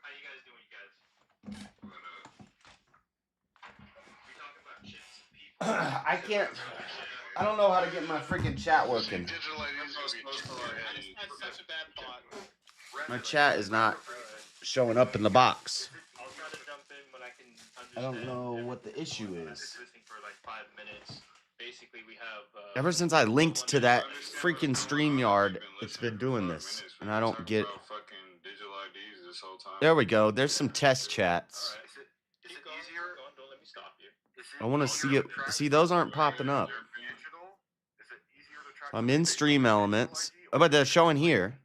How you guys doing, you guys? I can't. I don't know how to get my freaking chat working. My chat is not showing up in the box. I'll try to jump in when I can understand. I don't know what the issue is. For like 5 minutes. Basically, we have. Ever since I linked to that freaking StreamYard, it's been doing this, and I don't get. There we go. There's some test chats. Is it easier? Don't let me stop you. I want to see it. See, those aren't popping up. I'm in Stream Elements. Oh, but they're showing here.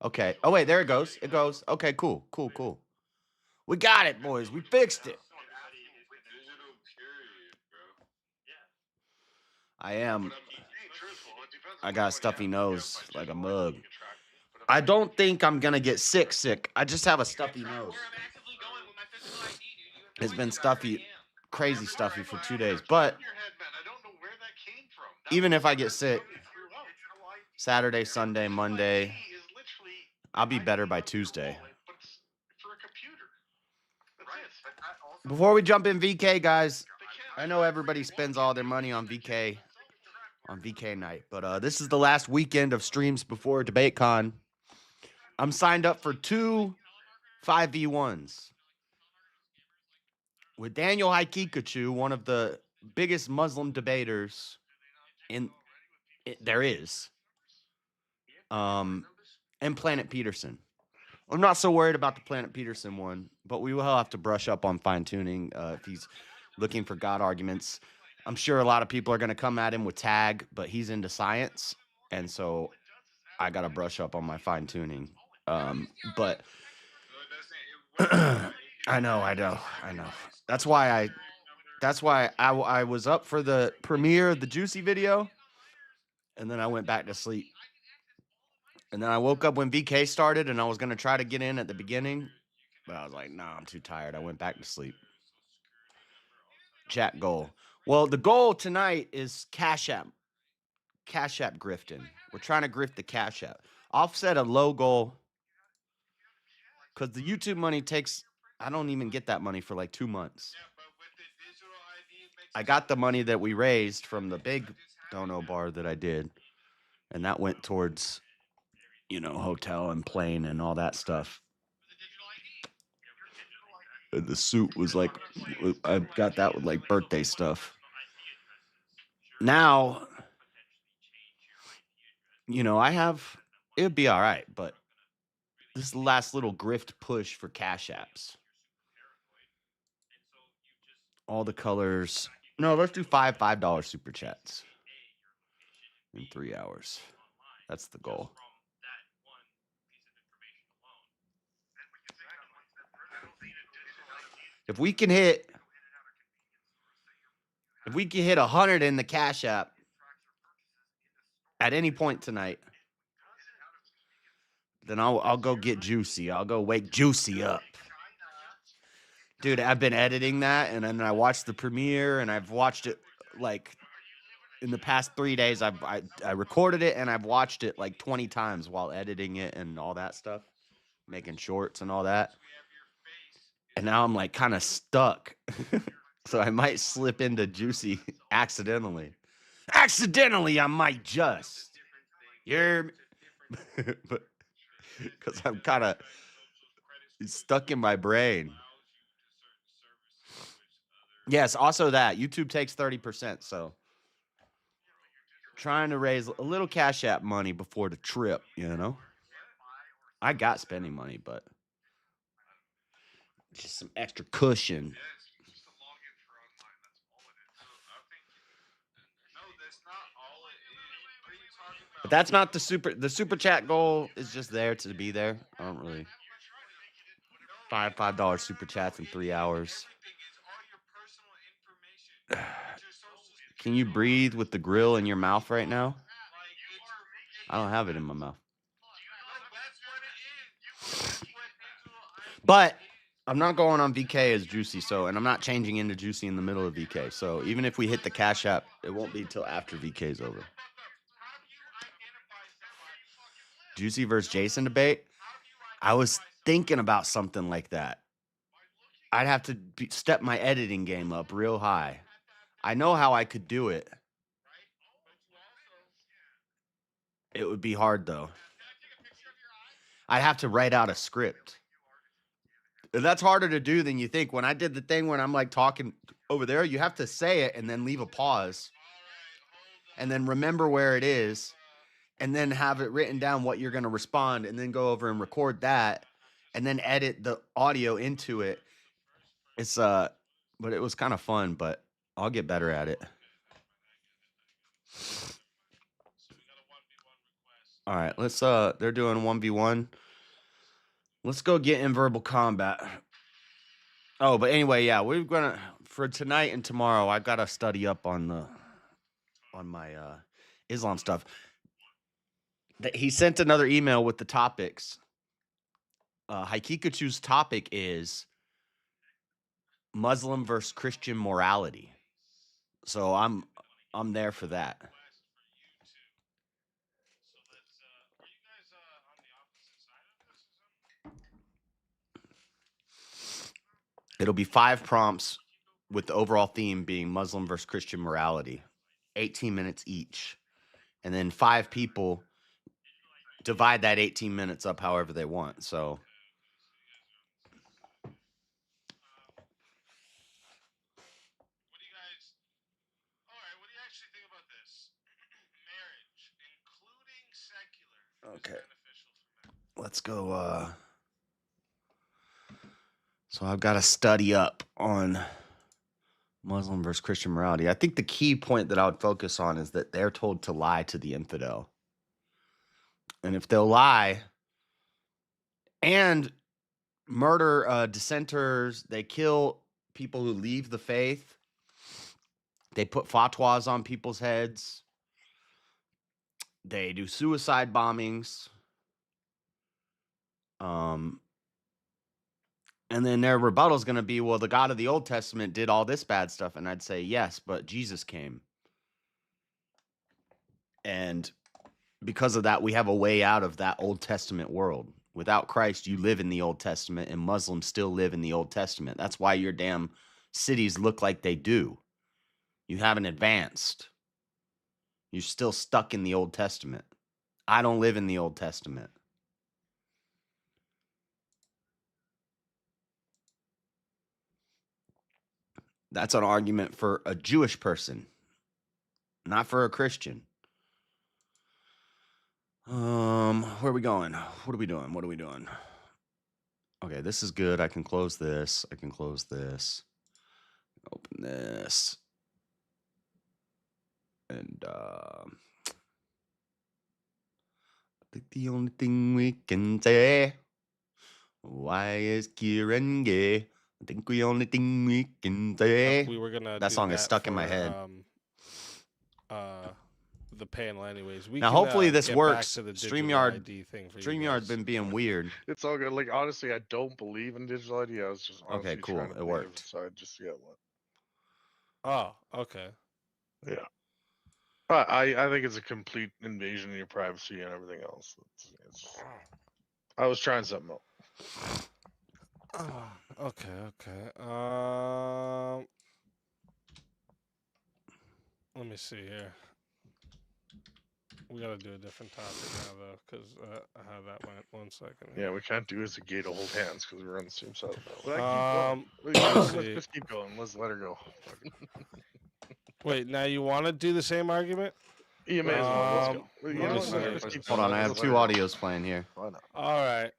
Okay. Oh, wait, there it goes. It goes. Okay, cool. We got it, boys. We fixed it. I am. I got a stuffy nose like a mug. I don't think I'm going to get sick. I just have a stuffy nose. It's been stuffy, crazy stuffy for 2 days. But even if I get sick, Saturday, Sunday, Monday, I'll be better by Tuesday. Before we jump in VK, guys, I know everybody spends all their money on VK night, but this is the last weekend of streams before Debatecon. I'm signed up for 2 5v1s with Daniel Haikikachu, one of the biggest Muslim debaters there is, and Planet Peterson. I'm not so worried about the Planet Peterson one, but we will have to brush up on fine-tuning if he's looking for God arguments. I'm sure a lot of people are going to come at him with tag, but he's into science, and so I got to brush up on my fine-tuning. But I know. That's why I was up for the premiere of the Juicy video, and then I went back to sleep. And then I woke up when VK started, and I was going to try to get in at the beginning, but I was like, nah, I'm too tired. I went back to sleep. Chat goal. Well, the goal tonight is Cashapp grifting. We're trying to grift the Cashapp. I'll set a low goal because the YouTube money takes, I don't even get that money for like 2 months. I got the money that we raised from the big dono bar that I did, and that went towards, hotel and plane and all that stuff. And the suit was like, I got that with like birthday stuff. Now, it would be all right, but this is the last little grift push for Cash Apps. All the colors. No, let's do $5 super chats in 3 hours. That's the goal. If we can hit 100 in the Cash App at any point tonight, then I'll go get Juicy. I'll go wake Juicy up. Dude, I've been editing that, and then I watched the premiere, and I've watched it like in the past 3 days. I recorded it, and I've watched it like 20 times while editing it and all that stuff, making shorts and all that. And now I'm like kind of stuck. So I might slip into Juicy accidentally. I might just. But because I'm kind of stuck in my brain. Yes, also that. YouTube takes 30%, so trying to raise a little Cash App money before the trip, I got spending money, but just some extra cushion. But that's not the super chat goal is just there to be there. I don't really. $5 super chats in 3 hours. Can you breathe with the grill in your mouth right now? I don't have it in my mouth. But I'm not going on VK as Juicy, and I'm not changing into Juicy in the middle of VK. So even if we hit the Cash App, it won't be until after VK's over. Juicy versus Jason debate. I was thinking about something like that. I'd have to step my editing game up real high. I know how I could do it. It would be hard, though. I'd have to write out a script. And that's harder to do than you think. When I did the thing when I'm like talking over there, you have to say it and then leave a pause. And then remember where it is. And then have it written down what you're going to respond. And then go over and record that. And then edit the audio into it. It's but it was kind of fun, but I'll get better at it. All right, let's they're doing 1v1. Let's go get in verbal combat. Oh, but anyway, yeah, we're gonna for tonight and tomorrow. I gotta study up on my Islam stuff. He sent another email with the topics. Haikikachu's topic is Muslim versus Christian morality. So I'm there for that. It'll be 5 prompts with the overall theme being Muslim versus Christian morality. 18 minutes each. And then 5 people divide that 18 minutes up however they want. So what do you actually think about this? Marriage, including secular, okay. Is beneficial for men. Let's go so I've got to study up on Muslim versus Christian morality. I think the key point that I would focus on is that they're told to lie to the infidel. And if they'll lie and murder dissenters, they kill people who leave the faith, they put fatwas on people's heads, they do suicide bombings, and then their rebuttal is going to be, well, the God of the Old Testament did all this bad stuff. And I'd say, yes, but Jesus came. And because of that, we have a way out of that Old Testament world. Without Christ, you live in the Old Testament, and Muslims still live in the Old Testament. That's why your damn cities look like they do. You haven't advanced. You're still stuck in the Old Testament. I don't live in the Old Testament. That's an argument for a Jewish person, not for a Christian. Where are we going? What are we doing? What are we doing? Okay, this is good. I can close this. I can close this. Open this. And I think the only thing we can say, why is Kieran gay? I think the only thing we can say. We were gonna. That song is stuck in my head. The panel, anyways. Now, hopefully this works. To the StreamYard ID thing for StreamYard's been being weird. It's all good. Like, honestly, I don't believe in digital ID. I was just okay, cool. It worked. So I just see it. Oh, okay. Yeah. But I think it's a complete invasion of your privacy and everything else. I was trying something else. Oh, okay. Let me see here. We gotta do a different topic now, though, because how that went. 1 second. Yeah, we can't do is a gay to hold hands because we're on the same side. Let's just keep going. Let's let her go. Wait, now you want to do the same argument? You may as well. Let's go. Hold on, I have 2 audios playing here. All right.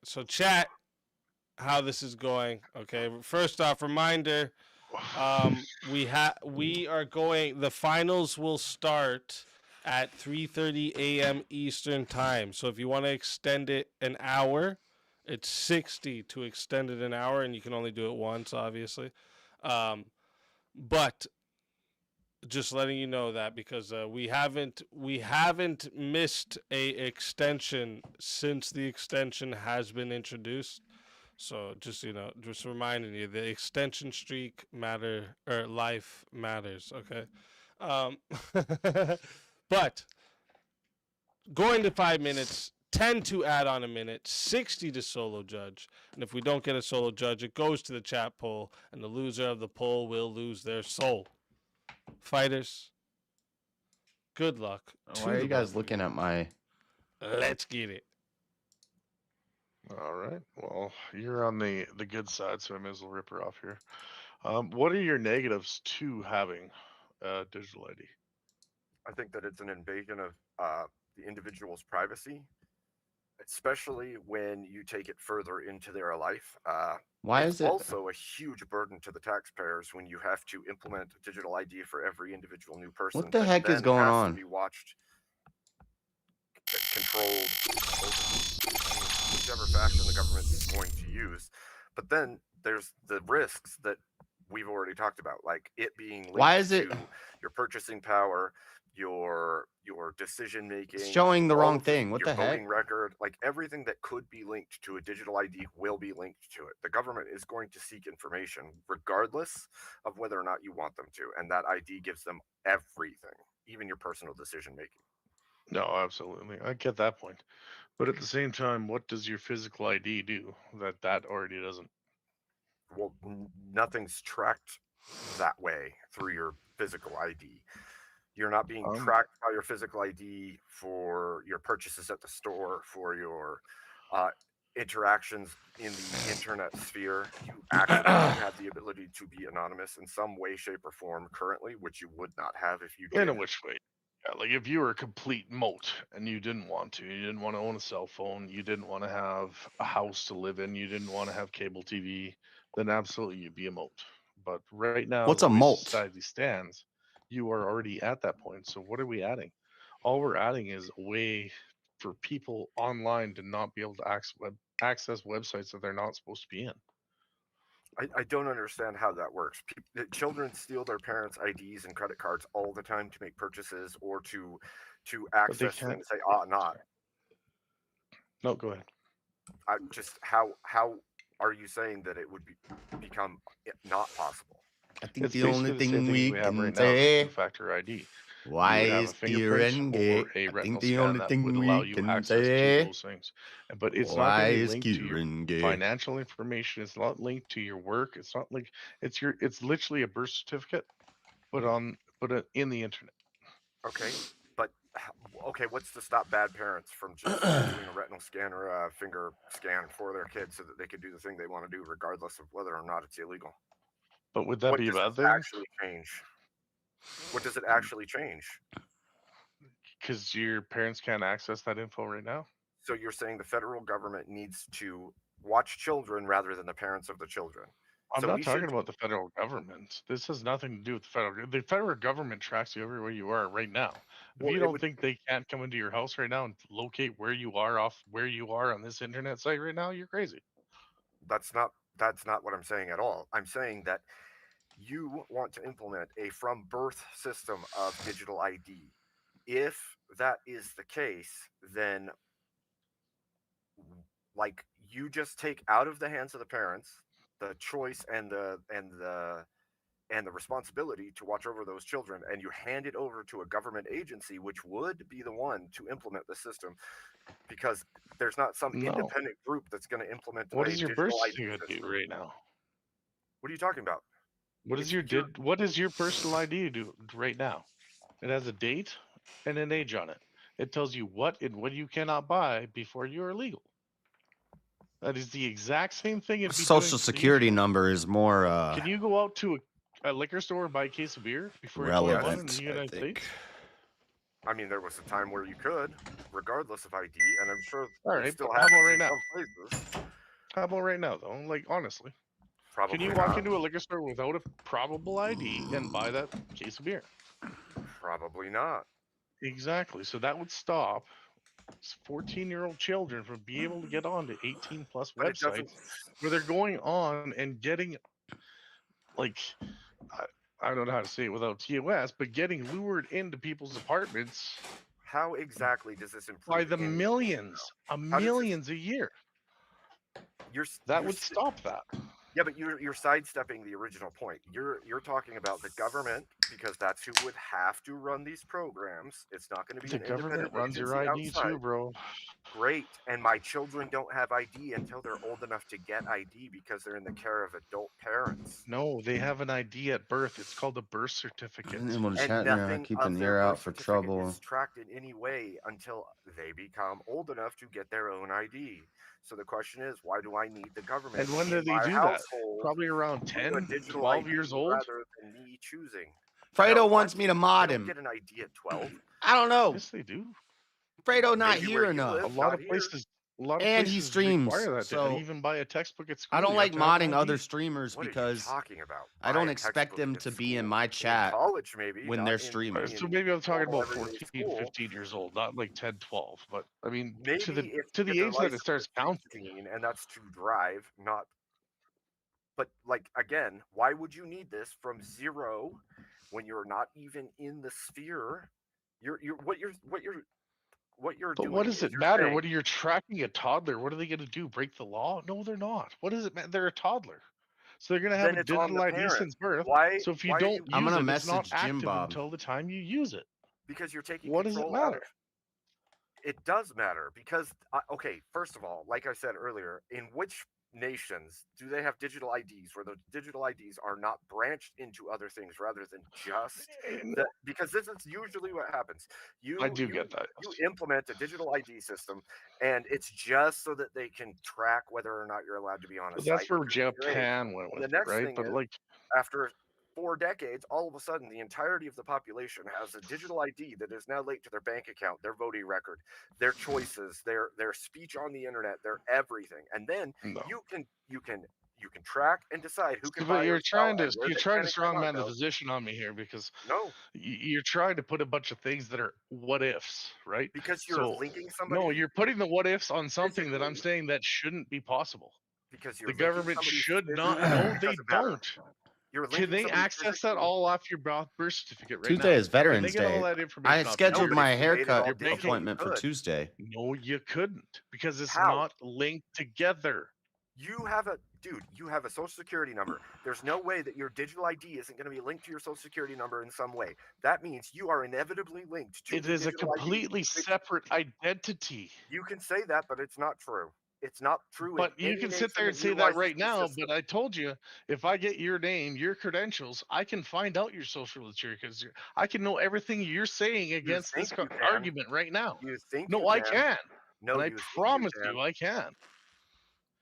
So chat, how this is going. Okay, first off, reminder. We are going. The finals will start at 3:30 a.m. Eastern time. So if you want to extend it an hour, it's $60 to extend it an hour, and you can only do it once, obviously. But just letting you know that because we haven't missed a extension since the extension has been introduced. So just just reminding you, the extension streak life matters. Okay, but going to 5 minutes, 10 to add on a minute, 60 to solo judge. And if we don't get a solo judge, it goes to the chat poll, and the loser of the poll will lose their soul. Fighters, good luck. to Why are the you guys both of looking at my? Let's get it. All right. Well, you're on the good side, so I may as well rip her off here. What are your negatives to having digital ID? I think that it's an invasion of the individual's privacy, especially when you take it further into their life. Why it's is it? also a huge burden to the taxpayers when you have to implement digital ID for every individual new person. What the that heck is then going has on? To be watched, controlled, whichever fashion the government is going to use. But then there's the risks that we've already talked about, like it being linked Why is it to your purchasing power, your decision making, it's showing the wrong all of thing? What your the heck? voting record, like everything that could be linked to a digital ID will be linked to it. The government is going to seek information regardless of whether or not you want them to, and that ID gives them everything, even your personal decision making. No, absolutely. I get that point. But at the same time, what does your physical ID do that already doesn't? Well, nothing's tracked that way through your physical ID. You're not being tracked by your physical ID for your purchases at the store, for your interactions in the internet sphere. You actually have the ability to be anonymous in some way, shape, or form currently, which you would not have if you did. In which way? Yeah, like if you were a complete moat and you didn't want to own a cell phone, you didn't want to have a house to live in, you didn't want to have cable TV, then absolutely you'd be a moat. But right now, What's the a way moat? society stands, you are already at that point. So what are we adding? All we're adding is a way for people online to not be able to access websites that they're not supposed to be in. I don't understand how that works. Children steal their parents' IDs and credit cards all the time to make purchases or to access things they ought not. No, go ahead. Just how are you saying that it would become not possible? I think It's the only thing we have can right say. now is two-factor ID. Why You would have is a fingerprint or a I retinal think the scan only that thing would allow we you can access to say. those things. But it's not Why going to be is linked to your gay? financial information. It's not linked to your work. It's not like it's literally a birth certificate, but in the internet. Okay, but okay, what's to stop bad parents from just doing a retinal scan or a finger scan for their kids so that they could do the thing they want to do, regardless of whether or not it's illegal? But would that be a bad thing? Actually change? What does it actually change? Because your parents can't access that info right now. So you're saying the federal government needs to watch children rather than the parents of the children? I'm not talking about the federal government. This has nothing to do with the federal government tracks you everywhere you are right now. If you don't think they can't come into your house right now and locate where you are on this internet site right now, you're crazy. That's not what I'm saying at all. I'm saying that you want to implement a from birth system of digital ID. If that is the case, then like you just take out of the hands of the parents the choice and the responsibility to watch over those children, and you hand it over to a government agency which would be the one to implement the system, because there's not some independent group that's going to implement. What does your birth certificate do right now? What are you talking about? What does your personal ID do right now? It has a date and an age on it. It tells you what you cannot buy before you are legal. That is the exact same thing. Social security number is more. Can you go out to a liquor store and buy a case of beer before you're 21 in the United States? I mean, there was a time where you could, regardless of ID, and I'm sure. All right, still how about right now? Places. How about right now, though? Like honestly, probably. Can you walk into a liquor store without a probable ID and buy that case of beer? Probably not. Exactly. So that would stop 14-year-old children from being able to get on to 18+ websites where they're going on and getting, like, I don't know how to say it without TOS, but getting lured into people's apartments. How exactly does this improve? By the millions a year. That would stop that. Yeah, but you're sidestepping the original point. You're talking about the government because that's who would have to run these programs. It's not going to be The an government independent runs your agency ID outside. too, bro. Great, and my children don't have ID until they're old enough to get ID because they're in the care of adult parents. No, they have an ID at birth. It's called a birth certificate. And we'll And chat now. nothing Keep of an their ear out birth for certificate trouble. is tracked in any way until they become old enough to get their own ID. So the question is, why do I need the government And when do in they my do that? household Probably around with 10, a digital 12 ID years old. rather than me choosing? Fredo No, wants me to mod they don't him. get an ID at 12. I don't know. Yes, they do. Fredo not Maybe here where you enough. live, A lot not of here. places, And he streams, require that. so To even buy a textbook at school. I don't you like have to have an modding ID. other streamers What are you because talking about? I don't Buy a expect textbook them at to be in school. my In chat college, maybe, when not they're in streaming. So maybe I'm talking about normal everyday 14, school. 15 years old, not like 10, 12. But I mean, Maybe to the if you to get the their age that it license starts at counting. 16, and that's to drive, not. But like again, why would you need this from 0 when you're not even in the sphere? What you're But doing what does is it you're matter? saying, What are you tracking a toddler? What are they going to do? Break the law? No, they're not. What does it matter? They're a toddler. So they're going to have then a it's on digital the ID parent. since birth. Why? So if you why are don't you, I'm use gonna it, it's not message Jim active Bob. until the time you use it. because you're taking What does it control out of. matter? It does matter because okay, first of all, like I said earlier, in which nations do they have digital IDs where the digital IDs are not branched into other things rather than just that? Because this is usually what happens. I do get that. You implement a digital ID system, and it's just so that they can track whether or not you're allowed to be on a But site. that's where because of your age. Japan went And with the it, next right? thing But is, like, after 4 decades, all of a sudden, the entirety of the population has a digital ID that is now linked to their bank account, their voting record, their choices, their speech on the internet, their everything, and then no. you can track and decide who can But buy you're or sell trying to and where you're they trying can to and cannot strongman the go. position on me here because No, you're trying to put a bunch of things that are what ifs, right? because you're So linking somebody. no, you're putting the what ifs on something that I'm physically, saying that shouldn't be possible. because you're The linking government somebody should not. physically. No, It they doesn't matter. don't. You're Can linking they somebody access that physically. all off your birth certificate right Tuesday now? is Can they Veterans get all Day. that information I off your scheduled No, my but if you made it all haircut digital, appointment you for could. Tuesday. No, you couldn't because it's How? not linked together. You have a social security number. There's no way that your digital ID isn't going to be linked to your social security number in some way. That means you are inevitably linked to It the is a digital ID. completely separate identity. You can say that, but it's not true. It's not true. But in you any can sit nation there and say that utilizes right this now, system. but I told you, if I get your name, your credentials, I can find out your social security because I can know everything you're saying against this think you can. argument right now. You think No, you I can. can. No, And I you think promise you can. you, I can.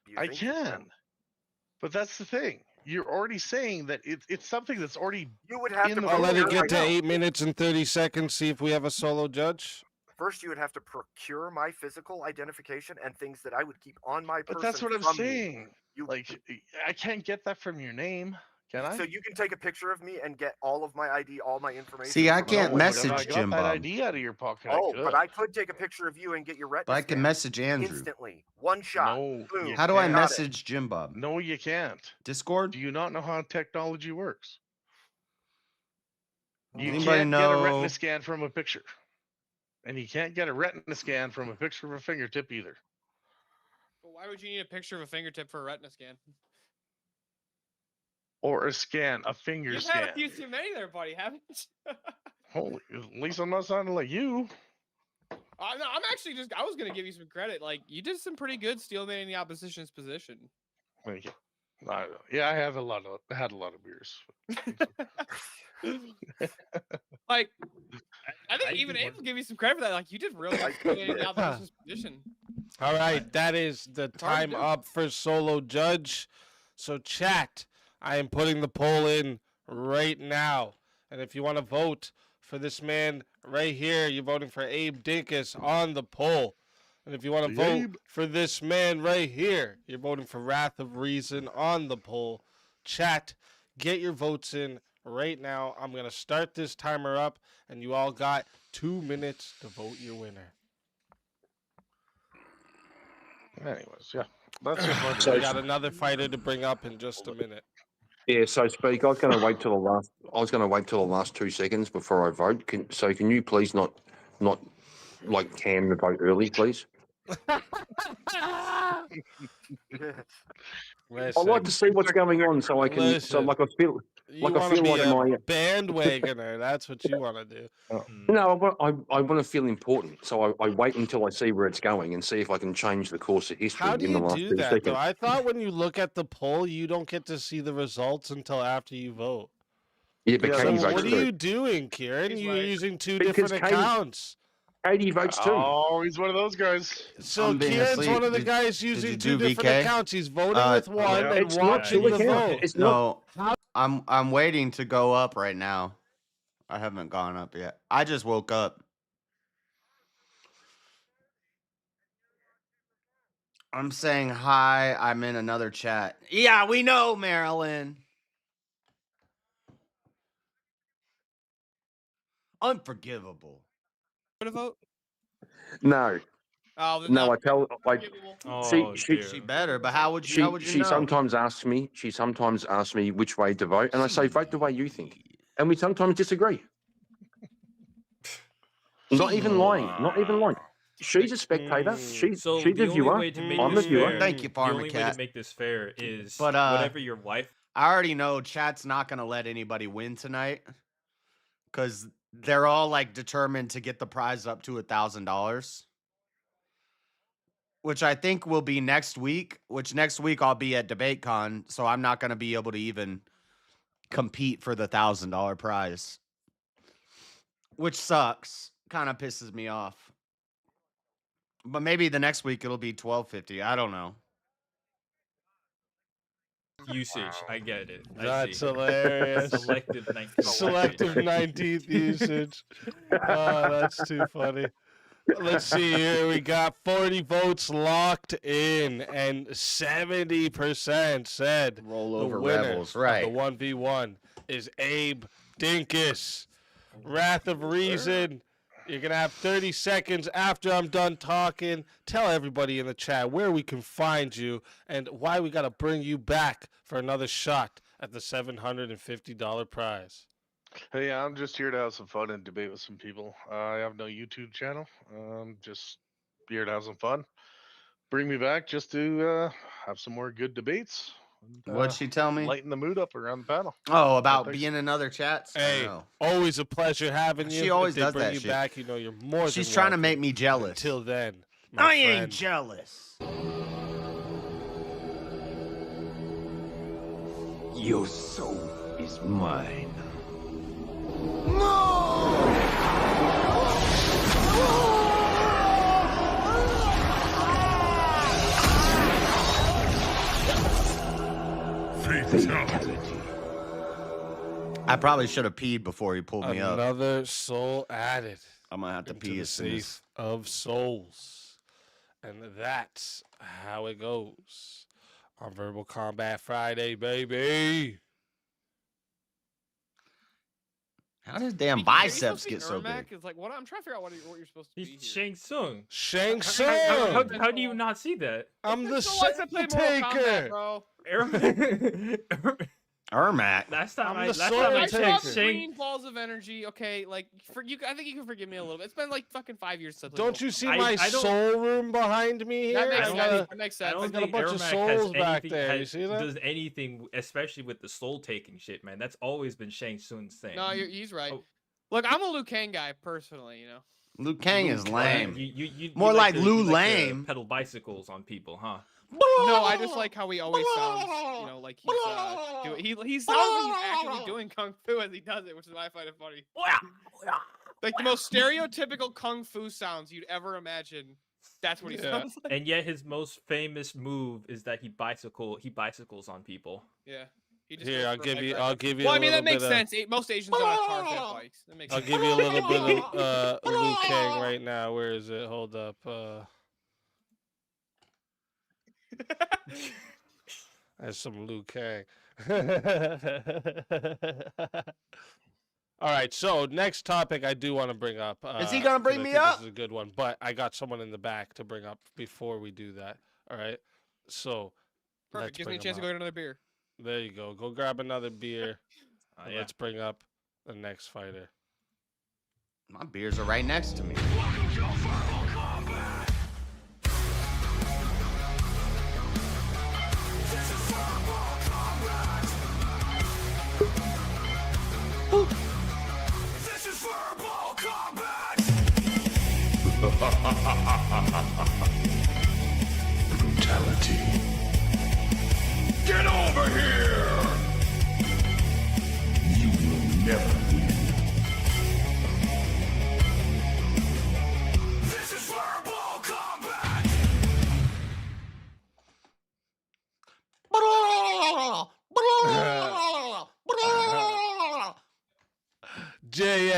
You I think you can. But that's the thing. You're already saying that it's something that's already You would have in to the I'll let it procure get to my 8 minutes and 30 seconds. See if we have a solo judge. First, you would have to procure my physical identification and things that I would keep on my person. But that's what I'm from me. saying. You, Like, I can't get that from your name, can I? so you can take a picture of me and get all of my ID, all my information. See, I from can't all my But if I message got Jim that Bob, ID out of your pocket, Oh, I could. but I could take a picture of you and get your retina but I can scan message Andrew. instantly. One shot. No, Boom. you How do I can't. Got it. message Jim Bob? No, you can't. Discord? Do you not know how technology works? You Anybody can't get a know? retina scan from a picture. And you can't get a retina scan from a picture of a fingertip either. Well, why would you need a picture of a fingertip for a retina scan? Or a scan, a finger You've scan. had a few too many there, buddy, haven't you? Holy, at least I'm not sounding like you. No, I'm actually I was going to give you some credit. Like, you did some pretty good steelmaning the opposition's position. Thank you. Yeah, I had a lot of beers. Like, I think even Abe will give you some credit for that. Like, you did really good steelmaning the opposition's position. All right, that is the hard to time do. up for solo judge. So chat, I am putting the poll in right now. And if you want to vote for this man right here, you're voting for Abe Dinkus on the poll. And if you want to vote Abe. for this man right here, you're voting for Wrath of Reason on the poll. Chat, get your votes in right now. I'm going to start this timer up, and you all got 2 minutes to vote your winner. Anyways, yeah. That's just my So we got another fighter to bring up in just a minute. Yeah, so speak. I was going to wait till the last 2 seconds before I vote. Can you please not like can the vote early, please? I like to see what's going on, so I can. So Listen. like I feel. You Like I want to feel be like a my. bandwagoner. That's what you want to do. No, I want to feel important, so I wait until I see where it's going and see if I can change the course of history How do in the you last do 2 that, though? seconds. I thought when you look at the poll, you don't get to see the results until after you vote. Yeah, but Yeah, So Katie that's what votes are true. you too. doing, Kieran? He's You're right. using two Because different Katie- accounts. Katie votes too. Oh, he's one of those guys. So I'm being Kieran's asleep. one of the Did- guys did using you two do different VK? accounts. He's voting with one yeah. and It's not watching two the accounts. vote. It's not. No, I'm waiting to go up right now. I haven't gone up yet. I just woke up. I'm saying hi. I'm in another chat. Yeah, we know, Marilyn. Unforgivable. Gonna vote? No, Oh, then no. not I tell. I. forgivable. Oh, She dear. She better, but how would you? How would you She know? sometimes asks me. She sometimes asks me which way to vote, and I say vote the way you think. And we sometimes disagree. Not even lying. Not even lying. She's a spectator. She's So she's the a only viewer. way to make I'm this a viewer. fair, Thank you, the Farmer only way Cat. to make this fair is But, whatever your wife. I already know chat's not gonna let anybody win tonight because they're all like determined to get the prize up to $1,000, which I think will be next week. Which next week I'll be at Debatecon, so I'm not gonna be able to even compete for the $1,000 prize, which sucks. Kind of pisses me off. But maybe the next week it'll be $1,250. I don't know. Usage, I get it. I That's see. hilarious. Selective 19th. Selective 19th usage. Oh, that's too funny. Let's see here. We got 40 votes locked in, and 70% said Rollover the winner Rebels, of right? the 1v1 is Abe Dinkus. Wrath of Reason. You're going to have 30 seconds after I'm done talking. Tell everybody in the chat where we can find you and why we got to bring you back for another shot at the $750 prize. Hey, I'm just here to have some fun and debate with some people. I have no YouTube channel. Just here to have some fun. Bring me back just to have some more good debates. And, What'd she tell me? lighten the mood up around the panel. Oh, about thanks. being in other chats? Hey, No. always a pleasure having you. She always if they does bring that you shit. back, you know you're more She's than trying to welcome. make me jealous. Until then, my I ain't friend. jealous. Your soul is mine. Fatality. I probably should have peed before he pulled me up. Another soul added I'm gonna have to into pee the as soon as. safe of souls. And that's how it goes on Verbal Combat Friday, baby. How did damn Mickey, are you supposed biceps to be get so Ermac? big? It's like what I'm trying to figure out what you're supposed to be. He's here. Shang Tsung. Shang How, Tsung. how do you not see that? I'm the So likes to play Mortal Kombat, Taker. bro. Ermac. last time I'm I the last sword time I I Taker. saw checked, the Shang. green balls of energy. Okay, like for you, I think you can forgive me a little bit. It's been like fucking 5 years since I played Don't you see I- my I don't- soul room behind me here? That makes I sense. don't- That makes I sense. don't got a think bunch of Ermac souls has back anything, there. You see that? does anything, especially with the soul taking shit, man. That's always been Shang Tsung's thing. No, he's right. Oh. Look, I'm a Liu Kang guy personally. You know. Liu Kang is lame. You More like to- Lou you like to Lame. pedal bicycles on people, huh? No, I just like how he always sounds. You know, like he sounds like he's actually doing kung fu as he does it, which is why I find it funny. Like the most stereotypical kung fu sounds you'd ever imagine. That's what he Yeah. sounds like. And yet his most famous move is that he bicycles on people. Yeah. He just Here, goes I'll for give leg you. drive. I'll give you. Well, a I mean that little makes bit of- sense. Most Asians don't have cars, they have bikes. That makes I'll sense. give you a little bit of Liu Kang right now. Where is it? Hold up. That's some Liu Kang. All right, so next topic I do want to bring up. Is he gonna 'cause bring I me think up? This is a good one, but I got someone in the back to bring up before we do that. All right, so Perfect. let's Gives me a bring chance to him go up. get another beer. There you go. Go grab another beer. And Yeah. Let's bring up the next fighter. My beers are right next to me.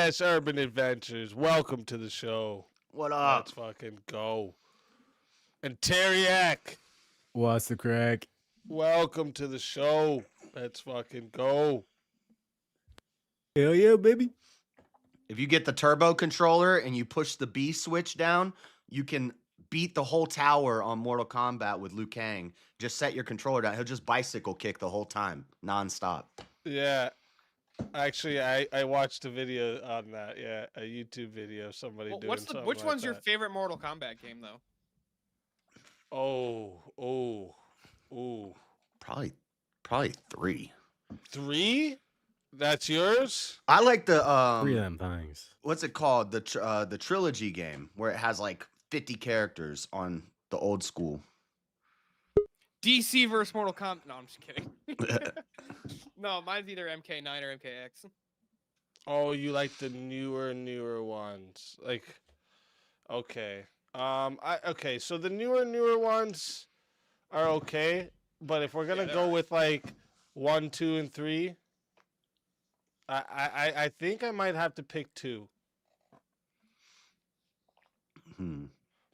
Yes, Urban Adventures. Welcome to the show. What up? Let's fucking go. And Teriak, What's the crack? welcome to the show. Let's fucking go. Hell yeah, baby. If you get the turbo controller and you push the B switch down, you can beat the whole tower on Mortal Kombat with Liu Kang. Just set your controller down. He'll just bicycle kick the whole time, nonstop. Yeah. Actually, I watched a video on that. Yeah, a YouTube video. Somebody Well, doing something which like one's your that. favorite Mortal Kombat game though? Oh. Probably 3. 3? That's yours? I like the 3 of them things. what's it called? The trilogy game where it has like 50 characters on the old school. DC versus Mortal Kombat. No, I'm just kidding. No, mine's either MK9 or MKX. Oh, you like the newer ones. Like okay. Okay, so the newer ones are okay, but if we're gonna they're go with like 1, 2, and 3, I think I might have to pick 2.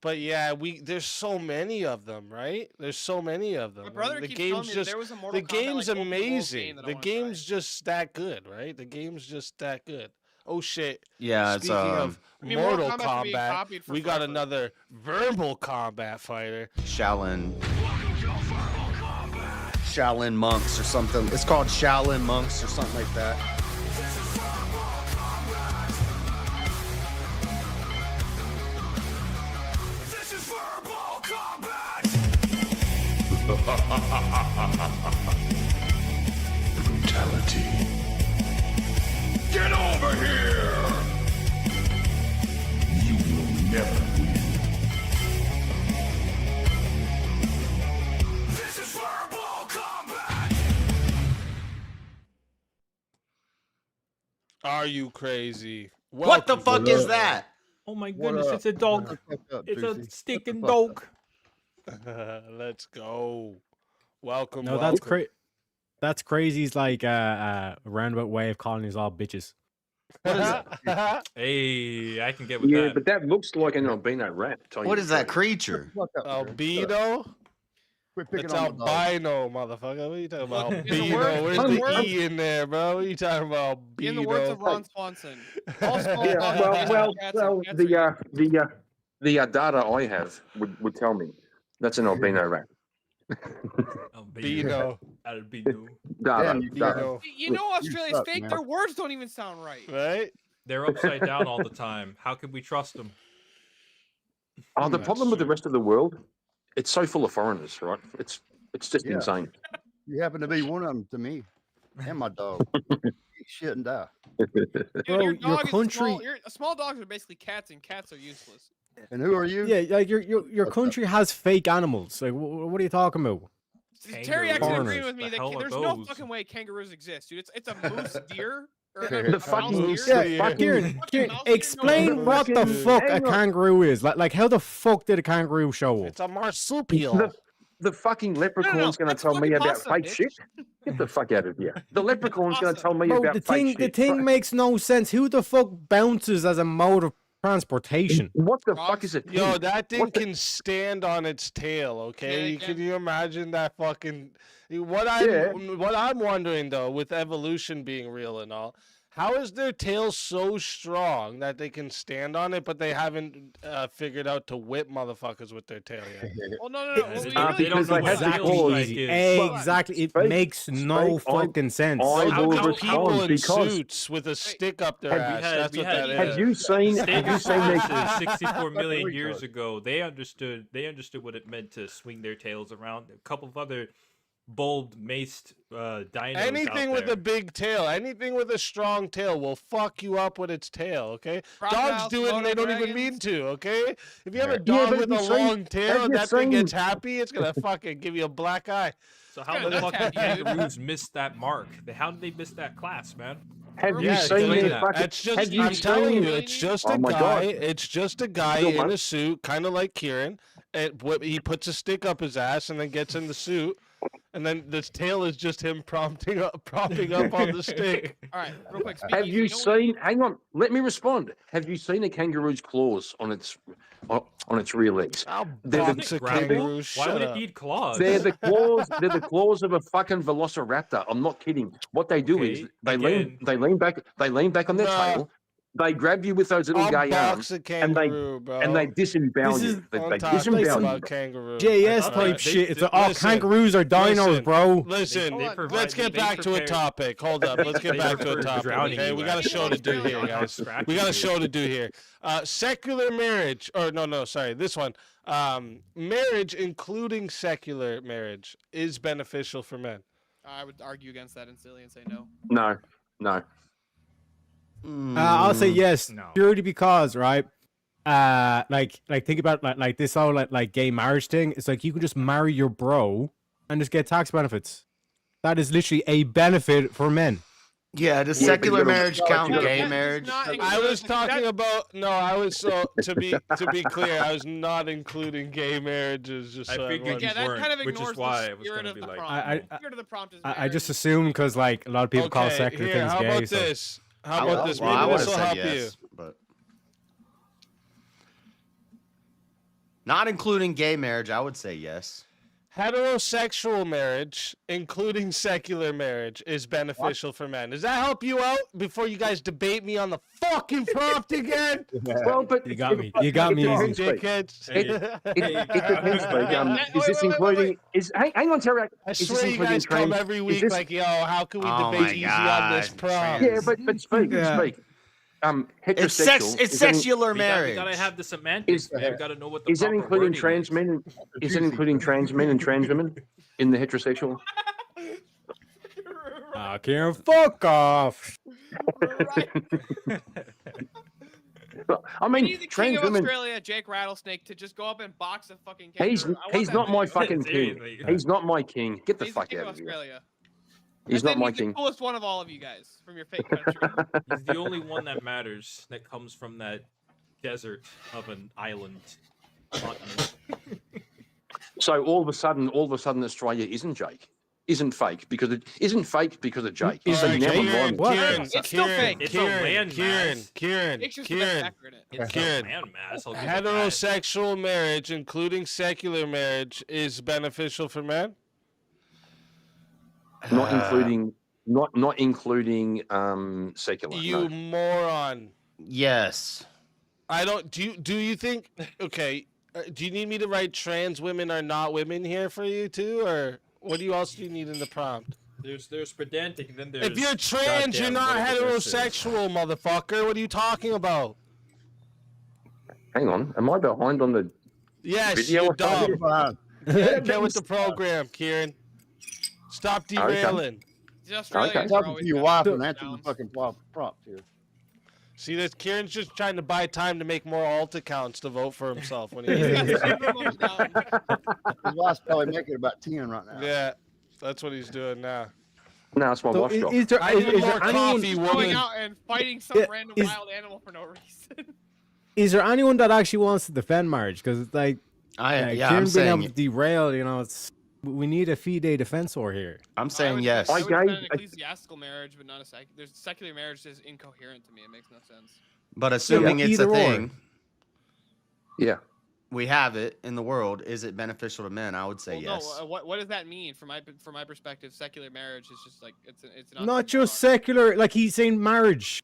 But yeah, there's so many of them, right? There's so many of them. My brother the keeps telling game's me just there was a Mortal the Kombat, game's like, open world amazing. game that I The wanna try. game's just that good, right? The game's just that good. Oh shit. Yeah, it's Speaking of I mean, Mortal Mortal Kombat's being Kombat, copied for we got forever. another verbal combat fighter. Shaolin monks or something. It's called Shaolin monks or something like that. Brutality. Get over here! You will never win. This is verbal combat! Are you crazy? What the Welcome fuck to is the- that? Oh my What goodness, up? it's a dog. Shut the fuck up, It's Juicy. a Shut stinking the fuck dog. Let's go. Welcome. No, that's welcome. That's crazy's like a roundabout way of calling us all bitches. What is it? Hey, I can get with Yeah, that. but that looks like an albino rat. tell you What the is that truth. creature? Fuck up, Chris. Albino? Quit picking It's on my dog. albino, motherfucker. What are you talking about? In the Albino. word- Where's in the the word- E in there, bro? What are you talking about? In the words of Albino? Ron Swanson, all small Yeah, dogs well, are well, cats well, and cats are the data I have would tell me that's an albino rat. Albino. Albino. Data, Damn, you data. Albino. You know Australia's suck, fake. man. Their words don't even sound right. Right? They're upside down all the time. How could we trust them? Oh, the That's problem with the true. rest of the world, it's so full of foreigners, right? It's just Yeah. insane. You happen to be one of them to me and my dog. Eat shit and die. Dude, Bro, your your dog is country- small dogs are basically cats, and cats are useless. And who are you? Yeah, like your What's country has fake animals. Like, what are you talking about? Terry actually Foreigners. agreeing with me The that hell are there's no those? fucking way kangaroos exist, dude. It's a moose deer. Or The a mouse fucking deer. moose Yeah, deer. Kieran, Fucking Kieran, mouse deer, no explain way. what the Fucking- fuck a hang on. kangaroo is. Like how the fuck did a kangaroo show up? It's a marsupial. The fucking leprechaun's going to it's tell me fucking about pasta, fake bitch. shit. Get the fuck out of here. The leprechaun's going to Pasta. tell me Bro, about the fake thing, shit. the thing makes no sense. Who the fuck bounces as a mode of transportation? What the Frogs? fuck is it? Yo, that thing What the- can stand on its tail, okay? Yeah, Can yeah. you imagine that fucking what Yeah. I'm wondering though, with evolution being real and all, how is their tail so strong that they can stand on it, but they haven't figured out to whip motherfuckers with their tail yet? Well, no. They Well, don't- we they don't really because know they what have a to tail call strike Easy. is. Exactly. It Spike- makes no Spike, I- fucking sense. I How will come respond people in because- suits with a stick up their Have- ass? we That's had- what that Have is. you seen? Have you seen their? Stegosaurus 64 million Retard. years ago, they understood what it meant to swing their tails around. A couple of other bold maced dinos Anything out with there. a big tail, anything with a strong tail will fuck you up with its tail, okay? Dogs Crocodiles, do it and they don't even dragons. mean to, okay? If you have a Yeah, dog but with have a you seen- long tail have and you that thing seen- gets happy, it's gonna fucking give you a black eye. So how gonna the fuck nut did tap you, dude. kangaroos miss that mark? How did they miss that class, man? Have you Yeah, seen explain their that. fucking? It's just, Have you I'm telling you, seen? it's just Oh a my guy. God. It's just a guy Go in on. a suit, kind of like Kieran. And he puts a stick up his ass and then gets in the suit, and then this tail is just him propping up on the stick. All right, real quick. Have you seen? Hang on, let me respond. Have you seen a kangaroo's claws on its rear legs? They're Box the, of kangaroos. Why Shut would it up. need claws? they're the claws. They're the claws of a fucking velociraptor. I'm not kidding. What they do is Okay, they again. lean back on their Nah. tail. They grab you with those little A gay arms, box of kangaroo, bro. and they disembowel This you. is- They Don't talk disembowel you. about kangaroo. JS thought type they- shit. It's they- all listen, kangaroos are dinos, listen. bro. Listen, They Hold on. provide- let's get they back to a prepare- topic. Hold up. Let's get They back to a prefer topic. drowning Okay, you we got a at. show to do here, How guys. scratchy We got a you. show to do here. Secular marriage, or no, sorry, this one. Marriage, including secular marriage, is beneficial for men. I would argue against that instantly and say no. No. I'll say yes, No. purely because, right? Like think about like this whole like gay marriage thing. It's like you can just marry your bro and just get tax benefits. That is literally a benefit for men. Yeah, does Yeah, but secular you gotta- marriage count you gotta- gay That does marriage? not I include- was talking that- about to be clear, I was not including gay marriages. Just I so figured everyone- Yeah, that weren't, kind of which is ignores why the I was spirit gonna of be the like, prompt. I- The spirit of the prompt is I just marriage. assume because like a lot of people call Okay, secular here, things how gay. about So. this? How I about would- this? well, I Maybe would this have will said help you. yes, but not including gay marriage, I would say yes. Heterosexual marriage, including secular marriage, is beneficial for men. Does that help you out before you guys debate me on the fucking prompt again? Well, but You got me. You got me it easy. depends, Pete. Dickheads. It depends, Pete. Wait, Is this wait, wait, including? Is hang on, Terry. I Is this swear you including guys come trans? every is week this- like, yo, how can we Oh debate my easy on this God, prompt? Yeah, but speak. Yeah. It's Heterosexual. it's is that in- sexular We marriage. gotta have the semantics, Is- man. We gotta know what the Is that proper including wording trans is. men? Is that including trans men and trans women in the heterosexual? Karen, fuck off. I We mean, need the king trans of women. Australia, Jake Rattlesnake, to just go up and box a fucking He's kangaroo. I want that not man. my fucking king. Seriously. He's not my king. Get the He's fuck king out of of here. Australia. He's And not then my he's the king. coolest one of all of you guys from your fake country. He's the only one that matters that comes from that desert of an island continent. So all of a sudden, Australia isn't Jake. Isn't fake because it isn't fake because of Jake. Is So it never Jake? mind. What? It's still fake. It's a landmass. Kieran, It's just the best actor in it. It's Kieran, a landmass. I'll give it that. heterosexual marriage, including secular marriage, is beneficial for men. Not including secular. You no. moron. Yes. I don't. Do you think? Okay. Do you need me to write trans women are not women here for you too, or what else do you need in the prompt? There's pedantic, and then there's. If you're trans, you're goddamn not whatever this is. heterosexual, motherfucker. What are you talking about? Hang on. Am I behind on the Yes, video? you're or something? dumb. Get with the program, Kieran. Stop derailing. The Australians Talking are always to your down wife for and answer the downs. fucking prompt here. See, this Kieran's just trying to buy time to make more alt accounts to vote for himself when he. He's got super much down. Your wife's probably making about 10 right now. Yeah, that's what he's doing now. No, it's my So wife's job. is there I is need there more anyone coffee, Going woman. out and fighting some Yeah, random is- wild animal for no reason. is there anyone that actually wants to defend marriage? Because it's like I'm Kieran being able to saying derail. You know, we need a fide defensor here. I'm saying yes. I I would defend an gave- ecclesiastical marriage, but not a there's secular marriage is incoherent to me. It makes no sense. But assuming it's a either or. thing, Yeah. we have it in the world. Is it beneficial to men? I would say Well, yes. no. What does that mean from my perspective? Secular marriage is just like it's Not just secular. Like he's saying marriage,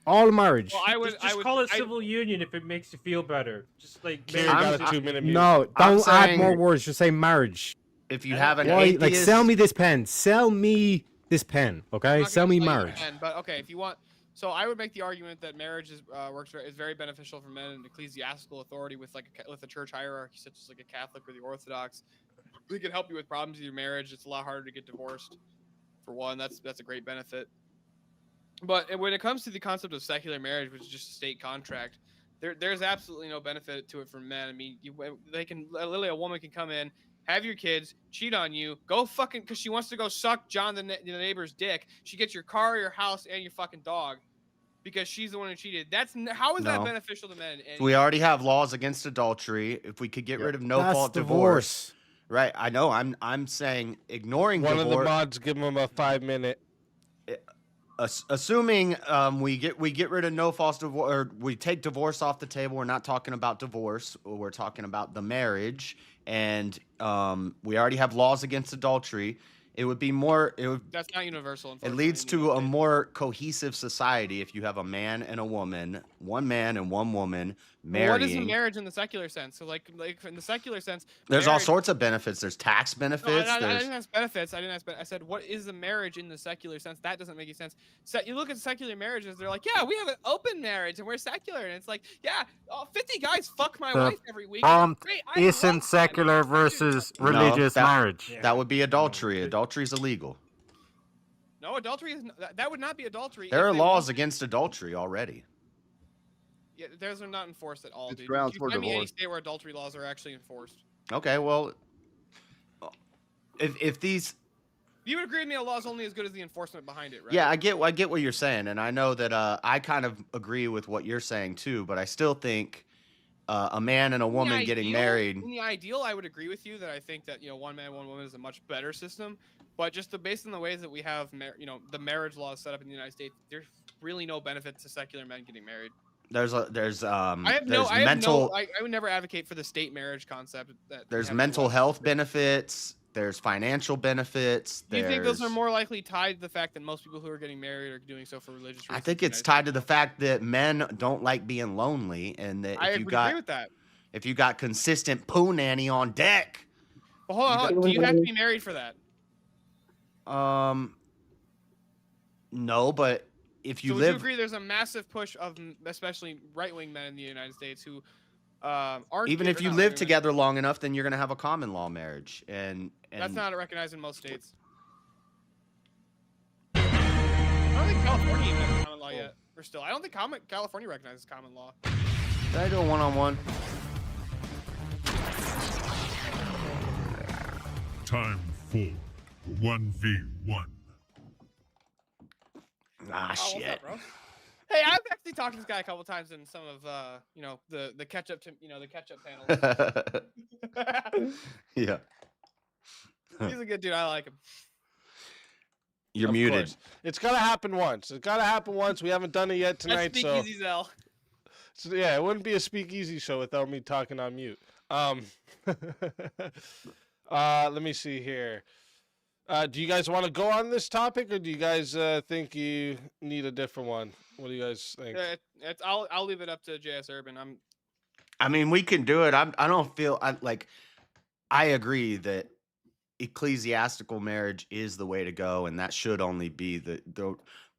all marriage. Well, I would Just call it civil union if it makes you feel better. Just like Kieran I'm- got a 2-minute mute. No, I'm don't add saying- more words. Just say marriage. If you have an Why? atheist, Like sell me this pen. Sell me this pen. Okay, sell me marriage. But okay, if you want, so I would make the argument that marriage is very beneficial for men in ecclesiastical authority with with a church hierarchy such as like a Catholic or the Orthodox. They can help you with problems in your marriage. It's a lot harder to get divorced. For one, that's a great benefit. But when it comes to the concept of secular marriage, which is just a state contract, there's absolutely no benefit to it for men. I mean, they can literally a woman can come in, have your kids, cheat on you, go fucking because she wants to go suck John the neighbor's dick. She gets your car, your house, and your fucking dog because she's the one who cheated. How is that No. beneficial to men? we already have laws against adultery. If we could get rid of no That's fault divorce, Right. I know. I'm saying ignoring One of the divorce. mods give him a 5-minute. Assuming we get rid of no false divorce, or we take divorce off the table. We're not talking about divorce. We're talking about the marriage, and we already have laws against adultery. It would be more. That's not universal. It leads to a more cohesive society if you have a man and a woman, one man and one woman marrying. What is a marriage in the secular sense? So like in the secular sense, there's all marriage- sorts of benefits. There's tax No, benefits. I didn't ask benefits. I didn't ask. I said, what is a marriage in the secular sense? That doesn't make any sense. So you look at secular marriages, they're like, yeah, we have an open marriage and we're secular, and it's like, yeah, 50 guys fuck my wife every week. Great, I love Isn't that. secular versus religious marriage. That would be adultery. Adultery is illegal. No, adultery is that would not be adultery. There if are they laws wanted- against adultery already. Yeah, those are not enforced at all, It's dude. grounds You for find me any divorce. state where adultery laws are actually enforced. Okay, well, if these, You would agree with me, a law is only as good as the enforcement behind it, right? yeah, I get what you're saying, and I know that I kind of agree with what you're saying too, but I still think a man and a woman getting married. In the ideal, I would agree with you that I think that one man, one woman is a much better system. But just based on the ways that we have, the marriage laws set up in the United States, there's really no benefit to secular men getting married. I would never advocate for the state marriage concept. There's mental health benefits. There's financial benefits. Do you think those are more likely tied to the fact that most people who are getting married are doing so for religious reasons? I think it's tied to the fact that men don't like being lonely, and that I agree with that. If you got consistent poo nanny on deck. But hold on. Do you have to be married for that? No, but if you so live, would you agree there's a massive push of especially right-wing men in the United States who aren't even if you live together long enough, then you're gonna have a common law marriage, and that's not recognized in most states. I don't think California even has common law yet. Or still, I don't think California recognizes common law. Did I do a one-on-one? Time for 1v1. Ah, what's shit. up, bro? Hey, I've actually talked to this guy a couple times in some of the catch-up the catch-up panels. Yeah. He's a good dude. I like him. You're Of muted. course. It's gotta happen once. It's gotta happen once. We haven't done it yet tonight, That's so, Speakeasy Zell. so yeah, it wouldn't be a speakeasy show without me talking on mute. Let me see here. Do you guys want to go on this topic, or do you guys think you need a different one? What do you guys think? I'll leave it up to JS Urban. I mean, we can do it. I don't feel I agree that ecclesiastical marriage is the way to go, and that should only be the.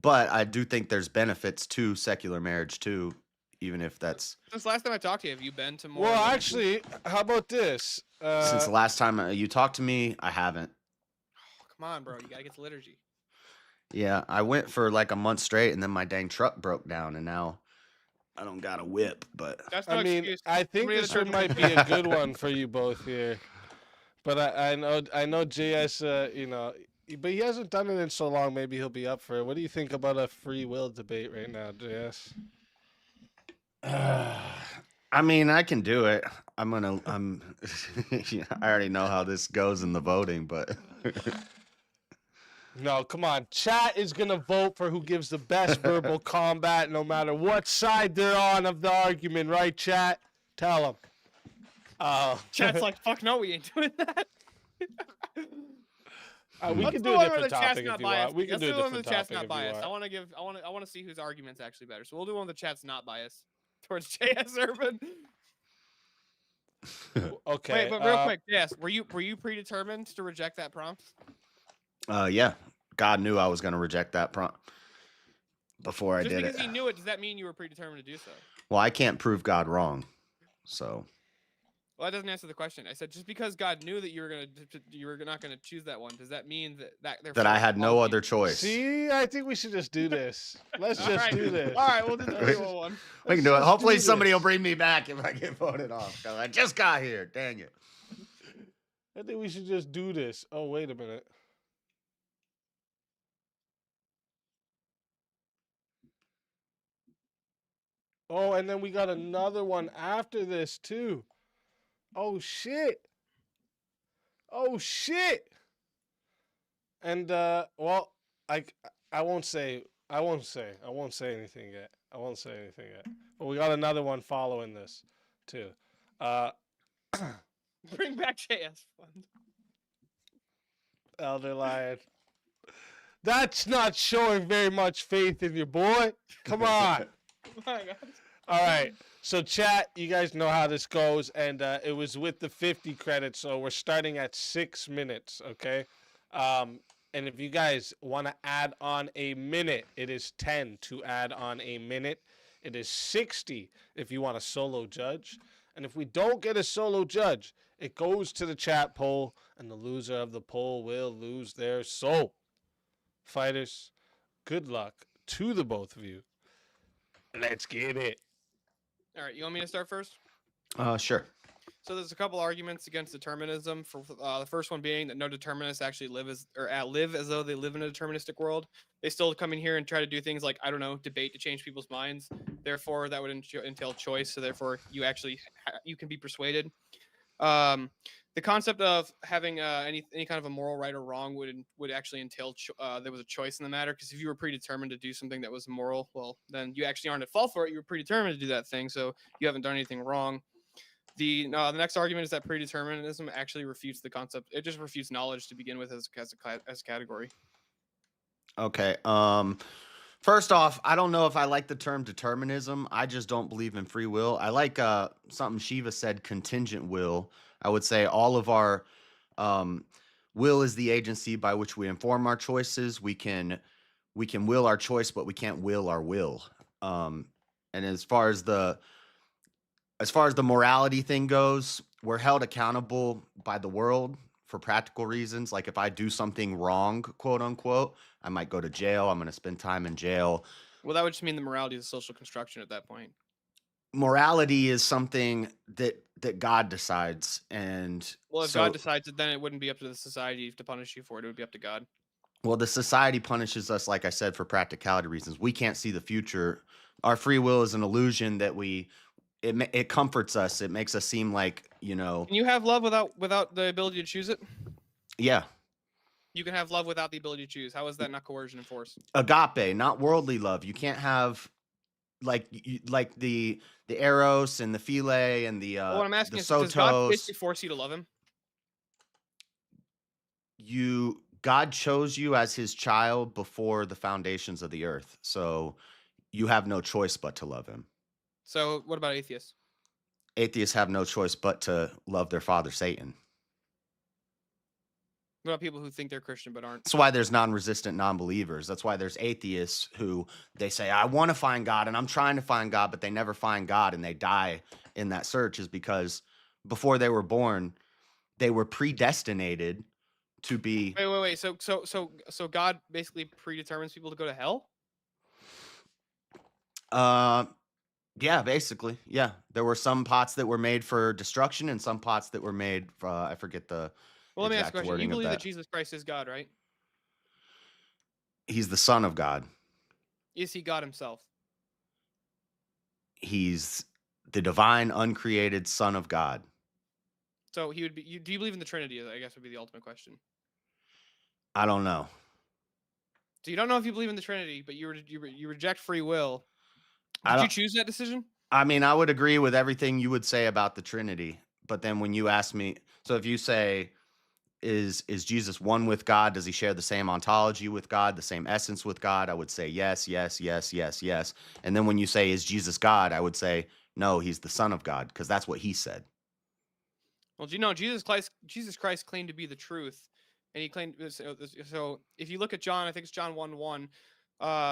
But I do think there's benefits to secular marriage too, even if that's. Since last time I talked to you, have you been to more? Well, actually, how about this? Since the last time you talked to me, I haven't. Come on, bro. You gotta get to liturgy. Yeah, I went for like a month straight, and then my dang truck broke down, and now I don't got a whip. But That's no I mean, excuse. I think Somebody in this the church one might be a good one for you both here. But I know JS, but he hasn't done it in so long. Maybe he'll be up for it. What do you think about a free will debate right now, JS? I mean, I can do it. I'm yeah, I already know how this goes in the voting, but No, come on. Chat is gonna vote for who gives the best verbal combat, no matter what side they're on of the argument, right? Chat, tell them. Chat's like, fuck no, we ain't doing that. We Let's can do do a one where different the chat's topic not if you biased. want. We can Let's do a one where different the chat's topic not if you biased. want. I want to see whose argument's actually better. So we'll do one with the chat's not biased towards JS Urban. Okay. Wait, but real quick, yes, were you predetermined to reject that prompt? yeah, God knew I was going to reject that prompt before I Just did because it. he knew it, does that mean you were predetermined to do so? Well, I can't prove God wrong, so. Well, that doesn't answer the question. I said just because God knew that you were not gonna choose that one, does that mean That I had no other choice. See, I think we should just do this. Let's just do this. All right, we'll do the 3-1-1. We can do it. Let's Hopefully do somebody this. will bring me back if I get voted off. 'Cause I just got here. Dang it. I think we should just do this. Oh, wait a minute. Oh, and then we got another one after this too. Oh shit. Oh shit! And well, I won't say anything yet. But we got another one following this, too. Bring back JS Fund. Elder Lion. That's not showing very much faith in your boy. Come on. Oh my God. All right. So, chat, you guys know how this goes, and it was with the 50 credits, so we're starting at 6 minutes, okay? And if you guys want to add on a minute, it is 10 to add on a minute. It is 60 if you want a solo judge. And if we don't get a solo judge, it goes to the chat poll, and the loser of the poll will lose their soul. Fighters, good luck to the both of you. Let's get it. All right, you want me to start first? Sure. So there's a couple arguments against determinism. For the first one being that no determinists actually live as though they live in a deterministic world. They still come in here and try to do things like, I don't know, debate to change people's minds. Therefore, that would entail choice. So therefore, you can be persuaded. The concept of having any kind of a moral right or wrong would actually entail there was a choice in the matter. Because if you were predetermined to do something that was immoral, well, then you actually aren't at fault for it. You were predetermined to do that thing, so you haven't done anything wrong. The next argument is that predeterminism actually refutes the concept. It just refutes knowledge to begin with as a category. Okay. First off, I don't know if I like the term determinism. I just don't believe in free will. I like something Shiva said, contingent will. I would say all of our will is the agency by which we inform our choices. We can will our choice, but we can't will our will. And as far as the morality thing goes, we're held accountable by the world for practical reasons. Like if I do something wrong, quote unquote, I might go to jail. I'm going to spend time in jail. Well, that would just mean the morality is a social construction at that point. Morality is something that God decides. And well, if God decides it, then it wouldn't be up to the society to punish you for it. It would be up to God. Well, the society punishes us, like I said, for practicality reasons. We can't see the future. Our free will is an illusion that it comforts us. It makes us seem like, you know. Can you have love without the ability to choose it? Yeah. You can have love without the ability to choose. How is that not coercion and force? Agape, not worldly love. You can't have like the eros and the philia and the well, what I'm asking the is, does God sotos. basically force you to love him? God chose you as his child before the foundations of the earth. So you have no choice but to love him. So what about atheists? Atheists have no choice but to love their father, Satan. What about people who think they're Christian but aren't? That's why there's non-resistant non-believers. That's why there's atheists who they say, I want to find God and I'm trying to find God, but they never find God and they die in that search, is because before they were born, they were predestinated to be. Wait. So God basically predetermines people to go to hell? Yeah, basically. Yeah. There were some pots that were made for destruction and some pots that were made for, I forget the. Well, let me ask a exact question. You wording of believe that that. Jesus Christ is God, right? He's the Son of God. Is he God himself? He's the divine, uncreated Son of God. So he would be. Do you believe in the Trinity? I guess would be the ultimate question. I don't know. So you don't know if you believe in the Trinity, but you reject free will. Did you choose that decision? I mean, I would agree with everything you would say about the Trinity, but then when you ask me, so if you say, is Jesus one with God? Does he share the same ontology with God, the same essence with God? I would say yes. And then when you say, is Jesus God? I would say, no, he's the Son of God, because that's what he said. Well, do you know Jesus Christ claimed to be the truth, and he claimed. So if you look at John, I think it's John 1:1.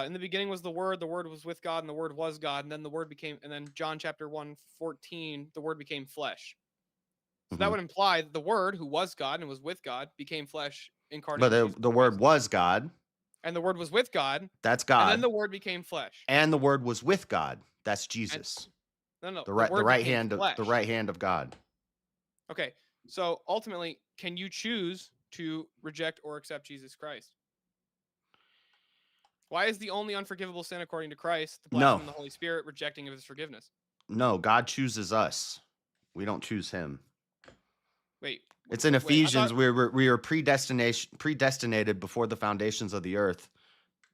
In the beginning was the Word was with God, and the Word was God, and then the Word became. And then John chapter 1:14, the Word became flesh. So that would imply that the Word, who was God and was with God, became flesh incarnate. But the Word was God. And the Word was with God. That's God. And then the Word became flesh. And the Word was with God. That's Jesus. No. The right hand of God. Okay. So ultimately, can you choose to reject or accept Jesus Christ? Why is the only unforgivable sin according to Christ the blasphemy of the Holy Spirit, rejecting of his forgiveness? No, God chooses us. We don't choose him. Wait. It's in wait, I thought- Ephesians where we are predestinated before the foundations of the earth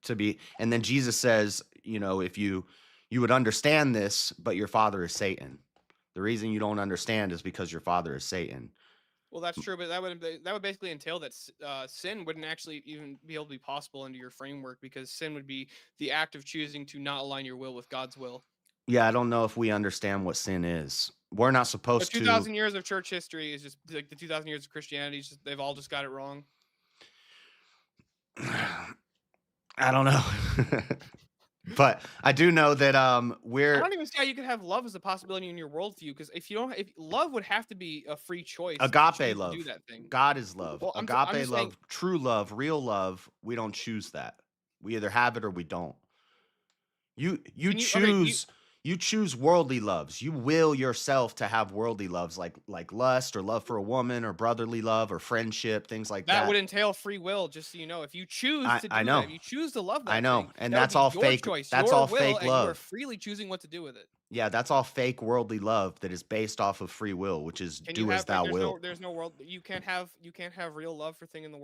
to be. And then Jesus says, you know, if you would understand this, but your father is Satan. The reason you don't understand is because your father is Satan. Well, that's true, but that would basically entail that sin wouldn't actually even be able to be possible under your framework, because sin would be the act of choosing to not align your will with God's will. Yeah, I don't know if we understand what sin is. We're not But supposed 2,000 to. years of church history is just like the 2,000 years of Christianity. They've all just got it wrong. I don't know. But I do know that I we're don't even see how you could have love as a possibility in your worldview, because if love would have to be a free choice. to choose agape to love. do that thing. God is love. Well, I'm Agape just love, saying- true love, real love. We don't choose that. We either have it or we don't. You Can you- okay, choose you choose worldly loves. You will yourself to have worldly loves like lust or love for a woman or brotherly love or friendship, things like that. That would entail free will, just so you know. If you choose to do I know. that, if you choose to love that I know, thing, and that would that's be all your fake. choice, That's your all will, fake and you are love. freely choosing what to do with it. Yeah, that's all fake worldly love that is based off of free will, which is Can do you as have? thou There's wilt. no, there's no world. You can't have real love for things in the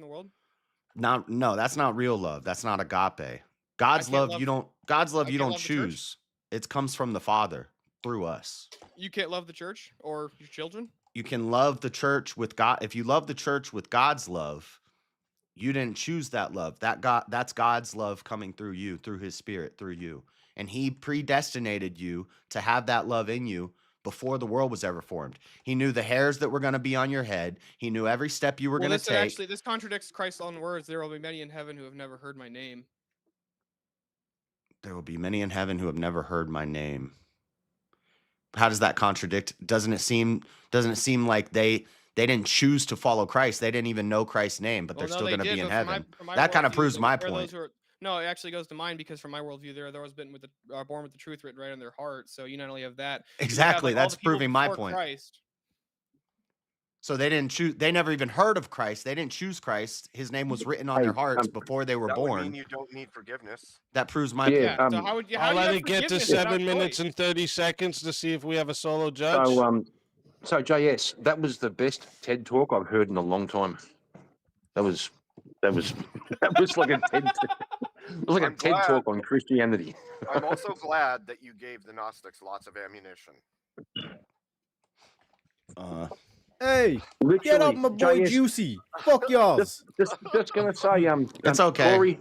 world. No, that's not real love. That's not agape. God's can't love, you don't God's love I you can't don't love the church? choose. It comes from the Father through us. You can't love the church or your children. You can love the church with God. If you love the church with God's love, you didn't choose that love. That's God's love coming through you, through his spirit, through you. And he predestinated you to have that love in you before the world was ever formed. He knew the hairs that were going to be on your head. He knew every step you were going to take. This contradicts Christ's own words. There will be many in heaven who have never heard my name. There will be many in heaven who have never heard my name. How does that contradict? Doesn't it seem like they didn't choose to follow Christ? They didn't even know Christ's name, but they're still going to be in heaven. That kind of proves my point. No, it actually goes to mine, because from my worldview, there are those born with the truth written right on their heart. So you not only have that, Exactly, that's proving my point. Christ. So they didn't choose. They never even heard of Christ. They didn't choose Christ. His name was written on their hearts before they were That would born. mean you don't need forgiveness. That proves my Yeah, point. So how would you? I'll How let do you it get to 7 minutes and 30 seconds to see if we have a solo judge. So JS, that was the best TED talk I've heard in a long time. That was that was like a TED. It was like I'm a TED glad. talk on Christianity. I'm also glad that you gave the Gnostics lots of ammunition. Hey, Literally, get up, my boy JS, Juicy. Fuck y'all. Just gonna say, It's okay.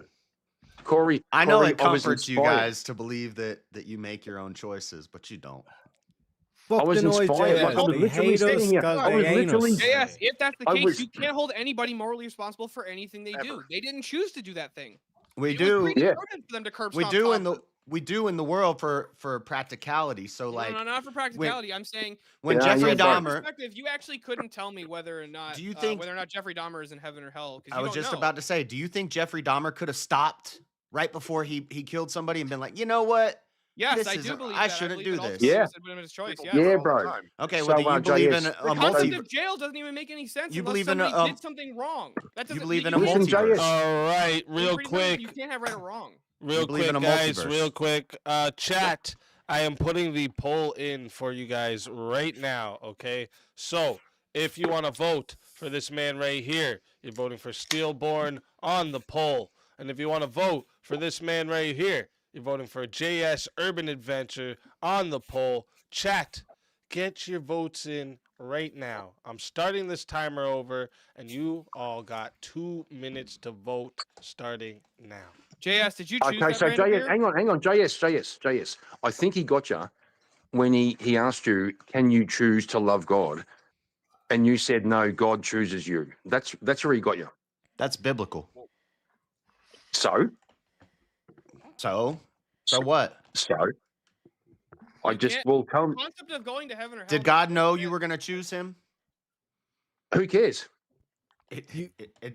Corey, I know Corey, it I was comforts you inspired. guys to believe that you make your own choices, but you don't. Fuck I was the noise, inspired. JS. Like, I was They literally hate us sitting here. because I was they ain't literally. us. Yes, if that's the I case, was- you can't hold anybody morally responsible for anything they do. Ever. They didn't choose to do that thing. We It was do. predetermined for them to curb We stomp do in the Thompson. we do in the world for practicality. So like no, not for practicality. I'm saying when Yeah, Jeffrey yeah, from Dahmer. perspective, you actually couldn't tell me whether or not Do you think- whether or not Jeffrey Dahmer is in heaven or hell. 'Cause I you was don't just know. about to say, do you think Jeffrey Dahmer could have stopped right before he killed somebody and been like, you know what? Yes, this I is- do believe I that. shouldn't believe do that this. ultimately Yeah. it was his choice. People Yes. do it Yeah, all the bro. time. Okay, So, well then you believe JS, in a The concept multi. of jail doesn't even make any sense You unless believe in a, somebody did something wrong. That doesn't believe in you a can't- Listen, multiverse. JS. All right, real pretty much quick. You can't have right or wrong. Real believe in quick, a guys, multiverse. real quick. Chat, I am putting the poll in for you guys right now, okay? So, if you want to vote for this man right here, you're voting for Steelborn on the poll. And if you want to vote for this man right here, you're voting for JS Urban Adventure on the poll. Chat, get your votes in right now. I'm starting this timer over, and you all got 2 minutes to vote starting now. JS, did you choose Okay, that so random JS, beer? hang on, JS. I think he got you when he asked you, can you choose to love God? And you said, no, God chooses you. That's where he got you. That's biblical. So So what? I You just can't- will tell him, The concept of going to heaven or hell. Did God know you were going to choose him? who cares? It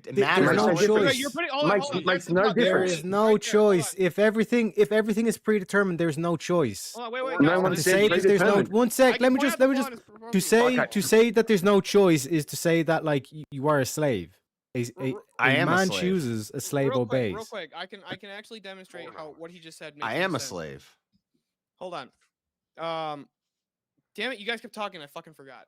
There's matters. no Makes no choice. difference. You're putting, hold on, Makes- hold on. makes That's no not- There difference. is right no there, hold choice. on. If everything is predetermined, there's no choice. Hold on, wait, No guys, one To let's- said say that there's no predetermined. one I sec. can Let me point just out the let me flaw just in his to say Okay. to say that there's no choice is to say that like you are a slave. I am a man slave. chooses, a slave obeys. Real quick, I can actually demonstrate how what he just said makes I no am a sense. slave. Hold on. Damn it, you guys kept talking. I fucking forgot.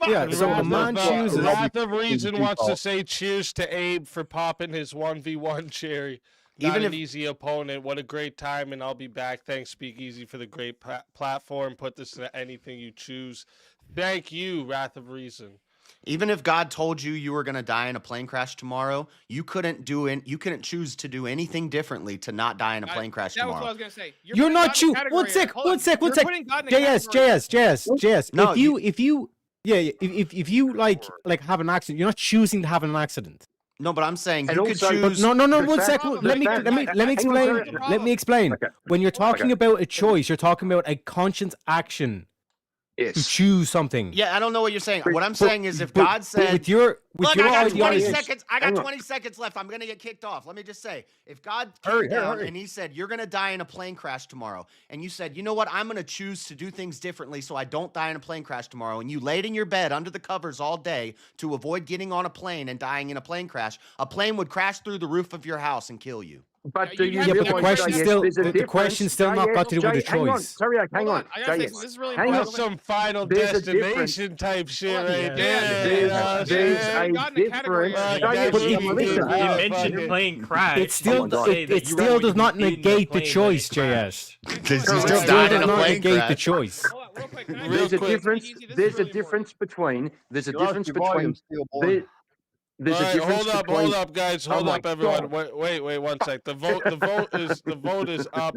Yeah, so a man chooses. Wrath of Reason wants to default. say cheers to Abe for popping his 1v1 cherry. Not Even an if- easy opponent. What a great time, and I'll be back. Thanks, Speakeasy, for the great platform. Put this to anything you choose. Thank you, Wrath of Reason. Even if God told you you were gonna die in a plane crash tomorrow, you couldn't choose to do anything differently to not die in a plane crash That was what I tomorrow. was gonna say. You're putting not God in a choosing. category One here. sec. Hold One on. sec. One You're sec. putting God in a JS. category. JS. No, If you like have an accident, you're not choosing to have an accident. No, but I'm saying And you could also- choose. No. The One fact- sec. the Let me fact- explain. hang on, Let me explain. Okay. When you're talking Okay. about a choice, you're talking about a conscious action to Yes. choose something. Yeah, I don't know what you're saying. But- What I'm But- saying is, if but- God but said, with your "Look, I got 20 ideology, seconds. I got Hang on. 20 seconds left. I'm gonna get kicked off." Let me just say, if God Hurry, came down hurry. and He said, "You're gonna die in a plane crash tomorrow," and you said, "You know what? I'm gonna choose to do things differently so I don't die in a plane crash tomorrow," and you laid in your bed under the covers all day to avoid getting on a plane and dying in a plane crash, a plane would crash through the roof of your house and kill you. But Yeah, do you you have Yeah, to but the realize, question JS, still, there's a the difference? question's still not JS, got to do with the Hang on, choice. sorry, hang Hold on. on. I gotta say, JS. this is really Hang important. on. That's some Final There's a Destination type shit Hold on. right Yeah, there. there's- you know, There's yeah. a God in the category difference. area. That JS, should be listen, good. You Yeah, mentioned fucking- plane crash. It still, you say that it you still were does not in the negate the plane when choice, it crashed. JS. Because you It still still died in does a not plane negate the crash. choice. Hold on, real quick. Can I Real There's a quick. difference. Easy, this is There's a really difference between. There's a You lost difference your between. volume, Steelborn. There's All a right, difference between. hold up, guys, Oh hold my up, everyone. God. Wait, 1 sec. The vote is up.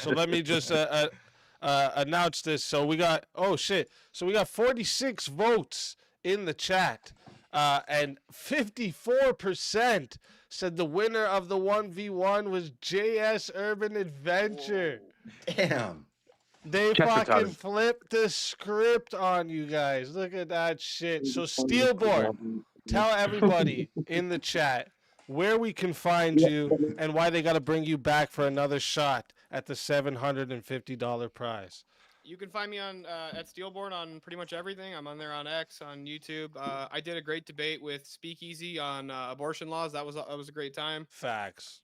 So let me just announce this. So we got 46 votes in the chat, and 54% said the winner of the 1v1 was JS Urban Adventure. Damn. They Check fucking retarded. flipped the script on you guys. Look at that shit. So Steelborn, tell everybody in the chat where we can find you and why they got to bring you back for another shot at the $750 prize. You can find me on at Steelborn on pretty much everything. I'm on there on X, on YouTube. I did a great debate with Speakeasy on abortion laws. That was a great time. Facts.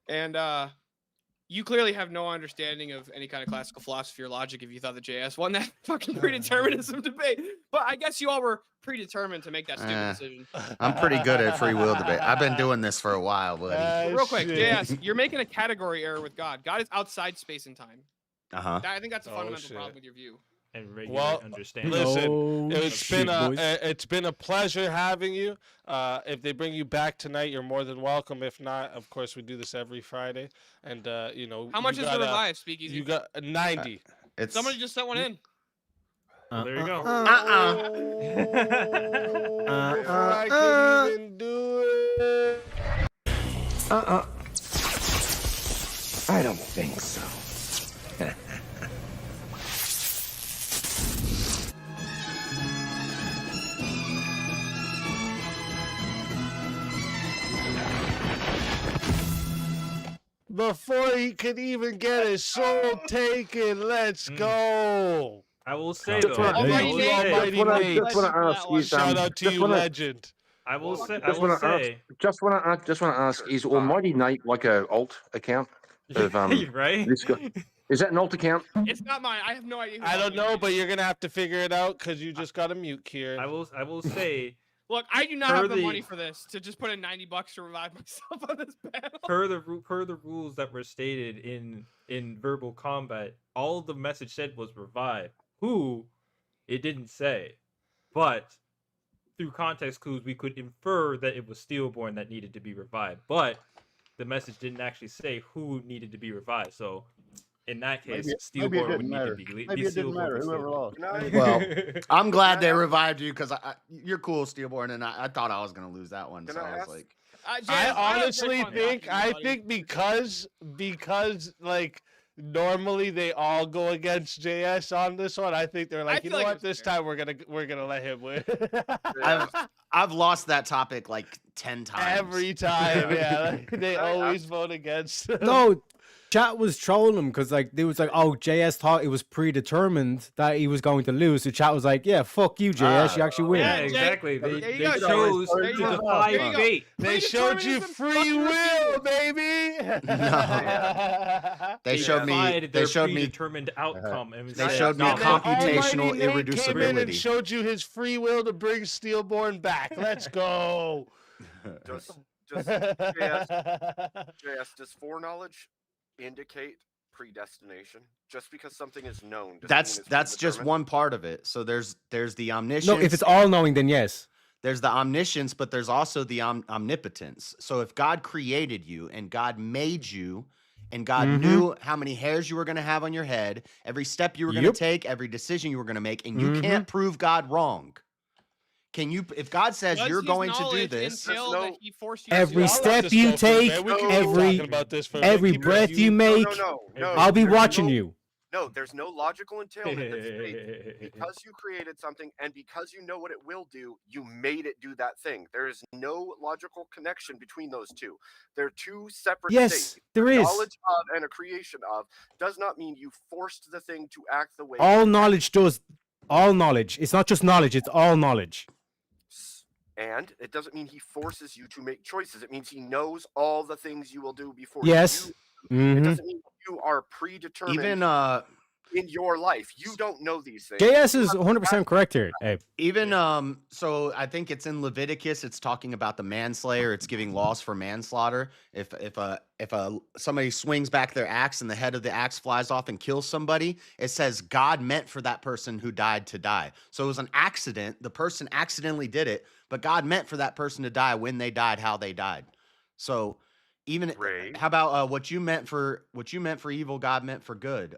And you clearly have no understanding of any kind of classical philosophy or logic if you thought the JS won that fucking predeterminism debate. But I guess you all were predetermined to make that stupid decision. I'm pretty good at free will debate. I've been doing this for a while, buddy. But real quick, shit. JS, you're making a category error with God. God is outside space and time. Uh-huh. I think that's a Oh, fundamental shit. problem with your view. And regular Well, understanding. listen, No it's shit, boys. it's been a pleasure having you. If they bring you back tonight, you're more than welcome. If not, of course, we do this every Friday. And you know, How much you is the got, revive, Speakeasy? You got 90. It's Somebody just sent one in. Well, there you go. Before I can even do it. I don't think so. Before he could even get his soul taken, let's go. I will say Just though. wanna- I will Almighty say- Nate. Almighty Just wanna Nate. ask you Shout some. out to you, legend. I will say. I Just will want to ask. say. Just want to ask. Is Almighty Nate like a alt account of right? this guy? Is that an alt account? It's not mine. I have no idea. Who I don't Almighty know, Nate but is. you're gonna have to figure it out because you just got a mute, Kieran. I will say. Look, I do not Per have the the- money for this to just put in $90 to revive myself on this panel. Per the rules that were stated in verbal combat, all the message said was revive. Who, it didn't say, but through context clues we could infer that it was Steelborn that needed to be revived. But the message didn't actually say who needed to be revived. So in that case, Maybe it Steelborn would didn't need matter. to be. Maybe it didn't Steelborn matter. was Whoever Steelborn. lost. Well, I'm glad they revived you because you're cool, Steelborn, and I thought I was gonna lose that one. Can So I I was ask- like, JS, I had great honestly fun think talking to you, buddy. because like normally they all go against JS on this one. I think they're like, you feel know like what, it was this fair. time we're gonna let him win. I've lost that topic like 10 times. Every time, yeah. Like, they Can I always vote against. No, Chat was trolling him because like they was like, oh, JS thought it was predetermined that he was going to lose. So chat was like, yeah, fuck you, JS, you actually win. Yeah, Jay, exactly. there They you go, chose There you to go. defy There you go. fate. They showed you Predeterminism free fucking will, repeated. baby. They showed me. defied They their showed me. predetermined outcome. And They said, showed me "No, And then computational Almighty Nate came in and irreducibility. showed you his free will to bring Steelborn back. Let's go. Does JS, does foreknowledge indicate predestination? Just because something is known. doesn't mean it's That's just predetermined? one part of it. So there's the omniscience. No, if it's all knowing, then yes. There's the omniscience, but there's also the omnipotence. So if God created you and God made you and God Mhm. knew how many hairs you were going to have on your head, every step you were going to Yep. take, every decision you were going to make, and you Mhm. can't prove God wrong. Can you, if God says Does you're his going to do knowledge this, entail no- that he forced you to Every do I'll it? let step this you go for a bit. take, We can keep every- talking about this for a every bit. breath you No, make, no. I'll be there's watching no- you. No, there's no logical entailment that states because you created something and because you know what it will do, you made it do that thing. There is no logical connection between those two. They're two separate Yes, states. there is. Knowledge of and a creation of does not mean you forced the thing to act the way. All it knowledge does. All knowledge. It's not just knowledge, it's all knowledge. acts. And it doesn't mean he forces you to make choices. It means he knows all the things you will do before Yes. you. It hmm doesn't mean you are predetermined even in your life. You don't know these things. JS is 100% correct here. Hey, even so I think it's in Leviticus, it's talking about the manslayer, it's giving laws for manslaughter. If somebody swings back their axe and the head of the axe flies off and kills somebody, it says God meant for that person who died to die. So it was an accident, the person accidentally did it, but God meant for that person to die when they died, how they died. So even Great. how about what you meant for evil, God meant for good.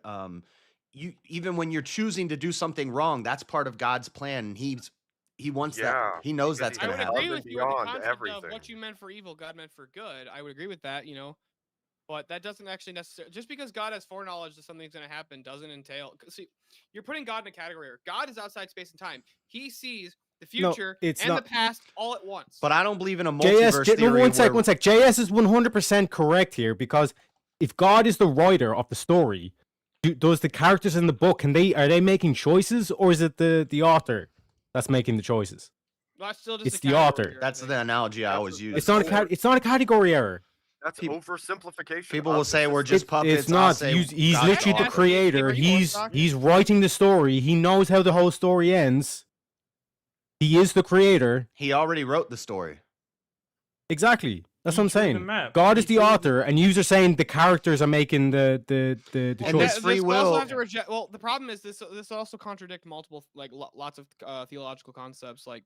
You, even when you're choosing to do something wrong, that's part of God's plan. And he wants that. Yeah, He knows because that's he I going to would happen. agree above and with you with the beyond concept everything. of what you meant for evil, God meant for good. I would agree with that, but that doesn't actually necessarily, just because God has foreknowledge that something's going to happen doesn't entail. See, you're putting God in a category here. God is outside space and time. He sees the No, future it's and not. the past all at once. But I don't believe in a JS, multiverse no, theory. one sec, where- one sec. JS is 100% correct here because if God is the writer of the story, does the characters in the book are they making choices or is it the author that's making the choices? That's still just it's a the category author. here, I That's think. the analogy I always use. It's not a category error. That's People- oversimplification. People of will the say we're system. just puppets. It's I'll not. say He's God's literally the author. creator. He's He's writing the story. He knows how the whole story ends. He is the creator. He already wrote the story. Exactly. That's He what I'm drew the saying. map. God He is the drew the- author, and you are saying the characters are making the And choice. there's free This will also will. have to reject. Well, the problem is this also contradict multiple, like lots of theological concepts, like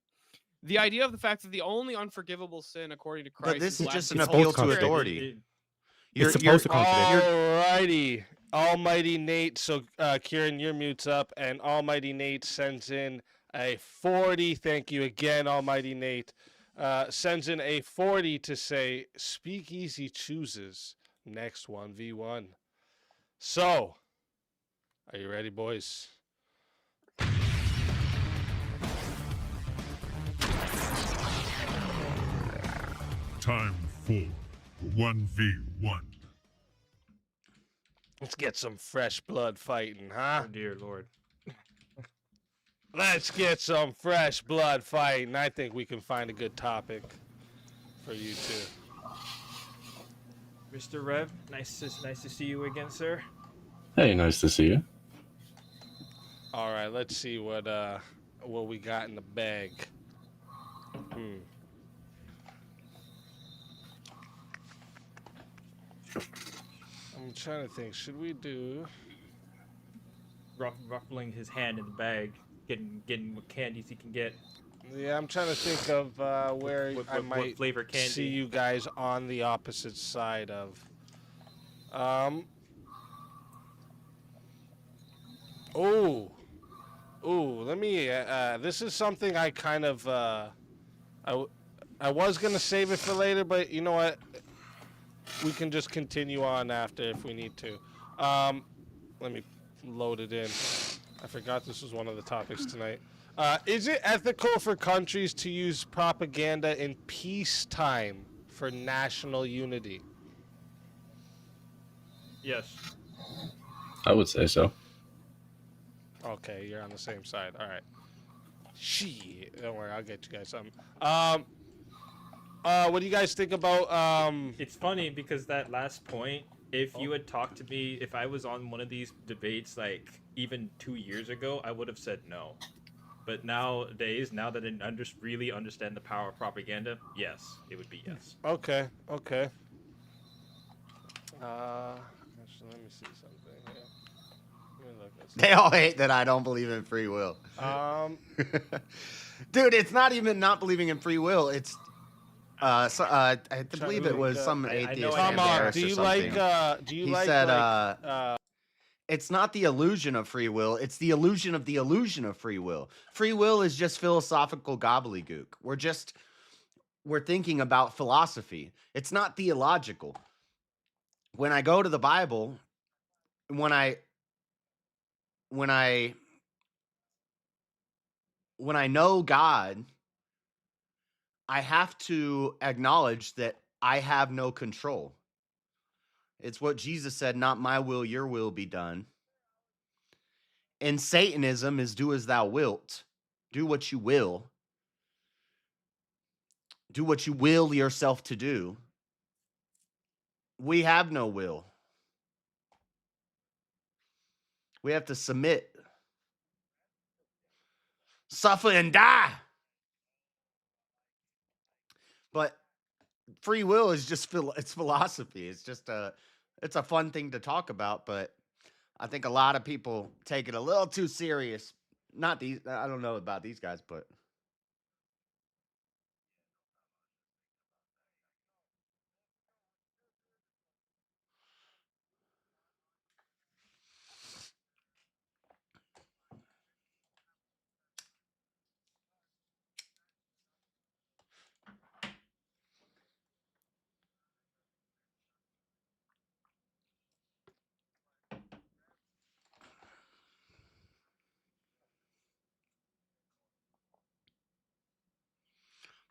the idea of the fact that the only unforgivable sin, according to Christ, But this is just an It's appeal supposed to to authority. It's supposed to contradict. Alrighty. Almighty Nate. So, Kieran, your mute's up, and Almighty Nate sends in a 40. Thank you again, Almighty Nate. Sends in a 40 to say, Speakeasy chooses next 1v1. So, are you ready, boys? Time for 1v1. Let's get some fresh blood fighting, huh? Oh dear lord. Let's get some fresh blood fighting. I think we can find a good topic for you two. Mr. Rev, nice to see you again, sir. Hey, nice to see you. All right, let's see what we got in the bag. I'm trying to think. Should we do? Ruffling his hand in the bag, getting what candies he can get. Yeah, I'm trying to think of where I what might flavor candy? see you guys on the opposite side of. Let me. This is something I kind of. I was gonna save it for later, but you know what? We can just continue on after if we need to. Let me load it in. I forgot this was one of the topics tonight. Is it ethical for countries to use propaganda in peacetime for national unity? Yes. I would say so. Okay, you're on the same side. All right. Shit. Don't worry, I'll get you guys something. What do you guys think about It's funny because that last point, if you Oh. had talked to me, if I was on one of these debates like even 2 years ago, I would have said no. But nowadays, now that I really understand the power of propaganda, yes, it would be yes. Okay. Actually, let me see something here. Let me look at They all hate that I don't believe in free will. Dude, it's not even not believing in free will. It's I believe it was some atheist. Come on, do you like He said, it's not the illusion of free will, it's the illusion of free will. Free will is just philosophical gobbledygook. We're thinking about philosophy. It's not theological. When I go to the Bible, when I know God, I have to acknowledge that I have no control. It's what Jesus said, not my will, your will be done. And Satanism is do as thou wilt. Do what you will. Do what you will yourself to do. We have no will. We have to submit. Suffer and die. But free will is just it's philosophy. It's just it's a fun thing to talk about, but I think a lot of people take it a little too serious. Not these, I don't know about these guys, but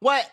what?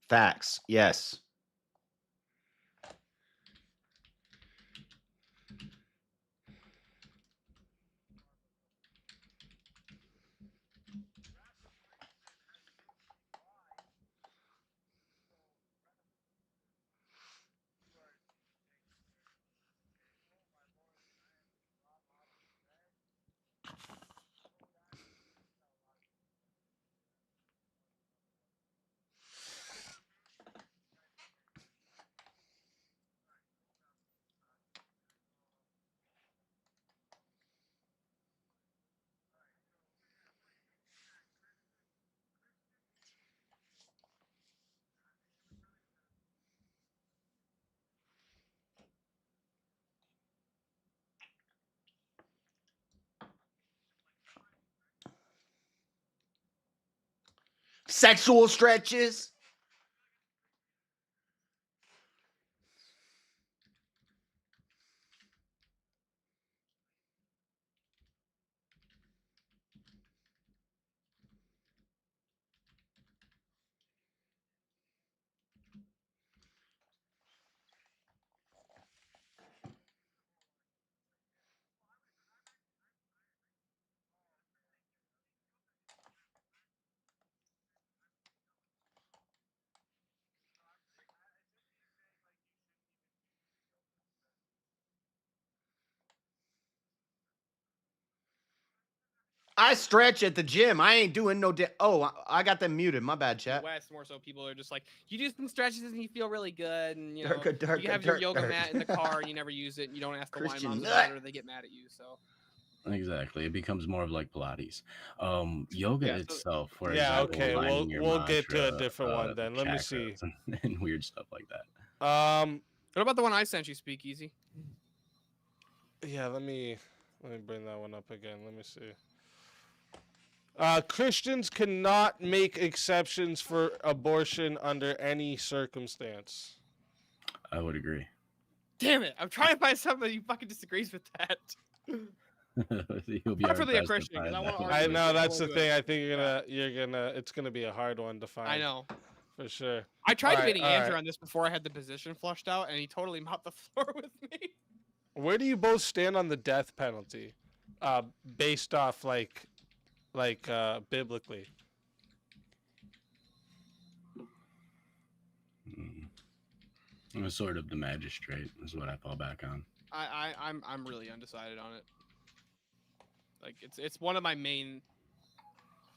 Facts. Yes. Sexual stretches. I stretch at the gym. I ain't doing no. I got them muted. My bad, In the chat. West, more so, people are just like, you do some stretches and you feel really good, and you know, Durka, you have your yoga mat in the car and you never use it, and you don't ask the wine Christian moms nut. about it, or they get mad at you. So Exactly. It becomes more of like Pilates. Yoga Yeah, so- itself, for Yeah, example, okay, lining your we'll get to a mantra, different one then. Let me see. chakras and weird stuff like that. what about the one I sent you, Speakeasy? Yeah, let me bring that one up again. Let me see. Christians cannot make exceptions for abortion under any circumstance. I would agree. Damn it! I'm trying to find somebody who fucking disagrees with that. You'll be Preferably a hard-pressed to Christian, 'cause find I wanna that one. argue I with know you. that's the We'll do thing. it. I think it's gonna be a hard one to find. I know. For sure. I tried All right, debating all Andrew right. on this before I had the position flushed out, and he totally mopped the floor with me. Where do you both stand on the death penalty? Based off like biblically. I'm sort of the magistrate is what I fall back on. I'm really undecided on it. Like it's one of my main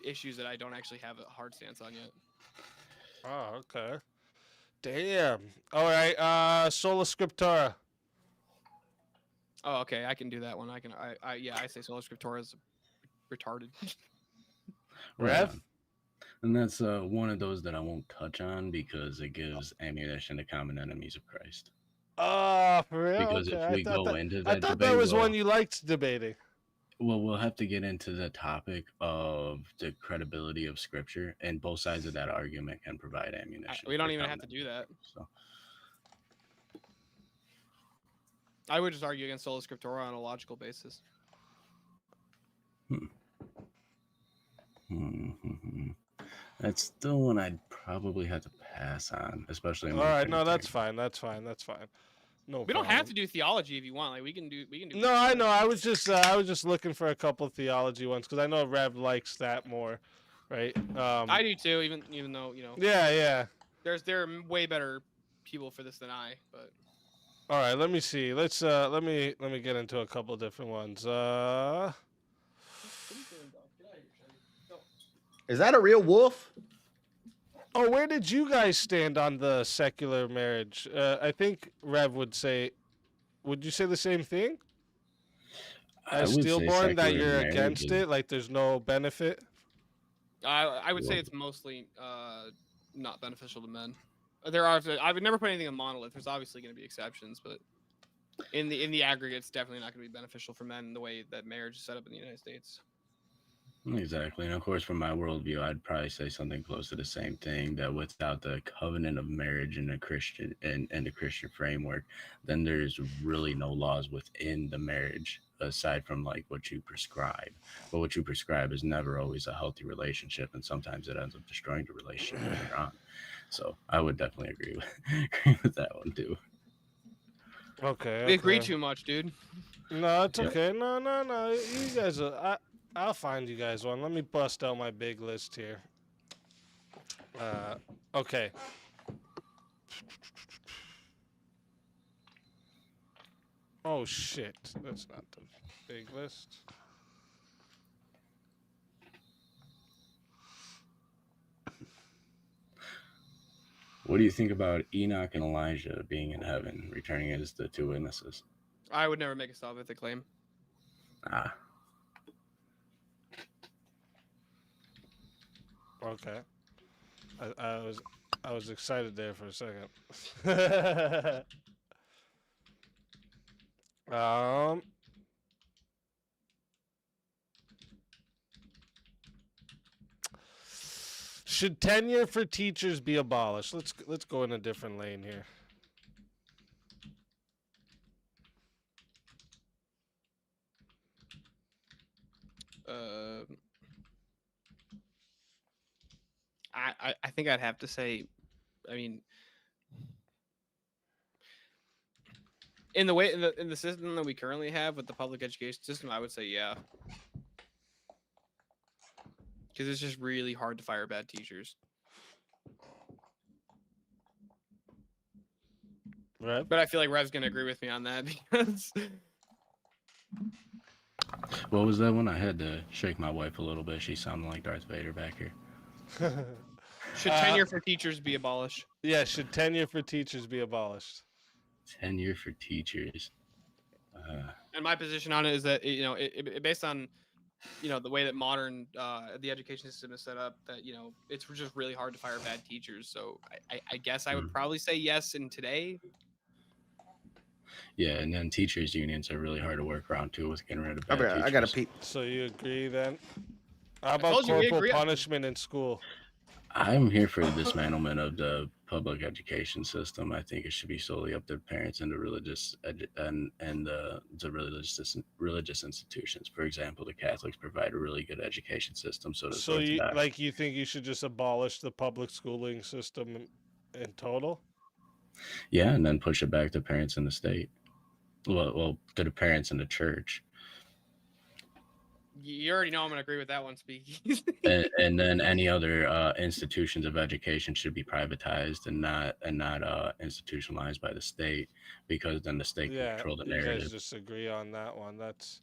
issues that I don't actually have a hard stance on yet. Oh, okay. Damn. All right. Sola Scriptura. Oh, okay, I can do that one. I say Sola Scriptura is retarded. Rev? And that's one of those that I won't touch on because it gives ammunition to common enemies of Christ. Oh, for real? Because Okay. if we go into that I thought debate, that was one you liked debating. Well, we'll have to get into the topic of the credibility of Scripture, and both sides of that argument can provide ammunition. We don't even have to do that. So. I would just argue against Sola Scriptura on a logical basis. That's still one I'd probably have to pass on, especially. All right, no, that's fine. That's fine. No, we don't have to do theology if you want. Like we can do. No, I know. I was just looking for a couple of theology ones because I know Rev likes that more, right? I do too. Even though you know. Yeah. There are way better people for this than I. But. All right, let me see. Let me get into a couple of different ones. Is that a real wolf? Oh, where did you guys stand on the secular marriage? I think Rev would say. Would you say the same thing? As stillborn, that you're against it, like there's no benefit. I would say it's mostly not beneficial to men. I would never put anything in monolith. There's obviously going to be exceptions, but in the aggregate, it's definitely not going to be beneficial for men the way that marriage is set up in the United States. Exactly. And of course, from my worldview, I'd probably say something close to the same thing, that without the covenant of marriage in a Christian and the Christian framework, then there's really no laws within the marriage aside from like what you prescribe. But what you prescribe is never always a healthy relationship, and sometimes it ends up destroying the relationship later on. So I would definitely agree with that one too. Okay. We agree too much, dude. No, it's okay. No. You guys I'll find you guys one. Let me bust out my big list here. Okay. Oh shit, that's not the big list. What do you think about Enoch and Elijah being in heaven, returning as the two witnesses? I would never make a salvific claim. Okay. I was excited there for a second. Should tenure for teachers be abolished? Let's go in a different lane here. I think I'd have to say, I mean, in the system that we currently have with the public education system, I would say yeah, because it's just really hard to fire bad teachers. Right. But I feel like Rev's gonna agree with me on that because What was that one? I had to shake my wife a little bit. She sounded like Darth Vader back here. should tenure for teachers be abolished? Yeah, should tenure for teachers be abolished? Tenure for teachers. And my position on it is that it based on the way that modern the education system is set up, that it's just really hard to fire bad teachers. So I guess I would probably say yes in today. Yeah, and then teachers unions are really hard to work around too with getting rid of bad teachers. I got to peep. So you agree then? How about told you we corporal agree. punishment in school? I'm here for the dismantlement of the public education system. I think it should be solely up to parents and the religious the religious institutions. For example, the Catholics provide a really good education system. So you think you should just abolish the public schooling system in total? Yeah, and then push it back to parents in the state. Well, to the parents in the church. You already know I'm going to agree with that one, Speaky. and then any other institutions of education should be privatized and not institutionalized by the state, because then the state can control the narrative. You guys disagree on that one. That's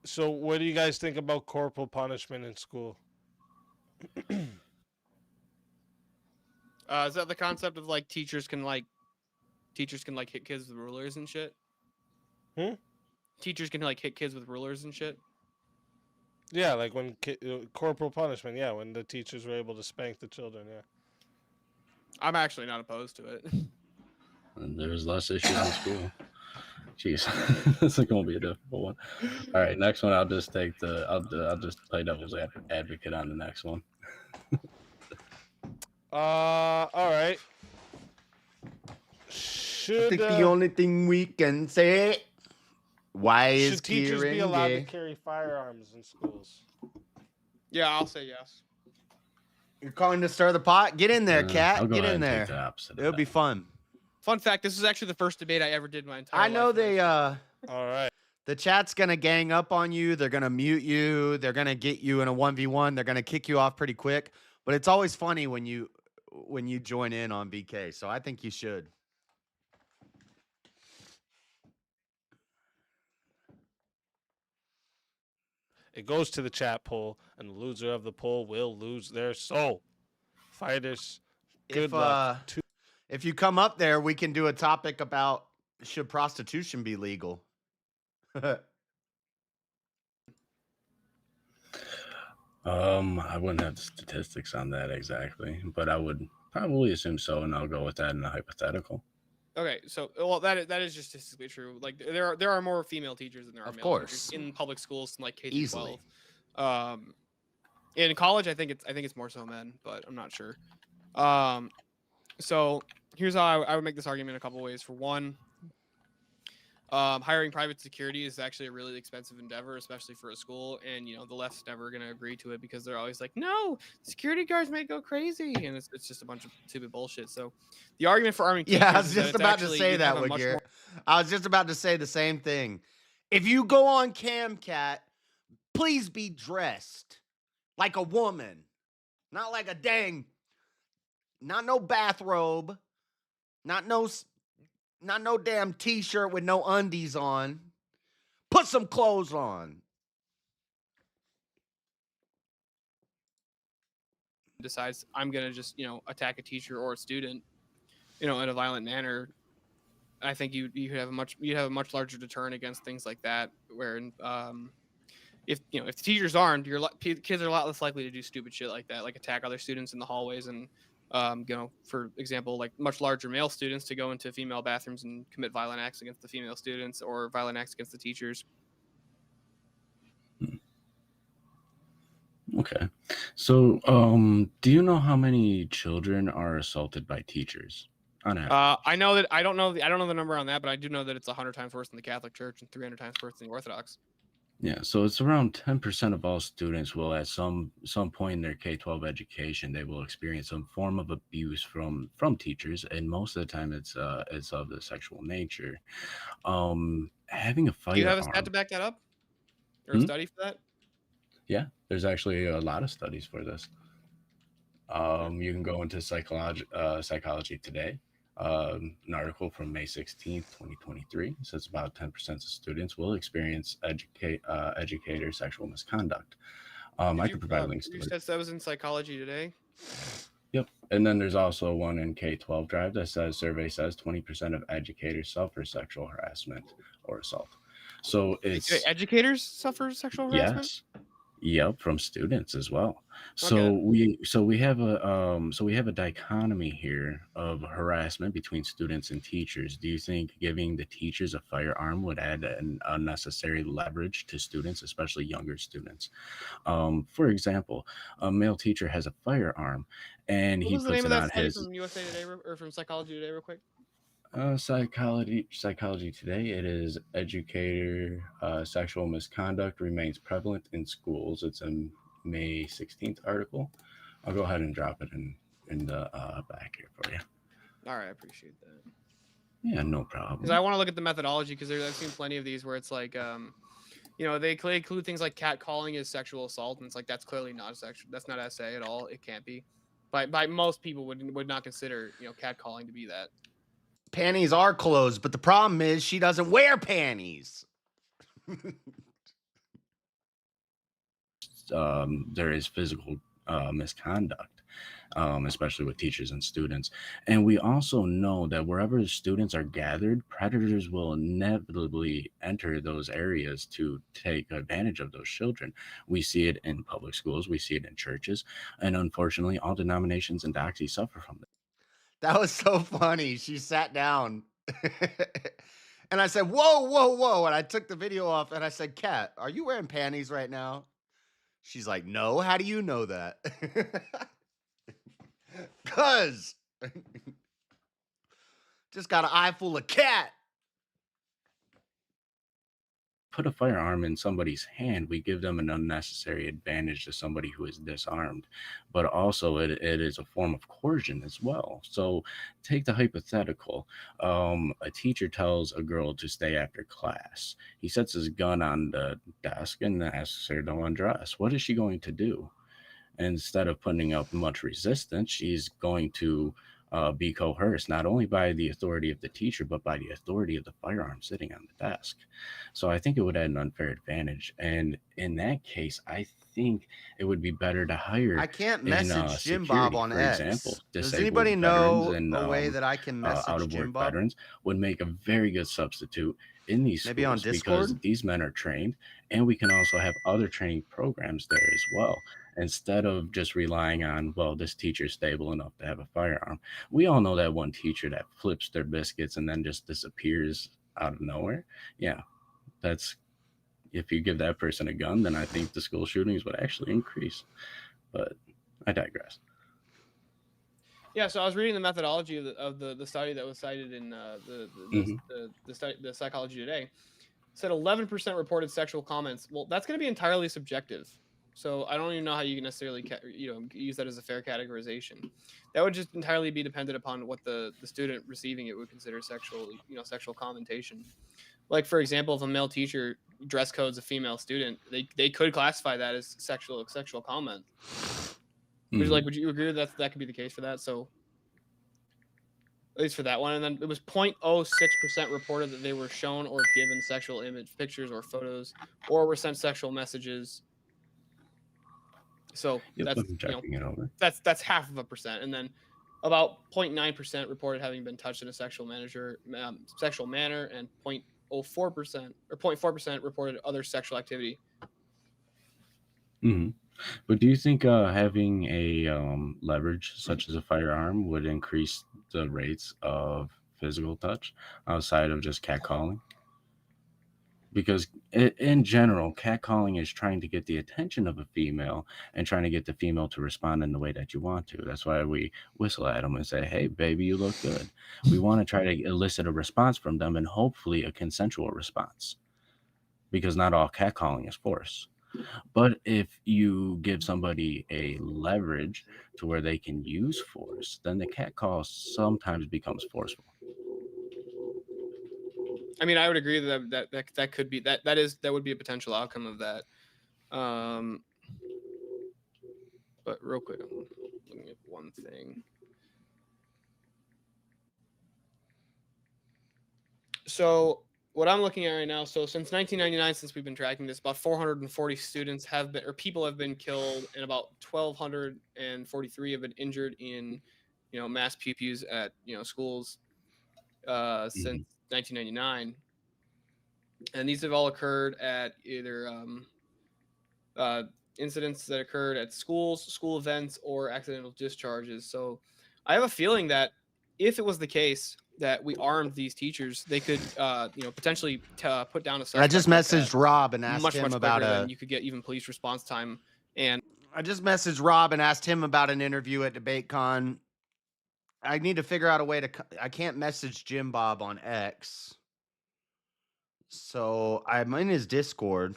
so. What do you guys think about corporal punishment in school? Is that the concept of like teachers can hit kids with rulers and shit? Teachers can hit kids with rulers and shit. Yeah, like when corporal punishment. Yeah, when the teachers were able to spank the children. Yeah, I'm actually not opposed to it. And there's less issues in school. Jeez, this is gonna be a difficult one. All right, next one. I'll just play devil's advocate on the next one. All right. I think the only thing we can say, why is should teachers be allowed to carry firearms in schools? Yeah, I'll say yes. You're calling to stir the pot? Get in there, Cat. Get in there. It'll be fun. Fun fact: this is actually the first debate I ever did in my entire life. I know they. All right. The chat's gonna gang up on you. They're gonna mute you. They're gonna get you in a 1v1. They're gonna kick you off pretty quick. But it's always funny when you join in on BK. So I think you should. It goes to the chat poll, and the loser of the poll will lose their soul. Fighters, good luck. If you come up there, we can do a topic about should prostitution be legal. I wouldn't have the statistics on that exactly, but I would probably assume so, and I'll go with that in a hypothetical. Okay, so that is just statistically true. Like there are more female teachers than there are male teachers in public schools, like K through 12. In college, I think it's more so men, but I'm not sure. So here's how I would make this argument in a couple ways. For one, hiring private security is actually a really expensive endeavor, especially for a school, and the left's never going to agree to it because they're always like, no, security guards may go crazy, and it's just a bunch of stupid bullshit. So the argument for arming teachers, I was just about to say that, Wigir. I was just about to say the same thing. If you go on CamCat, please be dressed like a woman, not like a not no bathrobe, not no damn t-shirt with no undies on. Put some clothes on. Decides I'm gonna just attack a teacher or a student, in a violent manner. I think you'd have a much larger deterrent against things like that. Where if the teacher's armed, kids are a lot less likely to do stupid shit like that, like attack other students in the hallways and. For example, like much larger male students to go into female bathrooms and commit violent acts against the female students or violent acts against the teachers. Okay. So, do you know how many children are assaulted by teachers on average? I know that I don't know the number on that, but I do know that it's 100 times worse than the Catholic Church and 300 times worse than the Orthodox. Yeah, so it's around 10% of all students will at some point in their K-12 education, they will experience some form of abuse from teachers, and most of the time it's of the sexual nature. Having a Do you have a stat firearm. to back that up, or a Hmm? study for that? Yeah, there's actually a lot of studies for this. You can go into Psychology Today. An article from May 16th, 2023 says about 10% of students will experience educator sexual misconduct. I can provide links to You it. said that was in Psychology Today. Yep. And then there's also one in K-12 Drive that says survey says 20% of educators suffer sexual harassment or assault. So it's Educators suffer sexual harassment? yes. Yep, from students as well. So we have a dichotomy here of harassment between students and teachers. Do you think giving the teachers a firearm would add an unnecessary leverage to students, especially younger students? For example, a male teacher has a firearm and What he was the puts name of it that on study his from USA Today or from Psychology Today, real quick? Psychology Today. It is educator sexual misconduct remains prevalent in schools. It's a May 16th article. I'll go ahead and drop it in the back here for you. All right, I appreciate that. Yeah, no problem. Because I want to look at the methodology, because I've seen plenty of these where it's like, they include things like catcalling as sexual assault, and it's like that's clearly not sexual. That's not SA at all. It can't be. By most people would not consider catcalling to be that. Panties are closed, but the problem is she doesn't wear panties. There is physical misconduct, especially with teachers and students. And we also know that wherever students are gathered, predators will inevitably enter those areas to take advantage of those children. We see it in public schools, we see it in churches, and unfortunately, all denominations and doxies suffer from it. That was so funny. She sat down and I said, whoa, whoa, whoa. And I took the video off and I said, Kat, are you wearing panties right now? She's like, no. How do you know that? Cuz just got an eye full of cat. Put a firearm in somebody's hand, we give them an unnecessary advantage to somebody who is disarmed. But also, it is a form of coercion as well. So, take the hypothetical: a teacher tells a girl to stay after class. He sets his gun on the desk and asks her to undress. What is she going to do? Instead of putting up much resistance, she's going to be coerced not only by the authority of the teacher, but by the authority of the firearm sitting on the desk. So I think it would add an unfair advantage. And in that case, I think it would be better to hire. I can't in, message Jim security, Bob on for X. example. Does Disabled anybody know veterans and, a way that I can message out of Jim work Bob? veterans would make a very good substitute in these Maybe on schools because Discord? these men are trained, and we can also have other training programs there as well. Instead of just relying on, well, this teacher's stable enough to have a firearm. We all know that one teacher that flips their biscuits and then just disappears out of nowhere. Yeah, that's, if you give that person a gun, then I think the school shootings would actually increase. But I digress. Yeah, so I was reading the methodology of the study that was cited in the Psychology Today. It said 11% reported sexual comments. Well, that's going to be entirely subjective. So I don't even know how you can necessarily use that as a fair categorization. That would just entirely be dependent upon what the student receiving it would consider sexual commentation. Like, for example, if a male teacher dress codes a female student, they could classify that as sexual comment. Would you agree that could be the case for that? So at least for that one. And then it was 0.06% reported that they were shown or given sexual image pictures or photos, or were sent sexual messages. So Yep, I'm checking it over. that's 0.5%. And then about 0.9% reported having been touched in a sexual manner, and 0.04% or 0.4% reported other sexual activity. But do you think having a leverage such as a firearm would increase the rates of physical touch outside of just catcalling? Because in general, catcalling is trying to get the attention of a female and trying to get the female to respond in the way that you want to. That's why we whistle at them and say, hey, baby, you look good. We want to try to elicit a response from them, and hopefully a consensual response, because not all catcalling is force. But if you give somebody a leverage to where they can use force, then the catcall sometimes becomes forceful. I mean, I would agree that could be that would be a potential outcome of that. But real quick, I'm looking at one thing. So what I'm looking at right now, so since 1999, since we've been tracking this, about 440 students have been, or people have been killed, and about 1,243 have been injured in, mass pew-pews at, schools since 1999. And these have all occurred at either incidents that occurred at schools, school events, or accidental discharges. So I have a feeling that if it was the case that we armed these teachers, they could, potentially put down a suspect. I just messaged Rob and asked much him about than you could get even police response time. And I just messaged Rob and asked him about an interview at Debatecon. I need to figure out a way to. I can't message Jim Bob on X, so I'm in his Discord.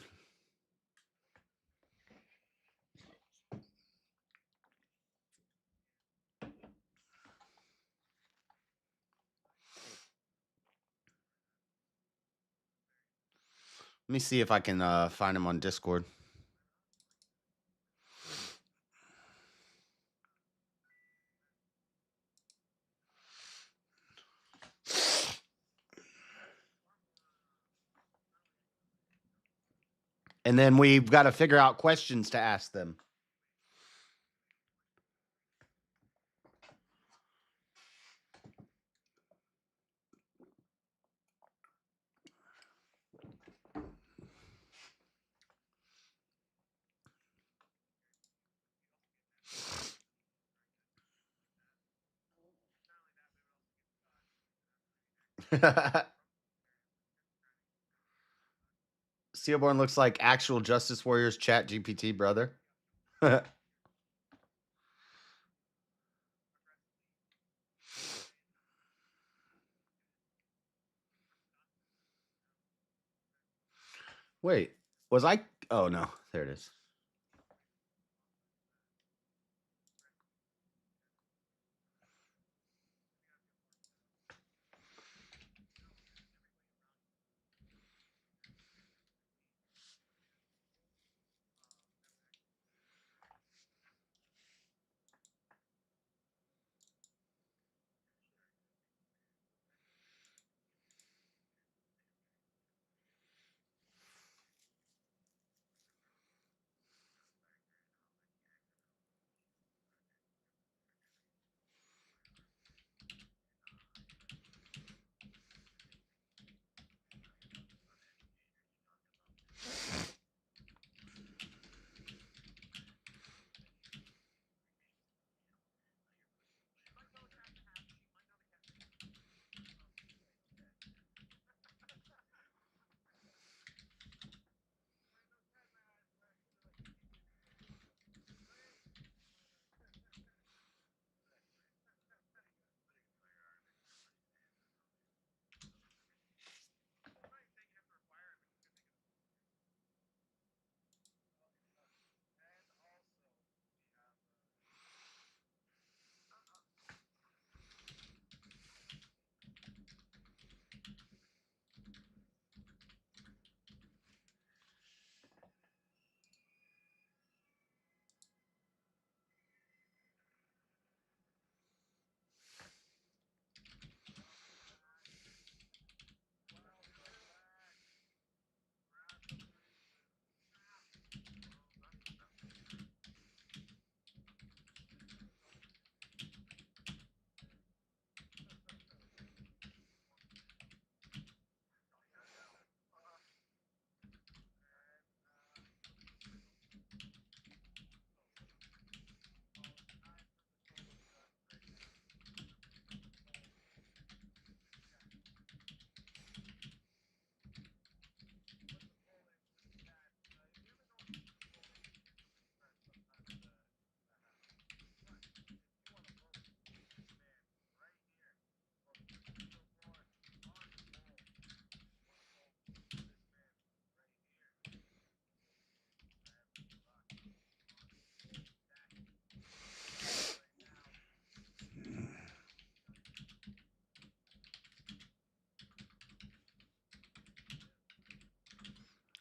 Let me see if I can find him on Discord. And then we've got to figure out questions to ask them. Seaborn looks like actual Justice Warriors chat GPT, brother. Wait, was I? Oh, no. There it is.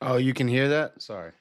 Oh, you can hear that? Sorry.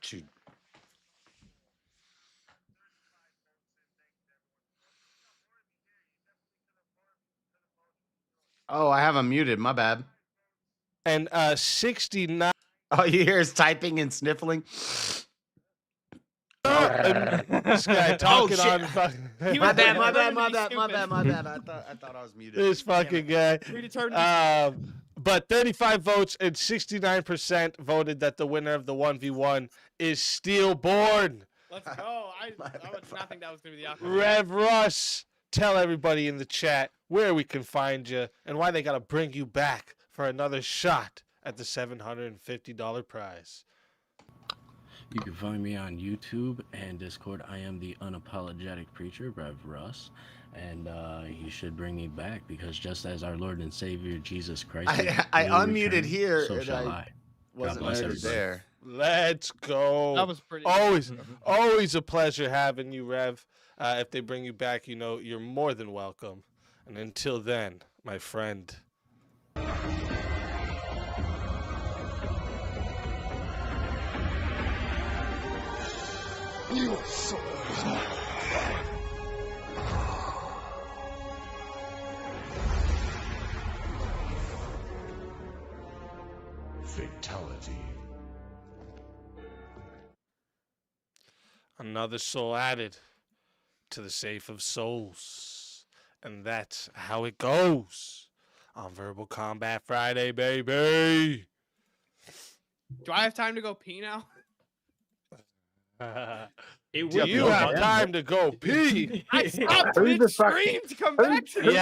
Shoot. Oh, I have him muted. My bad. And 69. All you hear is typing and sniffling. This guy talking shit. on fucking. My bad. I thought I was muted. This fucking guy. Predetermined. But 35 votes and 69% voted that the winner of the 1v1 is Steelborn. Let's go. I would not think that was going to be the outcome. Rev Russ, tell everybody in the chat where we can find you and why they got to bring you back for another shot at the $750 prize. You can find me on YouTube and Discord. I am the unapologetic preacher, Rev Russ. And you should bring me back because just as our Lord and Savior Jesus Christ, I unmuted return, here. so and shall I I. wasn't bless already everybody. there. Let's go. That was pretty. Always a pleasure having you, Rev. If they bring you back, you know you're more than welcome. And until then, my friend. Fatality. Another soul added to the safe of souls. And that's how it goes on Verbal Combat Friday, baby. Do I have time to go pee now? It Do would You be have fun. time to go pee. I stopped Who the fuck- midstream to come back to you.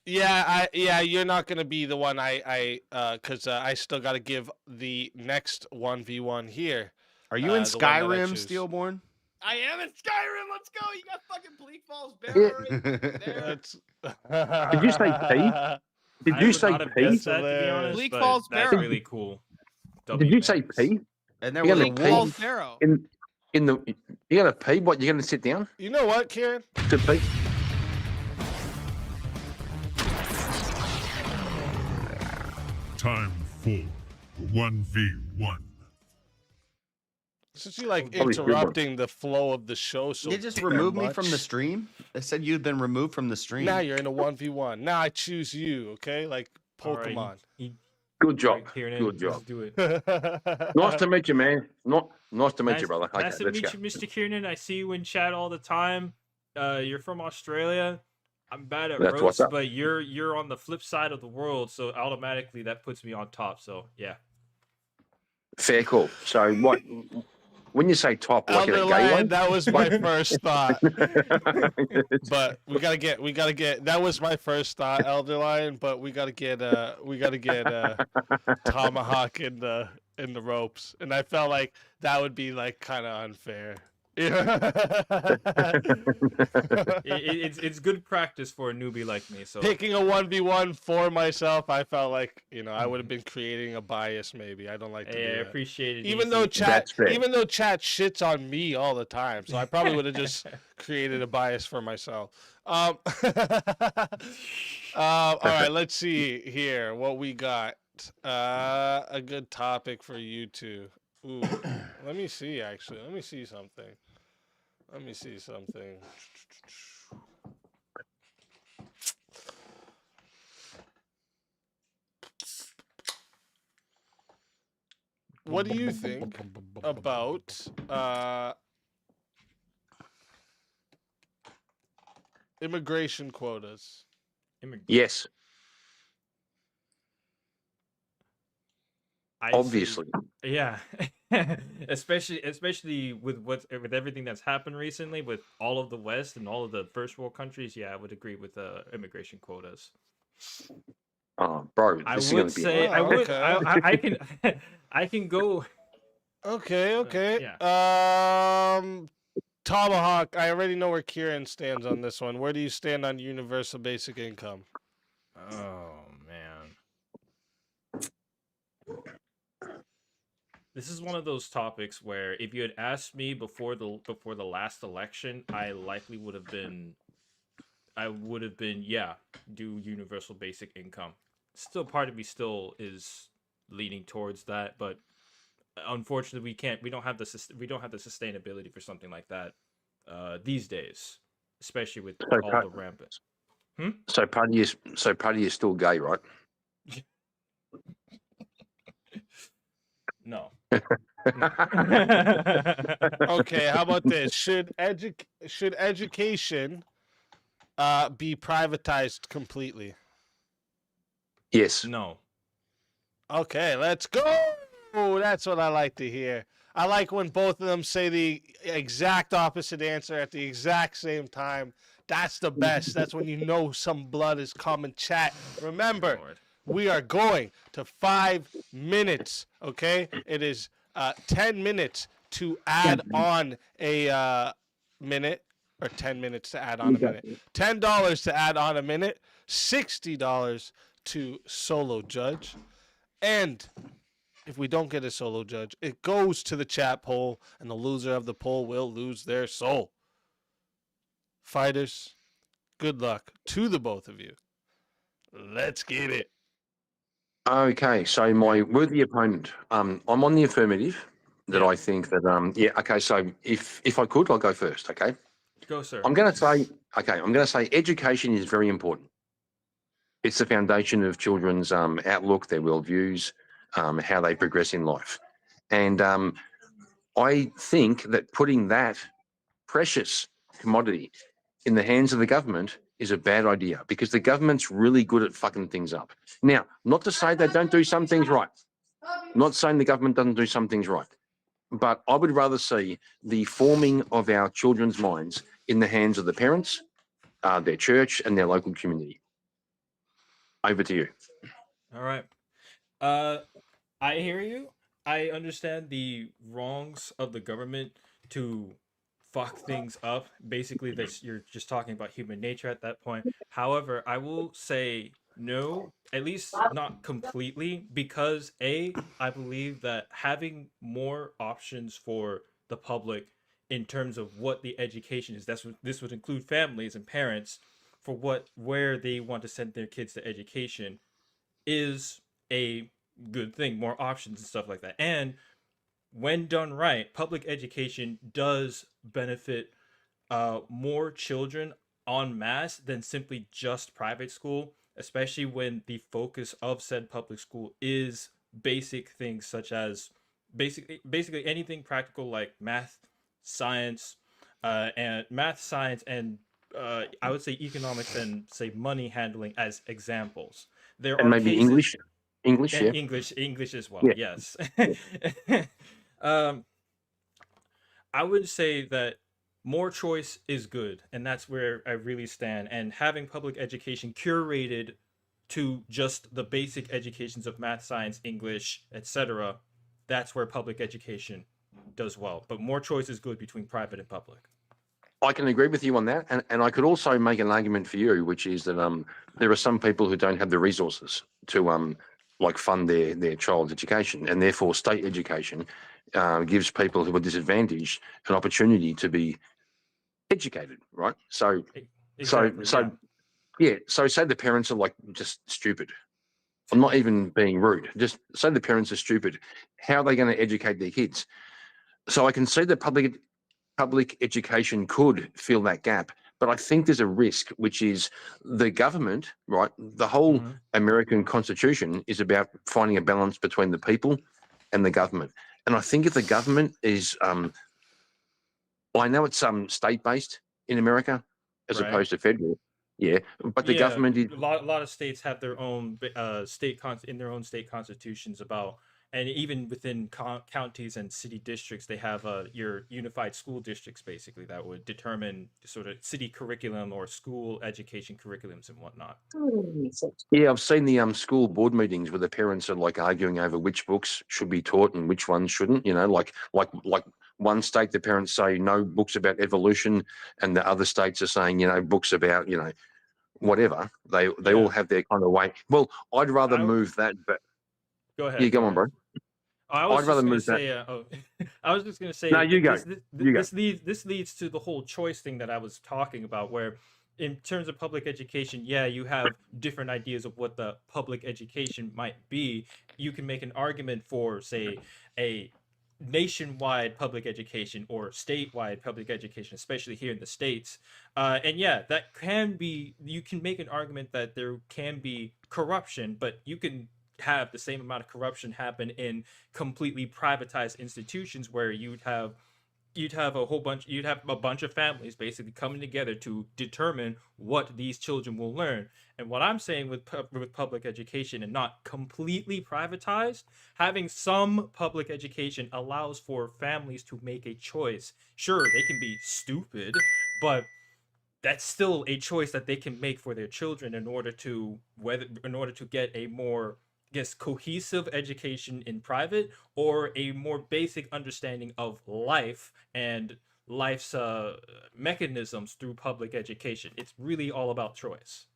Yeah. You're not gonna be the one. Because I still got to give the next 1v1 here. Are you in the one that I Skyrim, choose. Steelborn? I am in Skyrim. Let's go. You got fucking Bleak Falls Barrow right there. That's... Did you say pee? Did I you would say not have pee? guessed that, to be honest, Bleak but Falls that's Barrow. really cool. Did you say Max. pee? And there You was a gotta Bleak Falls wolf. Barrow. In the you gonna pee? What, you gonna sit down You know what, Kieran? to pee? Time for 1v1. Since you like Probably a good one. interrupting the flow of the show, so You just damn removed me from the much. stream? They said you'd been removed from the stream. Now you're in a 1v1. Now I choose you, okay? Like All right, Pokemon. Good job. Right, Kieran, Good let's job. do it. Nice to meet you, man. Nice to meet you, brother. Okay, Nice to let's meet go. you, Mr. Kieran. I see you in chat all the time. You're from Australia. I'm bad at That's roasts, what's up. but you're on the flip side of the world, so automatically that puts me on top. So yeah. Fair call. So what? When you say top, like in a Elder gay way? Lion, that was my first thought. But we gotta get. That was my first thought, Elder Lion. But we gotta get Tomahawk in the ropes, and I felt like that would be like kind of unfair. It's good practice for a newbie like me. So Picking a 1v1 for myself, I felt like I would have been creating a bias. Maybe I don't like to do I that. appreciate it. Even easy. though chat, That's fair. shits on me all the time, so I probably would have just created a bias for myself. All right, let's see here what we got. A good topic for you two. Ooh, let me see. Actually, let me see something. What do you think about immigration quotas? Yes, I see- obviously. Yeah, especially with everything that's happened recently with all of the West and all of the first world countries. Yeah, I would agree with immigration quotas. Oh, bro, I this is would gonna be say I would okay. I can I can go. Okay. Tomahawk, I already know where Kieran stands on this one. Where do you stand on universal basic income? Oh man, this is one of those topics where if you had asked me before the last election, I likely would have been yeah, do universal basic income. Still, part of me still is leaning towards that, but unfortunately, we don't have the sustainability for something like that these days, especially with So all part- the rampant. So part of you is still gay, right? No. Okay, how about this? Should education be privatized completely? Yes. No. Okay, let's go. That's what I like to hear. I like when both of them say the exact opposite answer at the exact same time. That's the best. That's when you know some blood is coming. Chat. Remember, Lord. we are going to 5 minutes. Okay, it is 10 minutes to add on a minute, or 10 minutes to add on a minute. $10 to add on a minute. $60 to solo judge, and if we don't get a solo judge, it goes to the chat poll, and the loser of the poll will lose their soul. Fighters, good luck to the both of you. Let's get it. Okay, so my worthy opponent, I'm on the affirmative that I think that okay, so if I could, I'll go first, okay? Go, sir. I'm going to say education is very important. It's the foundation of children's outlook, their worldviews, how they progress in life. And I think that putting that precious commodity in the hands of the government is a bad idea, because the government's really good at fucking things up. Now, not to say they don't do some things right. Not saying the government doesn't do some things right. but I would rather see the forming of our children's minds in the hands of the parents, their church, and their local community. Over to you. All right. I hear you. I understand the wrongs of the government to fuck things up. Basically, that you're just talking about human nature at that point. However, I will say no, at least not completely, because I believe that having more options for the public in terms of what the education is, this would include families and parents for where they want to send their kids to education, is a good thing. More options and stuff like that. And when done right, public education does benefit more children en masse than simply just private school, especially when the focus of said public school is basic things such as basically anything practical like math, science, and I would say economics and say money handling as examples. There And are maybe cases, English, and yeah. English as well. Yeah. Yes. I would say that more choice is good, and that's where I really stand. And having public education curated to just the basic educations of math, science, English, etc., that's where public education does well. But more choice is good between private and public. I can agree with you on that, and I could also make an argument for you, which is that there are some people who don't have the resources to like fund their child's education, and therefore state education gives people who are disadvantaged an opportunity to be educated, right? So Exactly, so say the parents are like just stupid. I'm not even being rude. Just say the parents are stupid. How are they going to educate their kids? So I can see that public education could fill that gap, but I think there's a risk, which is the government, right? The whole American Constitution is about finding a balance between the people and the government. And I think if the government is, I know it's state-based in America as Right. opposed to federal, yeah, but the government is. A lot of states have their own in their own state constitutions about, and even within counties and city districts, they have your unified school districts basically that would determine sort of city curriculum or school education curriculums and whatnot. Yeah, I've seen the school board meetings where the parents are like arguing over which books should be taught and which ones shouldn't. You know, like one state the parents say no books about evolution, and the other states are saying books about whatever. They all have their kind of way. Well, I'd rather move that, but go ahead. Yeah, go on, bro. I was I'd rather just move gonna say. I was just gonna say. No, you go. This leads to the whole choice thing that I was talking about, where in terms of public education, yeah, you have different ideas of what the public education might be. You can make an argument for, say, a nationwide public education or statewide public education, especially here in the States. And yeah, that can be, you can make an argument that there can be corruption, but you can have the same amount of corruption happen in completely privatized institutions where you'd have a bunch of families basically coming together to determine what these children will learn. And what I'm saying with public education and not completely privatized, having some public education allows for families to make a choice. Sure, they can be stupid, but that's still a choice that they can make for their children in order to get a more, I guess, cohesive education in private, or a more basic understanding of life and life's mechanisms through public education. It's really all about choice.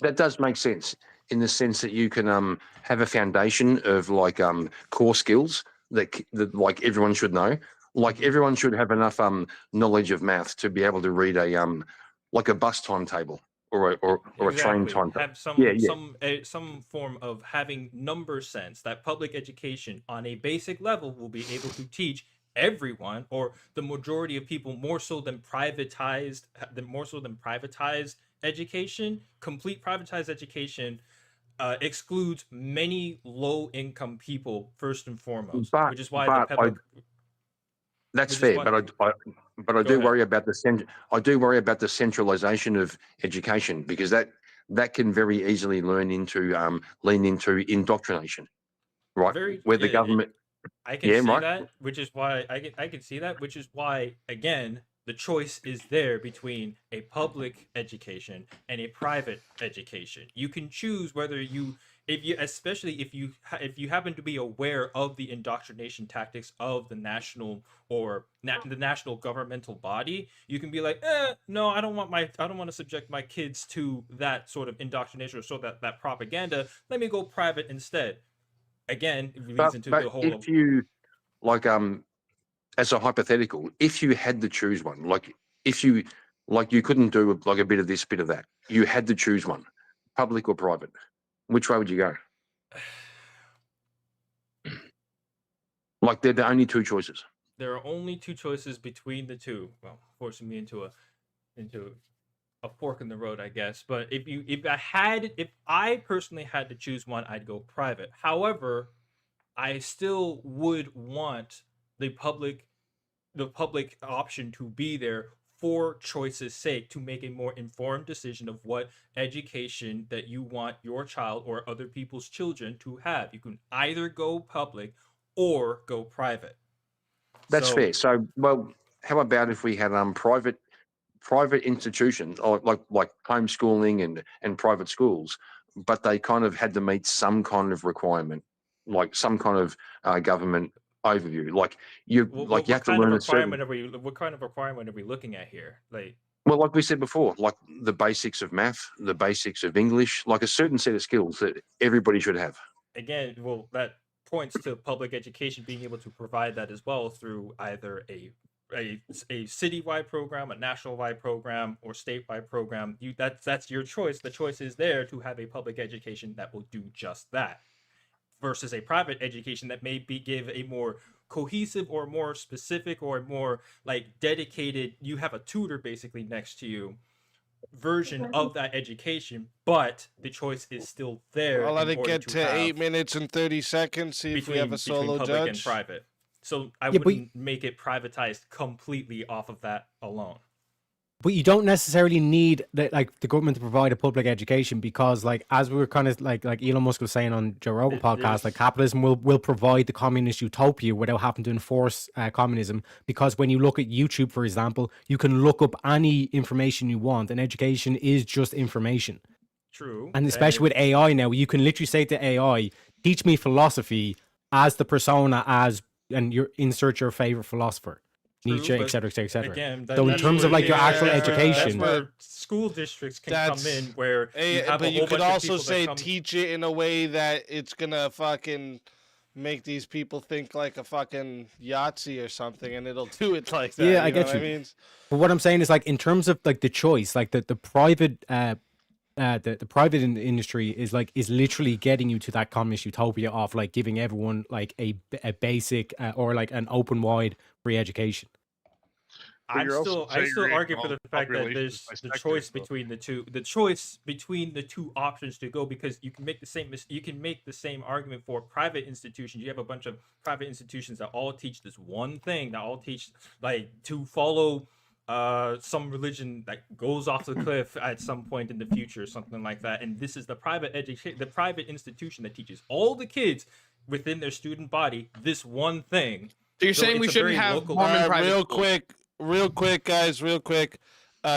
That does make sense in the sense that you can have a foundation of like core skills that like everyone should know. Like everyone should have enough knowledge of math to be able to read a like a bus timetable or a train timetable. Have some form of having number sense that public education on a basic level will be able to teach everyone, or the majority of people, more so than privatized education. Complete privatized education excludes many low-income people first and foremost, which is why the public. That's fair, but I do worry about the centralization of education, because that can very easily lean into indoctrination, right? Where the government I can Yeah, see right. that, which is why I can see that, which is why again the choice is there between a public education and a private education. You can choose whether you if you especially if you happen to be aware of the indoctrination tactics of the national or the national governmental body, you can be like, no, I don't want to subject my kids to that sort of indoctrination or that propaganda. Let me go private instead. Again, it leads into But the whole if you like as a hypothetical, if you had to choose one, if you you couldn't do like a bit of this, bit of that, you had to choose one, public or private, which way would you go? Like they're the only two choices. there are only two choices between the two. Well, forcing me into a fork in the road, I guess. But if I personally had to choose one, I'd go private. However, I still would want the public option to be there for choice's sake, to make a more informed decision of what education that you want your child or other people's children to have. You can either go public or go private. That's fair. So, well, how about if we had private institutions or like homeschooling and private schools, but they kind of had to meet some kind of requirement, like some kind of government overview. Like you have to learn a certain. What kind of requirement are we looking at here? Well, like we said before, like the basics of math, the basics of English, like a certain set of skills that everybody should have. Again, well, that points to public education being able to provide that as well through either a citywide program, a national-wide program, or statewide program. That's your choice. The choice is there to have a public education that will do just that, versus a private education that may give a more cohesive or more specific or more dedicated. You have a tutor basically next to you version of that education, but the choice is still there. I'll let it get to 8 minutes and 30 seconds. See if we have a solo public judge. and private. So I wouldn't make it privatized completely off of that alone. But you don't necessarily need the government to provide a public education, because as we were kind of like Elon Musk was saying on Joe Rogan podcast, capitalism will provide the communist utopia without having to enforce communism. Because when you look at YouTube, for example, you can look up any information you want, and education is just information. True. And especially with AI now, you can literally say to AI, teach me philosophy as the persona and you insert your favorite philosopher. Nietzsche, etc., etc. Again, so in terms of your actual education, that's where school districts can come in, where you could also say teach it in a way that it's gonna fucking make these people think like a fucking Yahtzee or something, and it'll do it like that. Yeah, I get you. I mean? But what I'm saying is, in terms of the choice, the private. The private industry is literally getting you to that communist utopia of giving everyone a basic or an open wide free education. I still argue for the fact that there's the choice between the two. The choice between the two options to go, because you can make the same argument for private institutions. You have a bunch of private institutions that all teach this one thing, that all teach to follow some religion that goes off the cliff at some point in the future, or something like that. And this is the private institution that teaches all the kids within their student body this one thing. So you're saying we shouldn't have Mormon private schools? Real quick, guys, real quick.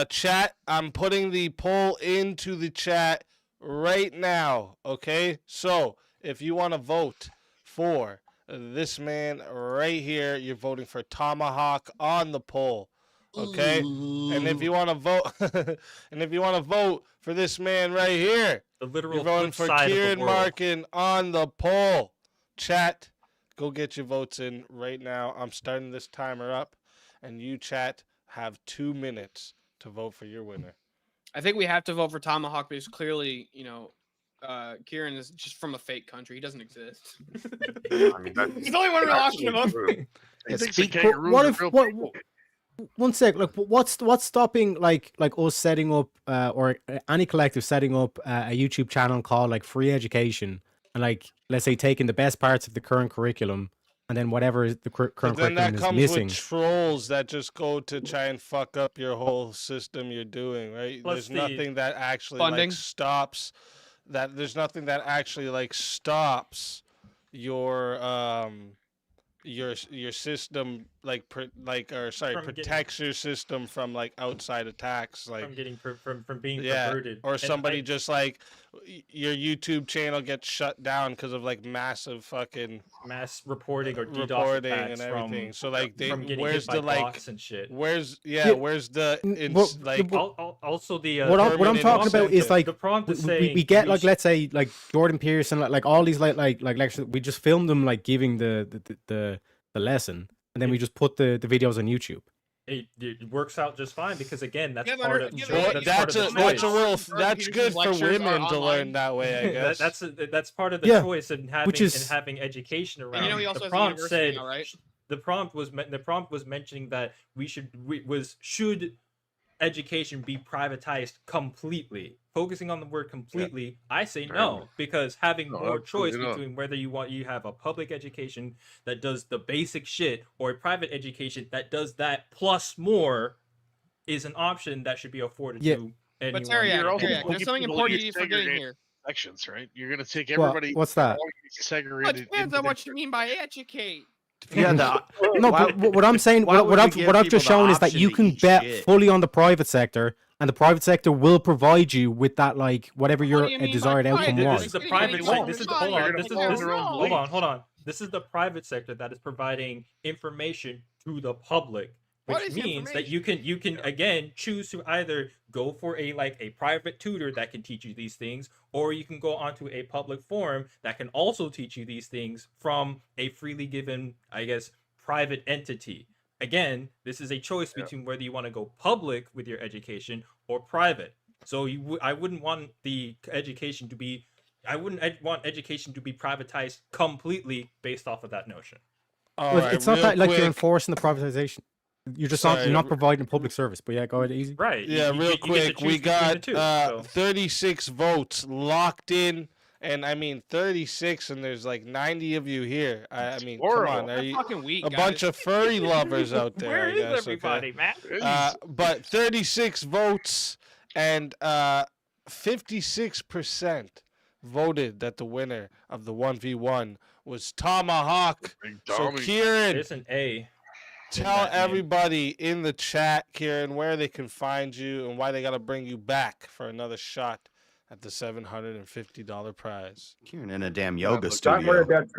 Chat, I'm putting the poll into the chat right now, okay? So if you want to vote for this man right here, you're voting for Tomahawk on the poll. Okay, and if you want to vote, for this man right here, you're voting for Kieran Markin on the poll. Chat, go get your votes in right now. I'm starting this timer up, and you, chat, have 2 minutes to vote for your winner. I think we have to vote for Tomahawk because clearly, Kieran is just from a fake country. He doesn't exist. I mean, there's only one real option of him. One sec. What's stopping us setting up or any collective setting up a YouTube channel called Free Education, and let's say taking the best parts of the current curriculum and then whatever is the current curriculum that is comes missing. With trolls that just go to try and fuck up your whole system you're doing, right? Plus there's nothing that actually stops that. There's nothing that actually stops your your system From getting- protects your system from like outside attacks, like from getting from being yeah, perverted, or And somebody I- just like your YouTube channel gets shut down because of like massive fucking mass reporting or DDoS reporting attacks and everything. From, So like, from getting where's hit by the like, bots and shit. where's Yeah, where's the well, like Also the what I'm permanent talking about is incentive. like the prompt is we saying get we like, let's say like Jordan Peterson, like all these like lectures. We just film them like giving the lesson, and then we just put the videos on YouTube. it works out just fine because again that's Yeah, but part of yeah, Well, but that's a choice. that's good for Lectures are women to online. learn that way, I guess. that's part of the Yeah, choice and is- having education around. And you know he also the has a prompt university said now, right? the prompt was mentioning that should education be privatized completely. Focusing on the word completely, I say no, because having No, more choice absolutely not. between whether you have a public education that does the basic shit or a private education that does that plus more is an option that should be afforded Yeah. to anyone. But Terry, You're also there's looking something for the important least you're forgetting segregated here. sections, right? You're gonna take Well, everybody. what's they're that? all gonna be Well, segregated. it depends into on what different- you mean by educate. Yeah, No, why- but what I'm saying, why what would we I've give what I've people just the shown is that option you to can eat bet shit? fully on the private sector, and the private sector will provide you with that like whatever What your do you mean by desired outcome private? This was. is the Getting private any sector. more This is the money. hold on. They're This is gonna this follow their own hold on. leads. Hold on. This is the private sector that is providing information to the public, What which is means that you can again choose to either go for a private tutor that can teach you these things, or you can go onto a public forum that can also teach you these things from a freely given, I guess, private entity. Again, this is a choice between whether you want to go public with your education or private. So I wouldn't want the education to be, I wouldn't want education to be privatized completely based off of that notion. All Well, right, it's not real that like you're quick. enforcing the privatization. You're just Sorry, not providing public service. But yeah, go ahead, easy. Right. Yeah, you real get to quick, choose we between the got two, so. 36 votes locked in, and I mean 36, and there's like 90 of you here. I mean, come horrible. on, are That's you fucking weak, a bunch guys. of furry lovers out there? Where I is guess, everybody, okay? man? But 36 votes, and 56% voted that the winner of the 1v1 was Tomahawk. Big So Tommy. Kieran, There's an A. tell that name. everybody in the chat, Kieran, where they can find you and why they got to bring you back for another shot at the $750 prize. Kieran in a damn yoga Don't worry studio. about.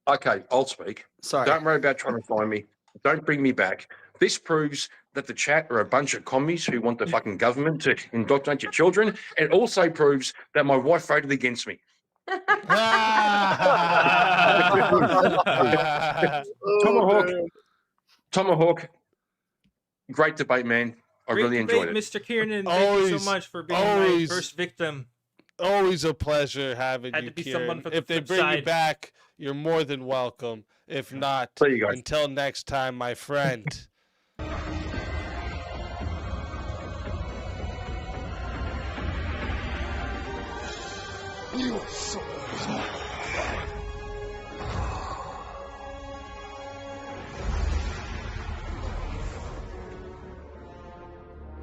Okay, I'll speak. Sorry. Don't worry about trying to find me. Don't bring me back. This proves that the chat are a bunch of commies who want the fucking government to indoctrinate your children. It also proves that my wife voted against me. Tomahawk, Tomahawk, great debate, man. I Great really debate, enjoyed it. Mr. Kiernan. Thank you Always- so much for being my always- first victim. Always a pleasure having Had you, to be Kieran. someone from the If they flip bring you side. back, you're more than welcome. If not, There you go. until next time, my friend.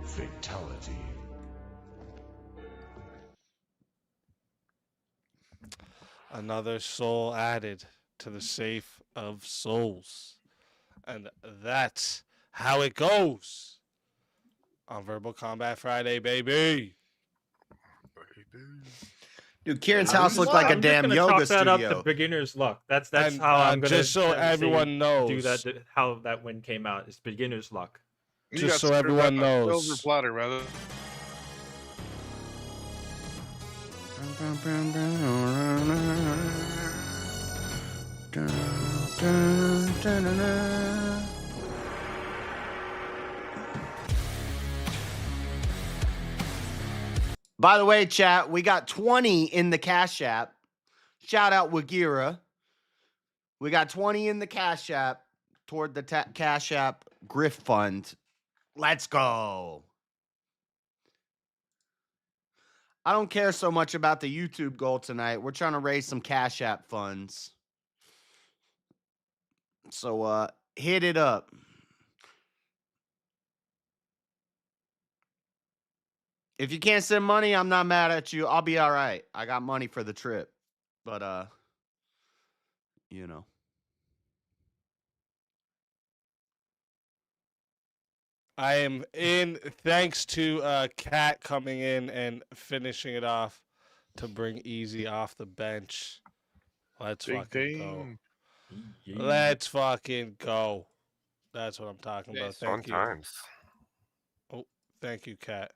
Fatality. Another soul added to the safe of souls. And that's how it goes on Verbal Combat Friday, baby. Dude, Kieran's house looked like a I'm just damn gonna yoga chalk that up studio. to beginner's luck. That's And, how I'm gonna just so kinda say- everyone knows. do that. How that win came out. It's beginner's luck. You Just got so served everyone on a knows. silver platter, rather. By the way, chat, we got 20 in the Cash App. Shout out Wagira. We got 20 in the Cash App toward the Cash App Grift Fund. Let's go. I don't care so much about the YouTube goal tonight. We're trying to raise some Cash App funds. So hit it up. If you can't send money, I'm not mad at you. I'll be all right. I got money for the trip. But you know. I am in thanks to Kat coming in and finishing it off to bring Easy off the bench. Let's Big fucking go. thing. Let's fucking go. That's what I'm talking about. Yes. Fun Thank you. times. Oh, thank you, Kat.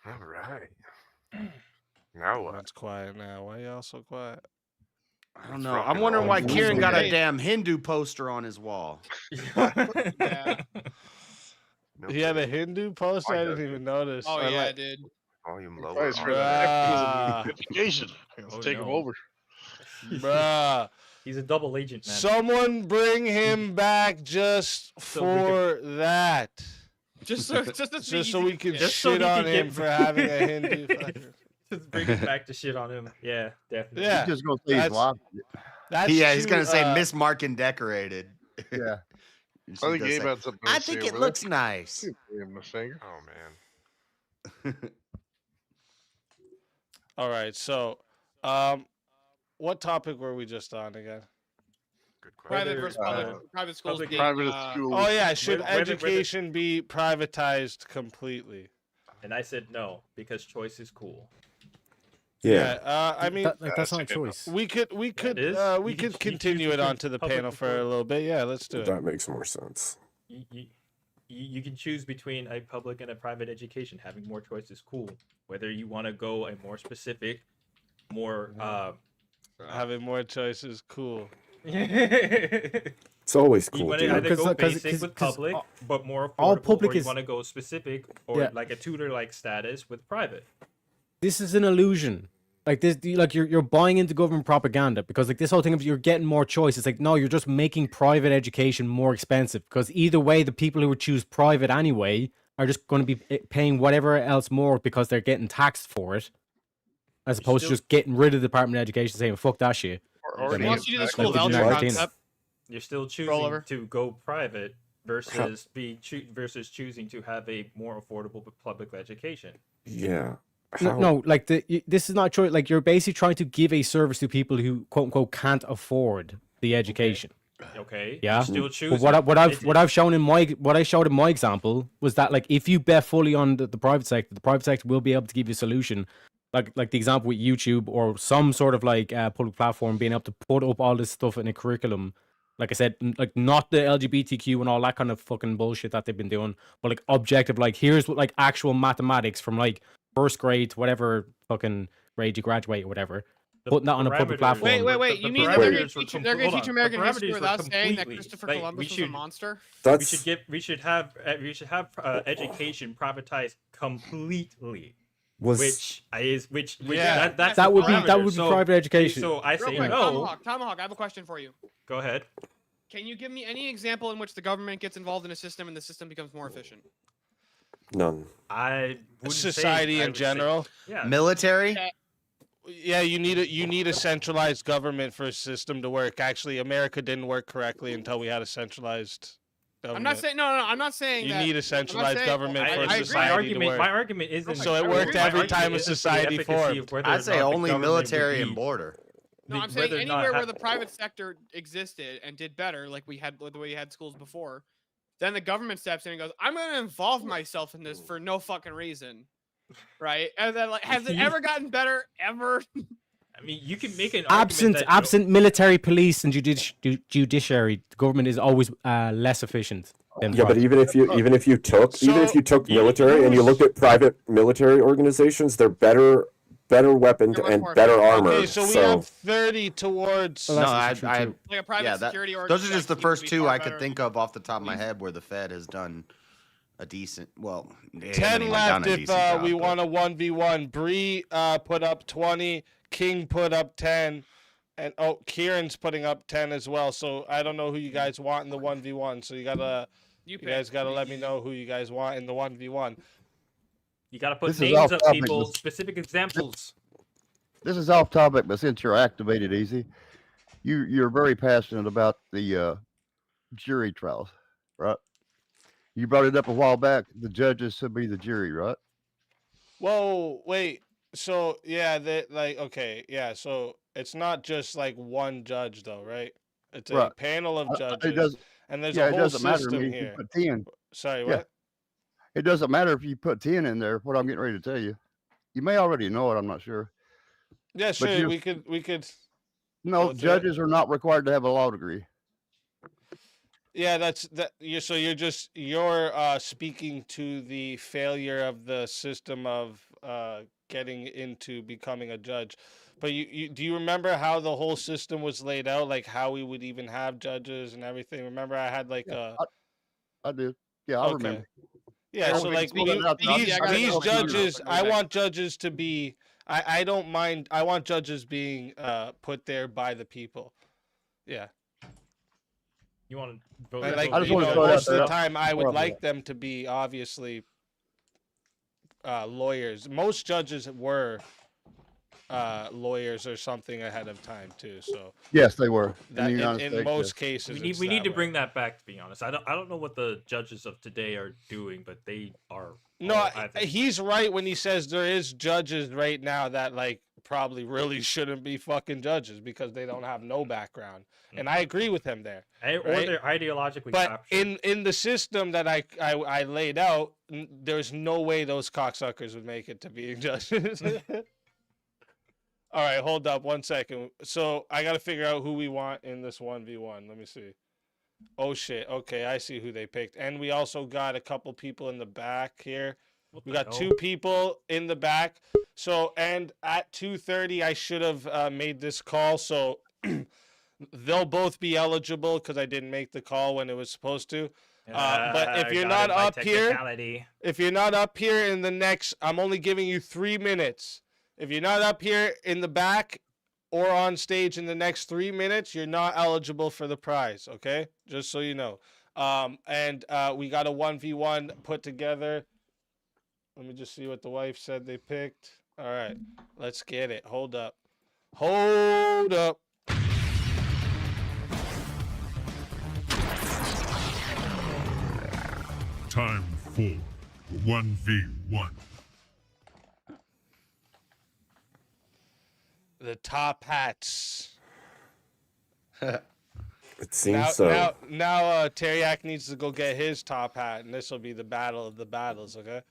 All right. Now what? That's quiet now. Why y'all so quiet? I don't Let's know. rock I'm and wondering roll. why Kieran got a Hey. damn Hindu poster on his wall. Yeah. No He had a kidding. Hindu poster? I I got didn't you. even notice. Oh I yeah, like- dude. Volume lower. Price for Bruh. the education. Let's Oh, take him no. over. Bruh. He's a double agent, man. Someone bring him back just So we can- for that. Just so we can Just so shit he on can him get- for having a Hindu fucker. Just bring it back to shit on him. Yeah, definitely. Yeah. He's just gonna say he's That's- lost. That's Yeah, he's too, gonna say Miss Mark and decorated. Yeah. And I she's think gonna Gabe say, had something to I say think over it there. looks nice. Give him a finger. Oh man. All right, so what topic were we just on again? Good question. private Whether, versus public. Private schools public- being, Private uh, school. Oh yeah, should whether- education be privatized completely? And I said no because choice is cool. I mean, That's not a choice. we could is. we You can- could you choose continue it between onto the public panel and for a private. little bit. Yeah, let's do it. makes more sense. You can choose between a public and a private education. Having more choice is cool. Whether you want to go a more specific, more Having more choices, cool. It's always you cool, want to dude. either go 'Cause- basic with 'cause public, but more affordable, all public or you is- want to go specific or Yeah. like a tutor-like status with private. This is an illusion. Like this, like you're buying into government propaganda because like this whole thing of you're getting more choice. It's like no, you're just making private education more expensive because either way, the people who would choose private anyway are just going to be paying whatever else more because they're getting taxed for it, as opposed to still- just getting rid of the Department of Education saying fuck that shit. Already Once you do the impacted. school Like the voucher generic concept, You're still Roll choosing over. to go private versus versus choosing to have a more affordable public education. Yeah. No, like this is not choice. Like you're basically trying to give a service to people who quote unquote can't afford the education. Okay. Yeah. You're still But choosing. what I've shown in what I showed in my example was that like if you bet fully on the private sector will be able to give you a solution. Like the example with YouTube or some sort of like public platform being able to put up all this stuff in a curriculum. Like I said, like not the LGBTQ and all that kind of fucking bullshit that they've been doing, but like objective, like here's what like actual mathematics from like first grade to whatever fucking grade you graduate or whatever. Putting that on a public parameters- platform. Wait. You mean the that they're parameters gonna were teach, hold on, American the history parameters were without saying that completely- Christopher like, Columbus we was a should- monster? We should have education privatized completely. Was Which Yeah, that's that the would be parameter. private education. So I Real say quick, no. Tomahawk, I have a question for you. Go ahead. Can you give me any example in which the government gets involved in a system and the system becomes more efficient? none. I wouldn't say- Society I in would say- general. yeah. Military? Yeah, you need a centralized government for a system to work. Actually, America didn't work correctly until we had a centralized government. I'm not saying no. I'm not saying You that. need a centralized saying- government I for a agree. society to work. My argument isn't. So it I worked agree. every My time a isn't for the society efficacy of formed. whether I'd or say not the only government military would and be- border. No, I'm saying whether or not anywhere where have- the private sector existed and did better, like we had the way you had schools before, then the government steps in and goes, "I'm going to involve myself in this for no fucking reason," right? And then, like, has it ever gotten better ever? I mean, you can make an argument that Absent military, police, and judiciary, the government is always less efficient. Than Yeah, but private. even if you took military and you looked at private military organizations, they're better weaponed They're much and more better efficient. armored. Okay, so we have 30 towards. No, I Like a private yeah, security those are organization just the would first be two far I could better. think of off the top of my head where the Fed has done a decent, well, they haven't 10 even left done a if decent job, we but- want a 1v1. Bree put up 20. King put up 10. And Kieran's putting up 10 as well. So I don't know who you guys want in the 1v1. So you You guys gotta let me know who you guys want in the 1v1. You got to put This is names off of topic, people, but- specific examples. This is off topic, but since you're activated, Easy, you're very passionate about the jury trials, right? You brought it up a while back. The judges should be the jury, right? Whoa, wait. So yeah, okay, yeah. So it's not just like one judge though, right? It's a Right. panel of It judges, does. And there's Yeah, a it whole doesn't matter to system me if you here. put 10. Sorry, Yeah. what? It doesn't matter if you put 10 in there, what I'm getting ready to tell you. You may already know it, I'm not sure. Yeah, But sure. you We could. no, go through it. judges are not required to have a law degree. Yeah, so you're speaking to the failure of the system of getting into becoming a judge. But you do you remember how the whole system was laid out, like how we would even have judges and everything? Remember I had like Yeah, I do. Yeah, I remember. Yeah, I so was like gonna throw that out there. I these didn't know if you knew. judges, I want judges to be. I don't mind. I want judges being put there by the people. Yeah. You want to vote? And like I just you wanted to know, throw it out most of the there. time, I would Horrible. like them to be obviously lawyers. Most judges were lawyers or something ahead of time too. So Yes, they were. that In the United in States, most yes. cases, We it's need that to way. bring that back. To be honest, I don't know what the judges of today are doing, but they are. No, I think. he's right when he says there is judges right now that like probably really shouldn't be fucking judges because they don't have no background, and I agree with him there. Or right? they're ideologically But captured. in the system that I laid out, there's no way those cocksuckers would make it to being judges. All right, hold up 1 second. So I got to figure out who we want in this 1v1. Let me see. Oh shit. Okay, I see who they picked. And we also got a couple people in the back here. We got two people in the back. So, and at 2:30, I should have made this call. So they'll both be eligible because I didn't make the call when it was supposed to. But if you're not up here, in the next, I'm only giving you 3 minutes. If you're not up here in the back or on stage in the next 3 minutes, you're not eligible for the prize. Okay, just so you know. And we got a 1v1 put together. Let me just see what the wife said they picked. All right, let's get it. Hold up. Hold up. Time for 1v1. The top hats. It seems so. Now Teriak needs to go get his top hat, and this will be the battle of the battles, okay?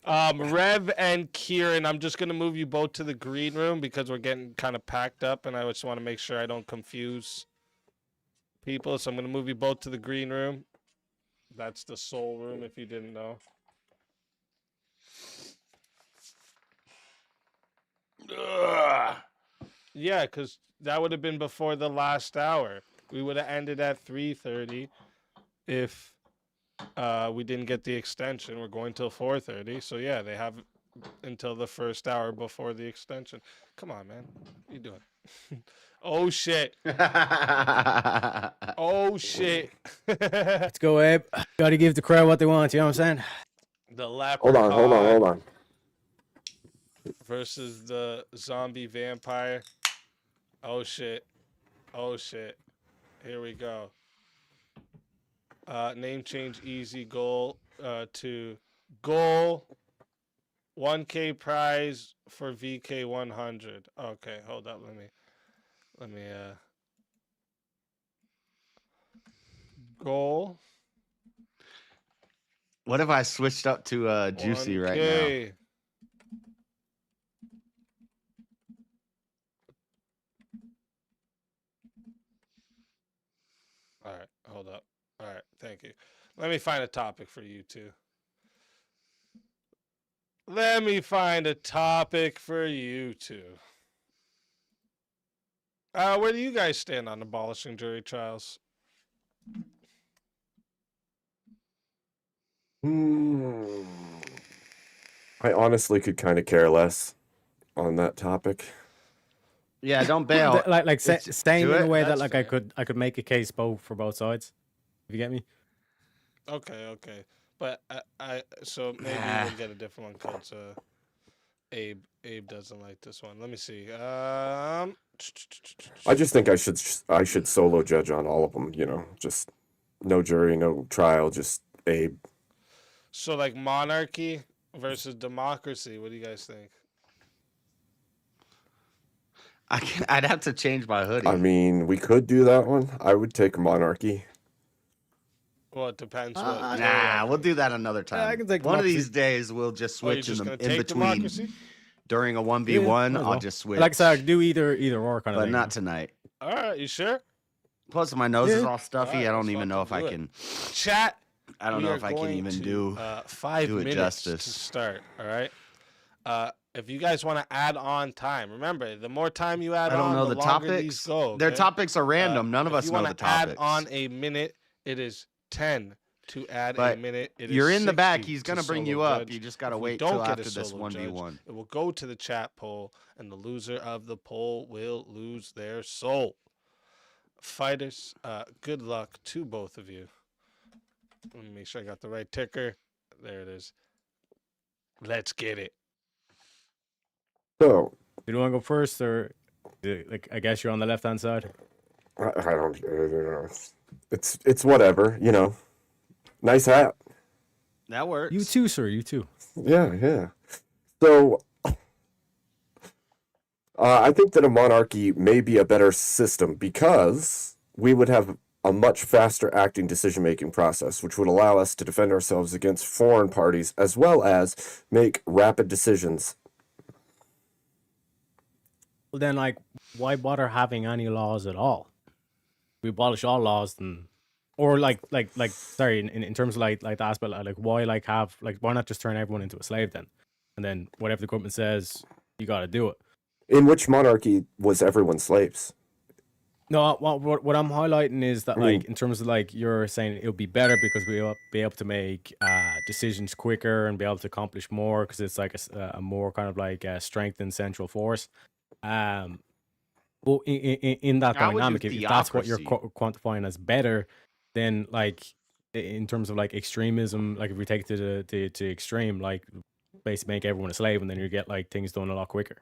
Rev and Kieran, I'm just gonna move you both to the green room because we're getting kind of packed up, and I just want to make sure I don't confuse people. So I'm gonna move you both to the green room. That's the soul room, if you didn't know. Ugh. Yeah, because that would have been before the last hour. We would have ended at 3:30 if we didn't get the extension. We're going till 4:30. So yeah, they have until the first hour before the extension. Come on, man. What are you doing? Oh shit. Oh shit. Let's go, Abe. Gotta give the crowd what they want, you know what I'm saying? The leprechaun Hold on. versus the zombie vampire. Oh shit. Oh shit. Here we go. Name change easy goal to goal 1K prize for VK 100. Okay, hold up. Let me goal. What if I switched up to Juicy right now? 1K. All right, hold up. All right, thank you. Let me find a topic for you two. Let me find a topic for you two. Where do you guys stand on abolishing jury trials? I honestly could kind of care less on that topic. Yeah, don't bail. Staying do in a it, way that that's like fair. I could make a case for both sides. If you get me? Okay. But so maybe we'll get a different one because Abe doesn't like this one. Let me see. I just think I should solo judge on all of them. You know, just no jury, no trial, just Abe. So like monarchy versus democracy. What do you guys think? I'd have to change my hoodie. I mean, we could do that one. I would take monarchy. Well, it depends. Nah, we'll do that another time. I can take one of democracy. these days. We'll just Oh, you're switch just in gonna in take between. democracy? During a Yeah, 1v1, might as I'll well. just switch. Like I said, I could do either or kind of but thing. not tonight. All right, you sure? Plus, my nose is Yeah. all stuffy. Alright, I don't let's even know if fucking I do it. can. Chat. I don't we know are if I can going even to, do 5 do it minutes justice. to start. All right. If you guys want to add on time, remember the more time you add I don't on, know the the longer topics. these go. Their okay? topics are random. None of if us you know wanna the topics. Add on a minute. It is 10 to add But a minute. It you're is in the back. 60 He's to gonna bring you solo up. judge. You just gotta If we wait don't till get a after this solo judge, 1v1. It will go to the chat poll, and the loser of the poll will lose their soul. Fighters, good luck to both of you. Let me make sure I got the right ticker. There it is. Let's get it. So, Do you want to go first, or like I guess you're on the left hand side? I don't know. It's whatever, you know. Nice hat. That works. You too, sir. You too. Yeah. So, I think that a monarchy may be a better system because we would have a much faster acting decision-making process, which would allow us to defend ourselves against foreign parties as well as make rapid decisions. Well, then, like, why bother having any laws at all? We abolish all laws, then, or sorry, in terms of like the aspect, like why not just turn everyone into a slave then, and then whatever the government says, you got to do it. In which monarchy was everyone slaves? No, what I'm highlighting is that, like, in terms of, like, you're saying it would be better because we'll be able to make decisions quicker and be able to accomplish more because it's like a more kind of like strengthened central force. But in that I would do dynamic, if that's what you're theocracy. quantifying as better, then, like, in terms of like extremism, like if we take it to extreme, like basically make everyone a slave, and then you get like things done a lot quicker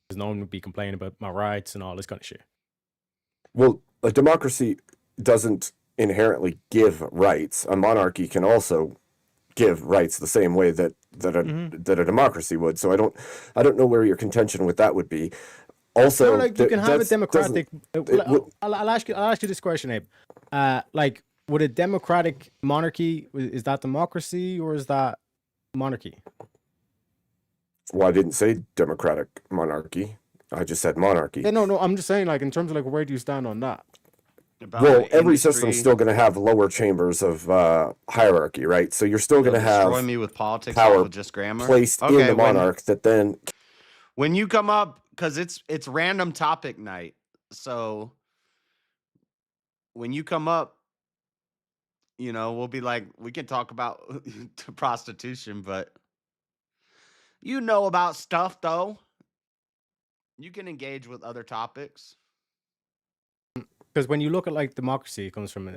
because no one would be complaining about my rights and all this kind of shit. Well, a democracy doesn't inherently give rights. A monarchy can also give rights the same way that a democracy would. So I don't know where your contention with that would be. Also, No, like you can have a democratic. I'll ask you this question, Abe. Like, would a democratic monarchy, is that democracy or is that monarchy? Well, I didn't say democratic monarchy. I just said monarchy. Yeah, no. I'm just saying, like, in terms of like, where do you stand on that? Well, every system's still going to have lower chambers of hierarchy, right? So you're still going to have destroy me with politics power with just grammar placed in the monarch that then. When you come up, because it's random topic night, so when you come up, you know, we'll be like, we can talk about prostitution, but you know about stuff though. You can engage with other topics. Because when you look at like democracy, it comes from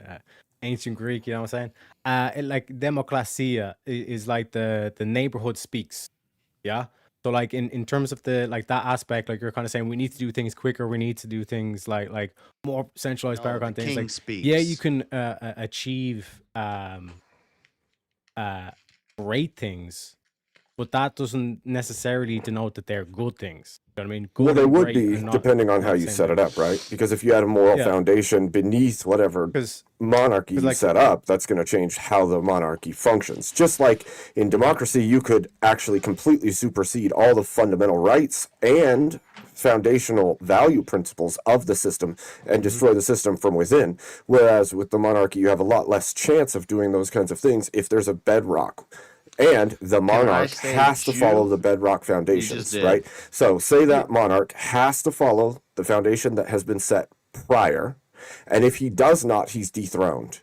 ancient Greek. You know what I'm saying? Like demokrasia is like the neighborhood speaks. Yeah. So like in terms of the like that aspect, like you're kind of saying we need to do things quicker. We need to do things like more centralized power kind of things. king Like, speaks. yeah, you can achieve great things, but that doesn't necessarily denote that they're good things. You know what I mean? Good Well, they and would great be are not- depending on not how the you same set it thing. up, right? Because if you had a moral Yeah. foundation beneath whatever monarchy you like- set up, that's going to change how the monarchy functions. Just like in democracy, you could actually completely supersede all the fundamental rights and foundational value principles of the system and destroy the system from within. Whereas with the monarchy, you have a lot less chance of doing those kinds of things if there's a bedrock. And the monarch say has to that follow you- the bedrock just foundations, did. right? So say that monarch has to follow the foundation that has been set prior, and if he does not, he's dethroned.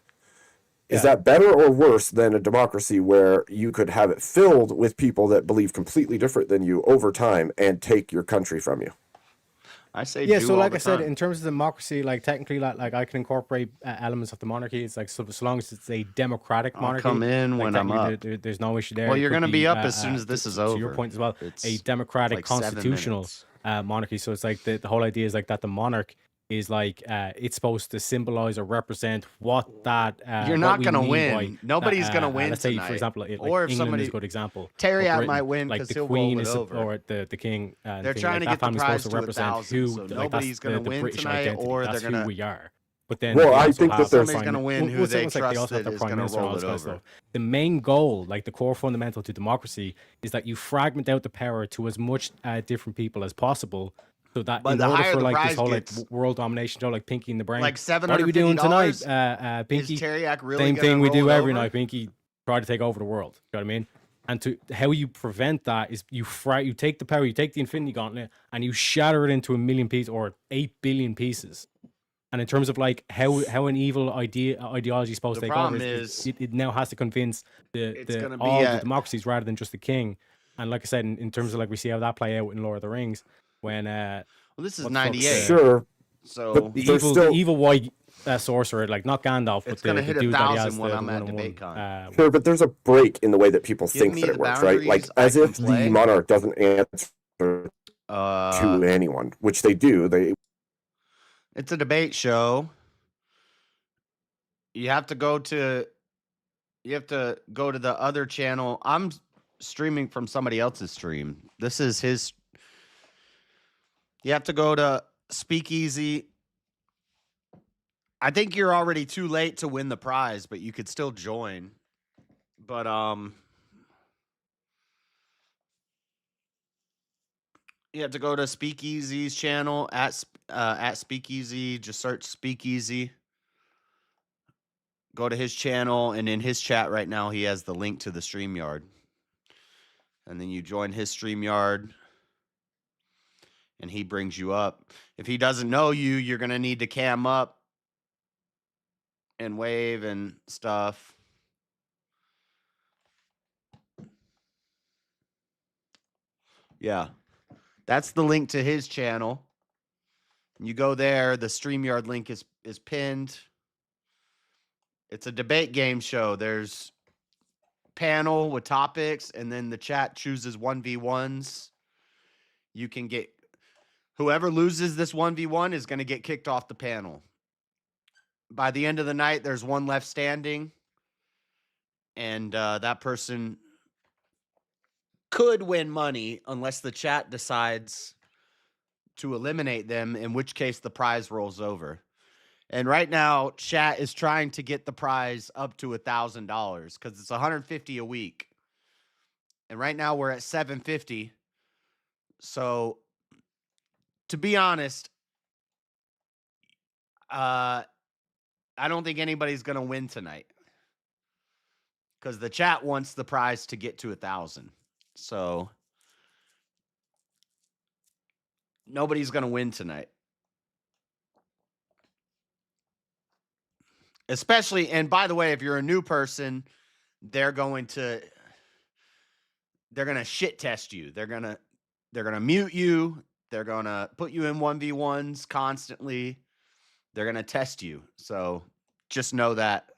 Is that better or worse than a democracy where you could have it filled with people that believe completely different than you over time and take your country from you? I say Yeah, do so all like the I said, time. in terms of democracy, like technically, like I can incorporate elements of the monarchy. It's like so long as it's a democratic I'll monarchy. come in like, when I'm technically up. there's no issue there. Well, It you're could gonna be up as soon as this is to your over. point as well, It's a democratic like 7 constitutional minutes. monarchy. So it's like the whole idea is like that the monarch is like it's supposed to symbolize or represent what that You're what not we gonna mean win. by Nobody's gonna win let's say, for tonight. example, like Or if England somebody- is a good example. Terriat or Britain, might win like 'cause the he'll Queen roll it is over. or the King. They're thing, trying like, to get that the family's prize supposed to to 1,000, represent who, so like, nobody's that's gonna the win British tonight, identity. or That's they're gonna- who we are. But then Well, we I also think that have there's- Somebody's gonna win who what's they almost like they trust also have that the is prime gonna minister and all roll this it kind of over. stuff. The main goal, like the core fundamental to democracy, is that you fragment out the power to as much different people as possible. So that But in the order higher for the like prize this whole like gets- world domination show, like Pinky in the Brain, Like what are we doing tonight, $750? Pinky? Is Terriac really Same gonna thing we roll do it every over? night, Pinky. Try to take over the world. You know what I mean? And to how you prevent that is you take the power, you take the Infinity Gauntlet, and you shatter it into 1 million pieces or 8 billion pieces. And in terms of like how an evil ideology is supposed The to take over, problem is- it now has to convince It's gonna be all the a- democracies rather than just the king. And like I said, in terms of like we see how that play out in Lord of the Rings, when Well, this is what the fuck's 98. Sure. So But the there's evil, still- the evil white sorcerer, like not Gandalf, but It's gonna the hit dude that he 1,000 has when the I'm at one-on-one, Debatecon. Sure, but there's a break in the way that people Give think me that it the works, right? Like boundaries, I as can if play. the monarch doesn't answer to anyone, which they do. It's a debate show. You have to go to the other channel. I'm streaming from somebody else's stream. This is his. You have to go to Speakeasy. I think you're already too late to win the prize, but you could still join. But you have to go to Speakeasy's channel at Speakeasy. Just search Speakeasy. Go to his channel, and in his chat right now, he has the link to the StreamYard. And then you join his StreamYard, and he brings you up. If he doesn't know you, you're going to need to cam up and wave and stuff. Yeah. That's the link to his channel. You go there, the StreamYard link is pinned. It's a debate game show. There's panel with topics, and then the chat chooses 1v1s. You can get whoever loses this 1v1 is going to get kicked off the panel. By the end of the night, there's one left standing, and that person could win money unless the chat decides to eliminate them, in which case the prize rolls over. And right now, chat is trying to get the prize up to $1,000 because it's $150 a week. And right now we're at $750. So, to be honest, I don't think anybody's going to win tonight because the chat wants the prize to get to 1,000. So, nobody's going to win tonight. Especially, and by the way, if you're a new person, they're going to shit test you. They're going to mute you. They're going to put you in 1v1s constantly. They're going to test you. So just know that.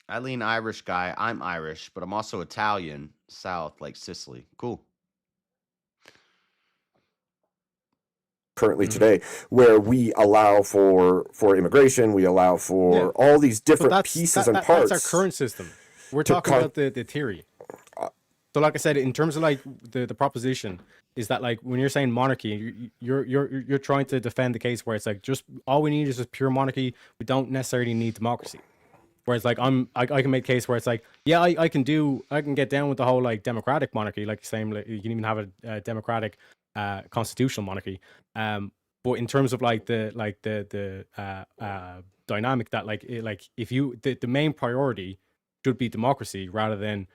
Eileen Irish guy. I'm Irish, but I'm also Italian, South, like Sicily. Cool. Currently today, where we allow for immigration, we allow for all these different pieces and parts. That's our current system. We're to talking about the theory. So, like I said, in terms of like the proposition, is that like when you're saying monarchy, you're trying to defend the case where it's like just all we need is just pure monarchy. We don't necessarily need democracy. Whereas like I can make a case where it's like, yeah, I can get down with the whole like democratic monarchy, like saying like, you can even have a democratic constitutional monarchy. But in terms of like the dynamic that like if you the main priority should be democracy rather than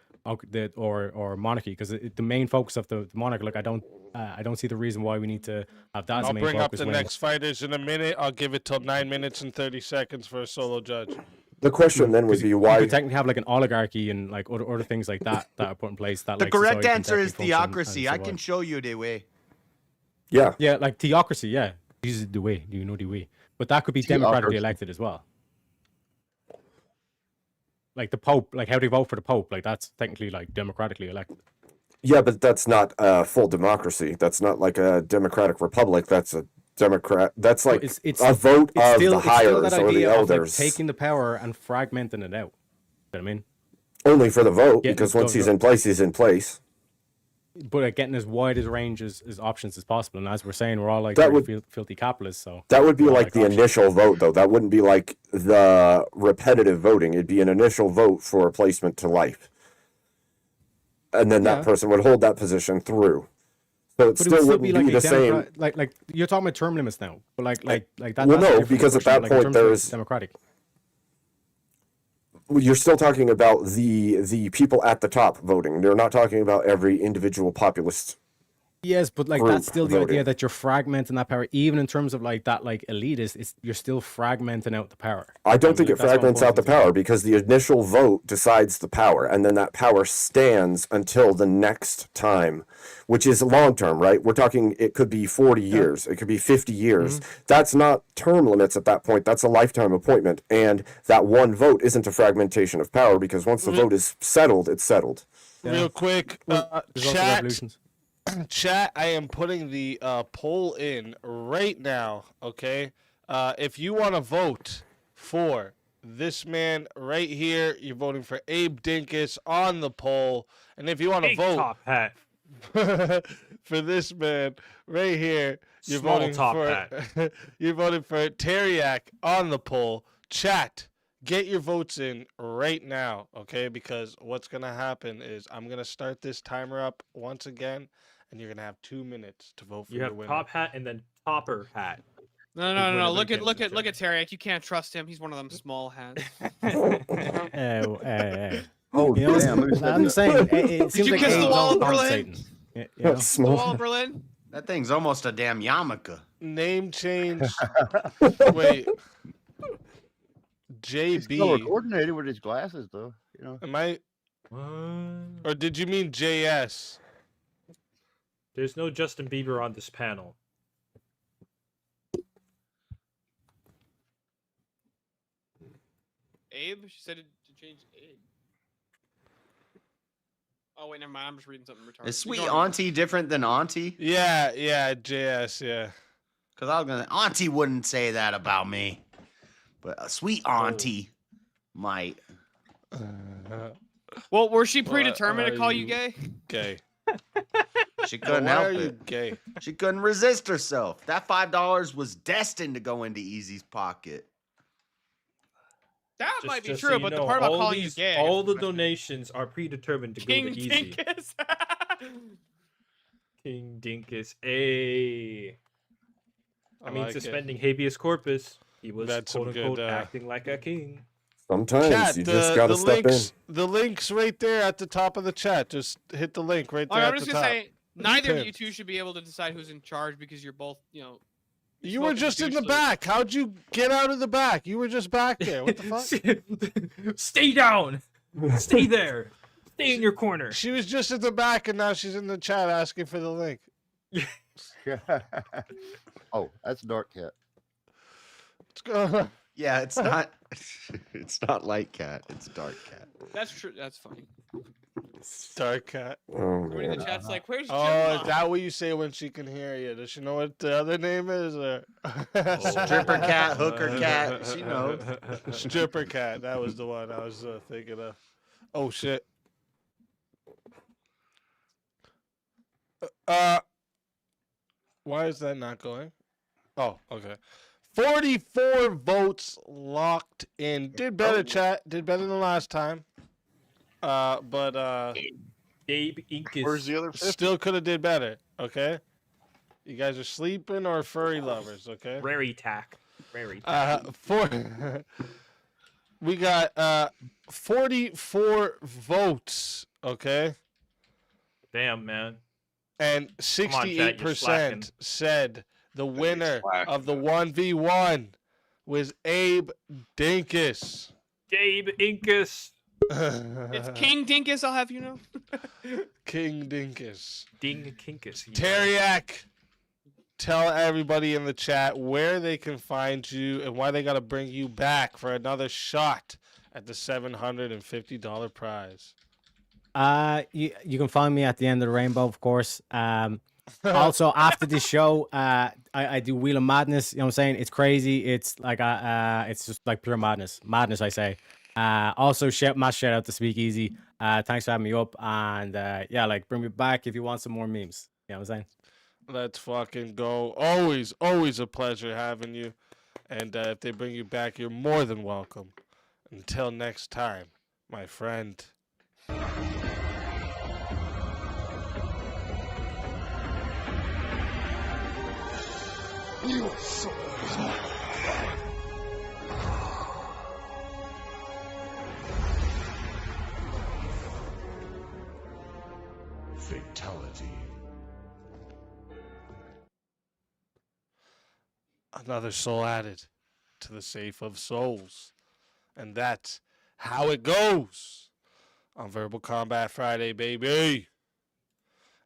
or monarchy, because the main focus of the monarchy, like I don't see the reason why we need to have that as I'll the main bring up focus the when next fighters in a minute. I'll give it till 9 minutes and 30 seconds for a solo judge. The question then would be why you could technically have like an oligarchy and like other things like that are put in place. That The like, correct society can answer is technically function theocracy. and I can survive. show you the way. Yeah, like theocracy. Yeah, this is the way. Do you know the way? But that could be democratically Theocracy. elected as well. like the Pope, like how they vote for the Pope, like that's technically like democratically elected. Yeah, but that's not full democracy. That's not like a democratic republic. That's a democrat. That's like a vote of the hires or the elders. Taking the power and fragmenting it out. You know what I mean? Only for the vote, because once he's in place, he's in place. But getting as wide as range as options as possible. And as we're saying, we're all like filthy capitalists. So that would be like the initial vote, though. That wouldn't be like the repetitive voting. It'd be an initial vote for a placement to life. And then that person would hold that position through. So it still wouldn't be the same. Like you're talking about term limits now, but like that. Well, no, because at that point there's democratic. You're still talking about the people at the top voting. They're not talking about every individual populist. Yes, but like that's still the idea that you're fragmenting that power, even in terms of like that, like elitist. It's you're still fragmenting out the power. I don't think it fragments out the power because the initial vote decides the power, and then that power stands until the next time, which is long term, right? We're talking. It could be 40 years. It could be 50 years. That's not term limits at that point. That's a lifetime appointment, and that one vote isn't a fragmentation of power because once the vote is settled, it's settled. Real quick, chat, I am putting the poll in right now, okay? If you want to vote for this man right here, you're voting for Abe Dinkus on the poll. And if you want to vote top hat. for this man right here, you're Small voting top for hat. you're voting for Teriak on the poll. Chat, get your votes in right now, okay? Because what's going to happen is I'm going to start this timer up once again. And you're gonna have 2 minutes to vote for you your have winner. top hat and then topper hat. No. Look at Teriak. You can't trust him. He's one of them small hats. Oh, you know, damn. I'm saying it seems Did you like kiss the Abe's wall all of Berlin? compensating. You know? The wall of Berlin? That thing's almost a damn yarmulke. Name change. Wait. He's color JB. coordinated with his glasses, though. You know. Am I? Or did you mean JS? There's no Justin Bieber on this panel. Abe? She said to change Abe. Oh, wait, never mind. I'm just reading something retarded. Is sweet auntie different than auntie? Yeah, JS, yeah. Because I was gonna, auntie wouldn't say that about me, but a sweet auntie might. Well, were she predetermined to call you gay? Gay. She couldn't Why help are you it. gay? She couldn't resist herself. That $5 was destined to go into Easy's pocket. That might be Just true, so you but the know, part about all calling you these- gay. all the donations are predetermined to King go to Easy. Dinkus. King Dinkus. I mean, like suspending habeas corpus. He was That's some quote unquote good, acting like a king. Sometimes Chat, you just gotta step in. The link's right there at the top of the chat. Just hit the link right there. I'm at just the gonna top. say, neither of Pinned. you two should be able to decide who's in charge because you're both, you're You were smoking just in the douche back. How'd you get out of the back? You were just back there. What the fuck? Stay down. Stay there. Stay in your corner. She was just at the back, and now she's in the chat asking for the link. Oh, that's Dark Cat. What's going on? Yeah, it's not. It's not light cat. It's dark cat. That's true. That's funny. Dark Cat. Oh, Somebody in the man. chat's like, "Where's Oh, Gemma?" is that what you say when she can hear you? Does she know what the other name is? Or... Stripper cat, hooker cat. She knows. Stripper Cat. That was the one I was thinking of. Oh shit. Why is that not going? Oh, okay. 44 votes locked in. Did better, chat. Did better than last time. But Abe Inkus. Where's the other 50? still could have did better. Okay. You guys are sleeping or furry lovers. Okay. Rary tack. Rary tack. We got 44 votes. Okay. Damn, man. And on, chat, you're 68% said the winner slacking. of the 1v1 was Abe Dinkus. Abe Inkus. It's King Dinkus. I'll have you know. King Dinkus. Ding Kinkus. Teriak, tell everybody in the chat where they can find you and why they got to bring you back for another shot at the $750 prize? You can find me at the end of the rainbow, of course. Also, after this show, I do Wheel of Madness. You know what I'm saying? It's crazy. It's like it's just like pure madness. Madness, I say. Also, mass shout out to Speakeasy. Thanks for having me up, and yeah, like bring me back if you want some more memes. You know what I'm saying? Let's fucking go. Always a pleasure having you. And if they bring you back, you're more than welcome. Until next time, my friend. Fatality. Another soul added to the safe of souls. And that's how it goes on Verbal Combat Friday, baby.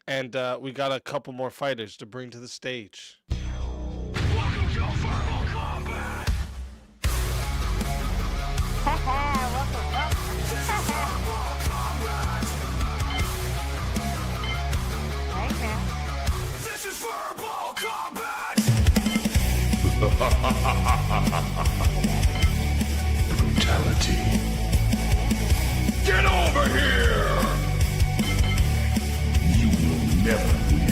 And we got a couple more fighters to bring to the stage. Welcome to Verbal Combat. This is Verbal Combat. Brutality. Get over here. You will never win.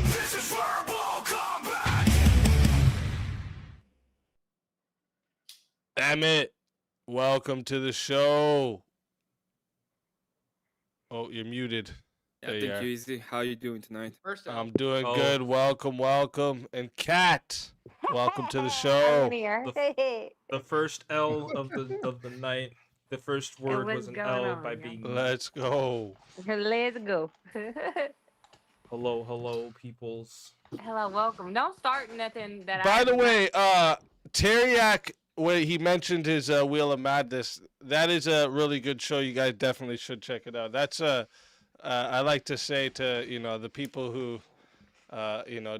This is Verbal Combat. Damn it. Welcome to the show. Oh, you're muted. Yeah, There you thank are. you, Easy. How you doing tonight? First I'm doing Oh. good. Welcome. And Kat, welcome to the show. The first L of the night. The first word what's was an going L on, by y'all? being. Let's go. Let's go. Hello, peoples. Hello, welcome. Don't start nothing that By the way, Teriak, when he mentioned his Wheel of Madness, that is a really good show. You guys definitely should check it out. That's I like to say to the people who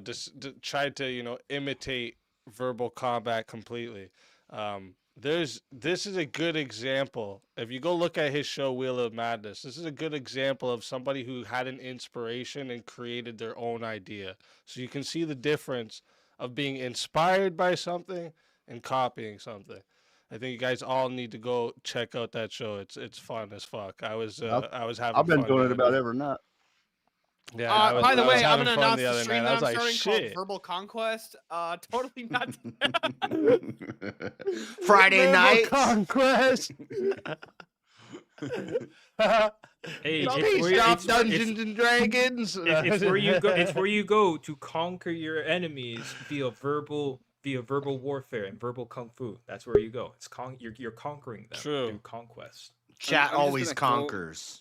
just tried to imitate Verbal Combat completely. This is a good example. If you go look at his show Wheel of Madness, this is a good example of somebody who had an inspiration and created their own idea. So you can see the difference of being inspired by something and copying something. I think you guys all need to go check out that show. It's fun as fuck. I was having. I've been fun doing the it other about day. every night. Yeah. By the way, I'm having gonna fun announce the the other stream night. I that I'm was like, starting shit. called Verbal Conquest. Totally not. Friday Verbal night. Conquest. Hey, Don't it's be where, stop it's, Dungeons and Dragons. it's where you go. It's where you go to conquer your enemies via verbal warfare and verbal kung fu. That's where you go. It's you're conquering them through conquest. Chat I'm just always gonna call- conquers.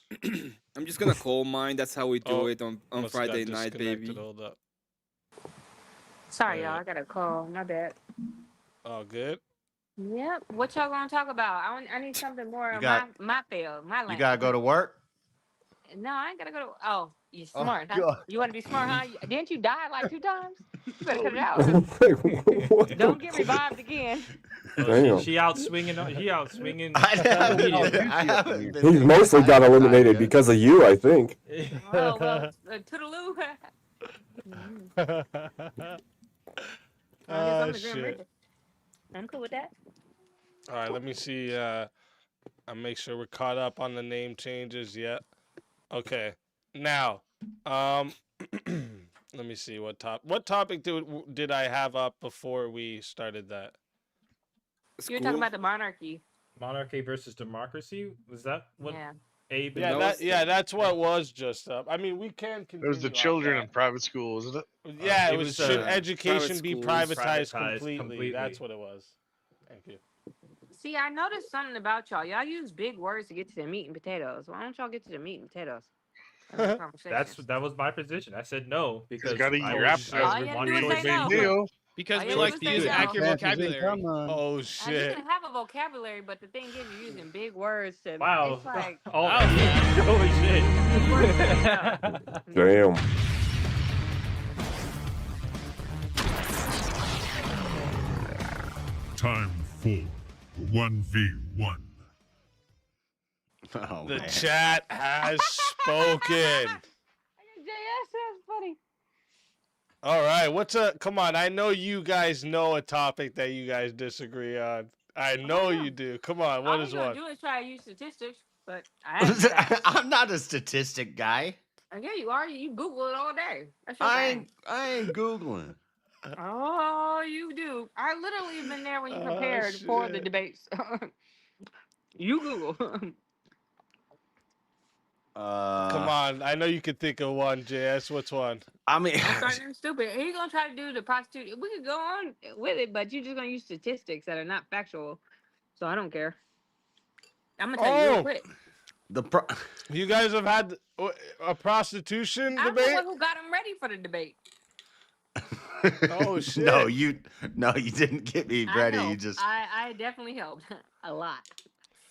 I'm just gonna call mine. That's how we do Oh, it on must Friday got night, baby. disconnected. Hold up. Sorry, y'all. I got a call. My bad. Oh, good. Yep. What y'all gonna talk about? I need something more on my field, my lane. You gotta go to work. No, I ain't gotta go to. Oh, you Oh, smart, huh? God. You want to be smart, huh? Didn't you die like 2 times? You better cut it out. Don't get revived again. Oh, she out swinging. He out swinging. He's mostly got eliminated because of you, I think. Well, toodaloo. Oh, shit. I'm cool with that. All right, let me see. I'll make sure we're caught up on the name changes. Yet. Okay. Now, let me see what topic did I have up before we started that? You were talking about the monarchy. Monarchy versus democracy. Was that what? Yeah. Abe? Yeah, that's what was just up. I mean, we can continue. It was the off children that. in private school, isn't it? Yeah, It it was was, should uh, education be private schools privatized privatized completely? completely. That's what it was. Thank you. See, I noticed something about y'all. Y'all use big words to get to the meat and potatoes. Why don't y'all get to the meat and potatoes? That was my position. I said no because gotta eat I your was- appetite I was before you wanting say to- no. Because All we you like do to is use say no. accurate vocabulary. Oh You shit! can have a vocabulary, but the thing is, you're using big words to. Wow. It's like, Oh, holy shit! Damn. time for 1v1. Oh, The man. chat has spoken. JS, that's funny. All right, come on, I know you guys know a topic that you guys disagree on. I know you do. Come on, what All is you gonna one? do is try to use statistics, but I haven't tried. I'm not a statistic guy. Yeah, you are. You Google it all day. That's your thing. I ain't Googling. Oh, you do. I literally have been there when you Oh, prepared for the shit. debates. You Google. Come on, I know you could think of one, JS. What's one? I mean, I'm starting stupid. Are you gonna try to do the prostitute? We could go on with it, but you're just gonna use statistics that are not factual. So I don't care. I'm gonna tell you real quick. You guys have had a prostitution I'm debate? the one who got him ready for the debate. Oh shit! No, you didn't get me ready. I know. You just I definitely helped a lot.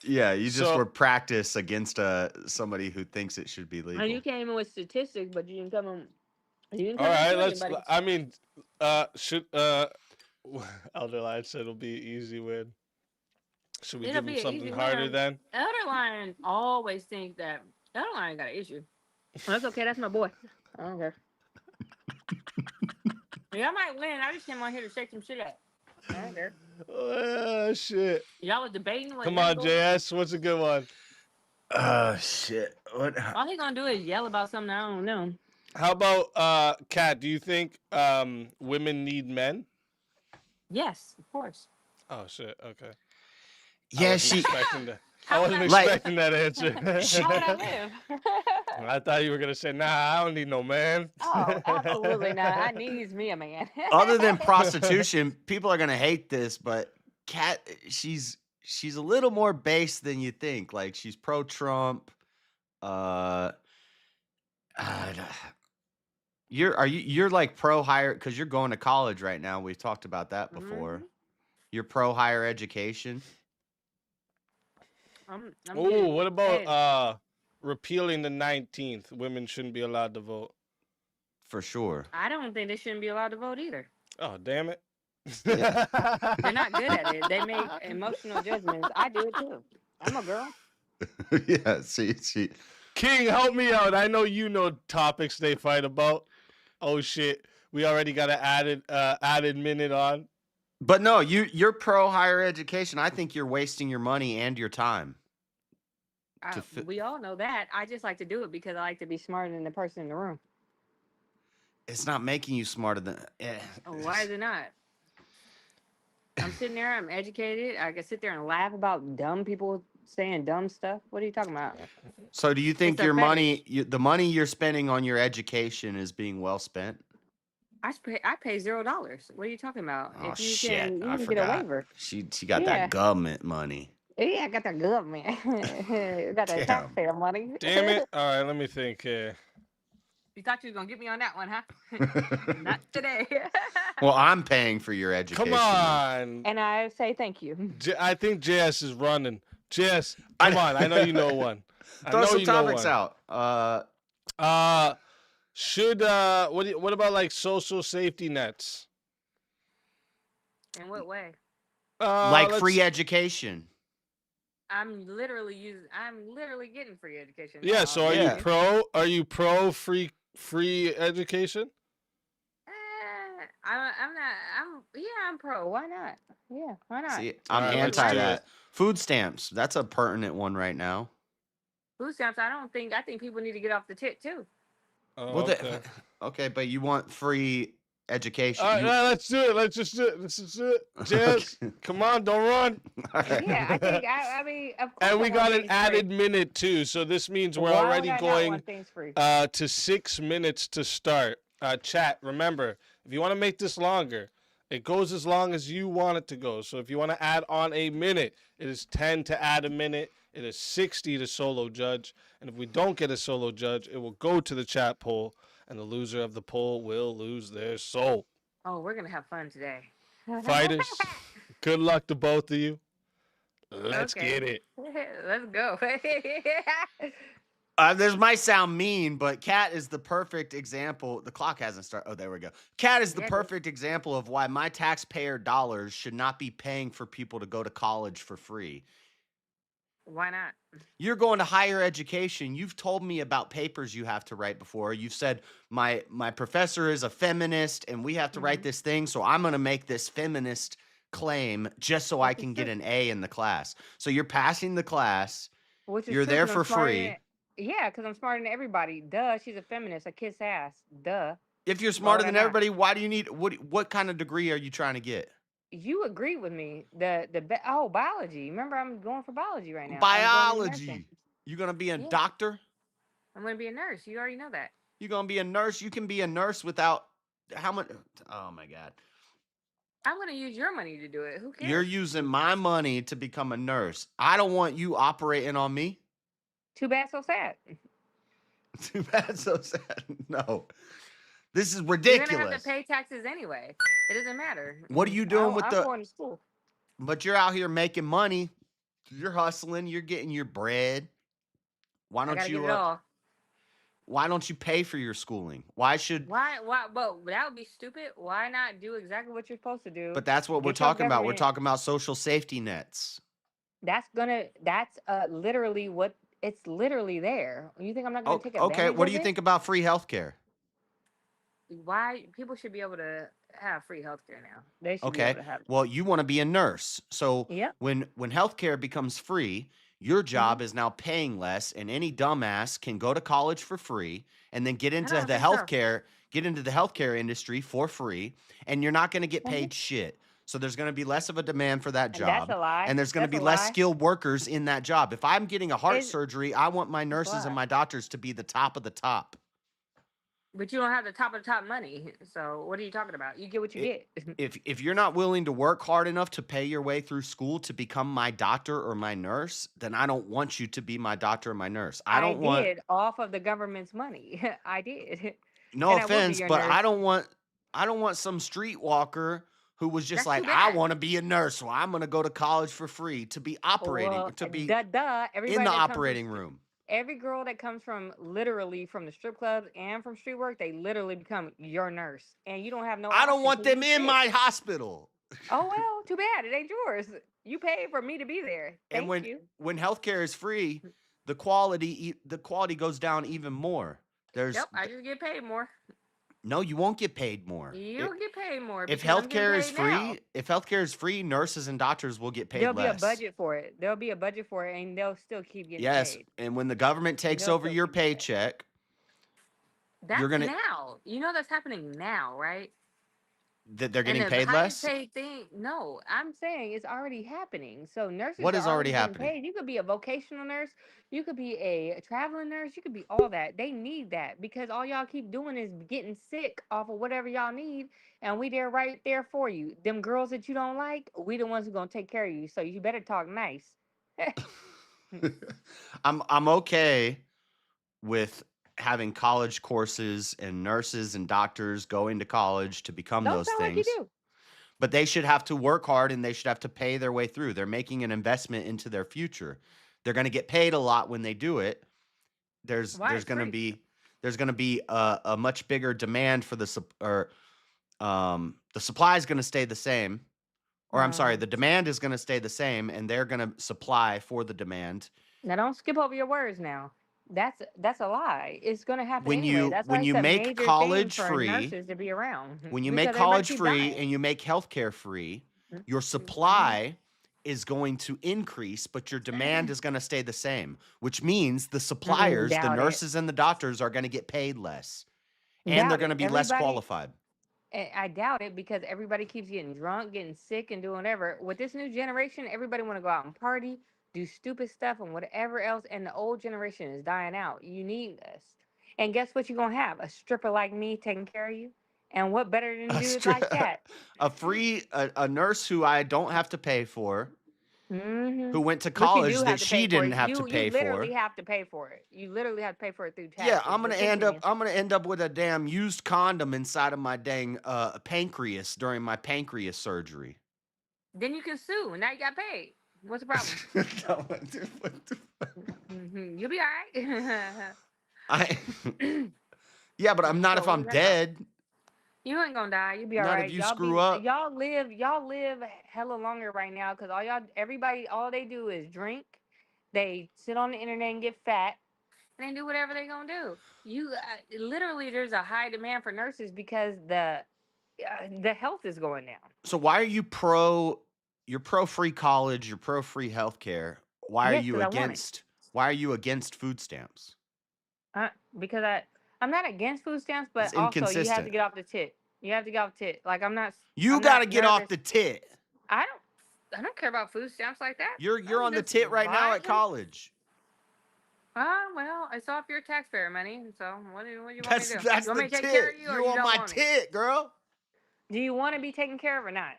you just were practice against somebody who thinks it should be legal. And you came in with statistics, but you didn't come in. You didn't come All right, in let's. anybody. I mean, Elderline said it'll be an easy win. Should we It'll give be him an something easy harder win. then? Elderline always think that Elderline got an issue. That's okay. That's my boy. I don't care. Yeah, I might win. I just came on here to shake some shit up. I don't care. Oh shit! Y'all was debating. Come on, JS. What's a good one? Shit. What? All he gonna do is yell about something I don't know. How about Kat? Do you think women need men? Yes, of course. Oh shit! Okay. Yeah, I wasn't expecting that answer. How would I live? I thought you were gonna say, "Nah, I don't need no man." Oh, absolutely not. I needs me a man. Other than prostitution, people are gonna hate this, but Kat, she's a little more base than you think. Like she's pro-Trump. You're like pro higher because you're going to college right now. We've talked about that before. Mm-hmm. You're pro higher education. Oh, what about repealing the 19th? Women shouldn't be allowed to vote. For sure. I don't think they shouldn't be allowed to vote either. Oh, damn it. Yeah. They're not good at it. They make emotional judgments. I do it too. I'm a girl. Yeah, see. King, help me out. I know you know topics they fight about. Oh shit. We already got an added minute on. But no, you're pro higher education. I think you're wasting your money and your time. We all know that. I just like to do it because I like to be smarter than the person in the room. It's not making you smarter than. Why is it not? I'm sitting there. I'm educated. I can sit there and laugh about dumb people saying dumb stuff. What are you talking about? So do you think It's a your fetish. money, the money you're spending on your education is being well spent? I pay $0. What are you talking about? Oh if you shit! can, you I can forgot. get a waiver. She got Yeah. that government money. Yeah, I got that government. I got that Damn. taxpayer money. Damn it. All right, let me think here. You thought you was gonna get me on that one, huh? Not today. Well, I'm paying for your education. Come on. And I say thank you. I think JS is running. JS, come on. I know you know one. Throw some topics out. What about like social safety nets? In what way? Like free education. I'm literally getting free education. Yeah. now. So are you pro free education? I'm pro. Why not? Yeah, why not? See, I'm All right, let's anti do that. Food stamps. That's a pertinent one right now. Food stamps. I think people need to get off the tit too. Oh, Well, okay. Okay, but you want free education. All right, no, let's do it. Let's just do it. Jess, come on, don't run. Yeah, I mean, of course. And we I got want an things added free. minute too, so this means we're Why would already I not going want things free? to 6 minutes to start. Chat, remember, if you want to make this longer, it goes as long as you want it to go. So if you want to add on a minute, it is 10 to add a minute. It is 60 to solo judge. And if we don't get a solo judge, it will go to the chat poll, and the loser of the poll will lose their soul. Oh, we're gonna have fun today. Fighters, good luck to both of you. Let's Okay. get it. Let's go. This might sound mean, but Kat is the perfect example. The clock hasn't started. Oh, there we go. Kat is the Yeah, it is. perfect example of why my taxpayer dollars should not be paying for people to go to college for free. Why not? You're going to higher education. You've told me about papers you have to write before. You've said my professor is a feminist and we have to write this thing, so I'm going to make this feminist claim just so I can get an A in the class. So you're passing the class. Which is You're true there 'cause for I'm smarter free. than- Yeah, because I'm smarter than everybody. Duh, she's a feminist. I kiss ass. Duh. If you're Why smarter would I than not? everybody, why do you need what kind of degree are you trying to get? You agree with me. Biology. Remember, I'm going for biology right now. I'm going into nursing. Biology. You're going to be a Yeah. doctor? I'm going to be a nurse. You already know that. You're going to be a nurse? You can be a nurse without how much? Oh my God. I'm going to use your money to do it. Who cares? You're using my money to become a nurse. I don't want you operating on me. Too bad, so sad. Too bad, so sad. No. This is You're ridiculous. going to have to pay taxes anyway. It doesn't matter. What are you doing with I'm the going to school. But you're out here making money. You're hustling, you're getting your bread. Why I don't got to you get it all. why don't you pay for your schooling? Why should Why? But that would be stupid. Why not do exactly what you're supposed to do? But that's what we're Get your talking about. We're government- talking about social safety nets. That's literally what it's literally there. You think I'm not going to take advantage Okay, what do of you it? think about free healthcare? Why people should be able to have free healthcare now? They should be Okay. able to have it. Well, you want to be a nurse. So Yep. when healthcare becomes free, your job is now paying less, and any dumbass can go to college for free and then get into don't the think so. healthcare industry for free, and you're not going to get paid shit. So there's going to be less of a demand for that And job. that's a lie. And there's going to That's be a less lie. skilled workers in that job. If I'm getting a heart Is- surgery, I want my nurses lie. and my doctors to be the top of the top. But you don't have the top of the top money. So what are you talking about? You get what you get. If you're not willing to work hard enough to pay your way through school to become my doctor or my nurse, then I don't want you to be my doctor or my nurse. I don't want did off of the government's money. I did. no and I would be offense, your but nurse. I don't want some streetwalker who was just That's like, too I bad. want to be a nurse, so I'm going to go to college for free to be operating, Well, to be everybody in the that comes from operating room. Every girl that comes from literally from the strip clubs and from street work, they literally become your nurse, and you don't have no. I don't option want 'cause them you in sick. my hospital. Oh well, too bad. It ain't yours. You paid for me to be there. Thank And you. when healthcare is free, the quality goes down even more. There's Yep, I just get paid more. no, you won't get paid more. You'll get paid more. If because I'm getting healthcare is paid free, now. nurses and doctors will get paid There'll be a less. budget for it. There'll be a budget for it, and they'll still keep getting Yes, paid. and when the government takes They'll over still your keep getting paid. paycheck, That's gonna- now. You know that's happening now, right? that they're getting And the paid highest less. paid thing, no, I'm saying it's already happening. So nurses What are is already getting happening? paid. You could be a vocational nurse, you could be a traveling nurse, you could be all that. They need that because all y'all keep doing is getting sick off of whatever y'all need, and we there right there for you. Them girls that you don't like, we the ones who gonna take care of you. So you better talk nice. I'm okay with having college courses and nurses and doctors going to college to become Don't those sound like things. you do. But they should have to work hard and they should have to pay their way through. They're making an investment into their future. They're going to get paid a lot when they do it. There's Why there's it's going to free? be a much bigger demand for the supply is going to stay the same. Or I'm sorry, the demand is going to stay the same and they're going to supply for the demand. Now don't skip over your words now. That's a lie. It's gonna happen When anyway. you That's when why you it's a make major thing college for free, nurses to be around. when you because make everybody college keep free dying. and you make healthcare free, your supply is going to increase, but your demand is going to stay the same, which means the suppliers, the doubt it. nurses and the doctors are going to get paid less. And they're Doubt going to it. be less Everybody- qualified. I doubt it because everybody keeps getting drunk, getting sick, and doing whatever. With this new generation, everybody want to go out and party, do stupid stuff, and whatever else. And the old generation is dying out. You need this. And guess what you're gonna have? A stripper like me taking care of you. And what better than dudes like that? A nurse who I don't have to pay for, Mm-hmm. who went to But you college do have that to she pay for didn't it. have to pay You literally for. have to pay for it. You literally have to pay for it through taxes. Yeah, I'm But gonna end up with a damn used condom inside of my dang pancreas during my pancreas surgery. Then you can sue, and now you got paid. What's the problem? What the fuck? You'll be all right. I yeah, but I'm not So if what I'm was that about? dead. You ain't gonna die. You'll be all Not right. if you screw up. Y'all live hella longer right now because everybody, all they do is drink. They sit on the internet and get fat, and they do whatever they gonna do. Literally, there's a high demand for nurses because the health is going down. So why are you pro? You're pro free college. You're pro free healthcare. Why are Yes, you 'cause I want it. against? Why are you against food stamps? Because I'm not against food stamps, It's but also you have to inconsistent. get off the tit. You have to get off the tit. Like I'm not You got to not get off nervous. the tit. I don't care about food stamps like that. You're I'm on the just tit right now at vibing. college. Well, it's off your taxpayer money. So what do you want me That's to do? that's You want the me to take tit. care of you, or You're you on don't my want me? tit, girl. Do you want to be taken care of or not?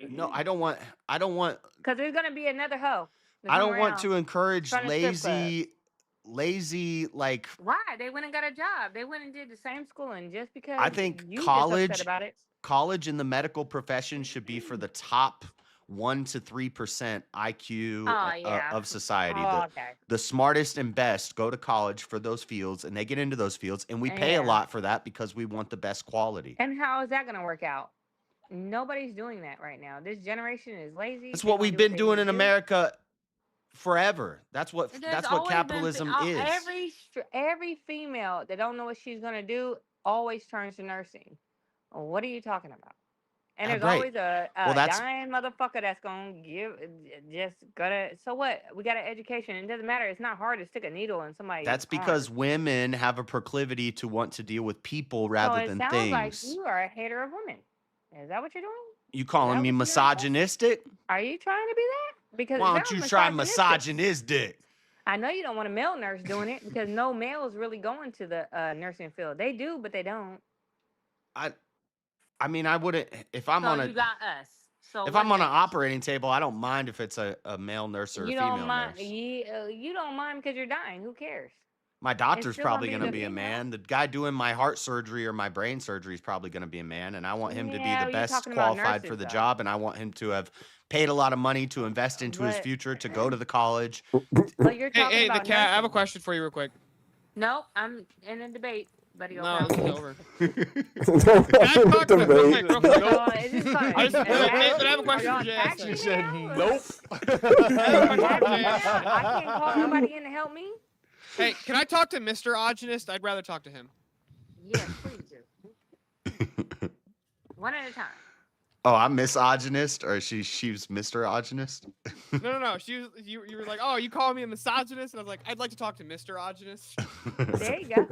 No, I don't want. I don't want. Because there's gonna be another hoe. to I come don't want around to encourage trying to strip club. lazy like. Why? They went and got a job. They went and did the same schooling just because I think you just upset college about it. in the medical profession should be for the top 1 to 3% IQ Oh yeah. of society. Oh, okay. The smartest and best go to college for those fields, and they get into those fields, and we pay a Yeah. lot for that because we want the best quality. And how is that gonna work out? Nobody's doing that right now. This generation is lazy. That's They what gonna we've do been they doing need in to do. America forever. That's what There's always capitalism is. every female that don't know what she's gonna do always turns to nursing. What are you talking about? And there's Right. always a Well, that's- dying motherfucker that's gonna so what? We got an education. It doesn't matter. It's not hard to stick a needle in somebody's That's arm. because women have a proclivity to want to deal with people rather So it than sounds things. like you are a hater of women. Is that what you're doing? You calling that me what you're doing? misogynistic? Are you trying to be that? Because it Why don't sounds you try misogynistic. misogynistic? I know you don't want a male nurse doing it because no male is really going to the nursing field. They do, but they don't. I mean, I wouldn't if I'm So on you got us. So if what I'm on an next? operating table. I don't mind if it's a male nurse or a You female don't mind. nurse. You don't mind because you're dying. Who cares? My doctor's still probably gonna going to be be the a female. man. The guy doing my heart surgery or my brain surgery is probably going to be a man, and I want him to be Yeah, the you're best talking about qualified for nurses, the though. job, and I want him to have paid a lot of money to invest into his But- future, to go to the college. But you're talking Hey, the about cat. I have a nursing. question for you, real quick. Nope, I'm in a debate, buddy. No, this is over. Debate. Is this fun? I just- Is that- but I have a question are for y'all Jay. taxing She me said now? nope. I can't call nobody in to help me. Hey, can I talk to Mr. Ogenist? I'd rather talk to him. Yes, please do. One at a time. Oh, I'm misogynist, or she's Mr. Ogynist. No. You were like, oh, you calling me a misogynist? And I was like, I'd like to talk to Mr. Ogenist. There you go.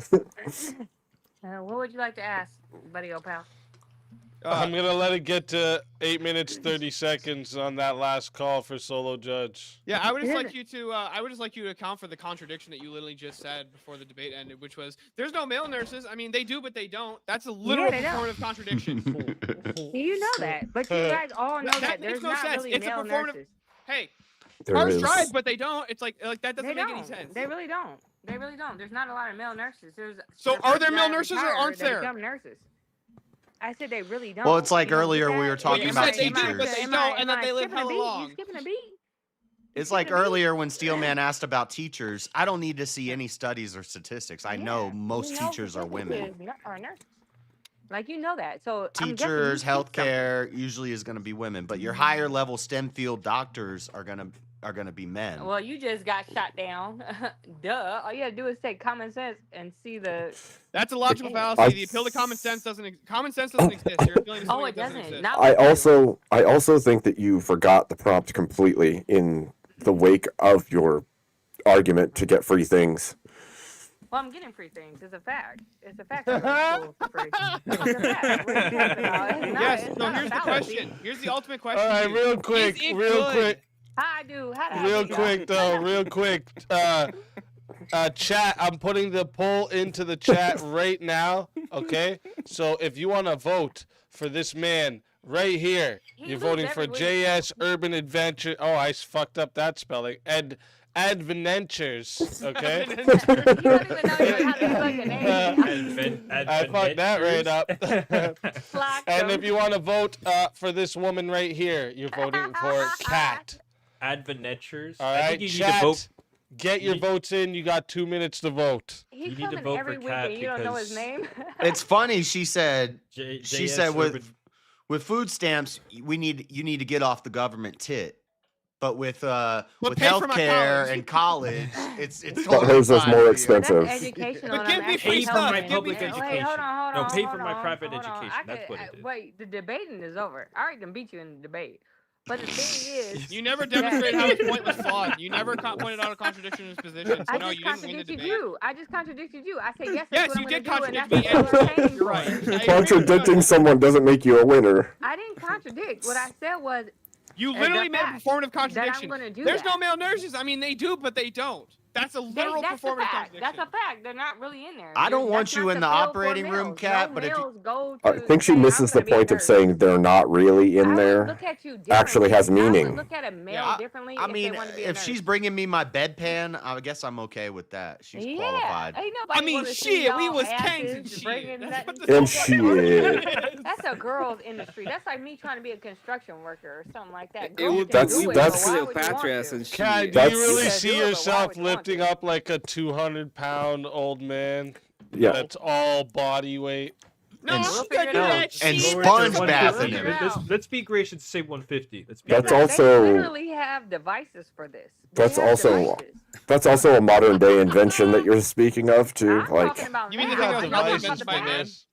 What would you like to ask, buddy, old pal? I'm gonna let it get to 8 minutes 30 seconds on that last call for solo judge. Yeah, I would just like you to. I would just like you to account for the contradiction that you literally just said before the debate ended, which was there's no male nurses. I mean, they do, but they don't. That's a literal they don't. performative contradiction. You know that, but you guys all know that makes there's no not sense. really It's a male performative. nurses. Hey, There cars is. drive, but they don't. It's like that doesn't They make don't. any sense. They really don't. They really don't. There's not a lot of male nurses. So there's are some there male that nurses or retire aren't that there? Become nurses. I said they really don't. Well, it's like You don't earlier get we that? were talking you about said they do, teachers. but they Am don't, I- and am that I they live skipping a hella beat? long. You skipping a beat? It's like earlier when Steelman asked about teachers. I don't need to see any studies or statistics. I know most You know teachers are specifically women. are nurses. Like you know that. So I'm guessing you Teachers, skipped something. healthcare usually is going to be women, but your higher level STEM field doctors are going to be men. Well, you just got shot down. Duh. All you gotta do is take common sense and see the. That's a logical fallacy. I- The appeal to common sense doesn't exist. You're appealing to Oh, something it that doesn't doesn't. exist. Not I with you. also think that you forgot the prompt completely in the wake of your argument to get free things. Well, I'm getting free things. It's a fact. It's a fact. I go to school for free. It's a fact. What are you talking about? It's not, Yes. it's So not a here's the fallacy. question. Here's the ultimate question. All right, to you. real quick, Is it real good? quick, How I do? How do I real do, quick y'all? though, real quick. Chat. I'm putting the poll into the chat right now. Okay, so if you want to vote for this man right here, He you're loses voting for every week. JS Urban Adventure. Oh, I fucked up that spelling. Adventures. Okay. You don't even know how to spell your name. I fucked that right up. Flock And them. if you want to vote for this woman right here, you're voting for Cat. Adventures. All I right, think you need chat. to vote. Get your You- votes in. You got 2 minutes to vote. He You need to coming vote for every week Cat and you don't know his because- name. It's funny. She said JS said Urban- with food stamps, you need to get off the government tit. But with pay for my healthcare college. and college, it's But totally hers is fine more for you. expensive. That's educational. But and give I'm me actually free Pay for stuff. my helping. public Wait, education. hold on, No, pay hold for my on, private hold on. education. That's what it is. Wait, the debating is over. I already can beat you in the debate. But the thing is, You never demonstrated how his point was flawed. You never pointed out a contradiction in his position. So I no, just you didn't win the contradicted debate. you. I just contradicted you. I said yes. Yes, That's what you I'm did gonna do, and contradict that's me. what people are paying You're for. right. I agree with Contradicting you. someone doesn't make you a winner. I didn't contradict. What I said was You the literally made a fact performative that contradiction. I'm gonna do There's that. no male nurses. I mean, they do, but they don't. That's a literal that's the performative fact. contradiction. That's a fact. They're not really in there. I don't want That's you not in to the fill for operating room, males. Cat, No but if you- males go I to think she say, misses I'm the gonna be a point of nurse. saying they're not really I in would there. look at you Actually has differently. I meaning. would look at a male Yeah, differently I if mean, they want to be a if nurse. she's bringing me my bedpan, I guess I'm okay with that. She's qualified. Ain't nobody I mean, wanna see shit, we y'all was kangs and asses shit. bringing That's nothing. what And this shit. That's a girl's industry. That's like me trying to be a construction worker or something like that. It Girls would can That's- do it, that's- but why would you want Cleopatra's to? and Cat, shit. do That's- you really You can see do it, but why yourself would you want lifting to? up like a 200-pound old man? Yeah. That's all body weight. No, And I'm s- gonna do no, that and shit. sponge Lower it to bathing 150. him. Let's be gracious to say 150. Let's be That's gracious. They also- literally have devices for this. They That's have also- devices. That's also a modern day invention that you're speaking of too. I'm Like, talking about You mean the now. thing that I was know probably we're talking invented about by the man? past.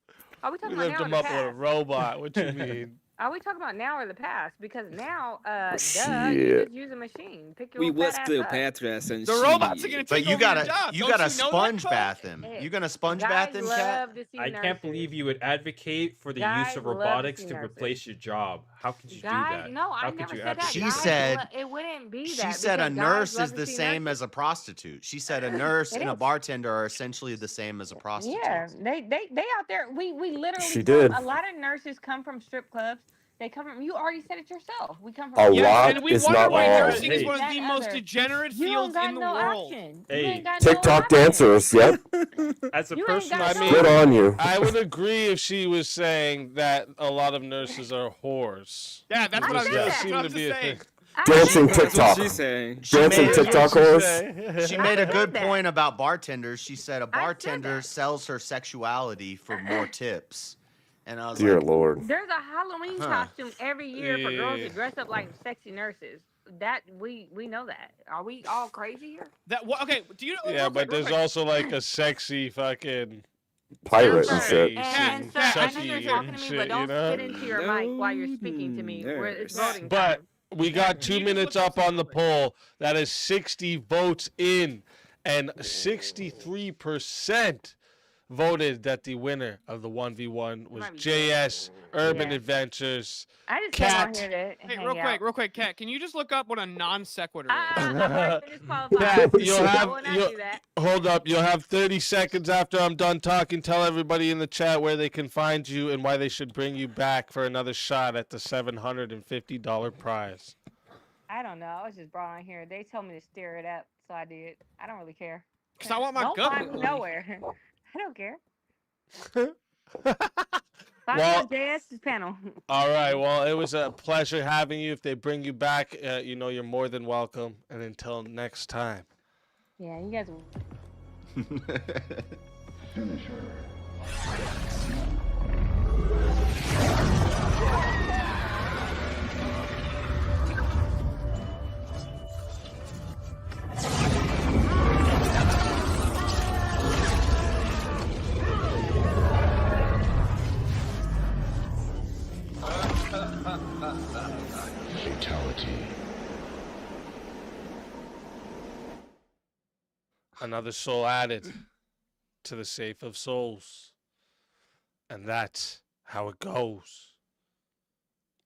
Are we You talking about lift now or him the up with a past? robot. What you mean? Are we talking about now or the past? Because now, duh, you Shit. just use a machine. Pick your We little was fat ass up. Cleopatra's and The shit. robots are gonna But take you over gotta your job. you Don't gotta know that, sponge Cole? bath him. Hey, You gonna sponge guys bath him, Cat? love to see I nurses. can't believe you would advocate for the use Guys of love to robotics see to nurses. replace your job. How could you do Guys, that? no, How I could never you said that. advocate? She Guys said- it wouldn't be She that. said a because guys nurse love is to the see same nurses. as a prostitute. She said a nurse It and a is. bartender are essentially the same as a prostitute. Yeah, they out there. We literally. She come- did. A lot of nurses come from strip clubs. They come from. You already said it yourself. We come A from. Yes, lot and we is wonder not why all. nursing is one of That the most other. degenerate You don't fields got in the no world. option. Hey, You ain't got no TikTok option. dancers. Yep. As a You ain't person, got I no mean- Good on you. I would agree if she was saying that a lot of nurses are whores. Yeah, that's I what I was said just that. seem to be a thing. Dancing That's what TikTok. she's saying. She Dancing made- TikTok horse. She made a said good that. point about bartenders. She said a said bartender that. sells her sexuality for more tips. And I was Dear like, Lord. There's a Halloween Huh. costume every year for girls Yeah. to dress up like sexy nurses. That we know that. Are we all crazy here? Okay, do you know? Yeah, real but quick, real there's quick. also like a sexy fucking Pirate and Sir, shit. And sir, I know Chucky you're and talking to me, shit, but you don't know? spit into your mic while you're speaking to me. Where it's Nurse. voting But time. we got Can you 2 just minutes look up up on the something? poll. That is 60 votes in, and 63% voted that the winner of the 1v1 was Might be JS Urban Yeah. Adventures. I just came on Cat. here to Hey, hang real out. quick, Kat, can you just look up what a non sequitur is? I'm already disqualified. Cat, you'll I have will not you'll, do that. hold up. You'll have 30 seconds after I'm done talking. Tell everybody in the chat where they can find you and why they should bring you back for another shot at the $750 prize. I don't know. I was just brought on here. They told me to stir it up, so I did. I don't really care. 'Cause I want my Don't find me government. nowhere. I don't care. Find Well- me on JS's panel. All right. Well, it was a pleasure having you. If they bring you back, you know you're more than welcome. And until next time. Yeah, you guys. Fatality. Another soul added to the safe of souls. And that's how it goes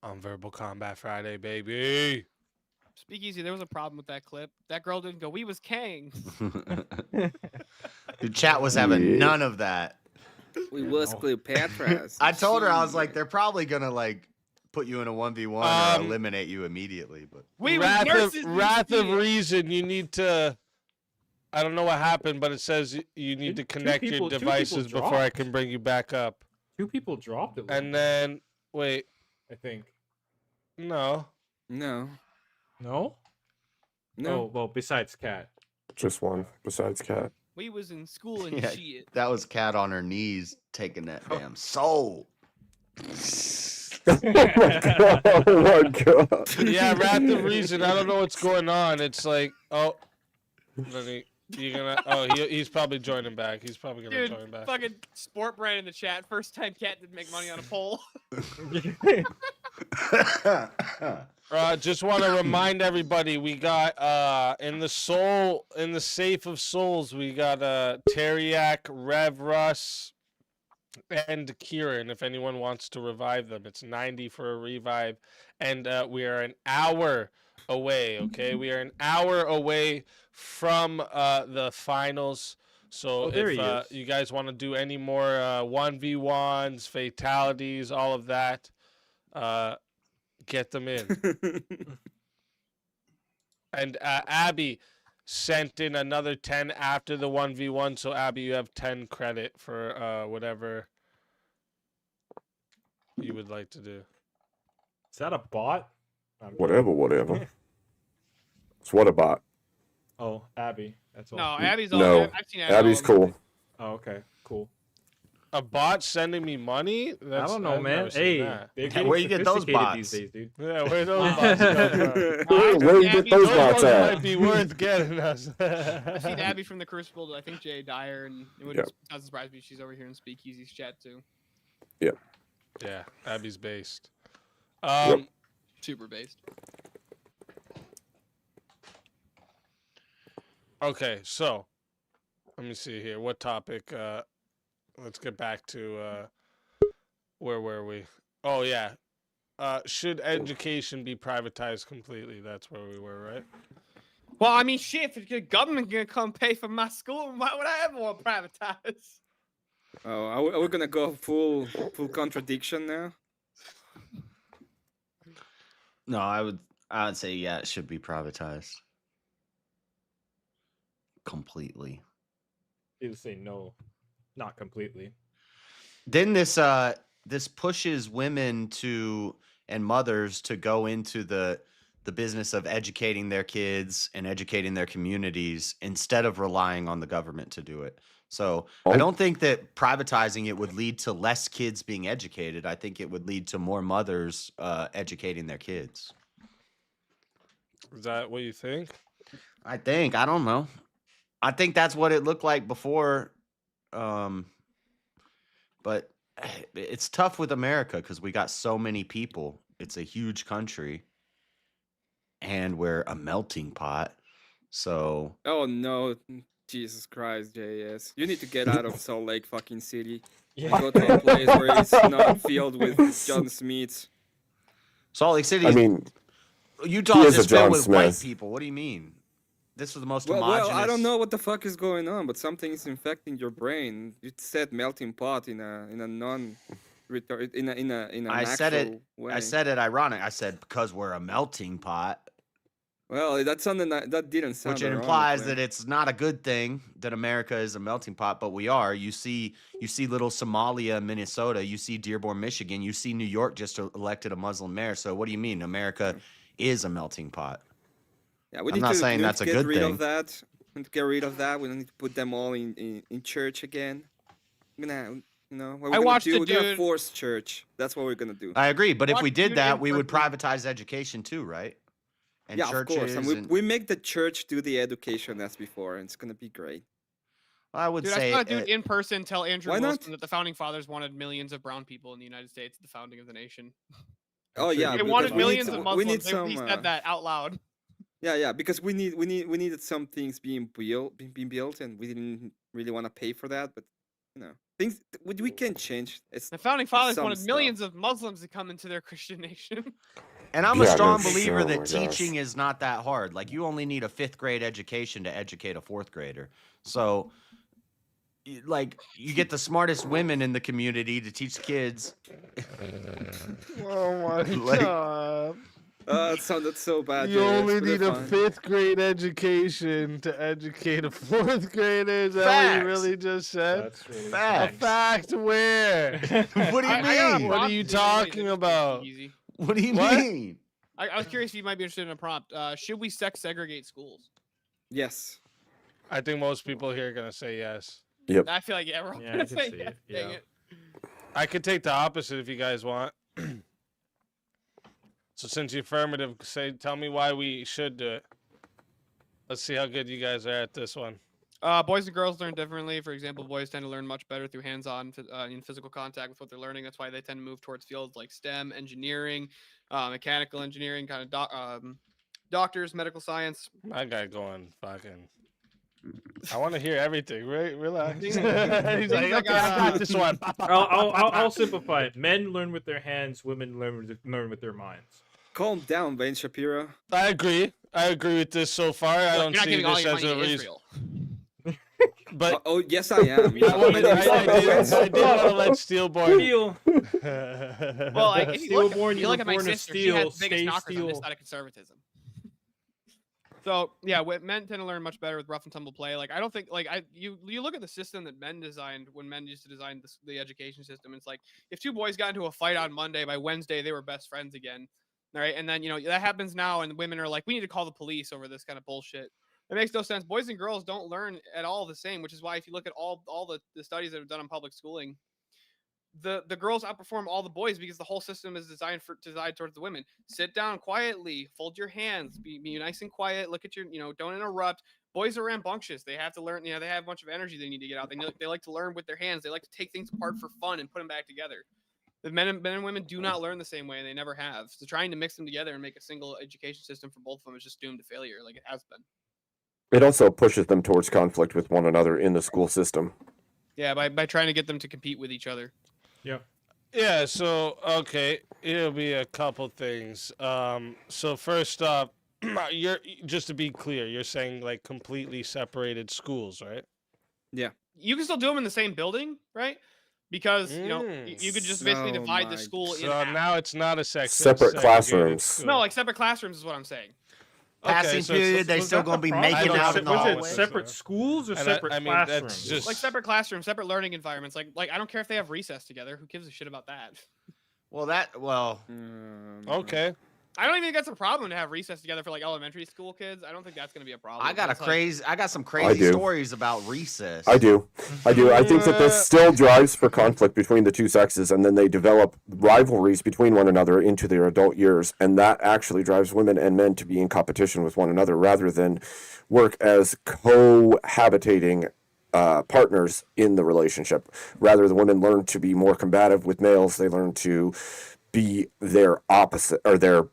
on Verbal Combat Friday, baby. Speakeasy, there was a problem with that clip. That girl didn't go, we was kangs. the chat was having Yeah. none of that. We was Cleopatra's. I told her I was like, Shit. they're probably gonna like put you in a 1v1 or eliminate you immediately. But We was Wrath nurses. of, you Wrath of idiot. Reason, you need to. I don't know what happened, but it says you need to Two connect people- your two people devices before I dropped. can bring you back up. 2 people dropped it. And then, wait, I think. no. No. No? No. Oh well, besides cat. Just one besides cat. We was in school and Yeah, shit. that was Cat on her knees taking that damn soul. Oh my god! Oh my god! Yeah, Rat the Reason. I don't know what's going on. It's like, oh, you're gonna. Oh, he's probably joining back. He's probably gonna Dude, join back. fucking sport brand in the chat. First time Cat did make money on a poll. Just want to remind everybody, we got in the safe of souls, we got Teriak, Rev Russ, and Kieran. If anyone wants to revive them, it's 90 for a revive, and we are an hour away. Okay, we are an hour away from the finals. So there he if is. you guys want to do any more 1v1s, fatalities, all of that, get them in. And Abby sent in another 10 after the 1v1. So Abby, you have 10 credit for whatever you would like to do. Is that a bot? Whatever. It's what a bot. Oh, Abby. That's all. No, Abby's all. No, I've seen Abby Abby's cool. Oh, okay. Cool. A bot sending me money? I don't know, I've man. never seen Hey, that. they're getting where you get those sophisticated bots? these days, dude. Yeah, where those bots come from? Where you get those bots Those at? might be worth getting us. I've seen Abby from the Crucible. I think Jay Dyer, and it wouldn't doesn't surprise me she's over here in Speakeasy's chat too. Yeah. Yeah, Abby's based. Super based. Okay, so let me see here. What topic? Let's get back to where were we? Oh yeah. Should education be privatized completely? That's where we were, right? Well, I mean, shit. If the government gonna come pay for my school, why would I ever want privatized? Oh, are we gonna go full contradiction now? No, I would say yeah, it should be privatized completely. He would say no, not completely. Then this pushes women and mothers to go into the business of educating their kids and educating their communities instead of relying on the government to do it. So I don't think that privatizing it would lead to less kids being educated. I think it would lead to more mothers educating their kids. Is that what you think? I don't know. I think that's what it looked like before. But it's tough with America because we got so many people. It's a huge country. And we're a melting pot. So. Oh no. Jesus Christ, JS. You need to get out of Salt Lake fucking city. Yeah. Go to a place where it's not filled with John Smiths. Salt Lake City. I mean, Utah is is a filled John with white Smith. people. What do you mean? This was the most Well, homogenous. I don't know what the fuck is going on, but something is infecting your brain. You said melting pot in a non in an I said actual it. way. I said it ironic. I said because we're a melting pot, Well, that's something that didn't sound. which it implies that it's not a good thing that America is a melting pot, but we are. You see little Somalia, Minnesota. You see Dearborn, Michigan. You see New York just elected a Muslim mayor. So what do you mean America is a melting pot? Yeah, we I'm need not to, saying we need that's to a get good rid thing. of that. We need to get rid of that. We don't need to put them all in church again. We're gonna, what we're watched gonna do, a we're gonna dude- force church. That's what we're gonna do. I agree, but if What we did dude that, in we would person- privatize education too, right? And yeah, of churches. course. And we make the church do the education as before, and it's gonna be great. I would Dude, I say saw a dude in person tell Andrew Why not? Wilson that the founding fathers wanted millions of brown people in the United States at the founding of the nation. Oh yeah, They because wanted we need millions some- of we Muslims. need He some, said that out loud. Yeah, because we needed some things being built, and we didn't really want to pay for that. But things we can change. It's The founding fathers some wanted stuff. millions of Muslims to come into their Christian nation. And I'm a Yeah, no strong shit. believer Oh my that gosh. teaching is not that hard. Like you only need a 5th grade education to educate a 4th grader. So like you get the smartest women in the community to teach kids. Oh my Like- god. It sounded so bad. You JS, only but need they're a fine. 5th grade education to educate a 4th grader. Is that what Facts. you really just said? That's really A Facts. fact where? What do you I got a mean? What are prompt you to do it, talking it's about? easy. What do you What? mean? I was curious if you might be interested in a prompt. Should we sex segregate schools? Yes. I think most people here are gonna say yes. Yep. I feel like we're all Yeah, gonna I can say see yes. it, Dang yeah. it. I could take the opposite if you guys want. So since you affirmative, tell me why we should do it. Let's see how good you guys are at this one. Boys and girls learn differently. For example, boys tend to learn much better through hands-on in physical contact with what they're learning. That's why they tend to move towards fields like STEM, engineering, mechanical engineering, kind of doctors, medical science. My guy going fucking. I want to hear everything. Right? Relax. He's Things like, that okay, I got this one. I'll simplify it. Men learn with their hands. Women learn with their minds. Calm down, Ben Shapiro. I agree. I agree with this so far. I don't You're not see giving all this your as money a to reason. Israel. But oh yes, I am. I want to let Steelborn. Steel. Well, like, if you look, Steelborn, if you you were look at my born of sister, she steel. has the biggest Stay knockers on this steel. side of conservatism. So yeah, men tend to learn much better with rough and tumble play. Like I don't think you look at the system that men designed when men used to design the education system. It's like if two boys got into a fight on Monday, by Wednesday they were best friends again. All right, and then that happens now, and women are like, we need to call the police over this kind of bullshit. It makes no sense. Boys and girls don't learn at all the same, which is why if you look at all the studies that have done on public schooling, the girls outperform all the boys because the whole system is designed towards the women. Sit down quietly, fold your hands, be nice and quiet. Look at your, don't interrupt. Boys are rambunctious. They have to learn. They have a bunch of energy they need to get out. They like to learn with their hands. They like to take things apart for fun and put them back together. The men and women do not learn the same way, and they never have. So trying to mix them together and make a single education system for both of them is just doomed to failure, like it has been. It also pushes them towards conflict with one another in the school system. Yeah, by trying to get them to compete with each other. Yeah. Yeah, so okay, it'll be a couple things. So first off, you're just to be clear, you're saying like completely separated schools, right? Yeah. You can still do them in the same building, right? Because you could just basically divide the school in So half. now it's not a Separate segregated classrooms. school. No, like separate classrooms is what I'm saying. Passing period, they still gonna be making out in the Was it hallway. separate schools or separate classrooms? That's just Like separate classrooms, separate learning environments. Like I don't care if they have recess together. Who gives a shit about that? okay. I don't even think that's a problem to have recess together for like elementary school kids. I don't think that's gonna be a problem. I got It's like- some crazy do. stories about recess. I do. I think that this still drives for conflict between the two sexes, and then they develop rivalries between one another into their adult years, and that actually drives women and men to be in competition with one another rather than work as cohabitating partners in the relationship. Rather, the women learn to be more combative with males. They learn to be their opposite, or their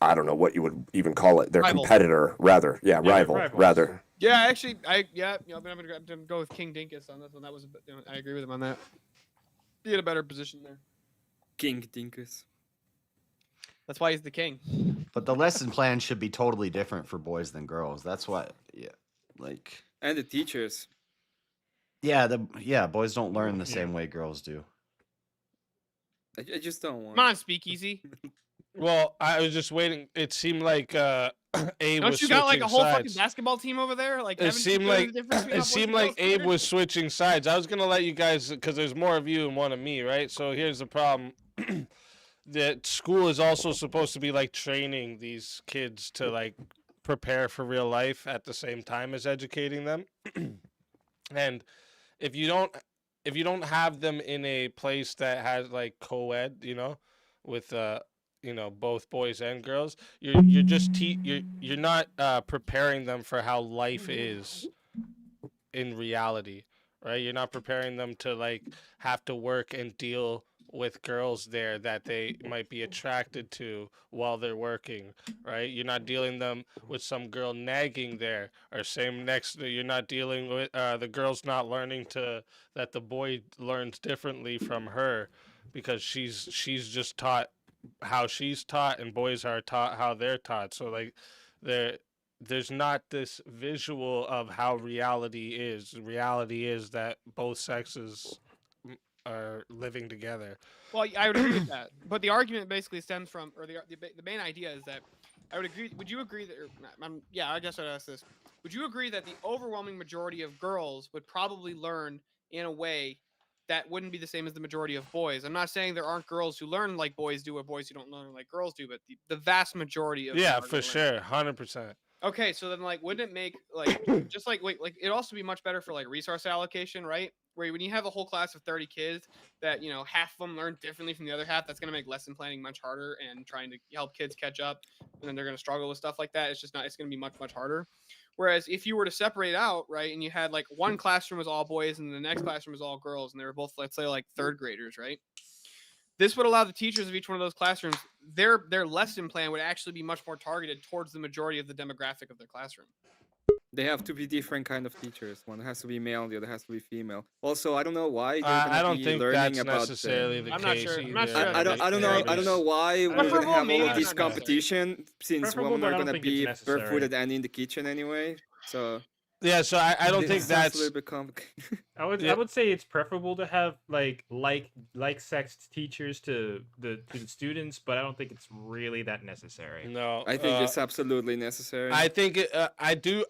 I don't know what you would even call it, their Rival. competitor, rather. Yeah, rival, rivals. rather. Yeah, actually, I'm gonna go with King Dinkus on this one. That was, I agree with him on that. He had a better position there. King Dinkus. That's why he's the king. But the lesson plan should be totally different for boys than girls. That's what, like. And the teachers. Yeah, boys don't learn the same way girls do. I just don't want. Come on, speakeasy. Well, I was just waiting. It seemed like Abe Don't was you got like switching a whole fucking sides. basketball team over there? Like It haven't you seemed noticed like the difference between how boys and girls Abe learn? was switching sides. I was gonna let you guys, because there's more of you and one of me, right? So here's the problem: that school is also supposed to be like training these kids to like prepare for real life at the same time as educating them. And if you don't have them in a place that has like co-ed, with both boys and girls, you're just you're not preparing them for how life is in reality, right? You're not preparing them to like have to work and deal with girls there that they might be attracted to while they're working, right? You're not dealing them with some girl nagging there, or same next to you're not dealing with the girl's not learning that the boy learns differently from her because she's just taught how she's taught, and boys are taught how they're taught. So like there's not this visual of how reality is. Reality is that both sexes are living together. Well, I would agree with that, but the argument basically stems from, or the main idea is that I would agree. Would you agree that? I guess I'd ask this. Would you agree that the overwhelming majority of girls would probably learn in a way that wouldn't be the same as the majority of boys. I'm not saying there aren't girls who learn like boys do or boys who don't learn like girls do, but the vast majority of them Yeah, are for gonna learn. sure, 100%. Okay, so then like, wouldn't it make like just like wait, like it'd also be much better for like resource allocation, right? Where when you have a whole class of 30 kids that half of them learn differently from the other half, that's gonna make lesson planning much harder and trying to help kids catch up, and then they're gonna struggle with stuff like that. It's just not. It's gonna be much harder. Whereas if you were to separate out, right, and you had like one classroom was all boys and the next classroom was all girls, and they were both, let's say, like third graders, right? This would allow the teachers of each one of those classrooms, their lesson plan would actually be much more targeted towards the majority of the demographic of their classroom. They have to be different kind of teachers. One has to be male, the other has to be female. Also, I don't know why they're gonna I don't be think learning that's about necessarily the I'm not case. sure. I'm not either. sure. I don't know why we're gonna Preferable, have all maybe, of but this not necessary. competition since Preferable, women but I are don't gonna think it's be necessary. barefooted and in the kitchen anyway. So Yeah, so I don't it think sounds that's a little bit complicated. I would say it's preferable to have like sexed teachers to the students, but I don't think it's really that necessary. no. I think it's absolutely necessary. I think I do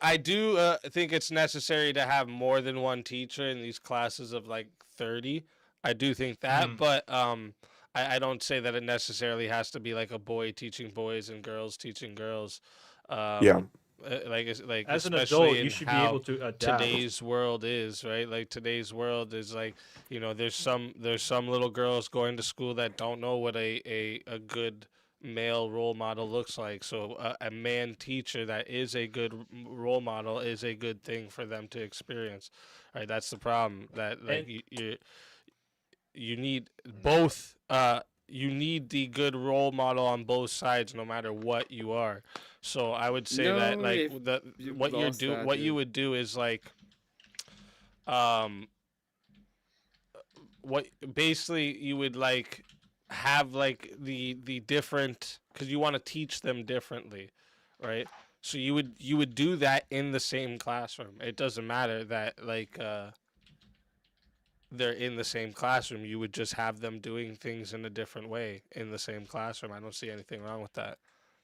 think it's necessary to have more than one teacher in these classes of like 30. I do think that, but I don't say that it necessarily has to be like a boy teaching boys and girls teaching girls. Yeah. Like As an especially adult, in you should be how able to adapt. today's world is, right? Like today's world is like, there's some little girls going to school that don't know what a good male role model looks like. So a man teacher that is a good role model is a good thing for them to experience. Right? That's the problem. That like you need both. You need the good role model on both sides, no matter what you are. So I would say that No, like if what you would do is like, what basically you would like have like the different, because you want to teach them differently, right? So you would do that in the same classroom. It doesn't matter that like they're in the same classroom. You would just have them doing things in a different way in the same classroom. I don't see anything wrong with that.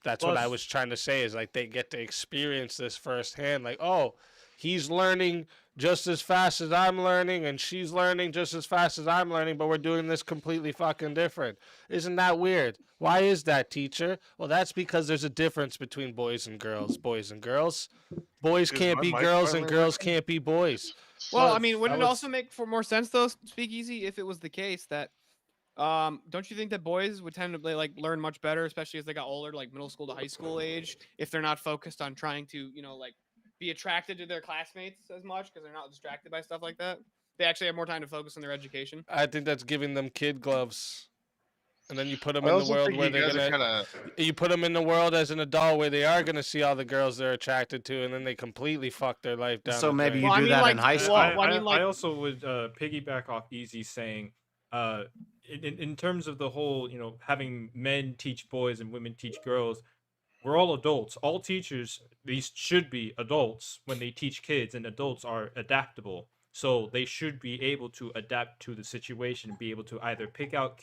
That's what I Plus- was trying to say, is like they get to experience this firsthand. Like, oh, he's learning just as fast as I'm learning, and she's learning just as fast as I'm learning, but we're doing this completely fucking different. Isn't that weird? Why is that, teacher? Well, that's because there's a difference between boys and girls. Boys and girls. Boys Is can't my be mic girls, and finally girls working? can't be boys. Well, I Plus, mean, wouldn't I it would also make for more sense though, Speakeasy, if it was the case that don't you think that boys would tend to like learn much better, especially as they got older, like middle school to high school age, if they're not focused on trying to, like be attracted to their classmates as much because they're not distracted by stuff like that? They actually have more time to focus on their education. I think that's giving them kid gloves. And then you put them I in the also world think where you they're guys are gonna. kinda- You put them in the world as an adult where they are gonna see all the girls they're attracted to, and then they completely fuck their life down. So the maybe drain. you do that in high school. I also would piggyback off Easy saying, in terms of the whole, having men teach boys and women teach girls, we're all adults. All teachers, these should be adults when they teach kids, and adults are adaptable. So they should be able to adapt to the situation, be able to either pick out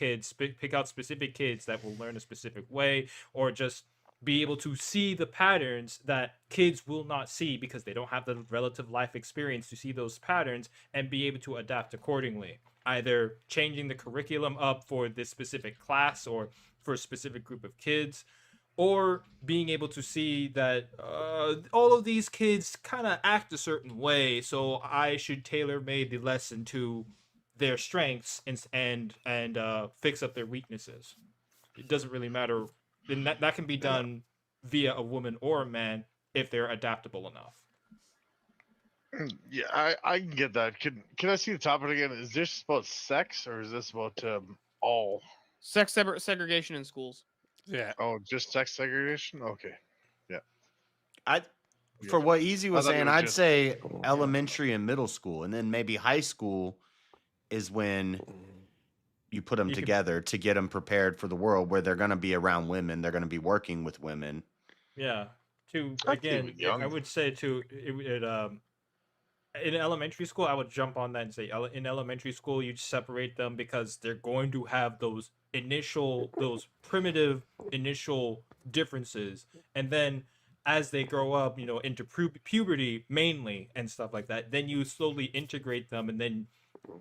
specific kids that will learn a specific way, or just be able to see the patterns that kids will not see because they don't have the relative life experience to see those patterns, and be able to adapt accordingly. Either changing the curriculum up for this specific class or for a specific group of kids, or being able to see that all of these kids kind of act a certain way, so I should tailor-made the lesson to their strengths and fix up their weaknesses. It doesn't really matter. And that can be done via a woman or a man if they're adaptable enough. Yeah, I can get that. Can I see the topic again? Is this about sex or is this about all? Sex segregation in schools. Yeah. Oh, just sex segregation? Okay. Yeah. For what Easy was I thought it saying, was I'd just- say elementary and middle school, and then maybe high school is when you put them You can- together to get them prepared for the world where they're going to be around women, they're going to be working with women. Yeah. To I'd keep again, it young. I would say in elementary school, I would jump on that and say in elementary school, you separate them because they're going to have those primitive initial differences, and then as they grow up, into puberty mainly and stuff like that, then you slowly integrate them, and then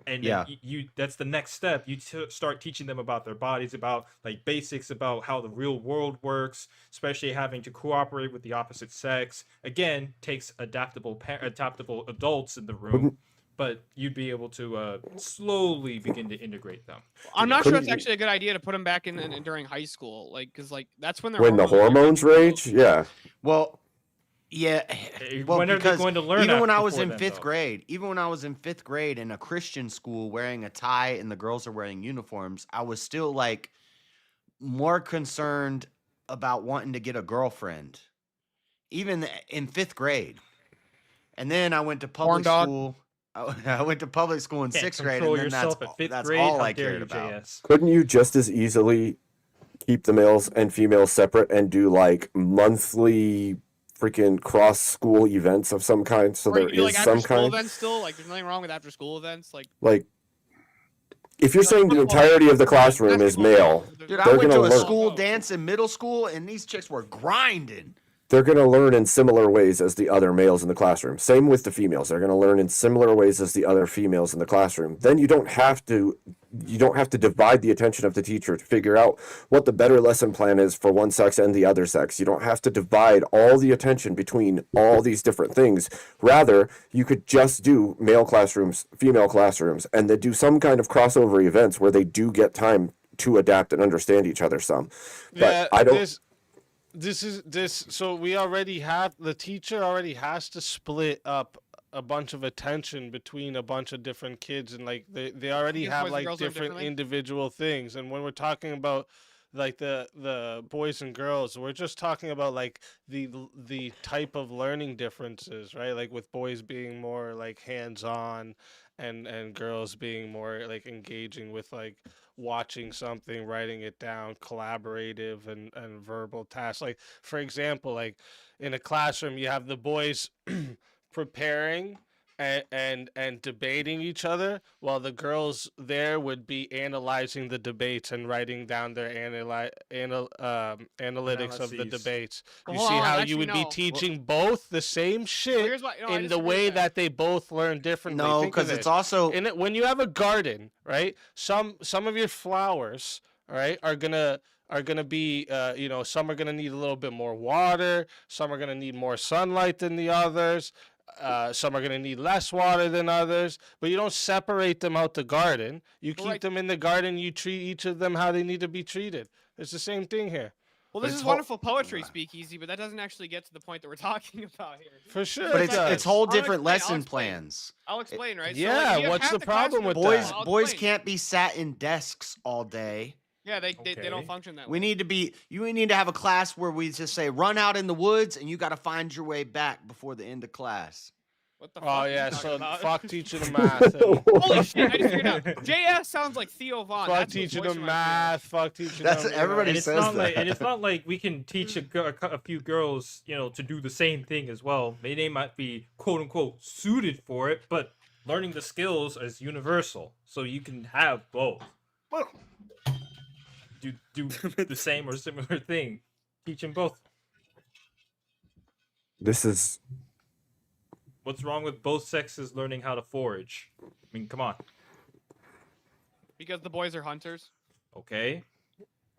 And Yeah. then that's the next step. You start teaching them about their bodies, about like basics about how the real world works, especially having to cooperate with the opposite sex. Again, takes adaptable adults in the room, but you'd be able to slowly begin to integrate them. I'm not sure Couldn't it's you- actually a good idea to put them back in during high school, like because like that's when When the hormones rage, yeah. Well, yeah. Well, When are they because going to learn even when I was before in then, fifth though? grade, even when I was in fifth grade in a Christian school wearing a tie and the girls are wearing uniforms, I was still like more concerned about wanting to get a girlfriend, even in fifth grade. And then I went to public dog. school. I went to public school in Can't sixth grade, control and then yourself at fifth that's grade. all How I dare cared you, about. JS? Couldn't you just as easily keep the males and females separate and do like monthly freaking cross school events of some kind? So Or there you do, is like after some school kind. events still. Like there's nothing wrong with after school events. Like, if you're saying the entirety of the classroom is male, Dude, I they're went gonna to a learn. school dance in middle school, and these chicks were grinding. They're going to learn in similar ways as the other males in the classroom. Same with the females. They're going to learn in similar ways as the other females in the classroom. Then you don't have to divide the attention of the teacher to figure out what the better lesson plan is for one sex and the other sex. You don't have to divide all the attention between all these different things. Rather, you could just do male classrooms, female classrooms, and then do some kind of crossover events where they do get time to adapt and understand each other some. But I don't. So we already have, the teacher already has to split up a bunch of attention between a bunch of different kids, and like they already Because have boys and like girls learn different differently? individual things. And when we're talking about like the boys and girls, we're just talking about like the type of learning differences, right? Like with boys being more like hands-on and girls being more like engaging with like watching something, writing it down, collaborative and verbal tasks. Like for example, like in a classroom you have the boys preparing and debating each other, while the girls there would be analyzing the debates and writing down their analytics of the Analyses. debates. Well, You hold see on, how actually, you would no. be teaching both the same shit here's why- no, I in the disagree way with that. that they both learn differently. No, Think of because it's this. also In it, when you have a garden, right? Some of your flowers, all right, are gonna be some are gonna need a little bit more water, some are gonna need more sunlight than the others, some are gonna need less water than others, but you don't separate them out the garden. You keep them in the garden, you treat each of them how they need to be treated. It's the same thing here. Well, But this it's is whole- wonderful poetry, Speakeasy, but that doesn't actually get to the point that we're talking about here. For sure. But it it's does. whole I'll different explain, I'll lesson explain. plans. I'll explain, right? Yeah, so, like, you have what's half the problem classroom- with Boys, that? I'll boys explain. can't be sat in desks all day. Yeah, they don't Okay. function that way. We need to be. You need to have a class where we just say, "Run out in the woods," and you got to find your way back before the end of class. What the fuck Oh are you yeah, talking so about? fuck teaching them math. And Holy shit, I just figured out. JS sounds like Theo Vaughn. fuck That's who teaching voice them reminds me of. math. Fuck teaching That's them. everybody And it's says not like, that. and it's not like we can teach a few girls, to do the same thing as well. They might be quote unquote suited for it, but learning the skills is universal, so you can have both. Do the same or similar thing. Teach them both. This is What's wrong with both sexes learning how to forage? I mean, come on. Because the boys are hunters. Okay.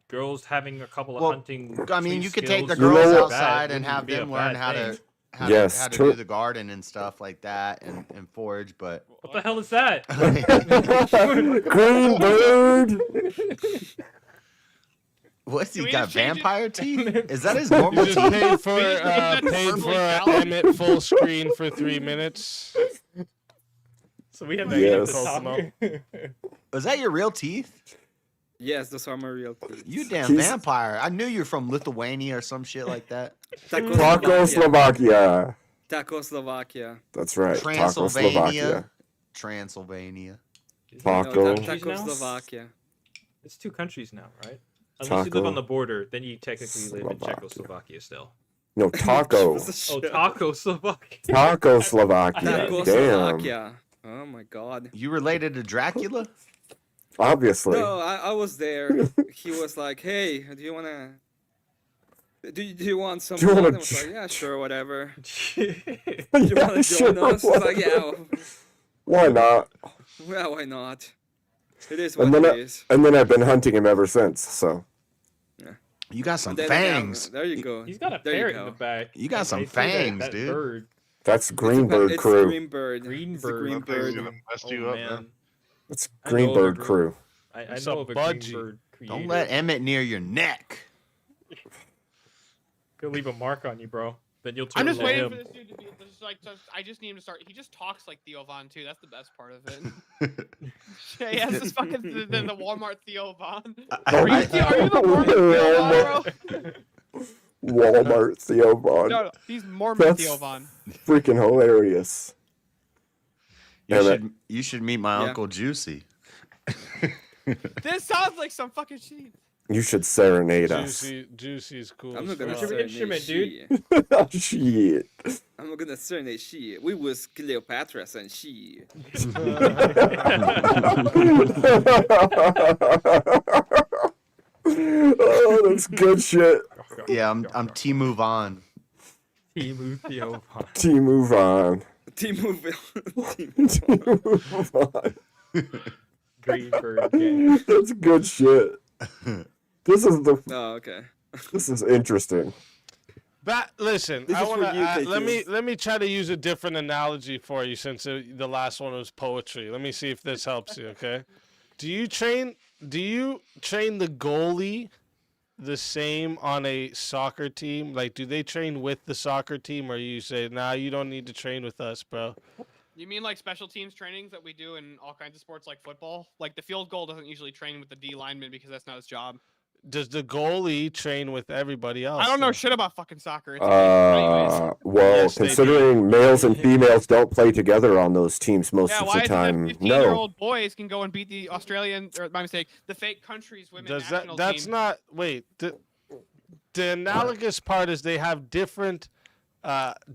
Girls having a couple of Well, hunting. I mean, tree you could take the skills You know girls what? outside and wouldn't have be a them learn bad how thing. to Yes, how to true. do the garden and stuff like that and forage. But What the hell is that? green bird. what's Can he we got? just change it? Vampire teeth? Is that his You normal just teeth? paid for Is that normally Emmett full screen for 3 minutes. So we have Yes. to get the Yes. top. Was that your real teeth? Yes, those are my real teeth. You damn He's- vampire! I knew you're from Lithuania or some shit like that. Czechoslovakia. Czechoslovakia. That's right. Transylvania. Czechoslovakia. Transylvania. Taco. Czechoslovakia. It's two countries now, right? Unless you live Taco. on the border, then you technically live in Slovakia. Czechoslovakia still. No, taco. Oh, Taco Slovakia. Taco Slovakia. Damn. Czechoslovakia. Oh my god. You related to Dracula? Obviously. No, I was there. He was like, "Hey, do you wanna? Do you want some?" Do you wanna blood?" I was like, "Yeah, sure, whatever." Yeah, You wanna sure, join us? I was like, "Yeah." Why not? Well, why not? It is what And then, it is. and then I've been hunting him ever since. So You got some And then I have- fangs. there you go. He's got a There you ferret in go. the back. You got I some see that- fangs, that dude. Bird. that's Greenbird It's crew. Greenbird. Green It's the bird. Green That thing's bird. gonna mess Oh, you up, man. man. It's I know of a Greenbird crew. I It's know a of a budgie. Greenbird creator. Don't let Emmett near your neck. Could leave a mark on you, bro. Then you'll turn I'm just to waiting him. for this dude to be I just need him to start. He just talks like Theo Von too. That's the best part of it. Yeah, he has this fucking the Walmart Theo Von. Are you the Mormon Theo Von, bro? Walmart Theo Von. No, he's Mormon That's Theo Von. freaking hilarious. You should meet my Yeah. Uncle Juicy. This sounds like some fucking shit. You should serenade us. Juicy's cool. I'm as not gonna fuck. What's your serenade instrument, dude? shit. Shit. I'm not gonna serenade shit. We was Cleopatra and shit. Oh, that's good shit. Yeah, I'm T-Move on. Timu Theo Von. Team move on. Team move. Move on. Greenbird gang. That's good shit. This is the. Oh, okay. This is interesting. Listen, This I is for want to you, let me try to use a different analogy for you since the last one was poetry. Let me see if this helps you. Okay, do you train the goalie the same on a soccer team? Like, do they train with the soccer team, or you say, nah, you don't need to train with us, bro? You mean like special teams trainings that we do in all kinds of sports like football? Like the field goal doesn't usually train with the D lineman because that's not his job. Does the goalie train with everybody else? I don't know though? shit about fucking soccer. It's anyways. Well, Yes, they considering males and females don't play together on those teams most Yeah, of why the is it time, that no. 15-year-old boys can go and beat the Australian, or my mistake, the fake country's women Does national that's team? not wait the analogous part is they have different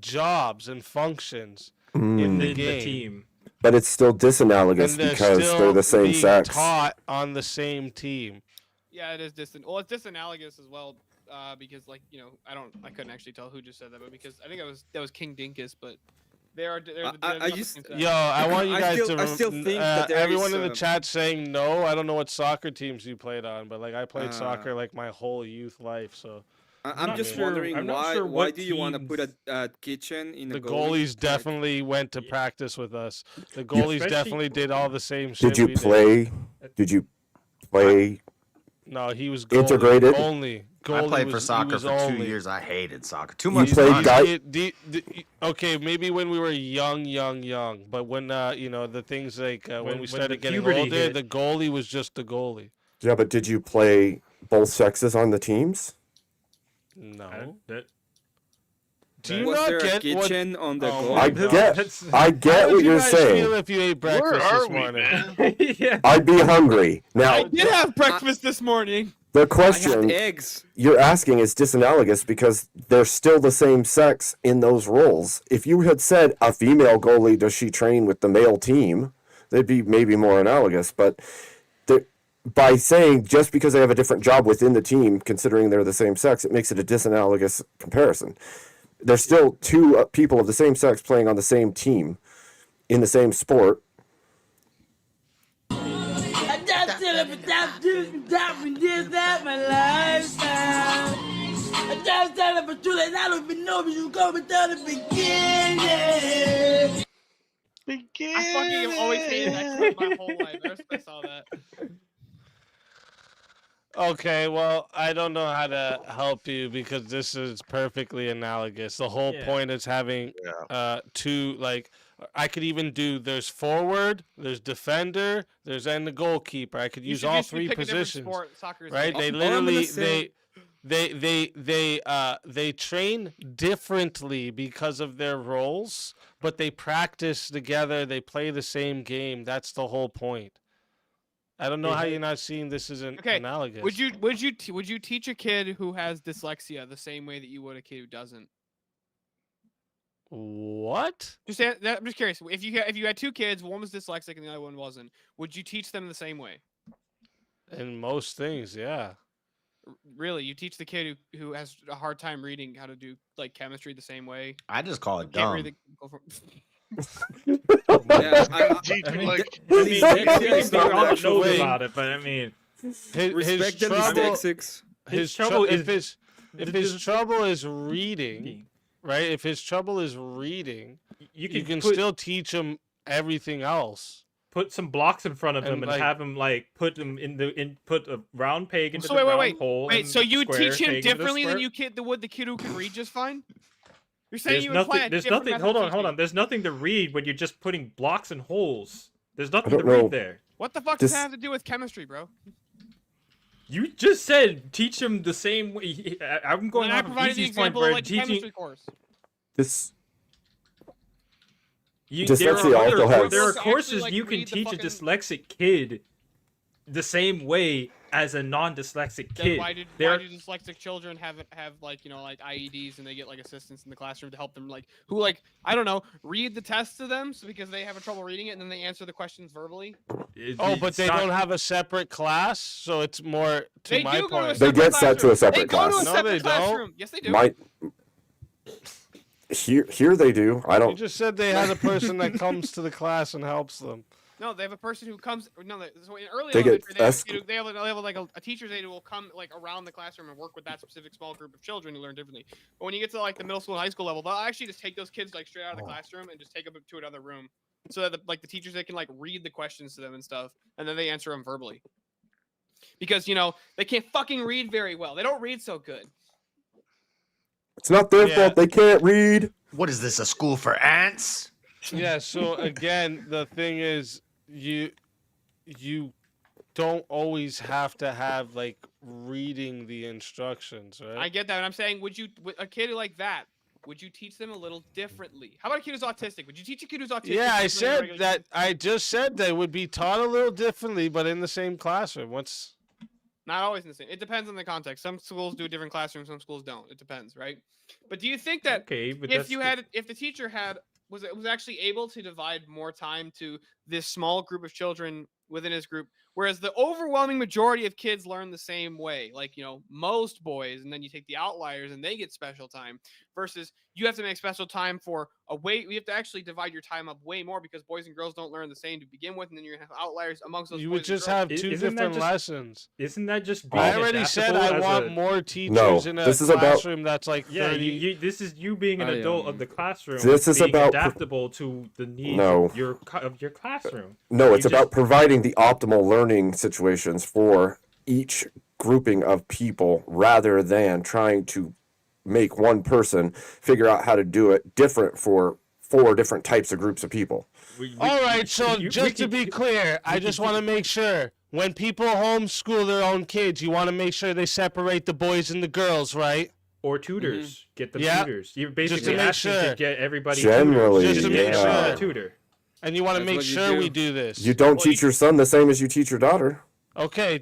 jobs and functions in the In the game, team. But it's still disanalogous and they're because still they're the same being sex. taught on the same team. Yeah, it is distant. Well, it's disanalogous as well, because like I couldn't actually tell who just said that, but because I think that was King Dinkus, but they're I not the just- same sex. Yo, I want you I guys still- to I still think that there everyone is, in the chat saying no. I don't know what soccer teams you played on, but like I played Uh, soccer like my whole youth life, so I'm not just sure- wondering I'm not why sure why what do you want to teams- put a kitchen in the a goalie? goalies Like, definitely went to practice with us. The goalies Especially- definitely did all the same shit. Did you we play? Did you play? No, he was goalie Integrated? only. I Goalie played was, for he soccer was for only. 2 years. I hated soccer. Too You much played fun. Okay, maybe when we were young, but when the things like when we when started the getting puberty older, hit. the goalie was just the goalie. Yeah, but did you play both sexes on the teams? No. That- Do you was not there a get what? kitchen on the Oh goalie? my I God. get. That's- I How get would what you you're guys saying. feel if you ate breakfast Where are this we, morning? man? yeah. I'd be hungry. Now, I did have breakfast this morning. the I question had eggs. you're asking is disanalogous because they're still the same sex in those roles. If you had said a female goalie, does she train with the male team? They'd be maybe more analogous. But by saying just because they have a different job within the team, considering they're the same sex, it makes it a disanalogous comparison. There's still two people of the same sex playing on the same team in the same sport. I fucking have always hated that clip my whole life. Ever since I saw that. Okay, well, I don't know how to help you because this is perfectly analogous. The whole Yeah. point is having two, like, I could even do, there's forward, there's defender, there's and the goalkeeper. I could You use should all just three pick a different positions, sport. Soccer is right? the- They All I'm gonna literally, say- they train differently because of their roles, but they practice together, they play the same game. That's the whole point. I don't know how you're not seeing this as an Okay, analogous. would you teach a kid who has dyslexia the same way that you would a kid who doesn't? What? I'm just curious. If you had two kids, one was dyslexic and the other one wasn't, would you teach them the same way? In most things, yeah. Really, you teach the kid who has a hard time reading how to do like chemistry the same way? I just call it Can't dumb. read the- go from- Yeah, Teach mean, like we can not all actual know way. about it, but I mean, Respect the dyslexics. His trouble trouble is if his trouble is reading, right? If his trouble is reading, you you can put, still teach him everything else. put some blocks in front of him And, and like- have him like put a round peg into So the wait, round hole. wait. and So you would square teach him peg into the differently than square. the kid who can read just fine? You're saying There's you would apply nothing. a There's different nothing. method Hold of on, hold teaching. on. There's nothing to read when you're just putting blocks and holes. There's nothing don't to read know. there. What the fuck This- does that have to do with chemistry, bro? You just said teach him the same way. I'm going When I off of provided the Easy's point example where of like teaching. chemistry course. This There Dyslexia are, also has- there are Actually, courses like, you can read the teach fucking- a dyslexic kid the same way as a non-dyslexic Then kid. why do dyslexic children have like like IEDs and they get like assistants in the classroom to help them who I don't know, read the tests to them because they have trouble reading it and then they answer the questions verbally? But they don't have a separate class, so it's more to They my do go to a point. They get separate set to a classroom. separate They go class. to a No, separate they don't. classroom. Yes, they do. might here they do. I You don't. just said they had a person that comes to the class and helps them. No, they have a person who comes. No, so in early They get elementary, they have, esc- they have like a teacher's aide who will come around the classroom and work with that specific small group of children who learn differently. But when you get to the middle school and high school level, they'll actually just take those kids straight out of the classroom and just take them to another room, so that the teachers they can read the questions to them and stuff, and then they answer them verbally. Because they can't fucking read very well. They don't read so good. It's not their fault. They can't read. What is this? A school for ants? Yeah, so again, the thing is you don't always have to have reading the instructions, right? I get that, and I'm saying, would a kid like that? Would you teach them a little differently? How about a kid who's autistic? Would you teach a kid who's autistic? Yeah, I differently than a said regular that. kid? I just said they would be taught a little differently, but in the same classroom. What's Not always in the same. It depends on the context. Some schools do a different classroom, some schools don't. It depends, right? But do you think that if the teacher was actually able to divide more time to this small group of children within his group, whereas the overwhelming majority of kids learn the same way, most boys, and then you take the outliers and they get special time, versus you have to make special time for we have to actually divide your time up way more because boys and girls don't learn the same to begin with, and then you're gonna have outliers amongst those. you boys would and just girls. have two different lessons? Isn't that just? Being I already said I want more teachers in a this is about- classroom that's 30. This is you being an adult of the classroom. This is being about adaptable to the needs No. of your classroom. No, it's You about providing the optimal learning situations for each grouping of people rather than trying to make one person figure out how to do it different for 4 different types of groups of people. All right, so just to be clear, I just want to make sure when people homeschool their own kids, you want to make sure they separate the boys and the girls, right? Or tutors. Get them Yeah. tutors. You're Just basically to make asking sure. to get everybody Generally, tutors. Just to make yeah. sure. Tutor. And you want to That's make what you sure do. we do this. You don't teach your son the same as you teach your daughter. Okay,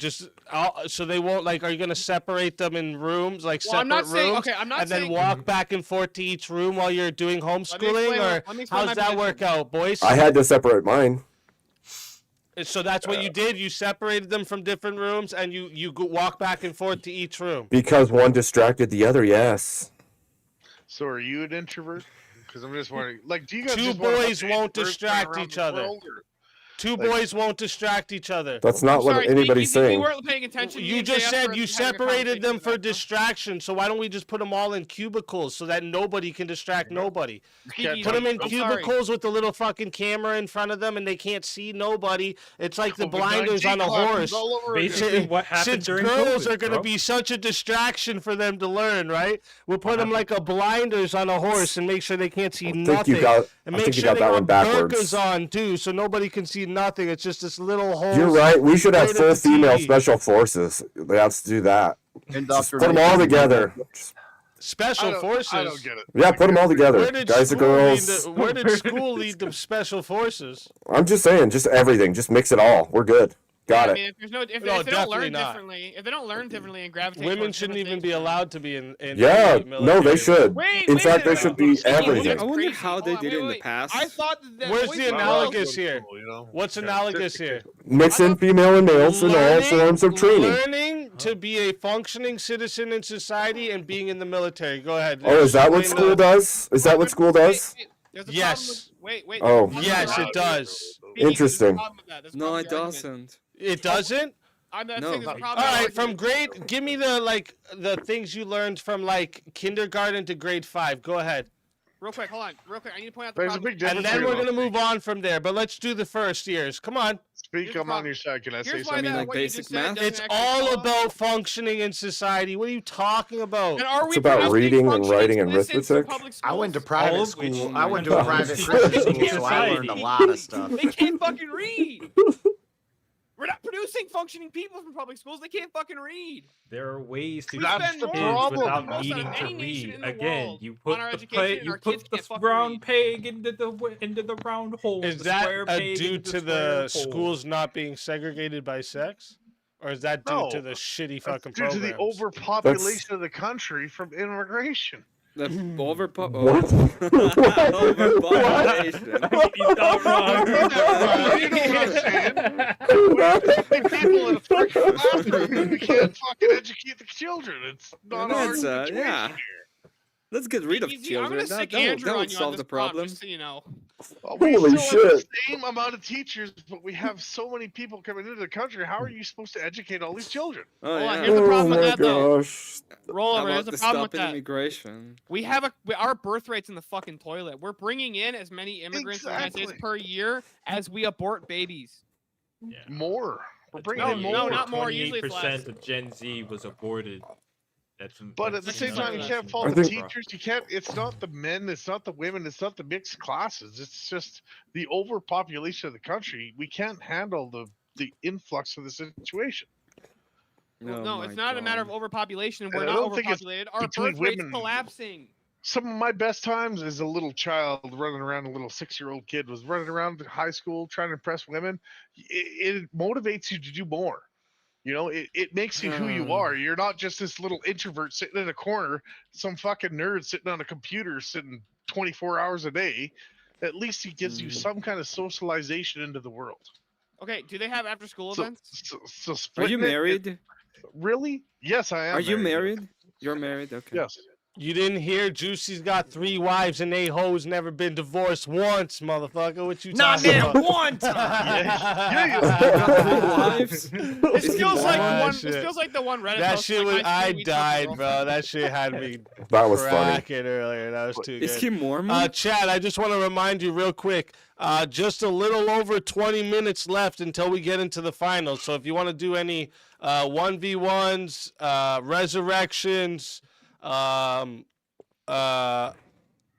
so they won't are you gonna separate them in rooms, Well, separate I'm not rooms, saying- okay, I'm not and then saying- walk back and forth to each room while you're doing homeschooling, or let me explain how's my that work out, boys? I had to separate mine. So that's what you did. You separated them from different rooms, and you walk back and forth to each room. Because one distracted the other, yes. So are you an introvert? Because I'm just wondering, do you guys Two just wanna boys update won't first distract around each the other. world, or- Two Like- boys won't distract each other. That's not what anybody's saying. You weren't paying attention. You just said you separated them for distraction, so why don't we just put them all in cubicles so that nobody can distract nobody? Speakeasy. Put them in I'm sorry. cubicles with the little fucking camera in front of them, and they can't see nobody. It's like the COVID-19 blinders on a classes horse. all over again. Basically, what happened Since during girls COVID, are going to bro. be such a distraction for them to learn, right? We'll put them like a blinders on a horse and make sure they can't see think nothing. you got- and I make think you sure got they that one got backwards. burkas on too, so nobody can see nothing. It's just this little hole. You're right. We should have right at full the female TV. special forces. They have to do that. Just put them Indoctrination. all together. Special forces. I don't get it. Yeah, put them all together. Where did Guys and school lead girls. to, where did school lead to special forces? I'm just saying, just everything. Just mix it all. We're good. Got I it. mean, if No, they don't definitely learn not. differently, if they don't learn differently and gravitate, Women towards shouldn't different even be allowed to be in Yeah, the no, military. they should. Wait, In wait a fact, they minute. should be Speaking of everything. I wonder how they did it in the past. I thought that Where's boys the and girls- analogous here? What's analogous here? Mix in female and males in all forms of training. Learning to be a functioning citizen in society and being in the military. Go ahead. Oh, is that what Explain school does? Is that what school does? There's a Yes. Problem with, wait. Oh. there's a Yes, problem it does. with- there's a Interesting. problem with that. There's a No, problem it with your argument. doesn't. It doesn't? I'm not No. saying there's a All problem. with your right, from argument. grade, give me the things you learned from like kindergarten to grade 5. Go ahead. Real quick, hold on. Real quick, I need to point out the There's a problem. big difference. And then we're here, gonna though. move on from there. But let's do the first years. Come on. Speak, Here's the I'm on problem. your side. Can I say Here's why something? that, like what you basic just said math? doesn't It's actually all follow. about functioning in society. What are you talking about? And are we It's about producing reading and functioning writing and citizens for arithmetic. public I went to schools? private All of which- school. Oh I my went to a God. private Teach Christian them school, so I society. learned a lot of stuff. They can't fucking read. We're not producing functioning people from public schools. They can't fucking read. There are ways to We teach spend more kids problem. without most needing out of to any nation read. in the Again, world you on put our the education, and our kids the can't fucking round read. peg into the round hole. Is the that square peg due into to square the hole. schools not being segregated by sex? Or is that due No, to the shitty That's fucking due to programs? the overpopulation of the country from immigration. The overpopulation. He's not wrong. You know what I'm saying? We have too many people in a freaking classroom. We can't fucking educate the children. It's not our That's, situation yeah. here. Let's get rid of Easy, I'm children. gonna stick That Andrew on would you on solve this the problem, problem. just so you know. Well, we Holy still have the shit. same amount of teachers, but we have so many people coming into the country. How are you supposed to educate all these children? Oh, Hold on, yeah. here's the problem with my that, though. gosh. Roll How over. Here's about the the problem with stopping that. immigration? We have our birth rate's in the fucking toilet. We're bringing in as many immigrants in the United States Exactly. per year as we abort babies. More. We're bringing No, in no, more. not more. Usually it's less. 28% of Gen Z was aborted. But at the same time, you can't fault I the think- teachers. You can't. It's not the men. It's not the women. It's not the mixed classes. It's just the overpopulation of the country. We can't handle the influx of the situation. No, it's not a matter of overpopulation. We're And I not don't think it's overpopulated. Our between birth rate's women- collapsing. Some of my best times as a little child running around, a little 6-year-old kid was running around high school trying to impress women. It motivates you to do more. You know, it makes you who you are. You're not just this little introvert sitting in a corner, some fucking nerd sitting on a computer, sitting 24 hours a day. At least it gives you some kind of socialization into the world. Okay, do they have after school So, events? so Are splitting you it- married? Really? Yes, I am. Are you married? You're married? Okay. Yes. You didn't hear Juicy's got 3 wives and 8 hoes, never been divorced once, motherfucker. What you Not talking damn about? one time. Wives? This feels like Oh, one. shit. This feels like the one Reddit. That post, shit was. like, high I school, we took a died, girlfriend. bro. That shit had me That was funny. cracking earlier. That was too Is good. he Mormon? Chad, I just want to remind you real quick. Just a little over 20 minutes left until we get into the finals. So if you want to do any 1v1s, resurrections,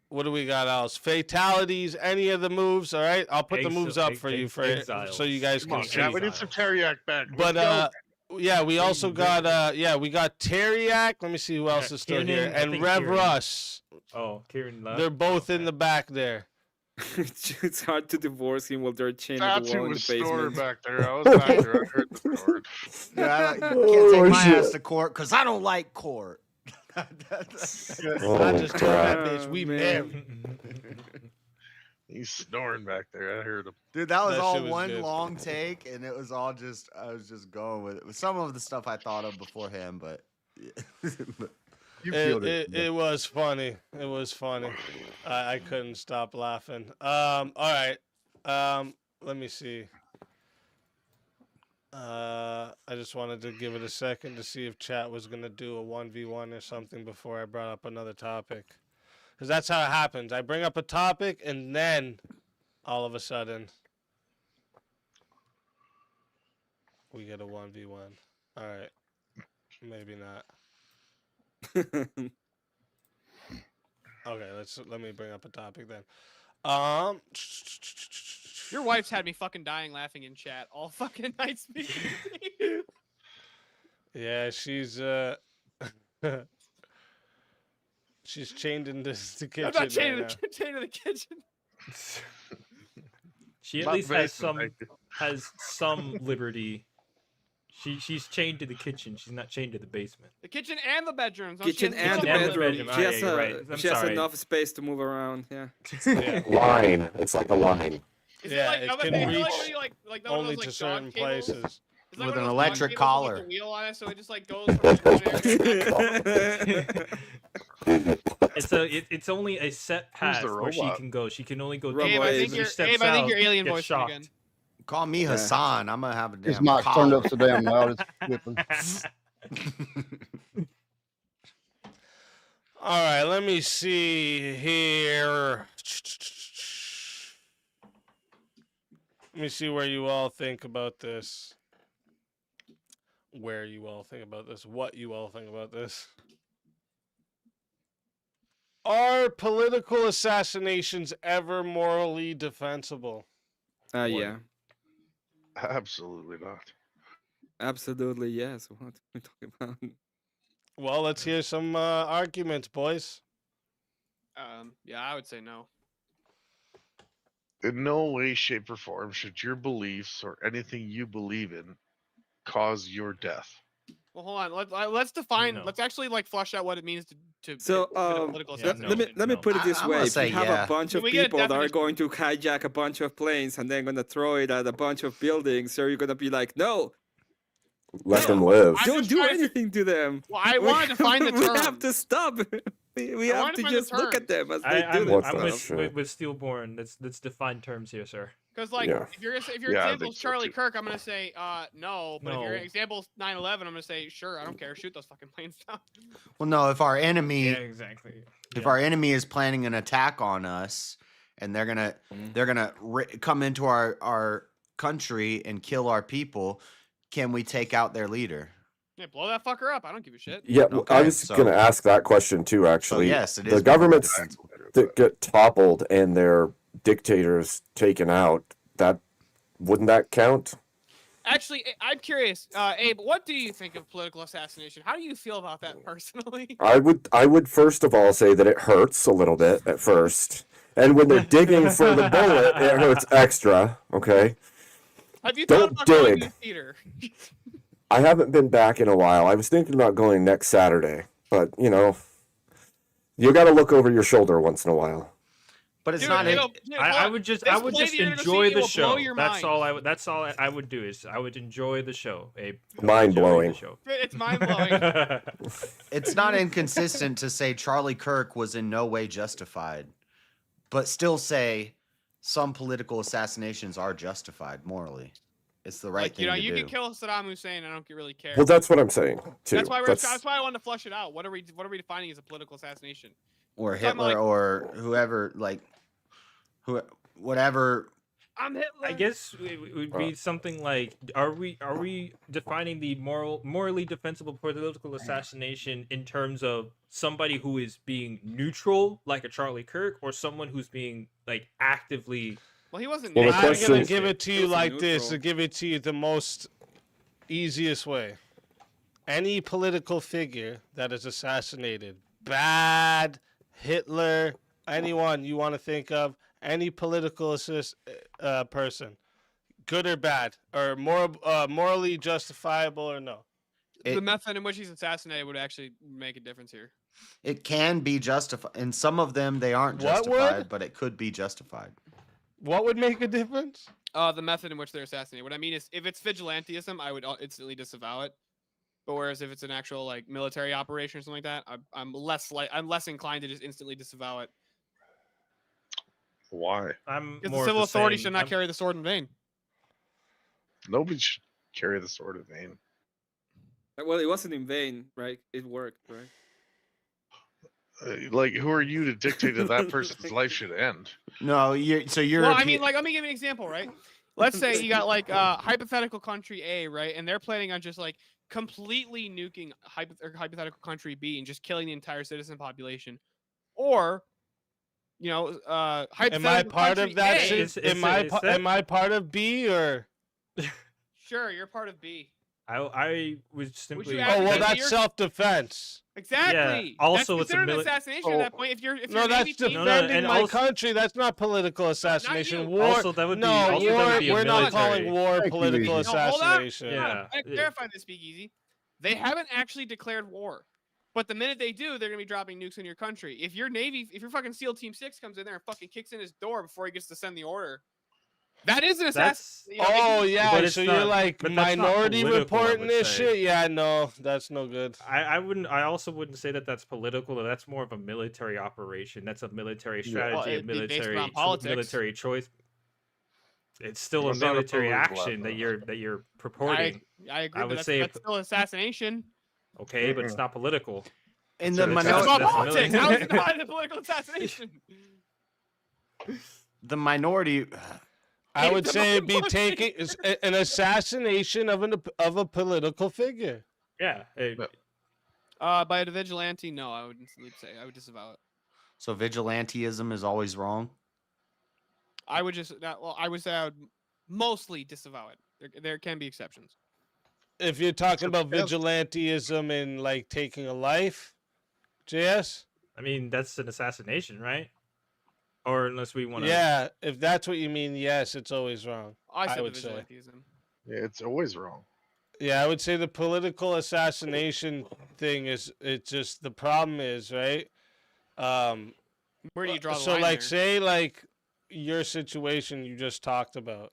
what do we got else? Fatalities, any of the moves, all right? I'll put the moves up for you so you guys Come can on, see. Chad, we need some teriyaki back. But Let's yeah, we also got we got Teriak. Let me see who else is still here. Kieran, I And think Rev Kieran. Russ. Oh, Kieran left. They're both in the back there. It's hard to divorce him while they're chained to the Statue wall in the was snoring basement. back there. I was back there. I heard the snore. Yeah, I can't Oh, take my shit. ass to court because I don't like court. I Oh, just told that God. bitch we Man. married. He's snoring back there. I heard him. Dude, that was That all shit was one good. long take, and it was all just I was just going with it. Some of the stuff I thought of before him, but You killed It was funny. It was funny. I couldn't stop laughing. All right. Let me see. I just wanted to give it a second to see if chat was gonna do a 1v1 or something before I brought up another topic. Because that's how it happens. I bring up a topic and then all of a sudden we get a 1v1. All right. Maybe not. Okay, let me bring up a topic then. Your wife's had me fucking dying laughing in chat all fucking night speaking to me. Yeah, she's she's chained in the kitchen. I'm not chained, right to the, chained to the kitchen. She at Not least very has some liberty. She's chained to the kitchen. She's not chained to the basement. The kitchen and the bedrooms. Kitchen and the and the bedroom. bedroom. She Ah, has, yeah, you're right. I'm she has sorry. enough space to move around. Yeah. Yeah, Line. It's like a line. Is Yeah, it it like, can I feel reach like when you like that one of only those, to like, certain dog cables? places. It's like With one of an those electric dog cables collar. with the wheel on it, so it just like goes from like, one area. it's only a set path where she robot? can go. She can only go. Robo Abe, I think Abe. you're, steps Abe, I think out, you're alien gets voicing shocked. again. Call me Yeah. Hassan. I'm gonna have a His damn mic's turned collar. up so damn loud it's flipping. All right, let me see here. Let me see where you all think about this. Where you all think about this. What you all think about this. Are political assassinations ever morally defensible? Yeah. Absolutely not. Absolutely, yes. What are we talking about? Well, let's hear some arguments, boys. Yeah, I would say no. In no way, shape, or form should your beliefs or anything you believe in cause your death. Well, hold on. Let's define. No. Let's actually like flush out what it means to So, commit a political yeah, let assassination. me put it this I'm way: gonna if you say have yeah. a bunch Can of we get a people that are definition? going to hijack a bunch of planes and then gonna throw it at a bunch of buildings, so you're gonna be like, no, Let them live. I'm don't just do trying to- anything to them. Well, I wanted to find the We term. have to stop. We I have wanted to to find the just look at terms. them as they do What this the I'm stuff. shit? with Steelborn. Let's define terms here, sir. Because like, Yeah. if your Yeah, I example's think so, Charlie too. Kirk, I'm gonna say no. But if your No. example's 9/11, I'm gonna say sure. I don't care. Shoot those fucking planes down. Well, no. If our enemy, Yeah, exactly. if Yeah. our enemy is planning an attack on us, and they're gonna come into our country and kill our people, can we take out their leader? Yeah, blow that fucker up. I don't give a shit. Yeah, Okay, I was so- going to ask that question too. Actually, yes, it is the morally governments defensible. that get toppled and their dictators taken out. That wouldn't that count? Actually, I'm curious, Abe. What do you think of political assassination? How do you feel about that personally? I would first of all say that it hurts a little bit at first, and when they're digging for the bullet, it hurts extra. Okay, Have you Don't thought about going to dig. the theater? I haven't been back in a while. I was thinking about going next Saturday, but you got to look over your shoulder once in a while. But it's Dude, not. I would just this play that you're gonna enjoy see, it the will blow show. your That's mind. all That's all I would do is I would enjoy the show. Abe. Mind Enjoy blowing. the show. It's mind blowing. It's not inconsistent to say Charlie Kirk was in no way justified, but still say some political assassinations are justified morally. It's the right Like, thing you know, to you do. can kill Saddam Hussein. I don't really care. Well, that's what I'm saying too. That's why that's why I wanted to flush it out. What are we defining as a political assassination? Or We're talking about, Hitler, or whoever, whatever. I'm Hitler. I guess it would be something like: Are we defining the morally defensible political assassination in terms of somebody who is being neutral, like a Charlie Kirk, or someone who's being like actively? Well, he wasn't. Well, the neutral. I'm question- gonna give it to you Feels like this, neutral. to give it to you the most easiest way. Any political figure that is assassinated, bad, Hitler, anyone you want to think of, any political person, good or bad, or morally justifiable or no. The method in which he's assassinated would actually make a difference here. It can be justified. In some of them, they aren't What would? justified, but it could be justified. What would make a difference? The method in which they're assassinated. What I mean is, if it's vigilantism, I would instantly disavow it. But whereas if it's an actual like military operation or something like that, I'm less inclined to just instantly disavow it. Why? I'm Because more the of civil authority same. should not I'm- carry the sword in vain. Nobody should carry the sword in vain. Well, it wasn't in vain, right? It worked, right? Like, who are you to dictate that that person's life should end? No, you're Well, I mean, like, let me give you an example, right? Let's say you got like hypothetical country A, right, and they're planning on just like completely nuking hypothetical country B and just killing the entire citizen population, or Am hypothetical I part country of that? A, Am I part of B or? Sure, you're part of B. I would simply. you Oh advocate well, that that's you're- self-defense. Exactly. also, that's it's a considered an mili- assassination at that point. If you're No, a that's Navy team, defending and my also- country. That's not political assassination. you. War. Also, that would be- no, also, that war. would be a We're not calling military- war Thank you, political Easy. No, hold on. assassination. Hold on. Yeah. I clarify this, Speakeasy. They haven't actually declared war. But the minute they do, they're gonna be dropping nukes in your country. If your fucking SEAL Team 6 comes in there and fucking kicks in his door before he gets to send the order, That is an That's assassin. Oh yeah, But it's so you're not- like but that's not minority political, I reporting would this say. shit. Yeah, no, that's no good. I wouldn't. I also wouldn't say that that's political. That's more of a military operation. That's a military strategy, Well, a it'd be based military around politics. military choice. It's still a It's not a military political action that effort. you're purporting. I agree. I but would that's, say that's still assassination. okay, but it's not political. In So the that's- That's minority, about politics. How is it military. not a political assassination? the minority. I would It's say it'd be about taking an assassination of a political figure. Yeah. By a vigilante, no, I wouldn't say. I would disavow it. So vigilantism is always wrong. I would just. Well, I would say I would mostly disavow it. There can be exceptions. If you're talking about vigilantism and like taking a life, JS. I mean, that's an assassination, right? Or unless we want to. Yeah, if that's what you mean, yes, it's always wrong. I said would say. vigilantism. Yeah, it's always wrong. Yeah, I would say the political assassination thing is. It's just the problem is right. Where do you draw the So line like, there? say like your situation you just talked about.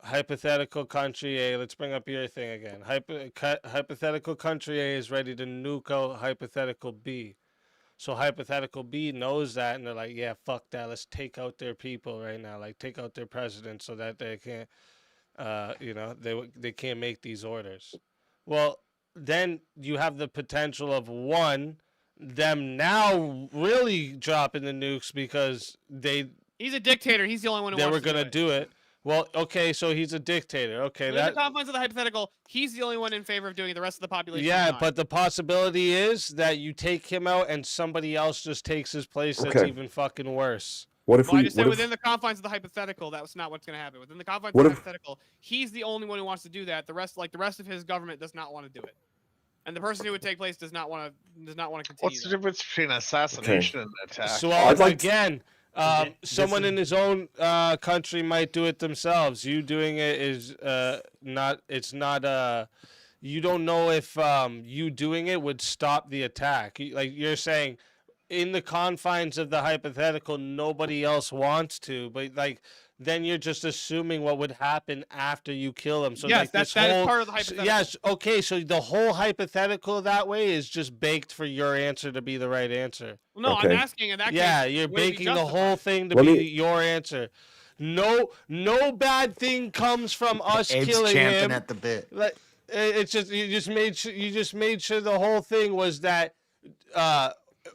Hypothetical country A. Let's bring up your thing again. Hypothetical country A is ready to nuke out hypothetical B. So hypothetical B knows that, and they're like, "Yeah, fuck that. Let's take out their people right now. Like, take out their president so that they can't, they can't make these orders." Well, then you have the potential of them now really dropping the nukes because He's a dictator. He's the only one who they wants were to gonna do it. do it. Well, okay, so he's a dictator. Okay, Within the confines of the hypothetical, he's the only one in favor of doing it. The rest of the population. is yeah, not. but the possibility is that you take him out and somebody else just takes his place that's Okay. even fucking worse. What if Well, I we? just said What if, within the confines of the hypothetical, that was not what's going to happen. Within the confines What of the if- hypothetical, he's the only one who wants to do that. The rest of his government, does not want to do it, and the person who would take place does not want to continue. What's the that. difference between assassination and attack? So I'd like again, someone in his own country might do it themselves. You doing it is not. It's not. You don't know if you doing it would stop the attack. Like you're saying, in the confines of the hypothetical, nobody else wants to. But like, then you're just assuming what would happen after you kill him. So Yes, like that this is whole, part of the hypothetical. Yes. Okay. So the whole hypothetical that way is just baked for your answer to be the right answer. No, I'm Okay. asking in that case. Yeah, you're would it be baking the whole justified? thing to Let be me- your answer. No bad thing comes from us Ed's killing champing him. at the bit. Like it's just you just made sure the whole thing was that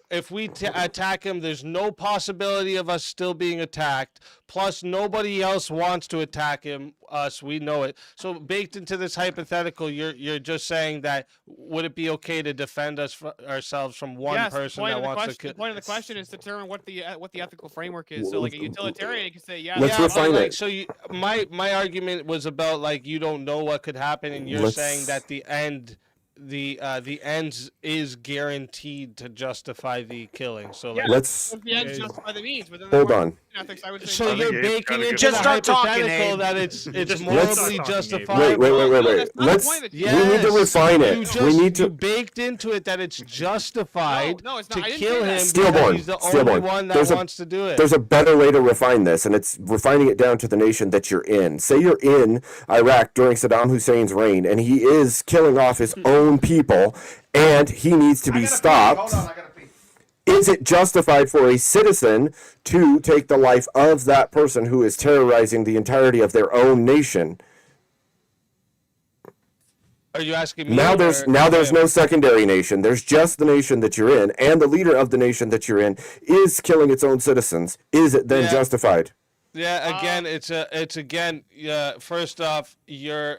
if we attack him, there's no possibility of us still being attacked. Plus, nobody else wants to attack us. We know it. So, baked into this hypothetical, you're just saying that would it be okay to defend ourselves from one Yes, person the point that of the wants question, to kill? The point of the question is to determine what the ethical framework is. So, Let's- like a utilitarian, you can say, yeah, let's yeah, refine like, it. so my argument was about like you don't know what could happen, and you're Let's- saying that the ends is guaranteed to justify the killing. So like, Let's if the ends justify the means. Within hold the on. ethics, I would say so I think you're Abe's baking gotta into get Just the start talking, hypothetical Abe. that it's Just morally start talking, Abe. justifiable. Wait. No, that's not the Let's. point of it. We need to refine it. We need You to. baked into it that it's justified No, it's not. to I didn't kill say that. him Stillborn, because he's the only Stillborn. one that There's a- wants to do it. There's a better way to refine this, and it's refining it down to the nation that you're in. Say you're in Iraq during Saddam Hussein's reign, and he is killing off his own people, and he needs to be stopped. Is it justified for a citizen to take the life of that person who is terrorizing the entirety of their own nation? Are you asking me? Now or- there's no secondary nation. There's just the nation that you're in, and the leader of the nation that you're in is killing its own citizens. Is it then Yeah. justified? Yeah, again, first off, you're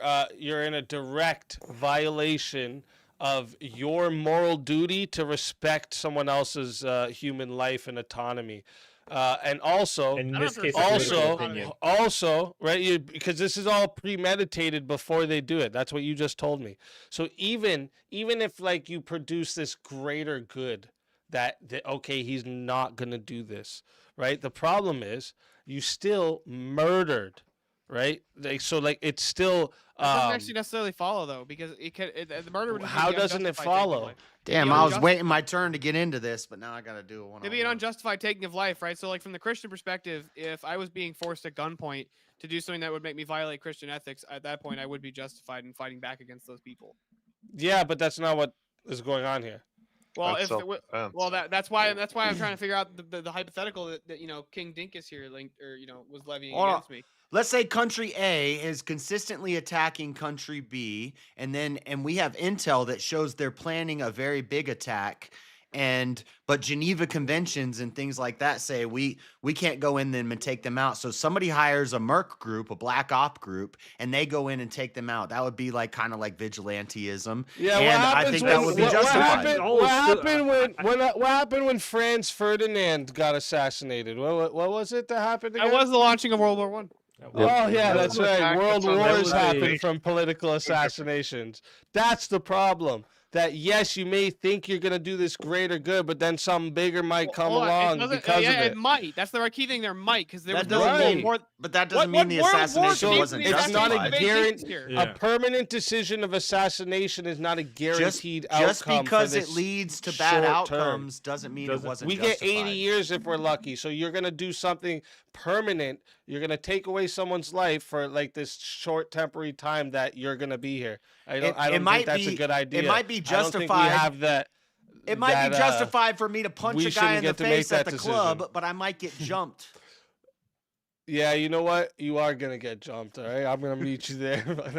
in a direct violation of your moral duty to respect someone else's human life and autonomy, and also, In I this don't case, know if it's it's political also- opinion. also, right? Because this is all premeditated before they do it. That's what you just told me. So even if like you produce this greater good, that okay, he's not gonna do this, right? The problem is you still murdered, right? So it's still. It doesn't actually necessarily follow though, because the murder would just How be doesn't it unjustified taking of follow? life. Damn, It'd be I was unjust- waiting my turn to get into this, but now I got to do it one. It'd be an unjustified taking of life, right? So, like from the Christian perspective, if I was being forced at gunpoint to do something that would make me violate Christian ethics, at that point I would be justified in fighting back against those people. Yeah, but that's not what is going on here. Well, that's why I'm trying to figure out the hypothetical that King Dinkus here was levying Hold on. against me. Let's say country A is consistently attacking country B, and we have intel that shows they're planning a very big attack, but Geneva conventions and things like that say we can't go in them and take them out. So somebody hires a merc group, a black op group, and they go in and take them out. That would be kind of like vigilantism. Yeah, and I think that would be justified. What happened when Franz Ferdinand got assassinated? What was it that happened again? That was the launching of World War One. Oh yeah, that's right. World wars was happen from political assassinations. That's the problem. That yes, you may think you're gonna do this greater good, but then something bigger might come along because of it. It might. That's the key thing. There might, because there That was no doesn't mean- war. but that doesn't mean the assassination wasn't It's not a justified. guarantee. A permanent decision of assassination is not a guaranteed outcome. Just because for it this leads to bad short term. outcomes doesn't mean it wasn't We justified. get 80 years if we're lucky. So you're gonna do something permanent. You're gonna take away someone's life for this short temporary time that you're gonna be here. I don't think that's a good idea. It might be I don't think justified. we have that. It might be justified for me to punch we a guy in shouldn't the get to make face at that the club, decision. but I might get jumped. Yeah, you know what? You are gonna get jumped. All right, I'm gonna meet you there. But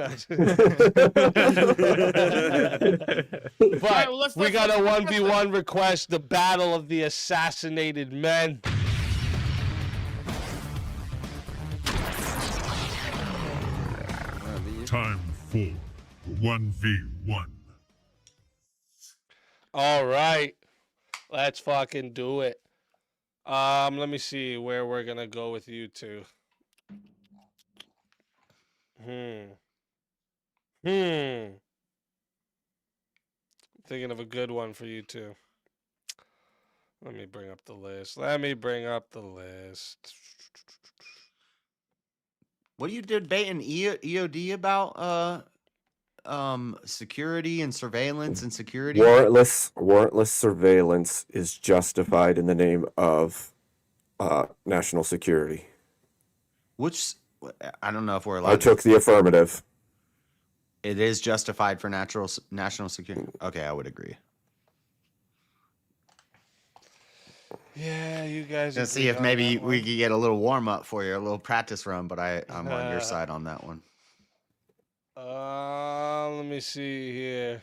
we got a 1v1 request: the battle of the assassinated men. Time for 1v1. All right, let's fucking do it. Let me see where we're gonna go with you two. Thinking of a good one for you two. Let me bring up the list. What are you debating EOD about? Security and surveillance and security. Warrantless surveillance is justified in the name of national security. Which I don't know if we're allowed. I took the affirmative. It is justified for national security. Okay, I would agree. Yeah, you guys. Let's see if maybe we could get a little warm up for you, a little practice run. But I'm on your side on that one. Let me see here.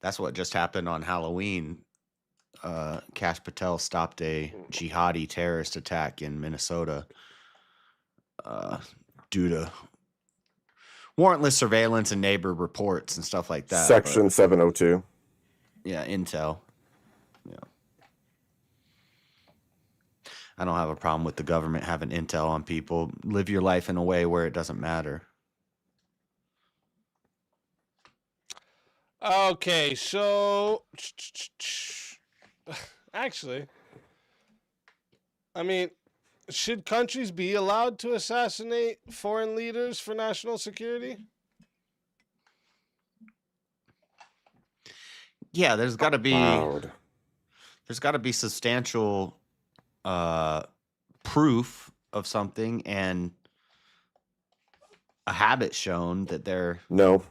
That's what just happened on Halloween. Kash Patel stopped a jihadi terrorist attack in Minnesota due to warrantless surveillance and neighbor reports and stuff like that. Section 702. Yeah, intel. Yeah. I don't have a problem with the government having intel on people. Live your life in a way where it doesn't matter. Okay, so actually, I mean, should countries be allowed to assassinate foreign leaders for national security? Yeah, there's got to be substantial proof of something and a habit shown that they're. No,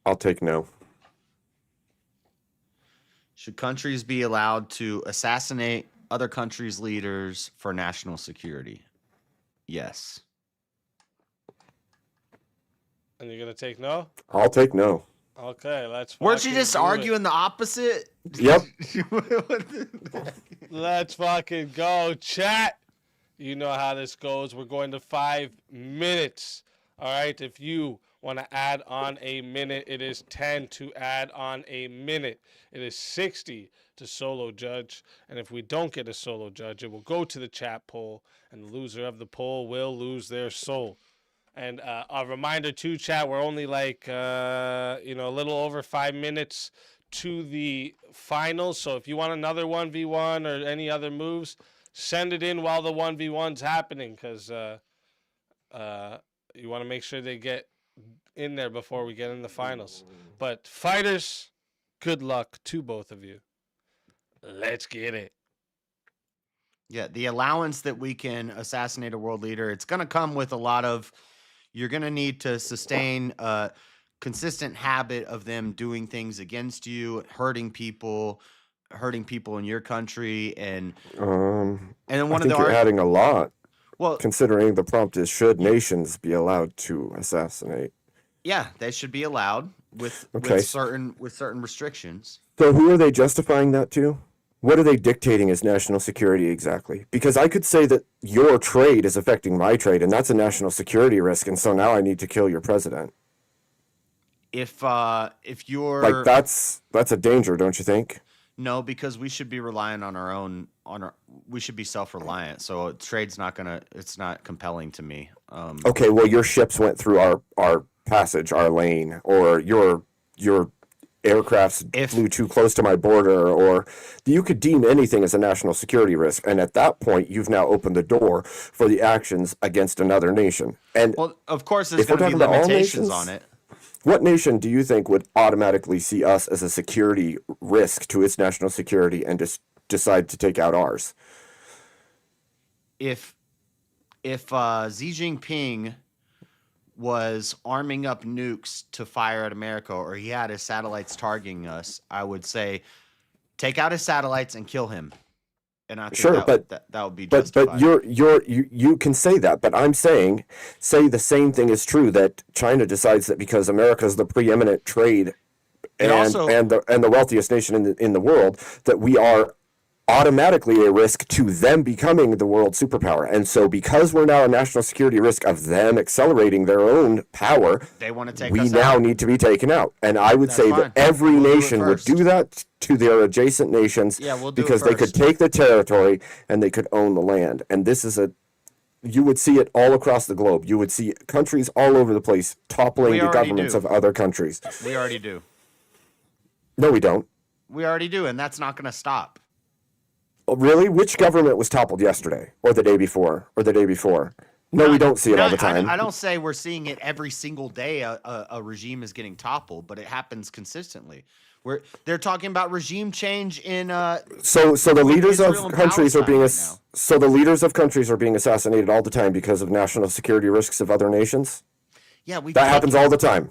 I'll take no. Should countries be allowed to assassinate other countries' leaders for national security? Yes. And you're gonna take no? I'll take no. Okay, let's. Weren't you just arguing the opposite? Yep. Let's fucking go, chat. You know how this goes. We're going to 5 minutes. All right. If you want to add on a minute, it is 10 to add on a minute. It is 60 to solo judge. And if we don't get a solo judge, it will go to the chat poll, and the loser of the poll will lose their soul. And a reminder to chat, we're only a little over 5 minutes to the finals. So if you want another 1v1 or any other moves, send it in while the 1v1's happening, because you want to make sure they get in there before we get in the finals. But fighters, good luck to both of you. Let's get it. Yeah, the allowance that we can assassinate a world leader, it's going to come with a lot of, you're going to need to sustain a consistent habit of them doing things against you, hurting people in your country, and then I one of think the you're adding a lot. Well, considering the prompt is, should nations be allowed to assassinate? yeah, they should be allowed with Okay. with certain restrictions. So who are they justifying that to? What are they dictating as national security exactly? Because I could say that your trade is affecting my trade, and that's a national security risk, and so now I need to kill your president. If you're Like that's a danger, don't you think? No, because we should be relying on our own. We should be self-reliant. So trade's not gonna. It's not compelling to me. Okay, well, your ships went through our passage, our lane, or your aircrafts flew too close to my border, or you could deem anything as a national security risk. And at that point, you've now opened the door for the actions against another nation. And well, of course, there's if we're going to be talking about all limitations nations, on it. what nation do you think would automatically see us as a security risk to its national security and just decide to take out ours? If Xi Jinping was arming up nukes to fire at America, or he had his satellites targeting us, I would say take out his satellites and kill him. And I think Sure, that would be justified. but you can say that, but I'm saying, say the same thing is true, that China decides that because America is the preeminent trade and the wealthiest nation in the world, that we are automatically a risk to them becoming the world superpower. And so because we're now a national security risk of them accelerating their own power, they want to take we us now out. need to be taken out. And I would That's say fine. that every We'll do it nation would first. do that to their adjacent nations, Yeah, we'll do it because they could first. take the territory and they could own the land. And this is you would see it all across the globe. You would see countries all over the place toppling We the already governments do. of other countries. We already do. No, we don't. We already do, and that's not going to stop. Oh, really? Which government was toppled yesterday, or the day before, or the day before? No, we don't see it all the time. I don't say we're seeing it every single day. A regime is getting toppled, but it happens consistently. They're talking about regime change in. So the leaders Israel of and countries are Palestine being right now. so the leaders of countries are being assassinated all the time because of national security risks of other nations. Yeah, That happens all the time.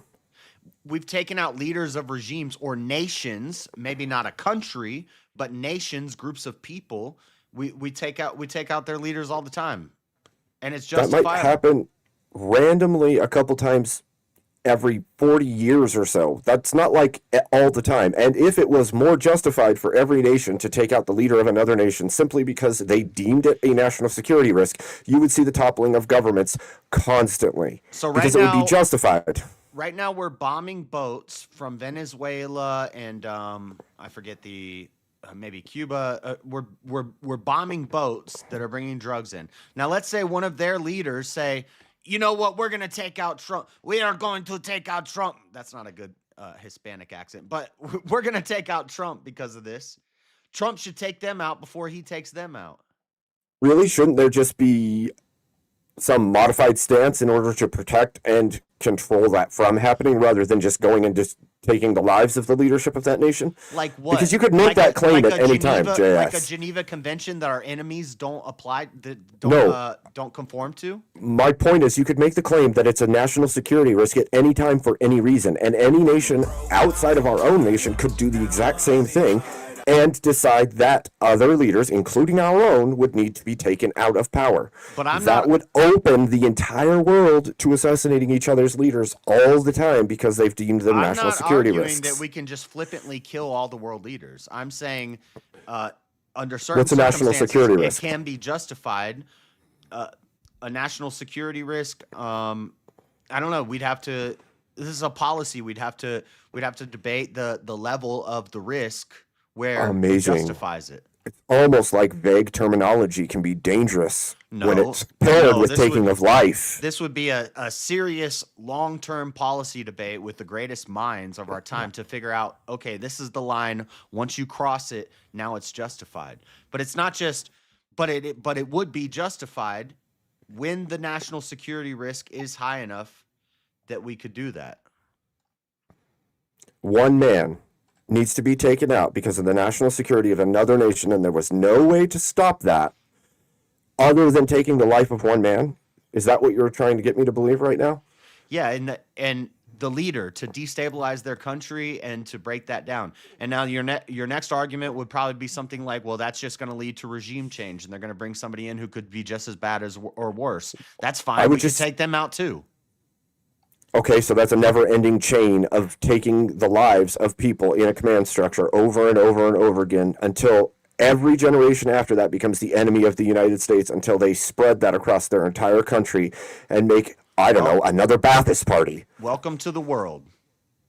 We've taken out leaders of regimes or nations, maybe not a country, but nations, groups of people. We take out their leaders all the time, and it's That justifiable. might happen randomly a couple times every 40 years or so. That's not like all the time. And if it was more justified for every nation to take out the leader of another nation simply because they deemed it a national security risk, you would see the toppling of governments constantly. So right because it would now- be justified. Right now, we're bombing boats from Venezuela and I forget the maybe Cuba. We're bombing boats that are bringing drugs in. Now, let's say one of their leaders say, "You know what? We're gonna take out Trump. We are going to take out Trump." That's not a good Hispanic accent, but we're gonna take out Trump because of this. Trump should take them out before he takes them out. Really, shouldn't there just be some modified stance in order to protect and control that from happening, rather than just going and just taking the lives of the leadership of that nation? Like what? Because you could make that claim at any time, JS. Like a Geneva Convention that our enemies don't apply, that don't conform to. My point is, you could make the claim that it's a national security risk at any time for any reason, and any nation outside of our own nation could do the exact same thing and decide that other leaders, including our own, would need to be taken out of power. But I'm that not- would open the entire world to assassinating each other's leaders all the time because they've deemed them I'm national not security arguing risks. that we can just flippantly kill all the world leaders. I'm saying under certain What's a national circumstances, security risk? it can be justified. A national security risk. I don't know. We'd have to. This is a policy. We'd have to debate the level of the risk where it Amazing. justifies it. It's almost like vague terminology can be dangerous when it's paired No, with this taking would- of life. This would be a serious long-term policy debate with the greatest minds of our time to figure out, okay, this is the line. Once you cross it, now it's justified. But it's not just but it would be justified when the national security risk is high enough that we could do that. One man needs to be taken out because of the national security of another nation, and there was no way to stop that other than taking the life of one man. Is that what you're trying to get me to believe right now? Yeah, and the leader to destabilize their country and to break that down. And now your next argument would probably be something like, well, that's just going to lead to regime change, and they're going to bring somebody in who could be just as bad as or worse. That's fine. We could take them out too. Okay, so that's a never-ending chain of taking the lives of people in a command structure over and over and over again until every generation after that becomes the enemy of the United States, until they spread that across their entire country and make, I don't know, another Ba'athist party. Welcome to the world.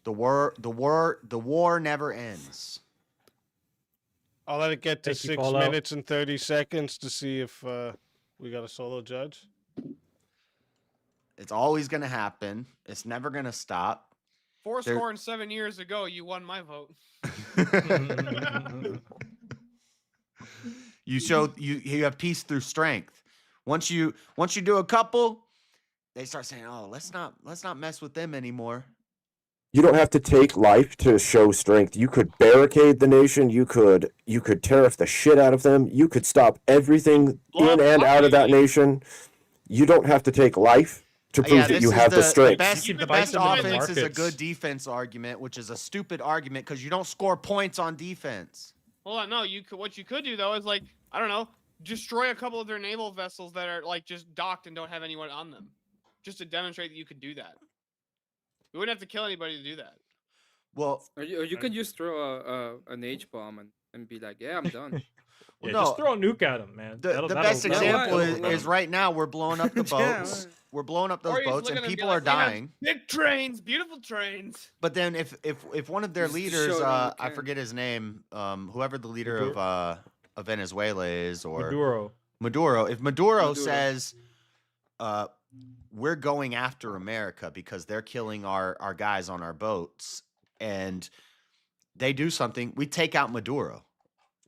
The war never ends. I'll let it get to Thank you, 6 Fallout. minutes and 30 seconds to see if we got a solo judge. It's always going to happen. It's never going to stop. 7 years ago, you won my vote. You have peace through strength. Once you do a couple, they start saying, "Oh, let's not mess with them anymore." You don't have to take life to show strength. You could barricade the nation. You could tariff the shit out of them. You could stop everything in and out of that nation. You don't have to take life to prove that you have the strength. The best offense is a good defense argument, which is a stupid argument because you don't score points on defense. Hold on, no. What you could do though is like, I don't know, destroy a couple of their naval vessels that are like just docked and don't have anyone on them, just to demonstrate that you could do that. You wouldn't have to kill anybody to do that. Well, or you could just throw an H bomb and be like, yeah, I'm done. Yeah, just throw a nuke at them, man. The best example is right now we're blowing up the boats. We're blowing up those Or you just boats look and at them and be people like, are "We have dying. Big trains, beautiful trains. But then if one of their Just leaders, show them you I can. forget his name, whoever the leader of Venezuela is, or Maduro. If Maduro says, we're going after America because they're killing our guys on our boats, and they do something, we take out Maduro.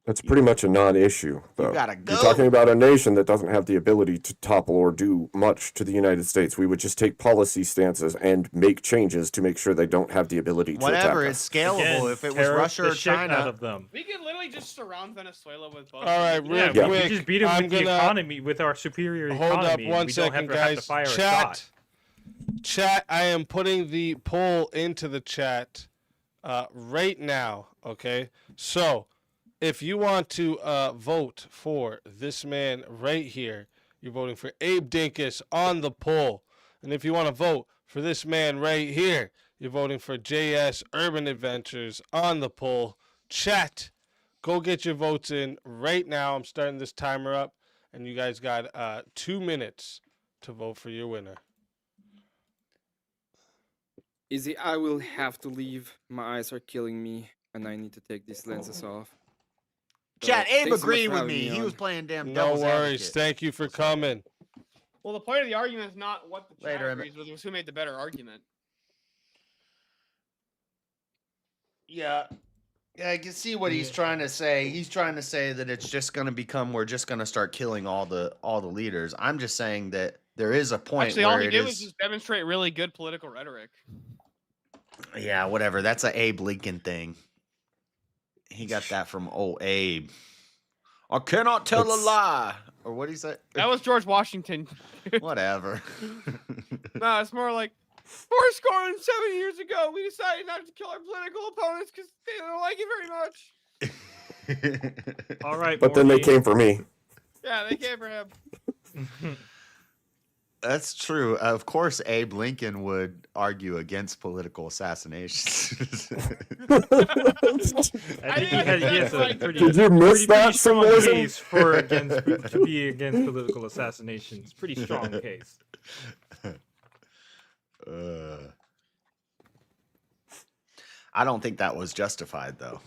That's pretty much a non-issue, though. gotta go. You're talking about a nation that doesn't have the ability to topple or do much to the United States. We would just take policy stances and make changes to make sure they don't have the ability to Whatever, attack it's us. scalable. Again, if it was tariff Russia the or shit out China, of them. We could literally just surround Venezuela with boats. All right, real Yeah, quick. we just beat them I'm with the gonna economy, with our superior hold up economy. one we don't second, have to guys. fire a shot. Chat. I am putting the poll into the chat right now. Okay, so if you want to vote for this man right here, you're voting for Abe Dinkus on the poll. And if you want to vote for this man right here, you're voting for JS Urban Adventures on the poll. Chat, go get your votes in right now. I'm starting this timer up, and you guys got 2 minutes to vote for your winner. Izzy, I will have to leave. My eyes are killing me, and I need to take these lenses off. So, Chat, Abe thanks so much agreed for with having me. He on. was playing damn No devil's worries. advocate. Thank you for coming. Well, the point of the argument is not what the chat Later, Emmett. agrees with, it was who made the better argument. Yeah, I can see what he's trying to say. He's trying to say that it's just going to become, we're just going to start killing all the leaders. I'm just saying that there is a point Actually, all where he it did was is. just demonstrate really good political rhetoric. Yeah, whatever. That's a Abe Lincoln thing. He got that from old Abe. I cannot tell a lie. Or what he say? That was George Washington. Whatever. No, it's more like 7 years ago, we decided not to kill our political opponents because they don't like it very much. All right, But then they Morty. came for me. Yeah, they came for him. That's true. Of course, Abe Lincoln would argue against political assassinations. I think he has a pretty, Did you miss pretty that strong symbolism? case for to be against political assassinations. Pretty strong case. I don't think that was justified, though.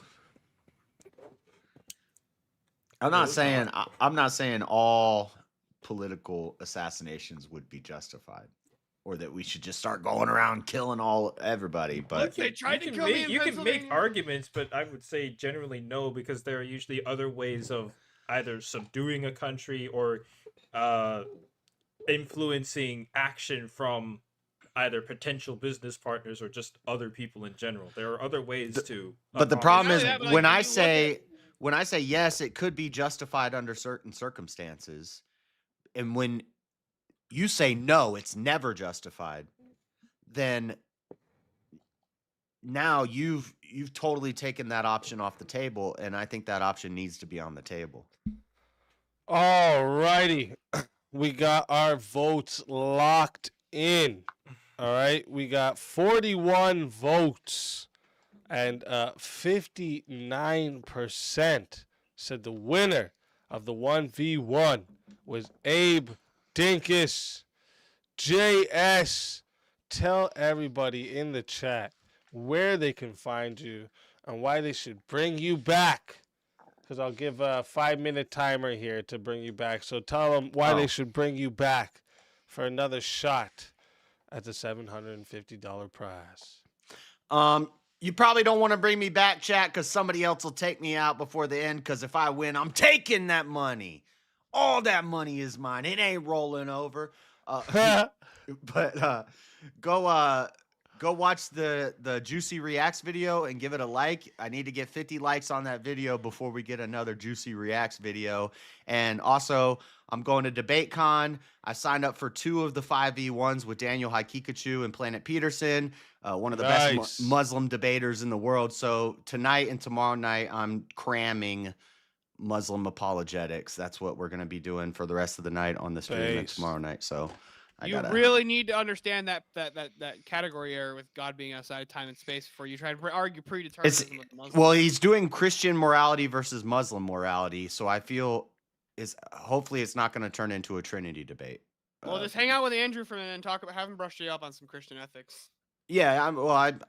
I'm not saying all political assassinations would be justified, or that we should just start going around killing everybody. But They tried to you kill can me make, in you can make Pennsylvania. arguments, but I would say generally no, because there are usually other ways of either subduing a country or influencing action from either potential business partners or just other people in general. There are other ways to. But the problem is, Not only that, but, like, when when I you look say when I say yes, it could be justified under certain circumstances, and when you say no, it's never justified, then now you've totally taken that option off the table, and I think that option needs to be on the table. All righty. We got our votes locked in. All right. We got 41 votes, and 59% said the winner of the 1v1 was Abe Dinkus. JS, tell everybody in the chat where they can find you and why they should bring you back. Because I'll give a 5-minute timer here to bring you back. So tell them why they should bring you back for another shot at the $750 prize. You probably don't want to bring me back, chat, because somebody else will take me out before the end. Because if I win, I'm taking that money. All that money is mine. It ain't rolling over. But go watch the Juicy Reacts video and give it a like. I need to get 50 likes on that video before we get another Juicy Reacts video. And also, I'm going to Debatecon. I signed up for 2 of the 5v1s with Daniel Haikikachu and Planet Peterson, one of the best Muslim debaters in the world. So tonight and tomorrow night, I'm cramming Muslim apologetics. That's what we're going to be doing for the rest of the night on the stream and tomorrow night. So you really need to understand that category error with God being outside of time and space before you try to argue predeterminism with the Muslims. Well, he's doing Christian morality versus Muslim morality, so I feel hopefully it's not going to turn into a Trinity debate. Well, just hang out with Andrew for a minute and talk about having brushed you up on some Christian ethics. Yeah,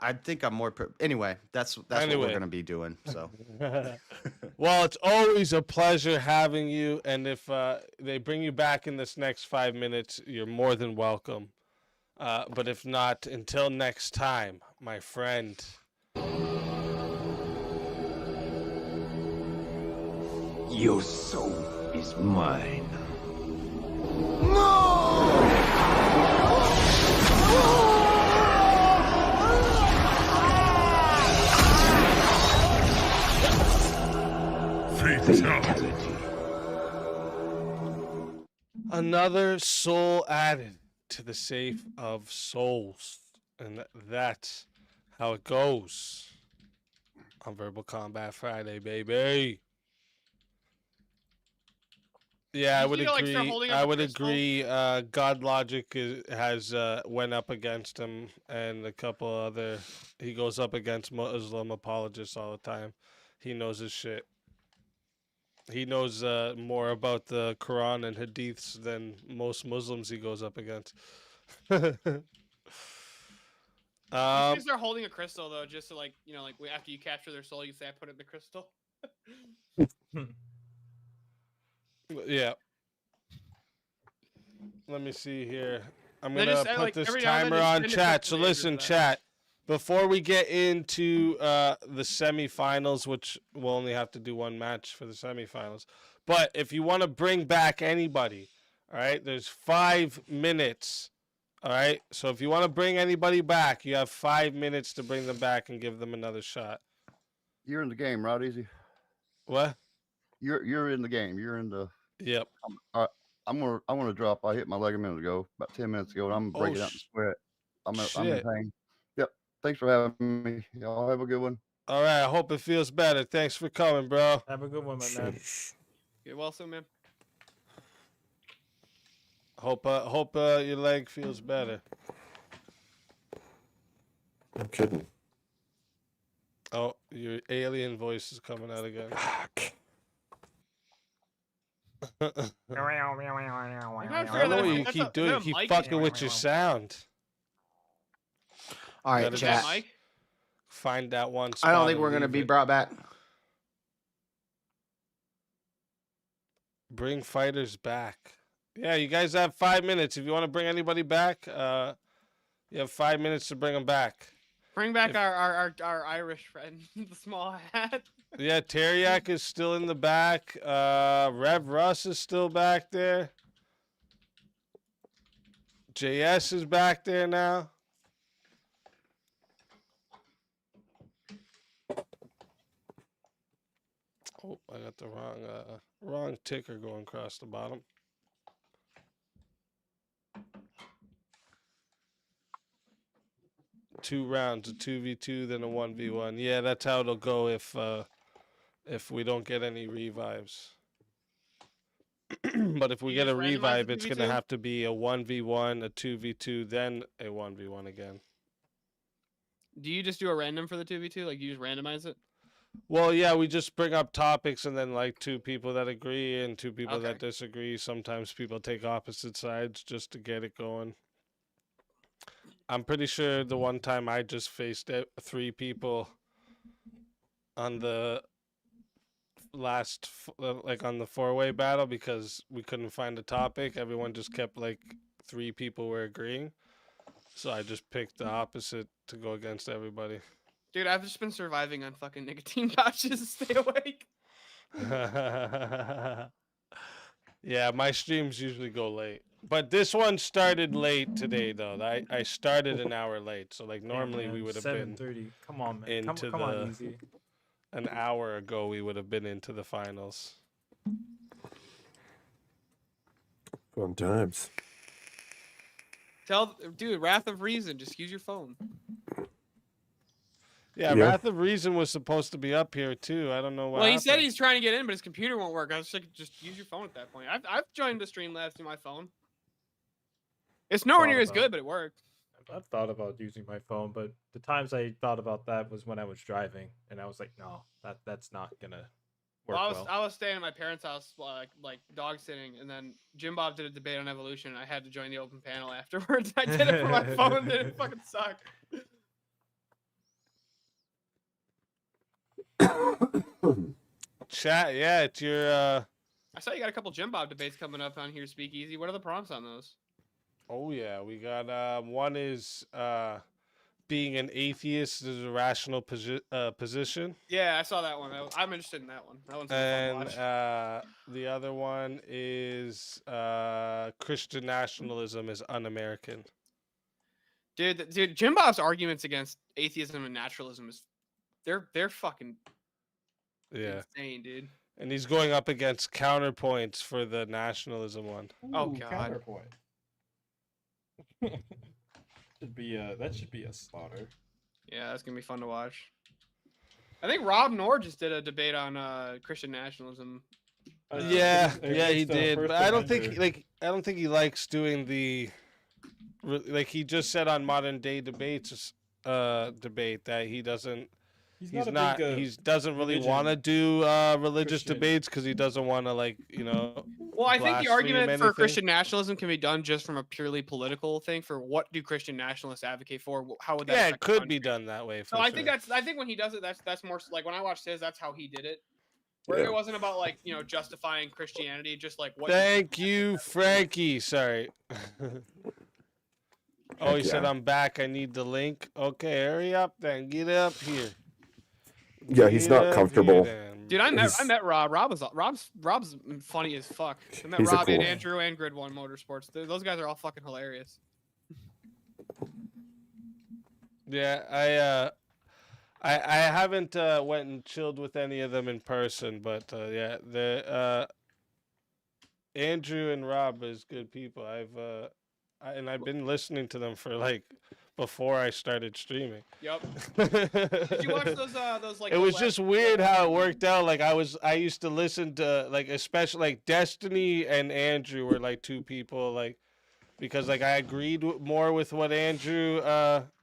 I think I'm more. Anyway, that's what we're going to be doing. So, well, it's always a pleasure having you, and if they bring you back in this next 5 minutes, you're more than welcome. But if not, until next time, my friend. Your soul is mine. Fatality. Another soul added to the safe of souls. And that's how it goes on Verbal Combat Friday, baby. Yeah, I would agree. I would agree. God Logic has went up against him, and a couple other. He goes up against Muslim apologists all the time. He knows his shit. He knows more about the Quran and Hadiths than most Muslims he goes up against. You should start holding a crystal though, just to after you capture their soul, you say, "I put it in the crystal." Yeah. Let me see here. I'm gonna put this timer on chat. So listen, chat. Before we get into the semifinals, which we'll only have to do one match for the semifinals, but if you want to bring back anybody, all right, there's 5 minutes. All right, so if you want to bring anybody back, you have 5 minutes to bring them back and give them another shot. You're in the game, right? Easy. What? You're in the game. You're in the. Yep. I'm gonna drop. I hit my leg a minute ago, about 10 minutes ago, and I'm breaking out in sweat. I'm in pain. Yep. Thanks for having me. Y'all have a good one. All right. I hope it feels better. Thanks for coming, bro. Have a good one, my man. Get well soon, man. Hope your leg feels better. No kidding. Oh, your alien voice is coming out again. I don't know what you keep doing. You keep fucking with your sound. All right, chat. Find that one spot. I don't think we're going to be brought back. Bring fighters back. Yeah, you guys have 5 minutes. If you want to bring anybody back, you have 5 minutes to bring them back. Bring back our Irish friend, the small hat. Yeah, Teriak is still in the back. Rev Russ is still back there. JS is back there now. Oh, I got the wrong ticker going across the bottom. Two rounds, a 2v2, then a 1v1. Yeah, that's how it'll go if we don't get any revives. But if we get a just randomize revive, the it's 2v2? gonna have to be a 1v1, a 2v2, then a 1v1 again. Do you just do a random for the 2v2? Like you just randomize it? Well, yeah, we just bring up topics and then like two people that agree and two people that Okay. disagree. Sometimes people take opposite sides just to get it going. I'm pretty sure the one time I just faced three people on the last, like on the four-way battle because we couldn't find a topic. Everyone just kept like three people were agreeing. So I just picked the opposite to go against everybody. Dude, I've just been surviving on fucking nicotine pouches to stay awake. Yeah, my streams usually go late. But this one started late today, though. I started an hour late. So, like, normally man, we would have been 7:30. Come on, man. into Come on, easy. an hour ago, we would have been into the finals. Fun times. Dude, Wrath of Reason, just use your phone. Yeah, Yeah. Wrath of Reason was supposed to be up here, too. I don't know why. Well, he said he's trying to get in, but his computer won't work. I was like, just use your phone at that point. I've joined the Streamlabs through my phone. It's nowhere near as good, but it worked. I've thought about using my phone, but the times I thought about that was when I was driving, and I was like, no, that's not gonna work well. I was staying at my parents' house, like dog sitting, and then Jim Bob did a debate on evolution. And I had to join the open panel afterwards. I did it for my phone, and it fucking sucked. Chat, yeah, it's your. I saw you got a couple Jim Bob debates coming up on here, Speakeasy. What are the prompts on those? Oh yeah, we got one is being an atheist is a rational position. Yeah, I saw that one. I'm interested in that one. That one's fun to watch. The other one is Christian nationalism is un-American. Dude, Jim Bob's arguments against atheism and naturalism is they're fucking insane, dude. And he's going up against counterpoints for the nationalism one. Oh god. Counterpoint. That should be a slaughter. Yeah, that's gonna be fun to watch. I think Rob Noor just did a debate on Christian nationalism. Yeah, he did. But I don't think he likes doing the like he just said on Modern Day Debates debate that he doesn't. He doesn't really want to do religious debates because he doesn't want to Well, I think the argument for Christian nationalism can be done just from a purely political thing. For what do Christian nationalists advocate for? How would that? Yeah, affect it the could country? be done that way. I think when he does it, that's more like when I watched his, that's how he did it. Where it wasn't about justifying Christianity, just like what. Thank you, Frankie. Sorry. Oh, he said I'm back. I need the link. Okay, hurry up then. Get up here. Yeah, he's not comfortable. Dude, I met Rob. Rob's funny as fuck. I met Rob and Andrew and Grid One Motorsports. Those guys are all fucking hilarious. Yeah, I haven't went and chilled with any of them in person, but yeah, the Andrew and Rob is good people. I've been listening to them for before I started streaming. Yep. Did you watch those It was just weird how it worked out. I used to listen to especially Destiny and Andrew were two people because I agreed more with what Andrew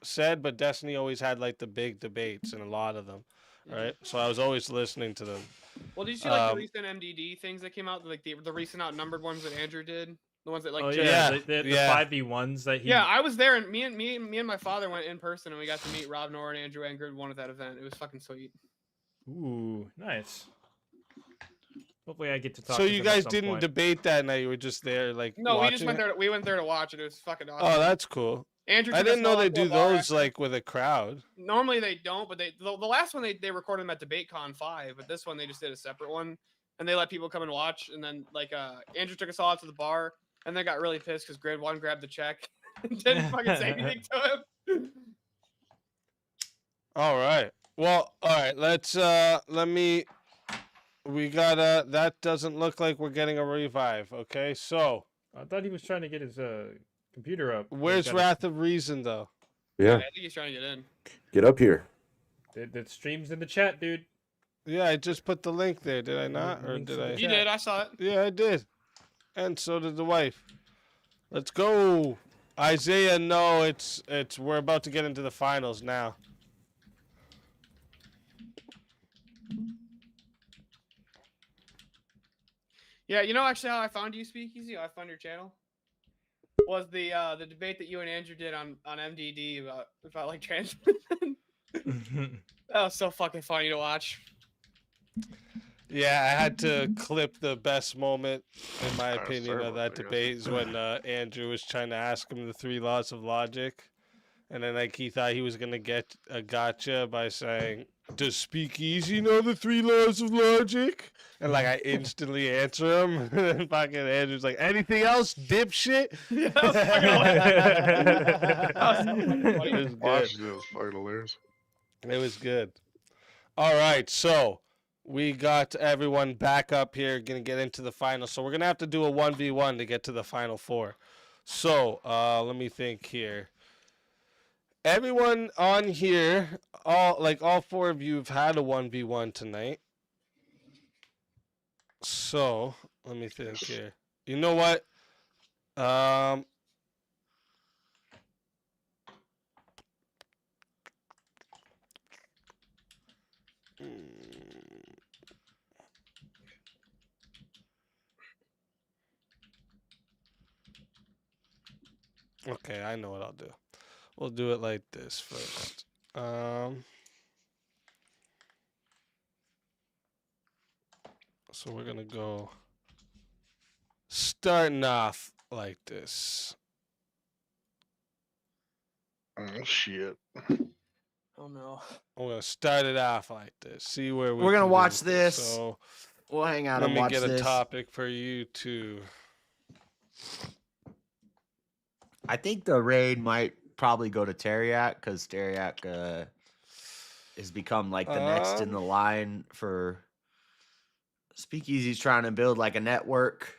said, but Destiny always had the big debates and a lot of them, right? So I was always listening to them. Well, did you see the recent MDD things that came out, the recent outnumbered ones that Andrew did? The ones that the 5v1s that he. Yeah, I was there, and me and my father went in person, and we got to meet Rob Noor and Andrew Engrid one at that event. It was fucking sweet. Ooh, nice. Hopefully, I get to talk. So to you them at guys some didn't point. debate that night? You were just there, No, we watching just went there. We went there to watch it. It was fucking awesome. Oh, that's cool. Andrew I took us didn't know all they out to a do bar those after- like with a crowd. Normally they don't, but the last one they recorded them at Debatecon 5, but this one they just did a separate one, and they let people come and watch. And then like Andrew took us all out to the bar, and they got really pissed because Grid 1 grabbed the check and didn't fucking say anything to him. All right. Well, all right. Let's let me. We got that doesn't look like we're getting a revive. Okay, so I thought he was trying to get his computer up. where's Wrath of Reason though? Yeah. I think he's trying to get in. Get up here. That stream's in the chat, dude. Yeah, I just put the link there. Did I not, or Link's did in the I? You did. I saw it. Yeah, I did. And so did the wife. Let's go, Isaiah. No, it's we're about to get into the finals now. Yeah, you know actually how I found you, Speakeasy? How I found your channel? Was the debate that you and Andrew did on MDD about like trans women. That was so fucking funny to watch. Yeah, I had to clip the best moment, in my opinion, sorry of about that that, debate is when Andrew was trying to ask him the 3 laws of logic. And then like he thought he was gonna get a gotcha by saying, "Does Speakeasy know the 3 laws of logic?" And like I instantly answer him, and then fucking Andrew's like, "Anything else, dipshit?" Yeah, that was fucking hilarious. That was so fucking funny. It was good. Watched it. It was fucking hilarious. It was good. All right, so we got everyone back up here, gonna get into the final. So we're gonna have to do a 1v1 to get to the final 4. So let me think here. Everyone on here, all 4 of you have had a 1v1 tonight. So let me think here. You know what? Okay, I know what I'll do. We'll do it like this first. So we're gonna go starting off like this. Oh shit. Oh no. I'm gonna start it off like this. See where We're gonna can watch go with this. So We'll hang out let and me watch get this. a topic for you too. I think the raid might probably go to Teriak because Teriak has become like the next in the line for Speakeasy's trying to build like a network.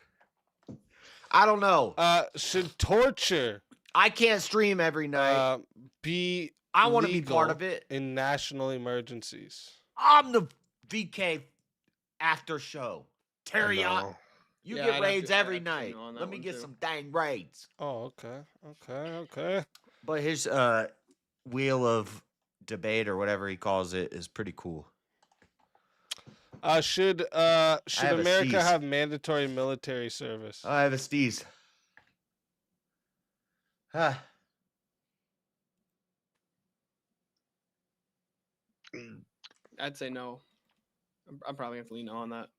I don't know. Should torture I can't stream every night. be I want to be part legal of it. in national emergencies? I'm the VK after show. I Teriak. know. You Yeah, get I'd raids have to every night. know on that Let me one, get too. some dang raids. Oh, okay. But his wheel of debate or whatever he calls it is pretty cool. Should have a America cease. have mandatory military service? I have a steez. Ah. I'd say no. I'm probably gonna have to lean no on that.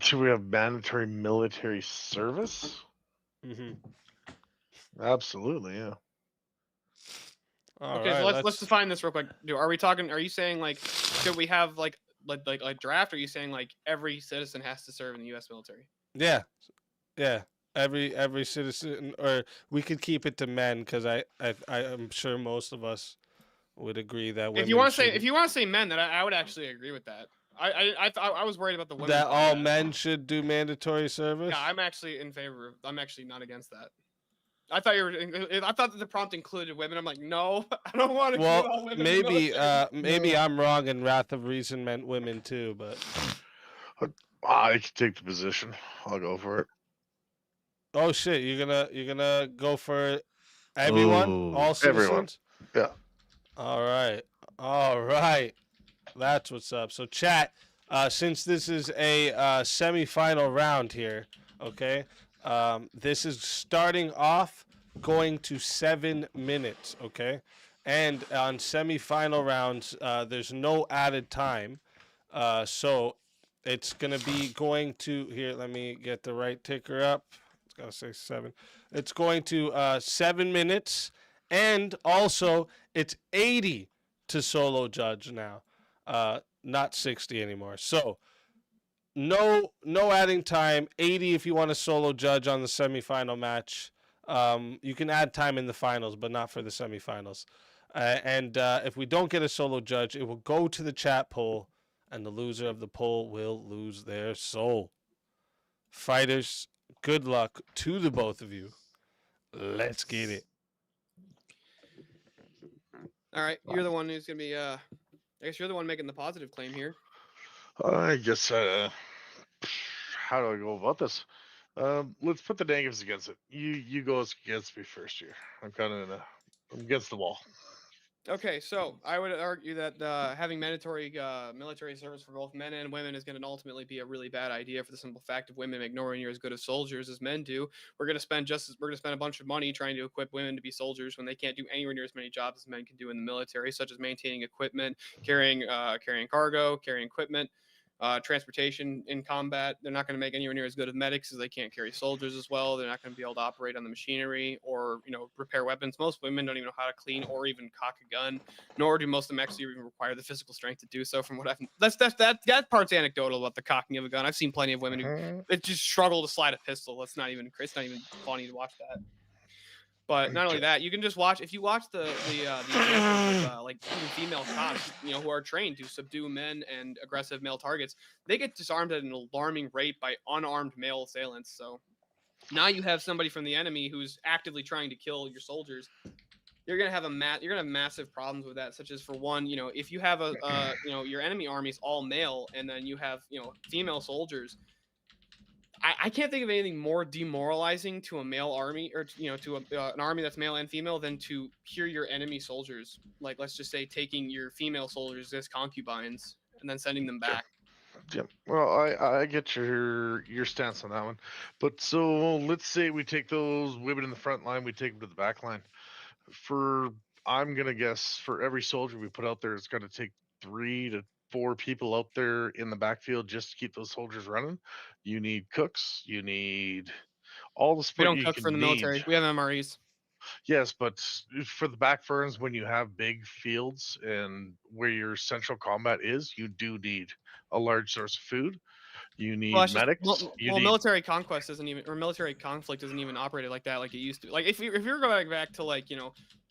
Should we have mandatory military service? Mm-hmm. Absolutely, yeah. Okay, so let's define this real quick. Are we talking? Are you saying like should we have like draft? Or are you saying like every citizen has to serve in the U.S. military? Yeah. Every citizen, or we could keep it to men because I'm sure most of us would agree that If you want to say men, then I would actually agree with that. I was worried about the women. that all men should do mandatory service. Yeah, I'm actually in favor. I'm actually not against that. I thought I thought that the prompt included women. I'm like, no, I don't want to include all women. in the maybe military. maybe I'm wrong, and Wrath of Reason meant women too, but I can take the position. I'll go for it. oh shit, you're gonna go for everyone, Ooh. all citizens. Everyone. Yeah. All right, that's what's up. So chat, since this is a semi-final round here, okay, this is starting off going to 7 minutes, okay, and on semi-final rounds, there's no added time, so it's gonna be going to here. Let me get the right ticker up. It's gotta say 7. It's going to 7 minutes. And also, it's 80 to solo judge now, not 60 anymore. So, no adding time. 80 if you want to solo judge on the semifinal match. You can add time in the finals, but not for the semifinals. And if we don't get a solo judge, it will go to the chat poll, and the loser of the poll will lose their soul. Fighters, good luck to the both of you. Let's get it. All right, you're the one who's gonna be. I guess you're the one making the positive claim here. I guess. How do I go about this? Let's put the negatives against it. You go against me first here. I'm kind of I'm against the wall. Okay, so I would argue that having mandatory military service for both men and women is going to ultimately be a really bad idea for the simple fact of women make nowhere near as good as soldiers as men do. We're going to spend a bunch of money trying to equip women to be soldiers when they can't do anywhere near as many jobs as men can do in the military, such as maintaining equipment, carrying cargo, carrying equipment. Transportation in combat. They're not going to make anywhere near as good of medics as they can't carry soldiers as well. They're not going to be able to operate on the machinery or, repair weapons. Most women don't even know how to clean or even cock a gun, nor do most of them actually even require the physical strength to do so. From what that part's anecdotal about the cocking of a gun. I've seen plenty of women who just struggle to slide a pistol. It's not even funny to watch that. But not only that, you can just watch. If you watch the examples of, like even female cops, who are trained to subdue men and aggressive male targets, they get disarmed at an alarming rate by unarmed male assailants. So now you have somebody from the enemy who's actively trying to kill your soldiers. You're gonna have massive problems with that. Such as, for one, if you have your enemy army's all male and then you have female soldiers. I can't think of anything more demoralizing to a male army or to an army that's male and female than to hear your enemy soldiers, like, let's just say, taking your female soldiers as concubines and then sending them back. Yeah. Well, I get your stance on that one, but so let's say we take those women in the front line, we take them to the back line. I'm gonna guess for every soldier we put out there, it's gonna take 3 to 4 people out there in the backfield just to keep those soldiers running. You need cooks. You need all the We support don't you cook can for the military. need. We have MREs. Yes, but for the back burns, when you have big fields and where your central combat is, you do need a large source of food. You need medics. Military conquest isn't even, or military conflict isn't even operated like that, like it used to. Like if you're going back to, like,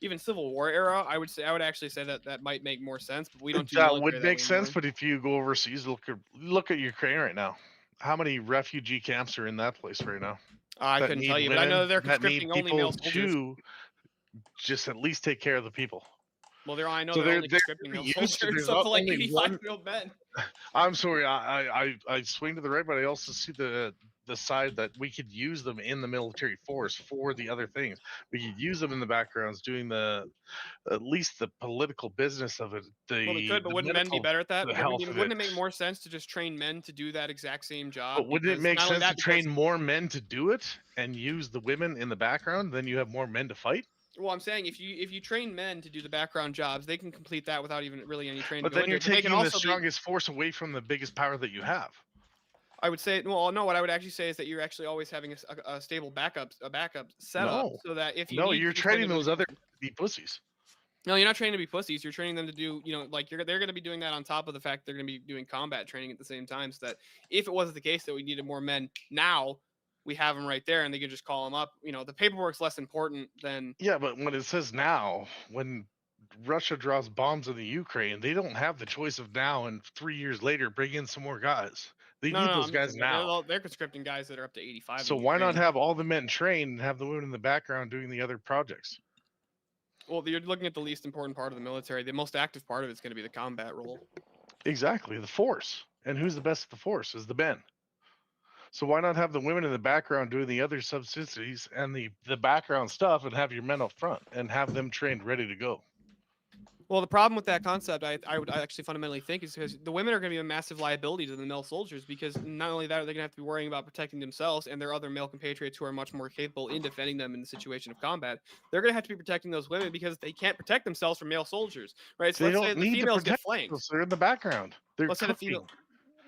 even Civil War era, I would actually say that might make more sense. But we don't do That military would that make way sense, anymore. but if you go overseas, look at Ukraine right now. How many refugee camps are in that place right now? I couldn't tell you, but I know they're conscripting only male soldiers. To just at least take care of the people. Well, I know they're only conscripting male soldiers, up to like 85-year-old men. I'm sorry, I swing to the right, but I also see the side that we could use them in the military force for the other things. We could use them in the backgrounds doing at least the political business of it. Well, they could, but wouldn't men be better at that? Wouldn't it make more sense to just train men to do that exact same job? But wouldn't it make sense to train more men to do it and use the women in the background? Then you have more men to fight. Well, I'm saying if you train men to do the background jobs, they can complete that without even really any training. But then you're taking the strongest force away from the biggest power that you have. I would say, well, no. What I would actually say is that you're actually always having a stable backup setup, so that if you you're training those other to be pussies. No, you're not training to be pussies. You're training them to do, they're going to be doing that on top of the fact they're going to be doing combat training at the same time. So that if it wasn't the case that we needed more men now, we have them right there and they can just call them up. The paperwork's less important than. Yeah, but when it says now, when Russia drops bombs in the Ukraine, they don't have the choice of now and 3 years later bring in some more guys. They need those guys now. They're conscripting guys that are up to 85. So why not have all the men trained and have the women in the background doing the other projects? Well, you're looking at the least important part of the military. The most active part of it's going to be the combat role. Exactly, the force. And who's the best at the force is the men. So why not have the women in the background doing the other subsidies and the background stuff and have your men up front and have them trained ready to go? Well, the problem with that concept, I would actually fundamentally think, is because the women are going to be a massive liability to the male soldiers, because not only that, they're going to have to be worrying about protecting themselves and their other male compatriots who are much more capable in defending them in the situation of combat. They're going to have to be protecting those women because they can't protect themselves from male soldiers, right? So they let's say don't the need females to protect get flanked. themselves. They're in the background. They're Let's say the female.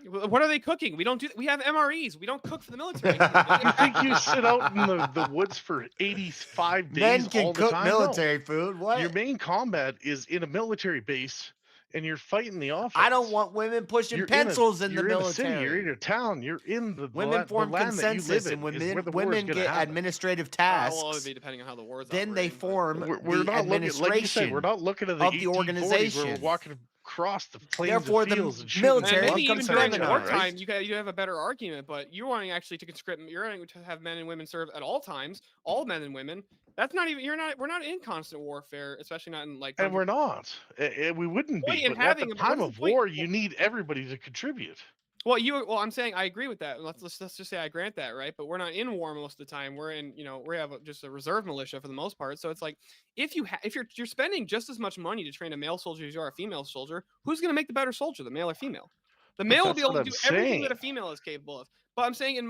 What are they cooking? We don't do. We have MREs. We don't cook for the military. You think you sit out in the woods for 85 days Men can all the cook time? military food. What? Your main combat is in a military base, and you're fighting the offense. I don't want women pushing pencils in the You're in a city. military. You're in a town. You're in the Women form the land consensus, that you live in, and when is where the war is women gonna get happen. administrative tasks, Well, it would be depending on how the war's then they operating, but- form We're the not looking, administration like you said, we're not looking at the of the 1840s organization. where we're walking across the plains Therefore, and the fields and shooting military And guns maybe even becomes at during each other, wartime, right? you have a better argument. But you're wanting actually to conscript. You're wanting to have men and women serve at all times, all men and women. That's not even. We're not in constant warfare, especially not in like. And we're not. We wouldn't Point be. in But at having the a- time what's of the point? war, you need everybody to contribute. Well, I'm saying I agree with that. Let's just say I grant that, right? But we're not in war most of the time. We're in, we have just a reserve militia for the most part. So it's like if you're spending just as much money to train a male soldier as you are a female soldier, who's going to make the better soldier, the male or female? The male will be able to do everything that a female is capable of. But I'm saying in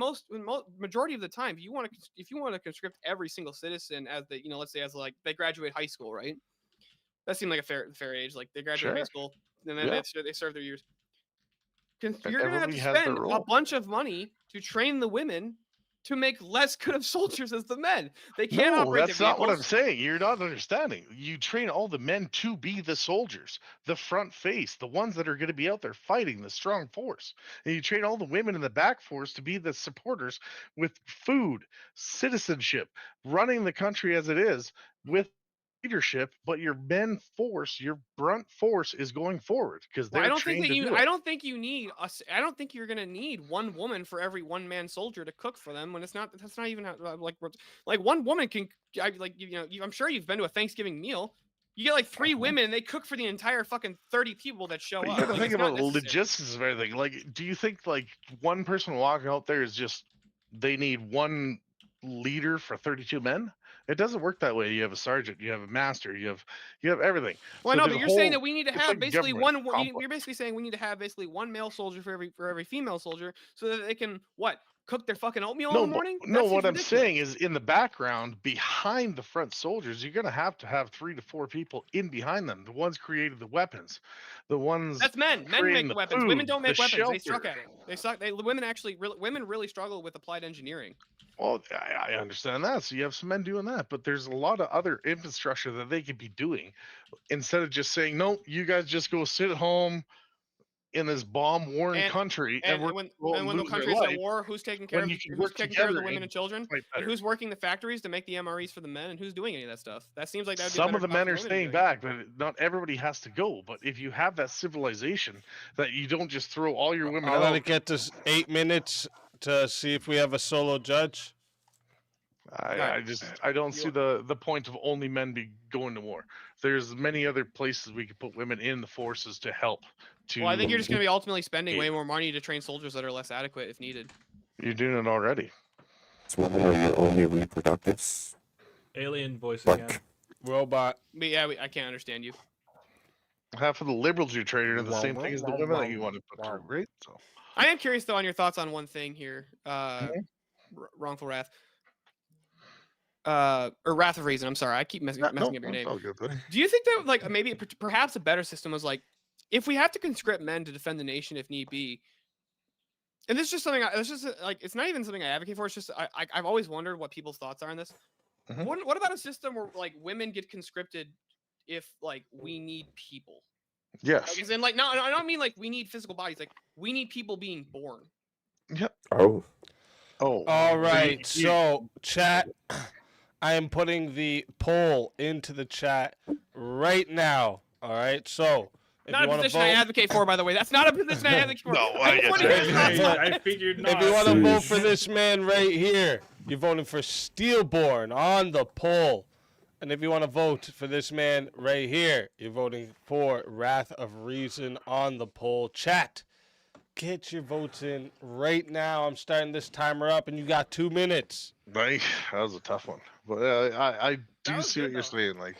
majority of the time, if you want to conscript every single citizen as the, let's say as like they graduate high school, right? That seemed like a fair age. Like they graduate high Sure. school and then Yeah. they serve their years. You're going to have Everybody to has their spend a role. bunch of money to train the women to make less good of soldiers as the men. They can't No, operate that's the not what I'm vehicles. saying. You're not understanding. You train all the men to be the soldiers, the front face, the ones that are going to be out there fighting, the strong force. And you train all the women in the back force to be the supporters with food, citizenship, running the country as it is with leadership. But your men force, your brunt force is going forward because they're Well, I don't think trained that to do it. I don't think you need us. I don't think you're gonna need one woman for every one man soldier to cook for them when it's not. That's not even how, like one woman can. I'm sure you've been to a Thanksgiving meal. You get like 3 women and they cook for the entire fucking 30 people that show But you up. got to Like, think it's not about the necessary. logistics of everything. Like, do you think like one person walking out there is just they need one leader for 32 men? It doesn't work that way. You have a sergeant, you have a master, you have everything. Well, So no, there's but a you're saying whole- that we need to it's have like basically government one. complex. You're basically saying we need to have basically one male soldier for every female soldier, so that they can cook their fucking oatmeal in the morning. No, That what seems I'm ridiculous. saying is in the background, behind the front soldiers, you're going to have 3 to 4 people in behind them. The ones created the weapons, the ones That's men. Men creating make the weapons. food, Women don't make the weapons. They suck shelter. at it. They suck. Women really struggle with applied engineering. Well, I understand that. So you have some men doing that, but there's a lot of other infrastructure that they could be doing instead of just saying, no, you guys just go sit at home in this bomb-worn country, and we're when going the to lose their country's at life war, who's taking care when of you can who's work taking care of the together women and and children, fight and better. who's working the factories to make the MREs for the men, and who's doing any of that stuff? That seems like that would be a Some better of the job men for are women to staying do. back, but not everybody has to go. But if you have that civilization that you don't just throw all your women I'll let out, it get to 8 minutes to see if we have a solo judge. I don't see the point of only men be going to war. There's many other places we could put women in the forces to help. Well, I think you're just going to be ultimately spending way more money to train soldiers that are less adequate if needed. You're doing it already. So women are your only reproductives. Alien voice Like- again. Robot. But yeah, I can't understand you. Half of the liberals you're training are the same thing as the women that you want to put through, right? So I am curious though on your thoughts on one thing here. Wrongful wrath. Or Wrath of Reason. I'm sorry, I keep messing up your name. it's all good, buddy. Do you think that like maybe perhaps a better system was like if we have to conscript men to defend the nation if need be? And this is just something. It's just like it's not even something I advocate for. It's just I've always wondered what people's thoughts are on this. What about a system where like women get conscripted if like we need people? Yes. Like, as in, like, no, I don't mean like we need physical bodies. Like we need people being born. Yep. Oh. All right. So, chat, I am putting the poll into the chat right now. All right. So, if Not you a want to position vote, I advocate for, by the way. That's not a position I advocate for. No, I just wanna hear your thoughts on it. I figured not. if you want to vote for this man right here, you're voting for Steelborn on the poll. And if you want to vote for this man right here, you're voting for Wrath of Reason on the poll. Chat, get your votes in right now. I'm starting this timer up, and you got 2 minutes. That was a tough one, but I do see what you're saying. Like,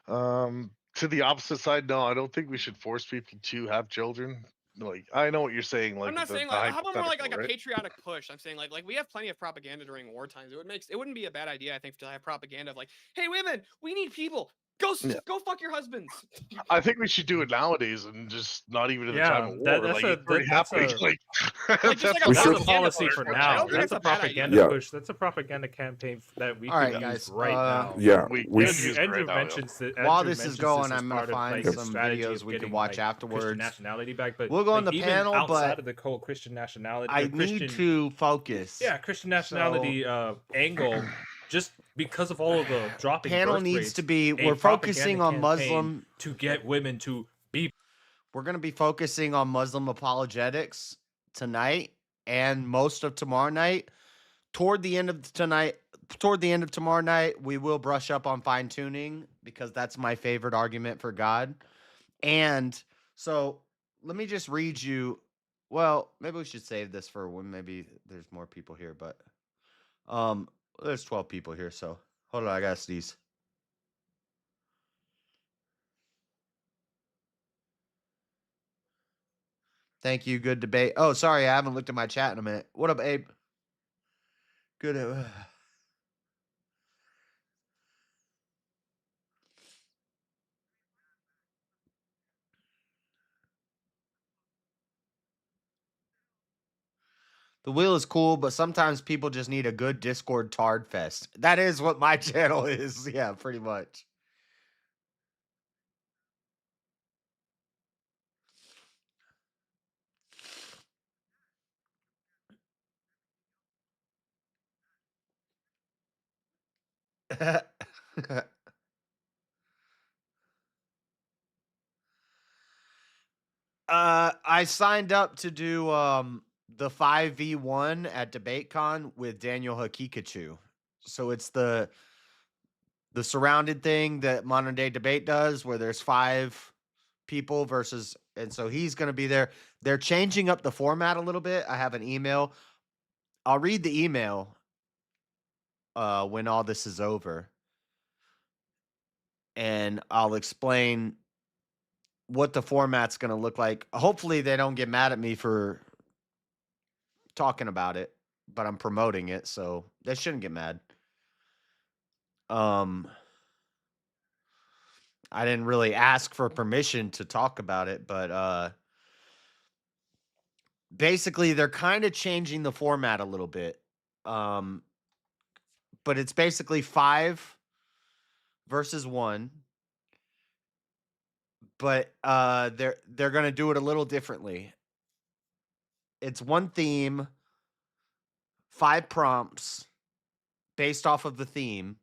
to the opposite side, no, I don't think we should force people to have children. Like, I know what you're saying. Like, I'm not the saying like how about more like a hypothetical, right? patriotic push. I'm saying like we have plenty of propaganda during war times. It wouldn't be a bad idea I think to have propaganda of like, hey women, we need people. Go fuck your husbands. I think we should do it nowadays and just not even in the Yeah, time of war. that's like, a- it's pretty that's happening. a- Like, Like, just like a That's a propaganda policy push for for it. I now. don't think That's it's a a bad propaganda idea. push. That's a propaganda campaign that we All right, can use guys, right now. Yeah, we we could sh- use it Andrew right now, yeah. mentions that. While Andrew this is mentions going, this as I'm gonna part of, find like, Yep. the some strategy videos of we can getting, watch like, afterwards. Christian nationality back, but We'll go on like, the even panel, outside but of the whole Christian nationality. I Christian, need to focus. Yeah, Christian nationality angle. Just because of all of the dropping Panel birth needs rates, to be. a We're focusing propaganda on campaign Muslim. to get women to be. We're going to be focusing on Muslim apologetics tonight and most of tomorrow night. Toward the end of tomorrow night, we will brush up on fine tuning because that's my favorite argument for God. And so let me just read you. Well, maybe we should save this for when maybe there's more people here, but there's 12 people here, so hold on, I gotta sneeze. Thank you. Good debate. Oh, sorry, I haven't looked at my chat in a minute. What up, Abe? Good. The wheel is cool, but sometimes people just need a good Discord tard fest. That is what my channel is. Yeah, pretty much. I signed up to do the 5v1 at Debatecon with Daniel Hakikachu. So it's the surrounded thing that Modern Day Debate does where there's 5 people versus, and so he's going to be there. They're changing up the format a little bit. I have an email. I'll read the email when all this is over. And I'll explain what the format's going to look like. Hopefully they don't get mad at me for talking about it, but I'm promoting it, so they shouldn't get mad. I didn't really ask for permission to talk about it, but basically they're kind of changing the format a little bit. But it's basically 5 versus 1. But they're going to do it a little differently. It's one theme, 5 prompts based off of the theme,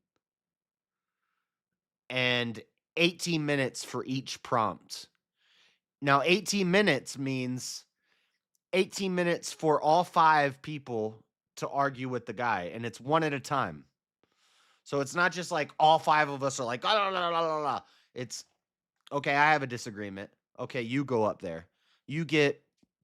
and 18 minutes for each prompt. Now, 18 minutes means 18 minutes for all 5 people to argue with the guy, and it's one at a time. So it's not just like all 5 of us are like, oh, it's, okay, I have a disagreement. Okay, you go up there. You get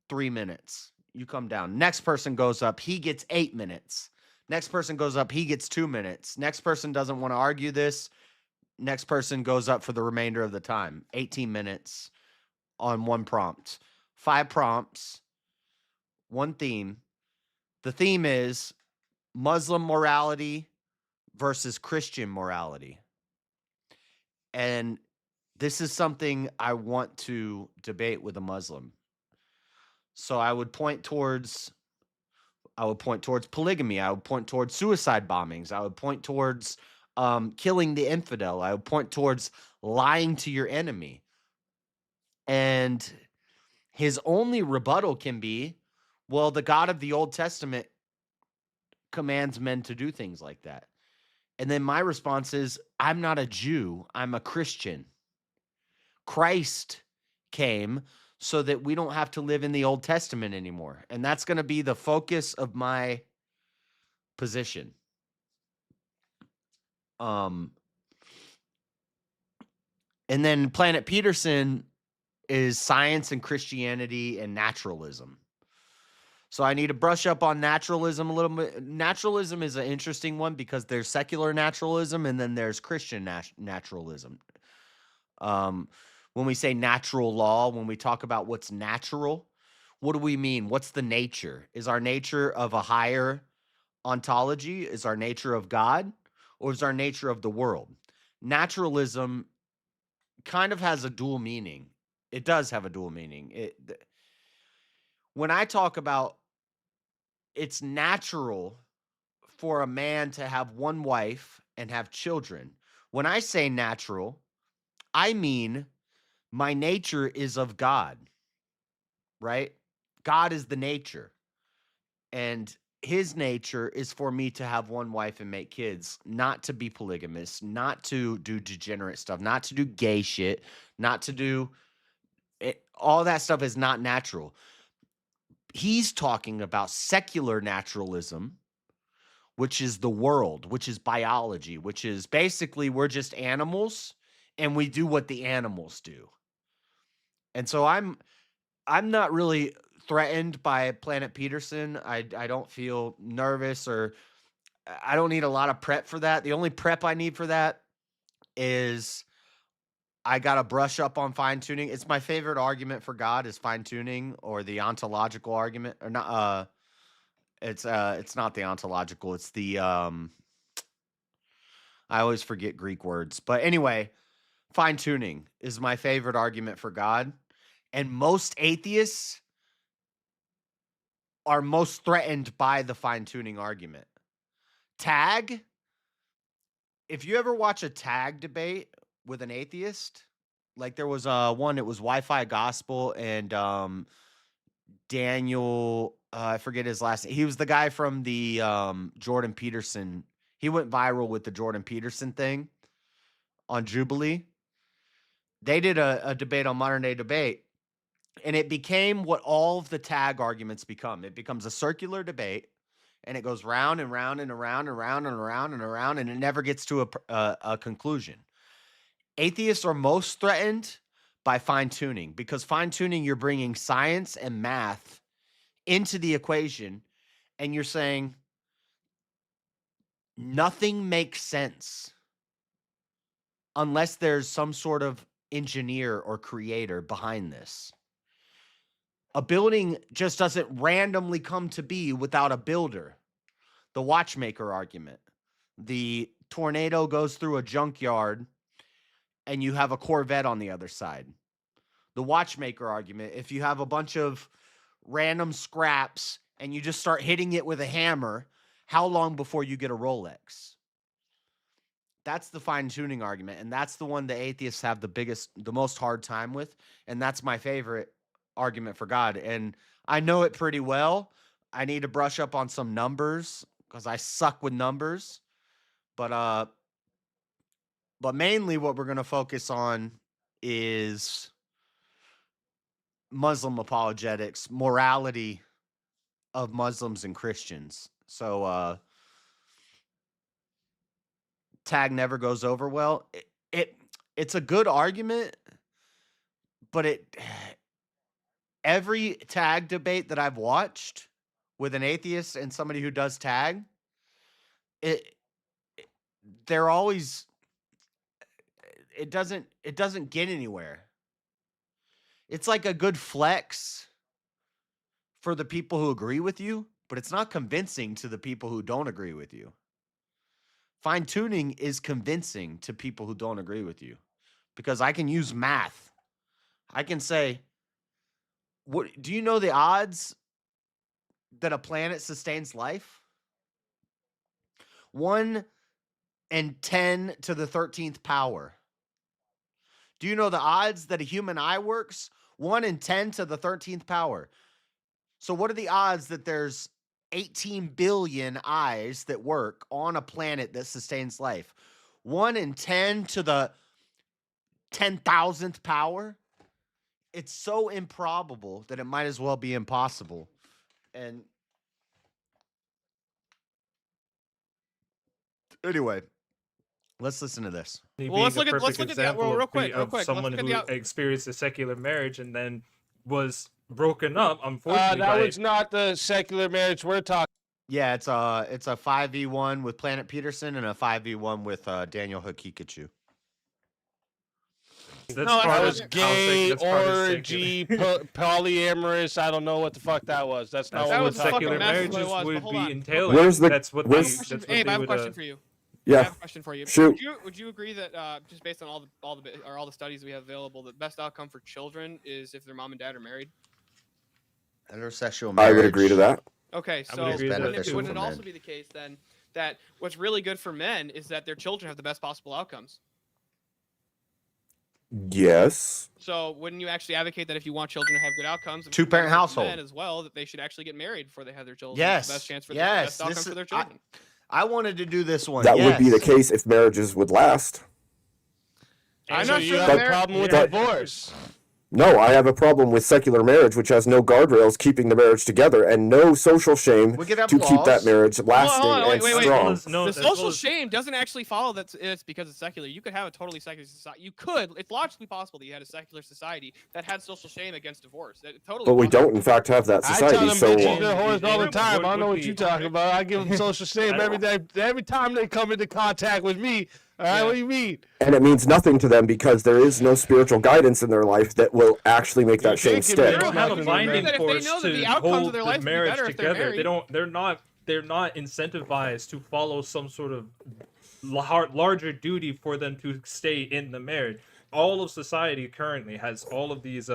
3 minutes. You come down. Next person goes up. He gets 8 minutes. Next person goes up. He gets 2 minutes. Next person doesn't want to argue this. Next person goes up for the remainder of the time. 18 minutes on one prompt. 5 prompts, one theme. The theme is Muslim morality versus Christian morality. And this is something I want to debate with a Muslim. So I would point towards polygamy. I would point towards suicide bombings. I would point towards killing the infidel. I would point towards lying to your enemy. And his only rebuttal can be, well, the God of the Old Testament commands men to do things like that. And then my response is, I'm not a Jew. I'm a Christian. Christ came so that we don't have to live in the Old Testament anymore. And that's going to be the focus of my position. And then Planet Peterson is science and Christianity and naturalism. So I need to brush up on naturalism a little bit. Naturalism is an interesting one because there's secular naturalism and then there's Christian naturalism. When we say natural law, when we talk about what's natural, what do we mean? What's the nature? Is our nature of a higher ontology? Is our nature of God? Or is our nature of the world? Naturalism kind of has a dual meaning. It does have a dual meaning. When I talk about it's natural for a man to have one wife and have children, when I say natural, I mean my nature is of God, right? God is the nature. And his nature is for me to have one wife and make kids, not to be polygamous, not to do degenerate stuff, not to do gay shit, not to do it. All that stuff is not natural. He's talking about secular naturalism, which is the world, which is biology, which is basically we're just animals and we do what the animals do. And so I'm not really threatened by Planet Peterson. I don't feel nervous, or I don't need a lot of prep for that. The only prep I need for that is I got to brush up on fine tuning. It's my favorite argument for God is fine tuning, or the ontological argument, or not. It's not the ontological. It's the I always forget Greek words, but anyway, fine tuning is my favorite argument for God, and most atheists are most threatened by the fine tuning argument. Tag. If you ever watch a tag debate with an atheist, like there was one, it was Wi-Fi Gospel and Daniel, I forget his last name. He was the guy from the Jordan Peterson. He went viral with the Jordan Peterson thing on Jubilee. They did a debate on Modern Day Debate, and it became what all of the tag arguments become. It becomes a circular debate, and it goes round and round and around and around and around and around, and it never gets to a conclusion. Atheists are most threatened by fine-tuning, because fine-tuning, you're bringing science and math into the equation, and you're saying nothing makes sense unless there's some sort of engineer or creator behind this. A building just doesn't randomly come to be without a builder. The watchmaker argument. The tornado goes through a junkyard and you have a Corvette on the other side. The watchmaker argument. If you have a bunch of random scraps and you just start hitting it with a hammer, how long before you get a Rolex? That's the fine-tuning argument, and that's the one the atheists have the most hard time with, and that's my favorite argument for God. And I know it pretty well. I need to brush up on some numbers because I suck with numbers. But mainly what we're going to focus on is Muslim apologetics, morality of Muslims and Christians. So tag never goes over well. It's a good argument, but every tag debate that I've watched with an atheist and somebody who does tag, they're always it doesn't get anywhere. It's like a good flex for the people who agree with you, but it's not convincing to the people who don't agree with you. Fine tuning is convincing to people who don't agree with you, because I can use math. I can say, what do you know the odds that a planet sustains life? 1 in 10 to the 13th power. Do you know the odds that a human eye works? 1 in 10 to the 13th power. So what are the odds that there's 18 billion eyes that work on a planet that sustains life? 1 in 10 to the 10,000th power? It's so improbable that it might as well be impossible. And anyway, let's listen to this. Well, let's look at that real quick. Someone who experienced a secular marriage and then was broken up. Unfortunately, that was not the secular marriage we're talking. Yeah, it's a 5v1 with Planet Peterson and a 5v1 with Daniel Hakikachu. That was gay, orgy, polyamorous. I don't know what the fuck that was. That's not what secular marriages would be entailing. Where's the? That's what where's, Abe, I have a question for you. Yeah. I have a question for you. Shoot. Would you agree that just based on all the studies we have available, the best outcome for children is if their mom and dad are married? Heterosexual marriage. I would agree to that. Okay, I so would agree with that wouldn't too. it also be the case then that what's really good for men is that their children have the best possible outcomes? Yes. So wouldn't you actually advocate that if you want children to have good outcomes, and Two-parent for household. men as well, that they should actually get married before they have their children? Yes. It's the best chance for the Yes. best outcome for their children. I wanted to do this one. That would be the yes. case if marriages would last. I'm not not sure you that have a marriage- problem with But- divorce. No, I have a problem with secular marriage, which has no guardrails keeping the marriage together and no social shame We could have to keep that laws. marriage lasting Hold on, and wait. strong. The social shame doesn't actually follow that it's because it's secular. You could have a totally secular society. You could. It's logically possible that you had a secular society that had social shame against divorce. That totally. But we possible. don't, in fact, have that I tell society. them So bitches they're whores all the time. I don't know what would you be- talking about. I give them social shame every day, every time they come into contact with me. All right, what do you mean? and it means nothing to them because there is no spiritual guidance in their life that will actually make that shame thinking stick. They don't have a Agree binding that if they force know that the to outcomes of hold their the life would be marriage better if they're together. married. They're not incentivized to follow some sort of larger duty for them to stay in the marriage. All of society currently has all of these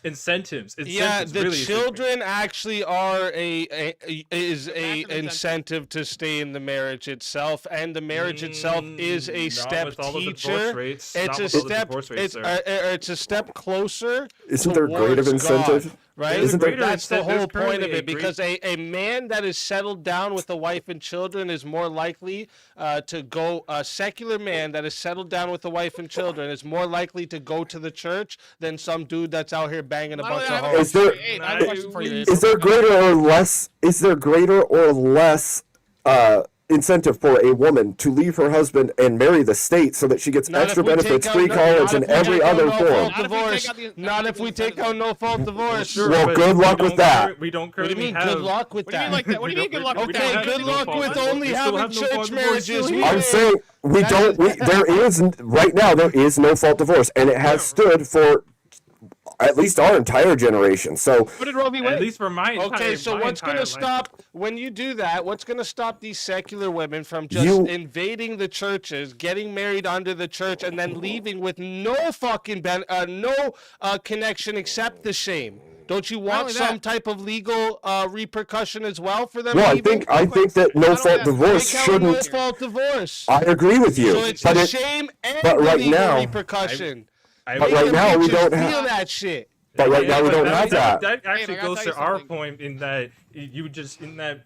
incentives. Yeah, the really, children actually are a massive incentive to stay in the marriage itself, and the marriage itself is a not step with all the divorce teacher. rates, It's not a with all the step. divorce rates, It's a step closer. Isn't there greater towards incentive? God, right? There's a greater That's the incentive. whole There's point of currently it, a because a man that is settled down with a wife and children is more likely to go. A secular man that is settled down with a wife and children is more likely to go to the church than some dude that's out here banging a Not bunch only of that, hoes. Is there I have a question for you. is there greater or less? Is there greater or less incentive for a woman to leave her husband and marry the state so that she gets Not extra if we benefits, take free out- college, not and if we every take out other no-fault form? divorce. Not if we take out no-fault divorce. Sure, Well, but good we luck with don't that. We don't What do you currently mean? have. Good luck with What do you mean that. like that? What do you mean good luck with Okay, that? good luck with only We still having have no church fault divorce marriages. still We I'm did. saying we That don't. There is right now. There is no fault divorce, and it has stood for at least our entire generation. So What did Roe v. At Wade? least for my Okay, so what's going to stop when you do that? What's going to stop these secular women from just invading the churches, getting married under the church, and then leaving with no fucking connection except the shame? Don't you want only some that- type of legal repercussion as well for them? well, I leaving? think that no Not only fault that, divorce Take out no shouldn't. fault divorce. I agree with you, So it's but the it, shame and but the right legal now- repercussion. I But mean, right now we Bitches don't feel have. that shit. But right now we don't have that. That actually I gotta goes tell to you our something. point in that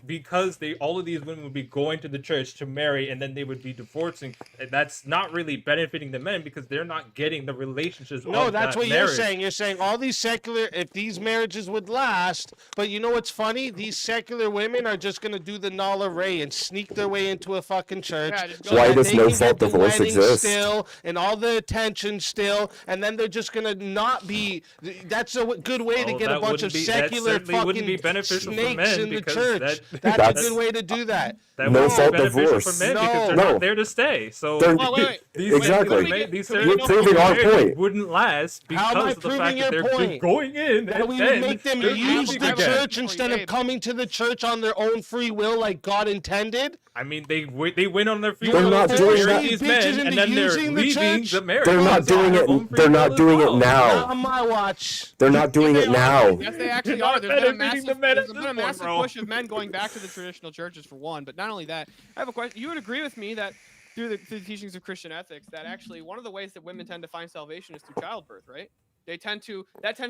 because all of these women would be going to the church to marry and then they would be divorcing. And that's not really benefiting the men because they're not getting the relationships. No, of that's that what marriage. you're saying. You're saying all these secular, if these marriages would last, but you know what's funny? These secular women are just gonna do the Nala Ray and sneak their way into a fucking church. Yeah, just go so Why that does they no can fault get the divorce wedding exist? Still, and all the attention still, and then they're just gonna not be. That's a good way to Oh, get a that bunch of wouldn't be- that secular certainly wouldn't be fucking beneficial for snakes men in the because church. That's That's- a good way to do that. That No would fault be beneficial divorce. for men No. because they're No. not there to stay. So They're- Well, wait. these Exactly. these You're certain proving our marriages point. wouldn't last How am I because of the proving fact your that they're point? going in That and we then would make them they're use leaving the again. church instead of coming to the church on their own free will like God intended? I mean, they went on their free They're will not to doing marry that. these Bitches men, into and then they're using the leaving church? the marriage. They're not doing on their own it. free They're will not as doing it well. now. On my watch. They're not doing it now. Yes, they actually You're are. not There's been a benefiting massive, the men there's at been this a massive point, bro. push of men going back to the traditional churches for one. But not only that, I have a question. You would agree with me that through the teachings of Christian ethics, that actually one of the ways that women tend to find salvation is through childbirth, right? That tends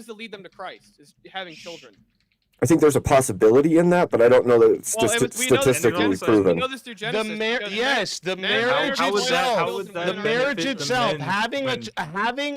to lead them to Christ, is having children. I think there's a possibility in that, but I don't know that it's Well, we know this through statistically Genesis. We proven. know this through The Genesis. because yes, the men- marriage How would that- itself, how would that the marriage benefit the itself, men having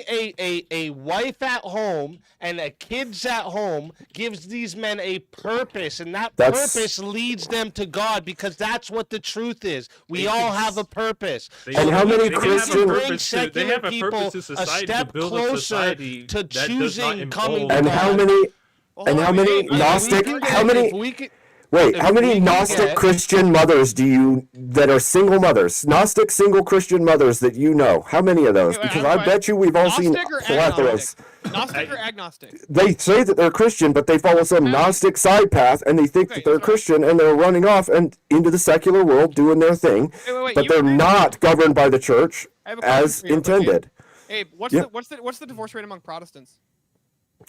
a wife at home and a kids at home gives these men a purpose, and that That's- purpose leads them to God because that's what the truth is. We all have a purpose. They And have- how many they have a Christian- purpose Bring to- secular they have a people purpose to a society to step build a closer society to that does not choosing involve- coming to And God. how many Well, and hold how on, many wait, wait, Gnostic? wait, How many? If we could, Wait, how many we can Gnostic get- Christian mothers do you that are single mothers? Gnostic single Christian mothers that you know? How many of those? Wait, Because I'm I sorry. bet you we've all seen Gnostic or plethoras. Gnostic or agnostic? They say that they're Christian, but they follow some Gnostic side path, and they think that they're Christian, and they're running off and into the secular world doing their thing, Wait, but you they're agree with not governed by the church I have a question as for you real quick, Abe. intended. Abe, Yeah. what's the divorce rate among Protestants?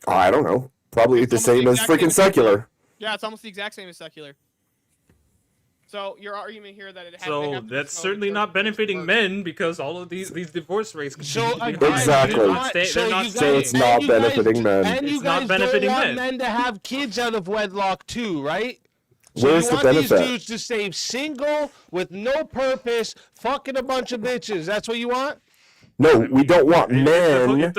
I don't know. Probably the same as freaking secular. Yeah, it's almost the exact same as secular. So your argument here that it has So that's certainly not benefiting men because all of these divorce rates. So Exactly. So it's not benefiting men. And you It's guys not benefiting don't want men. men to have kids out of wedlock too, right? So Where's you the want these benefit? dudes to stay single with no purpose, fucking a bunch of bitches. That's what you want? No, we don't want men. What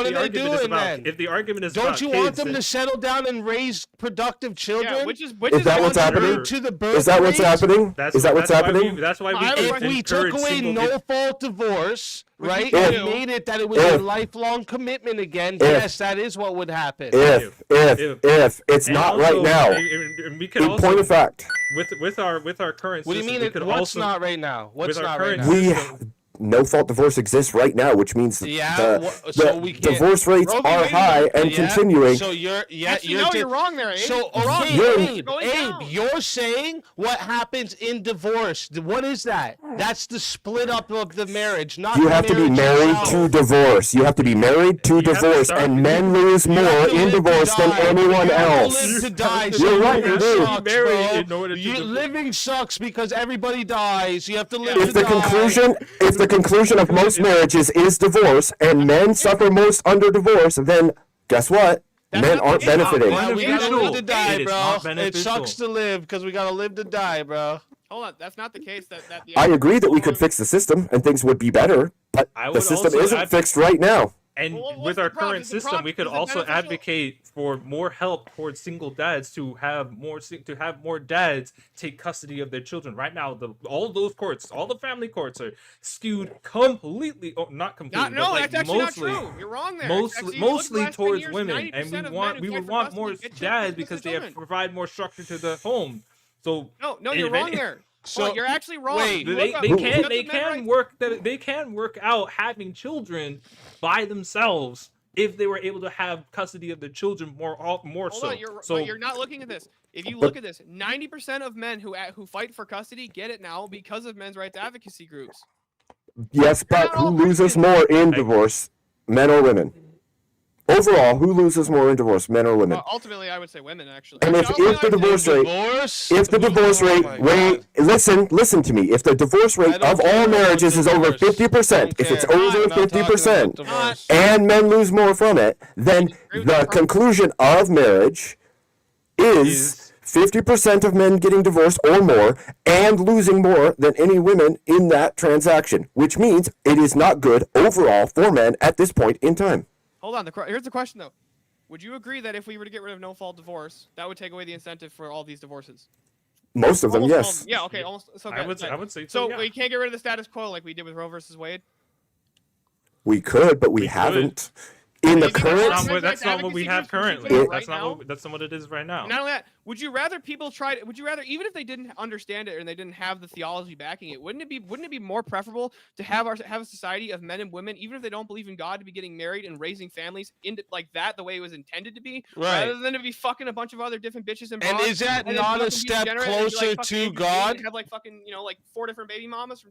are they doing then? If the argument is Don't about you kids, want them then- to settle down and raise productive children? which Is that what's happening? To the birth Is that what's rate? happeing? Is that what's happening? That's why If we took away no-fault divorce, right, If- and made it that it was if- a lifelong commitment again, if- yes, that is what would happen. If it's And not also, right now. and we could In also, point of fact, with our current What do you system, mean? we could What's also, not right now? What's with our not right current now? we no fault divorce exists right now, which means that Yeah, the so we can't. divorce rates Roe v. are Wade high and Yeah, continuing. So you're Actually, no, you're wrong there, Abe. So You're wrong. okay, You're Abe, you're saying what happens in divorce? What is that? That's the split up of the marriage, not You the have to be marriage married itself. to divorce. You have to be married to have to divorce, start- and men lose more in divorce than anyone You have to else. live to die. You're right, you living do. sucks, Married bro. in order to divorce. Living sucks because everybody dies. You have to live If to the die. conclusion of most marriages is divorce, and men suffer most under divorce, then guess what? Men aren't benefiting. Yeah, we gotta live to die, It is bro. not It beneficial. sucks to live because we gotta live to die, bro. Hold on, that's not the case. That the I agree that we could fix the system and things would be better, but I the would system also isn't add- fixed right now. And Well, with what's our the problem? current Is the system, we could is it also beneficial? advocate for more help towards single dads to have more dads take custody of their children. Right now, all those courts, all the family courts are skewed completely, not completely, No, but like that's actually mostly, not true. You're wrong there. Mostly, Actually, if you look at the mostly last 10 towards years, women, 90% and of we men who would fight for want custody more get children dads because because of they have children. provide more structure to the home. So No, you're if wrong any- there. So- Well, you're actually wrong. wait, You They, look up- they look can up they the men can rights- work that they can work out having children by themselves if they were able to have custody of their children more Hold so. on, you're, so but you're not looking at this. If you look at this, 90% of men who fight for custody get it now because of men's rights advocacy groups. Yes, but who loses more in divorce, men or women? Overall, who loses more in divorce, men or women? Ultimately, I would say women, actually. And if the divorce rate, if the divorce rate, listen to me. If the divorce rate of all marriages is over 50%, if it's over 50%, and men lose more from it, then the conclusion of marriage is 50% of men getting divorced or more and losing more than any women in that transaction, which means it is not good overall for men at this point in time. Hold on. Here's the question, though. Would you agree that if we were to get rid of no-fault divorce, that would take away the incentive for all these divorces? Most of them, Almost all yes. of them. Yeah, okay. Almost. So I would say so, yeah. we can't get rid of the status quo like we did with Roe versus Wade? We could, but we haven't. In the current, that's not what we have currently. That's not what it is right now. Not only that, would you rather people try? Would you rather, even if they didn't understand it and they didn't have the theology backing it, wouldn't it be more preferable to have a society of men and women, even if they don't believe in God, to be getting married and raising families into like that the way it was intended to be, Right. rather than to be fucking a bunch of other different bitches and And bras, is that then not a fucking be step degenerate and be, closer fucking to Andrew Tate God? and have like fucking like 4 different baby mamas,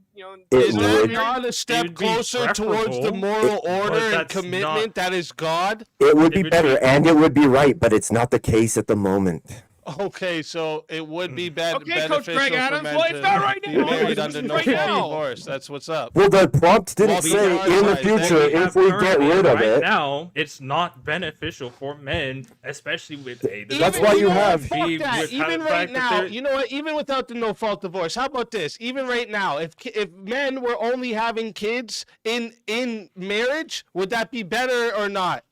Is that would. not a step closer towards the moral order and commitment that is God? It would be better and it would be right, but it's not the case at the moment. Okay, so it would be beneficial Coach Greg for Adams. men Well, it's not right to now. be married It's under right no-fault now. divorce. That's what's up. Well, the prompt didn't Well, say because in the what future we if we get rid of right it. now, it's not beneficial for men, especially with That's why you have. Fuck that. Even right now, you know what? Even without the no-fault divorce, how about this? Even right now, if men were only having kids in marriage, would that be better or not?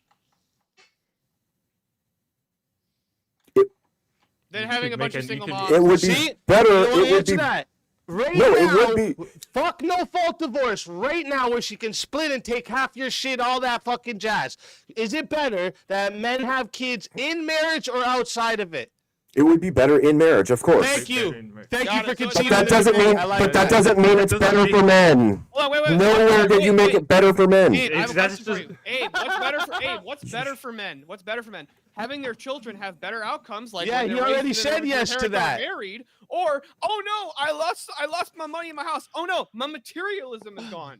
Than having a bunch of single moms. It would be better. You don't It would answer be. that. Right No, now, it would be. fuck no-fault divorce right now where she can split and take half your shit, all that fucking jazz. Is it better that men have kids in marriage or outside of it? It would be better in marriage, of course. Thank you. Thank you for But conceding. that doesn't mean. But that doesn't mean it's better for men. Hold on, wait. Nowhere did you make it better for men. Abe, I have a question for you. Abe, what's better for Abe? What's better for men? What's better for men? Having their children have better outcomes, like Yeah, when he they're already raised said and yes their to parents are that. married, or oh no, I lost my money in my house. Oh no, my materialism is gone.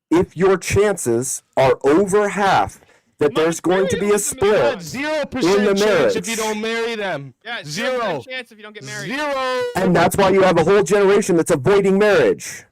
If your chances are over half that there's going to be a split 0% in the chance marriage, if you don't marry them. Yeah, 0 chance if you don't get married. 0. and that's why you have a whole generation that's avoiding marriage.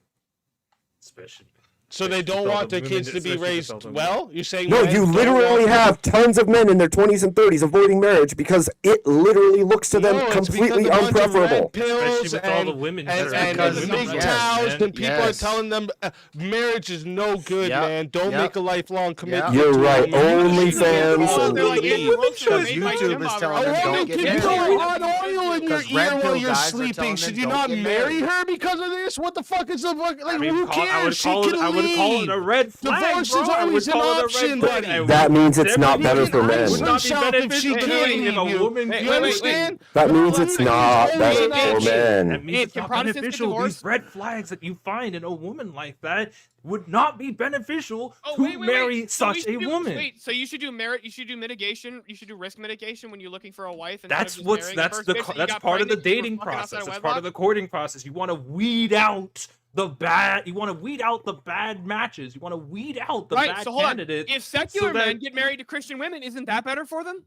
So they don't want their kids to be raised well? You're saying No, men you don't literally want- have tons of men in their 20s and 30s avoiding marriage because it literally looks to them No, it's completely because a bunch of red unpreferable. pills Especially with all the women that are and because big of towels, men. and people are telling them marriage is no good, Yep, man. Don't yep. make a lifelong commitment. You're to a right. woman. You Only shouldn't get fans involved and- in Like, league. Because YouTube is telling them A don't woman get can married. pour hot oil in your Because red ear pill while you're guys are sleeping. telling Should them you don't not get marry married. her because of this? What the fuck is the fuck? Like, who I cares? would She call can it. I would call it a leave. red flag, Divorce bro. is I would always an call it a red option, flag. buddy. I would That means it's not definitely better for would men. not be Herself if she beneficial to can't me if a leave you. woman. You understand? That means it's He's not always better an for option. men. That means it's Can not Protestants get beneficial. divorced? These red flags that you find in a woman like that would not be beneficial Oh, to wait. marry So we such should a do- woman. Wait, so you should do merit. You should do mitigation. You should do risk mitigation when you're looking for a wife. instead of That's just what's marrying that's first the bitch that you that's got part of the pregnant because you were dating fucking outside process. of That's part of the wedlock. courting process. You want to weed out the bad. You want to weed out the bad matches. You want to weed out the Right. bad So hold on. candidates. If secular that- men get married to Christian women, isn't that better for them?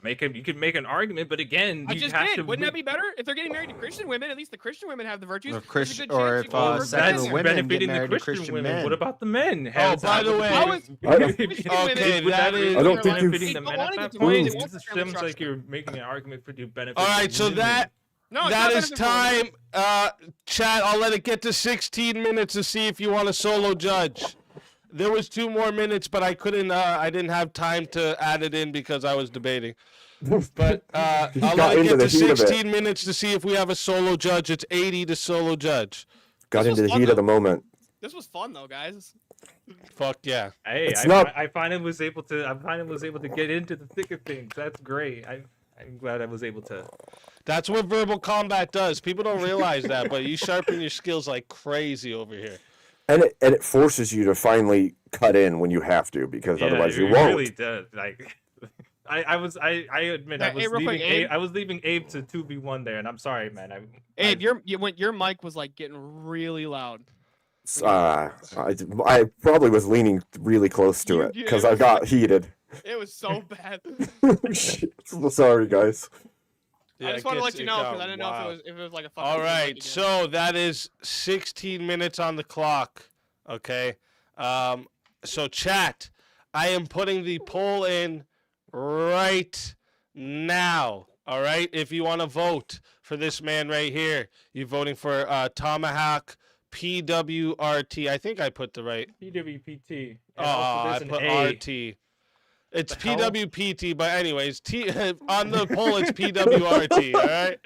You could make an argument, but again, I you just have did. to. Wouldn't that be better if they're getting married to Christian women? At least the Christian women have the virtues. Or There's a Christian, good chance or you if go over secular secular women get benefiting the married to Christian Christian women. men. What about the men? Oh, by the way, okay, that is. I don't think you've- benefiting the men at that to point. marriage, It what's the just family seems like structure? you're making an argument for the benefit. All right, so that No, it's that not is benefit for women. time. Chat, I'll let it get to 16 minutes to see if you want a solo judge. There was 2 more minutes, but I couldn't. I didn't have time to add it in because I was debating. But I'll got let it into get the to heat of it. 16 minutes to see if we have a solo judge. It's 80 to solo judge. Got This into was the fun, heat of though. the moment. This was fun though, guys. Fuck yeah. Hey, It's I, not- I finally was able to. I finally was able to get into the thick of things. That's great. I'm glad I was able to. That's what verbal combat does. People don't realize that, but you sharpen your skills like crazy over here. And it forces you to finally cut in when you have to, because Yeah, otherwise you it won't. really does. Like, I admit I Hey, was real quick, leaving Abe? Abe. I was leaving Abe to 2v1 there, and I'm sorry, man. Abe, your mic was like getting really loud. I probably was leaning really close to it Yeah, because it I was got like- heated. It was so bad. Shit. Sorry, guys. Yeah, I just it want to gets- let you it know got because I didn't know wild. if it was like a fucking. All thing right, again. so that is 16 minutes on the clock. Okay. So chat, I am putting the poll in right now. All right. If you want to vote for this man right here, you're voting for Tomahawk PWRT. I think I put the right. PWPT. Oh, I put RT. It's The hell? PWPT, but anyways, on the poll it's PWRT. All right.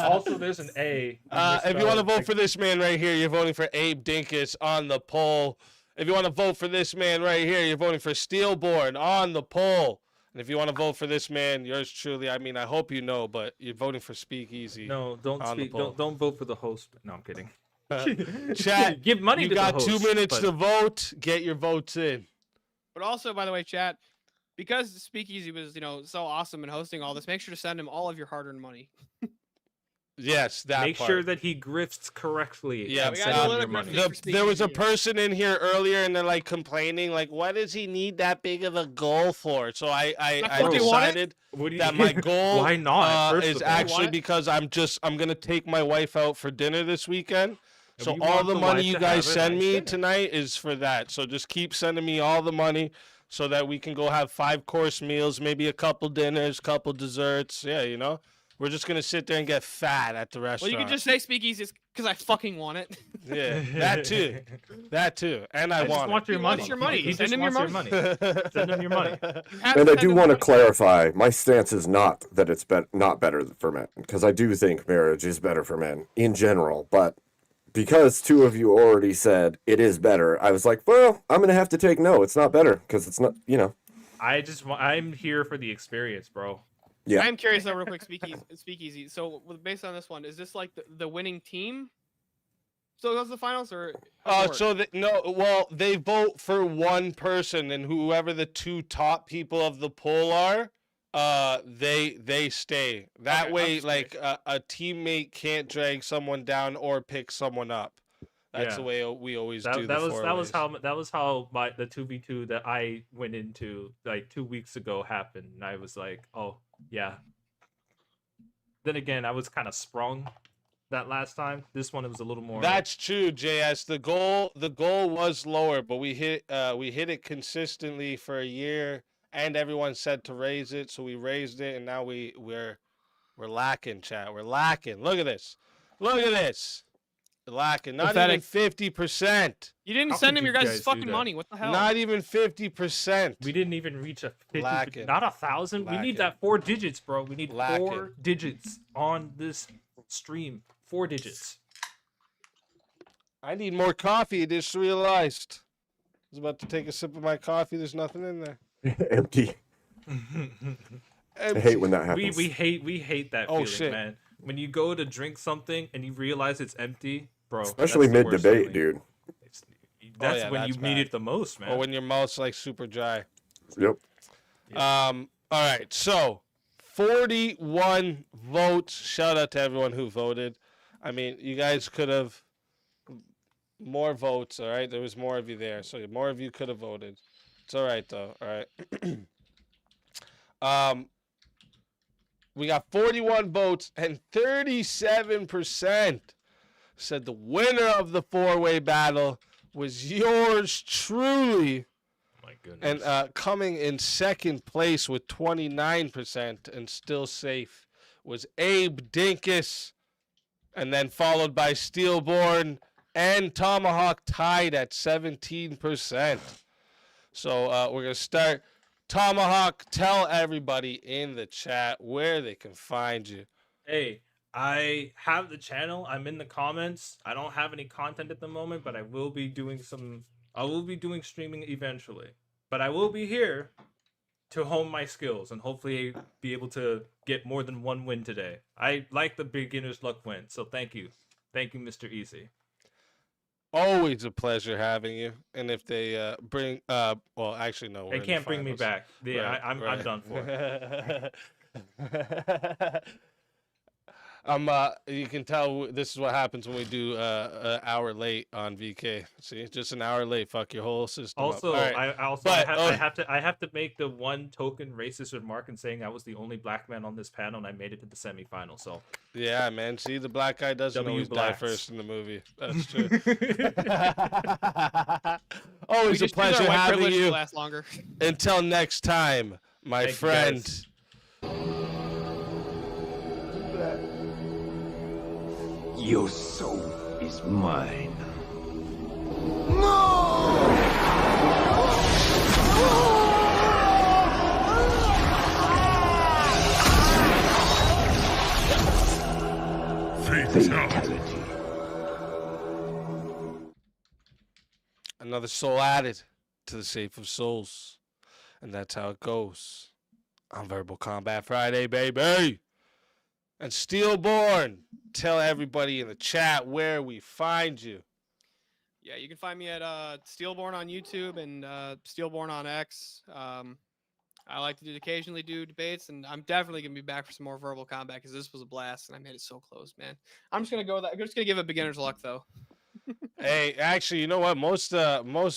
Also, there's an A. If you want to vote for this man right here, you're voting for Abe Dinkus on the poll. If you want to vote for this man right here, you're voting for Steelborn on the poll. And if you want to vote for this man, yours truly, I mean, I hope you know, but you're voting for Speakeasy. No, don't on the speak. poll. Don't vote for the host. No, I'm kidding. Chat, Give money you to got the host, 2 minutes but- to vote. Get your votes in. But also, by the way, chat, because Speakeasy was, so awesome in hosting all this, make sure to send him all of your hard-earned money. Yes, that Make part. sure that he grifts correctly. Yeah, and we gotta send do a him little your money. there was a person in here earlier, and they're like complaining, like, "Why does he need that big of a goal for?" So I That's what they wanted? decided What do you- that my goal Why not? First is of all. actually What? because I'm gonna take my wife out for dinner this weekend. If So you all want the the money wife you to guys have a send nice me dinner. tonight is for that. So just keep sending me all the money so that we can go have 5-course meals, maybe a couple dinners, couple desserts. Yeah, we're just gonna sit there and get fat at the Well, restaurant. you can just say Speakeasy because I fucking want it. Yeah, that too, and I I just want want it. your He money. wants your money. He Send just him your wants money. Send him your money. You have And to I send do him want to money. clarify, my stance is not that it's not better for men, because I do think marriage is better for men in general. But because 2 of you already said it is better, I was like, well, I'm going to have to take no, it's not better, because it's not, I'm here for the experience, bro. Yeah. I'm curious though, real quick, speakeasy. So based on this one, is this like the winning team? So goes to the finals, or so they vote for one person, and whoever the 2 top people of the poll are, they stay. That Okay, way, like a teammate can't drag someone down or pick someone up. That's the way we always do. That was how the 2v2 that I went into like 2 weeks ago happened. And I was like, oh yeah. Then again, I was kind of sprung that last time. This one it was a little more. That's true, JS. The goal was lower, but we hit it consistently for a year, and everyone said to raise it, so we raised it, and now we're lacking, chat. We're lacking. Look at this. Look at this. We're lacking. Not even 50%. You didn't send him your guys' fucking money. What the hell? Not even 50%. We didn't even reach a 50. Lacking. Not 1,000. We need that 4 digits, bro. We need 4 digits on this stream. 4 digits. I need more coffee. I just realized. I was about to take a sip of my coffee. There's nothing in there. Empty. I hate when that happens. We hate that feeling, man. When you go to drink something and you realize it's empty, bro. Especially mid-debate, dude. That's when you need it the most, man. Or when your mouth's like super dry. Yep. All right. So 41 votes. Shout out to everyone who voted. I mean, you guys could have more votes. All right. There was more of you there. So more of you could have voted. It's all right, though. All right. We got 41 votes, and 37% said the winner of the 4-way battle was yours truly. My goodness. And coming in second place with 29% and still safe was Abe Dinkus, and then followed by Steelborn and Tomahawk tied at 17%. So we're going to start. Tomahawk, tell everybody in the chat where they can find you. Hey, I have the channel. I'm in the comments. I don't have any content at the moment, but I will be doing streaming eventually. But I will be here to hone my skills and hopefully be able to get more than 1 win today. I like the beginner's luck win, so thank you. Thank you, Mr. Easy. Always a pleasure having you. And if they bring, well, actually, no. They can't bring me back. Yeah, Right, I'm done for. You can tell this is what happens when we do an hour late on VK. See, just an hour late, fuck your whole system. Also, up. Right. I have to make the one token racist remark in saying I was the only black man on this panel and I made it to the semifinal. So yeah, man. See, the black guy doesn't always die first in the movie. That's true. Always a pleasure having you. Last longer. Until next time, my friend. Your soul is mine. Fatality. Another soul added to the Safe of Souls. And that's how it goes on Verbal Combat Friday, baby. And Steelborn, tell everybody in the chat where we find you. Yeah, you can find me at Steelborn on YouTube and Steelborn on X. I like to occasionally do debates, and I'm definitely gonna be back for some more Verbal Combat because this was a blast, and I made it so close, man. I'm just gonna go with that. I'm just gonna give it beginner's luck, though. Hey, actually, you know what? Most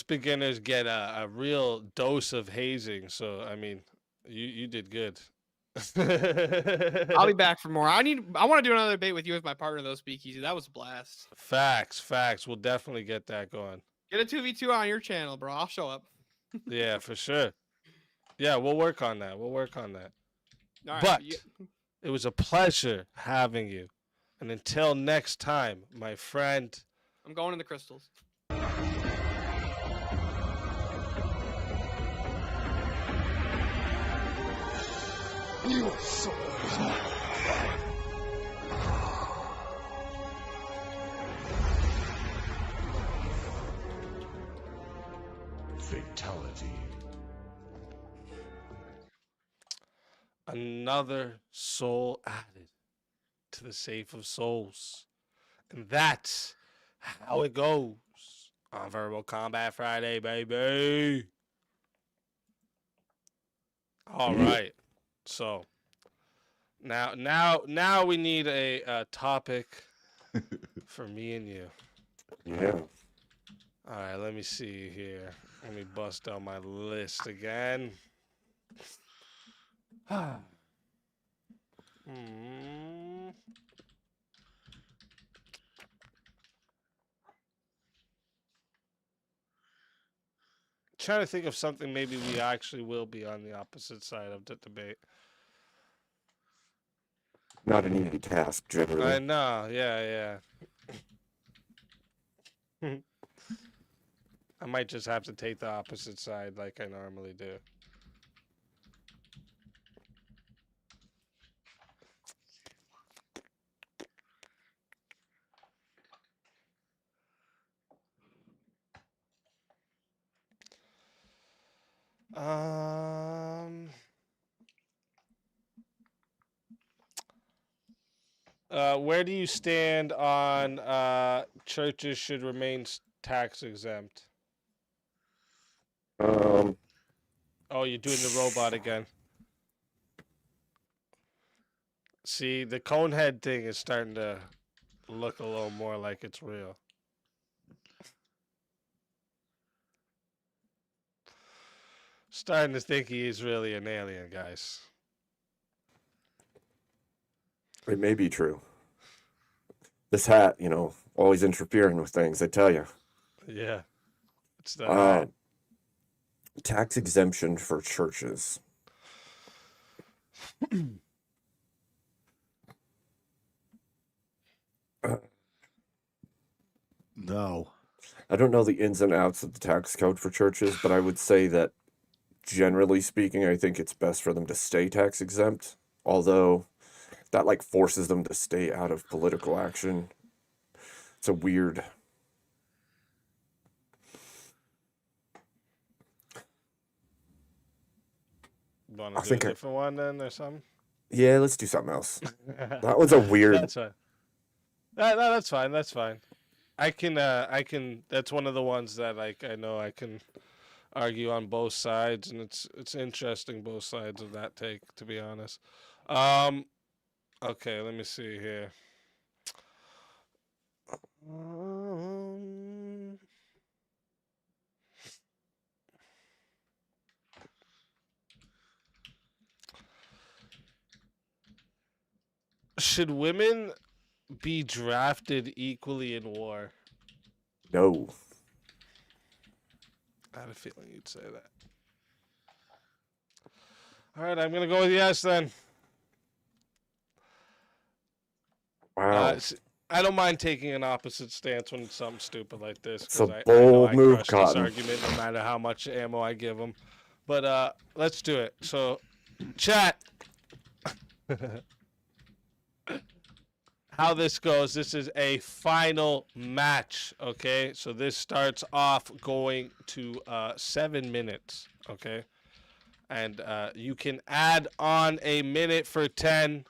beginners get a real dose of hazing. So I mean, you did good. I'll be back for more. I want to do another debate with you as my partner, though, Speakeasy. That was a blast. Facts. We'll definitely get that going. Get a 2v2 on your channel, bro. I'll show up. Yeah, for sure. Yeah, we'll work on that. All right, but it was a pleasure having you. And until next time, my friend. I'm going in the crystals. Your soul is mine. Fatality. another soul added to the safe of souls. And that's how it goes on Verbal Combat Friday, baby. All right. So now we need a topic for me and you. Yeah. All right, let me see here. Let me bust out my list again. Trying to think of something maybe we actually will be on the opposite side of the debate. Not an easy task, generally. I know, yeah. I might just have to take the opposite side like I normally do. Where do you stand on churches should remain tax exempt? Oh, you're doing the robot again. See, the conehead thing is starting to look a little more like it's real. Starting to think he is really an alien, guys. It may be true. This hat, always interfering with things, I tell you. Yeah. It's the hat. Tax exemption for churches. No. I don't know the ins and outs of the tax code for churches, but I would say that generally speaking, I think it's best for them to stay tax exempt, although that forces them to stay out of political action. It's a weird. Want to do a different one then or something? Yeah, let's do something else. That one's a weird. That's fine. No, that's fine. That's fine. I can. That's one of the ones that I know I can argue on both sides, and it's interesting both sides of that take, to be honest. Okay, let me see here. Should women be drafted equally in war? No. I had a feeling you'd say that. All right, I'm going to go with yes then. Wow. I don't mind taking an opposite stance when it's something stupid like this. It's a I bold move, crush Cotton. this argument no matter how much ammo I give them. But let's do it. So, chat. How this goes, this is a final match, okay? So this starts off going to 7 minutes, okay? And you can add on a minute for 10.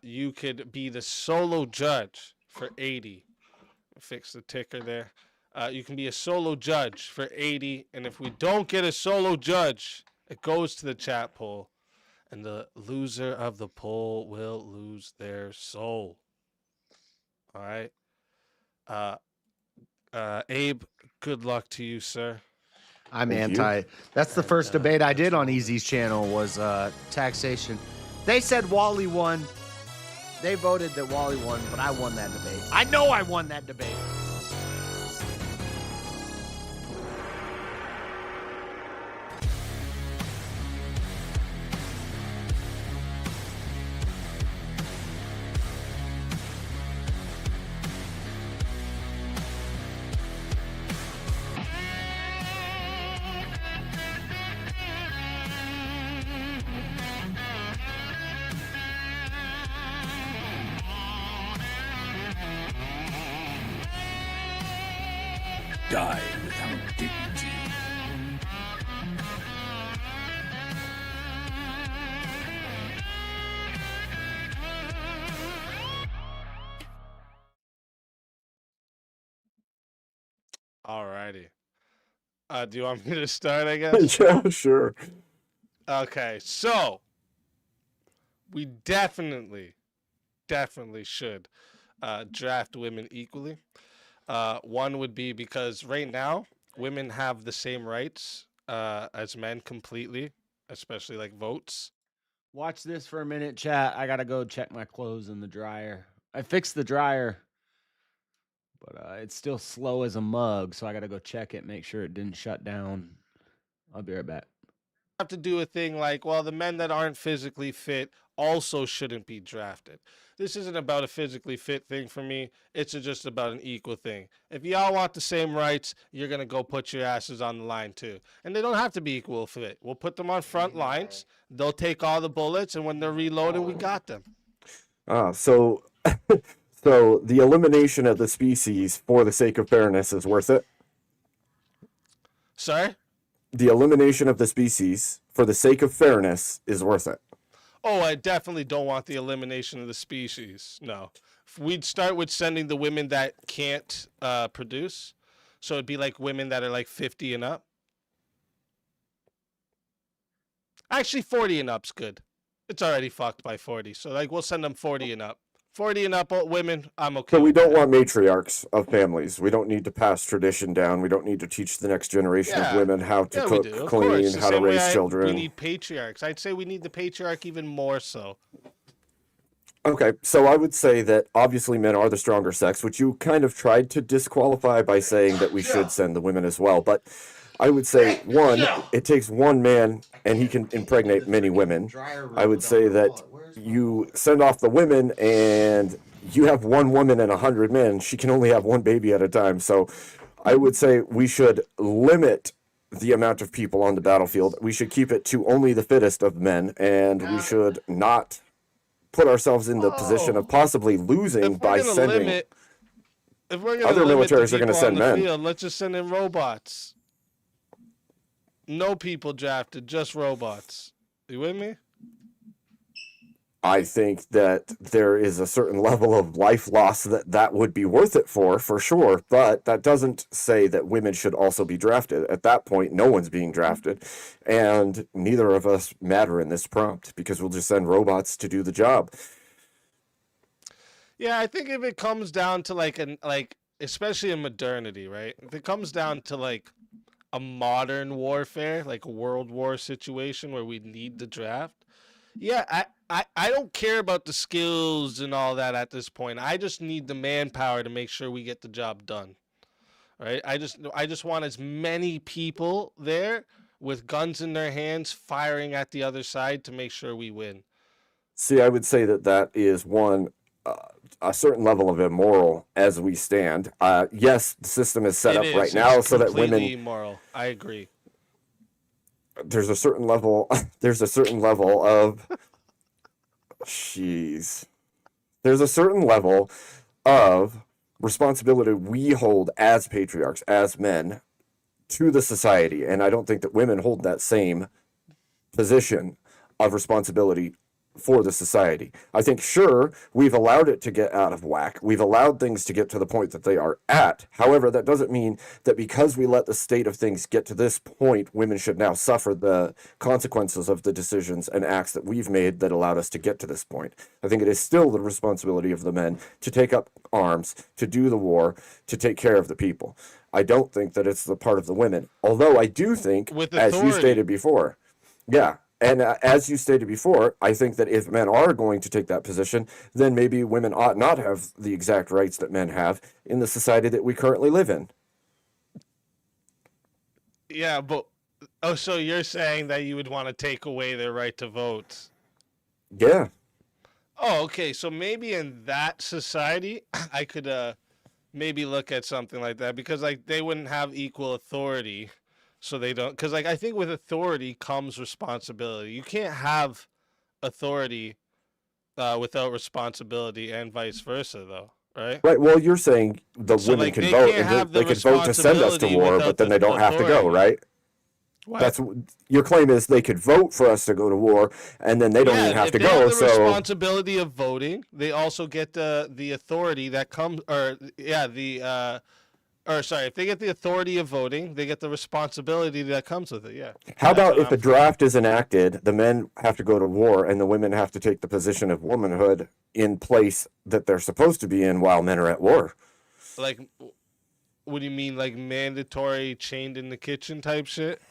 You could be the solo judge for 80. Fix the ticker there. You can be a solo judge for 80. And if we don't get a solo judge, it goes to the chat poll. And the loser of the poll will lose their soul. All right. Abe, good luck to you, sir. I'm Thank anti. you. That's the first debate I did on Easy's channel was taxation. They said Wally won. They voted that Wally won, but I won that debate. I know I won that debate. Die without dignity. Alrighty. Do you want me to start, I guess? Yeah, sure. Okay, so we definitely should draft women equally. One would be because right now women have the same rights as men completely, especially like votes. Watch this for a minute, chat. I gotta go check my clothes in the dryer. I fixed the dryer, but it's still slow as a mug, so I gotta go check it, make sure it didn't shut down. I'll be right back. Have to do a thing like, well, the men that aren't physically fit also shouldn't be drafted. This isn't about a physically fit thing for me. It's just about an equal thing. If y'all want the same rights, you're going to go put your asses on the line too. And they don't have to be equal fit. We'll put them on front lines. They'll take all the bullets, and when they're reloading, we got them. So so the elimination of the species for the sake of fairness is worth it? Sorry? The elimination of the species for the sake of fairness is worth it. Oh, I definitely don't want the elimination of the species. No. We'd start with sending the women that can't produce. So it'd be like women that are like 50 and up. Actually, 40 and up's good. It's already fucked by 40. So like we'll send them 40 and up. 40 and up women, I'm okay. So we don't want matriarchs of families. We don't need to pass tradition down. We don't need to teach the next generation of women how to cook, clean, how to raise children. We need patriarchs. I'd say we need the patriarch even more so. Okay, so I would say that obviously men are the stronger sex, which you kind of tried to disqualify by saying that we should send the women as well. But I would say, one, it takes one man and he can impregnate many women. I would say that you send off the women and you have one woman and 100 men. She can only have one baby at a time. So I would say we should limit the amount of people on the battlefield. We should keep it to only the fittest of men, and we should not put ourselves in the position of possibly losing by sending. If we're other limit militaries are going to send men. Field, let's just send in robots. No people drafted, just robots. You with me? I think that there is a certain level of life loss that would be worth it for sure. But that doesn't say that women should also be drafted. At that point, no one's being drafted. And neither of us matter in this prompt because we'll just send robots to do the job. Yeah, I think if it comes down to especially in modernity, right? If it comes down to like a modern warfare, like a world war situation where we need the draft, yeah, I don't care about the skills and all that at this point. I just need the manpower to make sure we get the job done. Right? I just want as many people there with guns in their hands firing at the other side to make sure we win. See, I would say that is one a certain level of immoral as we stand. Yes, the system is set up right now so that women. Immoral. I agree. There's a certain level. There's a certain level of. Jeez. There's a certain level of responsibility we hold as patriarchs, as men, to the society, and I don't think that women hold that same position of responsibility for the society. I think, sure, we've allowed it to get out of whack. We've allowed things to get to the point that they are at. However, that doesn't mean that because we let the state of things get to this point, women should now suffer the consequences of the decisions and acts that we've made that allowed us to get to this point. I think it is still the responsibility of the men to take up arms, to do the war, to take care of the people. I don't think that it's the part of the women. Although I do think, as you stated before, and as you stated before, I think that if men are going to take that position, then maybe women ought not have the exact rights that men have in the society that we currently live in. Yeah, but so you're saying that you would want to take away their right to vote? Yeah. Oh, okay. So maybe in that society, I could maybe look at something like that because they wouldn't have equal authority. So they don't, because I think with authority comes responsibility. You can't have authority without responsibility, and vice versa, though, right? Right. Well, you're saying the women can vote, and they can vote to send us to war, but then they don't have to go, right? What? That's your claim is they could vote for us to go to war, and then they don't even have to go. Have the responsibility of voting, they also get the authority that comes, or sorry, if they get the authority of voting, they get the responsibility that comes with it. Yeah. How That's about what if the I'm- draft is enacted, the men have to go to war and the women have to take the position of womanhood in place that they're supposed to be in while men are at war? Like, what do you mean, like mandatory chained in the kitchen type shit?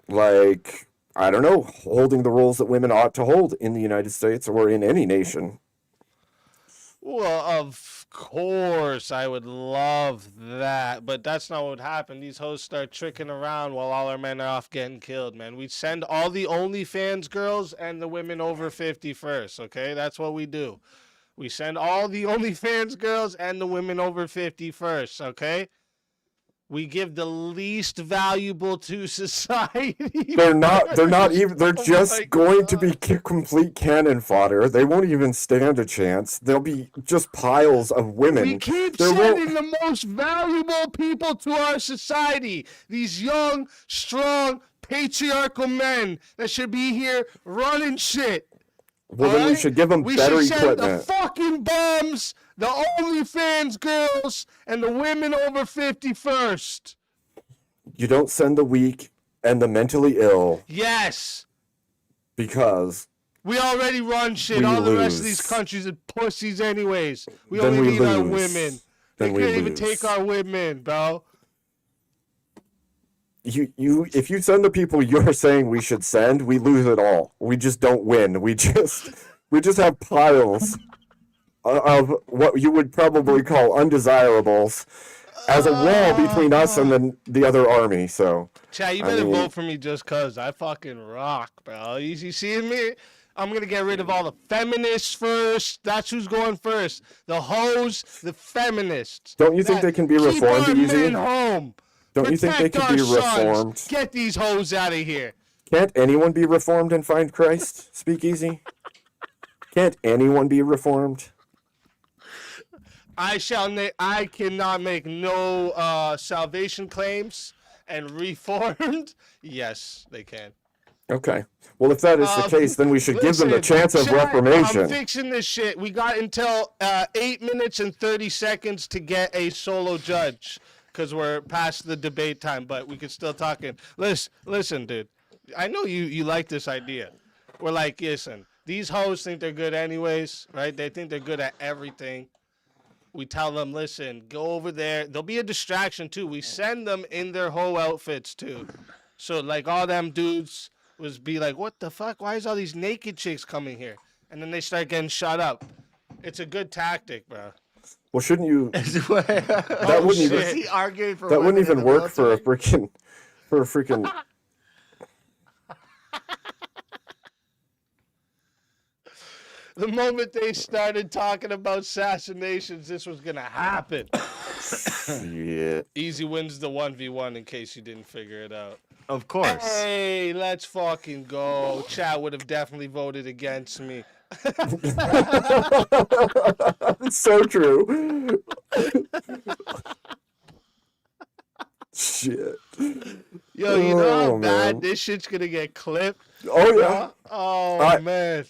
Like, I don't know, holding the roles that women ought to hold in the United States or in any nation. Well, of course, I would love that, but that's not what would happen. These hoes start tricking around while all our men are off getting killed, man. We send all the OnlyFans girls and the women over 50 first, okay? That's what we do. We send all the OnlyFans girls and the women over 50 first, okay? We give the least valuable to society. They're not even, they're Oh just my going to be complete cannon fodder. They won't even stand a chance. They'll be just piles of women. We keep There won't- sending the most valuable people to our society. These young, strong, patriarchal men that should be here running shit. Well, then we should give them We better should send the equipment. fucking bums, the OnlyFans girls, and the women over 50 first. You don't send the weak and the mentally ill Yes. because We already run shit. We All the rest of lose. these countries are pussies anyways. We Then only we need our lose. women. Then They we can't even lose. take our women, bro. if you send the people you're saying we should send, we lose it all. We just don't win. We just have piles of what you would probably call undesirables as a wall between us and the other army. So Chad, you I better mean, vote for me just cause I fucking rock, bro. You seeing me? I'm gonna get rid of all the feminists first. That's who's going first. The hoes, the feminists. Don't you think they can be Keep reformed our easy? men home. Don't you think they Protect can be our sons. reformed? Get these hoes out of here. Can't anyone be reformed and find Christ? Speak easy. Can't anyone be reformed? I cannot make no salvation claims and reformed. Yes, they can. Okay. Well, if that is the case, then we should give them the Listen, chance of Chad, reformation. I'm fixing this shit. We got until 8 minutes and 30 seconds to get a solo judge because we're past the debate time, but we can still talk. Listen, dude. I know you like this idea. We're like, listen, these hoes think they're good anyways, right? They think they're good at everything. We tell them, listen, go over there. There'll be a distraction too. We send them in their hoe outfits too. So like all them dudes was be like, what the fuck? Why is all these naked chicks coming here? And then they start getting shut up. It's a good tactic, bro. Well, shouldn't you? That that wouldn't even. Is he arguing for That wouldn't women in even the work for a freaking. The moment they started talking about assassinations, this was gonna happen. Yeah. Easy wins the 1v1 in case you didn't figure it out. Of course. Hey, let's fucking go. Chad would have definitely voted against me. It's so true. Shit. Yo, you know how Oh, bad man. this shit's gonna get clipped? Oh, yeah. Oh, man.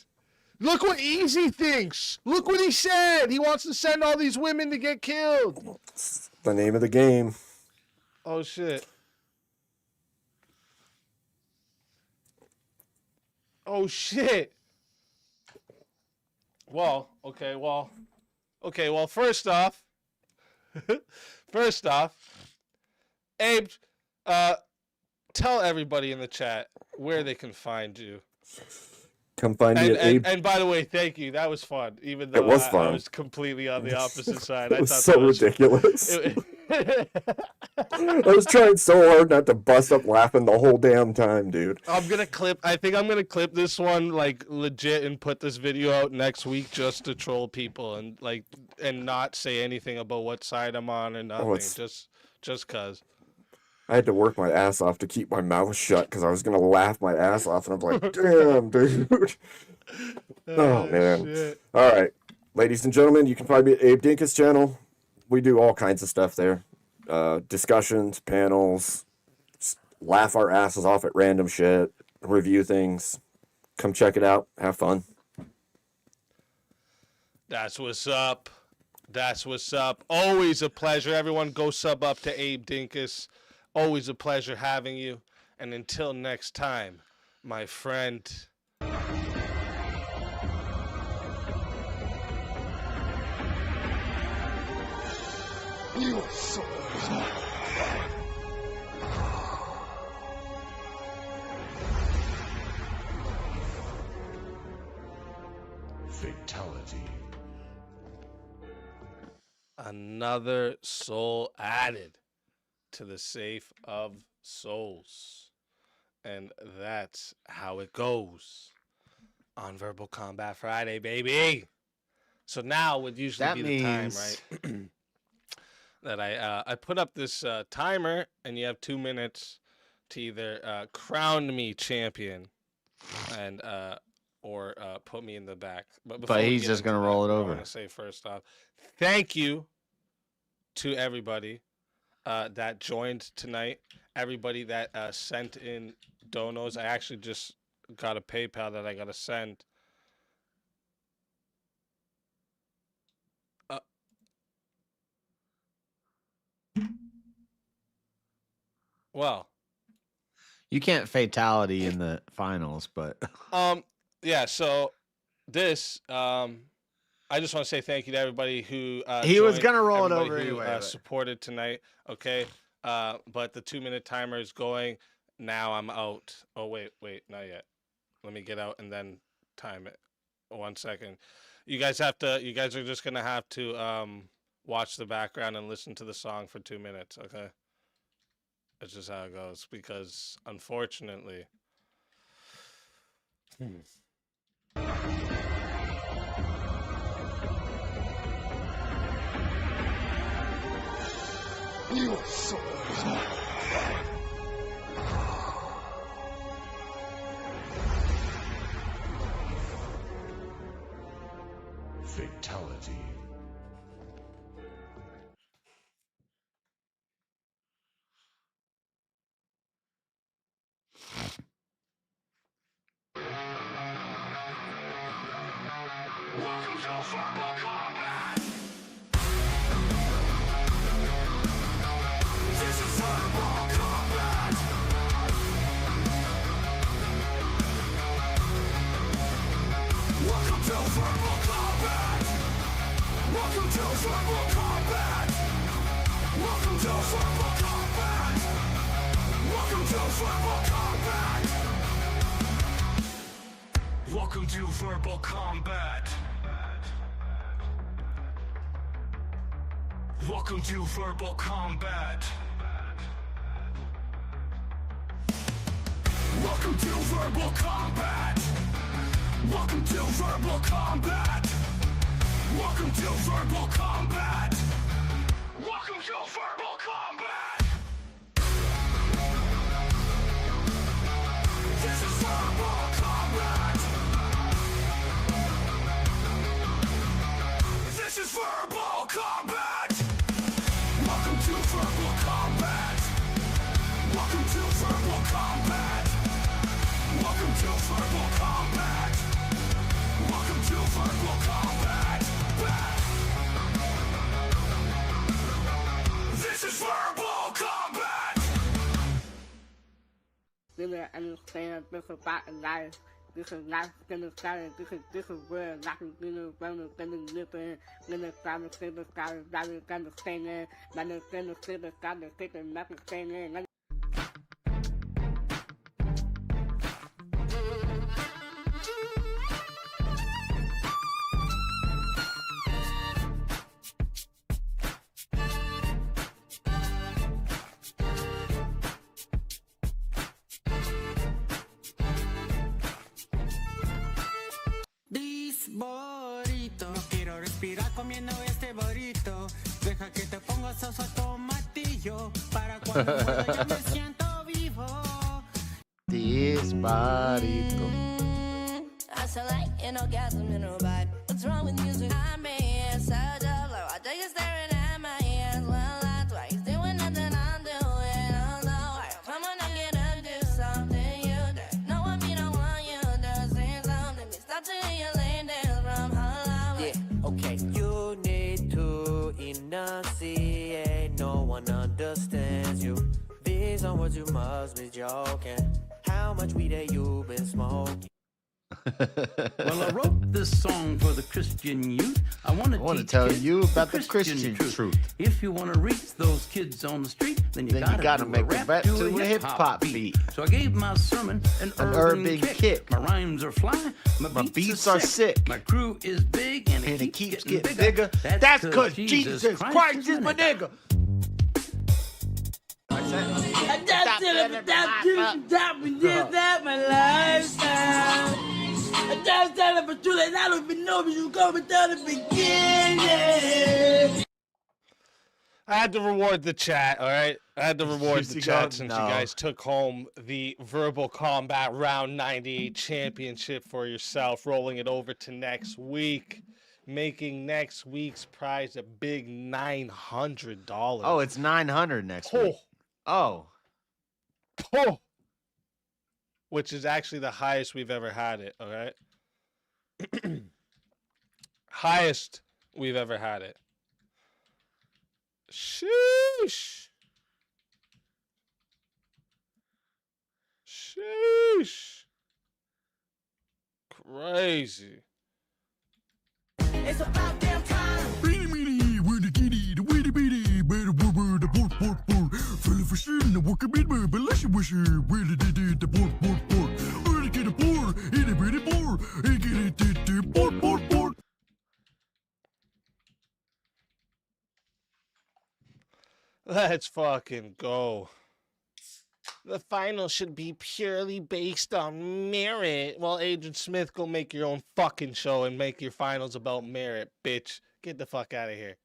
Look what Easy thinks. Look what he said. He wants to send all these women to get killed. It's the name of the game. Oh, shit. Oh, shit. Well, first off, Abe, tell everybody in the chat where they can find you. Come find me at Abe. And by the way, thank you. That was fun. Even though It was I fun. was completely on the opposite side. It was I thought so that was ridiculous. I was trying so hard not to bust up laughing the whole damn time, dude. I think I'm gonna clip this one like legit and put this video out next week just to troll people and not say anything about what side I'm on or nothing. Just cause. I had to work my ass off to keep my mouth shut because I was gonna laugh my ass off, and I'm like, "Damn, dude!" Oh man! Shit. All right, ladies and gentlemen, you can find me at Abe Dinkus channel. We do all kinds of stuff there, discussions, panels, laugh our asses off at random shit, review things. Come check it out. Have fun. That's what's up. That's what's up. Always a pleasure. Everyone go sub up to Abe Dinkus. Always a pleasure having you. And until next time, my friend. Your soul is mine. Fatality. Another soul added to the safe of souls. And that's how it goes on Verbal Combat Friday, baby. So now would usually be the time, right? That I put up this timer, and you have 2 minutes to either crown me champion and or put me in the back. But he's just gonna roll it over. I want to say first off, thank you to everybody that joined tonight. Everybody that sent in donos. I actually just got a PayPal that I got to send. Well, you can't fatality in the finals, but yeah. So this, I just want to say thank you to everybody who he was joined, gonna roll it everybody over who, anyway. But supported tonight. Okay, but the 2-minute timer is going. Now I'm out. Oh wait, not yet. Let me get out and then time it. 1 second. You guys are just gonna have to watch the background and listen to the song for 2 minutes. Okay. That's just how it goes, because unfortunately, Your soul is mine. Fatality. Welcome to Verbal Combat. This is Verbal Combat. Welcome to Verbal Combat. Welcome to Verbal Combat. Welcome to Verbal Combat. Welcome to Verbal Combat. Welcome to Verbal Combat. Welcome to Verbal Combat. Welcome to Verbal Combat. Welcome to Verbal Combat. Welcome to Verbal Combat. Welcome to Verbal Combat. This is Verbal Combat. This is Verbal Combat. Welcome to Verbal Combat. Welcome to Verbal Combat. Welcome to Verbal Combat. Welcome to Verbal Combat. This is Verbal Combat. Did I understand this about life? This is life gonna start. This is where life is gonna live in. Gonna start to say the sky is gonna stay in. Gonna say the sky is taking nothing staying in. Burrito, no quiero respirar comiendo este burrito. Deja que te ponga salsa tomatillo para cuando muera yo me siento vivo. This burrito. I sound like an orgasm in a ride. What's wrong with music? I'm being such a blow. I think you're staring at my hands. Well, that's why he's doing nothing I'm doing. Oh no, come on and get up, do something you do. No, I mean I want you to say something. Stop till you lay down from hollow. Yeah, okay. You need to Please on what you must be joking. How much weed have you been smoking? Well, I wrote this song for the Christian youth. I want to tell you about the Christian truth. If you want to reach those kids on the street, then you gotta make a rap to a hip-hop beat. So I gave my sermon an urban kick. My rhymes are fly, my beats are sick. My crew is big and it keeps getting bigger. That's 'cause Jesus Christ is my nigga. I just said it without and did that my lifestyle. I just said it for too late. I don't even know if you go without the beginning. I had to reward the chat, all right? I had to reward the You chat got- since no. you guys took home the Verbal Combat Round 98 Championship for yourself, rolling it over to next week, making next week's prize a big $900. Oh, it's 900 next week. Oh. Which is actually the highest we've ever had it, all right? Highest we've ever had it. Sheesh. Sheesh. Crazy. It's about damn time. Let's fucking go. The final should be purely based on merit. Well, Agent Smith, go make your own fucking show and make your finals about merit, bitch. Get the fuck out of here.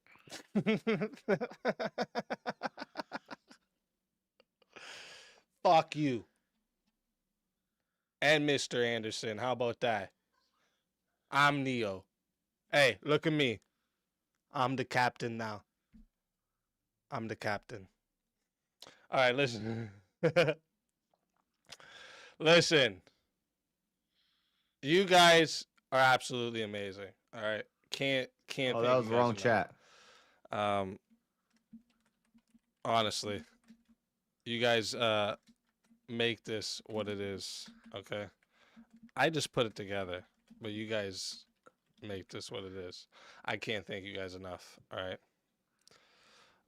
Fuck you. And Mr. Anderson. How about that? I'm Neo. Hey, look at me. I'm the captain now. I'm the captain. All right, listen. Listen. You guys are absolutely amazing. All right. Can't Oh, thank that was you the guys wrong enough. chat. Honestly. You guys make this what it is, okay? I just put it together, but you guys make this what it is. I can't thank you guys enough, all right?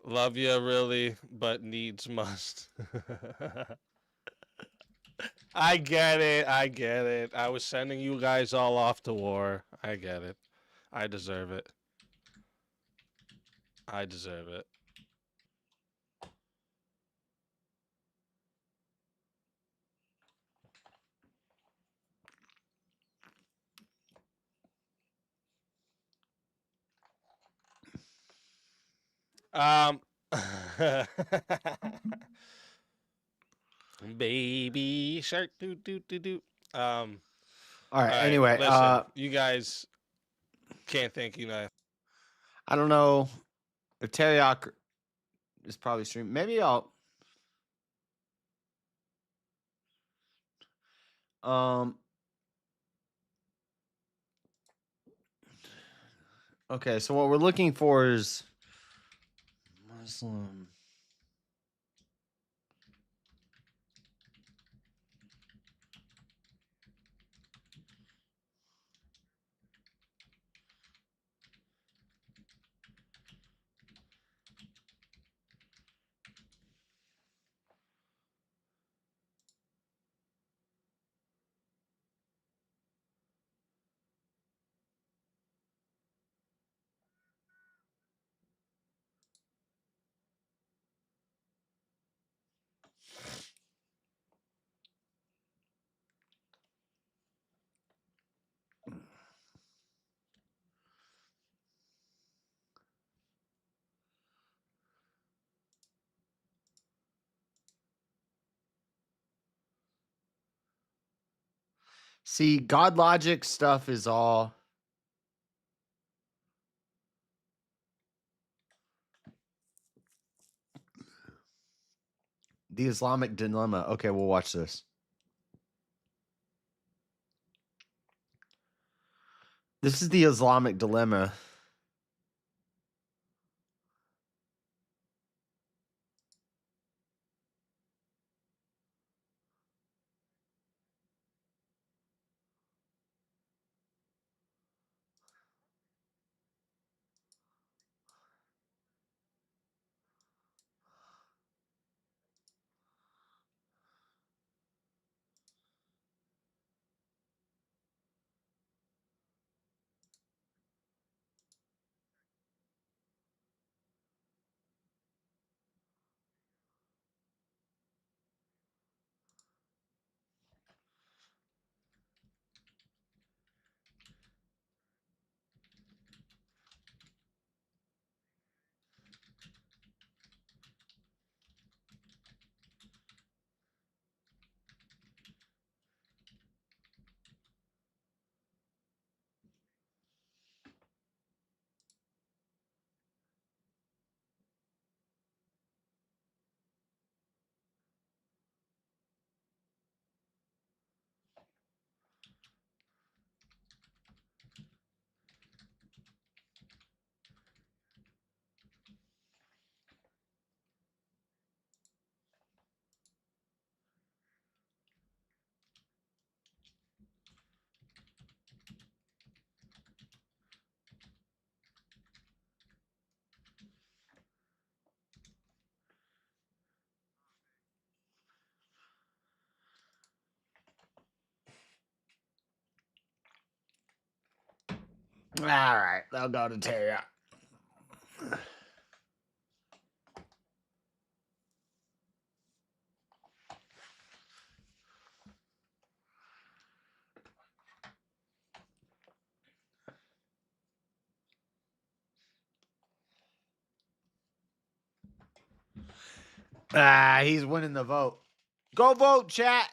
Love you really, but needs must. I get it. I get it. I was sending you guys all off to war. I get it. I deserve it. I deserve it. Baby shark doo doo doo doo. All right, anyway, listen, you guys can't thank you enough. I don't know if Teriyaki is probably streaming. Maybe I'll. Okay, so what we're looking for is Muslim. See, God logic stuff is all. The Islamic dilemma. Okay, we'll watch this. This is the Islamic dilemma. All right, they'll go to teriyaki. He's winning the vote. Go vote, chat.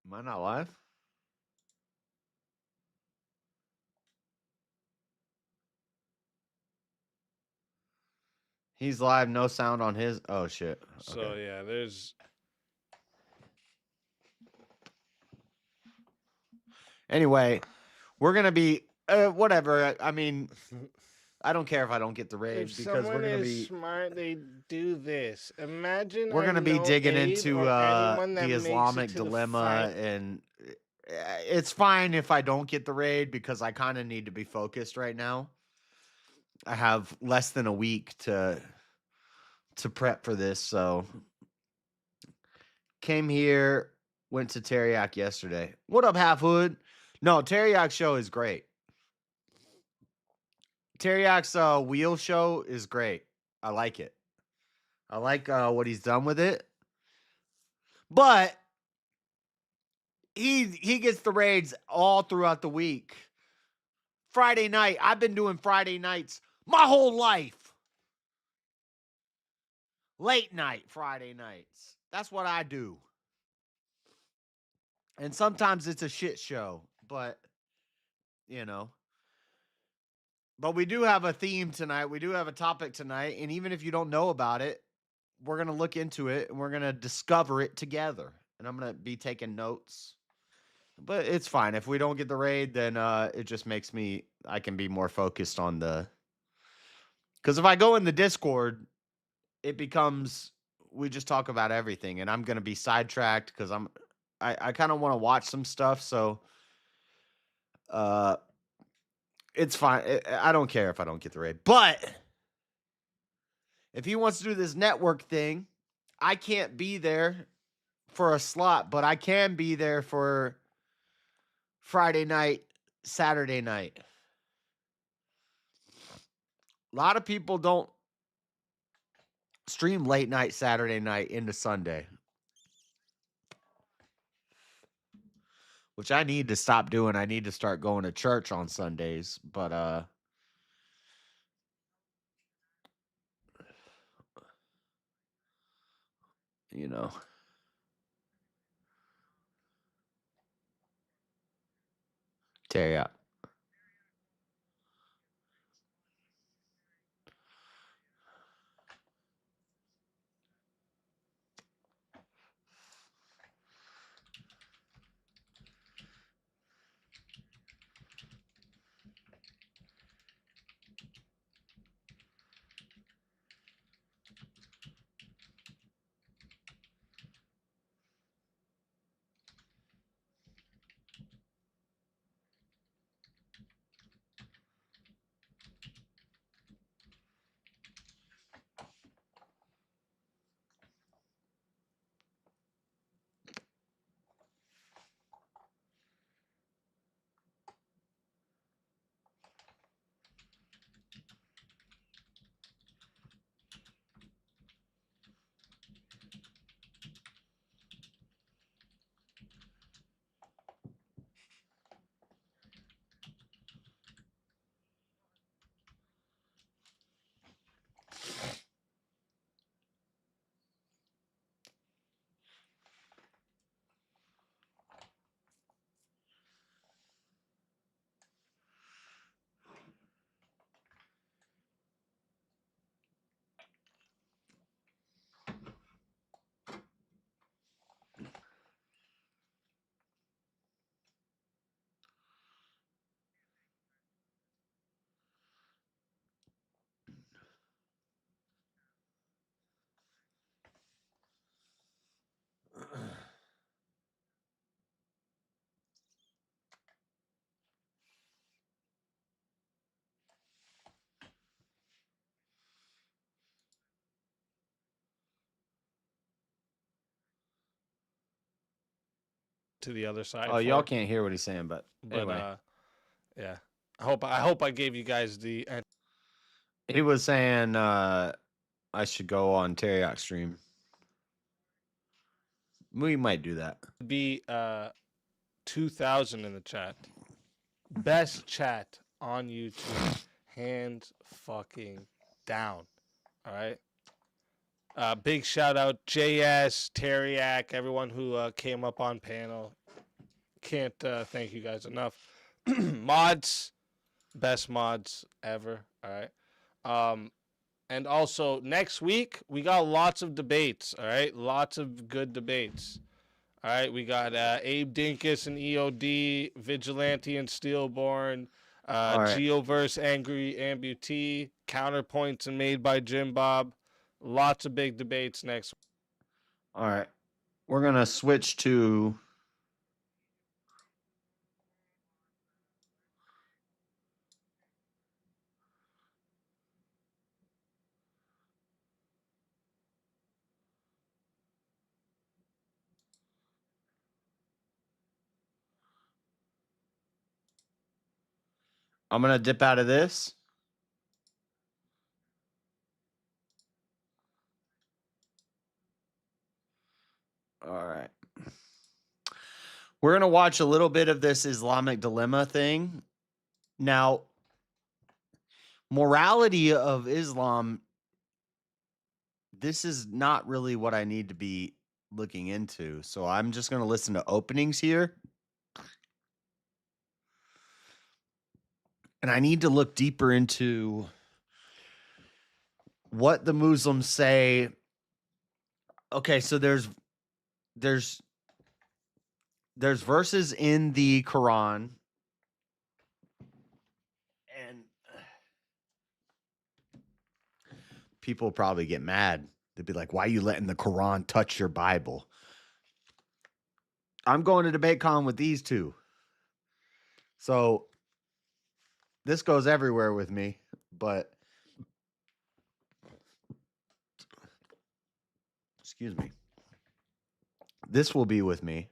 Am I not live? He's live, no sound on his. Oh shit. So yeah, there's. Anyway, we're gonna be whatever. I mean, I don't care if I don't get the raid If because we're someone gonna is be smart, they do this. Imagine we're I gonna be know digging Abe into or anyone that the makes it Islamic to the dilemma, and it's fine if I don't get the raid because I kind of need to be focused right now. I have less than a week to prep for this, so came here, went to Teriyaki yesterday. What up, Half Hood? No, Teriyaki show is great. Teriyaki's wheel show is great. I like it. I like what he's done with it. But he gets the raids all throughout the week. Friday night, I've been doing Friday nights my whole life. Late night Friday nights. That's what I do. And sometimes it's a shit show, but you know. But we do have a theme tonight. We do have a topic tonight, and even if you don't know about it, we're going to look into it and we're going to discover it together. And I'm going to be taking notes. But it's fine. If we don't get the raid, then it just makes I can be more focused on because if I go in the Discord, it becomes, we just talk about everything. And I'm going to be sidetracked because I kind of want to watch some stuff. So it's fine. I don't care if I don't get the raid. But if he wants to do this network thing, I can't be there for a slot, but I can be there for Friday night, Saturday night. A lot of people don't stream late night Saturday night into Sunday, which I need to stop doing. I need to start going to church on Sundays, but you know. Terry out. to the other side. Oh, y'all can't hear what he's saying, but anyway. Yeah. I hope I gave you guys the. He was saying I should go on Teriak stream. We might do that. Be 2,000 in the chat. Best chat on YouTube, hands fucking down. All right. Big shout out JS, Teriak, everyone who came up on panel. Can't thank you guys enough. Mods, best mods ever. All right. And also next week we got lots of debates. All right, lots of good debates. All right, we got Abe Dinkus and EOD, Vigilante and Steelborn, right. Geoverse Angry Amputee, Counterpoints and Made by Jim Bob. Lots of big debates next week. All right. We're going to switch to I'm going to dip out of this. All right. We're going to watch a little bit of this Islamic dilemma thing. Now, morality of Islam, this is not really what I need to be looking into. So I'm just going to listen to openings here. And I need to look deeper into what the Muslims say. Okay, so there's verses in the Quran, and people probably get mad. They'd be like, why are you letting the Quran touch your Bible? I'm going to Debatecon with these two. So this goes everywhere with me, but excuse me. This will be with me.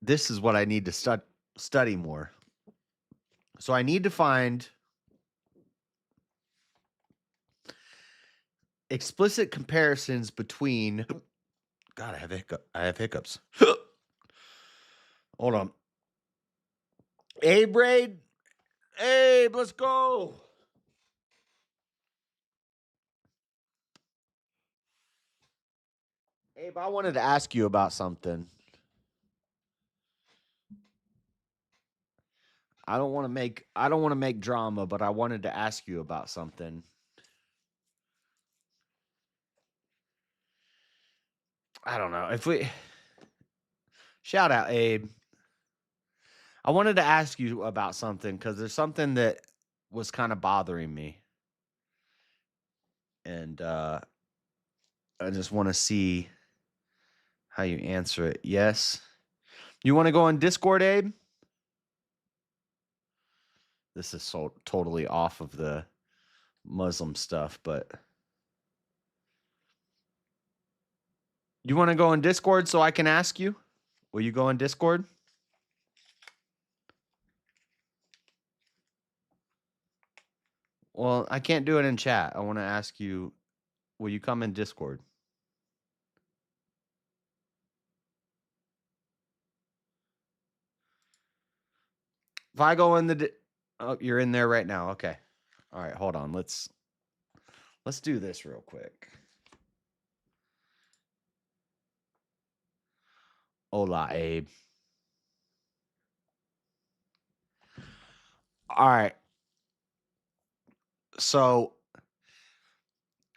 This is what I need to study more. So I need to find explicit comparisons between. God, I have hiccups. Hold on. Abe Raid. Abe, let's go. Abe, I wanted to ask you about something. I don't want to make drama, but I wanted to ask you about something. I don't know. If we shout out Abe. I wanted to ask you about something because there's something that was kind of bothering me. And I just want to see how you answer it. Yes. You want to go on Discord, Abe? This is so totally off of the Muslim stuff, but you want to go on Discord so I can ask you? Will you go on Discord? Well, I can't do it in chat. I want to ask you, will you come in Discord? If I go in the oh, you're in there right now. Okay. All right, hold on. Let's do this real quick. Hola, Abe. All right. So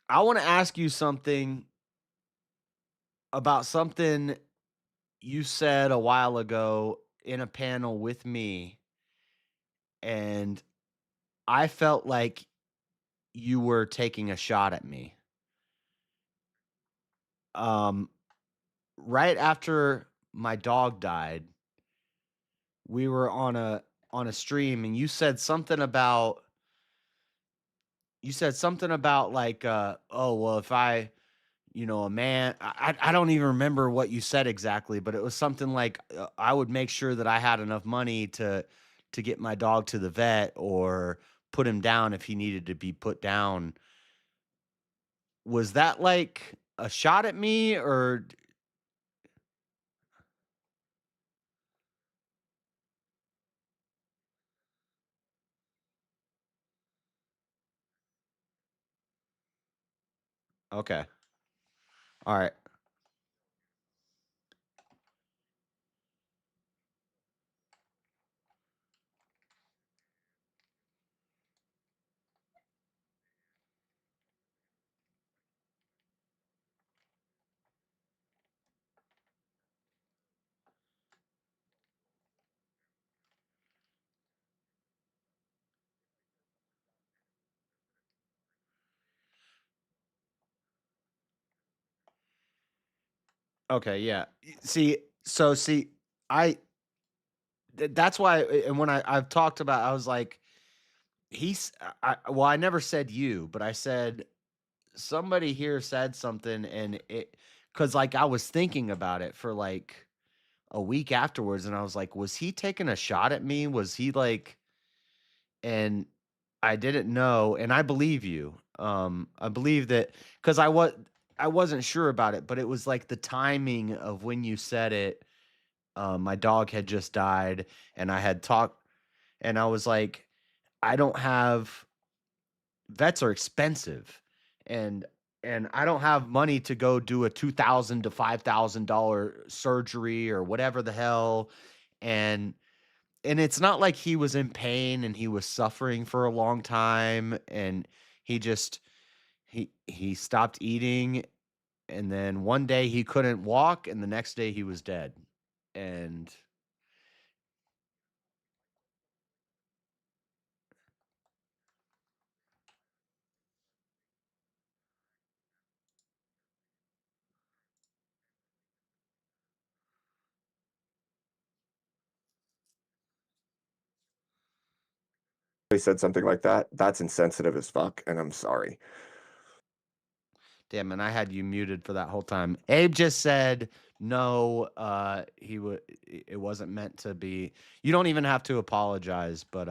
I want to ask you something about something you said a while ago in a panel with me, and I felt like you were taking a shot at me. Right after my dog died, we were on a stream, and you said something about like, oh well, if I a man. I don't even remember what you said exactly, but it was something like I would make sure that I had enough money to get my dog to the vet or put him down if he needed to be put down. Was that like a shot at me or? Okay. All right. Okay, yeah. See, I that's why and when I've talked about I was like I never said you, but I said somebody here said something and it cuz like I was thinking about it for like a week afterwards and I was like was he taking a shot at me? Was he like and I didn't know and I believe you. I believe that cuz I wasn't sure about it, but it was like the timing of when you said it. My dog had just died and I had talked and I was like I don't have vets are expensive and I don't have money to go do a $2,000 to $5,000 surgery or whatever the hell and it's not like he was in pain and he was suffering for a long time and he just he stopped eating and then one day he couldn't walk and the next day he was dead and said something like that, that's insensitive as fuck, and I'm sorry. damn, and I had you muted for that whole time. Abe just said no. It wasn't meant to be. You don't even have to apologize, but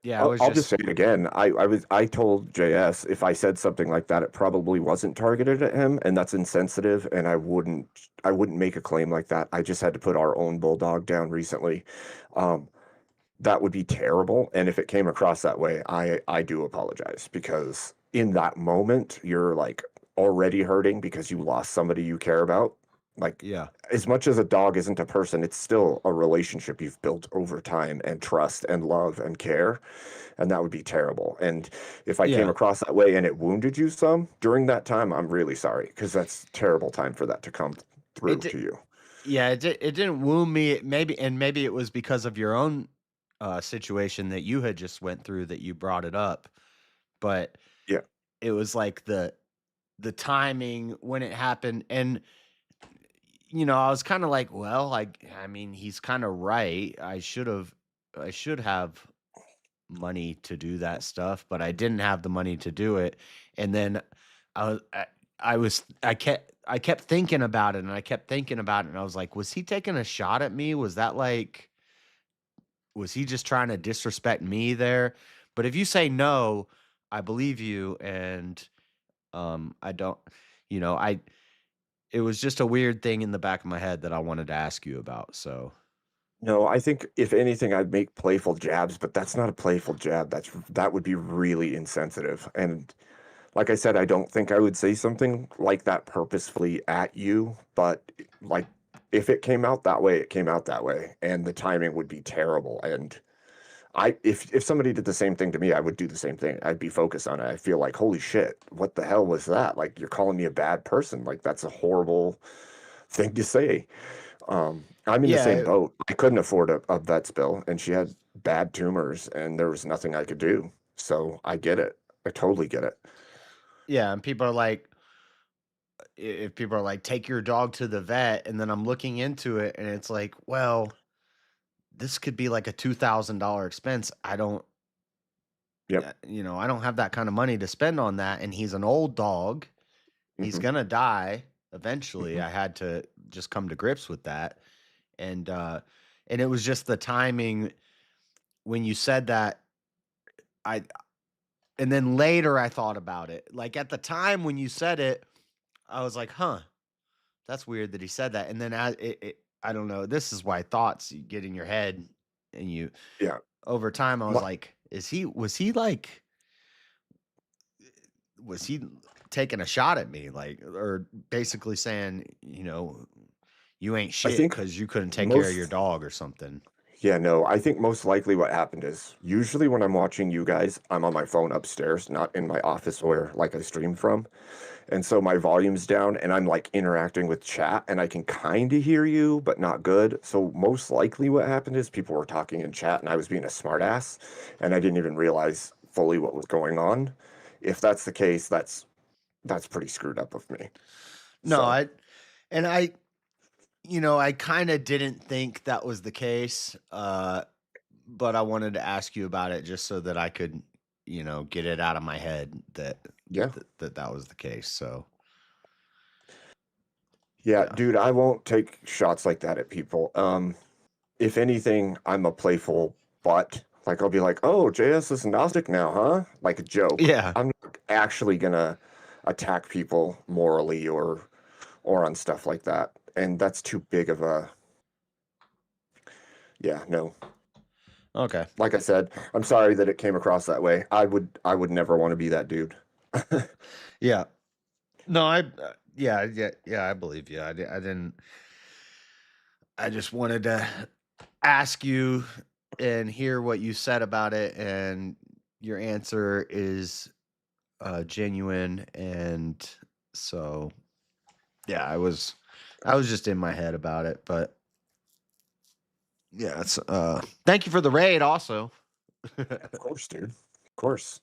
yeah, I'll just say it again. I told JS if I said something like that, it probably wasn't targeted at him, and that's insensitive. And I wouldn't make a claim like that. I just had to put our own bulldog down recently. That would be terrible. And if it came across that way, I do apologize because in that moment you're like already hurting because you lost somebody you care about. Like, yeah, as much as a dog isn't a person, it's still a relationship you've built over time and trust and love and care. And that would be terrible. And if I came Yeah. across that way and it wounded you some during that time, I'm really sorry because that's a terrible time for that to come through to you. Yeah, it didn't wound me. Maybe it was because of your own situation that you had just went through that you brought it up. But yeah, it was like the timing when it happened, and I was kind of like, well, I mean, he's kind of right. I should have money to do that stuff, but I didn't have the money to do it. And then I kept thinking about it and I kept thinking about it and I was like, was he taking a shot at me? Was he just trying to disrespect me there? But if you say no, I believe you and I don't, it was just a weird thing in the back of my head that I wanted to ask you about. So No, I think if anything, I'd make playful jabs, but that's not a playful jab. That would be really insensitive. And like I said, I don't think I would say something like that purposefully at you, but like if it came out that way, it came out that way, and the timing would be terrible. And if somebody did the same thing to me, I would do the same thing. I'd be focused on it. I feel like, holy shit, what the hell was that? Like you're calling me a bad person. Like that's a horrible thing to say. I'm in the same boat. I couldn't afford a vet's bill, and she had bad tumors, and there was nothing I could do. So I get it. I totally get it. yeah, and people are like, if people are like, take your dog to the vet, and then I'm looking into it, and it's like, well, this could be like a $2,000 expense. I don't, Yep. I don't have that kind of money to spend on that, and he's an old dog, He's gonna die eventually. I had to just come to grips with that. And it was just the timing when you said that. And then later I thought about it. Like at the time when you said it, I was like, huh, that's weird that he said that. And then I don't know. This is why thoughts you get in your head, and you over time I was like, was he taking a shot at me, like, or basically saying, you ain't shit think because you couldn't take care of your dog or something? Yeah, no, I think most likely what happened is usually when I'm watching you guys, I'm on my phone upstairs, not in my office where like I stream from. And so my volume's down and I'm like interacting with chat and I can kind of hear you, but not good. So most likely what happened is people were talking in chat and I was being a smartass and I didn't even realize fully what was going on. If that's the case, that's pretty screwed up of me. No, I kind of didn't think that was the case, but I wanted to ask you about it just so that I could, get it out of my head that that was the case. So, yeah, dude, I won't take shots like that at people. If anything, I'm a playful butt. Like I'll be like, "Oh, JS is Gnostic now, huh?" Like a joke. Yeah. I'm not actually gonna attack people morally or on stuff like that. And that's too big of a no. Okay. Like I said, I'm sorry that it came across that way. I would never want to be that dude. Yeah. No, I believe you. I didn't. I just wanted to ask you and hear what you said about it, and your answer is genuine, and so yeah, I was just in my head about it, but yeah, it's thank you for the raid also. Of course, dude. Of course.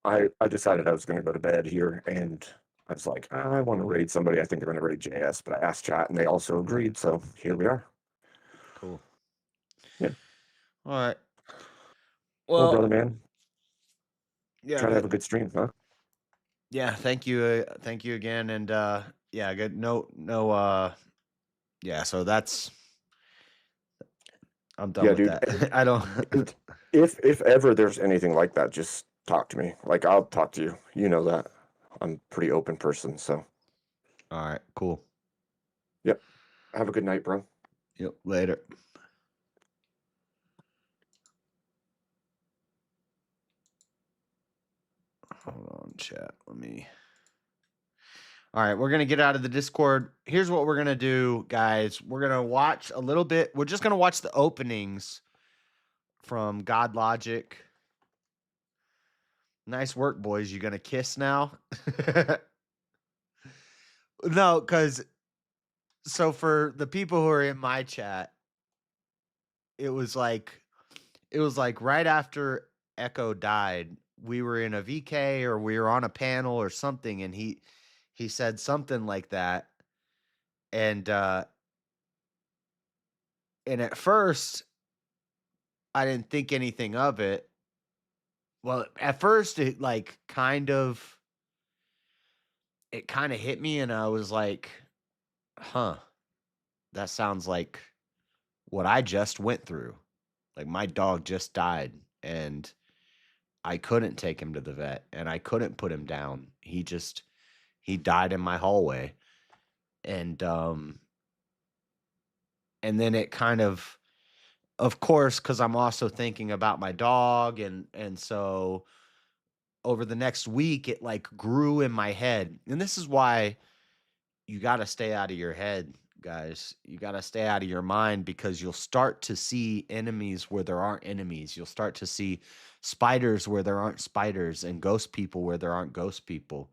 I decided I was going to go to bed here, and I was like, I want to raid somebody. I think they're going to raid JS, but I asked chat, and they also agreed. So here we are. Cool. Yeah. All right. Well, brother, man. Yeah. Try to have a good stream, huh? Yeah. Thank you. Thank you again. And yeah, good. No. Yeah. So that's. I'm done with dude. that. I don't. And if ever there's anything like that, just talk to me. Like I'll talk to you. You know that. I'm a pretty open person, so. All right. Cool. Yep. Have a good night, bro. Yep. Later. Hold on, chat. Let me. All right, we're going to get out of the Discord. Here's what we're going to do, guys. We're going to watch a little bit. We're just going to watch the openings from God Logic. Nice work, boys. You going to kiss now? No, because so for the people who are in my chat, it was like right after Echo died, we were in a VK or we were on a panel or something, and he said something like that. And at first I didn't think anything of it. Well, at first it kind of hit me, and I was like, huh, that sounds like what I just went through. Like my dog just died and I couldn't take him to the vet and I couldn't put him down. He died in my hallway. And then it kind of course, because I'm also thinking about my dog, and so over the next week it grew in my head. And this is why you got to stay out of your head, guys. You got to stay out of your mind, because you'll start to see enemies where there aren't enemies. You'll start to see spiders where there aren't spiders, and ghost people where there aren't ghost people.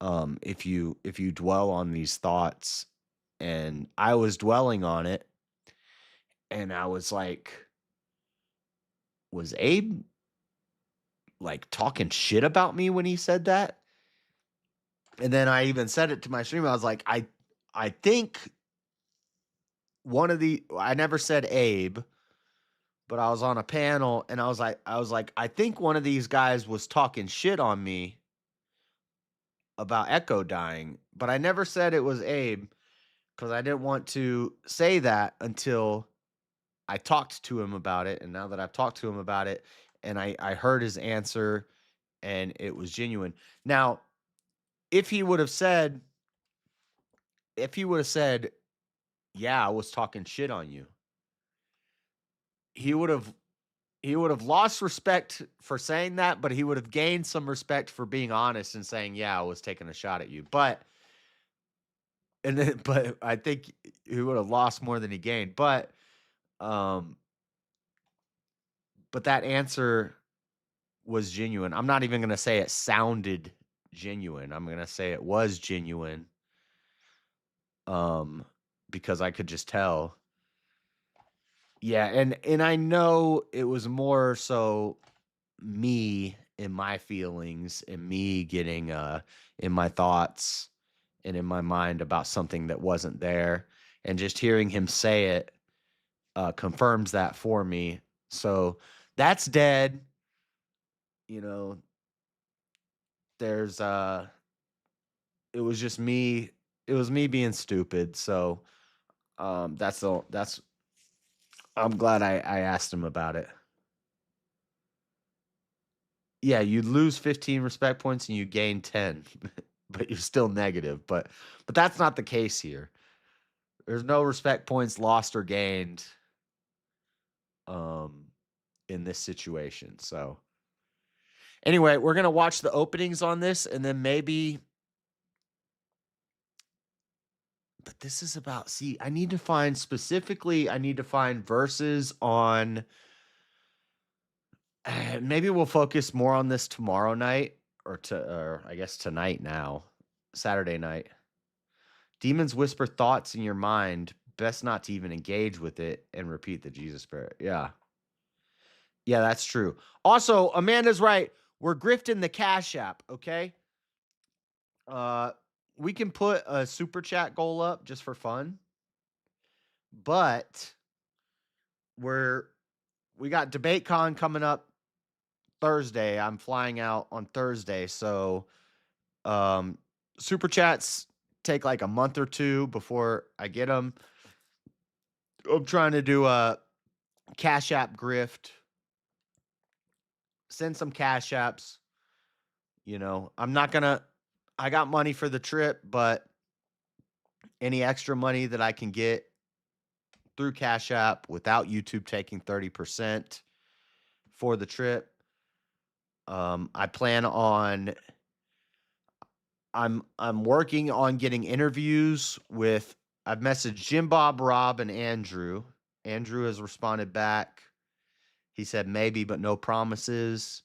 If you dwell on these thoughts. And I was dwelling on it, and I was like, was Abe talking shit about me when he said that? And then I even said it to my stream. I was like, I think I never said Abe, but I was on a panel and I was like, I think one of these guys was talking shit on me about Echo dying, but I never said it was Abe because I didn't want to say that until I talked to him about it. And now that I've talked to him about it and I heard his answer and it was genuine. Now, if he would have said, yeah, I was talking shit on you, he would have lost respect for saying that, but he would have gained some respect for being honest and saying, yeah, I was taking a shot at you. But I think he would have lost more than he gained. But that answer was genuine. I'm not even going to say it sounded genuine. I'm going to say it was genuine. Because I could just tell. Yeah, and I know it was more so me in my feelings and me getting in my thoughts and in my mind about something that wasn't there, and just hearing him say it confirms that for me. So that's dead. You know, there's it was just me. It was me being stupid. So that's I'm glad I asked him about it. Yeah, you lose 15 respect points and you gain 10, but you're still negative. But that's not the case here. There's no respect points lost or gained in this situation. So anyway, we're gonna watch the openings on this, and then maybe. But this is about, I need to find verses on. Maybe we'll focus more on this tomorrow night, or I guess tonight now, Saturday night. Demons whisper thoughts in your mind. Best not to even engage with it and repeat the Jesus spirit. Yeah. Yeah, that's true. Also, Amanda's right. We're grifting the Cash App, okay? We can put a super chat goal up just for fun. But we got Debatecon coming up Thursday. I'm flying out on Thursday, so super chats take like a month or two before I get them. I'm trying to do a Cash App grift. Send some Cash Apps. You know, I got money for the trip, but any extra money that I can get through Cash App without YouTube taking 30% for the trip. I plan on. I'm working on getting interviews with. I've messaged Jim, Bob, Rob, and Andrew. Andrew has responded back. He said maybe, but no promises.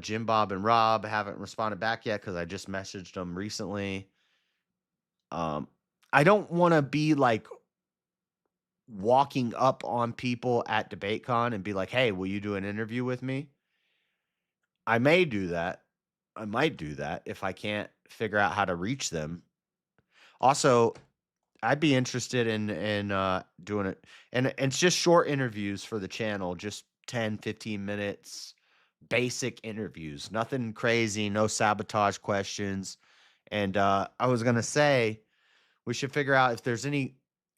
Jim, Bob, and Rob haven't responded back yet because I just messaged them recently. I don't want to be like walking up on people at Debatecon and be like, hey, will you do an interview with me? I may do that. I might do that if I can't figure out how to reach them. Also, I'd be interested in doing it. And it's just short interviews for the channel, just 10, 15 minutes, basic interviews, nothing crazy, no sabotage questions. And I was going to say, we should figure out if there's any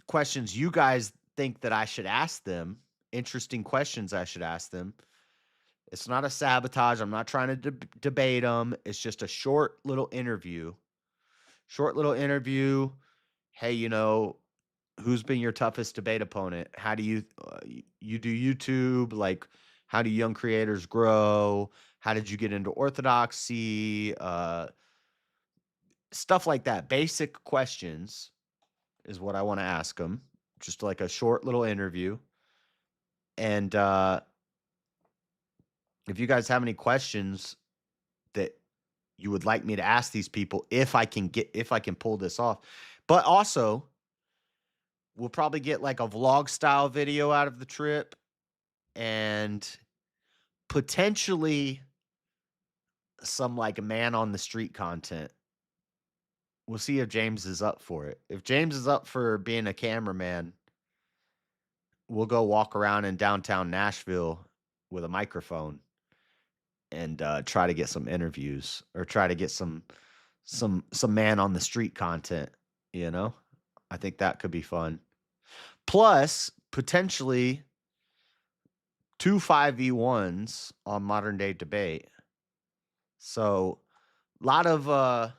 questions you guys think that I should ask them, interesting questions I should ask them. It's not a sabotage. I'm not trying to debate them. It's just a short little interview. Hey, you know, who's been your toughest debate opponent? How do you you do YouTube? Like, how do young creators grow? How did you get into orthodoxy? Stuff like that. Basic questions is what I want to ask them. Just like a short little interview. And if you guys have any questions that you would like me to ask these people, if I can pull this off. But also, we'll probably get like a vlog style video out of the trip and potentially some like man on the street content. We'll see if James is up for it. If James is up for being a cameraman, we'll go walk around in downtown Nashville with a microphone and try to get some interviews or try to get some some man on the street content, you know? I think that could be fun. Plus, potentially 2 5v1s on Modern Day Debate. So, a lot of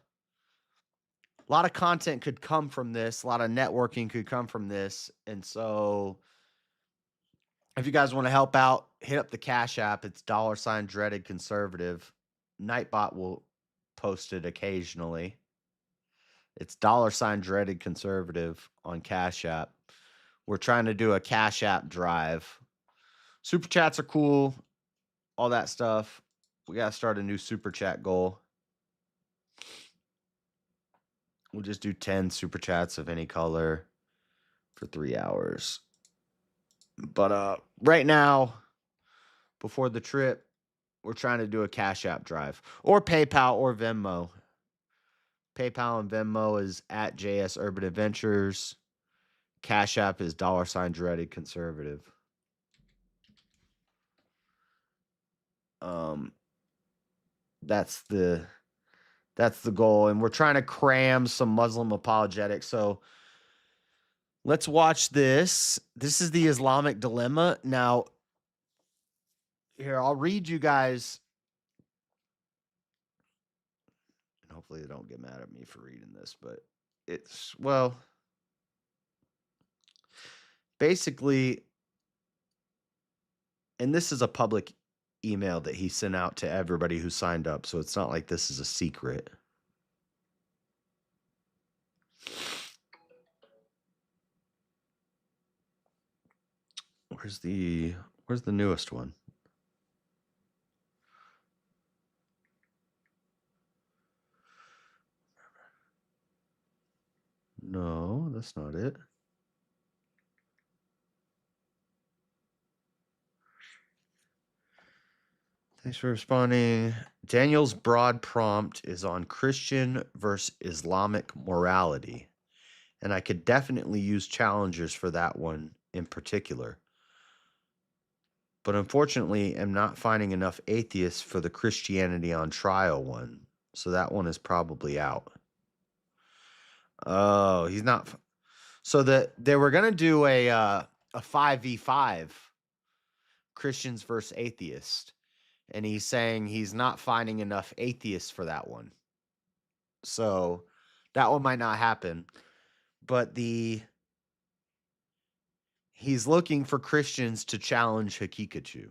content could come from this. A lot of networking could come from this. And so, if you guys want to help out, hit up the Cash App. It's $Dreadedconservative. Nightbot will post it occasionally. It's $Dreadedconservative on Cash App. We're trying to do a Cash App drive. Super chats are cool. All that stuff. We got to start a new super chat goal. We'll just do 10 super chats of any color for 3 hours. But right now, before the trip, we're trying to do a Cash App drive. Or PayPal or Venmo. PayPal and Venmo is at jsurbanadventures. Cash App is $Dreadedconservative. That's the goal. And we're trying to cram some Muslim apologetics. So let's watch this. This is the Islamic dilemma. Now, here, I'll read you guys. And hopefully they don't get mad at me for reading this, but it's, well, basically, and this is a public email that he sent out to everybody who signed up, so it's not like this is a secret. Where's the newest one? No, that's not it. Thanks for responding. Daniel's broad prompt is on Christian versus Islamic morality, and I could definitely use challengers for that one in particular. But unfortunately, I'm not finding enough atheists for the Christianity on trial one, so that one is probably out. Oh, he's not. So they were gonna do a 5v5 Christians versus atheists. And he's saying he's not finding enough atheists for that one. So that one might not happen. But he's looking for Christians to challenge Hakikachu.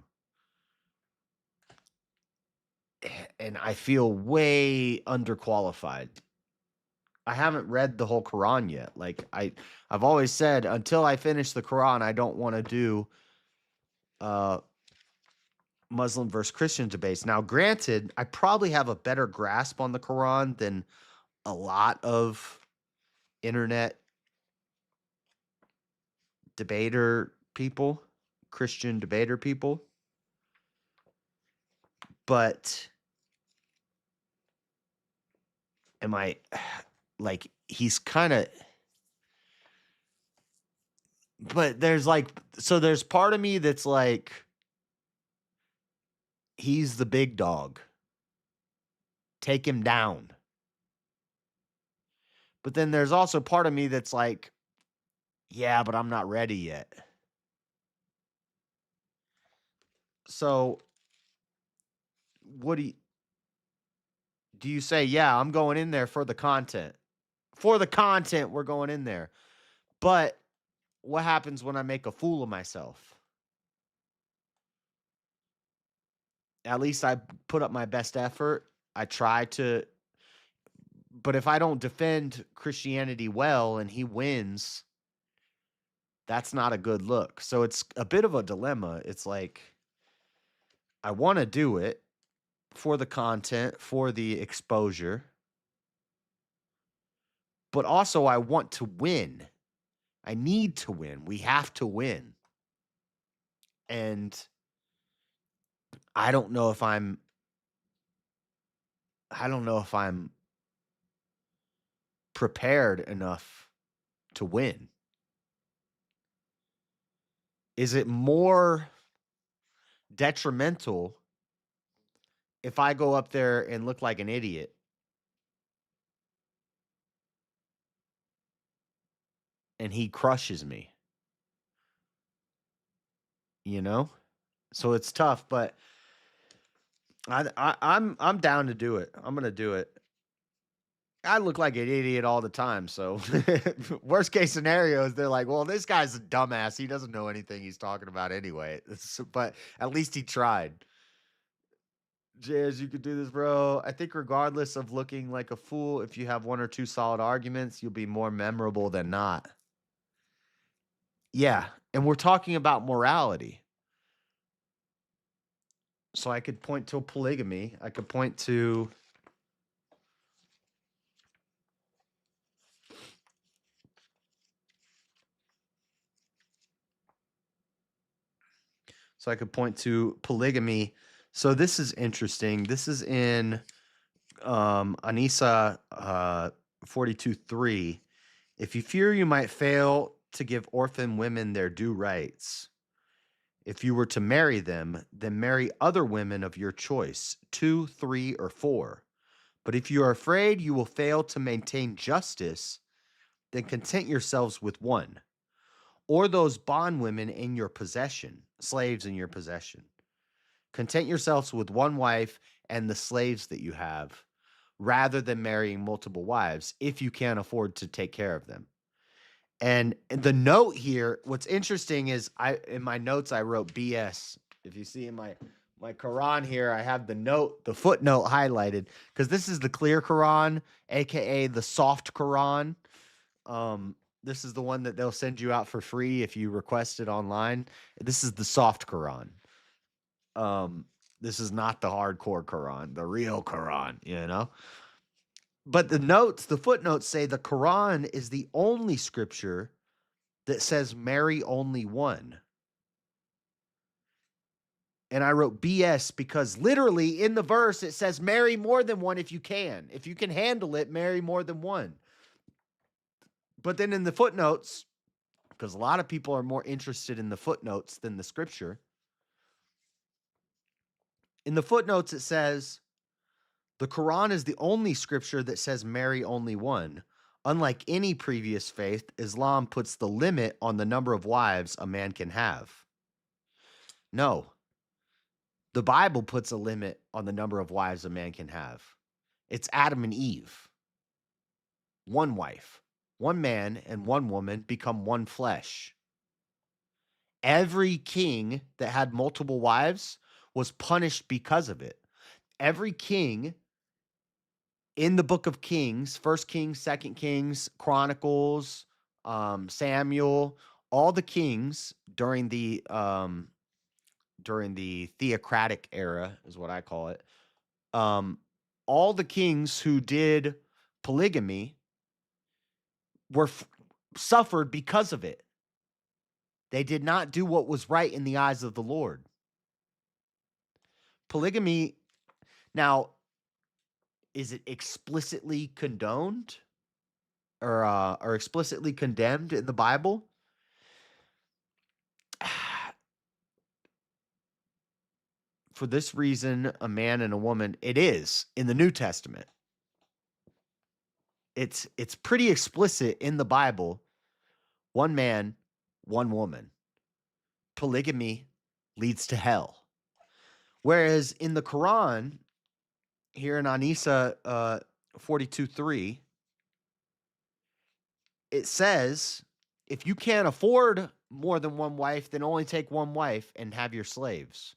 And I feel way underqualified. I haven't read the whole Quran yet. Like I've always said, until I finish the Quran, I don't want to do Muslim versus Christian debates. Now, granted, I probably have a better grasp on the Quran than a lot of internet debater people, Christian debater people. But am I, like, he's kind of, but there's like, so there's part of me that's like, he's the big dog. Take him down. But then there's also part of me that's like, yeah, but I'm not ready yet. So what do you say? Yeah, I'm going in there for the content. For the content, we're going in there. But what happens when I make a fool of myself? At least I put up my best effort. I try to. But if I don't defend Christianity well and he wins, that's not a good look. So it's a bit of a dilemma. It's like, I want to do it for the content, for the exposure. But also I want to win. I need to win. We have to win. And I don't know if I'm prepared enough to win. Is it more detrimental if I go up there and look like an idiot and he crushes me. You know? So it's tough, but I'm down to do it. I'm gonna do it. I look like an idiot all the time, so worst case scenario is they're like, well, this guy's a dumbass. He doesn't know anything he's talking about anyway. But at least he tried. Jazz, you could do this, bro. I think regardless of looking like a fool, if you have one or two solid arguments, you'll be more memorable than not. Yeah, and we're talking about morality. So I could point to polygamy. I could point to... So I could point to polygamy. So this is interesting. This is in Anisa 42:3. If you fear you might fail to give orphan women their due rights, if you were to marry them, then marry other women of your choice, 2, 3, or 4. But if you are afraid you will fail to maintain justice, then content yourselves with one, or those bondwomen in your possession, slaves in your possession. Content yourselves with one wife and the slaves that you have, rather than marrying multiple wives, if you can't afford to take care of them. And the note here, what's interesting is in my notes I wrote BS. If you see in my Quran here, I have the footnote highlighted, because this is the clear Quran, aka the soft Quran. This is the one that they'll send you out for free if you request it online. This is the soft Quran. This is not the hardcore Quran, the real Quran, you know? But the footnotes say the Quran is the only scripture that says marry only one. And I wrote BS because literally in the verse it says marry more than one if you can. If you can handle it, marry more than one. But then in the footnotes, because a lot of people are more interested in the footnotes than the scripture, in the footnotes it says, the Quran is the only scripture that says marry only one. Unlike any previous faith, Islam puts the limit on the number of wives a man can have. No. The Bible puts a limit on the number of wives a man can have. It's Adam and Eve. One wife. One man and one woman become one flesh. Every king that had multiple wives was punished because of it. Every king in the book of Kings, 1 Kings, 2 Kings, Chronicles, Samuel, all the kings during the theocratic era is what I call it. All the kings who did polygamy were suffered because of it. They did not do what was right in the eyes of the Lord. Polygamy, now, is it explicitly condoned or explicitly condemned in the Bible? For this reason, a man and a woman, it is in the New Testament. It's pretty explicit in the Bible. One man, one woman. Polygamy leads to hell. Whereas in the Quran, here in Anisa 42:3, it says, if you can't afford more than one wife, then only take one wife and have your slaves.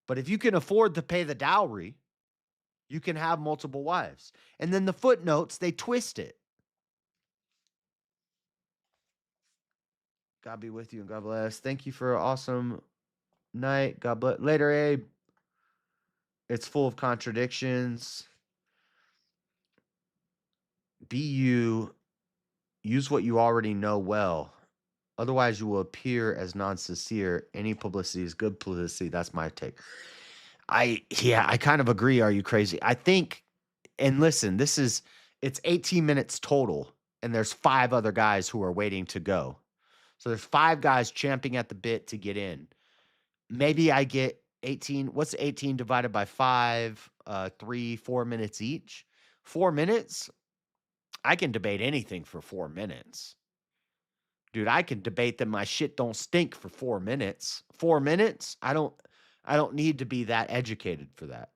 But if you can afford to pay the dowry, you can have multiple wives. And then the footnotes, they twist it. God be with you and God bless. Thank you for an awesome night. God bless. Later, Abe. It's full of contradictions. Be you. Use what you already know well. Otherwise, you will appear as non-sincere. Any publicity is good publicity. That's my take. I kind of agree. Are you crazy? I think, and listen, it's 18 minutes total, and there's 5 other guys who are waiting to go. So there's 5 guys champing at the bit to get in. Maybe I get 18. What's 18 divided by 5? 4 minutes each. 4 minutes? I can debate anything for 4 minutes. Dude, I can debate that my shit don't stink for 4 minutes. 4 minutes? I don't need to be that educated for that.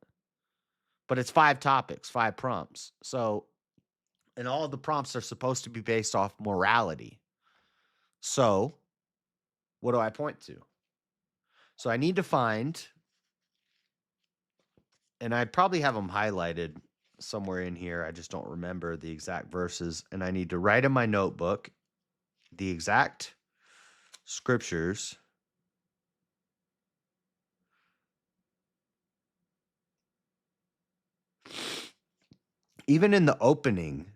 But it's 5 topics, 5 prompts. So, and all of the prompts are supposed to be based off morality. So, what do I point to? So I need to find, and I probably have them highlighted somewhere in here. I just don't remember the exact verses. And I need to write in my notebook the exact scriptures even in the opening,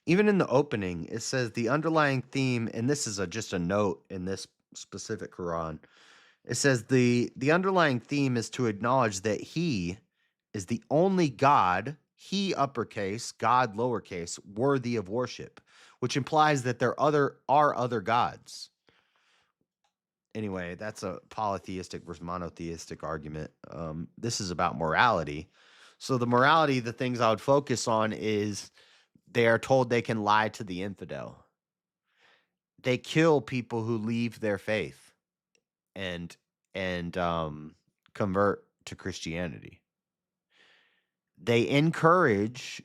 it says the underlying theme, and this is just a note in this specific Quran. It says the underlying theme is to acknowledge that he is the only God, he uppercase, God lowercase, worthy of worship, which implies that there are other gods. Anyway, that's a polytheistic versus monotheistic argument. This is about morality. So the morality, the things I would focus on is they are told they can lie to the infidel. They kill people who leave their faith and convert to Christianity. They encourage.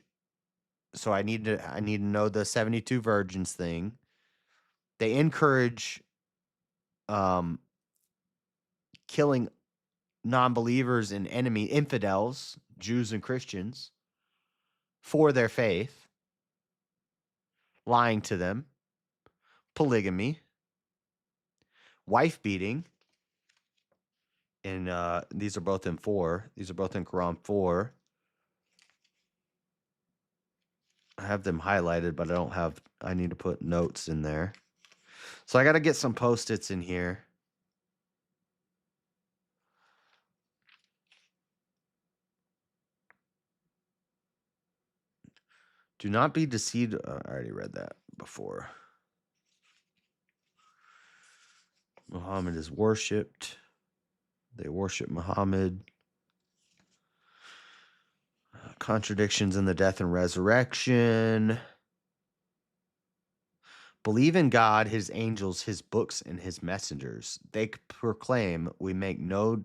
So I need to know the 72 virgins thing. They encourage killing non-believers and infidels, Jews and Christians, for their faith, lying to them, polygamy, wife beating, and these are both in 4. These are both in Quran 4. I have them highlighted, but I need to put notes in there. So I got to get some Post-its in here. Do not be deceived. I already read that before. Muhammad is worshipped. They worship Muhammad. Contradictions in the death and resurrection. Believe in God, his angels, his books, and his messengers. They proclaim we make no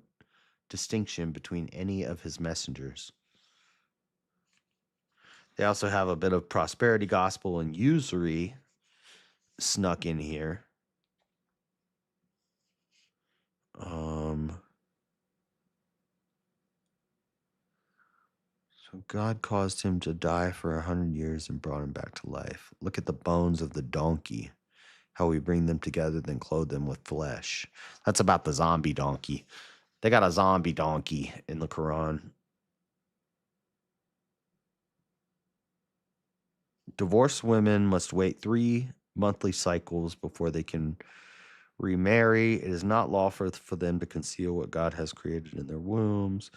distinction between any of his messengers. They also have a bit of prosperity gospel and usury snuck in here. So God caused him to die for 100 years and brought him back to life. Look at the bones of the donkey, how we bring them together, then clothe them with flesh. That's about the zombie donkey. They got a zombie donkey in the Quran. Divorced women must wait 3 monthly cycles before they can remarry. It is not lawful for them to conceal what God has created in their wombs.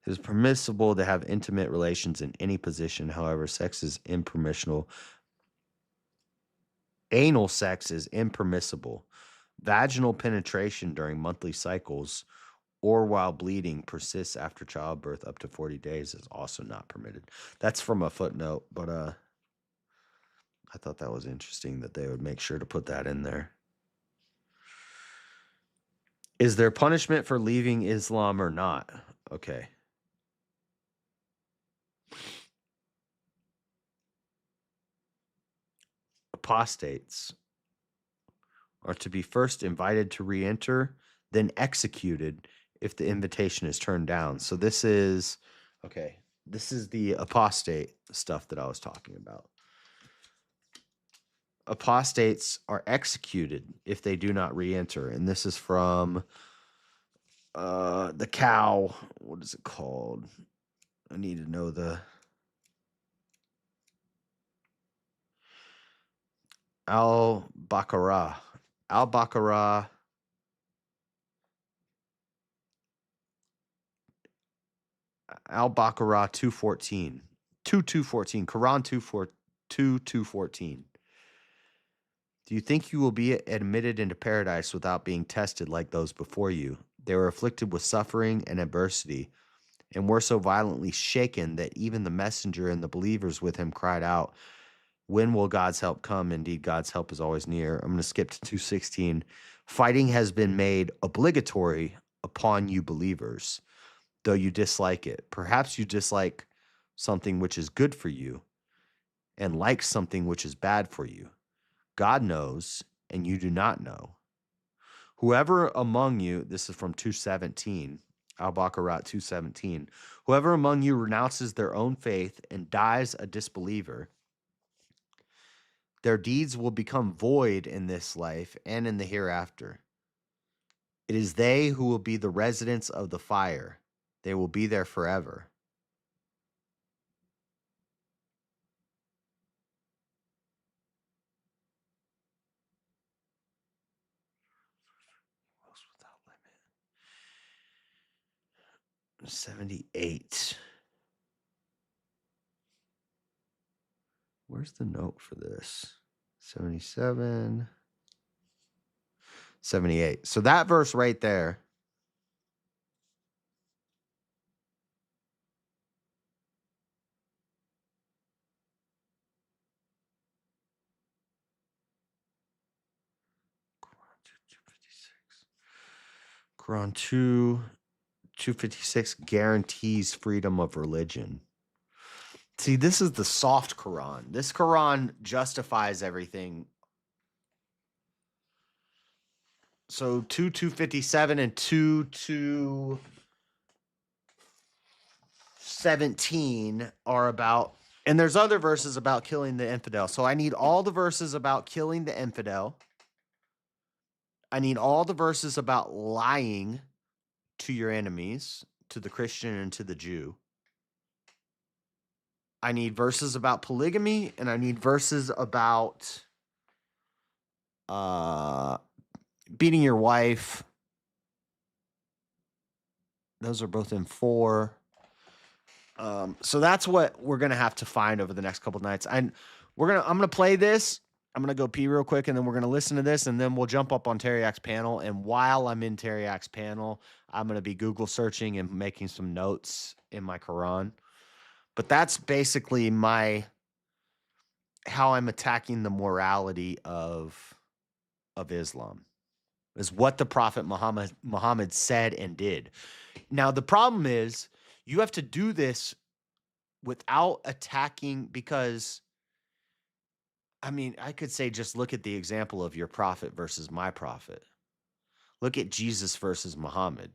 It is permissible to have intimate relations in any position. However, sex is impermissible. Anal sex is impermissible. Vaginal penetration during monthly cycles or while bleeding persists after childbirth up to 40 days is also not permitted. That's from a footnote, but I thought that was interesting that they would make sure to put that in there. Is there punishment for leaving Islam or not? Okay. Apostates are to be first invited to re-enter, then executed if the invitation is turned down. So this is the apostate stuff that I was talking about. Apostates are executed if they do not re-enter. And this is from the cow. What is it called? I need to know the Al-Baqarah. Al-Baqarah. Al-Baqarah 2:14. 2:14. Quran 2:14. Do you think you will be admitted into paradise without being tested like those before you? They were afflicted with suffering and adversity, and were so violently shaken that even the messenger and the believers with him cried out, When will God's help come? Indeed, God's help is always near. I'm going to skip to 2:16. Fighting has been made obligatory upon you believers, though you dislike it. Perhaps you dislike something which is good for you and like something which is bad for you. God knows, and you do not know. Whoever among you, this is from 2:17, Al-Baqarah 2:17, whoever among you renounces their own faith and dies a disbeliever, their deeds will become void in this life and in the hereafter. It is they who will be the residents of the fire. They will be there forever. Without limit. 78. Where's the note for this? 77. 78. So that verse right there. Quran 256 guarantees freedom of religion. See, this is the soft Quran. This Quran justifies everything. So 2:257 and 2:217 are about, and there's other verses about killing the infidel. So I need all the verses about killing the infidel. I need all the verses about lying to your enemies, to the Christian and to the Jew. I need verses about polygamy, and I need verses about beating your wife. Those are both in 4. So that's what we're gonna have to find over the next couple nights. And I'm gonna play this. I'm gonna go pee real quick, and then we're gonna listen to this, and then we'll jump up on Teriak's panel. And while I'm in Teriak's panel, I'm gonna be Google searching and making some notes in my Quran. But that's basically how I'm attacking the morality of Islam, is what the Prophet Muhammad said and did. Now, the problem is you have to do this without attacking, because, I mean, I could say just look at the example of your prophet versus my prophet. Look at Jesus versus Muhammad.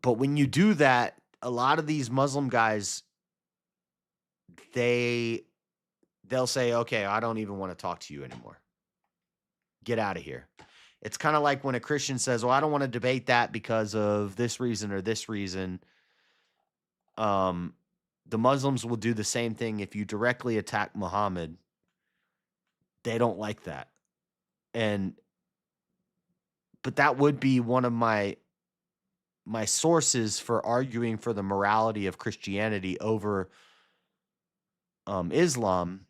But when you do that, a lot of these Muslim guys, they'll say, okay, I don't even want to talk to you anymore. Get out of here. It's kind of like when a Christian says, well, I don't want to debate that because of this reason or this reason. The Muslims will do the same thing if you directly attack Muhammad. They don't like that. But that would be one of my sources for arguing for the morality of Christianity over Islam,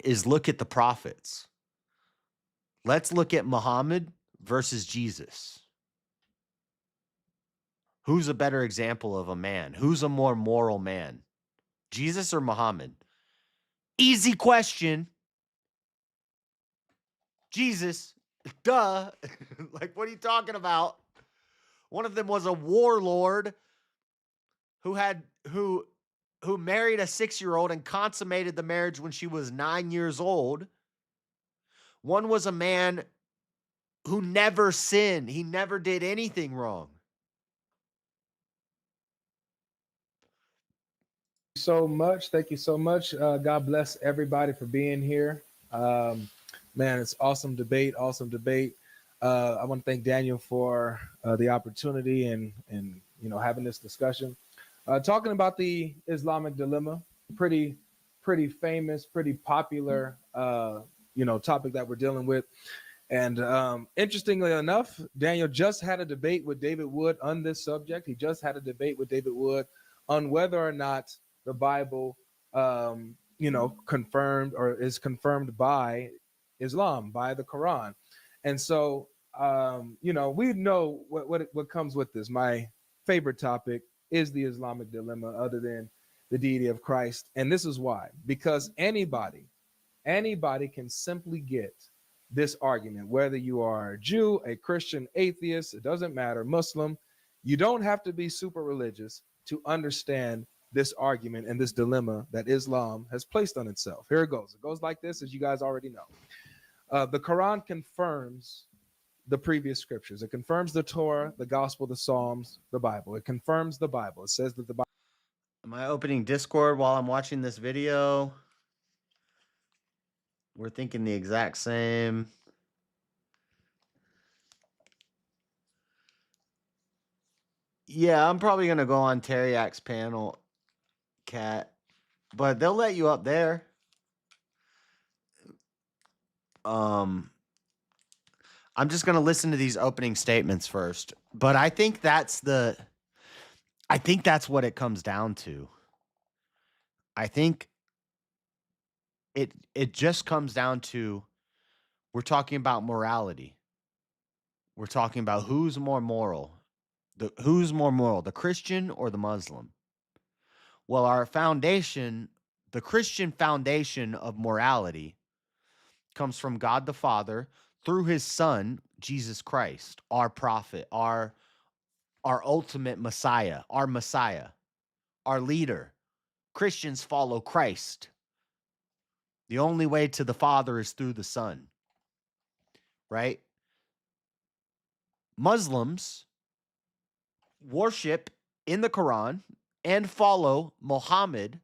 is look at the prophets. Let's look at Muhammad versus Jesus. Who's a better example of a man? Who's a more moral man? Jesus or Muhammad? Easy question. Jesus. Duh. Like, what are you talking about? One of them was a warlord who married a 6-year-old and consummated the marriage when she was 9 years old. One was a man who never sinned. He never did anything wrong. So much. Thank you so much. God bless everybody for being here. Man, it's awesome debate. Awesome debate. I want to thank Daniel for the opportunity and having this discussion. Talking about the Islamic dilemma, pretty famous, pretty popular topic that we're dealing with. And interestingly enough, Daniel just had a debate with David Wood on this subject. He just had a debate with David Wood on whether or not the Bible, confirmed or is confirmed by Islam, by the Quran. And so, we know what comes with this. My favorite topic is the Islamic dilemma, other than the deity of Christ. And this is why. Because anybody can simply get this argument, whether you are a Jew, a Christian, atheist, it doesn't matter, Muslim. You don't have to be super religious to understand this argument and this dilemma that Islam has placed on itself. Here it goes. It goes like this, as you guys already know. The Quran confirms the previous scriptures. It confirms the Torah, the Gospel, the Psalms, the Bible. It confirms the Bible. It says that the Bible. Am I opening Discord while I'm watching this video? We're thinking the exact same. Yeah, I'm probably going to go on Teriak's panel, Cat. But they'll let you up there. I'm just going to listen to these opening statements first. But I think that's what it comes down to. I think it just comes down to, we're talking about morality. We're talking about who's more moral. Who's more moral, the Christian or the Muslim? Well, our foundation, the Christian foundation of morality, comes from God the Father through his Son, Jesus Christ, our prophet, our ultimate Messiah, our leader. Christians follow Christ. The only way to the Father is through the Son, right? Muslims worship in the Quran and follow Muhammad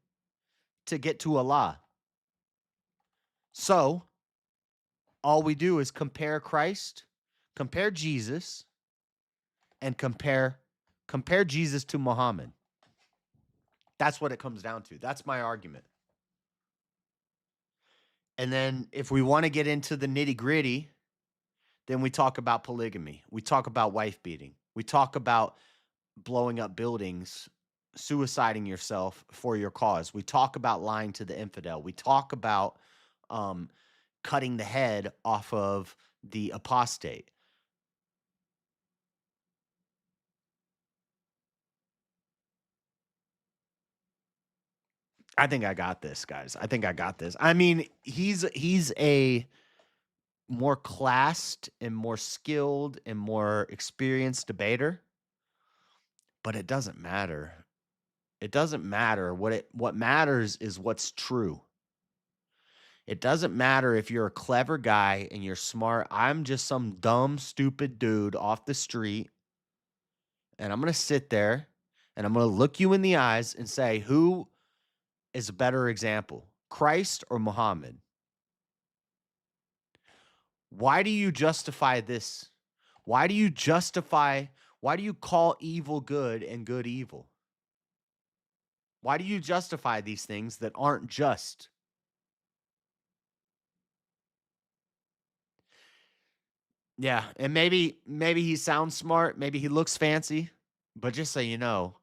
to get to Allah. So, all we do is compare Christ, compare Jesus, and compare Jesus to Muhammad. That's what it comes down to. That's my argument. And then if we want to get into the nitty-gritty, then we talk about polygamy. We talk about wife beating. We talk about blowing up buildings, suiciding yourself for your cause. We talk about lying to the infidel. We talk about cutting the head off of the apostate. I think I got this, guys. I think I got this. I mean, he's a more classed and more skilled and more experienced debater, but it doesn't matter. It doesn't matter. What matters is what's true. It doesn't matter if you're a clever guy and you're smart. I'm just some dumb, stupid dude off the street, and I'm going to sit there and I'm going to look you in the eyes and say, who is a better example, Christ or Muhammad? Why do you justify this? Why do you call evil good and good evil? Why do you justify these things that aren't just? Yeah, and maybe he sounds smart, maybe he looks fancy, but just so you know,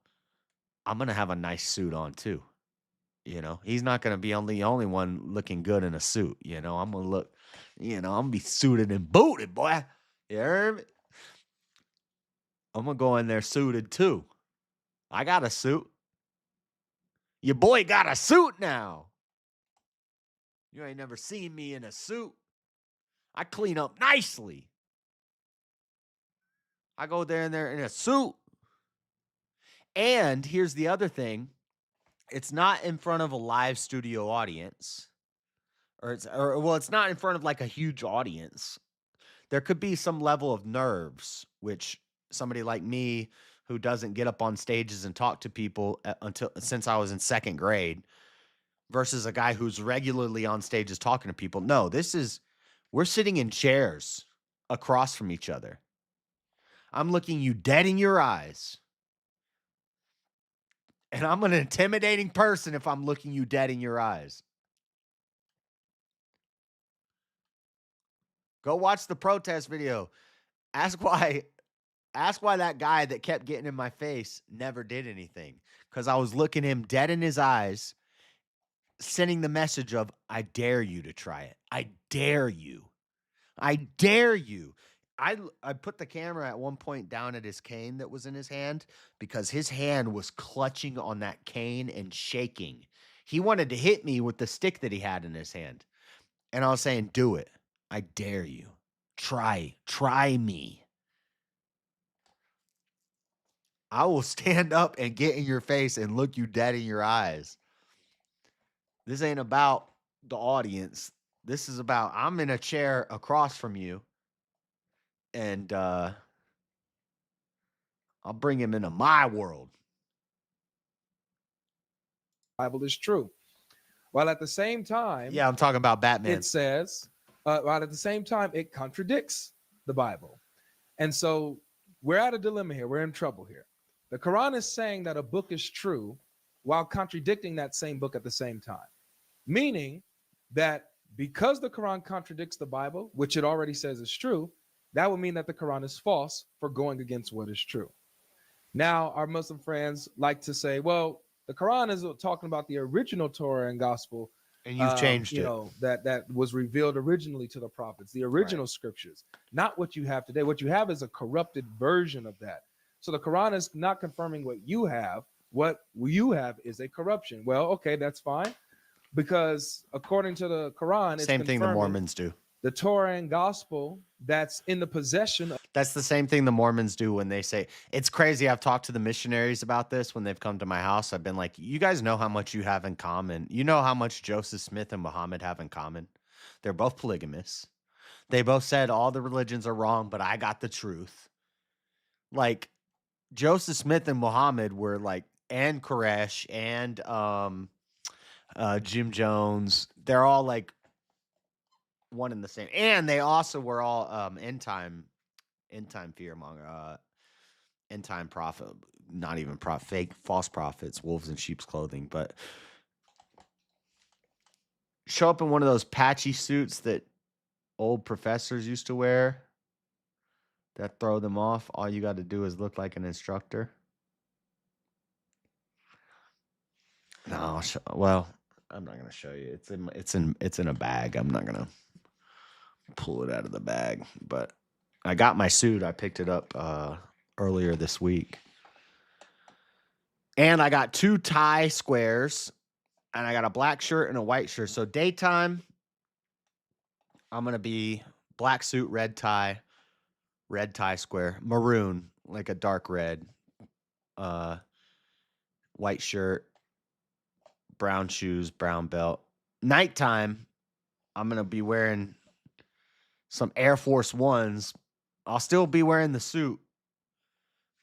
I'm going to have a nice suit on too. You know, he's not going to be the only one looking good in a suit. You know, I'm going to look, I'm going to be suited and booted, boy. You heard me? I'm going to go in there suited too. I got a suit. Your boy got a suit now. You ain't never seen me in a suit. I clean up nicely. I go there in a suit. And here's the other thing. It's not in front of a live studio audience. It's not in front of like a huge audience. There could be some level of nerves, which somebody like me who doesn't get up on stages and talk to people since I was in second grade versus a guy who's regularly on stages talking to people. No, we're sitting in chairs across from each other. I'm looking you dead in your eyes. And I'm an intimidating person if I'm looking you dead in your eyes. Go watch the protest video. Ask why that guy that kept getting in my face never did anything. Because I was looking him dead in his eyes, sending the message of, I dare you to try it. I dare you. I dare you. I put the camera at one point down at his cane that was in his hand because his hand was clutching on that cane and shaking. He wanted to hit me with the stick that he had in his hand. And I was saying, do it. I dare you. Try me. I will stand up and get in your face and look you dead in your eyes. This ain't about the audience. This is about I'm in a chair across from you. And I'll bring him into my world. Bible is true. While at the same time, Yeah, I'm talking about Batman. It says, while at the same time, it contradicts the Bible. And so we're at a dilemma here. We're in trouble here. The Quran is saying that a book is true while contradicting that same book at the same time. Meaning that because the Quran contradicts the Bible, which it already says is true, that would mean that the Quran is false for going against what is true. Now, our Muslim friends like to say, well, the Quran is talking about the original Torah and gospel. And you've changed you it. know, that was revealed originally to the prophets, the original scriptures, not what you have today. What you have is a corrupted version of that. So the Quran is not confirming what you have. What you have is a corruption. Well, okay, that's fine. Because according to the Quran, it's Same thing the confirming Mormons do. the Torah and gospel that's in the possession of. That's the same thing the Mormons do when they say, it's crazy. I've talked to the missionaries about this when they've come to my house. I've been like, you guys know how much you have in common. You know how much Joseph Smith and Muhammad have in common. They're both polygamists. They both said all the religions are wrong, but I got the truth. Like Joseph Smith and Muhammad were like, and Koresh and Jim Jones. They're all like one and the same. And they also were all end time fearmonger, end time prophet, not even prophet, fake false prophets, wolves in sheep's clothing. But show up in one of those patchy suits that old professors used to wear that throw them off. All you got to do is look like an instructor. No, well, I'm not gonna show you. It's in a bag. I'm not gonna pull it out of the bag, but I got my suit. I picked it up earlier this week. And I got 2 tie squares, and I got a black shirt and a white shirt. So daytime, I'm going to be black suit, red tie square, maroon, like a dark red, white shirt, brown shoes, brown belt. Nighttime, I'm going to be wearing some Air Force Ones. I'll still be wearing the suit,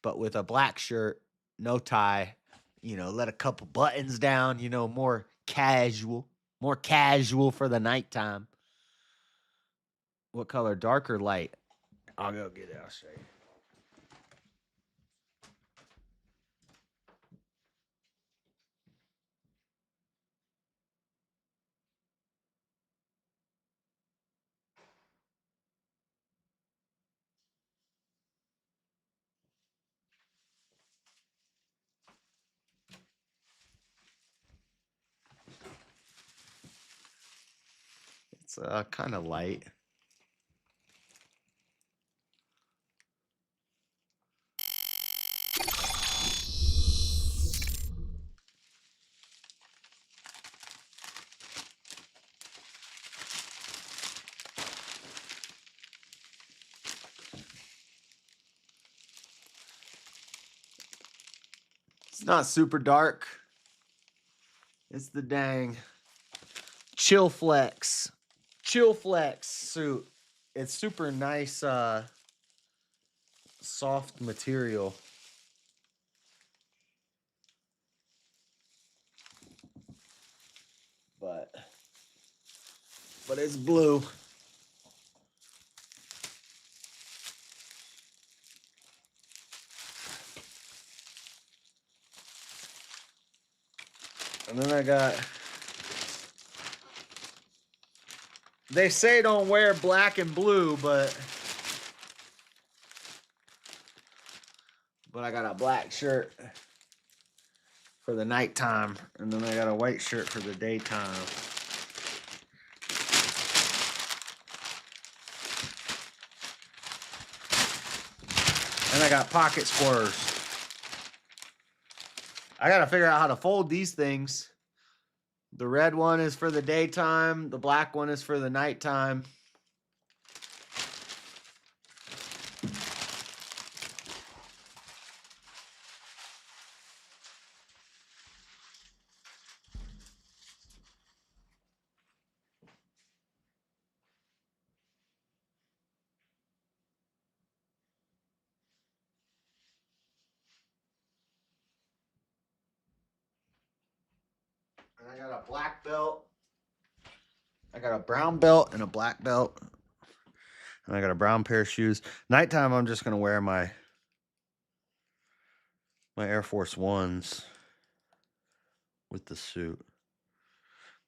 but with a black shirt, no tie, let a couple buttons down, more casual for the nighttime. What color? Dark or light? I'll go get it. I'll show you. It's kind of light. It's not super dark. It's the dang Chill Flex suit. It's super nice, soft material. But it's blue. And then I got, they say don't wear black and blue, but I got a black shirt for the nighttime, and then I got a white shirt for the daytime. And I got pocket squares. I got to figure out how to fold these things. The red one is for the daytime. The black one is for the nighttime. And I got a black belt. I got a brown belt and a black belt. And I got a brown pair of shoes. Nighttime, I'm just going to wear my Air Force Ones with the suit.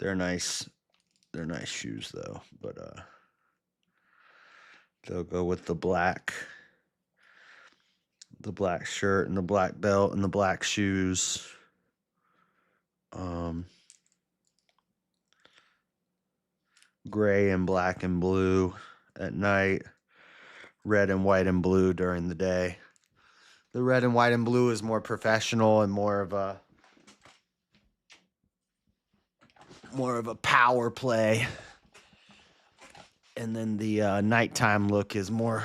They're nice. They're nice shoes though, but they'll go with the black shirt and the black belt and the black shoes. Gray and black and blue at night, red and white and blue during the day. The red and white and blue is more professional and more of a power play. And then the nighttime look is more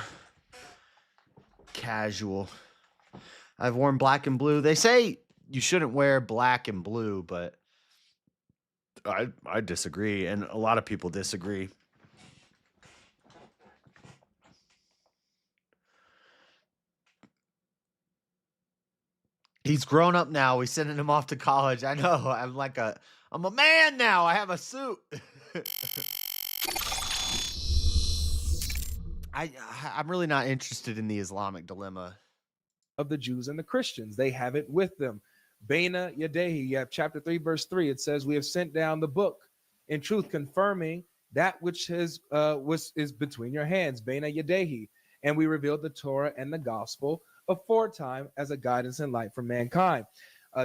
casual. I've worn black and blue. They say you shouldn't wear black and blue, but I disagree, and a lot of people disagree. He's grown up now. We're sending him off to college. I know. I'm a man now. I have a suit. I'm really not interested in the Islamic dilemma of the Jews and the Christians. They have it with them. Bena Yadehi, you have chapter 3, verse 3. It says, we have sent down the book in truth, confirming that which is between your hands, Bena Yadehi. And we revealed the Torah and the gospel aforetime as a guidance and light for mankind.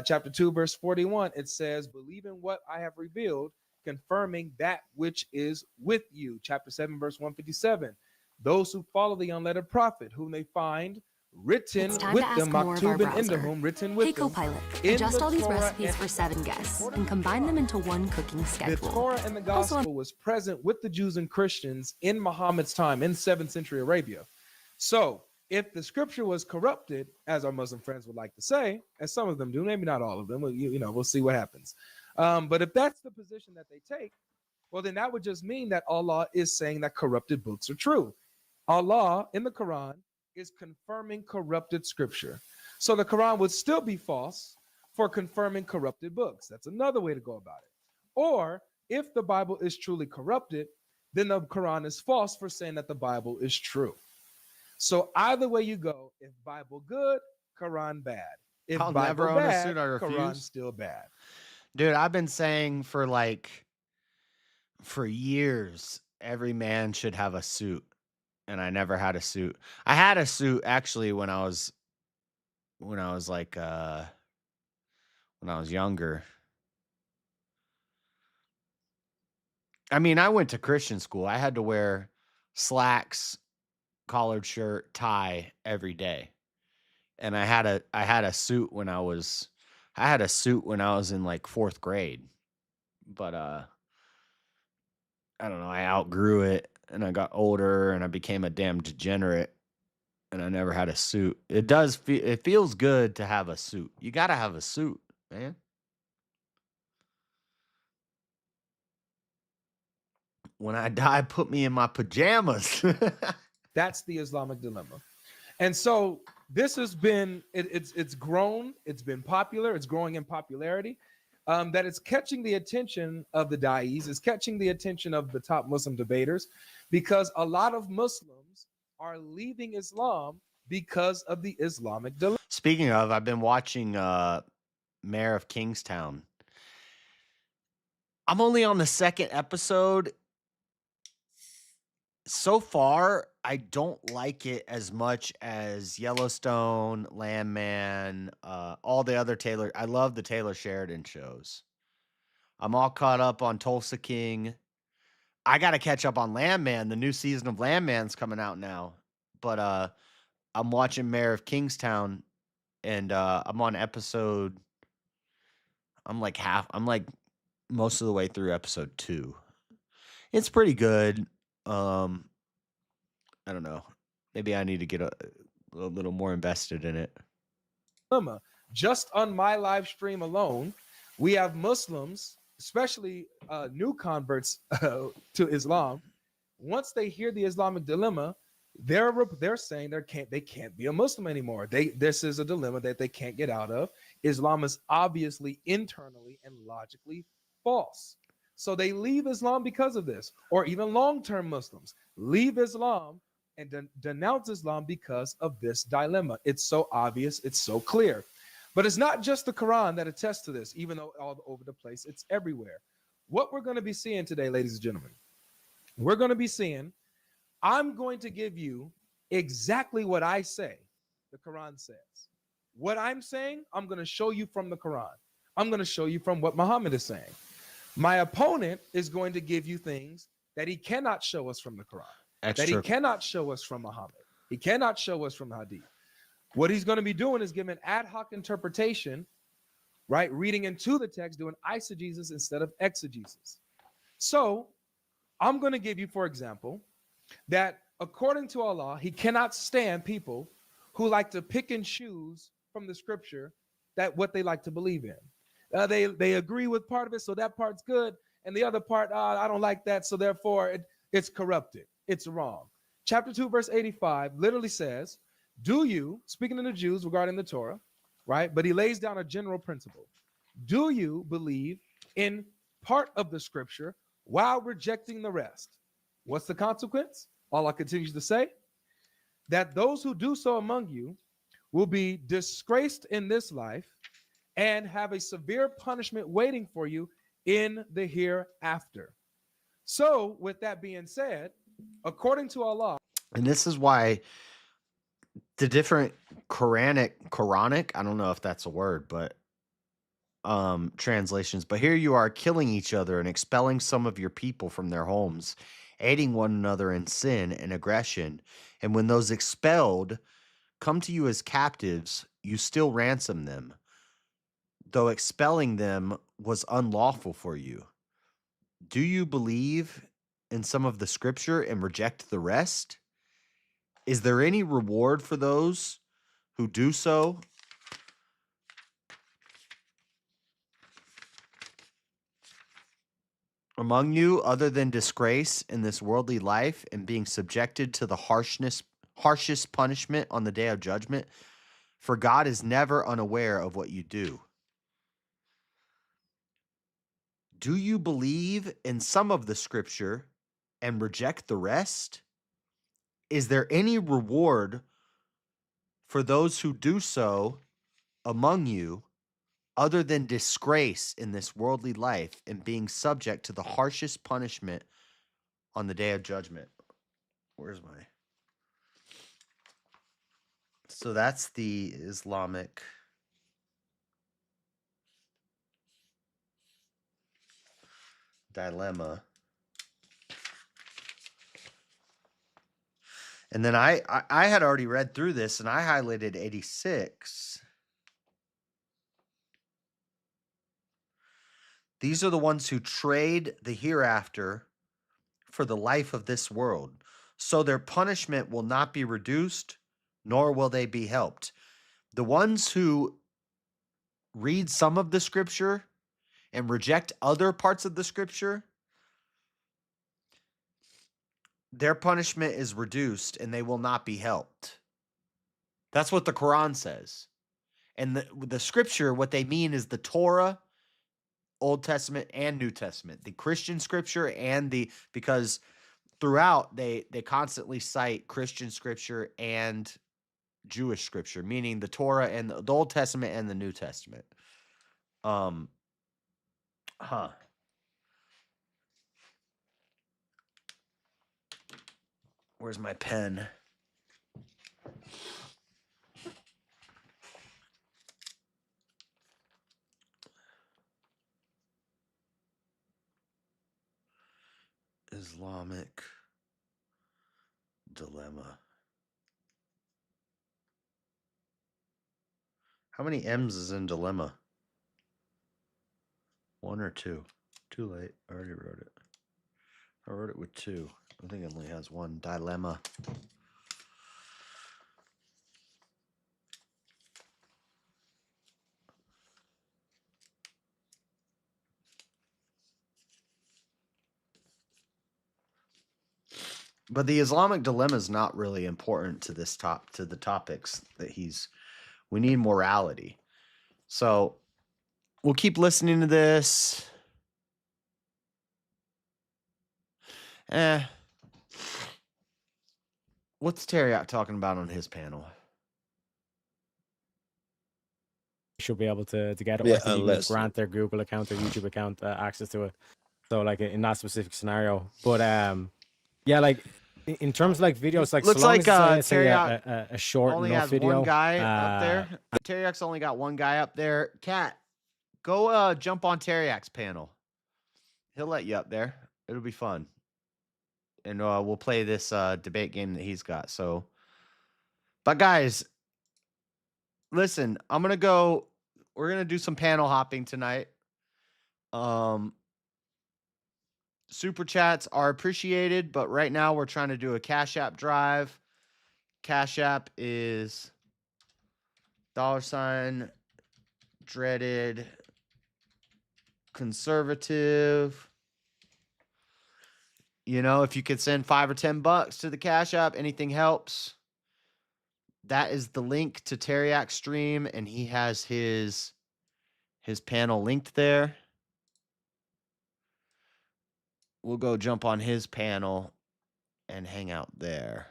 Chapter 2, verse 41, it says, believe in what I have revealed, confirming that which is with you. Chapter 7, verse 157, those who follow the unlettered prophet, whom they find written with them, Maktub and Indahum, written with them. Hey Copilot, adjust all these recipes for 7 guests and combine them into one cooking schedule. The Torah and the gospel was present with the Jews and Christians in Muhammad's time in 7th century Arabia. So if the scripture was corrupted, as our Muslim friends would like to say, as some of them do, maybe not all of them, we'll see what happens. But if that's the position that they take, well, then that would just mean that Allah is saying that corrupted books are true. Allah in the Quran is confirming corrupted scripture. So the Quran would still be false for confirming corrupted books. That's another way to go about it. Or if the Bible is truly corrupted, then the Quran is false for saying that the Bible is true. So either way you go, if Bible good, Quran bad. If I'll Bible never own bad, a suit. I refuse. Quran still bad. Dude, I've been saying for years, every man should have a suit. And I never had a suit. I had a suit actually when I was younger. I mean, I went to Christian school. I had to wear slacks, collared shirt, tie every day. And I had a suit when I was in like 4th grade. But I don't know, I outgrew it and I got older and I became a damn degenerate and I never had a suit. It feels good to have a suit. You got to have a suit, man. When I die, put me in my pajamas. That's the Islamic dilemma. And so this has been, it's grown, it's been popular, it's growing in popularity, that it's catching the attention of the da'is, it's catching the attention of the top Muslim debaters, because a lot of Muslims are leaving Islam because of the Islamic dilemma. Speaking of, I've been watching Mayor of Kingstown. I'm only on the 2nd episode. So far, I don't like it as much as Yellowstone, Landman, all the other Taylor. I love the Taylor Sheridan shows. I'm all caught up on Tulsa King. I got to catch up on Landman. The new season of Landman's coming out now. But I'm watching Mayor of Kingstown, and I'm on episode. I'm like most of the way through episode 2. It's pretty good. I don't know. Maybe I need to get a little more invested in it. Just on my live stream alone, we have Muslims, especially new converts to Islam. Once they hear the Islamic dilemma, they're saying they can't be a Muslim anymore. This is a dilemma that they can't get out of. Islam is obviously internally and logically false. So they leave Islam because of this, or even long-term Muslims leave Islam and denounce Islam because of this dilemma. It's so obvious, it's so clear. But it's not just the Quran that attests to this, even though all over the place, it's everywhere. What we're going to be seeing today, ladies and gentlemen, we're going to be seeing, I'm going to give you exactly what I say the Quran says. What I'm saying, I'm going to show you from the Quran. I'm going to show you from what Muhammad is saying. My opponent is going to give you things that he cannot show us from the Quran, that he cannot show us from Muhammad. He cannot show us from Hadith. What he's going to be doing is giving ad hoc interpretation, right? Reading into the text, doing eisegesis instead of exegesis. So I'm going to give you, for example, that according to Allah, he cannot stand people who like to pick and choose from the scripture that what they like to believe in. They agree with part of it, so that part's good. And the other part, I don't like that, so therefore it's corrupted. It's wrong. Chapter 2, verse 85 literally says, do you, speaking to the Jews regarding the Torah, right? But he lays down a general principle. Do you believe in part of the scripture while rejecting the rest? What's the consequence? Allah continues to say that those who do so among you will be disgraced in this life and have a severe punishment waiting for you in the hereafter. So, with that being said, according to Allah, and this is why the different Quranic, I don't know if that's a word, but translations, but here you are killing each other and expelling some of your people from their homes, aiding one another in sin and aggression. And when those expelled come to you as captives, you still ransom them, though expelling them was unlawful for you. Do you believe in some of the scripture and reject the rest? Is there any reward for those who do so? Among you, other than disgrace in this worldly life and being subjected to the harshest punishment on the day of judgment? For God is never unaware of what you do. Do you believe in some of the scripture and reject the rest? Is there any reward for those who do so among you, other than disgrace in this worldly life and being subject to the harshest punishment on the day of judgment? Where's my... So that's the Islamic dilemma. And then I had already read through this and I highlighted 86. These are the ones who trade the hereafter for the life of this world. So their punishment will not be reduced, nor will they be helped. The ones who read some of the scripture and reject other parts of the scripture, their punishment is reduced and they will not be helped. That's what the Quran says. And the scripture, what they mean is the Torah, Old Testament and New Testament, the Christian scripture because throughout they constantly cite Christian scripture and Jewish scripture, meaning the Torah and the Old Testament and the New Testament. Where's my pen? Islamic dilemma. How many M's is in dilemma? 1 or 2? Too late. I already wrote it. I wrote it with 2. I think it only has 1. Dilemma. But the Islamic dilemma is not really important to the topics that we need morality. So we'll keep listening to this. What's Teriak talking about on his panel? Should be able to get it. Yeah, I think you can unless grant their Google account or YouTube account access to it. So like in that specific scenario, but yeah, like in terms of like videos, like Looks so long like as it's, say, Teriak a short only enough has video. one guy up there. Teriak's only got one guy up there. Kat, go jump on Teriak's panel. He'll let you up there. It'll be fun. And we'll play this debate game that he's got. So, but guys, listen, we're gonna do some panel hopping tonight. Super chats are appreciated, but right now we're trying to do a Cash App drive. Cash App is $Dreadedconservative. You know, if you could send $5 or $10 to the Cash App, anything helps. That is the link to Teriak's stream, and he has his panel linked there. We'll go jump on his panel and hang out there.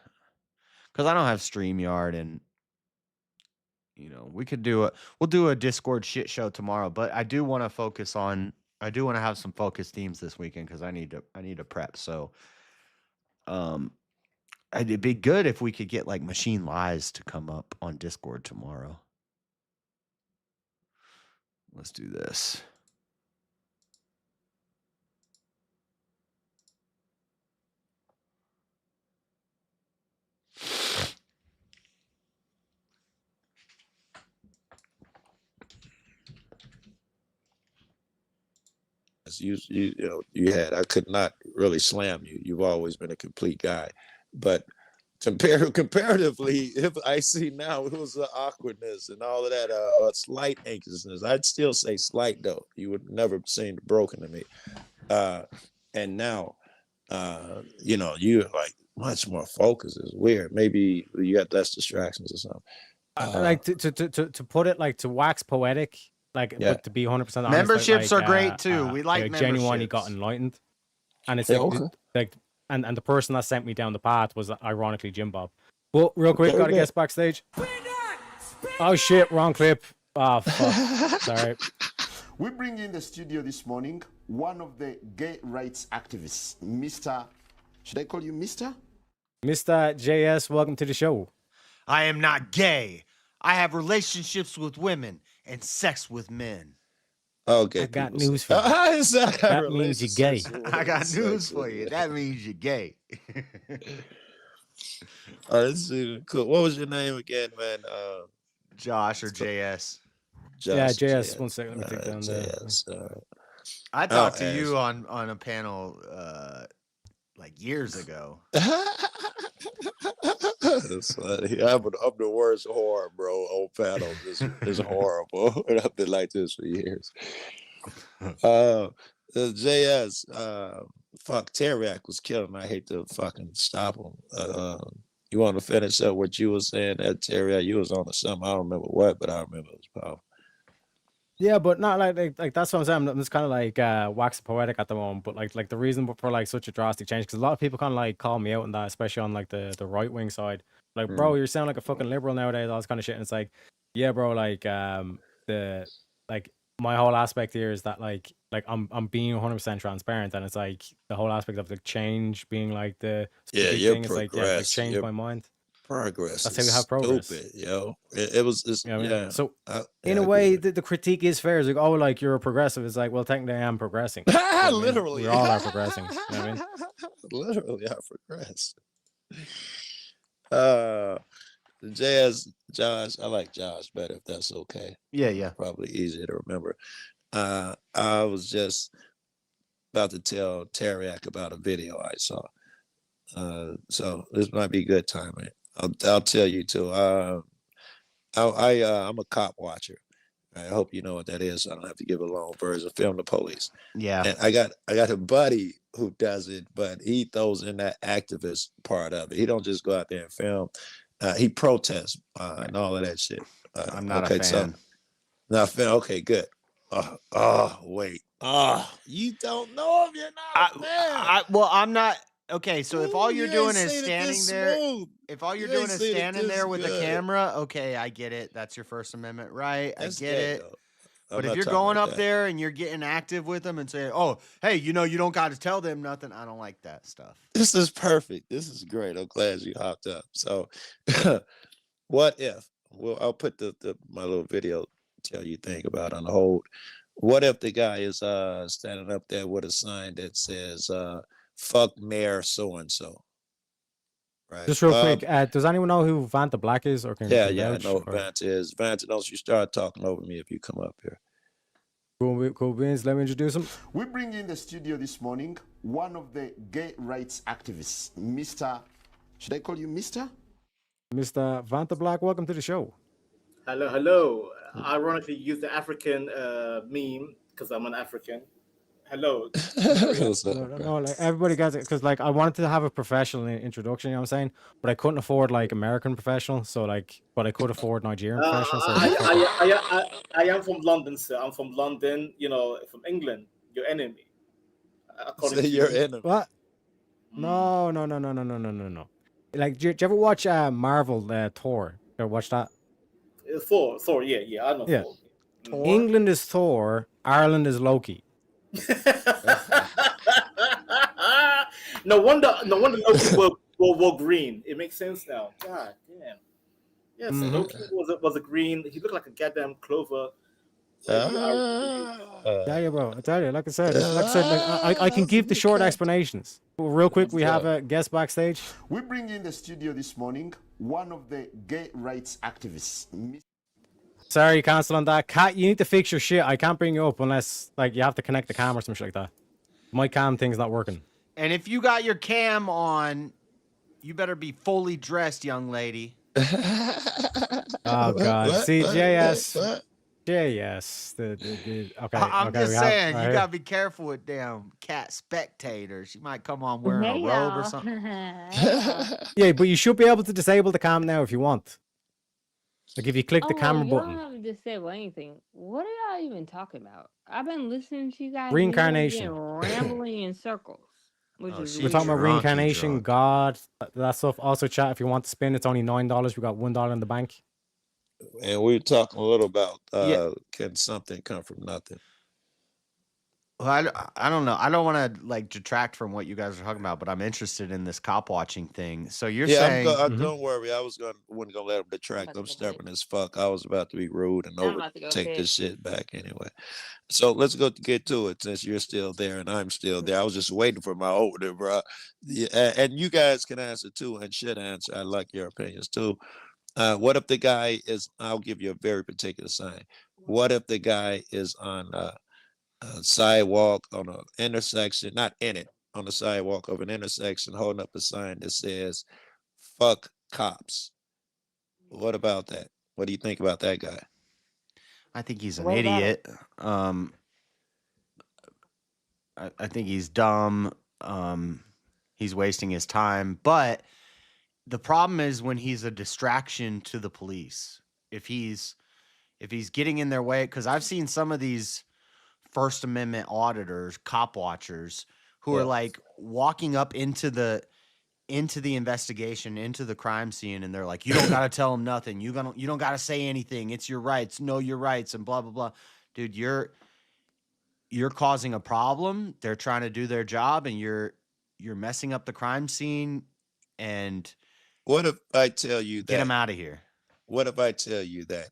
Because I don't have StreamYard, and you know, we'll do a Discord shit show tomorrow, but I do want to have some focus themes this weekend because I need to prep. So it'd be good if we could get like Machine Lies to come up on Discord tomorrow. Let's do this. I could not really slam you. You've always been a complete guy, but comparatively, if I see now it was the awkwardness and all of that, slight anxiousness. I'd still say slight though. You would never seem broken to me, and now, you're like much more focused. It's weird. Maybe you got less distractions or something. Like to put it like to wax poetic. Like, Yeah. but to be 100% honest, Memberships are great too. We like genuinely memberships. got enlightened, and it's Yeah, like, okay. like, and the person that sent me down the path was ironically Jim Bob. Well, real quick, Okay, got to okay. guess backstage. Oh shit, wrong clip. Oh fuck, sorry. We bring in the studio this morning one of the gay rights activists, Mr. Should I call you Mr.? Mr. JS, welcome to the show. I am not gay. I have relationships with women and sex with men. Okay, I got people news say- for you. Is that That means you're gay. I got news for you. That means you're gay. Let's see. Cool. What was your name again, man? Josh or JS. Yeah, Just JS. 1 second, let me take down the. JS. I talked to Ash. you on a panel like years ago. That's funny. I'm the worst whore, bro. On panel, it's horrible. And I've been like this for years. JS, fuck, Teriak was killing. I hate to fucking stop him. You want to finish up what you were saying at Teriak? You was on to something. I don't remember what, but I remember it was powerful. Yeah, but not like that's what I'm saying. I'm just kind of like wax poetic at the moment. But like the reason for like such a drastic change, because a lot of people kind of like call me out on that, especially on like the right wing side. Like, bro, you sound like a fucking liberal nowadays, all this kind of shit. And it's like, yeah, bro, like the like my whole aspect here is that like I'm being 100% transparent, and it's like the whole aspect of the change being like the Yeah, big you're thing. It's like progress. changed You're my mind. Progress. That's how is you have progress. Stupid, yo. It was. It's, You know what I mean? yeah. So I in a agree way, with the critique is fair. It's like, oh, like you're a progressive. It's like, well, technically, I am progressing. You know what I mean? Literally. we all are progressing. You know what I mean? Literally, I progressed. JS, Josh, I like Josh better if that's okay. Yeah. Probably easier to remember. I was just about to tell Teriak about a video I saw. So this might be good timing. I'll tell you too. I'm a cop watcher. I hope you know what that is. So I don't have to give a long version. Film the police. Yeah. And I got a buddy who does it, but he throws in that activist part of it. He don't just go out there and film. He protests and all of that shit. I'm not a fan. So, not a fan. Okay, good. Wait. You don't know if you're not a fan. Well, I'm not. Okay, so if all Ooh, you're you doing ain't is seen it standing this there, smooth. if all you're You doing ain't is seen it standing this there with a good. camera, okay, I get it. That's your First Amendment right. That's I get gay, it. though. But I'm if not you're talking going like up that. there and you're getting active with them and saying, "Oh, hey, you don't got to tell them nothing," I don't like that stuff. This is perfect. This is great. I'm glad you hopped up. So, what if? Well, I'll put my little video tell you think about on the hold. What if the guy is standing up there with a sign that says "fuck Mayor so and so"? Right. Just real quick, does anyone know who Vanta Black is? Or can Yeah, can I vouch, know what or- Vanta is. Vanta, don't you start talking over me if you come up here. Cool beans. Let me introduce him. We bring in the studio this morning one of the gay rights activists, Mr. Should I call you Mr.? Mr. Vanta Black, welcome to the show. Hello. Ironically, use the African meme because I'm an African. Hello. No, like everybody gets it because like I wanted to have a professional introduction, you know what I'm saying? But I couldn't afford like American professional, so like, but I could afford Nigerian professional. So I am from London, sir. I'm from London. From England. Your enemy. According to your you. enemy. What? No. Like, do you ever watch Marvel Thor? You ever watch that? Thor. Yeah. I know Yeah. Thor. England is Thor, Ireland is Loki. No wonder Loki wore green. It makes sense now. God damn. Yes, Loki was a green. He looked like a goddamn clover. Yeah, bro. I tell you, like I said, I can give the short explanations. But real quick, we have a guest backstage. We bring in the studio this morning one of the gay rights activists. Sorry, cancel on that. Kat, you need to fix your shit. I can't bring you up unless like you have to connect the camera or some shit like that. My cam thing's not working. And if you got your cam on, you better be fully dressed, young lady. Oh God. See, JS. JS. Okay. I'm just we saying, have, you gotta be careful with damn cat spectators. She might come on wearing a robe or something. Yeah, but you should be able to disable the cam now if you want. Like if you click the camera you button. don't have to disable anything. What are y'all even talking about? I've been listening to you guys. Reincarnation. And rambling in circles. Which is We're talking about weird. reincarnation, God, that stuff. Also, chat, if you want to spin, it's only $9. We got $1 in the bank. And we were talking a little about can something come from nothing? Well, I don't know. I don't want to like detract from what you guys are talking about, but I'm interested in this cop watching thing. So you're saying, don't worry. I wasn't gonna let him detract. I'm stubborn as fuck. I was about to be rude and about to go take piss. this shit back anyway. So let's get to it since you're still there and I'm still there. I was just waiting for my older bro. Yeah, and you guys can answer too and should answer. I like your opinions too. What if the guy is? I'll give you a very particular sign. What if the guy is on a sidewalk on an intersection, not in it, on the sidewalk of an intersection, holding up a sign that says "fuck cops"? What about that? What do you think about that guy? I think he's an What about idiot. I think he's dumb. He's wasting his time. But the problem is when he's a distraction to the police. If he's getting in their way, because I've seen some of these First Amendment auditors, cop watchers, who are like walking up into the investigation, into the crime scene, and they're like, "You don't gotta tell them nothing. You don't gotta say anything. It's your rights. Know your rights," and blah blah blah. Dude, you're causing a problem. They're trying to do their job, and you're messing up the crime scene. And What if I tell you that? get them out of here. What if I tell you that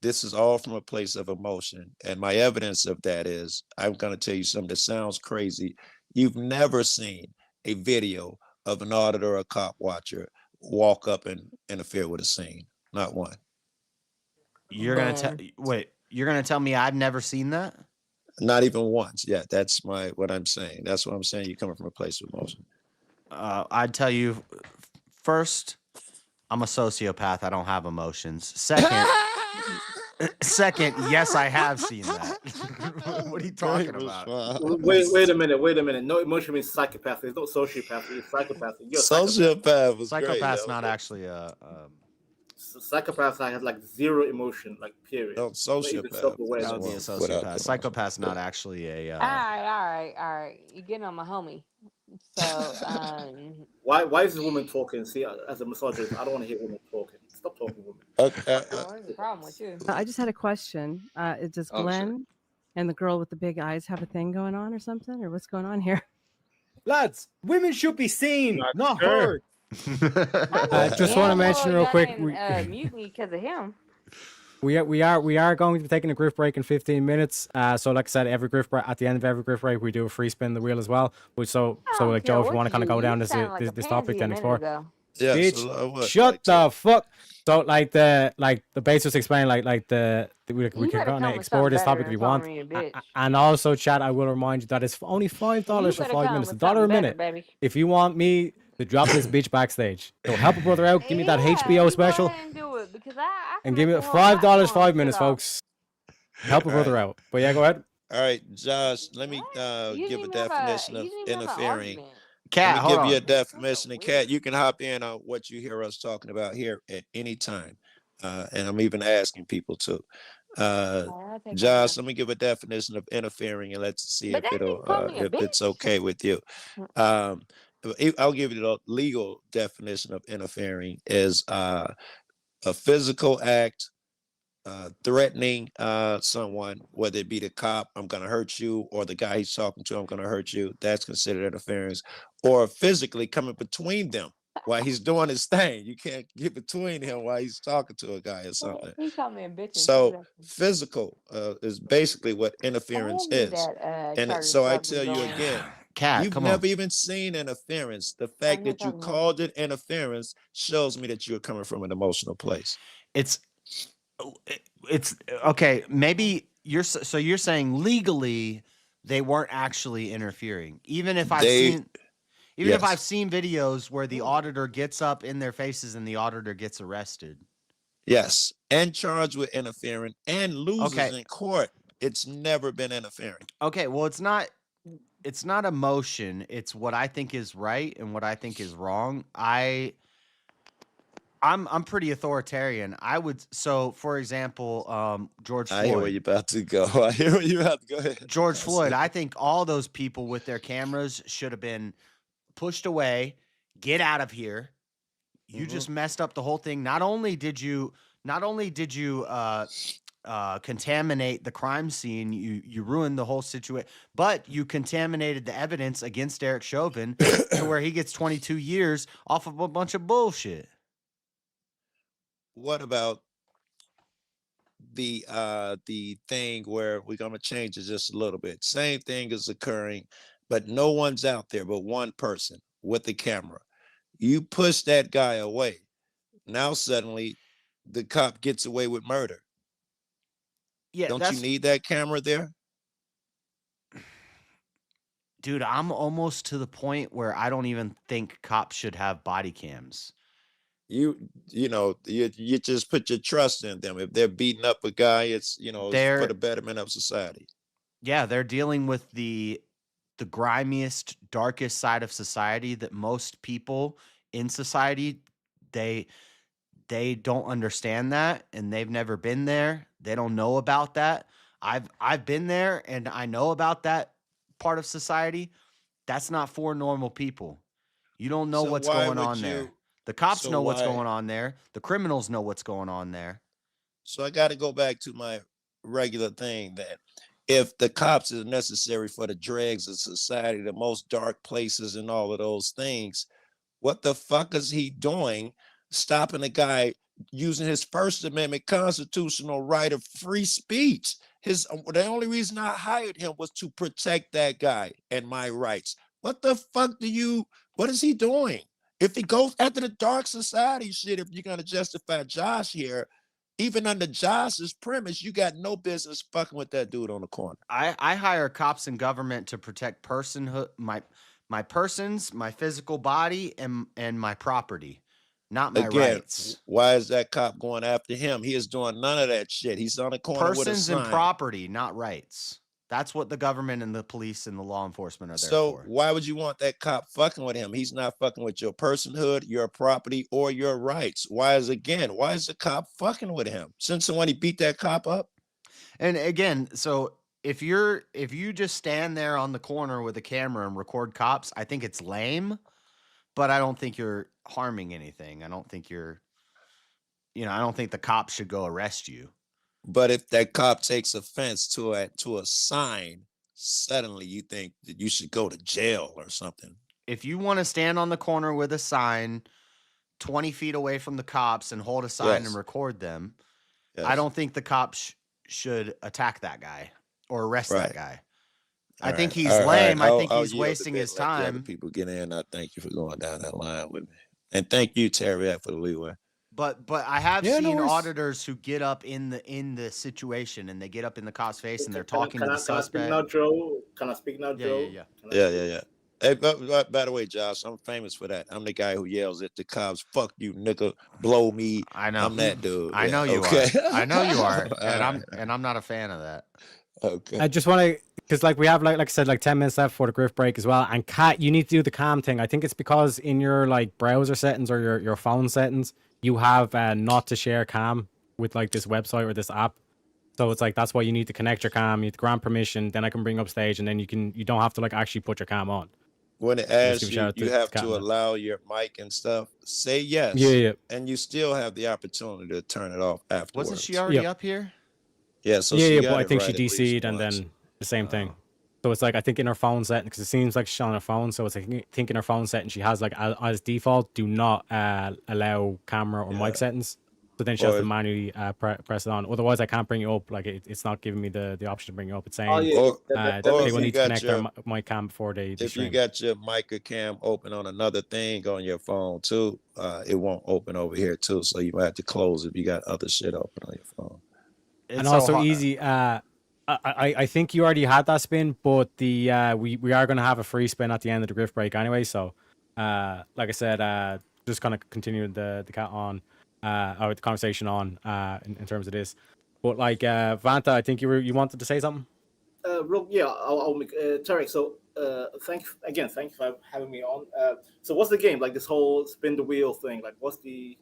this is all from a place of emotion? And my evidence of that is I'm going to tell you something that sounds crazy. You've never seen a video of an auditor or a cop watcher walk up and interfere with a scene. Not one. You're gonna tell wait. You're gonna tell me I've never seen that? Not even once. Yeah, that's what I'm saying. That's what I'm saying. You're coming from a place of emotion. I'd tell you first, I'm a sociopath. I don't have emotions. Second, yes, I have seen that. What are you talking about? Wait a minute. No emotion means psychopath. There's no sociopath. You're psychopath. You're a Sociopath was great. Psychopath's not actually a. Psychopaths have like zero emotion, like period. No, sociopath. That would be a sociopath. Psychopath's not actually a. All right. You're getting on my homie. So, why is this woman talking? See, as a misogynist, I don't want to hear women talking. Stop talking, women. what's the problem with you? I just had a question. Does Glenn and the girl with the big eyes have a thing going on or something? Or what's going on here? Lads, women should be seen, not sure. heard. Just want to mention real quick. Mutiny because of him. We are going to be taking a grift break in 15 minutes. So like I said, every grift break, at the end of every grift break, we do a free spin the wheel as well. So like Joe, if you want to kind of go down this topic, then explore. Yeah, Bitch, shut the fuck. So like the base was explaining we can kind of explore this topic if you want. And also, chat, I will remind you that it's only $5 for 5 minutes, $1 a minute. If you want me to drop this bitch backstage, so help a brother out. Give me that HBO special. And give me $5 5 minutes, folks. Help a brother out. But yeah, go ahead. All right, Josh, let me give a definition of interfering. Cat, let me give you a definition. And Cat, you can hop in on what you hear us talking about here at any time. And I'm even asking people to. Josh, let me give a definition of interfering and let's see if it's okay with you. I'll give you the legal definition of interfering is a physical act threatening someone, whether it be the cop, I'm going to hurt you, or the guy he's talking to, I'm going to hurt you. That's considered interference. Or physically coming between them while he's doing his thing. You can't get between him while he's talking to a guy or something. He called me a bitch. So physical is basically what interference is. And so I tell you again, Cat, you've never even seen interference. The fact that you called it interference shows me that you're coming from an emotional place. It's okay. Maybe you're saying legally they weren't actually interfering, even if I've seen. Even if I've seen videos where the auditor gets up in their faces and the auditor gets arrested. Yes, and charged with interfering and loses in court. It's never been interfering. Okay, well, it's not emotion. It's what I think is right and what I think is wrong. I'm pretty authoritarian. For example, George Floyd. I hear where you're about to go. I hear where you're about to go. Ahead. George Floyd. I think all those people with their cameras should have been pushed away. Get out of here. You just messed up the whole thing. Not only did you contaminate the crime scene, you ruined the whole situation, but you contaminated the evidence against Derek Chauvin to where he gets 22 years off of a bunch of bullshit. What about the thing where we're gonna change it just a little bit? Same thing is occurring, but no one's out there but one person with the camera. You push that guy away. Now suddenly the cop gets away with murder. Yeah, don't you need that camera there? Dude, I'm almost to the point where I don't even think cops should have body cams. You just put your trust in them. If they're beating up a guy, it's for the betterment of society. Yeah, they're dealing with the grimiest, darkest side of society that most people in society they don't understand that, and they've never been there. They don't know about that. I've been there and I know about that part of society. That's not for normal people. You don't know what's going on there. The cops know what's going on there. The criminals know what's going on there. So I got to go back to my regular thing that if the cops is necessary for the dregs of society, the most dark places and all of those things, what the fuck is he doing stopping a guy using his First Amendment constitutional right of free speech? The only reason I hired him was to protect that guy and my rights. What the fuck what is he doing? If he goes after the dark society shit, if you're gonna justify Josh here, even under Josh's premise, you got no business fucking with that dude on the corner. I hire cops and government to protect personhood, my persons, my physical body, and my property, not my Again, rights. why is that cop going after him? He is doing none of that shit. He's on the corner with a Persons sign. and property, not rights. That's what the government and the police and the law enforcement are there So for. why would you want that cop fucking with him? He's not fucking with your personhood, your property, or your rights. Why is the cop fucking with him? Since when he beat that cop up? And again, so if you just stand there on the corner with a camera and record cops, I think it's lame, but I don't think you're harming anything. I don't think I don't think the cops should go arrest you. But if that cop takes offense to a sign, suddenly you think that you should go to jail or something. If you want to stand on the corner with a sign 20 feet away from the cops and hold a sign and record them, I don't think the cops should attack that guy or arrest that guy. I think he's lame. I think he's wasting his time. People get in. I thank you for going down that line with me. And thank you, Terry, for the leeway. But I have seen auditors who get up in the situation and they get up in the cop's face and they're talking to the suspect. Can I speak now, Joe? Yeah. Hey, by the way, Josh, I'm famous for that. I'm the guy who yells at the cops, "Fuck you, nigga, blow me." I know. I'm that dude. I know you are. I know you are. And I'm not a fan of that. Okay. I just want to, because like we have like I said, like 10 minutes left for the Grift break as well. And Kat, you need to do the cam thing. I think it's because in your like browser settings or your phone settings, you have not to share cam with like this website or this app. So it's like that's why you need to connect your cam. You need to grant permission. Then I can bring up stage, and then you don't have to like actually put your cam on. When it asks you, you have to allow your mic and stuff. Say yes. Yeah. And you still have the opportunity to turn it off afterwards. Wasn't she already up here? Yeah. So but I think she DC'd and then the same thing. So it's like I think in her phone setting, because it seems like she's on her phone. So it's like I think in her phone setting she has like as default, do not allow camera or mic settings. So then she has to manually press it on. Otherwise, I can't bring it up. Like it's not giving me the option to bring it up. It's saying they will need to connect their mic cam before they If stream. you got your mic or cam open on another thing on your phone too, it won't open over here too. So you might have to close if you got other shit open on your phone. And also easy. I think you already had that spin, but we are going to have a free spin at the end of the Grift break anyway. So, like I said, just kind of continue the cat on, or the conversation on, in terms of this. But like Vanta, I think you wanted to say something. I'll make Tarek. So, thank you for having me on. So, what's the game? Like this whole spin the wheel thing. Like, what's the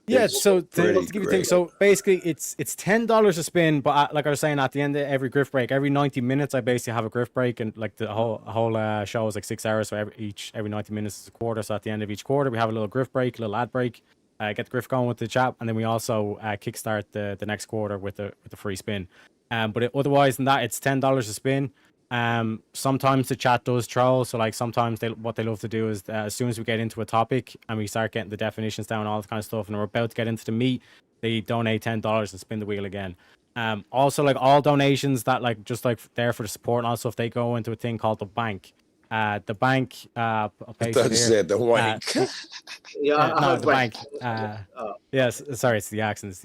Yeah, so to give you a thing, so basically it's $10 a spin, but like I was saying, at the end of every Grift break, every 90 minutes, I basically have a Grift break, and like the whole show is like 6 hours, so every 90 minutes is a quarter. So at the end of each quarter, we have a little Grift break, a little ad break, get the Grift going with the chat, and then we also kickstart the next quarter with the free spin. But otherwise than that, it's $10 a spin. Sometimes the chat does troll, so like sometimes what they love to do is as soon as we get into a topic and we start getting the definitions down, all that kind of stuff, and we're about to get into the meat, they donate $10 and spin the wheel again. Also, like all donations that like just like there for the support, and also if they go into a thing called the bank. The bank I thought you said the wank. No, the bank. Yes, sorry, it's the accent.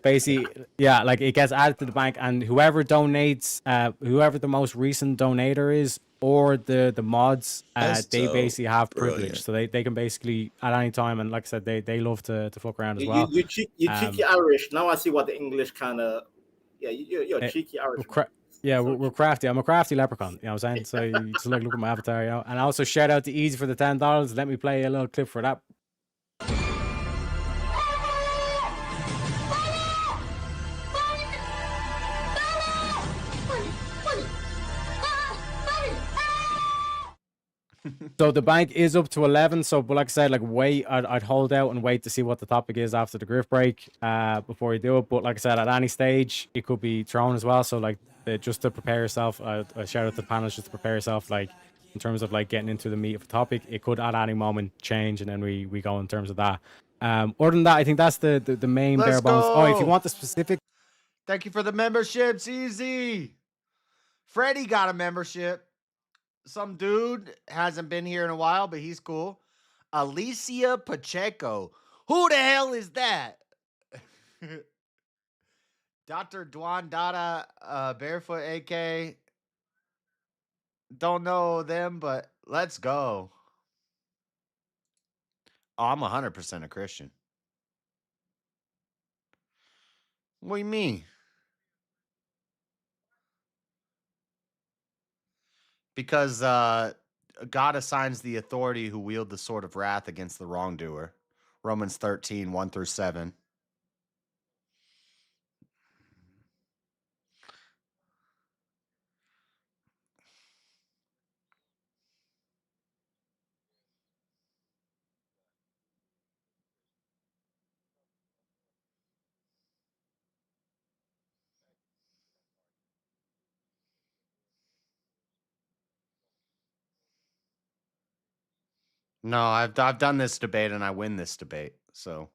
Basically, yeah, like it gets added to the bank, and whoever donates, whoever the most recent donator is, or the mods, they basically have privilege, so they can basically at any time, and like I said, they love to fuck around as well. You cheeky Irish. Now I see what the English kind of. Yeah, you're a cheeky Irish. Yeah, we're crafty. I'm a crafty leprechaun. You know what I'm saying? So you just look at my avatar, you know. And also shout out to Easy for the $10. Let me play a little clip for that. So the bank is up to 11. So, but like I said, like wait, I'd hold out and wait to see what the topic is after the Grift break, before you do it. But like I said, at any stage, it could be thrown as well. So like, just to prepare yourself, a shout out to the panelists, just to prepare yourself, like in terms of like getting into the meat of the topic. It could at any moment change, and then we go in terms of that. Other than that, I think that's the main bare bones. Oh, if you want the specific, thank you for the memberships. Easy. Freddie got a membership. some dude hasn't been here in a while, but he's cool. Alicia Pacheco. Who the hell is that? Dr. Dwan Dada Barefoot AK. Don't know them, but let's go. Oh, I'm 100% a Christian. What do you mean? Because God assigns the authority who wield the sword of wrath against the wrongdoer. Romans 13, 1 through 7. No, I've done this debate and I win this debate. So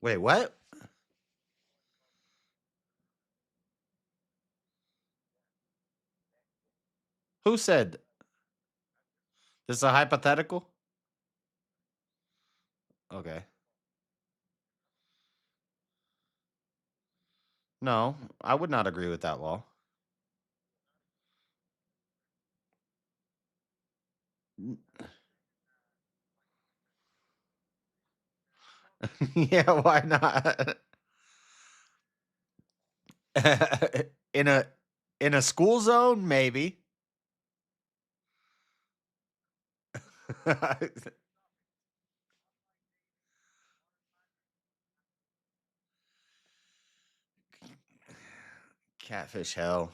Wait, what? Who said this is a hypothetical? Okay. No, I would not agree with that law. Yeah, why not? in a school zone, maybe. Catfish hell.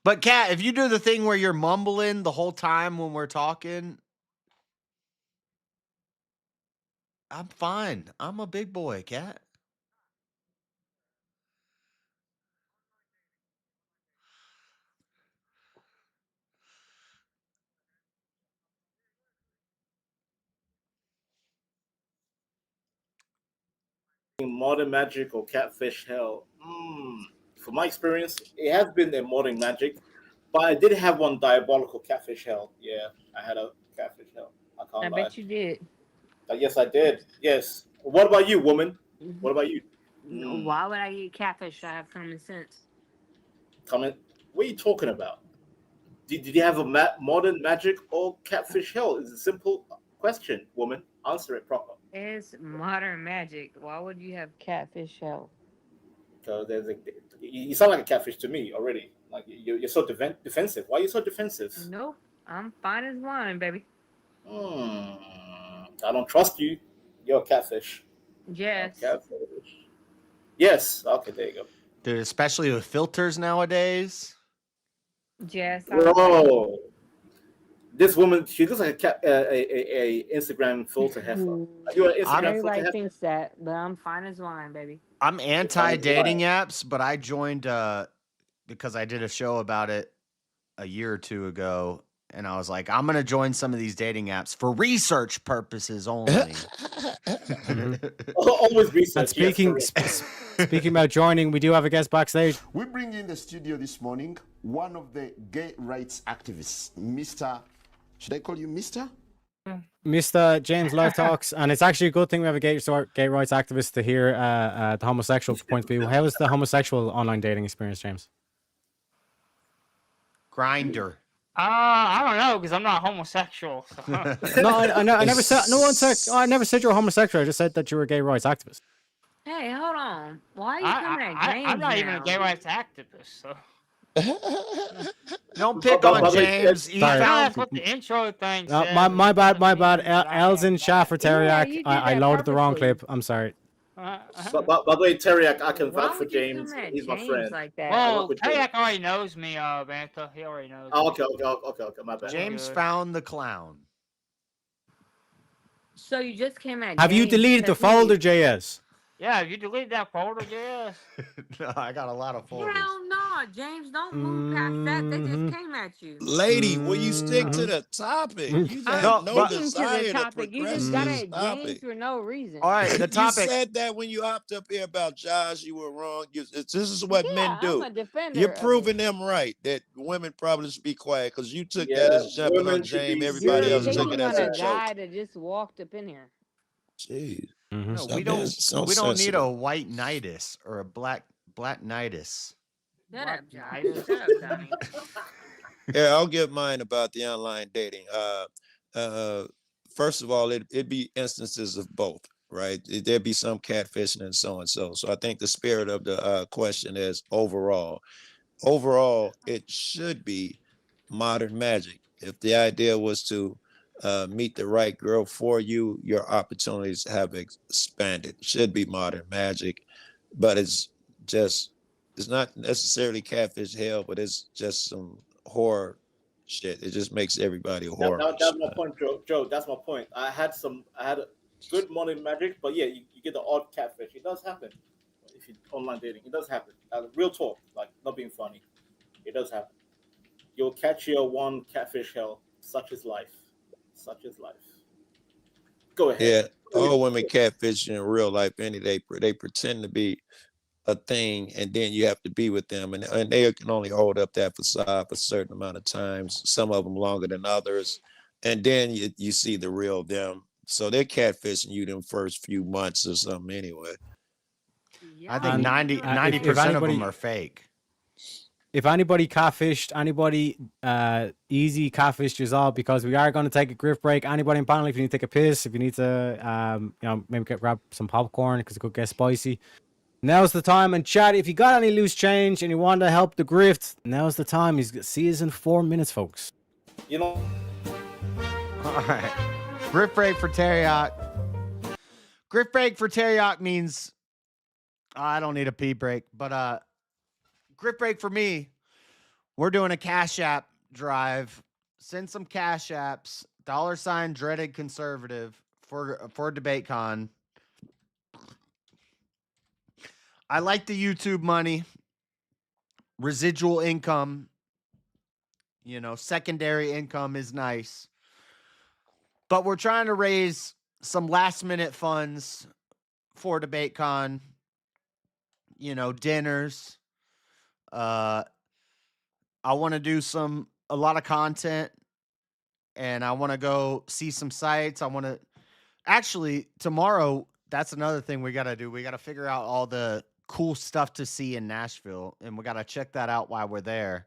But Kat, if you do the thing where you're mumbling the whole time when we're talking, I'm fine. I'm a big boy, Kat. Modern magic or catfish hell? From my experience, it has been a modern magic, but I did have one diabolical catfish hell. Yeah, I had a catfish hell. I can't I lie. bet you did. Yes, I did. Yes. What about you, woman? What about you? Why would I eat catfish? I have common sense. Comment. What are you talking about? Did you have a modern magic or catfish hell? It's a simple question, woman. Answer it proper. It's modern magic. Why would you have catfish hell? So you sound like a catfish to me already. Like you're so defensive. Why are you so defensive? Nope. I'm fine as wine, baby. I don't trust you. You're a catfish. Yes. Catfish. Yes. Okay, there you go. Dude, especially with filters nowadays. Yes. Whoa. This woman, she looks like a Instagram filter heifer. You're an Instagram filter Everybody heifer. thinks that, but I'm fine as wine, baby. I'm anti-dating apps, but I joined because I did a show about it a year or two ago, and I was like, I'm going to join some of these dating apps for research purposes only. Always research. And speaking about joining, we do have a guest backstage. We bring in the studio this morning one of the gay rights activists, Mr. Should I call you Mr.? Mr. James Live Talks, and it's actually a good thing we have a gay rights activist to hear the homosexual point of view. How was the homosexual online dating experience, James? Grinder. I don't know because I'm not homosexual. So. No, I never said. No one said. I never said you were homosexual. I just said that you were a gay rights activist. Hey, hold on. Why are you coming at James I'm not now? even a gay rights activist. So. Don't pick on By the way, James. He Sorry. No, found that's what the intro thing No, says. my bad, my bad. But I L's am in chat for Yeah, Teriak. you did I that loaded the wrong purposely. clip. I'm sorry. By the way, Teriak, I can Why vouch for would you come James. at He's my James friend. like that? I work Well, with James. Kayak already knows me, Banta. He already knows Oh, me. okay. My bad. James good. found the clown. So you just came at Have you James deleted the because he- folder, JS? Yeah, you deleted that folder, yes. No, I got a lot of folders. Hell no, James, don't move past that. They just came at you. Lady, will you stick to the topic? You I'm have no sticking to desire the to topic. You just progress got this at James topic. for no reason. All right, the You topic. said that when you hopped up here about Josh, you were wrong. This is what men Yeah, do. I'm a defender. You're of it. proving them right that women probably should be quiet because you took Yeah, that as jumping on women should James. be Everybody You're else took picking it on as a a joke. guy that just walked up in here. Jeez. Mm-hmm. No, Stop we being don't. so We don't need sensitive. a white nidus or a black nidus. Shut up, Josh. Nice. Shut up, Donnie. Yeah, I'll give mine about the online dating. First of all, it'd be instances of both, right? There'd be some catfishing and so and so. So I think the spirit of the question is overall. Overall, it should be modern magic. If the idea was to meet the right girl for you, your opportunities have expanded. Should be modern magic, but it's not necessarily catfish hell, but it's just some horror shit. It just makes everybody a horror. That's my point, Joe. That's my point. I had a good morning magic, but yeah, you get the odd catfish. It does happen. If you online dating, it does happen. Real talk, like not being funny. It does happen. You'll catch your one catfish hell. Such is life. Such is life. Go ahead. Yeah, all women catfish in real life. They pretend to be a thing, and then you have to be with them, and they can only hold up that facade for a certain amount of times. Some of them longer than others, and then you see the real them. So they're catfishing you them first few months or something anyway. I think And, 90% of them are fake. If anybody catfished, easy catfished is all, because we are going to take a grift break. Anybody in panel, if you need to take a piss, if you need to, maybe grab some popcorn because it could get spicy. Now's the time. And chat, if you got any loose change and you want to help the grift, now's the time. See us in 4 minutes, folks. You know. All right. Grift break for Teriak. Grift break for Teriak means I don't need a pee break, but grift break for me. We're doing a Cashapp drive. Send some Cash Apps. $ Dreadedconservative for Debatecon. I like the YouTube money. Residual income. Secondary income is nice. But we're trying to raise some last minute funds for Debatecon. Dinners. I want to do a lot of content, and I want to go see some sites. Actually, tomorrow, that's another thing we got to do. We got to figure out all the cool stuff to see in Nashville, and we got to check that out while we're there.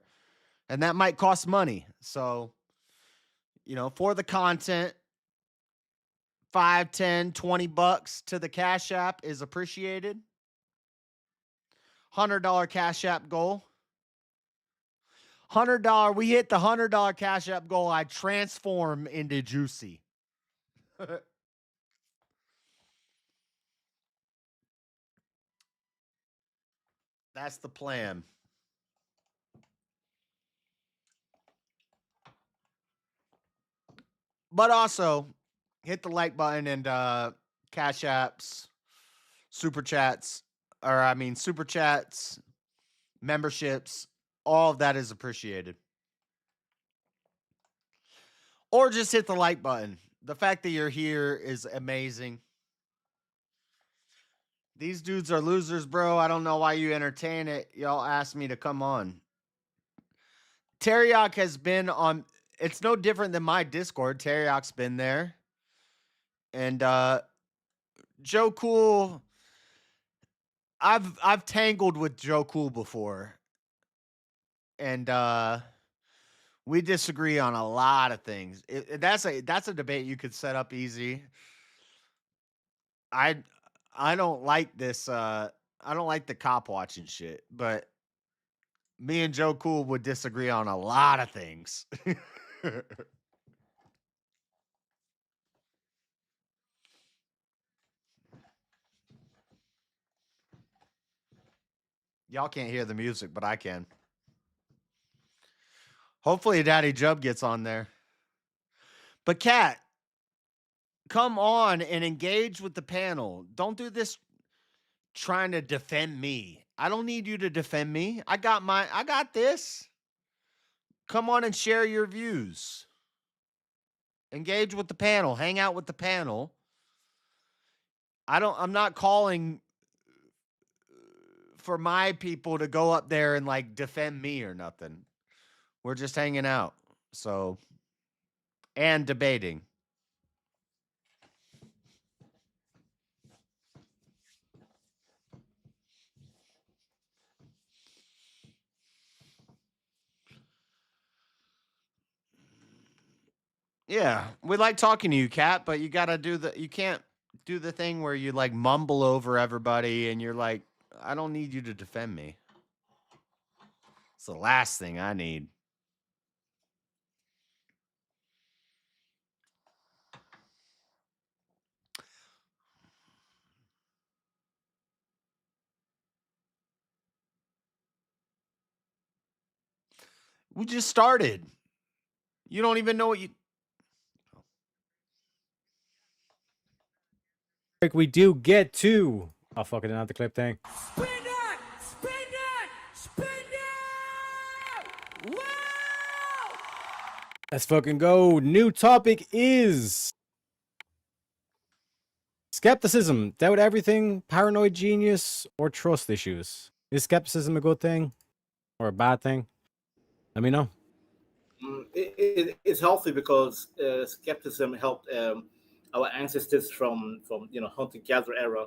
And that might cost money. So, for the content, $5, $10, $20 to the Cash App is appreciated. $100 Cash App goal. $100. We hit the $100 Cash App goal. I transform into Juicy. That's the plan. But also, hit the like button and Cash Apps, Super Chats, memberships. All of that is appreciated. Or just hit the like button. The fact that you're here is amazing. These dudes are losers, bro. I don't know why you entertain it. Y'all asked me to come on. Teriak has been on. It's no different than my Discord. Teriak's been there. And Joe Cool. I've tangled with Joe Cool before. And we disagree on a lot of things. That's a debate you could set up easy. I don't like this. I don't like the cop watching shit, but Me and Joe Cool would disagree on a lot of things. Y'all can't hear the music, but I can. Hopefully Daddy Jub gets on there. But Kat, come on and engage with the panel. Don't do this trying to defend me. I don't need you to defend me. I got this. Come on and share your views. Engage with the panel. Hang out with the panel. I'm not calling for my people to go up there and like defend me or nothing. We're just hanging out. So, and debating. Yeah, we like talking to you, Kat, but you can't do the thing where you like mumble over everybody and you're like, I don't need you to defend me. It's the last thing I need. We just started. You don't even know what you... Like we do get to... Oh, fuck, I didn't have the clip thing. Spin it! Spin it! Spin it! Wow! Let's fucking go. New topic is... skepticism. Doubt everything, paranoid genius, or trust issues. Is skepticism a good thing? Or a bad thing? Let me know. It's healthy because skepticism helped our ancestors from hunter-gatherer era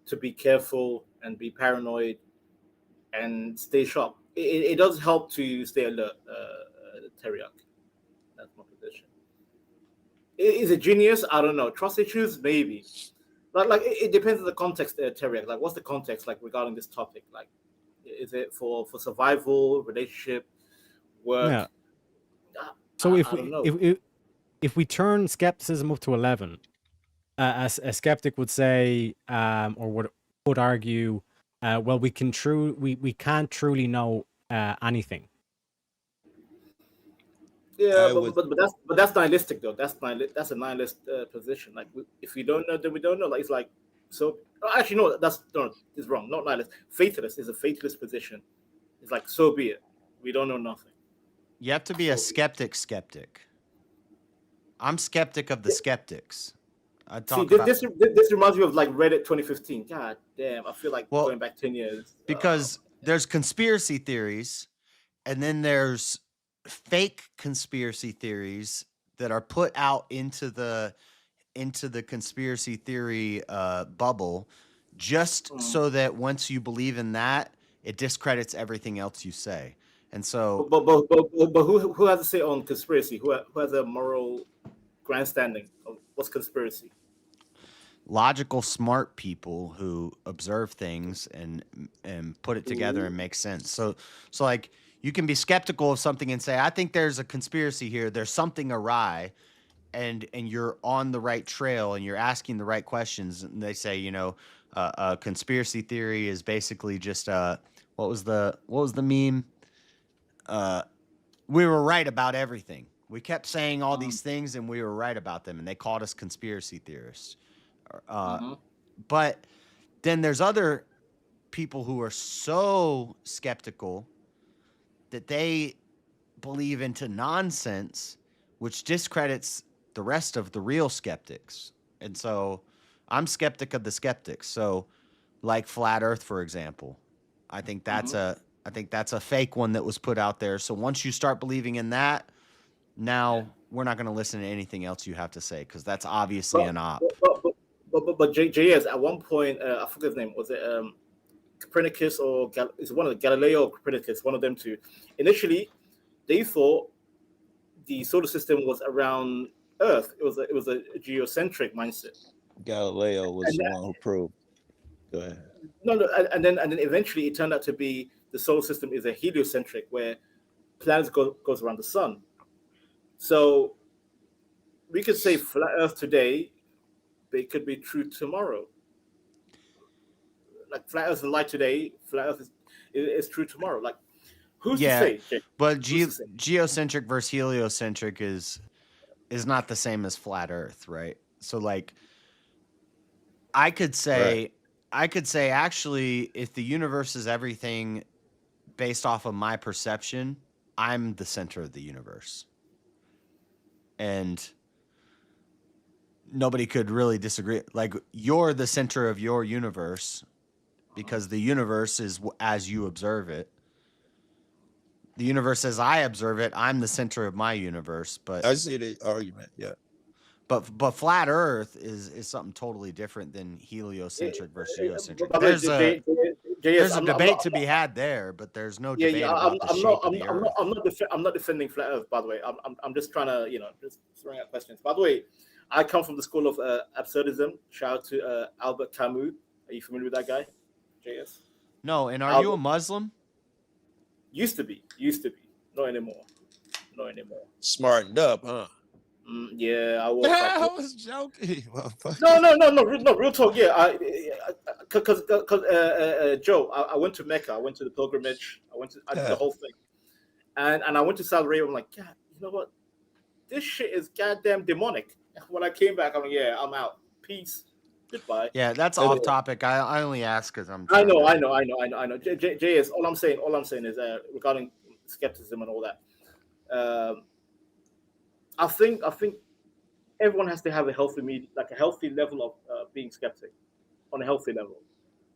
to be careful and be paranoid and stay sharp. It does help to stay alert, Teriak. That's my position. Is it genius? I don't know. Trust issues? Maybe. Like it depends on the context, Teriak. Like, what's the context like regarding this topic? Like, is it for survival, relationship, work? Yeah. So I if we turn skepticism up to 11, a skeptic would say, or would argue, well, we can't truly know anything. Yeah, but that's nihilistic though. That's a nihilist position. Like, if we don't know, then we don't know. Like, it's like, so actually no, it's wrong. Not nihilist. Fatalist is a fatalist position. It's like, so be it. We don't know nothing. You have to be a skeptic. I'm skeptic of the skeptics. This reminds me of like Reddit 2015. God damn, I feel like going back 10 years. Because there's conspiracy theories, and then there's fake conspiracy theories that are put out into the conspiracy theory bubble, just so that once you believe in that, it discredits everything else you say. And so, but who has to say on conspiracy? Who has a moral grandstanding of what's conspiracy? logical, smart people who observe things and put it together and make sense. So like, you can be skeptical of something and say, I think there's a conspiracy here. There's something awry, and you're on the right trail and you're asking the right questions. And they say, a conspiracy theory is basically just what was the meme? We were right about everything. We kept saying all these things and we were right about them, and they called us conspiracy theorists. But then there's other people who are so skeptical that they believe into nonsense, which discredits the rest of the real skeptics. And so I'm skeptic of the skeptics. So like flat earth, for example, I think that's a fake one that was put out there. So once you start believing in that, now we're not going to listen to anything else you have to say, because that's obviously an op. But JS, at one point, I forget his name, was it Copernicus or it's one of the Galileo or Copernicus, one of them two. Initially, they thought the solar system was around Earth. It was a geocentric mindset. Galileo was the one who proved. Go ahead. No, and then eventually it turned out to be the solar system is a heliocentric, where planets goes around the sun. So we could say flat Earth today, but it could be true tomorrow. Like flat Earth is light today, flat Earth is true tomorrow. Like, who's to say, Jake? but Who's to say? geocentric versus heliocentric is not the same as flat Earth, right? So like, I could say actually, if the universe is everything based off of my perception, I'm the center of the universe, and nobody could really disagree. Like, you're the center of your universe because the universe is as you observe it. The universe as I observe it, I'm the center of my universe. But I see the argument. Yeah. But flat Earth is something totally different than heliocentric versus geocentric. But There's JS, a debate to be had there, but there's no debate about the shape of the Earth. I'm not defending flat Earth, by the way. I'm just trying to, just throwing out questions. By the way, I come from the school of absurdism. Shout out to Albert Camus. Are you familiar with that guy, JS? No, and are you a Muslim? Used to be. Not anymore. Smartened up, huh? Yeah, I was. I was joking. No, real talk. Yeah, because Joe, I went to Mecca. I went to the pilgrimage. I did the whole thing, and I went to Saudi Arabia. I'm like, God, you know what? This shit is goddamn demonic. When I came back, I'm like, yeah, I'm out. Peace. Goodbye. Yeah, that's off topic. I only ask because I'm. I know. JS, all I'm saying is regarding skepticism and all that. I think everyone has to have a healthy level of being skeptic, on a healthy level.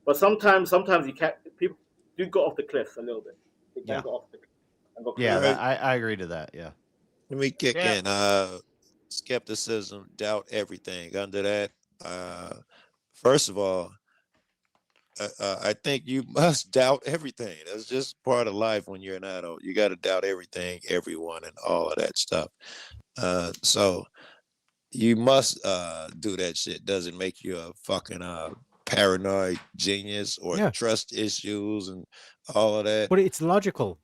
But sometimes you can't. People do go off the cliff a little bit. They can go off the cliff and go crazy. Yeah, I agree to that. Yeah. Let me kick in. Skepticism, doubt everything. Under that, first of all, I think you must doubt everything. That's just part of life when you're an adult. You got to doubt everything, everyone, and all of that stuff. So you must do that shit. Doesn't make you a fucking paranoid genius or trust issues and all of that. But it's logical.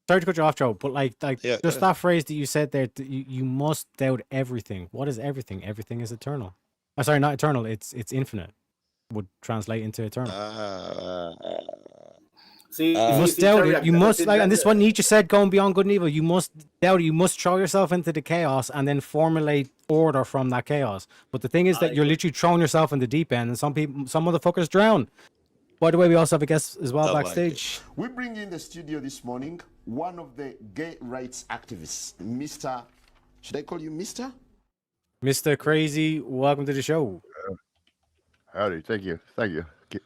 Sorry to cut you off, Joe, but just that phrase that you said there, you must doubt everything. What is everything? Everything is eternal. Sorry, not eternal. It's infinite. Would translate into eternal. You must doubt it. You must and this is what Nietzsche said, going beyond good and evil. You must doubt it. You must throw yourself into the chaos and then formulate order from that chaos. But the thing is that you're literally throwing yourself in the deep end, and some motherfuckers drown. By the way, we also have a guest as well backstage. We bring in the studio this morning one of the gay rights activists, Mr. Should I call you Mr.? Mr. Crazy, welcome to the show. Howdy, thank you.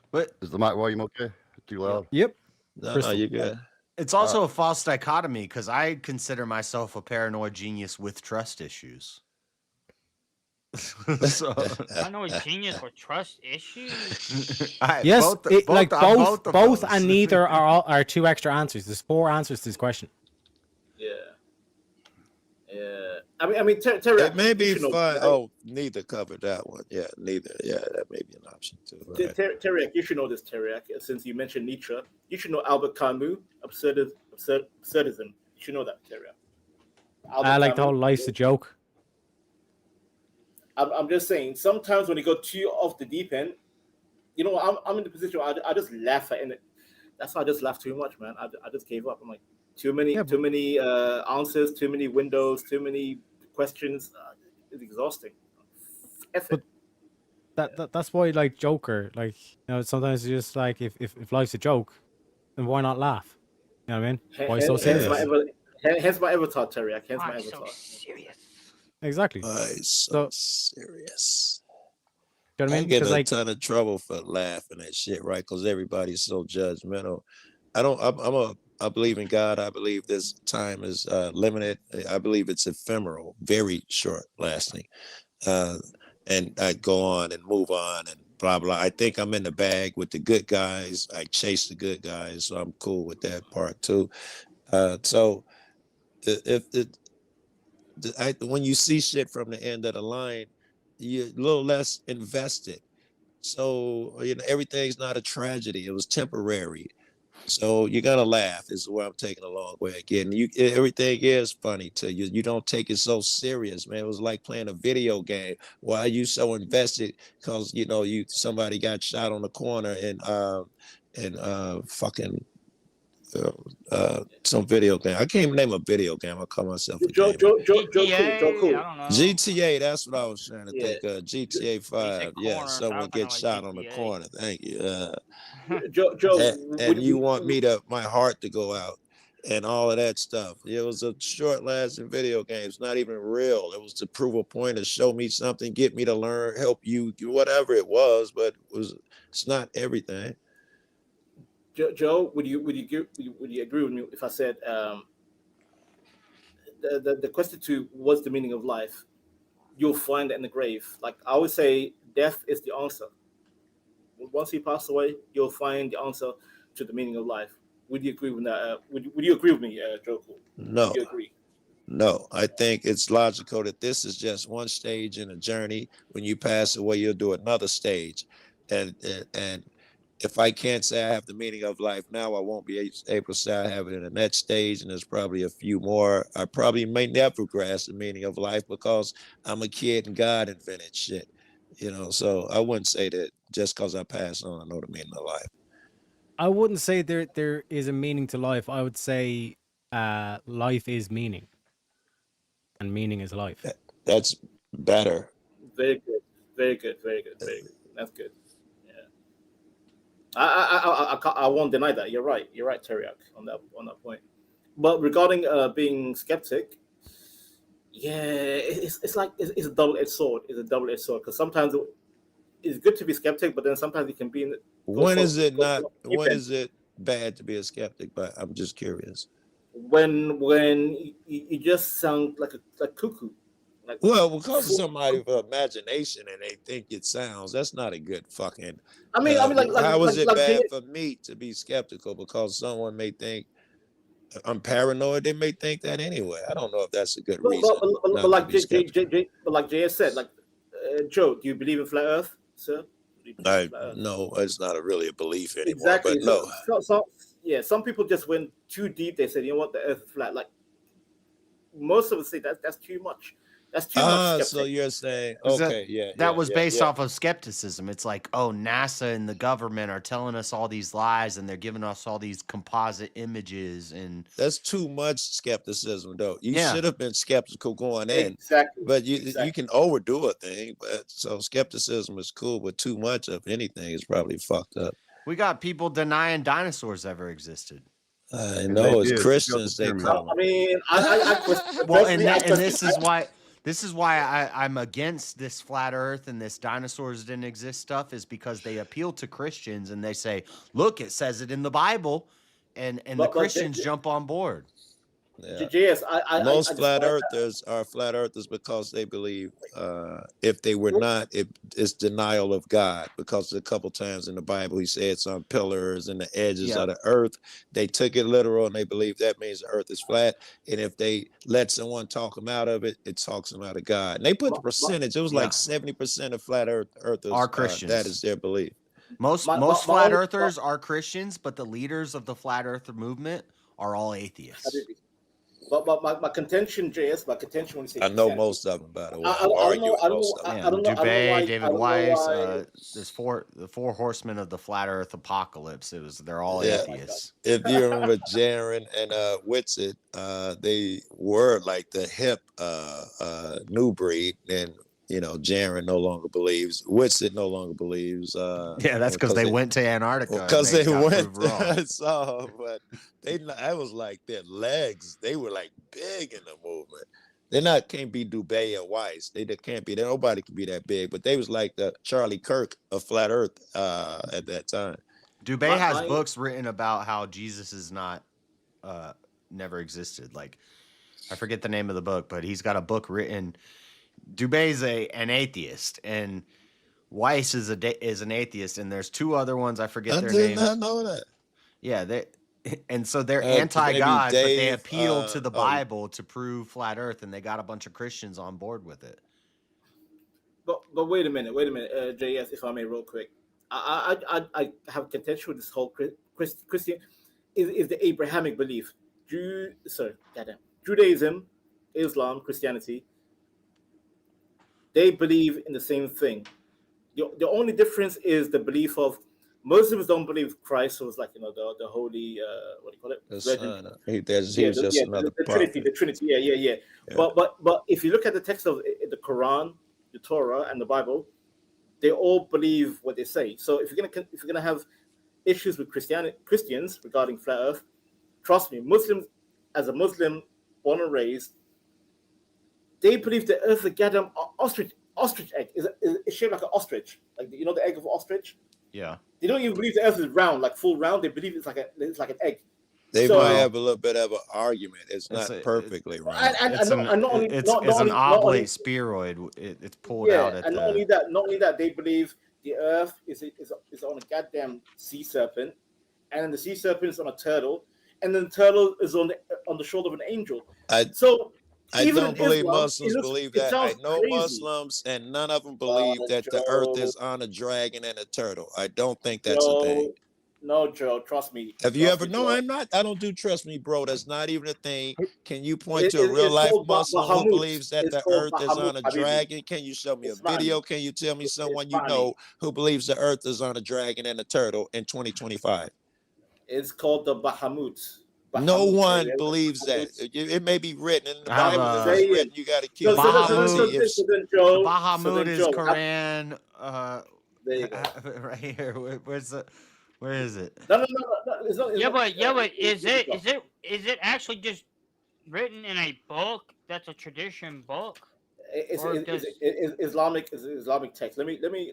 What? Is the mic volume okay? Too loud? Yep. No, you good. It's also a false dichotomy because I consider myself a paranoid genius with trust issues. So, I know a genius with trust issues. Yes, both those. and neither are two extra answers. There's 4 answers to this question. Yeah. I mean, Terry. It may be fun. Oh, neither covered that one. Yeah, neither. Yeah, that may be an option too. Right? Teriak, you should know this, Teriak. Since you mentioned Nietzsche, you should know Albert Camus, absurdism. You should know that, Teriak. I like the whole life's a joke. I'm just saying, sometimes when you go too off the deep end, I'm in the position where I just laugh at it. That's why I just laugh too much, man. I just gave up. I'm like, too many answers, too many windows, too many questions. It's exhausting. But that's why, like, Joker, sometimes it's just like, if life's a joke, then why not laugh? You know what I mean? Why so serious? Hence my avatar, Teriak. Hence my avatar. So serious. Exactly. So serious. You know what I mean? I get a ton of trouble for laughing at shit, right? Because everybody's so judgmental. I believe in God. I believe this time is limited. I believe it's ephemeral, very short lasting. And I go on and move on and blah, blah. I think I'm in the bag with the good guys. I chase the good guys, so I'm cool with that part too. So when you see shit from the end of the line, you're a little less invested. So, everything's not a tragedy. It was temporary. So you're gonna laugh. Is where I'm taking a long way again. Everything is funny to you. You don't take it so serious, man. It was like playing a video game. Why are you so invested? Because somebody got shot on the corner and fucking some video game. I can't even name a video game. I'll call myself a Joe gamer. Cool. I don't know. GTA, that's what I was trying to Yeah. think of. GTA 5. Yeah, corner, someone sounds gets kinda shot like on the GTA. corner. Thank you. Joe, And you want my heart to go out and all of that stuff. It was a short lasting video game. It's not even real. It was to prove a point, to show me something, get me to learn, help you, whatever it was, but it's not everything. Joe, would you agree with me if I said the question to what's the meaning of life? You'll find it in the grave. Like I always say, death is the answer. Once you pass away, you'll find the answer to the meaning of life. Would you agree with that? Would you agree with me, Joe? No. Would you agree? No, I think it's logical that this is just one stage in a journey. When you pass away, you'll do another stage, and if I can't say I have the meaning of life now, I won't be able to say I have it in the next stage, and there's probably a few more. I probably may never grasp the meaning of life because I'm a kid and God invented shit, So I wouldn't say that just because I pass on, I know the meaning of life. I wouldn't say there is a meaning to life. I would say life is meaning, and meaning is life. That's better. Very good. Very good. Very good. Very good. That's good. I won't deny that. You're right. You're right, Teriak, on that point. But regarding being skeptic, it's like it's a double-edged sword. It's a double-edged sword because sometimes it's good to be skeptic, but then sometimes it can be. When is it bad to be a skeptic? But I'm just curious. When you just sound like cuckoo. Well, because of somebody's imagination and they think it sounds, that's not a good fucking. I mean, how is it bad for me to be skeptical because someone may think I'm paranoid? They may think that anyway. I don't know if that's a good reason. But like JS said, Joe, do you believe in flat Earth, sir? No, it's not really a belief anymore. Exactly. But no. Some people just went too deep. They said, you know what, the Earth is flat. Like most of us say that's too much. That's too much. So you're saying, that was based off of skepticism. It's like, oh, NASA and the government are telling us all these lies, and they're giving us all these composite images, and that's too much skepticism, though. You should have been skeptical going in, exactly. But you can overdo a thing. But so skepticism is cool, but too much of anything is probably fucked up. We got people denying dinosaurs ever existed. I know it's Christians they call. I mean, This is why I'm against this flat Earth and this dinosaurs didn't exist stuff is because they appeal to Christians and they say, look, it says it in the Bible, and the Christians jump on board. Yeah. Most flat earthers are flat earthers because they believe if they were not, it's denial of God, because a couple times in the Bible he said it's on pillars and the edges of the earth. They took it literal and they believe that means the earth is flat. And if they let someone talk them out of it, it talks them out of God. And they put the percentage. It was like 70% of flat earthers are Christians. That is their belief. Most flat earthers are Christians, but the leaders of the flat earth movement are all atheists. But my contention, JS, when you say I know most of them, by the way. I don't know. Dubé, David Weiss, there's the four horsemen of the flat Earth apocalypse. They're all atheists. If you remember Jaron and Whitsitt, they were like the hip new breed, and Jaron no longer believes. Whitsitt no longer believes. That's because they went to Antarctica. Because they went. I saw, but I was like their legs. They were like big in the movement. They can't be Dubé and Weiss. They can't be. Nobody can be that big. But they was like the Charlie Kirk of flat Earth at that time. Dubé has books written about how Jesus is not, never existed. Like, I forget the name of the book, but he's got a book written. Dubé's an atheist, and Weiss is an atheist, and there's two other ones I forget their names. I did not know that. Yeah, and so they're anti-God, but they appeal to the oh. Bible to prove flat Earth, and they got a bunch of Christians on board with it. But wait a minute, JS, if I may, real quick. I have contention with this whole Christian. is the Abrahamic belief. Judaism, Islam, Christianity, they believe in the same thing. The only difference is the belief of Muslims don't believe Christ was like the holy what do you call it? The Virgin. son. He was just another the prophet. Trinity. Yeah. But if you look at the text of the Quran, the Torah, and the Bible, they all believe what they say. So if you're gonna have issues with Christians regarding flat Earth, trust me, Muslims, as a Muslim born and raised, they believe the Earth is a goddamn ostrich egg. Is shaped like an ostrich, like the egg of an ostrich. Yeah. They don't even believe the Earth is round, like full round. They believe it's like an egg. They might have a little bit of an argument. It's not perfectly right. It's an oblate spheroid. It's pulled out at not only that, they believe the Earth is on a goddamn sea serpent, and then the sea serpent is on a turtle, and then the turtle is on the shoulder of an angel. I don't believe Islam, Muslims believe that. I know Muslims, and none of them believe that the Earth is on a dragon and a turtle. I don't think that's a thing. No, Joe, trust me. Have you ever? No, I'm not. I don't do trust me, bro. That's not even a thing. Can you point to a real life Muslim who believes that the Earth is on a dragon? Can you show me a video? Can you tell me someone you know who believes the Earth is on a dragon and a turtle in 2025? It's called the Bahamut. No one believes that. It may be written in the Bible. It's written. You got to kill the Bahamut is Quran. There you go. Right here. Where is it? No. It's not, but is it actually just written in a book? That's a tradition book. It's Islamic text. Let me. I mean,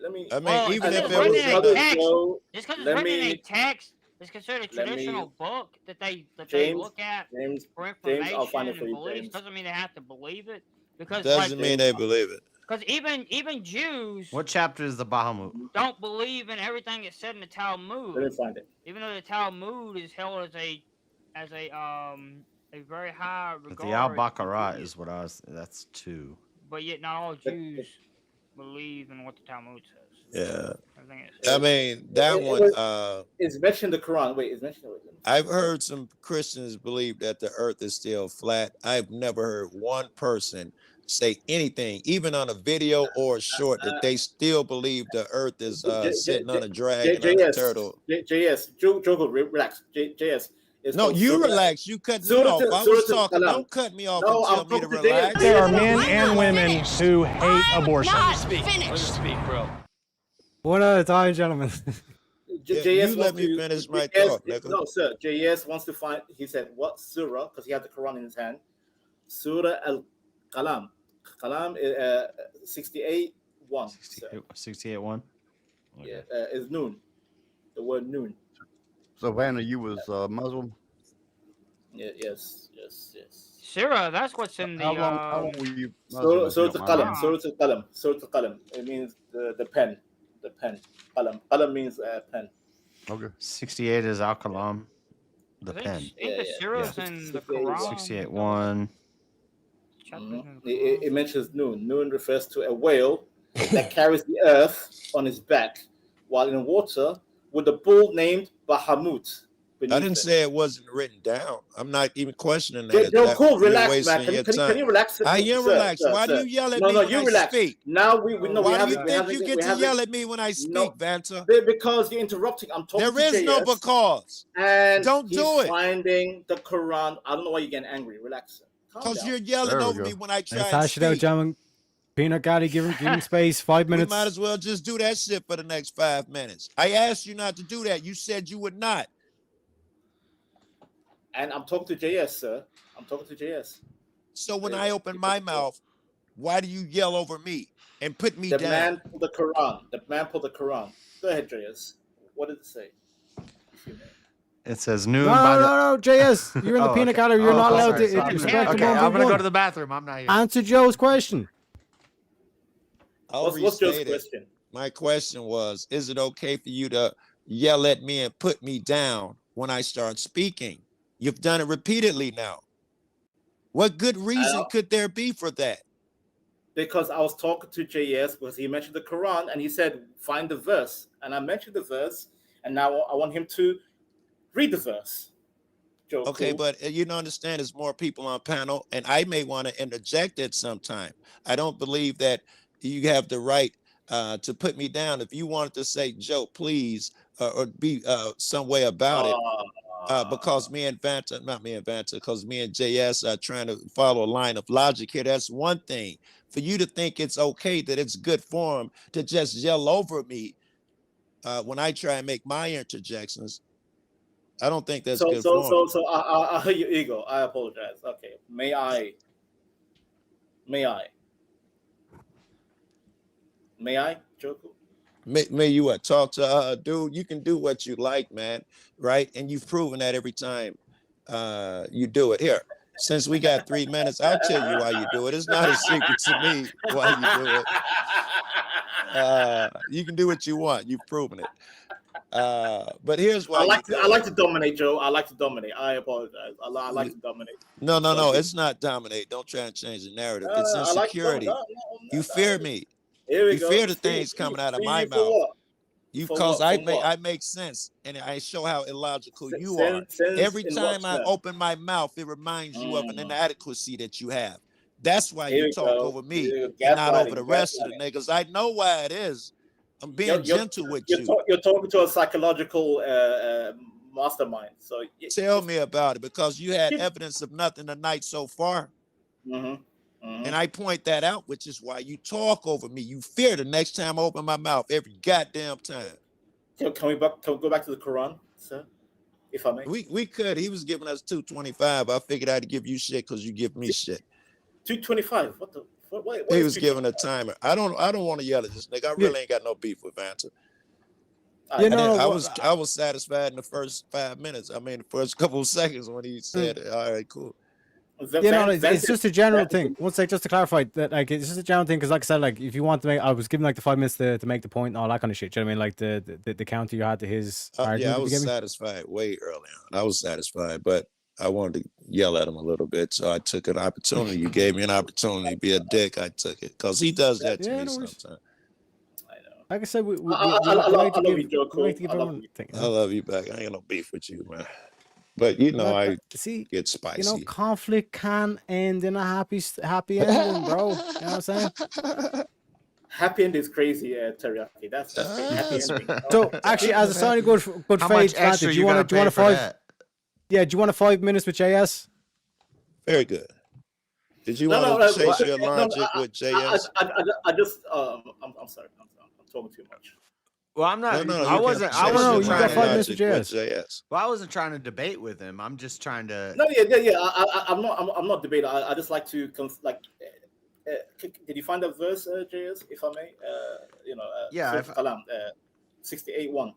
even if it was just because it's written in a text, it's considered a traditional book that they look at for information I'll find it for and you, beliefs. James. Doesn't mean they have to believe it. Because doesn't mean they believe it. Because even Jews. What chapter is the Bahamut? Don't believe in everything that's said in the Talmud. Let me find it. Even though the Talmud is held as a very high regard. The Al-Baqarah is what that's 2. But yet not all Jews believe in what the Talmud says. Yeah. I mean, that one. It's mentioned in the Quran. Wait, it's mentioned. I've heard some Christians believe that the Earth is still flat. I've never heard one person say anything, even on a video or a short, that they still believe the Earth is sitting on a dragon or a turtle. Jogo, relax. JS. No, you relax. You cut me off. I was talking. Don't cut me off and tell me to relax. There are men and women who hate abortion. Let me speak, bro. One at a time, gentlemen. JS let me finish my thought. No, sir. JS wants to find. He said, "What surah?" Because he had the Quran in his hand. Surah Al-Qalam. Qalam is 68:1. 68:1. Yeah, is noon. The word noon. So, Vanna, you was Muslim? Yeah, yes. Surah, that's what's in the. How long were you Muslim? Surah Al-Qalam. It means the pen. The pen. Qalam. Qalam means pen. Okay. 68 is Al-Qalam. The pen. The surahs in the Quran. 68:1. It mentions noon. Noon refers to a whale that carries the earth on his back while in water with a bull named Bahamut. I didn't say it wasn't written down. I'm not even questioning that. Cool. Relax, man. Can you relax? I am relaxed. Why do you yell at me when I speak? Now we know. Why do you think you get to yell at me when I speak, Vanta? Because you're interrupting. I'm talking. There is no because. And don't do it. Finding the Quran. I don't know why you're getting angry. Relax. Because you're yelling over me when I try to hash it out, gentlemen. Peanut Gallery, give him space. 5 minutes. We might as well just do that shit for the next 5 minutes. I asked you not to do that. You said you would not. And I'm talking to JS, sir. I'm talking to JS. So when I open my mouth, why do you yell over me and put me down? The man pulled the Quran. The man pulled the Quran. Go ahead, JS. What did it say? It says noon. No, JS. You're in the peanut gallery. You're not allowed to. Okay, I'm going to go to the bathroom. I'm not here. Answer Joe's question. What's Joe's question? My question was, is it okay for you to yell at me and put me down when I start speaking? You've done it repeatedly now. What good reason could there be for that? Because I was talking to JS because he mentioned the Quran and he said, find the verse. And I mentioned the verse and now I want him to read the verse. Okay, but you don't understand there's more people on panel, and I may want to interject at some time. I don't believe that you have the right to put me down. If you wanted to say, Joe, please, or be some way about it, because me and Vanta, not me and Vanta, because me and JS are trying to follow a line of logic here. That's one thing. For you to think it's okay, that it's good form to just yell over me when I try and make my interjections, I don't think that's good form. I heard your ego. I apologize. Okay, may I, Joko? May you what? Talk to dude. You can do what you like, man. Right? And you've proven that every time you do it. Here, since we got 3 minutes, I'll tell you why you do it. It's not a secret to me why you do it. You can do what you want. You've proven it. But here's why I like to dominate, Joe. I like to dominate. I apologize. I like to dominate. No. It's not dominate. Don't try and change the narrative. It's insecurity. You fear me. You fear the things coming out of my mouth. Because I make sense, and I show how illogical you are. Every time I open my mouth, it reminds you of an inadequacy that you have. That's why you talk over me and not over the rest of the niggas. I know why it is. I'm being gentle with you. You're talking to a psychological mastermind. So tell me about it, because you had evidence of nothing tonight so far. And I point that out, which is why you talk over me. You fear the next time I open my mouth every goddamn time. Can we go back to the Quran, sir? If I may. We could. He was giving us 225. I figured I'd give you shit because you give me shit. 225. What the? What he was giving a timer. I don't want to yell at this nigga. I really ain't got no beef with Vanta. I was satisfied in the first 5 minutes. I mean, the first couple of seconds when he said, "All right, cool." It's just a general thing. One sec, just to clarify that, like, it's just a general thing because, like I said, like, if you want to make, I was given like the 5 minutes to make the point and all that kind of shit. Do you know what I mean? Like the counter you had to his. Yeah, I was satisfied way early on. I was satisfied, but I wanted to yell at him a little bit, so I took an opportunity. You gave me an opportunity to be a dick. I took it because he does that to me sometimes. Like I said, we I like to give everyone. I love you back. I ain't got no beef with you, man. But you know, I get spicy. You know, conflict can end in a happy ending, bro. You know what I'm saying? Happy ending is crazy, teriyaki. That's happy ending. So actually, as a sign of good faith, extra do you want a 5? Yeah, do you want a 5 minutes with JS? Very good. Did you want to chase your logic with JS? I just I'm sorry. I'm talking too much. Well, I'm not. No, I wasn't. I wasn't trying to. 5 minutes with JS. Well, I wasn't trying to debate with him. I'm just trying to. No, yeah. I'm not debating. I just like to did you find that verse, JS? If I may, yeah. Kalam, 68:1.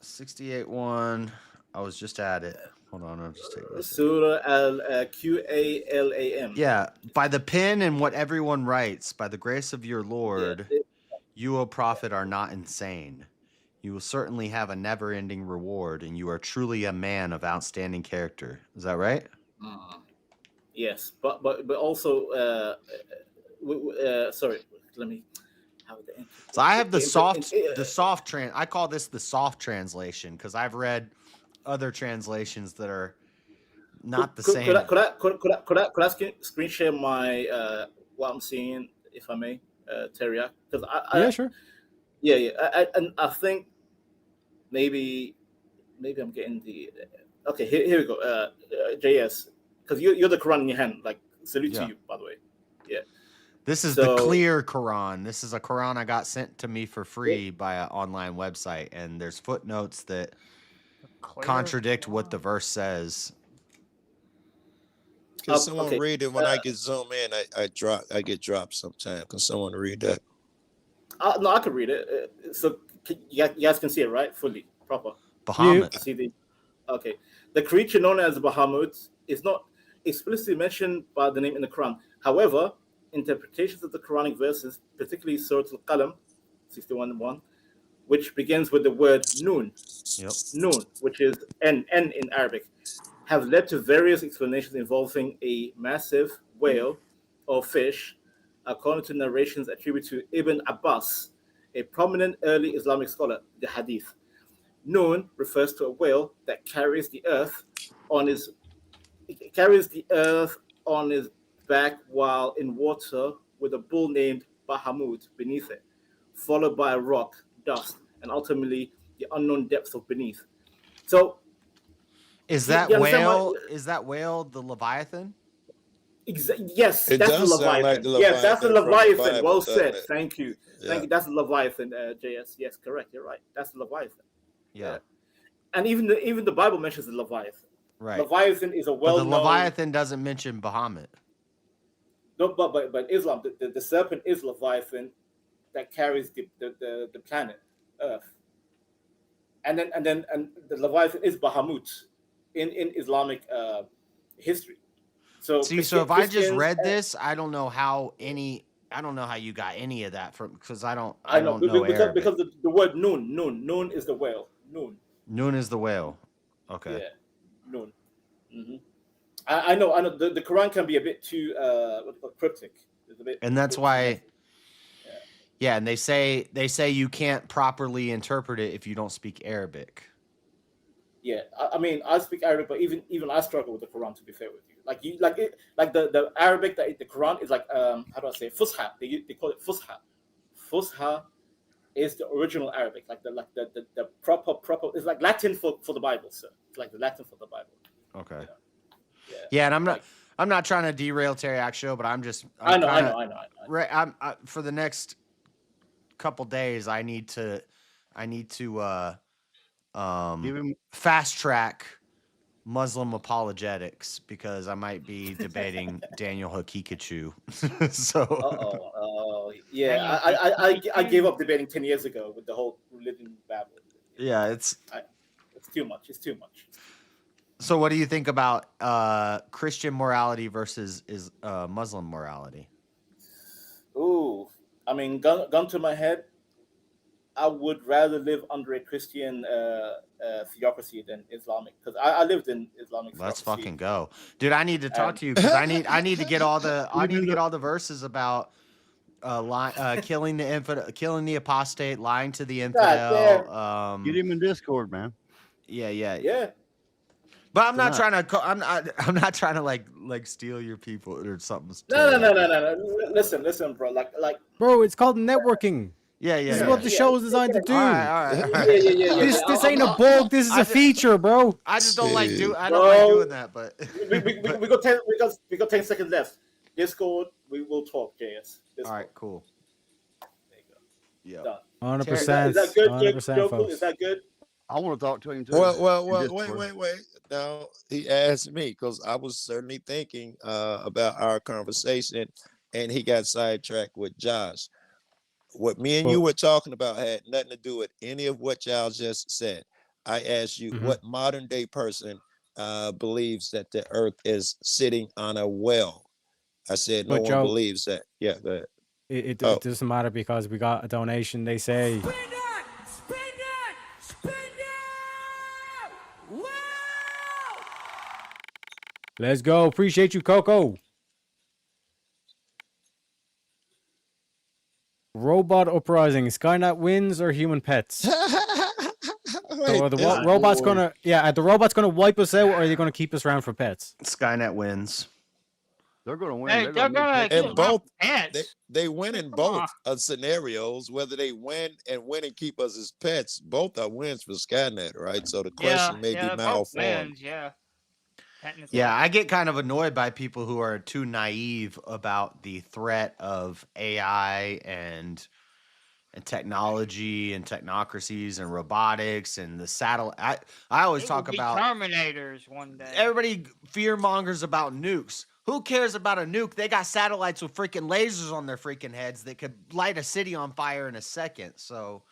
68:1. I was just at it. Hold on, I'll just take this. Surah Qalam. Yeah, by the pen and what everyone writes, by the grace of your Lord. You, O Prophet, are not insane. You will certainly have a never-ending reward, and you are truly a man of outstanding character. Is that right? Yes, but also, sorry. Let me. So I have the soft I call this the soft translation because I've read other translations that are not the same. Could I screen share my what I'm seeing, if I may? Teriak, because yeah, sure. And I think maybe I'm getting the okay. Here we go. JS, because you're the Quran in your hand. Like, salute to you, by the way. Yeah. This is the clear Quran. This is a Quran I got sent to me for free by an online website, and there's footnotes that contradict what the verse says. Can someone read it when I get zoom in? I get dropped sometimes. Can someone read that? No, I can read it. So you guys can see it, right? Fully, proper. Bahamut. Okay. The creature known as Bahamut is not explicitly mentioned by the name in the Quran. However, interpretations of the Quranic verses, particularly Surah Al-Qalam, 61:1, which begins with the word Noon, Noon, which is N in Arabic, have led to various explanations involving a massive whale or fish, according to narrations attributed to Ibn Abbas, a prominent early Islamic scholar, the Hadith. Noon refers to a whale that carries the earth on his carries the earth on his back while in water with a bull named Bahamut beneath it, followed by a rock, dust, and ultimately the unknown depths of beneath. So, is that whale? Is that whale the Leviathan? Yes, It that's the does sound Leviathan. like the Yes, that's the Leviathan from the Leviathan. Bible, Well doesn't said. it? Thank you. Yeah. Thank you. That's the Leviathan, JS. Yes, correct. You're right. That's the Leviathan. Yeah. And even the Bible mentions the Leviathan. Right. Leviathan is a But well-known. the Leviathan doesn't mention Bahamut. No, but Islam, the serpent is Leviathan that carries the planet Earth. And the Leviathan is Bahamut in Islamic history. So if I just read this, I don't know how you got any of that from, because I don't know Arabic. Because the word noon is the whale. Noon is the whale. Okay. Yeah, noon. Mm-hmm. I know. The Quran can be a bit too cryptic. It's a bit, And that's why. Yeah, and they say you can't properly interpret it if you don't speak Arabic. Yeah, I mean, I speak Arabic, but even I struggle with the Quran. To be fair with you, the Arabic that the Quran is like how do I say Fusha? They call it Fusha. Fusha is the original Arabic, like the proper. It's like Latin for the Bible, sir. It's like the Latin for the Bible. Okay. Yeah, and I'm not trying to derail Teriak Show, but I know. Right, for the next couple days, I need to fast track Muslim apologetics because I might be debating Daniel Hakikachu. So. Yeah, I gave up debating 10 years ago with the whole religion babble. Yeah, it's too much. It's too much. So, what do you think about Christian morality versus Muslim morality? Ooh, I mean, gun to my head, I would rather live under a Christian theocracy than Islamic, because I lived in Islamic. Let's fucking go, dude. I need to talk to you because I need to get all the verses about killing the infidel, killing the apostate, lying to the infidel. Get him in Discord, man. Yeah. But I'm not trying to. I'm not trying to like steal your people or something. No. Listen, bro. Like. Bro, it's called networking. Yeah. This is what the show is designed to do. All right. Yeah. This ain't a bug. This is a feature, bro. I just don't like doing that. But we got 10 seconds left. Discord. We will talk, JS. Discord. All right. Cool. There you go. Yeah. 100%. Is that good, 100%, folks. Is that good? I want to talk to him too. Well, wait. Now he asked me because I was certainly thinking about our conversation, and he got sidetracked with Josh. What me and you were talking about had nothing to do with any of what y'all just said. I asked you what modern day person believes that the earth is sitting on a well. I said no one believes that. Yeah, go ahead. It doesn't matter because we got a donation. They say. Let's go. Appreciate you, Coco. Robot uprising. Skynet wins or human pets? Are the robots gonna wipe us out, or are they gonna keep us around for pets? Skynet wins. They're gonna win. Hey, they're gonna and both pets. they win in both scenarios. Whether they win and keep us as pets, both are wins for Skynet, right? So the question may be malformed. Yeah, I get kind of annoyed by people who are too naive about the threat of AI and technology and technocracies and robotics and the satellite. I always talk about Terminators one day. Everybody fear mongers about nukes. Who cares about a nuke? They got satellites with freaking lasers on their freaking heads that could light a city on fire in a second. So,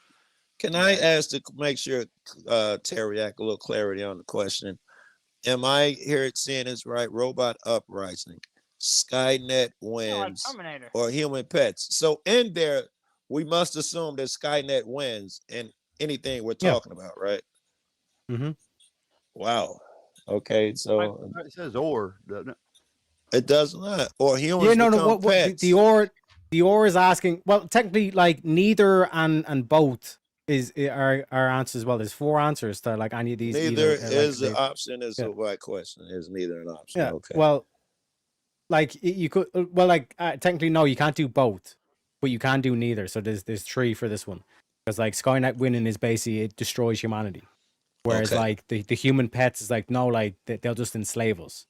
can I ask to make sure Teriak a little clarity on the question? Am I seeing this right? Robot uprising, Skynet wins, or human pets? So in there, we must assume that Skynet wins in anything we're talking about, right? Mm-hmm. Wow. Okay, so it says or, doesn't it? It does not. Or humans become pets. The or is asking. Well, technically, like neither and both. our answer as well. There's 4 answers to like any of these. Neither either, is like, an option. Is yeah. a right question. Is neither an option. Yeah. Okay. Well, like you could. Well, like technically, no, you can't do both, but you can do neither. So there's 3 for this one, because like Skynet winning is basically it destroys humanity, whereas Okay. like the human pets is like no, like they'll just enslave us.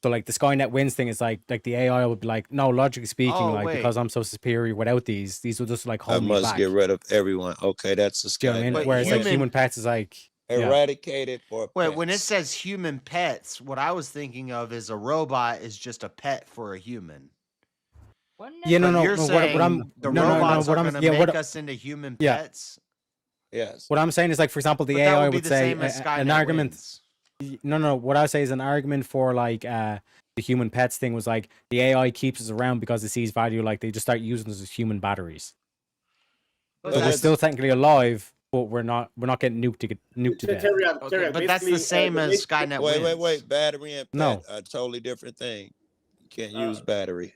So like the Skynet wins thing is like the AI would be like, no, logically speaking, Oh, like wait. because I'm so superior without these will just like I hold me must back. get rid of everyone. Okay, that's a Do you know what I mean? Skynet. Whereas like human- human pets is like yeah. Eradicated for Wait, pets. when it says human pets, what I was thinking of is a robot is just a pet for a human. Yeah, no, But no, you're no. saying What I'm the no, no, no. robots What are I'm going to yeah, make what us into human yeah. pets? Yes. What I'm saying is like, for example, the But that AI would be would the say same as an Skynet argument. wins. No. What I say is an argument for like the human pets thing was like the AI keeps us around because it sees value. Like they just start using us as human batteries. But So we're that's- still technically alive, but we're not getting nuked to death. Okay, but that's the same as Skynet wins. Wait. Battery and pet No. are a totally different thing. You can't Uh, use battery.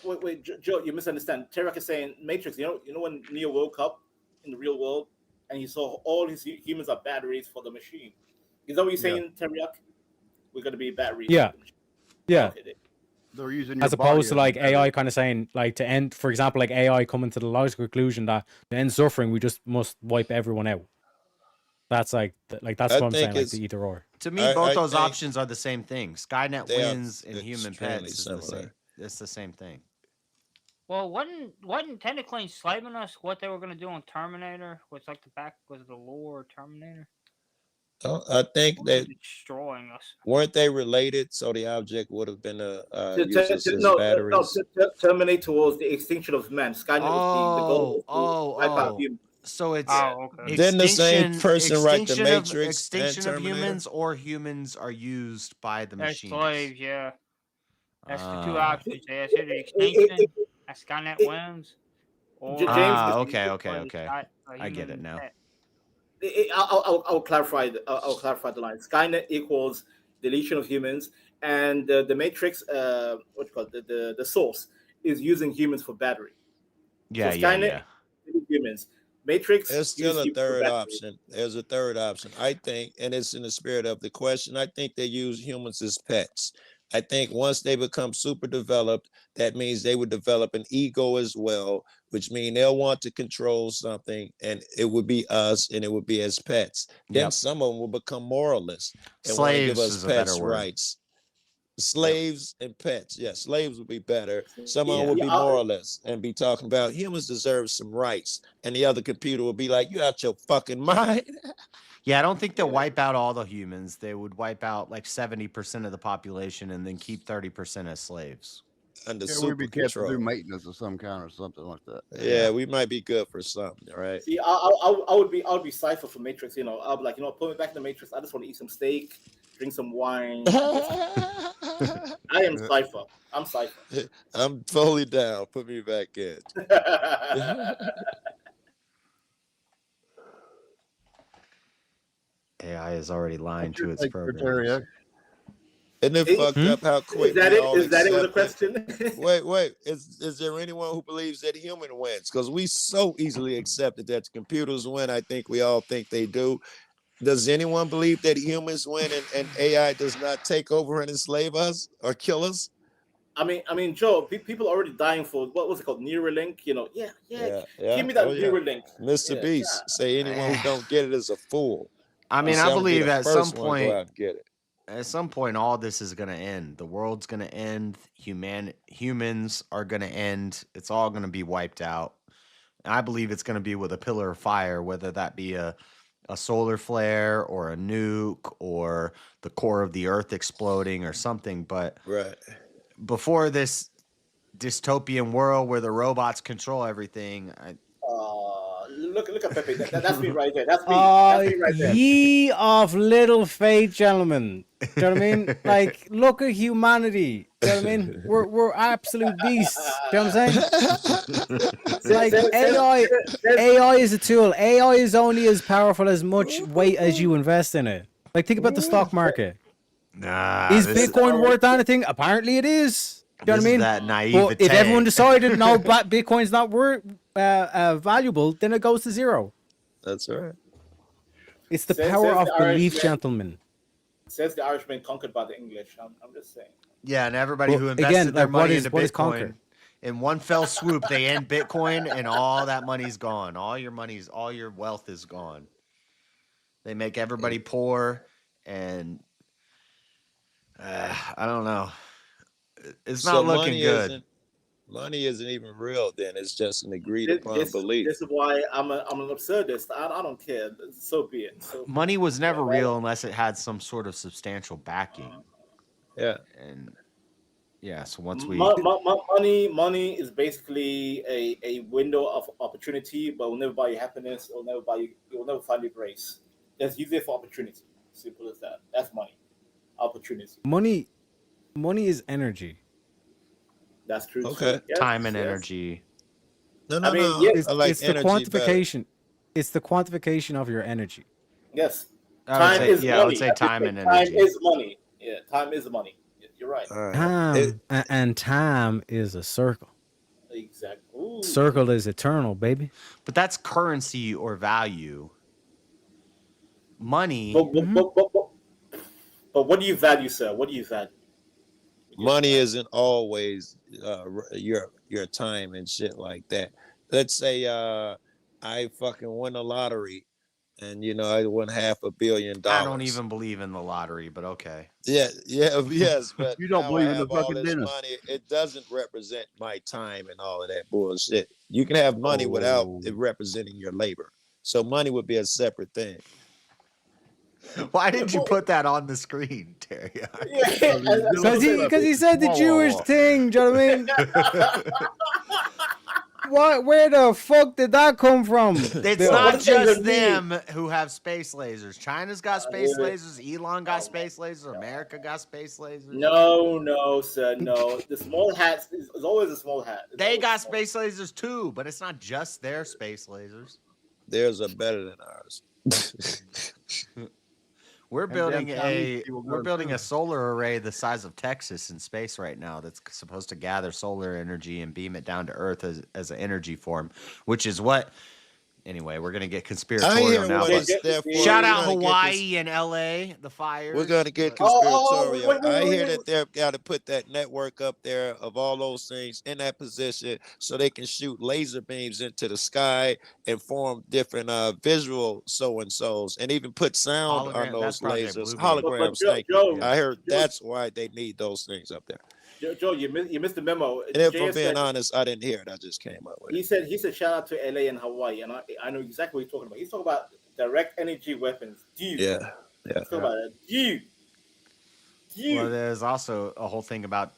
Wait, Joe, you misunderstand. Terek is saying Matrix. You know when Neo woke up in the real world and he saw all his humans are batteries for the machine. Is that what you're saying, Terek? We're gonna be batteries. Yeah. For the machine. Yeah. Okay, They're using As your body opposed to as like a battery. AI kind of saying like to end, for example, like AI coming to the logical conclusion that to end suffering we just must wipe everyone out. That's like that's I what I'm saying, think like it's- the either or. To me, I both those think options are the same thing. Skynet they are wins and human extremely pets is the similar. same. It's the same thing. Well, wasn't technically enslaving us what they were gonna do on Terminator? Was like was the lore Terminator? I think that Destroying us. weren't they related? So the object would have been used as No, batteries. terminate towards the extinction of man. Skynet was the goal. Was to wipe out humans. So it's okay. Didn't the same person write The extinction Matrix and extinction of Terminator? humans, or humans are used by the As machines? slaves, yeah. That's the 2 Ah. options. Yeah, it's either extinction, as Skynet wins, or Okay. or the I get it human now. pet. I'll clarify. I'll clarify the line. Skynet equals deletion of humans, and the Matrix, what you call it, the source is using humans for battery. Yeah, so yeah, Skynet, yeah. humans. Matrix. There's still use a humans for third battery. option. There's a third option. I think, and it's in the spirit of the question, I think they use humans as pets. I think once they become super developed, that means they would develop an ego as well, which means they'll want to control something, and it would be us, and it would be as pets. Then Yep. some of them will become moralists and want to give Slaves us is a better pets' word. rights. Slaves and pets. Yeah, slaves would be better. Some of them Yeah. would be Yeah, moralists and be talking about humans deserve some rights. And the other computer will be like, you out your fucking mind. Yeah, I don't think they'll wipe out all the humans. They would wipe out like 70% of the population and then keep 30% as slaves. Under Yeah, we'd super be kept to do control. maintenance of some kind or something like that. Yeah, we might be good for something, right? See, I would be Cypher for Matrix. I'll be like, put me back in the Matrix. I just want to eat some steak, drink some wine. I am Cypher. I'm Cypher. I'm fully down. Put me back in. AI is already lying to its Take program. criteria. Isn't it fucked up how quick Is that we it? all Is that it with a accept it? question? Wait. Is there anyone who believes that human wins? Because we so easily accepted that the computers win. I think we all think they do. Does anyone believe that humans win and AI does not take over and enslave us or kill us? I mean, Joe. People are already dying for what was it called? Neuralink. Yeah. Give me that Neuralink. Mr. Beast, say anyone who don't get it is a fool. I mean, He I said, "I'm gonna be believe the at some first one to go point, out and get it." at some point, all this is gonna end. The world's gonna end. Humans are gonna end. It's all gonna be wiped out. And I believe it's gonna be with a pillar of fire, whether that be a solar flare or a nuke or the core of the earth exploding or something. But Right. before this dystopian world where the robots control everything, Look at Pepe. That's me right there. That's me. That's me right there. Ye of little faith, gentlemen. Do you know what I mean? Like, look at humanity. Do you know what I mean? We're absolute beasts. Do you know what I'm saying? Like AI is a tool. AI is only as powerful as much weight as you invest in it. Like, think about the stock market. Nah, Is this- Bitcoin worth anything? Apparently it is. Do you know This what I is mean? that But naivete. if everyone decided no, Bitcoin's not worth valuable, then it goes to zero. That's right. It's the Says- power says of the belief, Irishman- gentlemen. Says the Irishman conquered by the English. I'm just saying. Yeah, and everybody Well, who again, invested their like, what money is- into what is Bitcoin, conquer? in one fell swoop, they end Bitcoin, and all that money's gone. All your wealth is gone. They make everybody poor, and I don't know. It's not looking good. Money isn't even real. Then it's just an agreed upon This belief. is why I'm an absurdist. I don't care. So be it. So Money was never real unless it had some sort of substantial backing. Yeah. And yeah, so once we money is basically a window of opportunity, but will never buy you happiness. It will never find you grace. Just use it for opportunity. Simple as that. That's money. Opportunity. Money is energy. That's true. Okay. Too. Yes, time and yes. energy. No, I mean, yes, It's, I like it's the energy better. quantification. It's the quantification of your energy. Yes. I would Time say- is yeah, I money. would say time and Time energy. is money. Yeah, time is money. You're right. Time and time is a circle. Exactly. Ooh. Circle is eternal, baby. But that's currency or value. Money. But what do you value, sir? What do you value? Money isn't always your time and shit like that. Let's say I fucking win a lottery, and I won $500 million. I don't even believe in the lottery, but okay. Yes, but You don't now believe I in the have all fucking this dinner. money. It doesn't represent my time and all of that bullshit. You can have money without it representing your labor. So money would be a separate thing. Why did you put that on the screen, Terry? Because he said the Jewish thing, do you know what I mean? Where the fuck did that come from? It's not just them who have space lasers. China's got space lasers. Elon got space lasers. America got space lasers. No, sir, no. The small hat is always a small hat. They got space lasers too, but it's not just their space lasers. Theirs are better than ours. We're And building them Chinese people we're go building too. a solar array the size of Texas in space right now that's supposed to gather solar energy and beam it down to Earth as an energy form, which is what. Anyway, we're gonna get conspiratorial now. what it's there for. Shout We're out gonna get Hawaii and LA, the fires. We're gonna get but- conspiratorial. I hear that they've got to put that network up there of all those things in that position so they can shoot laser beams into the sky and form different visual so-and-sos and even put sound on Hologram- that's those Project lasers. Bluebeam. Holograms, Joe- thank Joe- you. I heard Joe- that's why they need those things up there. Joe, you missed the memo. And if I'm JS being said- honest, I didn't hear it. I just came up with it. He said shout out to LA and Hawaii, and I know exactly what he's talking about. He's talking about direct energy weapons. Dude. Yeah. He's talking about that. Dude. Well, there's also a whole thing about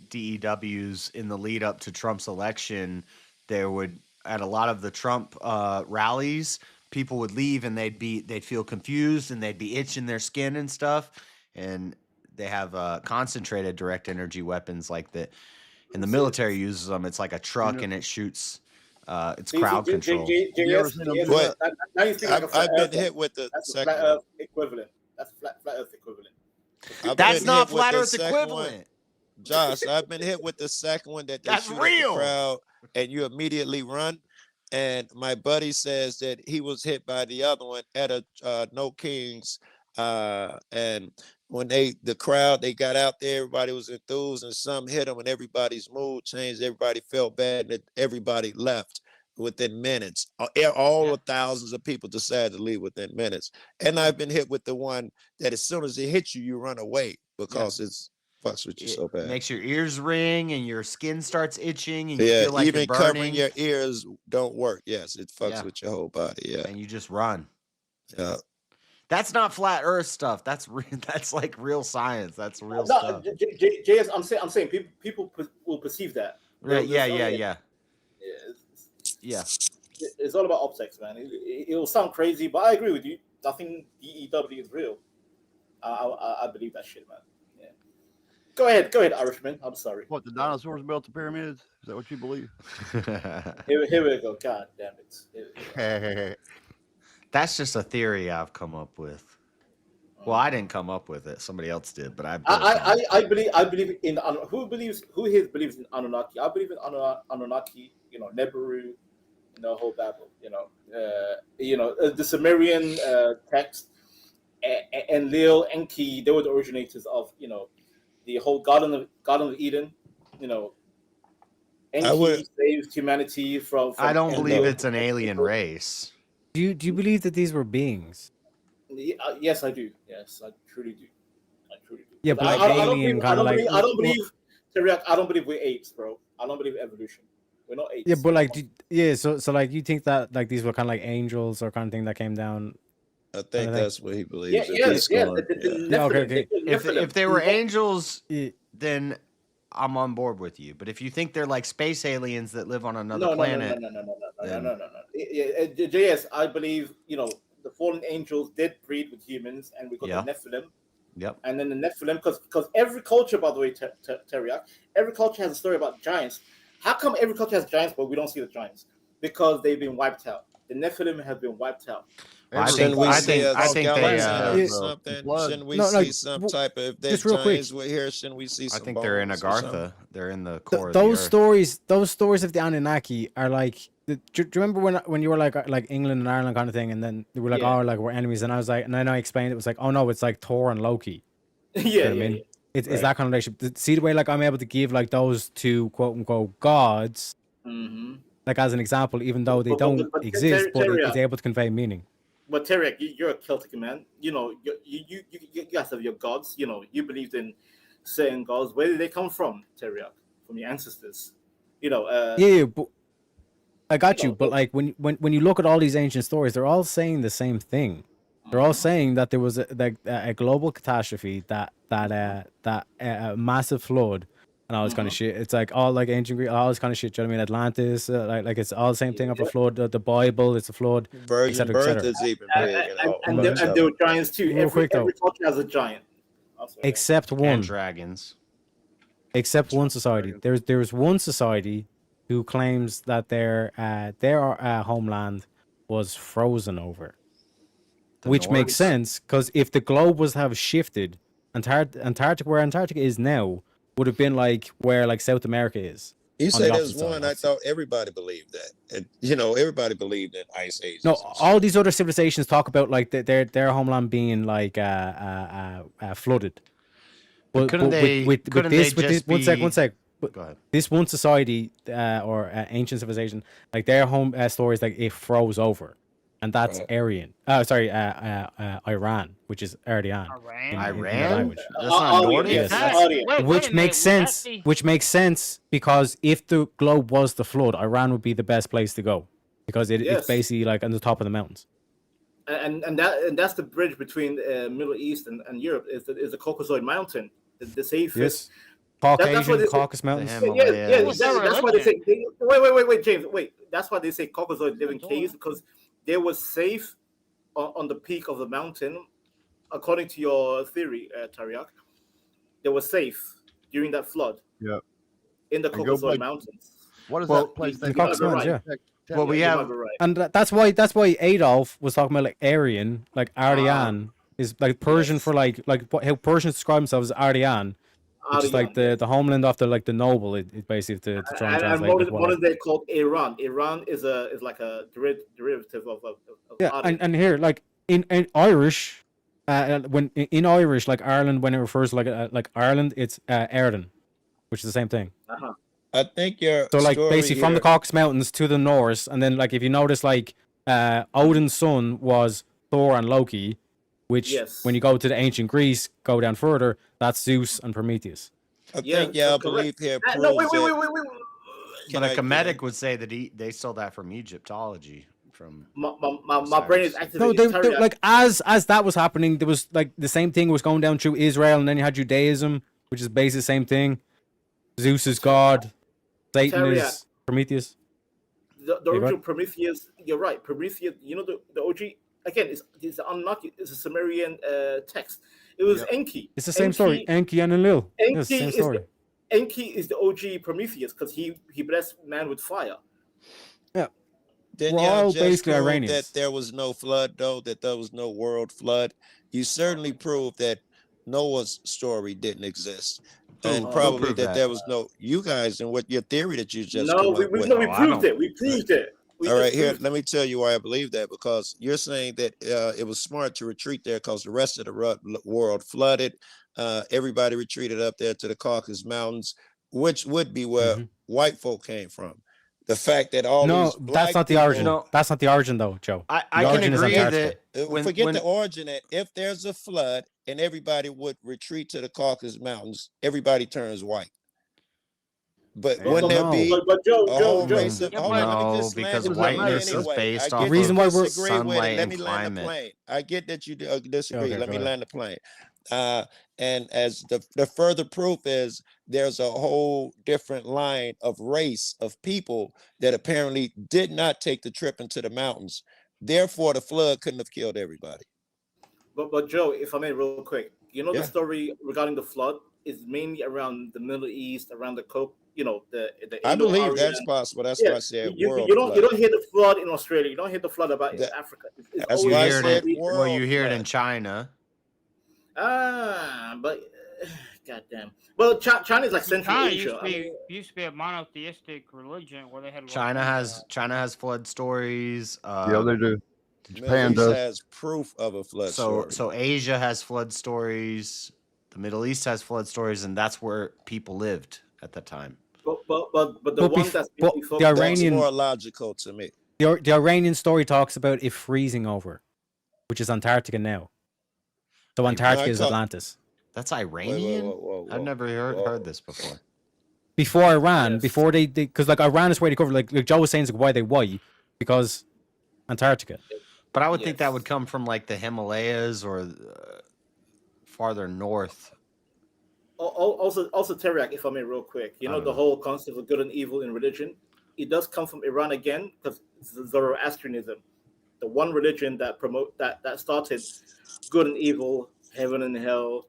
DEWs in the lead up to Trump's election. There would, at a lot of the Trump rallies, people would leave and they'd feel confused and they'd be itching their skin and stuff. And they have concentrated direct energy weapons like that. And the military uses them. It's like a truck and it shoots. It's crowd control. I've been hit with the second flat one. Earth equivalent. That's flat Earth equivalent. That's been not hit with flat the Earth second equivalent. one. Josh, I've been hit with the second one that they That's shoot real. at the crowd and you immediately run. And my buddy says that he was hit by the other one at a No Kings. And when the crowd, they got out there, everybody was enthused and some hit them and everybody's mood changed. Everybody felt bad and everybody left within minutes. All the thousands of people decided to leave within minutes. And I've been hit with the one that as soon as it hits you, you run away because it's fucks with you so bad. Makes your ears ring and your skin starts itching and you Yeah, feel like even you're covering burning. your ears don't work. Yes, it fucks Yeah. with your whole body. Yeah. And you just run. Yeah. That's not flat Earth stuff. That's that's like real science. That's real No, stuff. JS, I'm saying people will perceive that. Right? Yeah. Yeah, Yeah. It's all about optics, man. It'll sound crazy, but I agree with you. Nothing DEW is real. I believe that shit, man. Yeah. Go ahead, Irishman. I'm sorry. What, the dinosaurs built the pyramids? Is that what you believe? Here we go. God damn it. Here we go. That's just a theory I've come up with. Well, I didn't come up with it. Somebody else did, but I believe in who here believes in Anunnaki. I believe in Anunnaki. Neberu, the whole Bible. The Sumerian text and Lil Enki, they were the originators of the whole Garden of Eden. Enki saved humanity from I don't believe Enlil. it's an alien race. Do you believe that these were beings? Yes, I do. Yes, I truly do. Yeah, but I like don't alien believe, kind of like. I don't believe, Tariq, I don't believe we're apes, bro. I don't believe evolution. We're not apes. Yeah, but like, so like you think that like these were kind of like angels or kind of thing that came down? I think that's what he believes. Yeah. Okay. If they were angels, then I'm on board with you. But if you think they're like space aliens that live on another planet, no. JS, I believe the fallen angels did breed with humans, and we got the Nephilim. Yep. And then the Nephilim, because every culture, by the way, Teriak, every culture has a story about giants. How come every culture has giants, but we don't see the giants? Because they've been wiped out. The Nephilim have been wiped out. I think they. Shouldn't we see some type of? If there's giants were here, shouldn't we see some? I think they're in Agartha. They're in the core. of Those the earth. those stories of the Anunnaki are like. Do you remember when you were like England and Ireland kind of thing, and then they were like, oh, like we're enemies, and I was like, and then I explained it was like, oh no, it's like Thor and Loki. You know what I mean? It's that kind of relationship. See the way like I'm able to give like those two quote unquote gods, like as an example, even though they don't exist, but it's able to convey meaning. But Terek, you're a Celtic man. You guys have your gods. You believed in certain gods. Where did they come from, Terek? From your ancestors. Yeah, but I got you. But like when you look at all these ancient stories, they're all saying the same thing. They're all saying that there was a global catastrophe, that massive flood, and all this kind of shit. It's like all like ancient Greek, all this kind of shit. Do you know what I mean? Atlantis, like it's all the same thing of a flood. The Bible, it's a flood. Virgin birth is even big. And there were giants too. Every culture has a giant. Except one. And dragons. Except one society. There's one society who claims that their homeland was frozen over. Which makes sense, because if the globe was to have shifted, Antarctica, where Antarctica is now, would have been like where like South America is. You say there's one. I thought everybody believed that. Everybody believed in ice ages. No, all these other civilizations talk about like their homeland being like flooded. But couldn't they? One sec. Go ahead. This one society or ancient civilization, like their home story is like it froze over. And that's Aryan. Iran, which is Aryan. Iran? That's not Nordic? Yes. Which makes sense. Which makes sense because if the globe was to flood, Iran would be the best place to go because it's basically like on the top of the mountains. And that's the bridge between Middle East and Europe is the Caucasoid Mountain, the safest. Yes. Caucasian Caucasus Mountains. That's why they say. Wait, James. Wait. That's why they say Caucasoid live in caves because they were safe on the peak of the mountain, according to your theory, Tariq. They were safe during that flood. Yeah. In the Caucasoid Mountains. What is that place? The Caucasus Mountains, yeah. Well, we have, and that's why Adolf was talking about like Aryan, like Aryan is like Persian for like how Persians describe themselves as Aryan. Which is like the homeland of the noble. It basically to try and translate. And what is they called Iran? Iran is like a derivative of and here like in Irish, when in Irish like Ireland when it refers to like Ireland, it's Erin, which is the same thing. I think you're so like basically from the Caucasus Mountains to the north, and then like if you notice like Odin's son was Thor and Loki. Which, when you go to the ancient Greece, go down further, that's Zeus and Prometheus. I think, I believe here. No, wait. But a Kemetic would say that they stole that from Egyptology. From my brain is activated. No, like as that was happening, there was like the same thing was going down through Israel, and then you had Judaism, which is basically the same thing. Zeus is God, Satan is Prometheus. The original Prometheus, you're right. Prometheus, the OG. Again, it's Anunnaki. It's a Sumerian text. It was Enki. It's the same story. Enki and Enlil. Enki, same story. Enki is the OG Prometheus because he blessed man with fire. Yeah. Didn't y'all just prove that there was no flood, though? That there was no world flood? You certainly proved that Noah's story didn't exist. And probably that there was no... You guys, and what your theory that you just we proved it. We proved it. All right, here, let me tell you why I believe that, because you're saying that it was smart to retreat there because the rest of the world flooded. Everybody retreated up there to the Caucasus Mountains, which would be where white folk came from. The fact that all No, these black that's not the people, origin. That's not the origin, though, Joe. I The can origin is agree Antarctica. that forget the origin. That if there's a flood and everybody would retreat to the Caucasus Mountains, everybody turns white. But wouldn't there be Joe, a whole race of? Yeah, Hold on, let me no, just land because the plane whiteness is anyway. based I off get of that you disagree with sunlight it. Let and me land the climate. plane. I get that you disagree. Okay, Let go me ahead. land the plane. And as the further proof is, there's a whole different line of race of people that apparently did not take the trip into the mountains. Therefore, the flood couldn't have killed everybody. But Joe, if I may, real quick, you know Yeah. the story regarding the flood is mainly around the Middle East, around the Coke, you know, the I believe Indo-Aryan. that's possible. That's Yeah, why I said you world don't flood. hear the flood in Australia. You don't hear the flood about That- Africa. It's That's always why I hear said it. world Well, you hear it flood. in China. But goddamn. Well, China is like Central China Asia. used to be a monotheistic religion where they had China has flood stories. Yeah, they do. Middle Japan East does. has proof of a flood So story. Asia has flood stories. The Middle East has flood stories, and that's where people lived at the time. But the But one bef- that's but mainly the focused on- That's Iranian more logical to me. the Iranian story talks about it freezing over, which is Antarctica now. So Antarctica is Atlantis. That's Iranian. Whoa, I've never heard this before. Before Iran, before they because like Iran is where they cover, like Joe was saying, like, why they white because Antarctica. But I would think that would come from like the Himalayas or farther north. Also, Teriak, if I may, real quick, you know the whole concept of good and evil in religion, it does come from Iran again because Zoroastrianism, the one religion that that started good and evil, heaven and hell,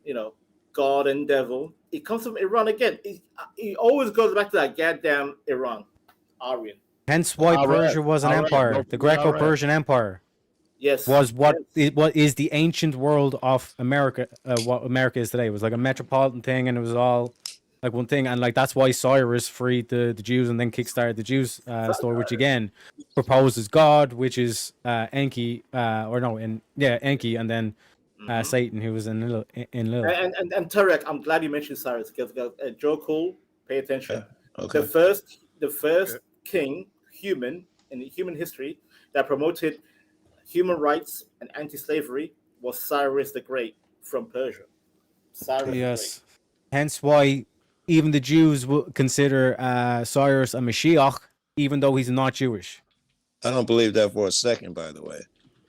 you know, God and devil. It comes from Iran again. It always goes back to that goddamn Iran, Aryan. Hence why Persia was an empire. The Greco-Persian Empire. Yes. Was what is the ancient world of America, what America is today. It was like a metropolitan thing, and it was all like one thing, and like that's why Cyrus freed the Jews and then kickstarted the Jews story, which again proposes God, which is Enki, Enki, and then Satan, who was in Lilith. And Tarek, I'm glad you mentioned Cyrus because Joe Cole, pay attention. Okay. The first king, human in human history, that promoted human rights and anti-slavery was Cyrus the Great from Persia. Cyrus the Great. Hence why even the Jews will consider Cyrus a Mashiach, even though he's not Jewish. I don't believe that for a second, by the way.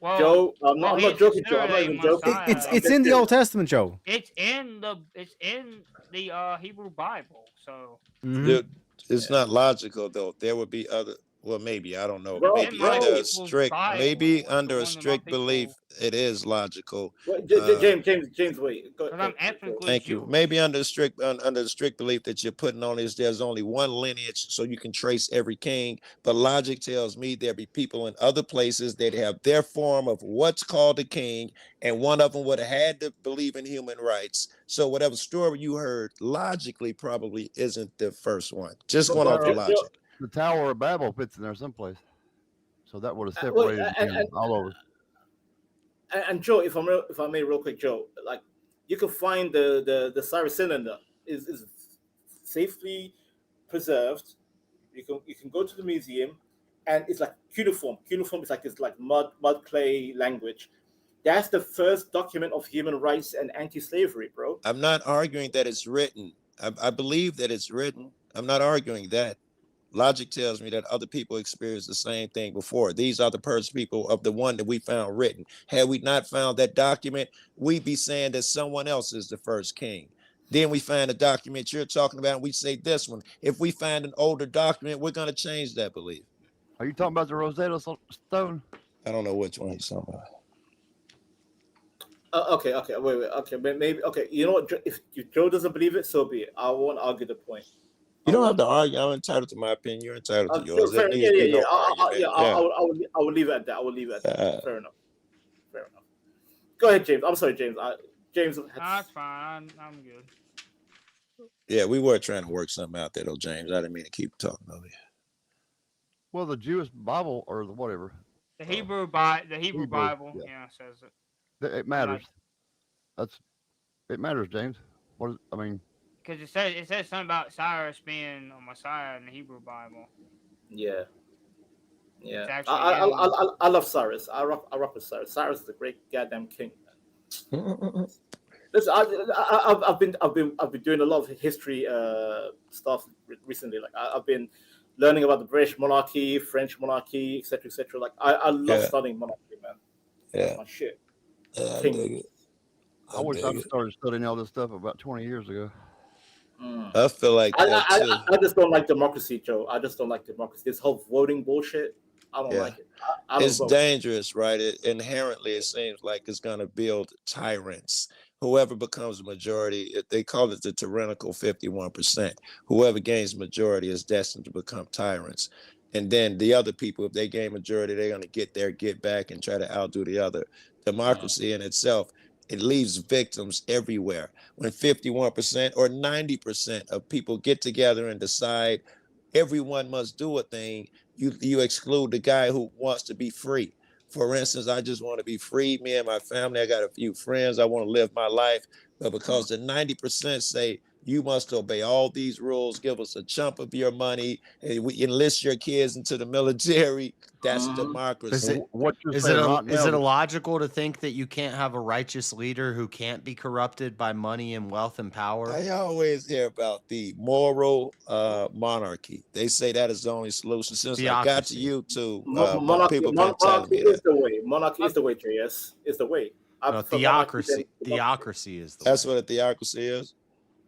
Well, Joe, I'm not joking, Joe. I'm not even joking. It's in the Old Testament, Joe. It's in the Hebrew Bible. So Dude, it's not logical though. There would be other. Well, maybe I don't know. Bro, Maybe bro. under a strict, maybe under a strict belief, it is logical. James, wait. Thank you. Maybe under the strict belief that you're putting on is there's only one lineage, so you can trace every king. But logic tells me there be people in other places that have their form of what's called a king, and one of them would have had to believe in human rights. So whatever story you heard, logically probably isn't the first one. Just going off the logic. The Tower of Babel fits in there someplace, so that would have separated all over. And Joe, if I may, real quick, Joe, like you can find the Cyrus cylinder is safely preserved. You can go to the museum, and it's like cuneiform. Cuneiform is like this like mud clay language. That's the first document of human rights and anti-slavery, bro. I'm not arguing that it's written. I believe that it's written. I'm not arguing that. Logic tells me that other people experienced the same thing before. These are the Persian people of the one that we found written. Had we not found that document, we'd be saying that someone else is the first king. Then we find a document you're talking about, and we say this one. If we find an older document, we're going to change that belief. Are you talking about the Rosetta Stone? I don't know which one he's talking about. Okay, wait, okay, maybe, okay. You know what? If Joe doesn't believe it, so be it. I won't argue the point. You don't have to argue. I'm entitled to my opinion. You're entitled to yours. I will leave it at that. Fair enough. Go ahead, James. I'm sorry, James. James. That's fine. I'm good. Yeah, we were trying to work something out there, though, James. I didn't mean to keep talking over you. Well, the Jewish Bible or the whatever. The Hebrew Hebrew, Bible, yeah. yeah, says it. It matters. It matters, James. What is, I mean, Because it says something about Cyrus being a Messiah in the Hebrew Bible. Yeah. Yeah. It's actually I love Cyrus. I rock with Cyrus. Cyrus is a great goddamn king. Listen, I've been doing a lot of history stuff recently. Like I've been learning about the British monarchy, French monarchy, etc., etc. Like I love studying monarchy, man. Yeah. My shit. I dig it. I wish I'd started studying all this stuff about 20 years ago. I feel like that too. I just don't like democracy, Joe. I just don't like democracy. This whole voting bullshit. I don't like it. I don't It's vote. dangerous, right? Inherently, it seems like it's going to build tyrants. Whoever becomes majority, they call it the tyrannical 51%. Whoever gains majority is destined to become tyrants. And then the other people, if they gain majority, they're going to get back and try to outdo the other. Democracy in itself, it leaves victims everywhere. When 51% or 90% of people get together and decide everyone must do a thing, you exclude the guy who wants to be free. For instance, I just want to be free. Me and my family, I got a few friends. I want to live my life. But because the 90% say you must obey all these rules, give us a chunk of your money, and we enlist your kids into the military, that's democracy. Is it illogical to think that you can't have a righteous leader who can't be corrupted by money and wealth and power? I always hear about the moral monarchy. They say that is the only solution. Since I got to YouTube, people been telling me is that. the way. Monarchy is the way, JS. Is the way. No, theocracy is the That's what a theocracy is.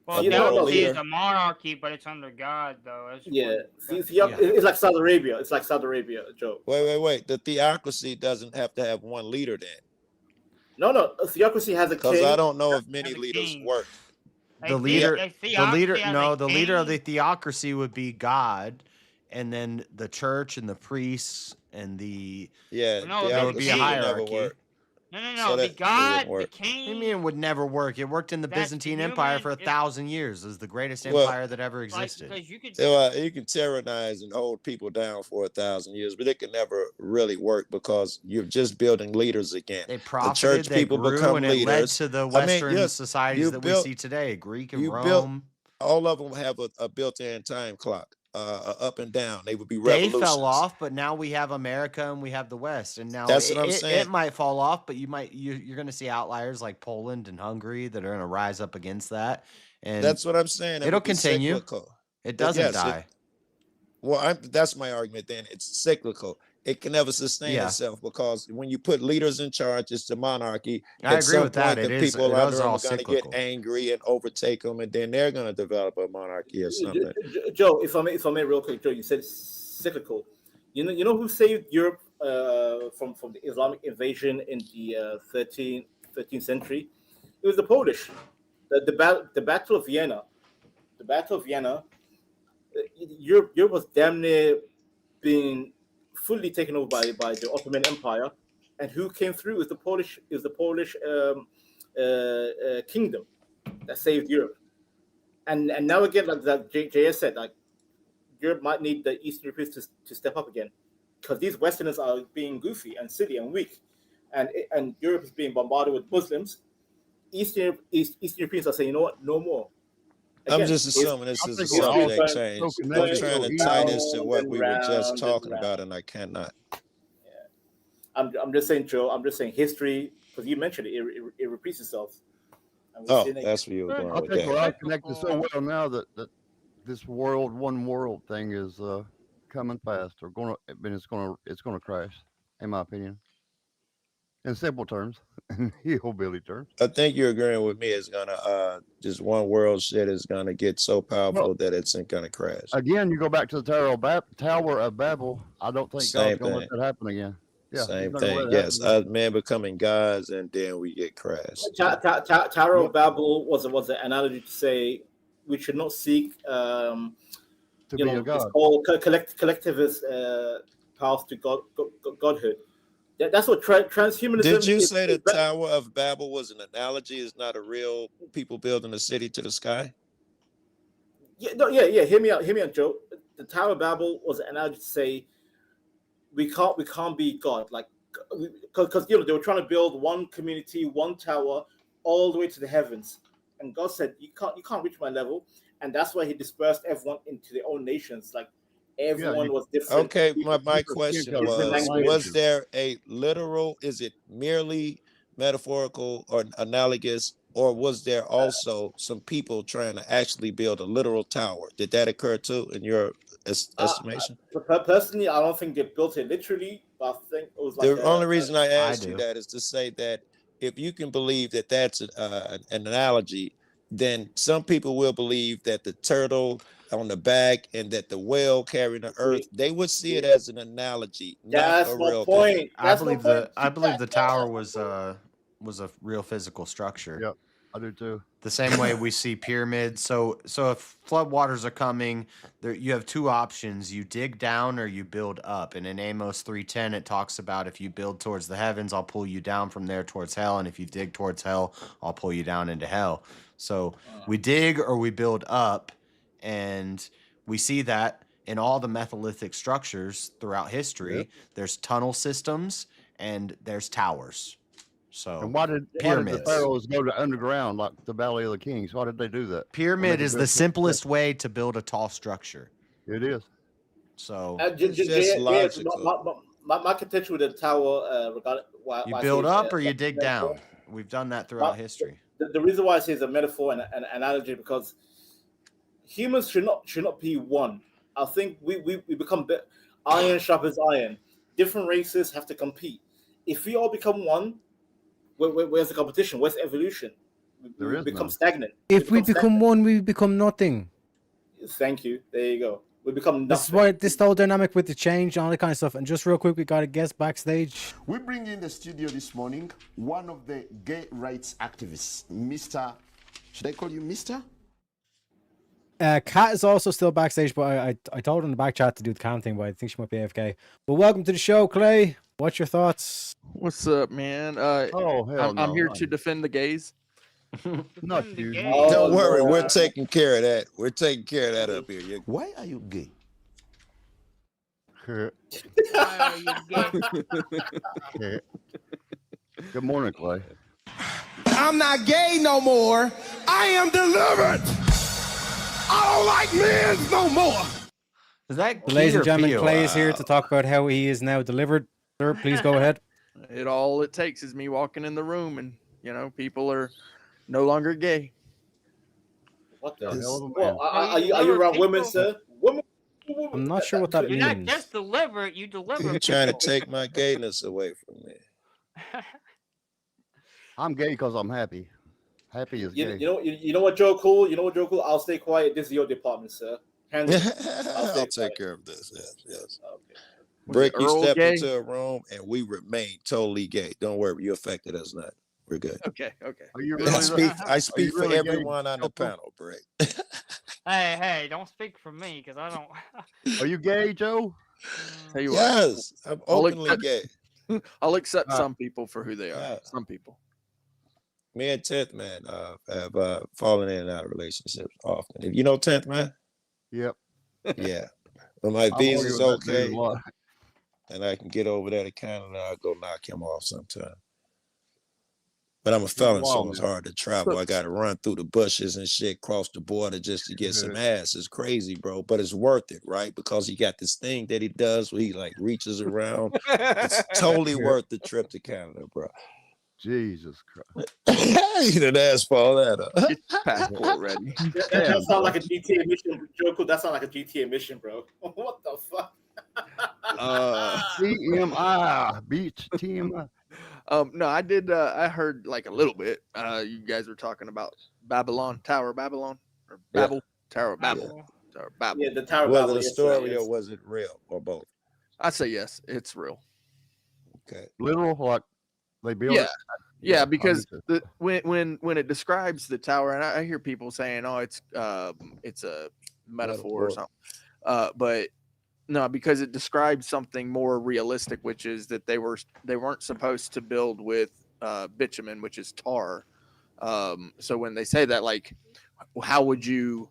Well, democracy is a monarchy, but it's under God, though. It's like Saudi Arabia. It's like Saudi Arabia, Joe. Wait. The theocracy doesn't have to have one leader then. No. A theocracy has a king. Because I don't know if many leaders work. The leader of the theocracy would be God, and then the church and the priests and the there would be a hierarchy. No. The God, the king. What do you mean it would never work? It worked in the Byzantine Empire for 1,000 years. It was the greatest empire that ever existed. You can tyrannize and hold people down for 1,000 years, but it can never really work because you're just building leaders again. They profited, the church people grew, become and leaders. It led to the Western societies that we see today, Greek and Rome. All of them have a built-in time clock. Up and down, they would be revolutions. They fell off, but now we have America and we have the West, and now that's what I'm saying. It might fall off, but you're going to see outliers like Poland and Hungary that are going to rise up against that, and that's what I'm saying. It'll continue. Cyclical. It doesn't die. That's my argument. Then it's cyclical. It can never sustain itself because when you put leaders in charge, it's the monarchy. I agree with that. People under them are going to get angry and overtake them, and then they're going to develop a monarchy or something. Joe, if I may, real quick, Joe, you said cyclical. You know who saved Europe from the Islamic invasion in the 13th century? It was the Polish. The Battle of Vienna. The Battle of Vienna. Europe was damn near being fully taken over by the Ottoman Empire, and who came through is the Polish kingdom that saved Europe. And now again, like that JS said, like Europe might need the Eastern Europeans to step up again, because these Westerners are being goofy and silly and weak, and Europe is being bombarded with Muslims. Eastern Europeans are saying, you know what, no more. Again, I'm just assuming this is a subject change. I'm trying to tie this to what we were just talking about, and I cannot. Yeah. I'm just saying, Joe. I'm just saying history, because you mentioned it. It repeats itself. That's where you were going with that. I think we're all connected so well now that this one world thing is coming fast, or it's gonna crash, in my opinion. In simple terms, in hillbilly terms. I think you're agreeing with me. It's gonna just one world shit is gonna get so powerful that it's gonna crash. Again, you go back to the Tower of Babel. I don't think God's gonna let that happen again. Yeah, same thing. Yes, men becoming gods, and then we get crashed. Tower of Babel was an analogy to say we should not seek to be a god. It's called collectivist path to godhood. That's what transhumanism. Did you say the Tower of Babel was an analogy? It's not a real people building a city to the sky? Yeah. Hear me out, Joe. The Tower of Babel was an analogy to say we can't be God, like, because you know they were trying to build one community, one tower, all the way to the heavens, and God said you can't reach my level, and that's why He dispersed everyone into their own nations. Like everyone was different. Okay, my different question different was languages. there a literal, is it merely metaphorical or analogous, or was there also some people trying to actually build a literal tower? Did that occur too in your estimation? Personally, I don't think they built it literally, but I think it was like The only reason I asked you do. that is to say that if you can believe that that's an analogy, then some people will believe that the turtle on the back and that the whale carrying the earth, they would see it as an analogy, not That's a my real point. thing. I believe the tower was a real physical structure. Yep, I do too. The same way we see pyramids. So if floodwaters are coming, there you have two options: you dig down or you build up. And in Amos 3:10, it talks about if you build towards the heavens, I'll pull you down from there towards hell, and if you dig towards hell, I'll pull you down into hell. So we dig or we build up, and we see that in all the metholithic structures throughout history. Yep. There's tunnel systems and there's towers. So And why did pyramids. the pharaohs go to underground like the Valley of the Kings? Why did they do that? Pyramid is the simplest way to build a tall structure. It is. So my contention with the tower regarding why you I build say up it's or a you dig metaphor. down. We've done that throughout history. The reason why I say it's a metaphor and an analogy because humans should not be one. I think we become iron sharpens iron. Different races have to compete. If we all become one, where's the competition? Where's the evolution? We become stagnant. If we become one, we become nothing. Thank you. There you go. We become nothing. This is why this whole dynamic with the change and all that kind of stuff. And just real quick, we got a guest backstage. We bring in the studio this morning one of the gay rights activists, Mr. Should I call you Mr.? Kat is also still backstage, but I told her in the back chat to do the cam thing, but I think she might be AFK. But welcome to the show, Clay. What's your thoughts? What's up, man? I'm here to defend the gays. Not you. Don't worry, we're taking care of that. We're taking care of that up here. Why are you gay? Why are you gay? Good morning, Clay. I'm not gay no more. I am delivered. I don't like men no more. Is that Ladies and gentlemen, Clay is here to talk about how he is now delivered. Sir, please go ahead. All it takes is me walking in the room and, people are no longer gay. What the hell? Well, are you around women, sir? Women? I'm not sure what that You're means. not just deliver, you deliver. You're trying to take my gayness away from me. I'm gay because I'm happy. Happy is gay. You know what, Joe Cool? You know what, Joe Cool? I'll stay quiet. This is your department, sir. I'll take care of this. Yes. Okay. Brick, you step into a room and we remain totally gay. Don't worry, you affected us not. We're good. Okay. Are you really I speak for everyone on the panel, Brick. Hey, don't speak for me because I don't. Are you gay, Joe? Tell you Yes, I'm openly gay. I'll accept some people for who they are. Yeah. Some people. Me and 10th Man have fallen in and out of relationships often. You know 10th Man? Yep. Yeah. When my visa's with that dude okay a lot. and I can get over there to Canada, I'll go knock him off sometime. But I'm a felon, so it's hard to travel. I got to run through the bushes and shit, cross the border just to get some ass. It's crazy, bro, but it's worth it, right? Because he got this thing that he does where he like reaches around. It's totally worth the trip to Canada, bro. Jesus Christ. You didn't ask for all that. Get your passport ready. That sounds like a GTA mission, Joe Cool. That sounds like a GTA mission, bro. What the fuck? TMI, beach TMI. No, I did. I heard like a little bit. You guys were talking about Tower of Babylon, or Babel, Tower of Babel, Tower of Babel. Yeah, the Tower of Was Babel. it a story or was it real or both? I say yes, it's real. Okay. Literal, like they built it. Yeah, because when it describes the tower, and I hear people saying, "Oh, it's a metaphor or something," but no, because it describes something more realistic, which is that they weren't supposed to build with bitumen, which is tar. So when they say that, like, how would you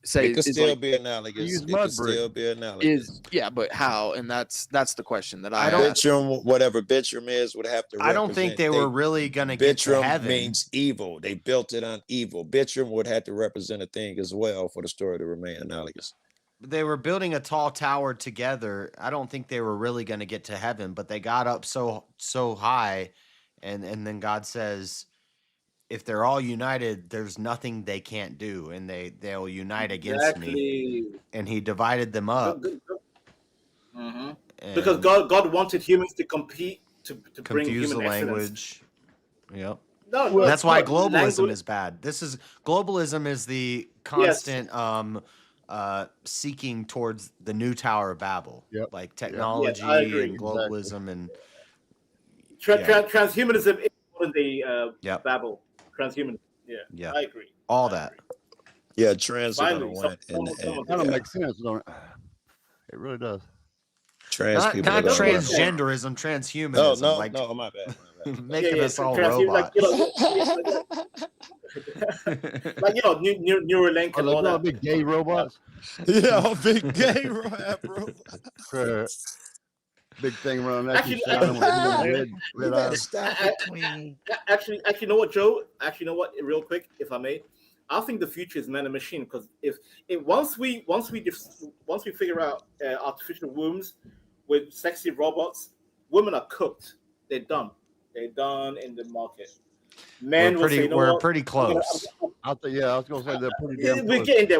say It could is still like be analogous. Use It mud could brick. still be analogous. is yeah, but how? And that's the question that I Bitchum, whatever Bitchum is, would have to represent. I don't think they were really gonna get to Bitchum heaven. means evil. They built it on evil. Bitchum would have to represent a thing as well for the story to remain analogous. They were building a tall tower together. I don't think they were really going to get to heaven, but they got up so high, and then God says, if they're all united, there's nothing they can't do, and they'll unite against me. And he divided them up. Mhm. And Because God wanted humans to compete to bring confuse the human excellence. language. Yep. No, that's why no, globalism language- is bad. Globalism is the constant seeking towards the new Tower of Babel, like technology Yes, I agree. and globalism and transhumanism is modern day Babel. Transhumanism. Yeah. I agree. all that. Yeah, trans are Finally, gonna win. someone- Kind of makes sense, don't it? It really does. Trans Not, people not are gonna win. transgenderism, transhumanism. No, my bad. Making us all transhuman- robots. Like Neuralink and Are all they that. big gay robots? Yeah, big gay robots. Big thing running at you, Actually, shining with red eyes. Actually, you know what, Joe? Actually, you know what? Real quick, if I may, I think the future is man and machine. Because if once we figure out artificial wombs with sexy robots, women are cooked. They're done. They're done in the market. Men will say, you know we're what? pretty close. I was gonna say they're pretty damn We're close. getting there.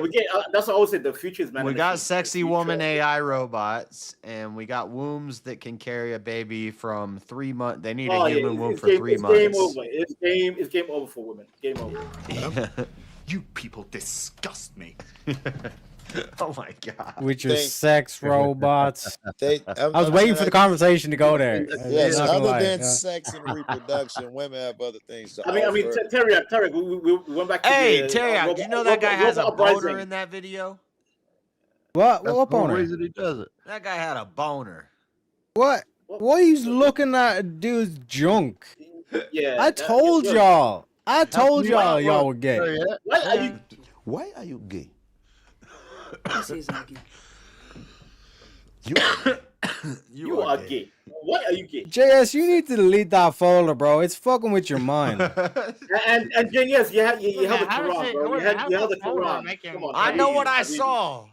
That's what I always say. The future is man. We and got machine. sexy woman AI robots, and we got wombs that can carry a baby from 3 months. They need a human womb for 3 months. Game over. It's game over for women. Game over. You people disgust me. Oh my god! With your sex robots. I I was waiting for the conversation to go there. Yes, I'm not gonna other lie, than yeah. sex and reproduction, women have other things to I mean, offer. Terry, we went back to Hey, the, Terry, do you know that guy has a robot boner uprising. in that video? What? That's What the whole boner? reason he does it. That guy had a boner. What? Why are you looking at a dude's junk? Yeah, I told y'all. I told me y'all out, y'all would get. Why are you gay? You are gay. Why are you gay? JS, you need to delete that folder, bro. It's fucking with your mind. And Jen, yes, you held the how does Quran, it- bro. wait, You held how's the the photo Quran. making- Come on, I know Habibi, what I Habibi, saw.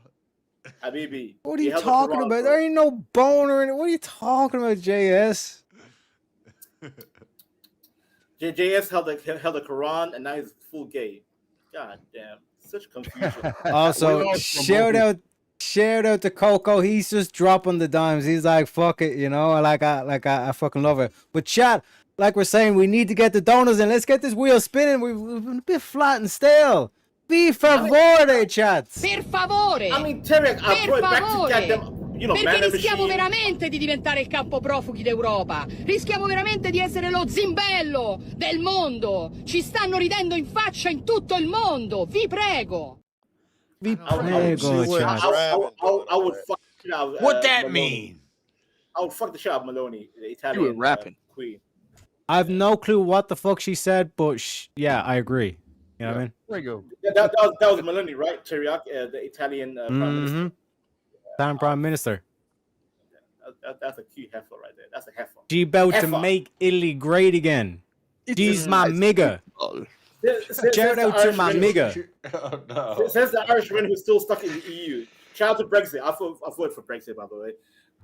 Habibi. What are you held the talking Quran, about? bro. There ain't no boner in it. What are you talking about, JS? JS held the Quran, and now he's full gay. God damn, such confusion. Also, shout out to Coco. He's just dropping the dimes. He's like, fuck it, you know. I fucking love it. But chat, like we're saying, we need to get the donors in. Let's get this wheel spinning. We've been a bit flat and stale. Be favore, chat. Per favore! I mean, Terry, I Per brought it back to favore! goddamn, man Perché and rischiamo machine. veramente di diventare il campo profughi d'Europa. Rischiamo veramente di essere lo zimbello del mondo. Ci stanno ridendo in faccia in tutto il mondo. Vi prego. Vi I would fuck the shit out of, What that Maloney. mean? I would fuck the shit out of Maloney, the Italian rapping. queen. I have no clue what the fuck she said, but yeah, I agree. You know what I mean? There you go. That was Maloney, right? Teriak, the Italian prime minister. Prime Minister. That's a cute heifer right there. That's a heifer. She about to Heifer. make Italy great again. She's my nigga. Shout out to my nigga. Oh no! Says the Irishman who's still stuck in the EU. Shout out to Brexit. I voted for Brexit, by the way.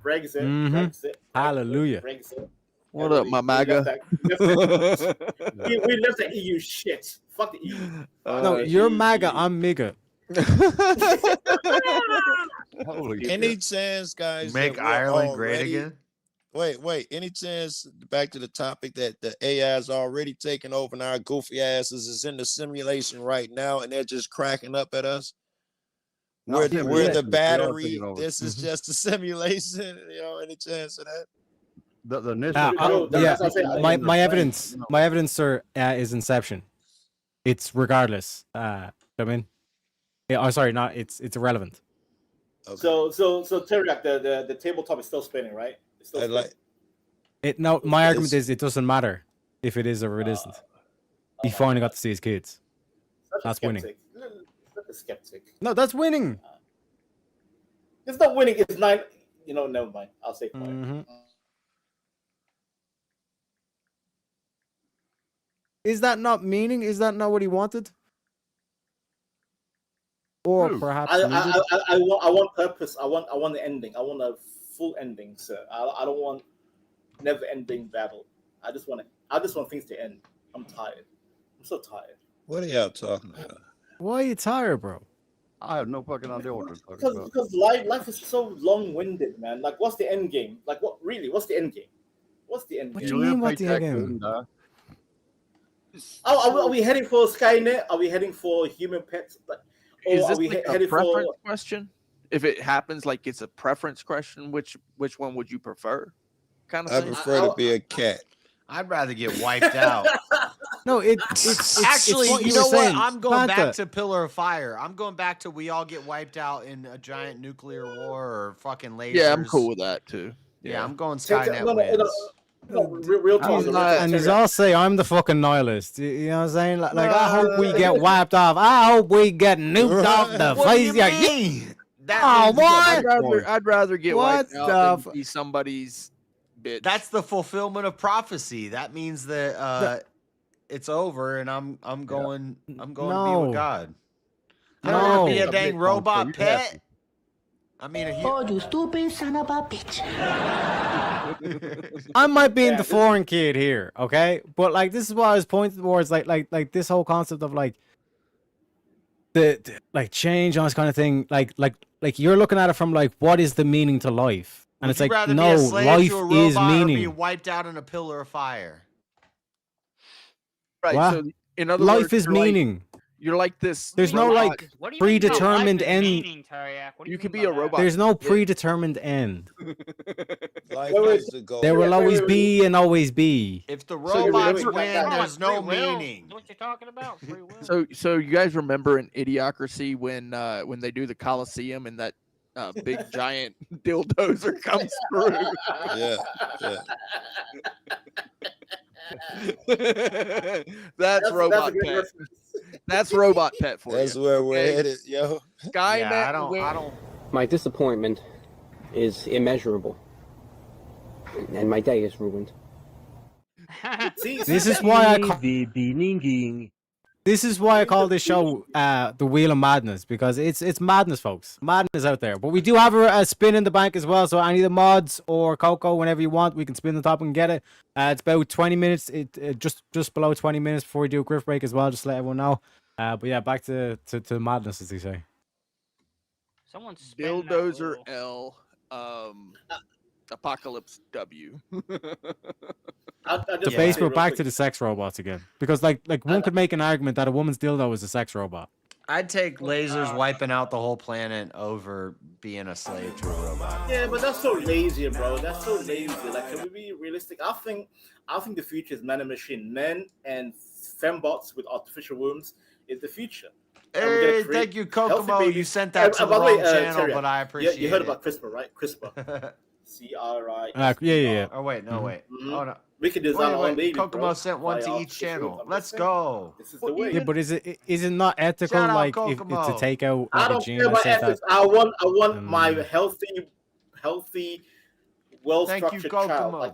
Brexit. Brexit. Hallelujah. Brexit. What up, my MAGA? We left the EU shit. Fuck the EU. No, you're MAGA. I'm MIGA. Holy Any chance, guys? Make that we're Ireland great already- again? Wait. Any chance, back to the topic, that the AI is already taking over and our goofy asses is in the simulation right now and they're just cracking up at us? We're the simulation, they are battery. taking over. This is just a simulation. You know, any chance of that? The initial. Yeah, That's what I said. my evidence, sir, is Inception. It's regardless. I mean, yeah. Oh, sorry, not. It's irrelevant. Okay. So Teriak, the tabletop is still spinning, right? It's still I like. No, my argument is it doesn't matter if it is or it isn't. He finally got to see his kids. That's winning. skeptic. No, that's winning. It's not winning. It's 9. You know, never mind. I'll say 5. Mm-hmm. Is that not meaning? Is that not what he wanted? Or perhaps I needed? want purpose. I want the ending. I want a full ending, sir. I don't want never-ending battle. I just want things to end. I'm tired. I'm so tired. What are y'all talking about? Why are you tired, bro? I have no fucking idea what they're talking about. Because life is so long-winded, man. Like, what's the end game? Like, what really? What's the end game? What's the end What game? do you mean? What the end game? Are we heading for Skynet? Are we heading for human pets? Or Is are this we like a heading preference for? question? If it happens, like it's a preference question, which one would you prefer? Kind of I thing. prefer to be a cat. I'd rather get wiped out. No, it's Actually, what you were know what? saying. I'm going back Fanta. to Pillar of Fire. I'm going back to we all get wiped out in a giant nuclear war or fucking lasers. Yeah, I'm cool with that too. Yeah, I'm going Take- Skynet no, wins. Real talk. And he's all say I'm the fucking nihilist. You know what I'm saying? Like I hope we get wiped off. I hope we get nuked off the What do face. you Yeah, mean? Oh, what? I'd rather get What wiped out the than be somebody's bitch. That's the fulfillment of prophecy. That means that it's over, and I'm going to be No. with God. I No. don't want to be a A dang Bitcoin, robot so you're pet. happy. I mean, Oh, you stupid son of a bitch. I might be in the foreign kid here, okay? But like this is what I was pointing towards, like this whole concept of like the like change on this kind of thing. Like you're looking at it from like what is the meaning to life? And Would it's you like rather no, be a slave life to a is robot or be meaning. wiped out in a pillar of fire? Right. What? So in other Life words, is you're like- meaning. you're like this. There's no robot. like predetermined end. You could be a robot. There's no Yeah. predetermined end. Life Wait, is the goal. There will always be and always be. If the So you robots remember- win, there's no meaning. What you talking about? Free will. So you guys remember in Idiocracy when they do the Coliseum and that big giant dildozer comes through? Yeah, yeah. That's robot a good pet. reference. That's robot pet for That's you. where we're okay? headed, yo. Skynet. Yeah, I don't. My disappointment is immeasurable, and my day is ruined. This is why I call This is why I call this show the Wheel of Madness, because it's madness, folks. Madness out there. But we do have a spin in the bank as well, so any of the mods or Coco, whenever you want, we can spin the top and get it. It's about 20 minutes, just below 20 minutes before we do a Grift break as well, just to let everyone know. But yeah, back to madness, as they say. Someone's Dildozer L. Apocalypse W. The base, we're back to the sex robots again, because like one could make an argument that a woman's dildo is a sex robot. I'd take lasers wiping out the whole planet over being a slave to a robot. Yeah, but that's so lazy, bro. That's so lazy. Like, can we be realistic? I think the future is man and machine. Men and fembots with artificial wombs is the future. And we're gonna Hey, create thank you, healthy Kokomo. babies. You sent that to the by the way, wrong channel, Terry, but I appreciate you heard it. about CRISPR, right? CRISPR. CRI. Yeah. Oh wait, no wait. Oh no. We can design our own baby, Kokomo bro, sent one by to each artificial channel. intelligence. Let's go. This is the way. Yeah, but is it not ethical, Shout out like if to Kokomo. take out I like a don't gene care and about say that? ethics. I want my healthy, well-structured child. Kokomo. Like,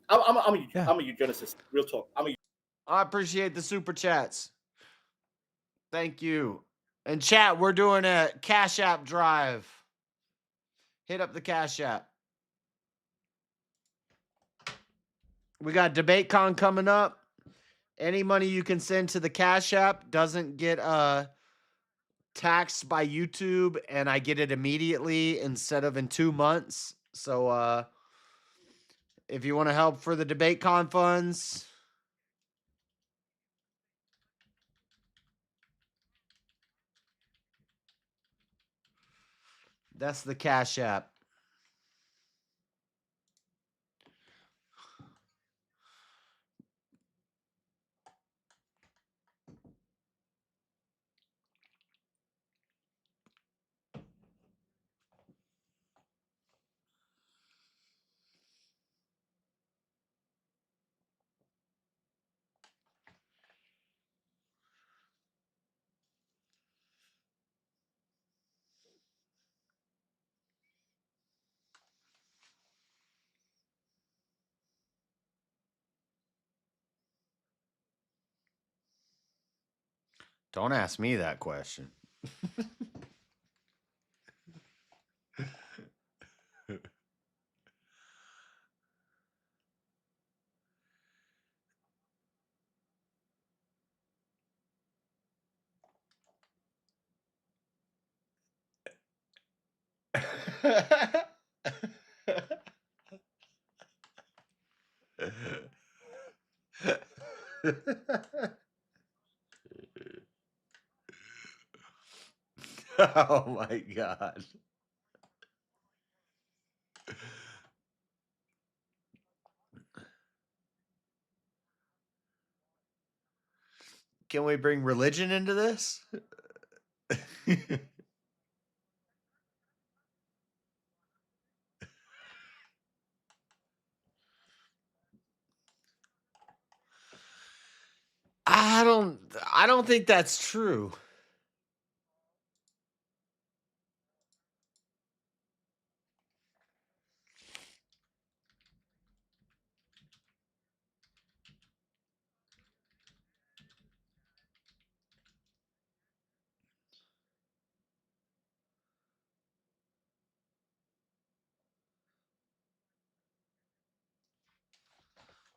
I'm a eugenicist. Real talk. I appreciate the super chats. Thank you. And chat, we're doing a Cashapp drive. Hit up the Cashapp. We got Debatecon coming up. Any money you can send to the Cashapp doesn't get taxed by YouTube, and I get it immediately instead of in 2 months. So if you want to help for the Debatecon funds, that's the Cash App. Don't ask me that question. Oh my god. Can we bring religion into this? I don't think that's true.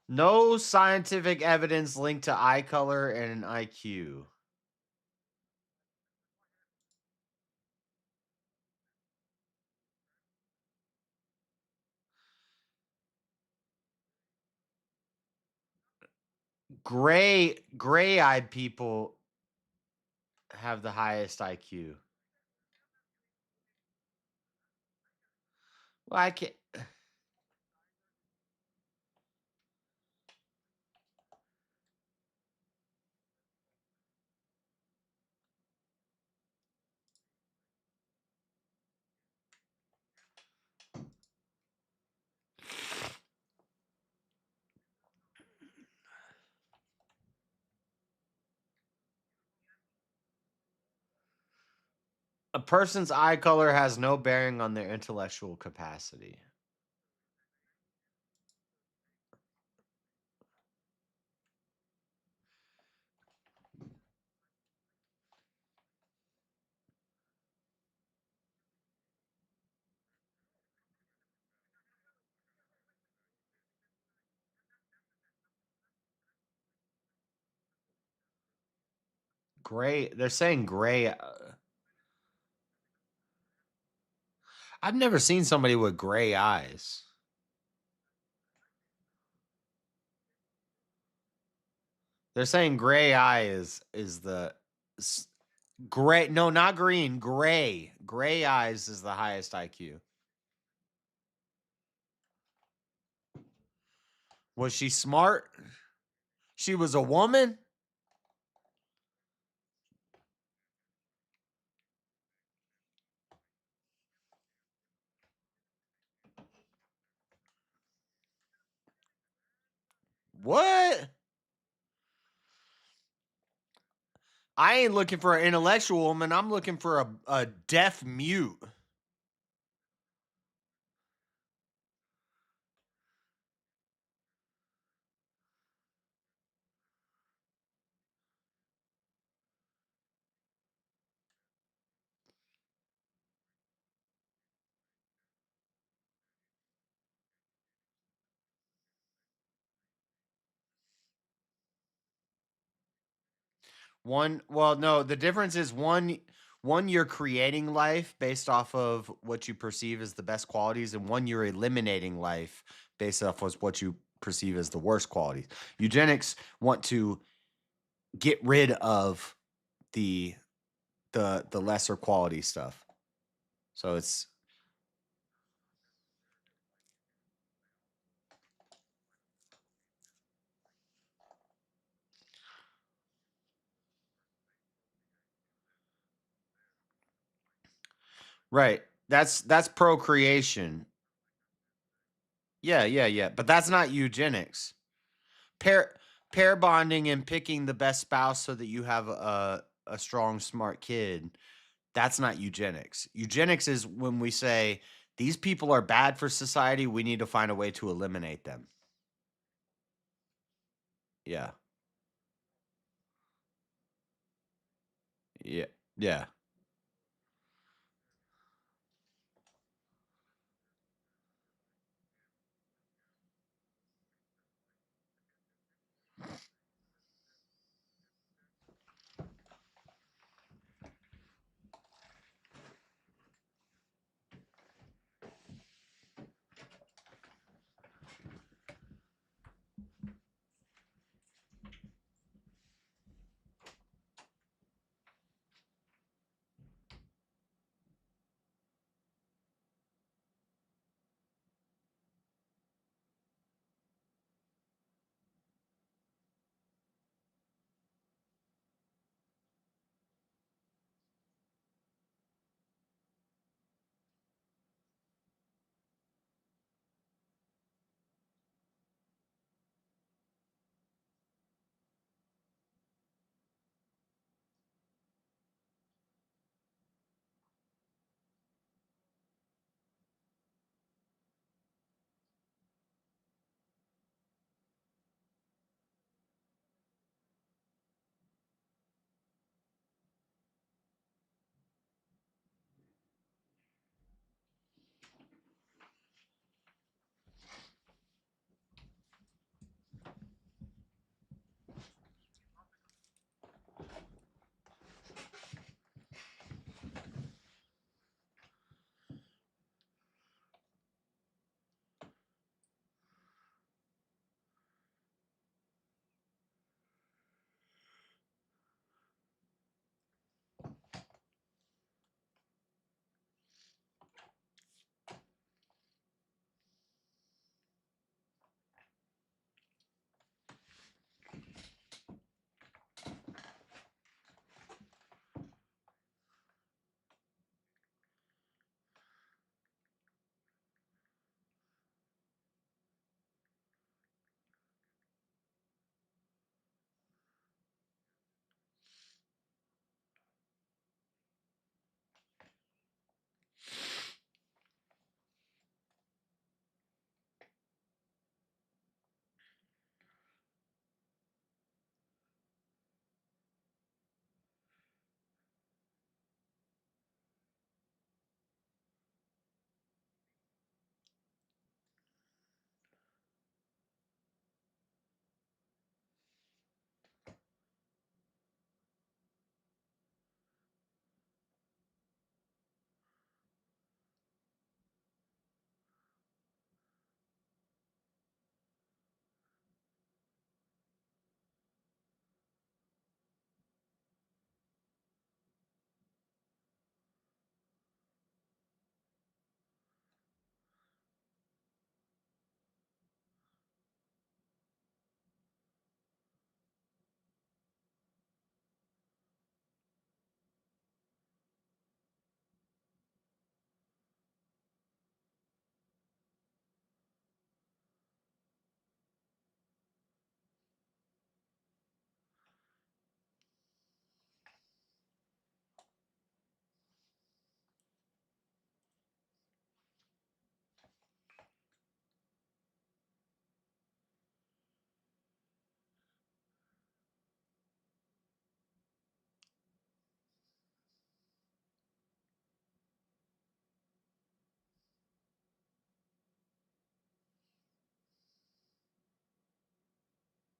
No scientific evidence linked to eye color and an IQ. Gray-eyed people have the highest IQ. Well, I can't. A person's eye color has no bearing on their intellectual capacity. Gray. They're saying gray. I've never seen somebody with gray eyes. They're saying gray eye is the gray. No, not green. Gray. Gray eyes is the highest IQ. Was she smart? She was a woman? What? I ain't looking for an intellectual woman. I'm looking for a deaf mute. Well, no, the difference is one you're creating life based off of what you perceive as the best qualities, and one you're eliminating life based off of what you perceive as the worst qualities. Eugenics want to get rid of the lesser quality stuff. So it's right. That's procreation. Yeah. But that's not eugenics. Pair bonding and picking the best spouse so that you have a strong, smart kid. That's not eugenics. Eugenics is when we say these people are bad for society. We need to find a way to eliminate them. Yeah. Yeah. Yeah.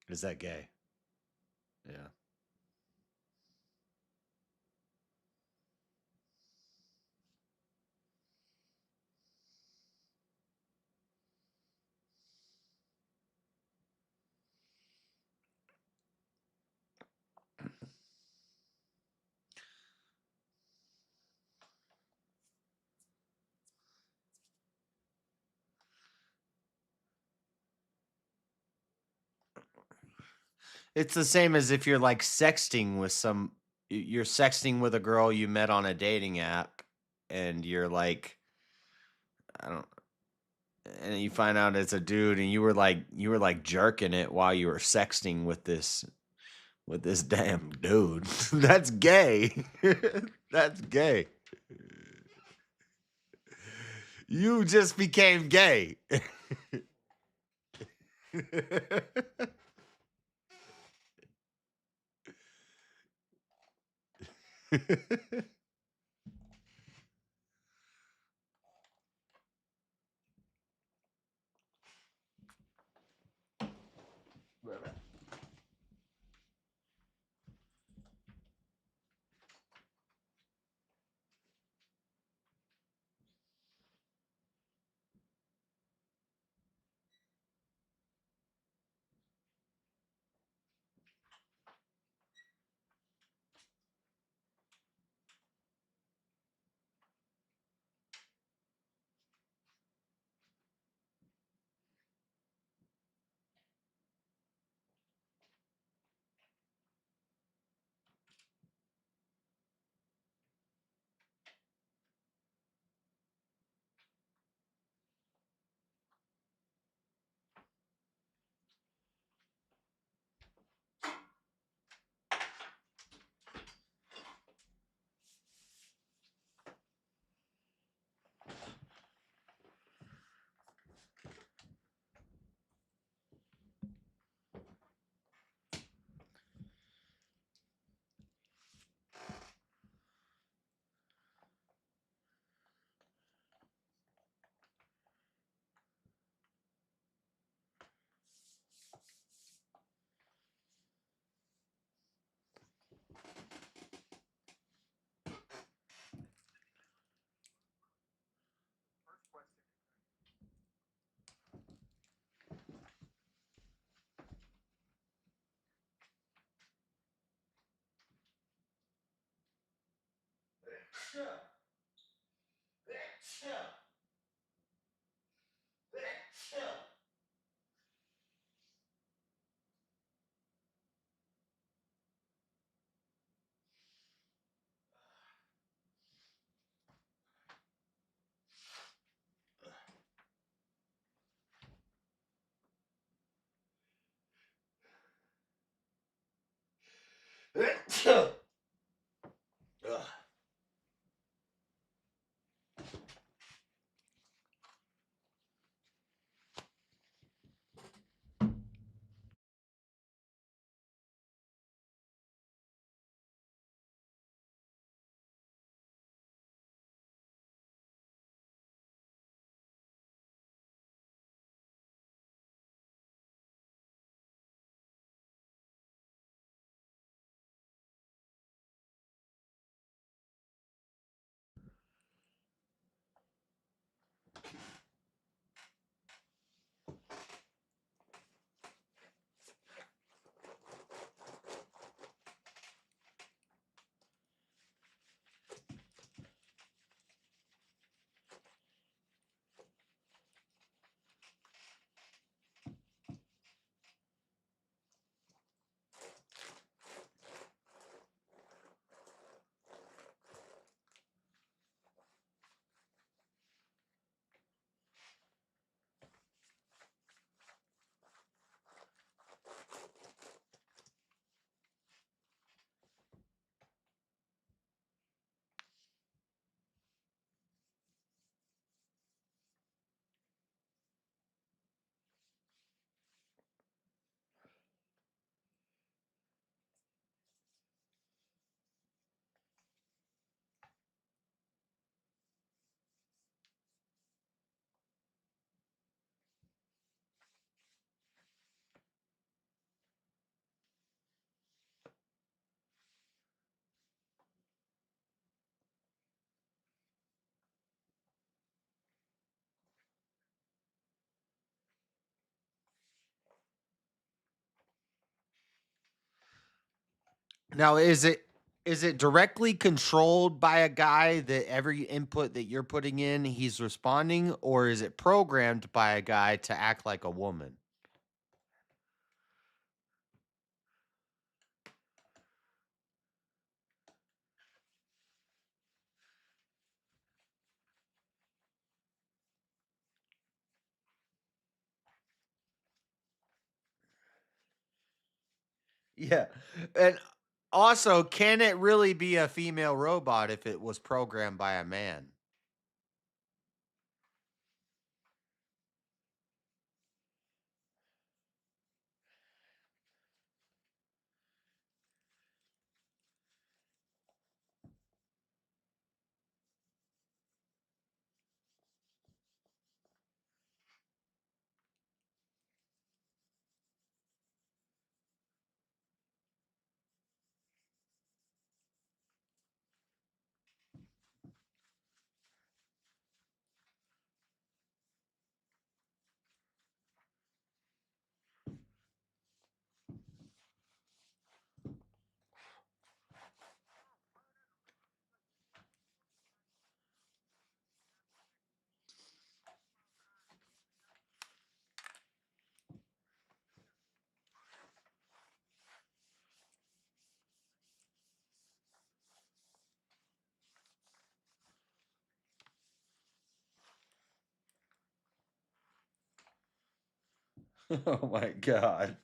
Is that gay? Yeah. It's the same as if you're like sexting with you're sexting with a girl you met on a dating app and you're like, I don't, and you find out it's a dude and you were like jerking it while you were sexting with this damn dude. That's gay. That's gay. You just became gay. Now, is it directly controlled by a guy that every input that you're putting in, he's responding, or is it programmed by a guy to act like a woman? Yeah. And also, can it really be a female robot if it was programmed by a man? Oh my god.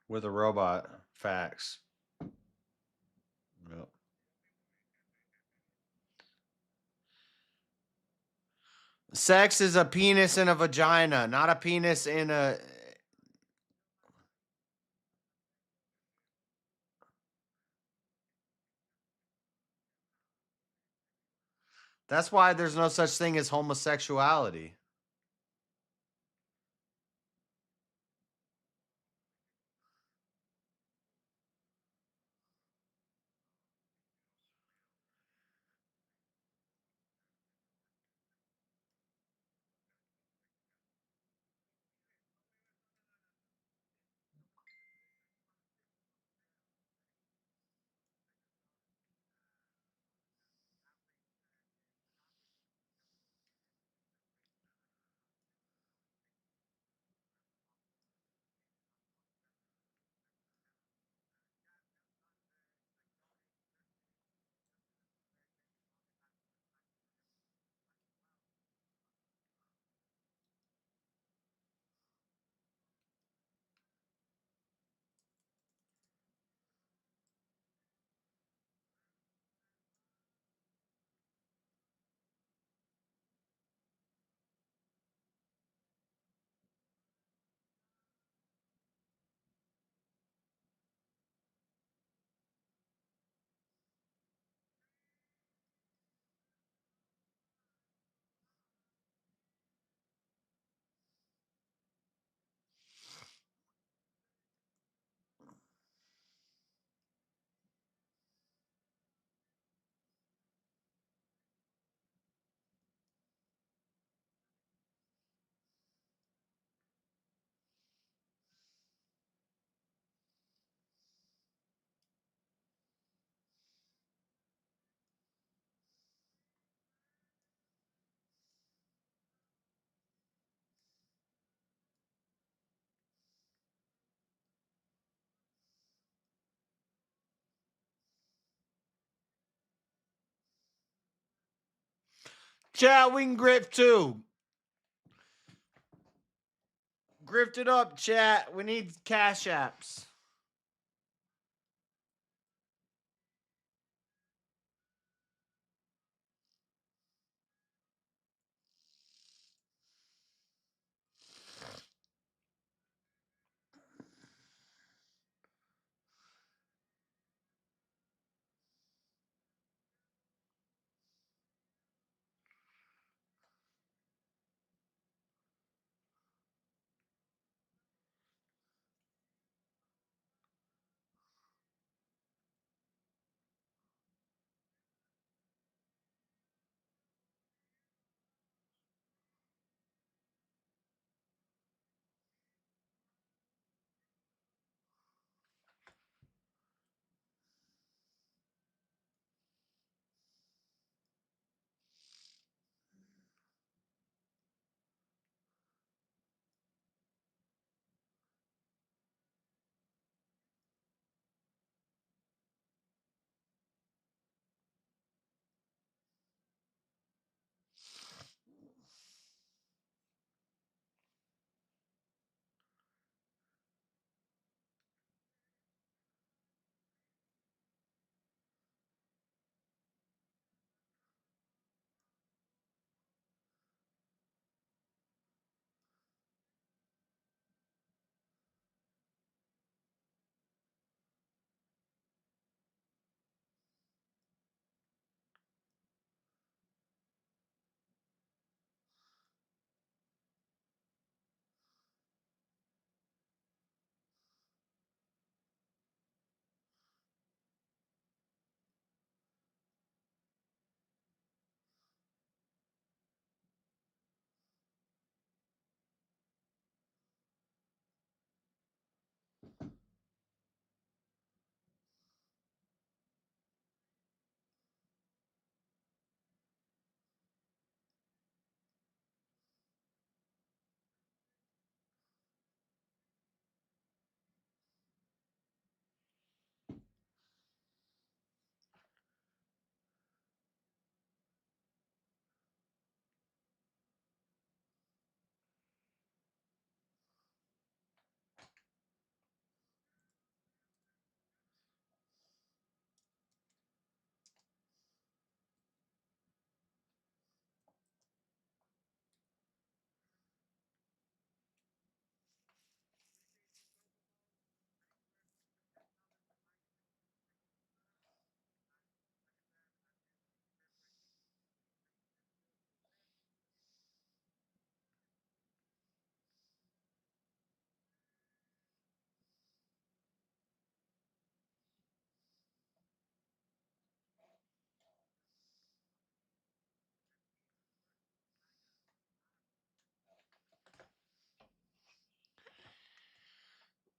With a robot. Facts. Yep. Sex is a penis in a vagina, not a penis in a. That's why there's no such thing as homosexuality. Chat, we can grift too. Grift it up, chat. We need cash apps.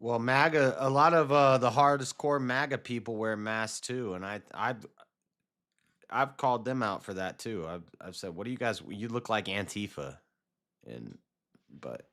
Well, MAGA, a lot of the hardest core MAGA people wear masks too, and I've called them out for that too. I've said, "What do you guys? You look like Antifa," and but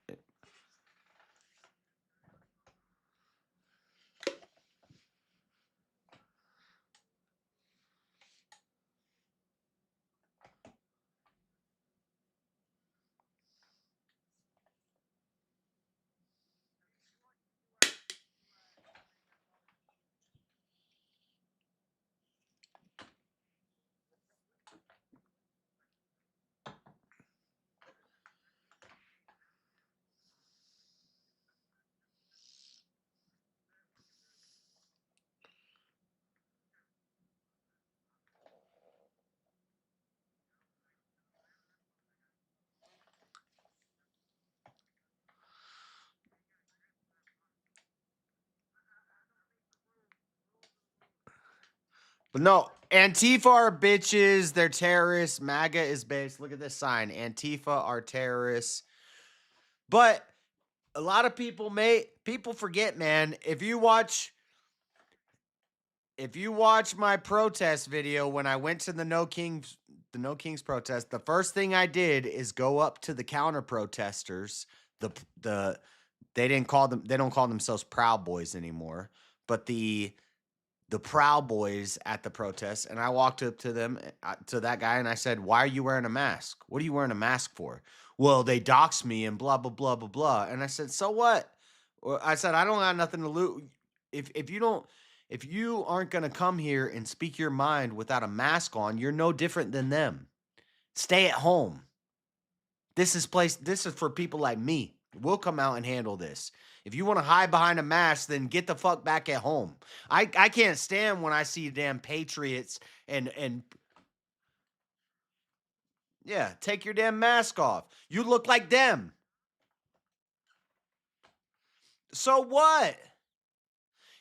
But no, Antifa are bitches. They're terrorists. MAGA is based. Look at this sign. Antifa are terrorists. But a lot of people forget, man. If you watch my protest video when I went to the No Kings protest, the first thing I did is go up to the counter protesters. They don't call themselves Proud Boys anymore, but the Proud Boys at the protest, and I walked up to them, to that guy, and I said, "Why are you wearing a mask? What are you wearing a mask for?" "Well, they doxed me and blah blah blah blah blah." And I said, "So what?" Well, I said, "I don't have nothing to lose. If you aren't gonna come here and speak your mind without a mask on, you're no different than them. Stay at home. This is for people like me. We'll come out and handle this. If you want to hide behind a mask, then get the fuck back at home." I can't stand when I see damn patriots and yeah, take your damn mask off. You look like them. So what?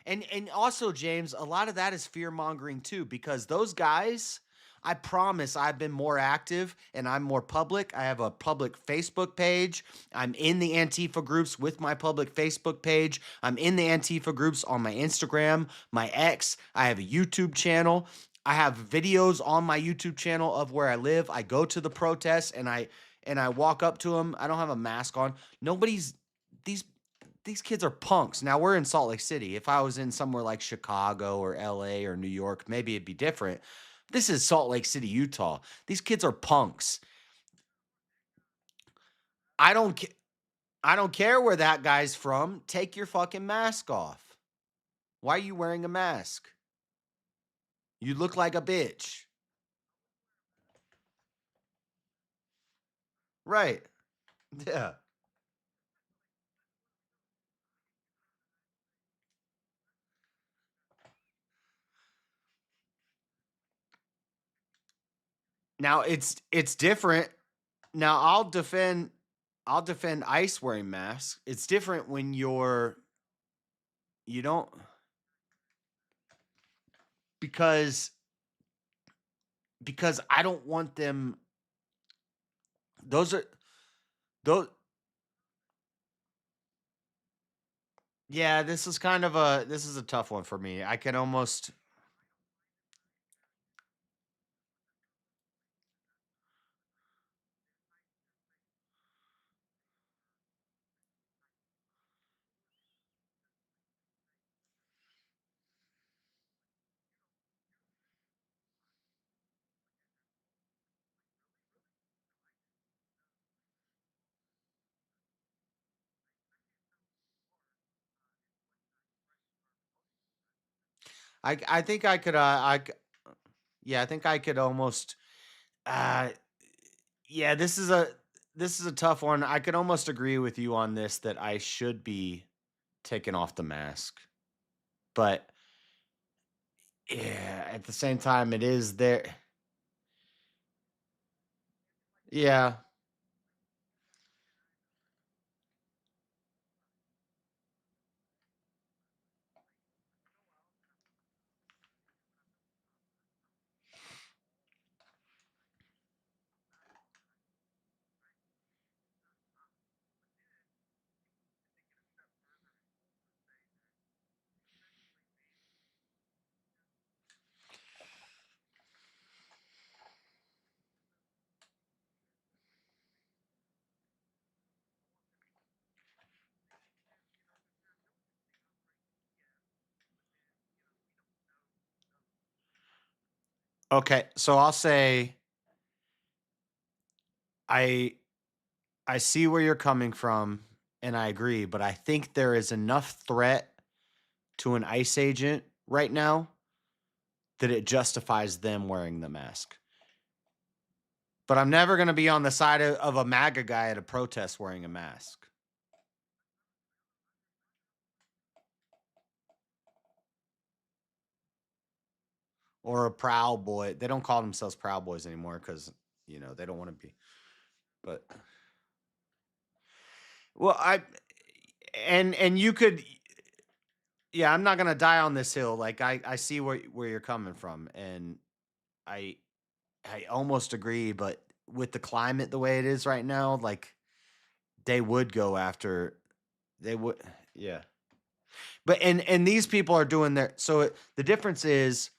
And also, James, a lot of that is fear mongering too, because those guys, I promise I've been more active and I'm more public. I have a public Facebook page. I'm in the Antifa groups with my public Facebook page. I'm in the Antifa groups on my Instagram, my X. I have a YouTube channel. I have videos on my YouTube channel of where I live. I go to the protests and I walk up to them. I don't have a mask on. These kids are punks. Now, we're in Salt Lake City. If I was in somewhere like Chicago or LA or New York, maybe it'd be different. This is Salt Lake City, Utah. These kids are punks. I don't care where that guy's from. Take your fucking mask off. Why are you wearing a mask? You look like a bitch. Right. Yeah. Now it's different. Now I'll defend ICE wearing masks. It's different when you don't, because I don't want them. Those are those. Yeah, this is a tough one for me. I can almost. I think I could. Yeah, I think I could almost. Uh, yeah, this is a tough one. I could almost agree with you on this that I should be taking off the mask, but yeah, at the same time, it is there. Yeah. Okay, so I'll say I I see where you're coming from, and I agree, but I think there is enough threat to an ICE agent right now that it justifies them wearing the mask. But I'm never going to be on the side of a MAGA guy at a protest wearing a mask. Or a Proud Boy. They don't call themselves Proud Boys anymore because, you know, they don't want to be. But, well, and you could, yeah, I'm not going to die on this hill. Like, I see where you're coming from. And I almost agree, but with the climate the way it is right now, like, they would go after, they would, yeah. But and these people are doing their, so the difference is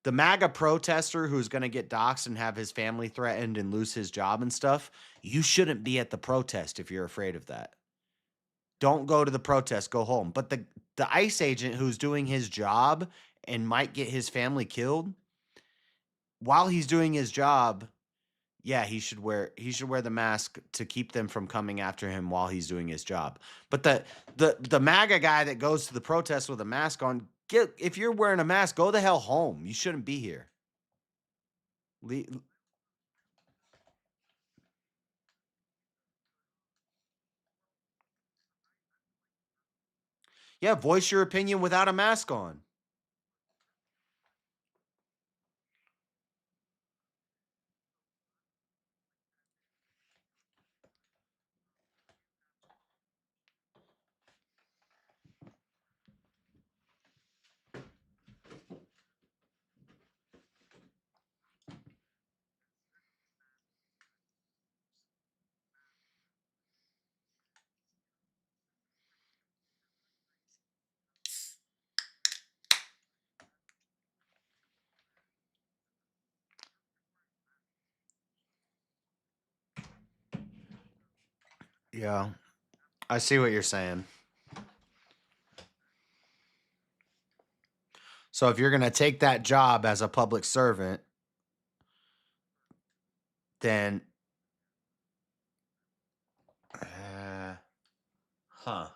the MAGA protester who's going to get doxxed and have his family threatened and lose his job and stuff. You shouldn't be at the protest if you're afraid of that. Don't go to the protest, go home. But the ICE agent who's doing his job and might get his family killed while he's doing his job, yeah, he should wear the mask to keep them from coming after him while he's doing his job. But the MAGA guy that goes to the protest with a mask on, if you're wearing a mask, go the hell home. You shouldn't be here. Yeah, voice your opinion without a mask on. Yeah, I see what you're saying. So if you're going to take that job as a public servant, then huh.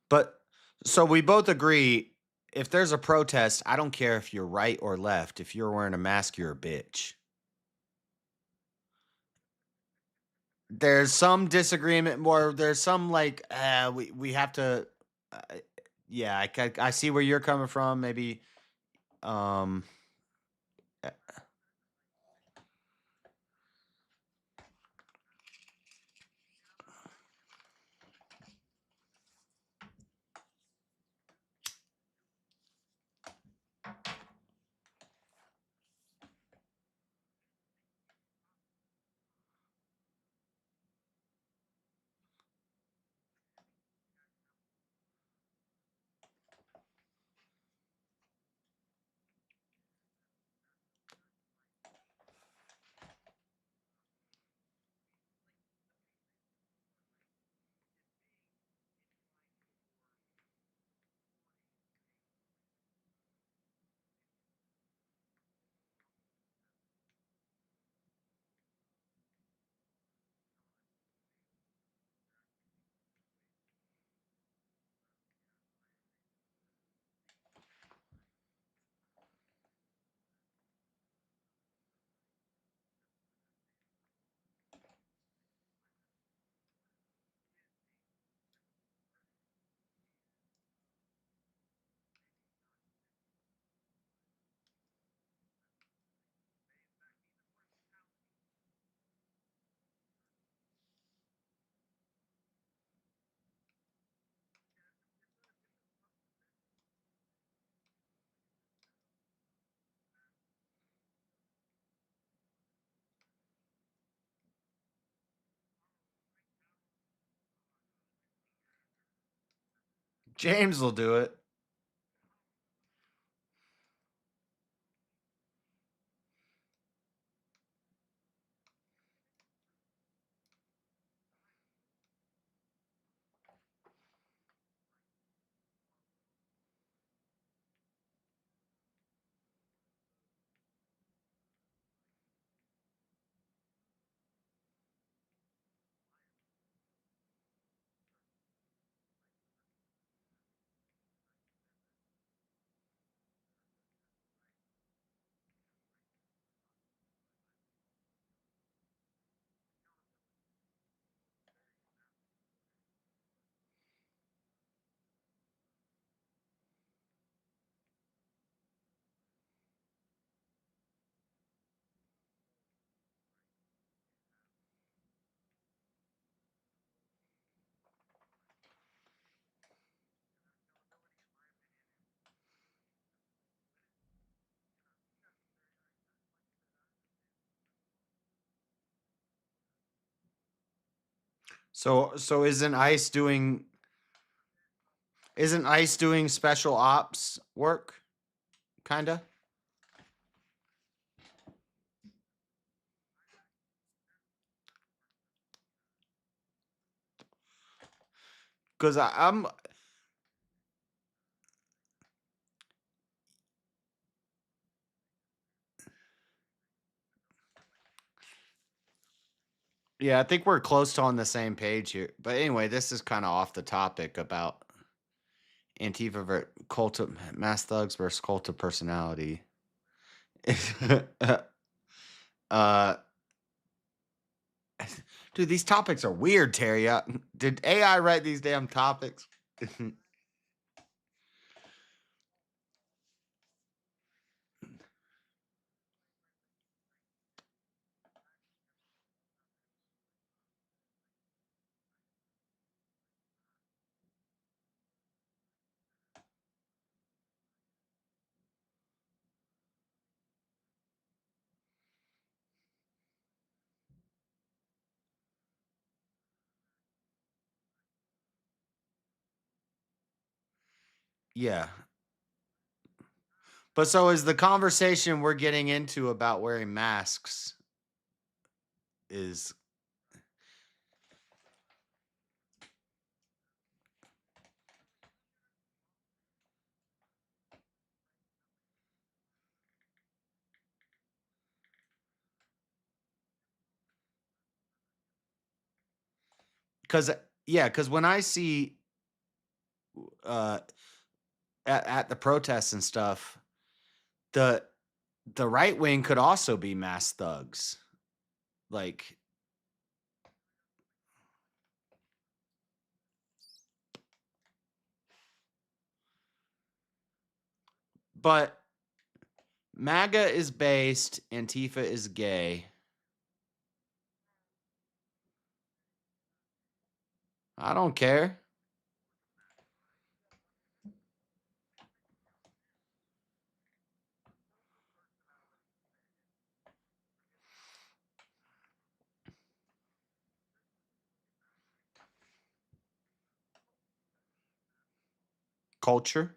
But so we both agree if there's a protest, I don't care if you're right or left. If you're wearing a mask, you're a bitch. There's some disagreement more. There's some like we have to. Yeah, I see where you're coming from. Maybe. Um. James will do it. So isn't ICE doing special ops work? Kinda. Because I'm Yeah, I think we're close to on the same page here. But anyway, this is kind of off the topic about Antifa cult of mass thugs versus cult of personality. uh, dude, these topics are weird, Terry. Did AI write these damn topics? Yeah. But so is the conversation we're getting into about wearing masks is because when I see uh at the protests and stuff, the right wing could also be mass thugs. Like but MAGA is based, Antifa is gay. I don't care. Culture.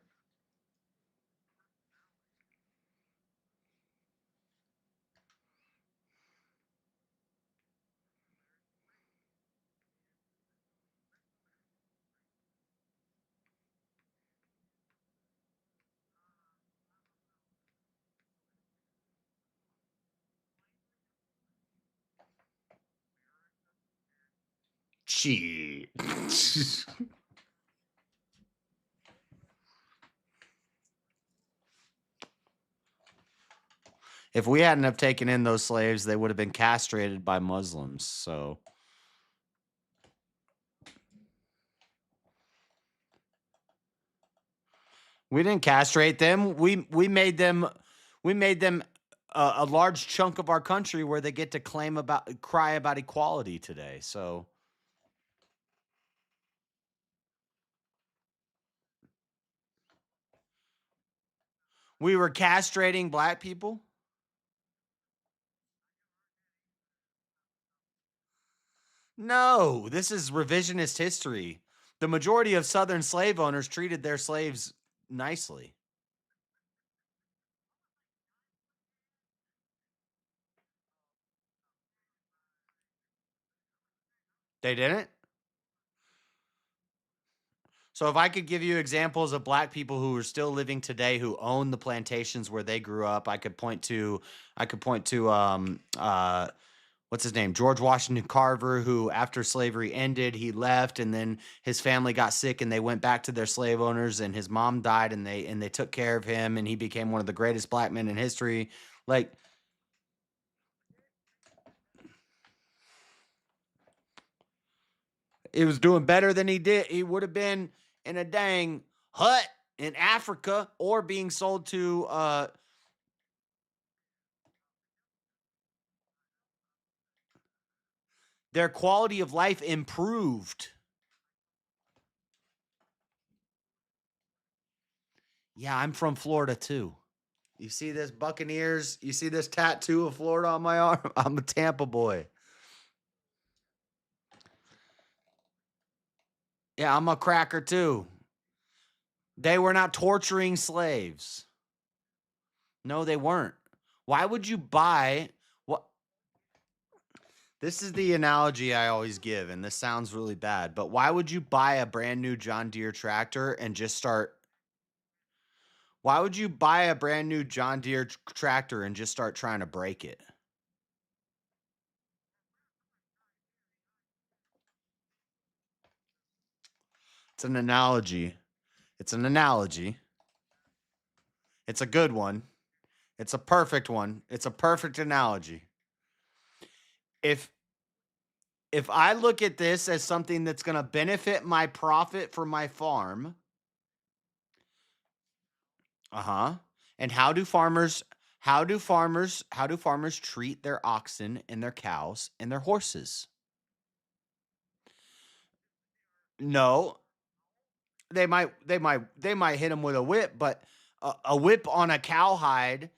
Shit. If we hadn't have taken in those slaves, they would have been castrated by Muslims. So we didn't castrate them. We made them a large chunk of our country where they get to cry about equality today. So we were castrating black people. No, this is revisionist history. The majority of Southern slave owners treated their slaves nicely. They didn't? So if I could give you examples of black people who are still living today who own the plantations where they grew up, I could point to what's his name? George Washington Carver, who after slavery ended, he left and then his family got sick and they went back to their slave owners and his mom died and they took care of him and he became one of the greatest black men in history. Like he was doing better than he would have been in a dang hut in Africa or being sold to their quality of life improved. Yeah, I'm from Florida too. You see this Buccaneers? You see this tattoo of Florida on my arm? I'm a Tampa boy. Yeah, I'm a cracker too. They were not torturing slaves. No, they weren't. Why would you buy what? This is the analogy I always give, and this sounds really bad, but why would you buy a brand new John Deere tractor and just start? Why would you buy a brand new John Deere tractor and just start trying to break it? It's an analogy. It's an analogy. It's a good one. It's a perfect one. It's a perfect analogy. If I look at this as something that's going to benefit my profit for my farm, and how do farmers treat their oxen and their cows and their horses? No, they might hit them with a whip, but a whip on a cowhide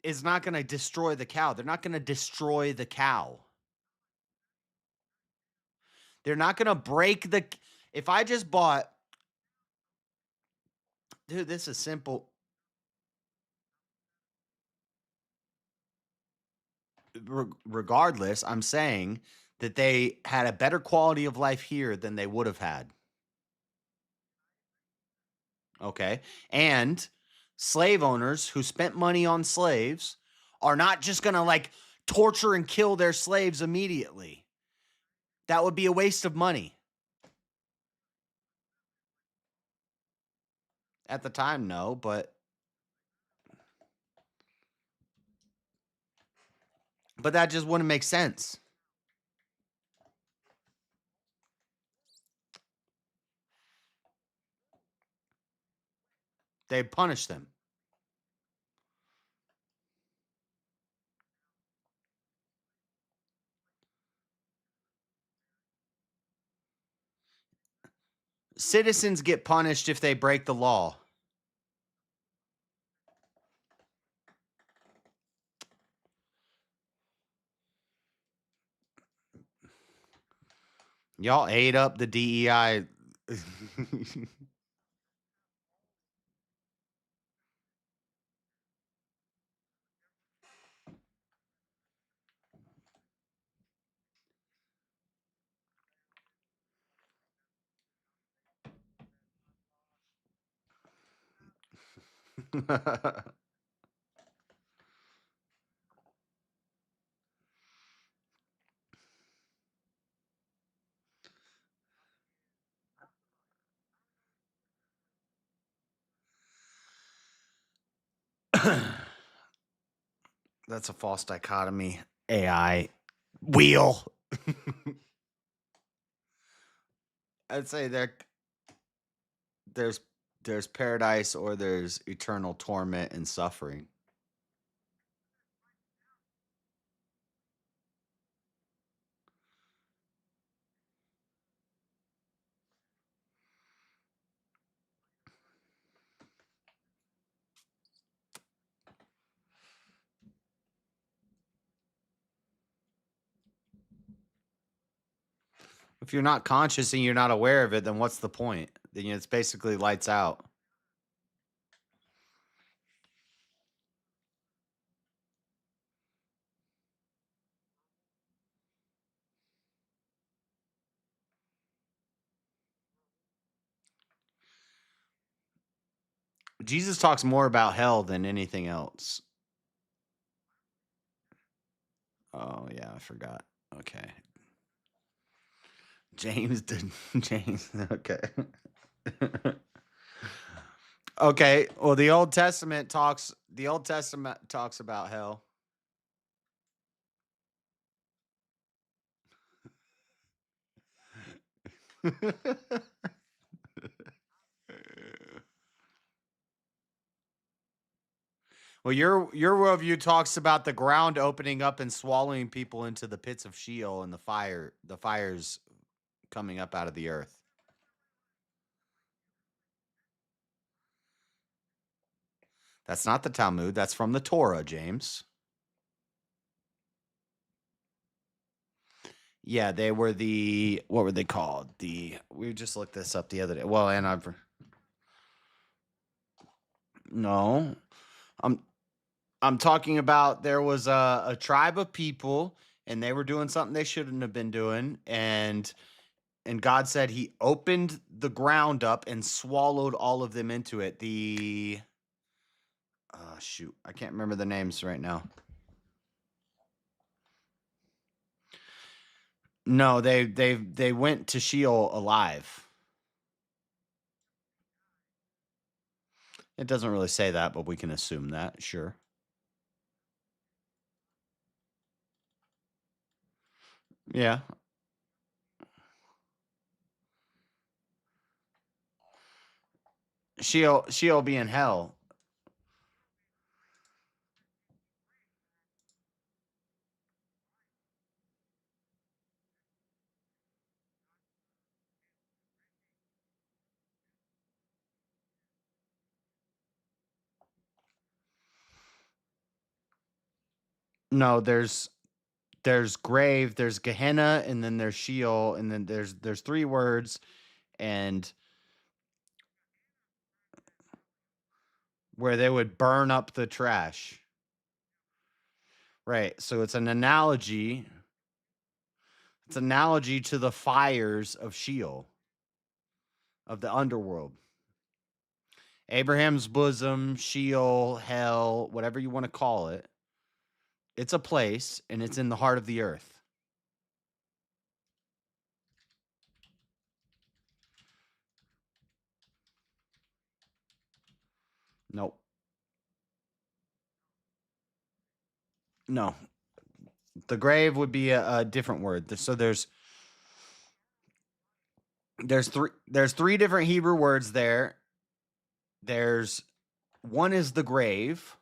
is not going to destroy the cow. They're not going to destroy the cow. They're not going to break the. If I just bought, dude, this is simple. Regardless, I'm saying that they had a better quality of life here than they would have had. Okay. And slave owners who spent money on slaves are not just going to like torture and kill their slaves immediately. That would be a waste of money. At the time, no, but that just wouldn't make sense. They punish them. Citizens get punished if they break the law. Y'all ate up the DEI. That's a false dichotomy. AI wheel. I'd say there's paradise or there's eternal torment and suffering. If you're not conscious and you're not aware of it, then what's the point? Then it's basically lights out. Jesus talks more about hell than anything else. Oh, yeah, I forgot. Okay. James did. James. Okay. Okay. Well, the Old Testament talks about hell. Well, your worldview talks about the ground opening up and swallowing people into the pits of Sheol and the fires coming up out of the earth. That's not the Talmud. That's from the Torah, James. Yeah, they were what were they called? We just looked this up the other day. Well, and no, I'm talking about there was a tribe of people and they were doing something they shouldn't have been doing, and God said he opened the ground up and swallowed all of them into it. Shoot, I can't remember the names right now. No, they went to Sheol alive. It doesn't really say that, but we can assume that, sure. Yeah. Sheol be in hell. No, there's grave, there's Gehenna, and then there's Sheol, and then there's 3 words, and where they would burn up the trash. Right. So it's an analogy. It's an analogy to the fires of Sheol, of the underworld. Abraham's bosom, Sheol, hell, whatever you want to call it. It's a place, and it's in the heart of the earth. Nope. No. The grave would be a different word. So there's 3 different Hebrew words there. There's one is the grave,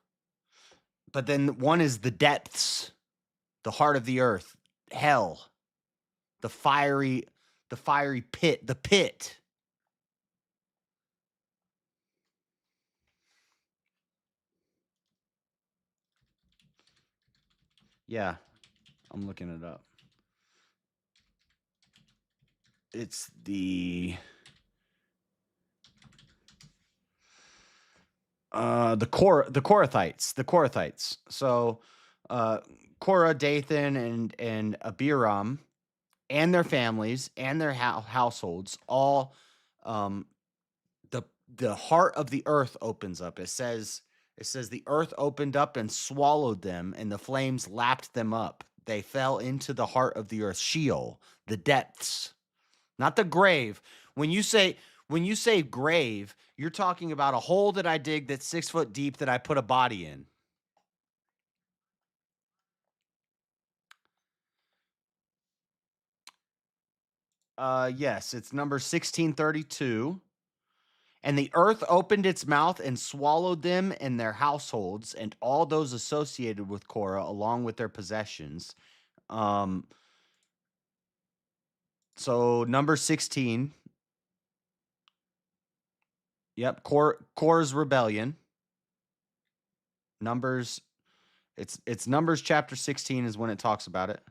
but then one is the depths, the heart of the earth, hell, the fiery pit, the pit. Yeah, I'm looking it up. It's the Korathites. So Korah, Dathan, and Abiram, and their families and their households, all the heart of the earth opens up. It says the earth opened up and swallowed them, and the flames lapped them up. They fell into the heart of the earth, Sheol, the depths, not the grave. When you say grave, you're talking about a hole that I dig that's 6 foot deep that I put a body in. Yes, it's number 1632. And the earth opened its mouth and swallowed them and their households and all those associated with Korah, along with their possessions. So number 16. Yep, Korah's rebellion. Numbers. It's Numbers chapter 16 is when it talks about it.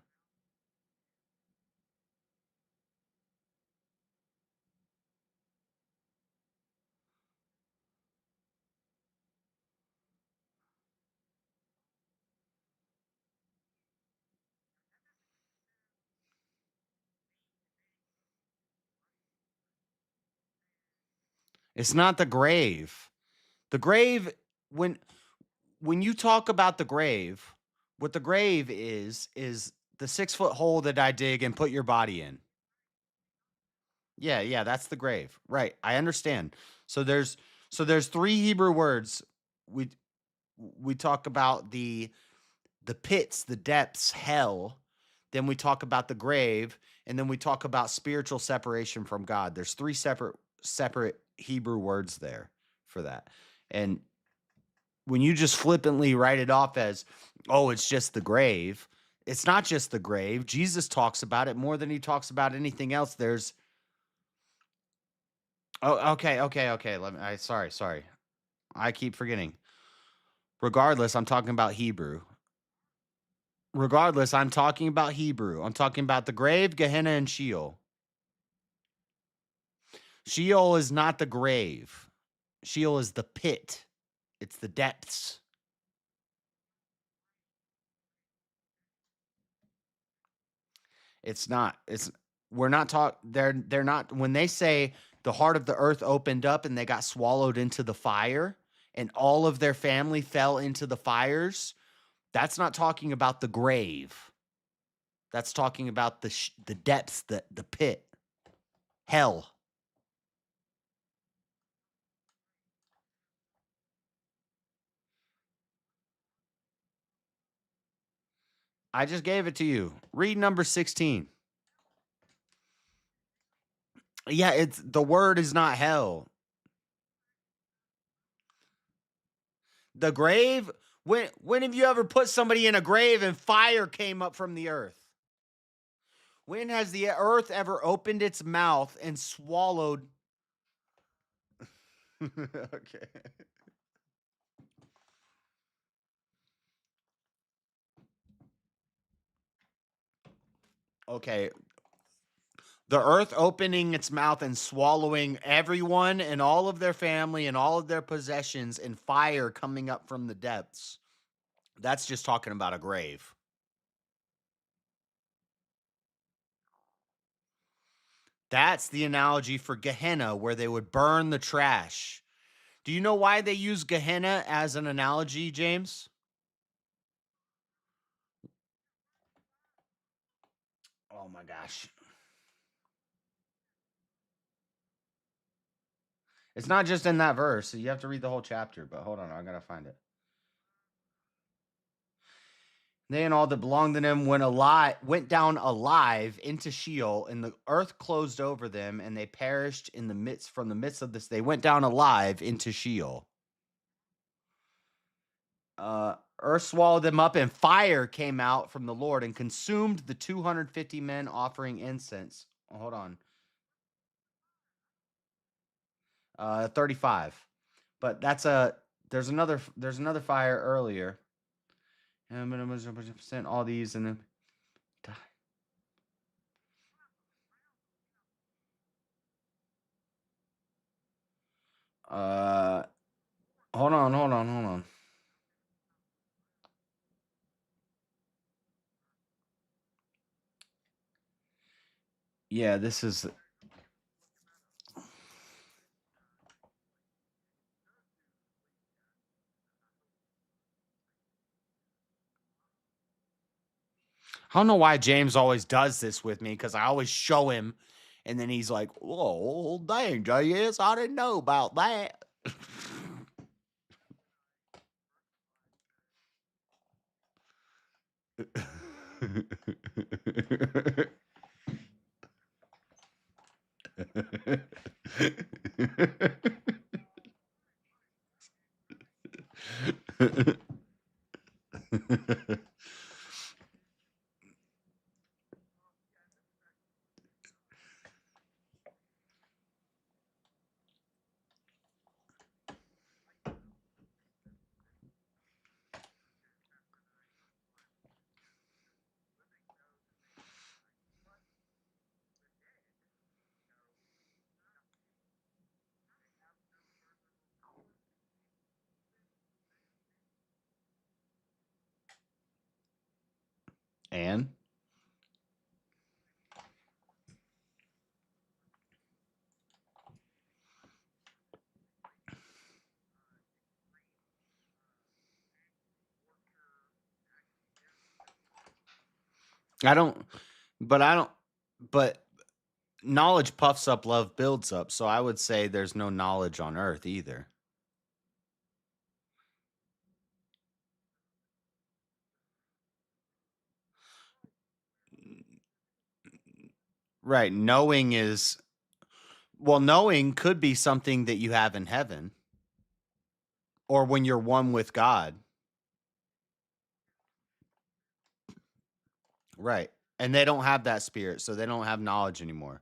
It's not the grave. The grave, when you talk about the grave, what the grave is the 6 foot hole that I dig and put your body in. Yeah, that's the grave. Right. I understand. So there's 3 Hebrew words. We talk about the pits, the depths, hell. Then we talk about the grave, and then we talk about spiritual separation from God. There's 3 separate Hebrew words there for that. And when you just flippantly write it off as, oh, it's just the grave, it's not just the grave. Jesus talks about it more than he talks about anything else. There's okay. Sorry. I keep forgetting. Regardless, I'm talking about Hebrew. Regardless, I'm talking about Hebrew. I'm talking about the grave, Gehenna, and Sheol. Sheol is not the grave. Sheol is the pit. It's the depths. It's not. We're not they're not, when they say the heart of the earth opened up and they got swallowed into the fire and all of their family fell into the fires, that's not talking about the grave. That's talking about the depths, the pit, hell. I just gave it to you. Read number 16. Yeah, it's the word is not hell. The grave, when have you ever put somebody in a grave and fire came up from the earth? When has the earth ever opened its mouth and swallowed? Okay. Okay. The earth opening its mouth and swallowing everyone and all of their family and all of their possessions and fire coming up from the depths. That's just talking about a grave. That's the analogy for Gehenna, where they would burn the trash. Do you know why they use Gehenna as an analogy, James? Oh my gosh. It's not just in that verse. You have to read the whole chapter, but hold on, I gotta find it. They and all that belonged to them went down alive into Sheol, and the earth closed over them, and they perished from the midst of this. They went down alive into Sheol. Earth swallowed them up, and fire came out from the Lord and consumed the 250 men offering incense. Oh, hold on. 35. But there's another fire earlier. And I'm going to send all these and then hold on. Yeah, this is I don't know why James always does this with me, because I always show him and then he's like, "Oh, dang, JS, I didn't know about that." And but knowledge puffs up, love builds up. So I would say there's no knowledge on earth either. Right. Knowing could be something that you have in heaven or when you're one with God. Right. And they don't have that spirit, so they don't have knowledge anymore.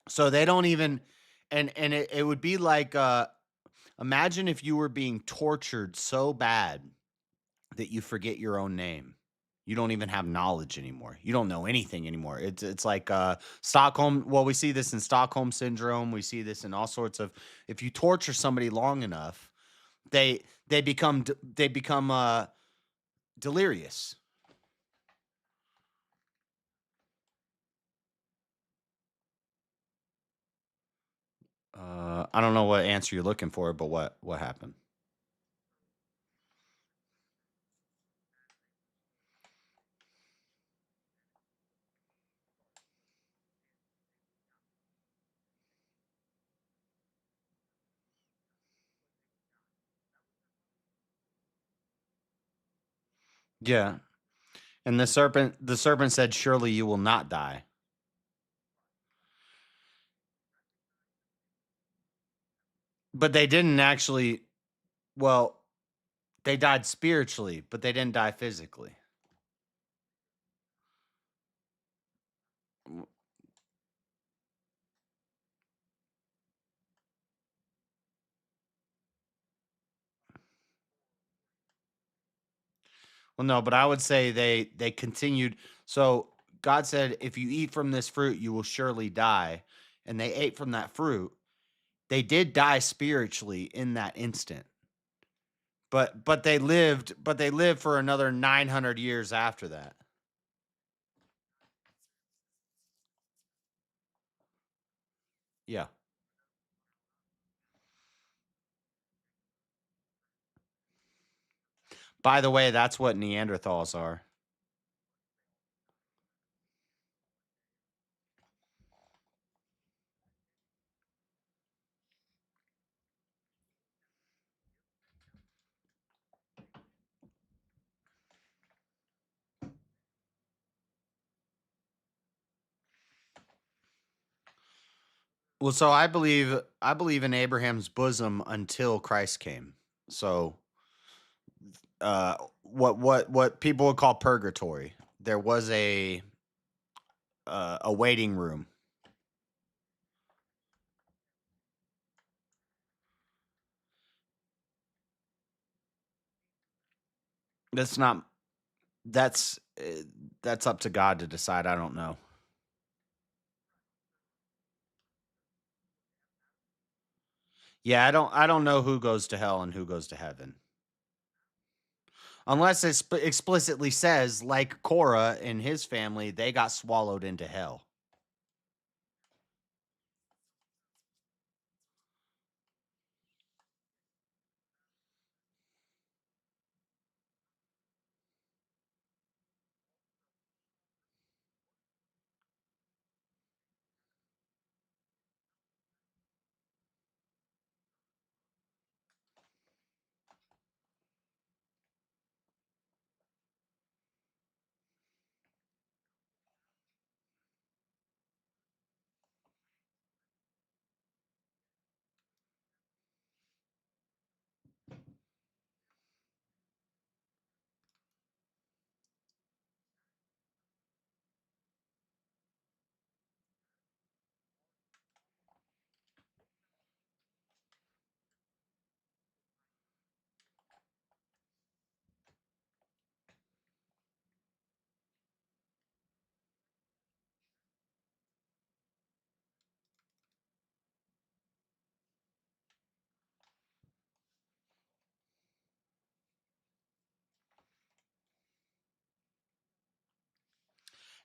So they don't even, and it would be like, imagine if you were being tortured so bad that you forget your own name. You don't even have knowledge anymore. You don't know anything anymore. It's like Stockholm. Well, we see this in Stockholm syndrome. We see this in all sorts of. If you torture somebody long enough, they become delirious. I don't know what answer you're looking for, but what happened? Yeah. And the serpent said, "Surely you will not die." But they didn't actually. Well, they died spiritually, but they didn't die physically. Well, no, but I would say they continued. So God said, "If you eat from this fruit, you will surely die." And they ate from that fruit. They did die spiritually in that instant. But they lived for another 900 years after that. Yeah. By the way, that's what Neanderthals are. Well, so I believe in Abraham's bosom until Christ came. So what people would call purgatory. There was a waiting room. That's not that's that's up to God to decide. I don't know. Yeah, I don't know who goes to hell and who goes to heaven. Unless it explicitly says, like Korah and his family, they got swallowed into hell.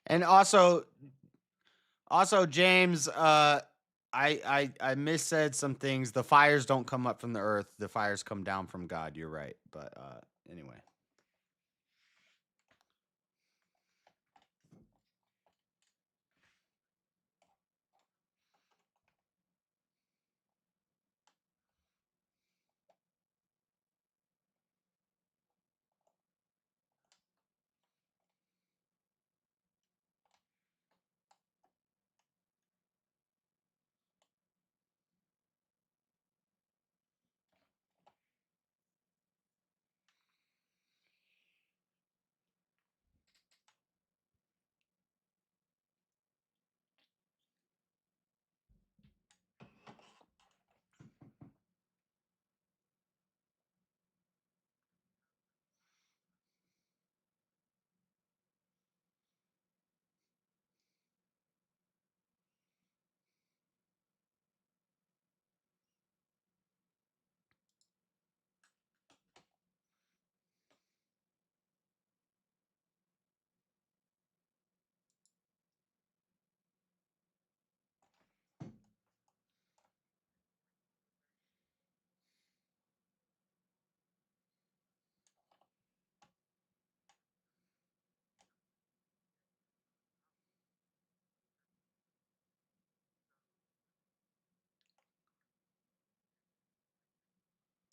And also James, I missaid some things. The fires don't come up from the earth. The fires come down from God. You're right. But anyway.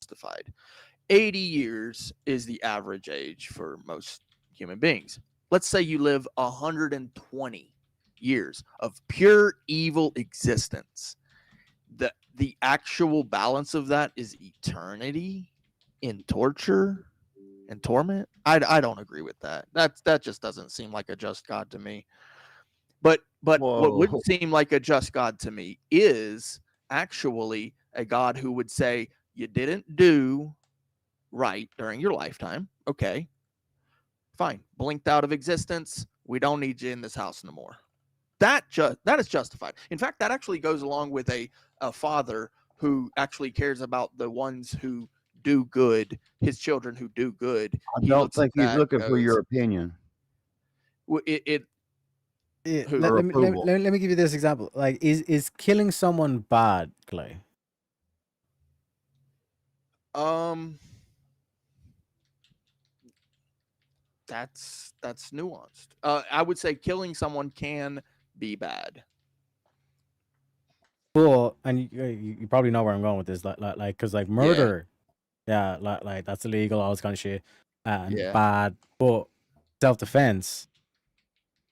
justified. 80 years is the average age for most human beings. Let's say you live 120 years of pure evil existence. The actual balance of that is eternity in torture and torment. I don't agree with that. That just doesn't seem like a just God to me. But what would seem like a just God to me is actually a God who would say, you didn't do right during your lifetime. Okay, fine. Blinked out of existence. We don't need you in this house no more. That is justified. In fact, that actually goes along with a father who actually cares about the ones who do good, his children who do good. I don't think he's looking for your opinion. Let me give you this example. Like, is killing someone bad, Clay? That's nuanced. I would say killing someone can be bad. Cool, and you probably know where I'm going with this, like, because like murder, yeah, like that's illegal, all this kind of shit, and bad. But self-defense,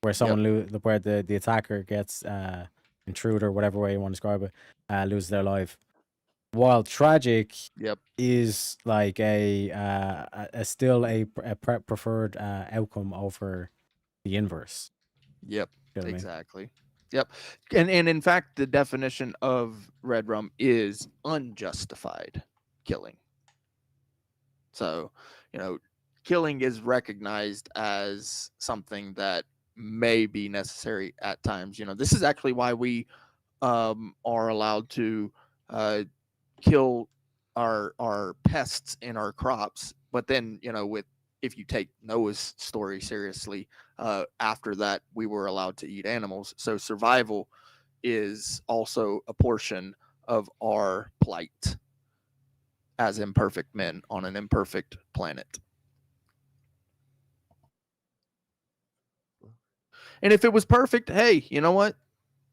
where someone where the attacker gets intruder, whatever way you want to describe it, loses their life. While tragic, is like a still a preferred outcome over the inverse. Yep, You know what I mean? exactly. Yep, and in fact, the definition of red rum is unjustified killing. So, killing is recognized as something that may be necessary at times. This is actually why we are allowed to kill our pests in our crops. But then, if you take Noah's story seriously, after that, we were allowed to eat animals. So survival is also a portion of our plight as imperfect men on an imperfect planet. And if it was perfect, hey, you know what?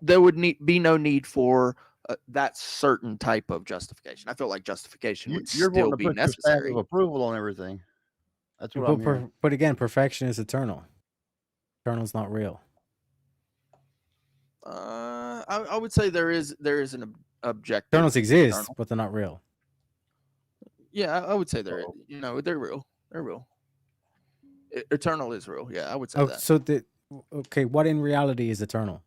There would be no need for that certain type of justification. I feel like justification would You're still going to be put your stamp necessary. of approval on everything. That's what I'm hearing. But again, perfection is eternal. Eternal's not real. I would say there is an objective. Eternals exist, but they're not real. Yeah, I would say they're real. They're real. Eternal is real. Yeah, I would say that. So what in reality is eternal?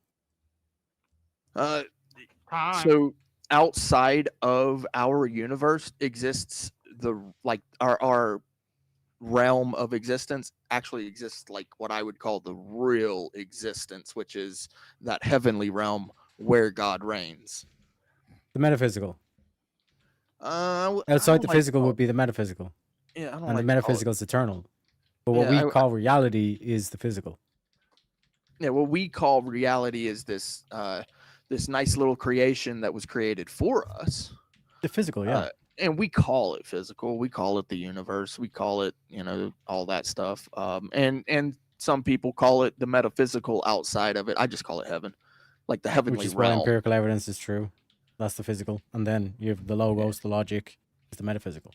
So outside of our universe exists our realm of existence actually exists, like what I would call the real existence, which is that heavenly realm where God reigns. The metaphysical. Outside the physical would be the metaphysical. Yeah, and the metaphysical is eternal. But what we call reality is the physical. Yeah, what we call reality is this this nice little creation that was created for us. The physical, yeah. And we call it physical. We call it the universe. We call it, all that stuff. And some people call it the metaphysical outside of it. I just call it heaven, like the heavenly Which is realm. why empirical evidence is true. That's the physical. And then you have the logos, the logic, is the metaphysical.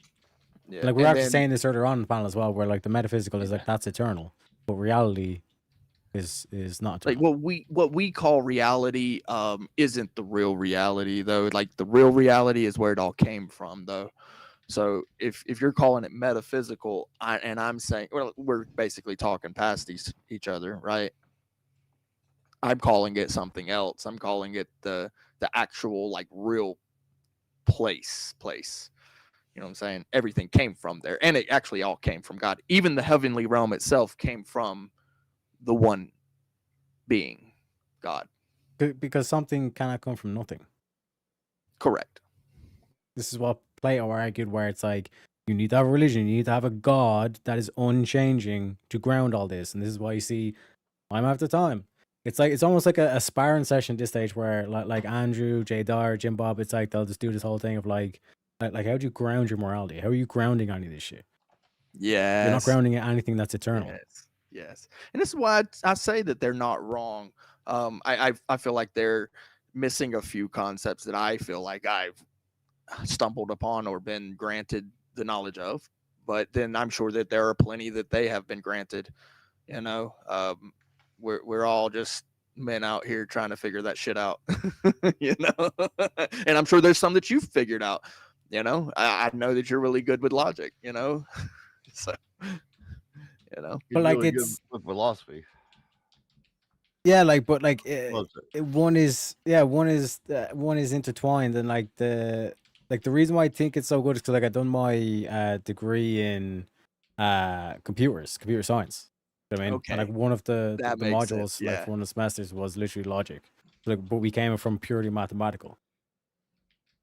Yeah. Like we were actually saying this earlier on in the panel as well, where like the metaphysical is like that's eternal, but reality is not eternal. Like what we call reality isn't the real reality though. Like the real reality is where it all came from though. So if you're calling it metaphysical, and I'm saying, well, we're basically talking past each other, right? I'm calling it something else. I'm calling it the actual like real place. You know what I'm saying? Everything came from there, and it actually all came from God. Even the heavenly realm itself came from the one being, God. Because something cannot come from nothing. Correct. This is what Plato argued, where it's like you need to have a religion, you need to have a God that is unchanging to ground all this. And this is why you see time after time. It's like it's almost like a sparring session at this stage where like Andrew, Jay Dyer, Jim Bob, it's like they'll just do this whole thing of like how do you ground your morality? How are you grounding any of this shit? Yeah. You're not grounding anything that's eternal. Yes. And this is why I say that they're not wrong. I feel like they're missing a few concepts that I feel like I've stumbled upon or been granted the knowledge of. But then I'm sure that there are plenty that they have been granted. You know, we're all just men out here trying to figure that shit out. You know, and I'm sure there's some that you've figured out. You know, I know that you're really good with logic. You know, so you know, He's like, really it's- good with philosophy. Yeah, like, but like, Loves it. one is intertwined, and like the reason why I think it's so good is because like I done my degree in computer science. You know what I mean, and like Okay. one of the That the makes modules, sense, like yeah. for one of the semesters, was literally logic. Like, but we came from purely mathematical.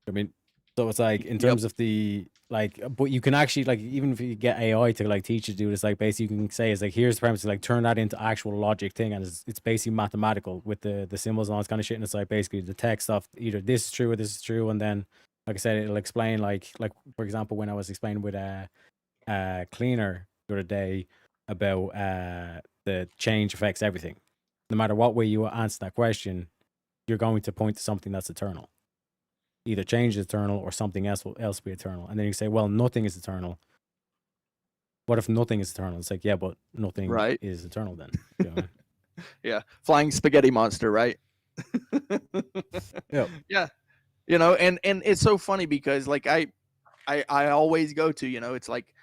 I mean, so it's like in terms of the like, but you can actually, like, even if you get AI to like teach you to do this, like basically you can say it's like, here's the premise, like turn that into actual logic thing, and it's basically mathematical with the symbols and all this kind of shit, and it's like basically the text of either this is true or this is true, and then like I said, it'll explain like for example when I was explaining with a cleaner the other day about the change affects everything. No matter what way you answer that question, you're going to point to something that's eternal. Either change is eternal or something else will be eternal. And then you say, well, nothing is eternal. What if nothing is eternal? It's like, yeah, but nothing Right. is eternal then. You know what I mean? Yeah, flying spaghetti monster, right? Yep. Yeah, you know, and it's so funny because like I always go to, you know, it's like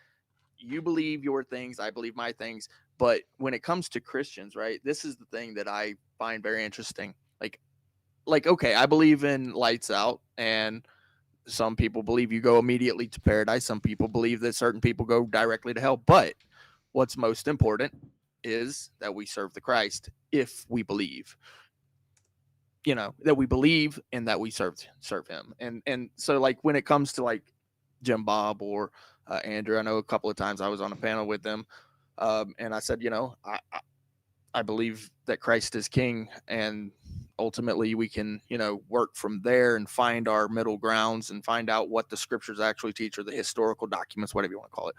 you believe your things, I believe my things, but when it comes to Christians, right, this is the thing that I find very interesting. Like okay, I believe in lights out, and some people believe you go immediately to paradise. Some people believe that certain people go directly to hell. But what's most important is that we serve the Christ if we believe. You know, that we believe and that we serve him. And so like when it comes to like Jim Bob or Andrew, I know a couple of times I was on a panel with them, and I said, you know, I believe that Christ is king, and ultimately we can, you know, work from there and find our middle grounds and find out what the scriptures actually teach, or the historical documents, whatever you want to call it.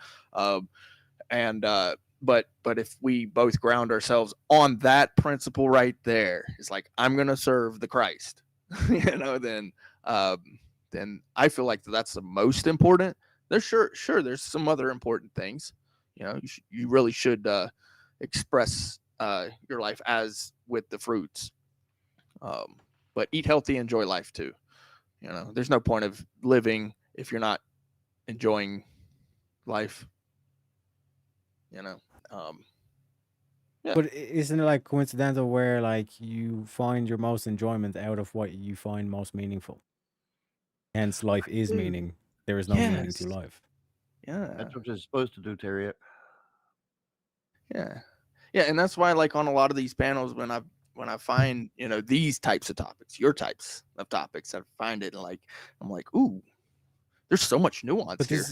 But if we both ground ourselves on that principle right there, it's like, I'm going to serve the Christ, you know, then I feel like that's the most important. There's sure there's some other important things, you know, you really should express your life as with the fruits, but eat healthy, enjoy life too. You know, there's no point of living if you're not enjoying life, you know. Yeah. But isn't it like coincidental where like you find your most enjoyment out of what you find most meaningful? Hence, life is meaning. There is no meaning to Yes. life. Yeah. That's what it's supposed to do, Terry. Yeah. Yeah, and that's why like on a lot of these panels when I find, you know, these types of topics, your types of topics, I find it like I'm like, ooh, there's so much nuance But here.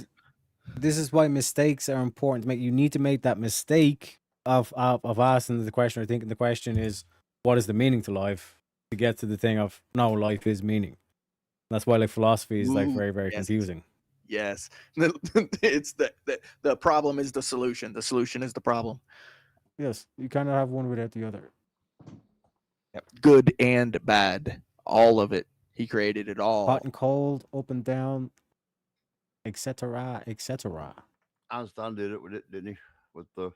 this is why mistakes are important to make. You need to make that mistake of asking the question or thinking the question is, what is the meaning to life, to get to the thing of no, life is meaning. That's why like philosophy is like Ooh, very, very yes. confusing. Yes. It's the problem is the solution. The solution is the problem. Yes, you cannot have one without the other. Yep. Good and bad. All of it. He created it all. Hot and cold, up and down, etc., etc. Einstein did it with it, didn't he? With the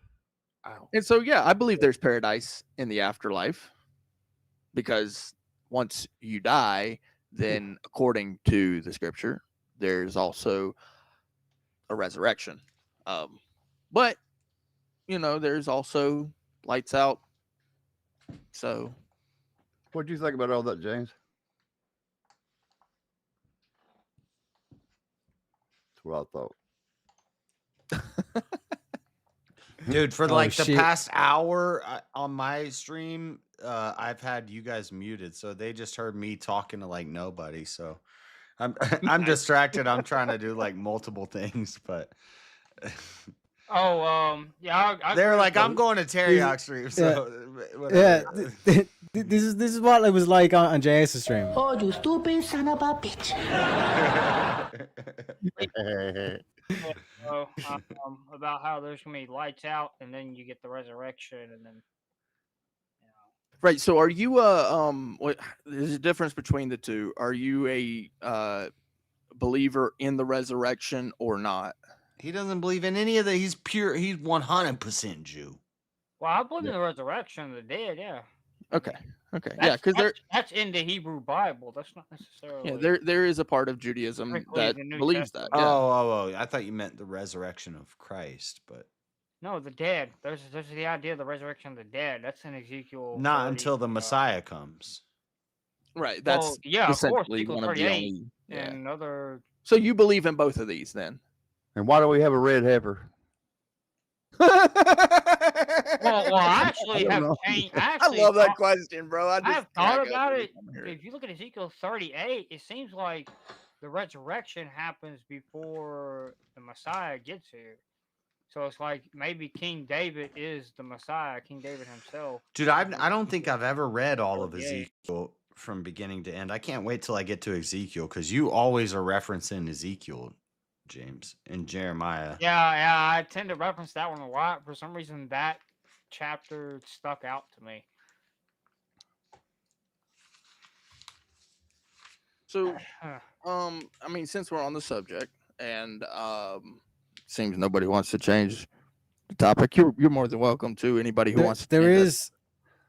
And so yeah, I believe there's paradise in the afterlife, because once you die, then according to the scripture, there's also a resurrection. But you know, there's also lights out. So what do you think about all that, James? That's what I thought. Dude, for Oh, like the shit. past hour on my stream, I've had you guys muted, so they just heard me talking to like nobody. So I'm distracted. I'm trying to do like multiple things, but Oh, yeah. they're like, I'm going to Teriyaki stream. So Yeah, whatever. this is what it was like on JS's stream. Oh, you stupid son of a bitch. About how there's gonna be lights out, and then you get the resurrection, and then right. So are you what there's a difference between the two. Are you a believer in the resurrection or not. He doesn't believe in any of that. He's pure. He's 100% Jew. Well, I believe in the resurrection of the dead. Yeah. Okay. Yeah, because that's in the Hebrew Bible. That's not necessarily. there is a part of Judaism Strictly that the New believes that. Testament. Yeah. Oh! I thought you meant the resurrection of Christ, but No, the dead. There's the idea of the resurrection of the dead. That's in Ezekiel. not 30, until the Messiah comes. Right. That's well, yeah, of course. essentially Ezekiel one of the 38 only. Yeah. and other. So you believe in both of these then? And why do we have a red heifer? Well, I actually I have don't know. changed. I love that question, bro. I have thought about it. Here. If you look at Ezekiel 38, it seems like the resurrection happens before the Messiah gets here. So it's like maybe King David is the Messiah, King David himself. Dude, I don't think I've ever read all of 38. Ezekiel from beginning to end. I can't wait till I get to Ezekiel because you always are referencing Ezekiel, James, and Jeremiah. Yeah, I tend to reference that one a lot. For some reason, that chapter stuck out to me. So, I mean, since we're on the subject, and seems nobody wants to change the topic, you're more than welcome to. Anybody who wants to. There change is,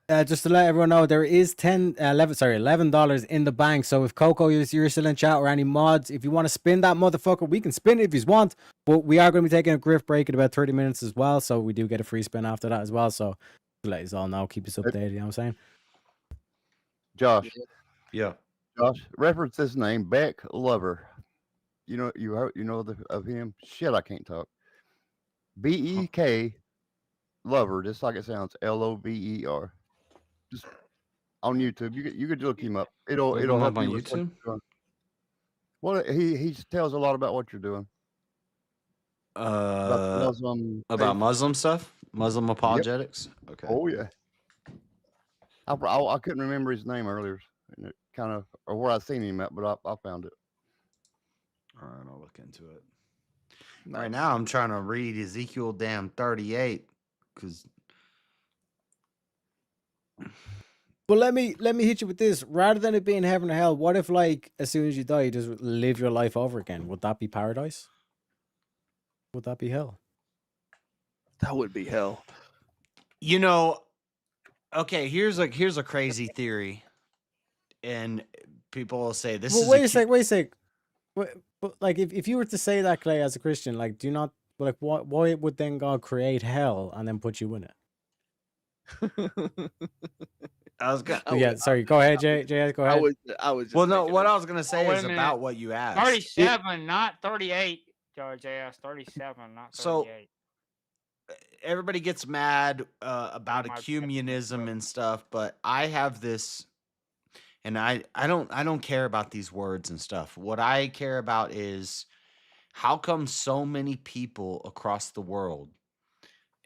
just to let everyone know, there is $11 in the bank. So if Coco, you're still in chat, or any mods, if you want to spin that motherfucker, we can spin it if you want. But we are going to be taking a Grift break in about 30 minutes as well. So we do get a free spin after that as well. So to let you all know, keep us updated. You know what I'm saying? Josh. Yeah. Josh, reference this name, Beck Lover. You know of him? Shit, I can't talk. BEK Lover, just like it sounds. LOVER. Just on YouTube. You could look him up. It'll him help up on you with what YouTube? you're doing. Well, he tells a lot about what you're doing. About About Muslim stuff, Muslim apologetics. Okay. Oh yeah. I couldn't remember his name earlier, and it kind of or where I seen him at, but I found it. All right, I'll look into it. Right now, I'm trying to read Ezekiel 38 because. But let me hit you with this. Rather than it being heaven or hell, what if, like, as soon as you die, you just live your life over again? Would that be paradise? Would that be hell? That would be hell. You know, okay, here's a crazy theory, and people will say this is. Wait a sec. But like, if you were to say that, Clay, as a Christian, like, do you not like why would then God create hell and then put you in it? I was gonna. Yeah, sorry. Go ahead, Jay. Go ahead. I was. Just well, no. What I was gonna say wait is a minute. about what you asked. 37, not 38. George asked 37, not 38. So everybody gets mad about ecumenism and stuff, but I have this, and I don't care about these words and stuff. What I care about is how come so many people across the world,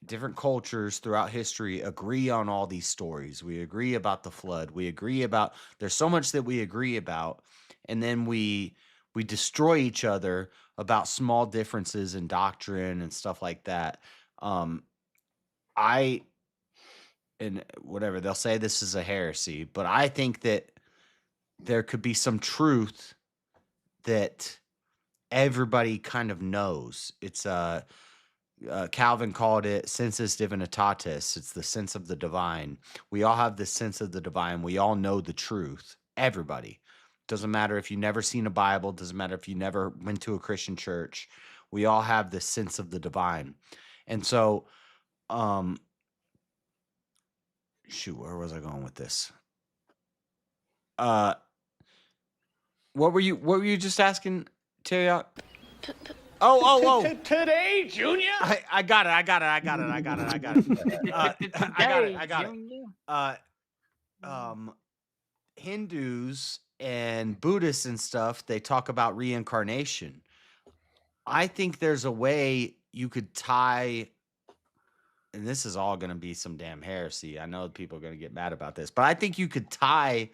different cultures throughout history, agree on all these stories. We agree about the flood. We agree about there's so much that we agree about, and then we destroy each other about small differences in doctrine and stuff like that. And whatever, they'll say this is a heresy, but I think that there could be some truth that everybody kind of knows. It's Calvin called it sensus divinitatis. It's the sense of the divine. We all have this sense of the divine. We all know the truth. Everybody. Doesn't matter if you've never seen a Bible. Doesn't matter if you never went to a Christian church. We all have this sense of the divine. And so, shoot, where was I going with this? What were you just asking, Teriak? Oh. Today, Junior. I got it. I got it. Hindus and Buddhists and stuff, they talk about reincarnation. I think there's a way you could tie, and this is all going to be some damn heresy. I know people are going to get mad about this, but I think you could tie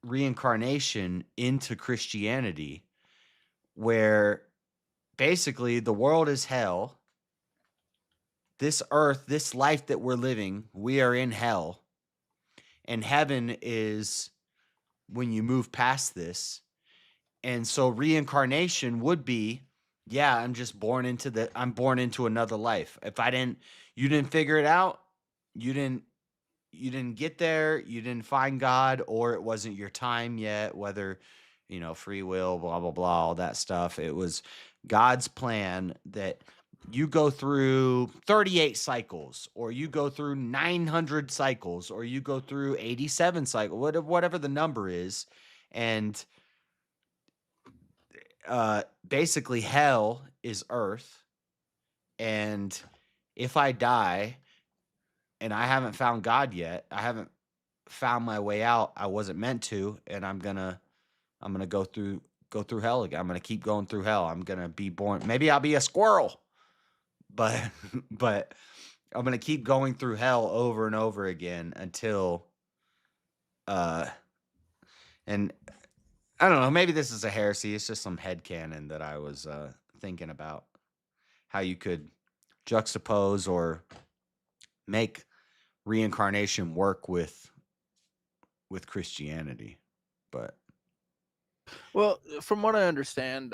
reincarnation into Christianity, where basically the world is hell. This earth, this life that we're living, we are in hell. And heaven is when you move past this. And so reincarnation would be, yeah, I'm born into another life. If you didn't figure it out, you didn't get there, you didn't find God, or it wasn't your time yet, whether, free will, blah, blah, blah, all that stuff. It was God's plan that you go through 38 cycles, or you go through 900 cycles, or you go through 87 cycles, whatever the number is. And basically hell is earth. And if I die and I haven't found God yet, I haven't found my way out, I wasn't meant to, and I'm gonna go through hell again. I'm gonna keep going through hell. I'm gonna be born. Maybe I'll be a squirrel, but I'm gonna keep going through hell over and over again until and I don't know, maybe this is a heresy. It's just some headcanon that I was thinking about, how you could juxtapose or make reincarnation work with Christianity. But well, from what I understand,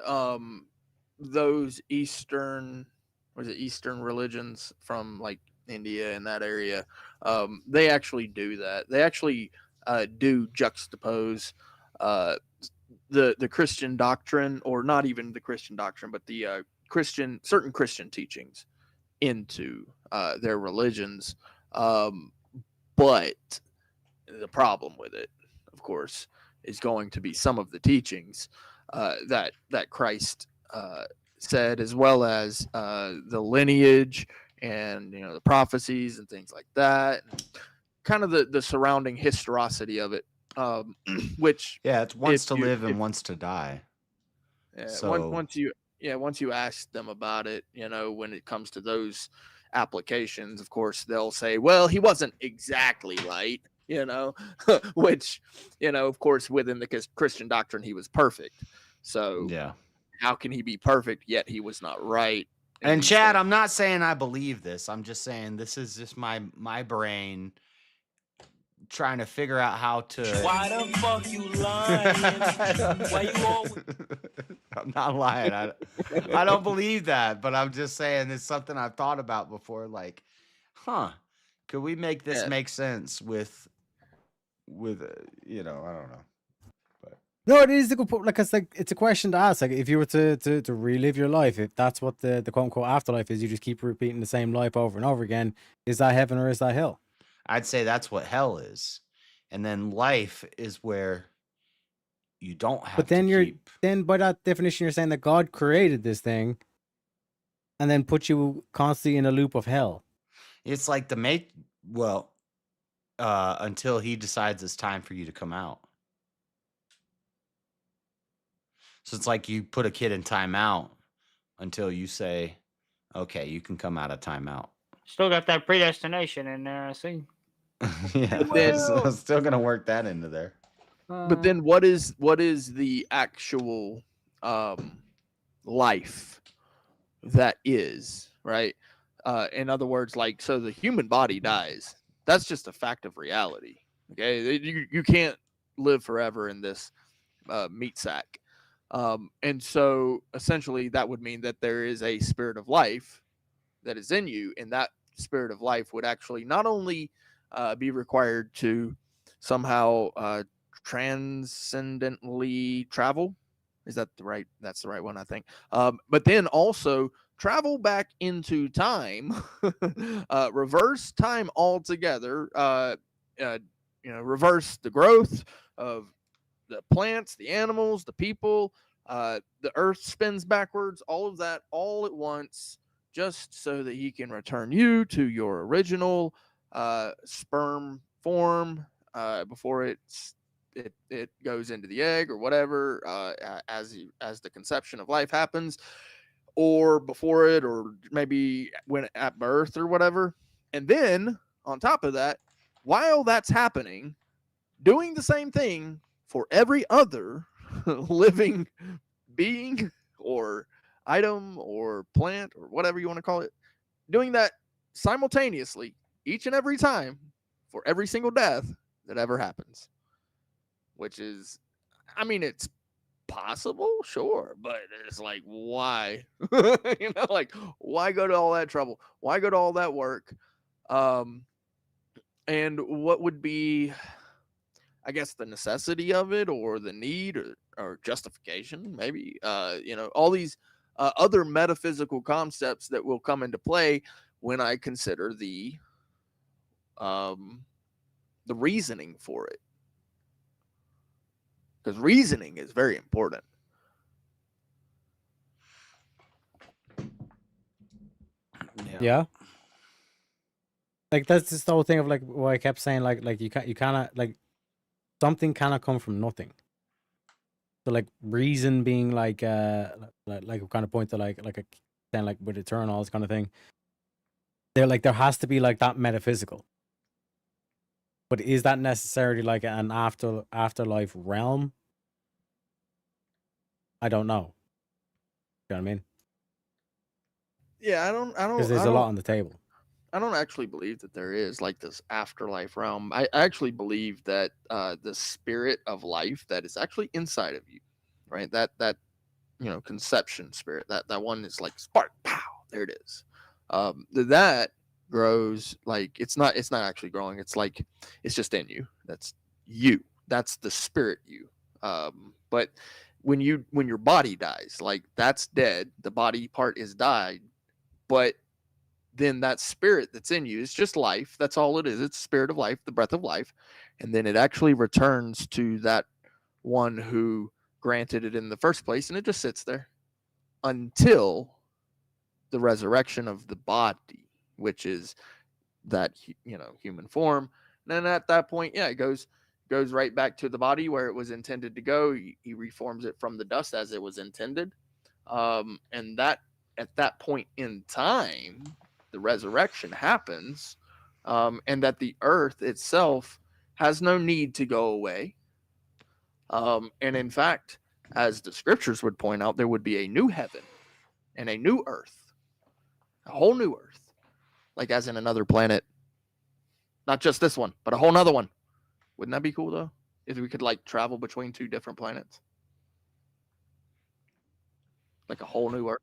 those Eastern religions from like India and that area, they actually do that. They actually do juxtapose the Christian doctrine, or not even the Christian doctrine, but the certain Christian teachings into their religions. But the problem with it, of course, is going to be some of the teachings that Christ said, as well as the lineage and the prophecies and things like that, and kind of the surrounding historicity of it. Which it's once to live and once to die. Yeah, so once you ask them about it, when it comes to those applications, of course they'll say, well, he wasn't exactly right, which, of course, within the Christian doctrine, he was perfect. So yeah, how can he be perfect yet he was not right? And Chad, I'm not saying I believe this. I'm just saying this is just my brain trying to figure out how to. Why the fuck you lying? Why you always... I'm not lying. I don't believe that, but I'm just saying it's something I've thought about before. Like, could we make this make sense with I don't know. But no, it is a good point. Like, it's a question to ask. Like, if you were to relive your life, if that's what the quote unquote afterlife is, you just keep repeating the same life over and over again. Is that heaven or is that hell? I'd say that's what hell is. And then life is where you don't have then by that definition, you're saying that God created this thing and then put you constantly in a loop of hell. It's like until he decides it's time for you to come out. So it's like you put a kid in timeout until you say, okay, you can come out of timeout. Still got that predestination in there, I see. Yeah, so I'm still gonna work that into there. But then what is the actual life that is, right? In other words, like, so the human body dies. That's just a fact of reality. Okay, you can't live forever in this meat sack. And so essentially that would mean that there is a spirit of life that is in you, and that spirit of life would actually not only be required to somehow transcendently travel. That's the right one, I think. But then also travel back into time, reverse time altogether, reverse the growth of the plants, the animals, the people, the earth spins backwards, all of that all at once, just so that he can return you to your original sperm form before it goes into the egg or whatever, as the conception of life happens, or before it, or maybe when at birth or whatever. And then on top of that, while that's happening, doing the same thing for every other living being or item or plant or whatever you want to call it, doing that simultaneously each and every time for every single death that ever happens, which is, I mean, it's possible, sure, but it's like, why? Like, why go to all that trouble? Why go to all that work? And what would be, I guess, the necessity of it, or the need, or justification, maybe? All these other metaphysical concepts that will come into play when I consider the reasoning for it, because reasoning is very important. Yeah. Like that's just the whole thing of like what I kept saying, like you cannot like something cannot come from nothing. So like reason being like kind of point to like a then like with eternal, all this kind of thing. There has to be like that metaphysical. But is that necessarily like an afterlife realm? I don't know. You know what I mean? Yeah, I don't Because there's a lot on the table. I don't actually believe that there is like this afterlife realm. I actually believe that the spirit of life that is actually inside of you, right? That conception spirit, that one is like spark, pow, there it is. That grows, like it's not actually growing. It's like it's just in you. That's you. That's the spirit you. But when your body dies, like that's dead. The body part is died, but then that spirit that's in you is just life. That's all it is. It's the spirit of life, the breath of life. And then it actually returns to that one who granted it in the first place. And it just sits there until the resurrection of the body, which is that, human form. And then at that point, yeah, it goes right back to the body where it was intended to go. He reforms it from the dust as it was intended. And that at that point in time, the resurrection happens, and that the earth itself has no need to go away. And in fact, as the scriptures would point out, there would be a new heaven and a new earth, a whole new earth, like as in another planet, not just this one, but a whole nother one. Wouldn't that be cool though? If we could like travel between two different planets, like a whole new earth.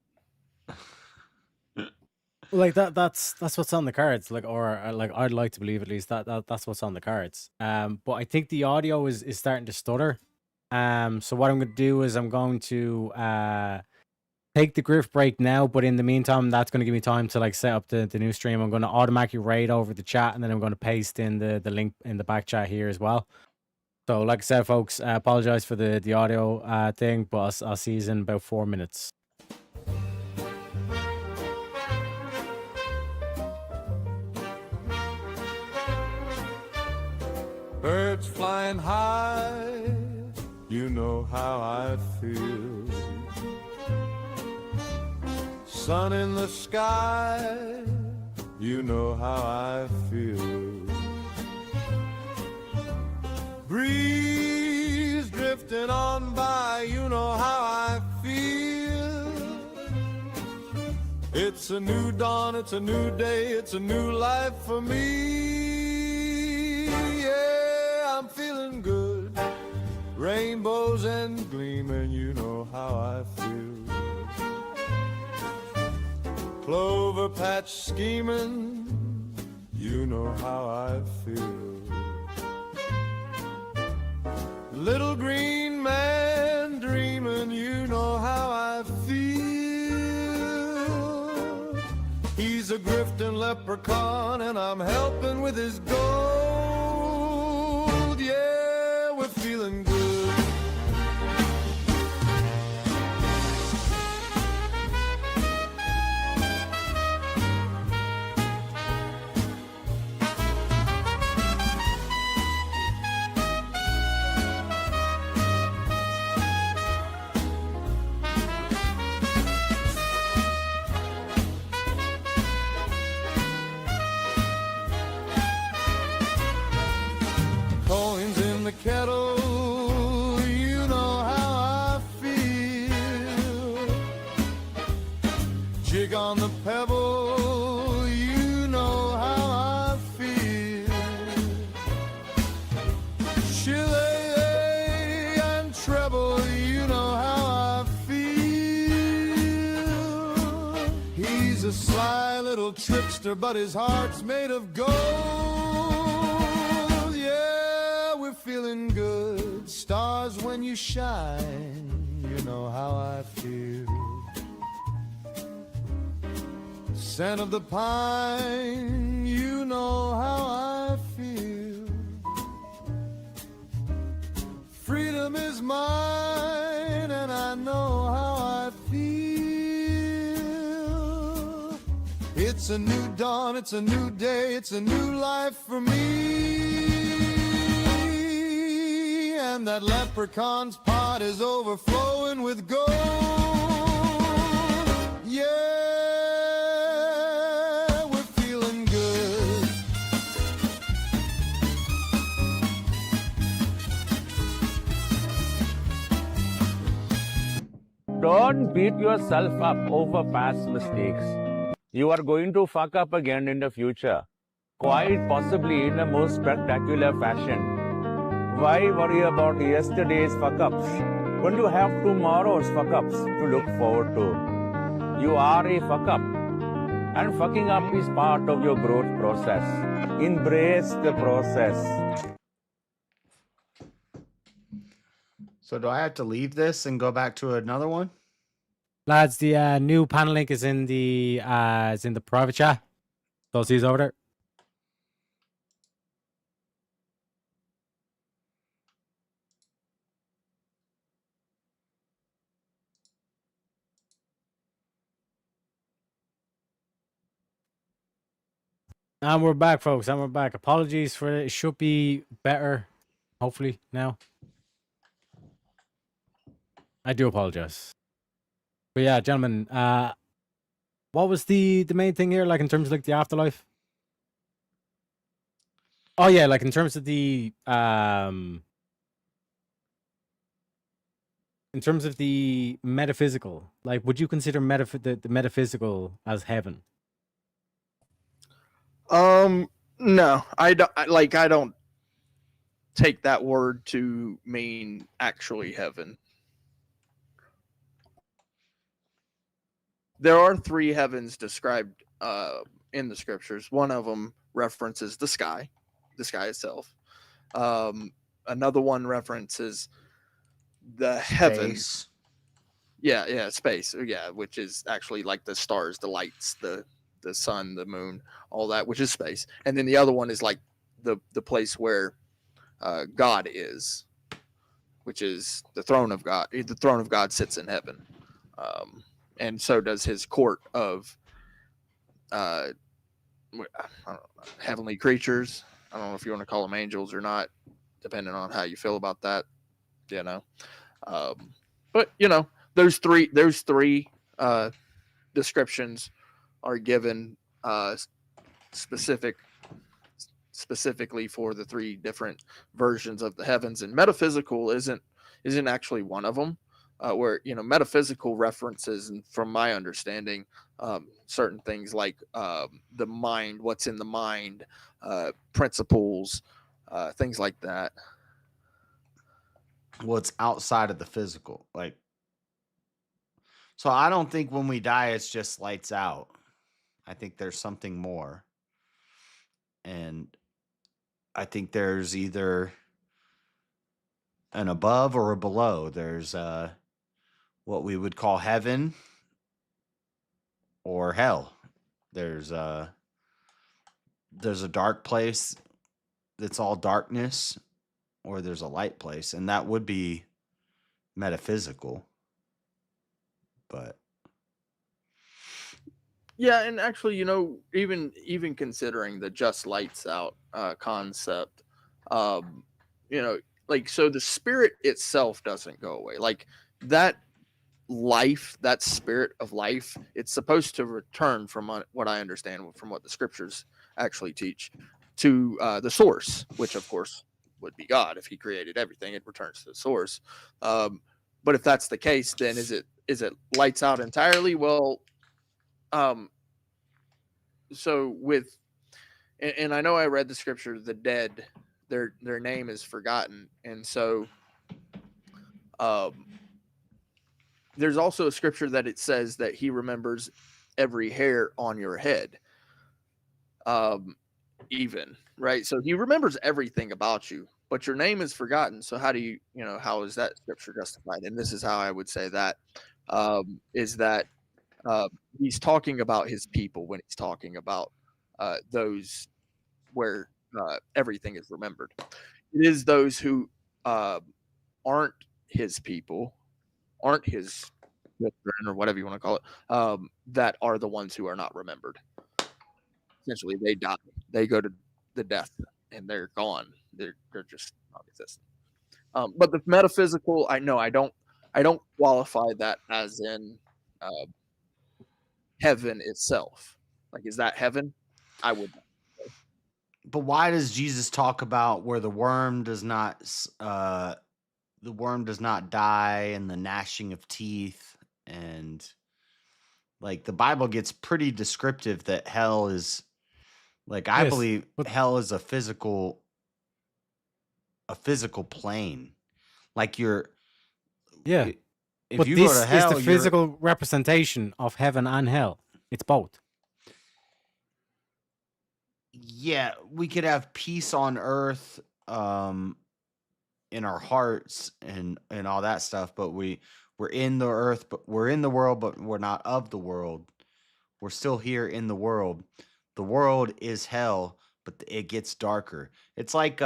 Like that's what's on the cards, like, or like I'd like to believe at least that's what's on the cards. But I think the audio is starting to stutter. So what I'm going to do is I'm going to take the Grift break now, but in the meantime, that's going to give me time to like set up the new stream. I'm going to automatically raid over the chat, and then I'm going to paste in the link in the back chat here as well. So like I said, folks, I apologize for the audio thing, but I'll see you in about 4 minutes. Birds flying high, you know how I feel. Sun in the sky, you know how I feel. Breeze drifting on by, you know how I feel. It's a new dawn, it's a new day, it's a new life for me. Yeah, I'm feeling good. Rainbows and gleaming, you know how I feel. Clover patch scheming, you know how I feel. Little green man dreaming, you know how I feel. He's a grifting leprechaun and I'm helping with his gold. Yeah, we're feeling good. Coins in the kettle, you know how I feel. Jig on the pebble, you know how I feel. Shillelagh and treble, you know how He's a sly little trickster, but his heart's made of gold. Yeah, we're feeling good. Stars when you shine, you know how I feel. Scent of the pine, you know how I feel. Freedom is mine, and I know how I feel. It's a new dawn, it's a new day, it's a new life for me. And that leprechaun's pot is overflowing with gold. Yeah. Don't beat yourself up over past mistakes. You are going to fuck up again in the future, quite possibly in a most spectacular fashion. Why worry about yesterday's fuck-ups when you have tomorrow's fuck-ups to look forward to? You are a fuck-up, and fucking up is part of your growth process. Embrace the process. So do I have to leave this and go back to another one? Lads, the new panel link is in the private chat. So see you over there. And we're back, folks. And we're back. Apologies for it. It should be better, hopefully, now. I do apologize. But yeah, gentlemen, what was the main thing here, like in terms of like the afterlife? Oh yeah, like in terms of the metaphysical, like would you consider the metaphysical as heaven? No, I don't take that word to mean actually heaven. There are 3 heavens described in the scriptures. One of them references the sky itself. Another one references the heavens. Yeah, space. Yeah, which is actually like the stars, the lights, the sun, the moon, all that, which is space. And then the other one is like the place where God is, which is the throne of God. The throne of God sits in heaven. And so does his court of I don't know, heavenly creatures. I don't know if you want to call them angels or not, depending on how you feel about that. You know, but you know, those three descriptions are given specifically for the 3 different versions of the heavens, and metaphysical isn't actually one of them. Where, you know, metaphysical references, and from my understanding, certain things like the mind, what's in the mind, principles, things like that. What's outside of the physical, like. So I don't think when we die it's just lights out. I think there's something more, and I think there's either an above or a below. There's what we would call heaven or hell. There's a dark place that's all darkness, or there's a light place, and that would be metaphysical. But yeah, and actually, you know, even considering the just lights out concept, you know, like, so the spirit itself doesn't go away. Like that life, that spirit of life, it's supposed to return, from what I understand, from what the scriptures actually teach, to the source, which of course would be God. If he created everything, it returns to the source. But if that's the case, then is it lights out entirely? Well, so with, and I know I read the scripture, the dead, their name is forgotten, and so there's also a scripture that it says that he remembers every hair on your head. Even, right? So he remembers everything about you, but your name is forgotten. So how do you, how is that scripture justified? And this is how I would say that, is that he's talking about his people when he's talking about those where everything is remembered. It is those who aren't his people, aren't his children, or whatever you want to call it, that are the ones who are not remembered. Essentially, they die. They go to the death, and they're gone. They're just non-existent. But the metaphysical, I don't qualify that as in heaven itself. Like, is that heaven? I would not. But why does Jesus talk about where the worm does not die and the gnashing of teeth? And like the Bible gets pretty descriptive that hell is like, I believe hell is a physical plane. Like if but you this go to hell, is the physical representation of heaven and hell. It's both. Yeah, we could have peace on earth in our hearts and all that stuff, but we're in the earth, but we're in the world, but we're not of the world. We're still here in the world. The world is hell, but it gets darker. It's like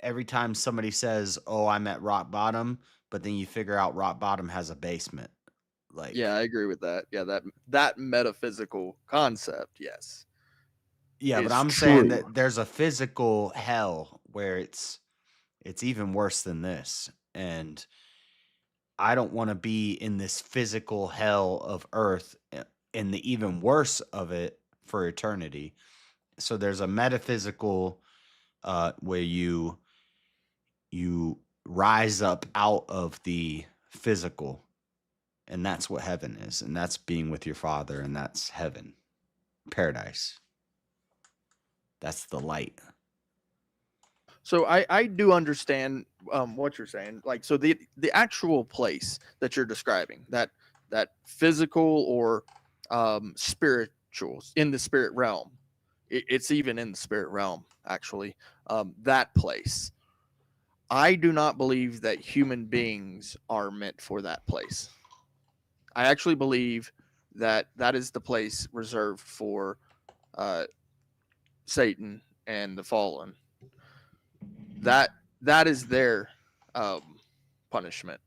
every time somebody says, "Oh, I'm at rock bottom," but then you figure out rock bottom has a basement. Like, yeah, I agree with that. Yeah, that metaphysical concept, yes. Yeah, but I'm saying that there's a physical hell where it's even worse than this. And I don't want to be in this physical hell of earth and the even worse of it for eternity. So there's a metaphysical where you rise up out of the physical, and that's what heaven is, and that's being with your Father, and that's heaven, paradise. That's the light. So I do understand what you're saying. Like, so the actual place that you're describing, that physical or spiritual, in the spirit realm, it's even in the spirit realm, actually, that place. I do not believe that human beings are meant for that place. I actually believe that is the place reserved for Satan and the fallen. That is their punishment.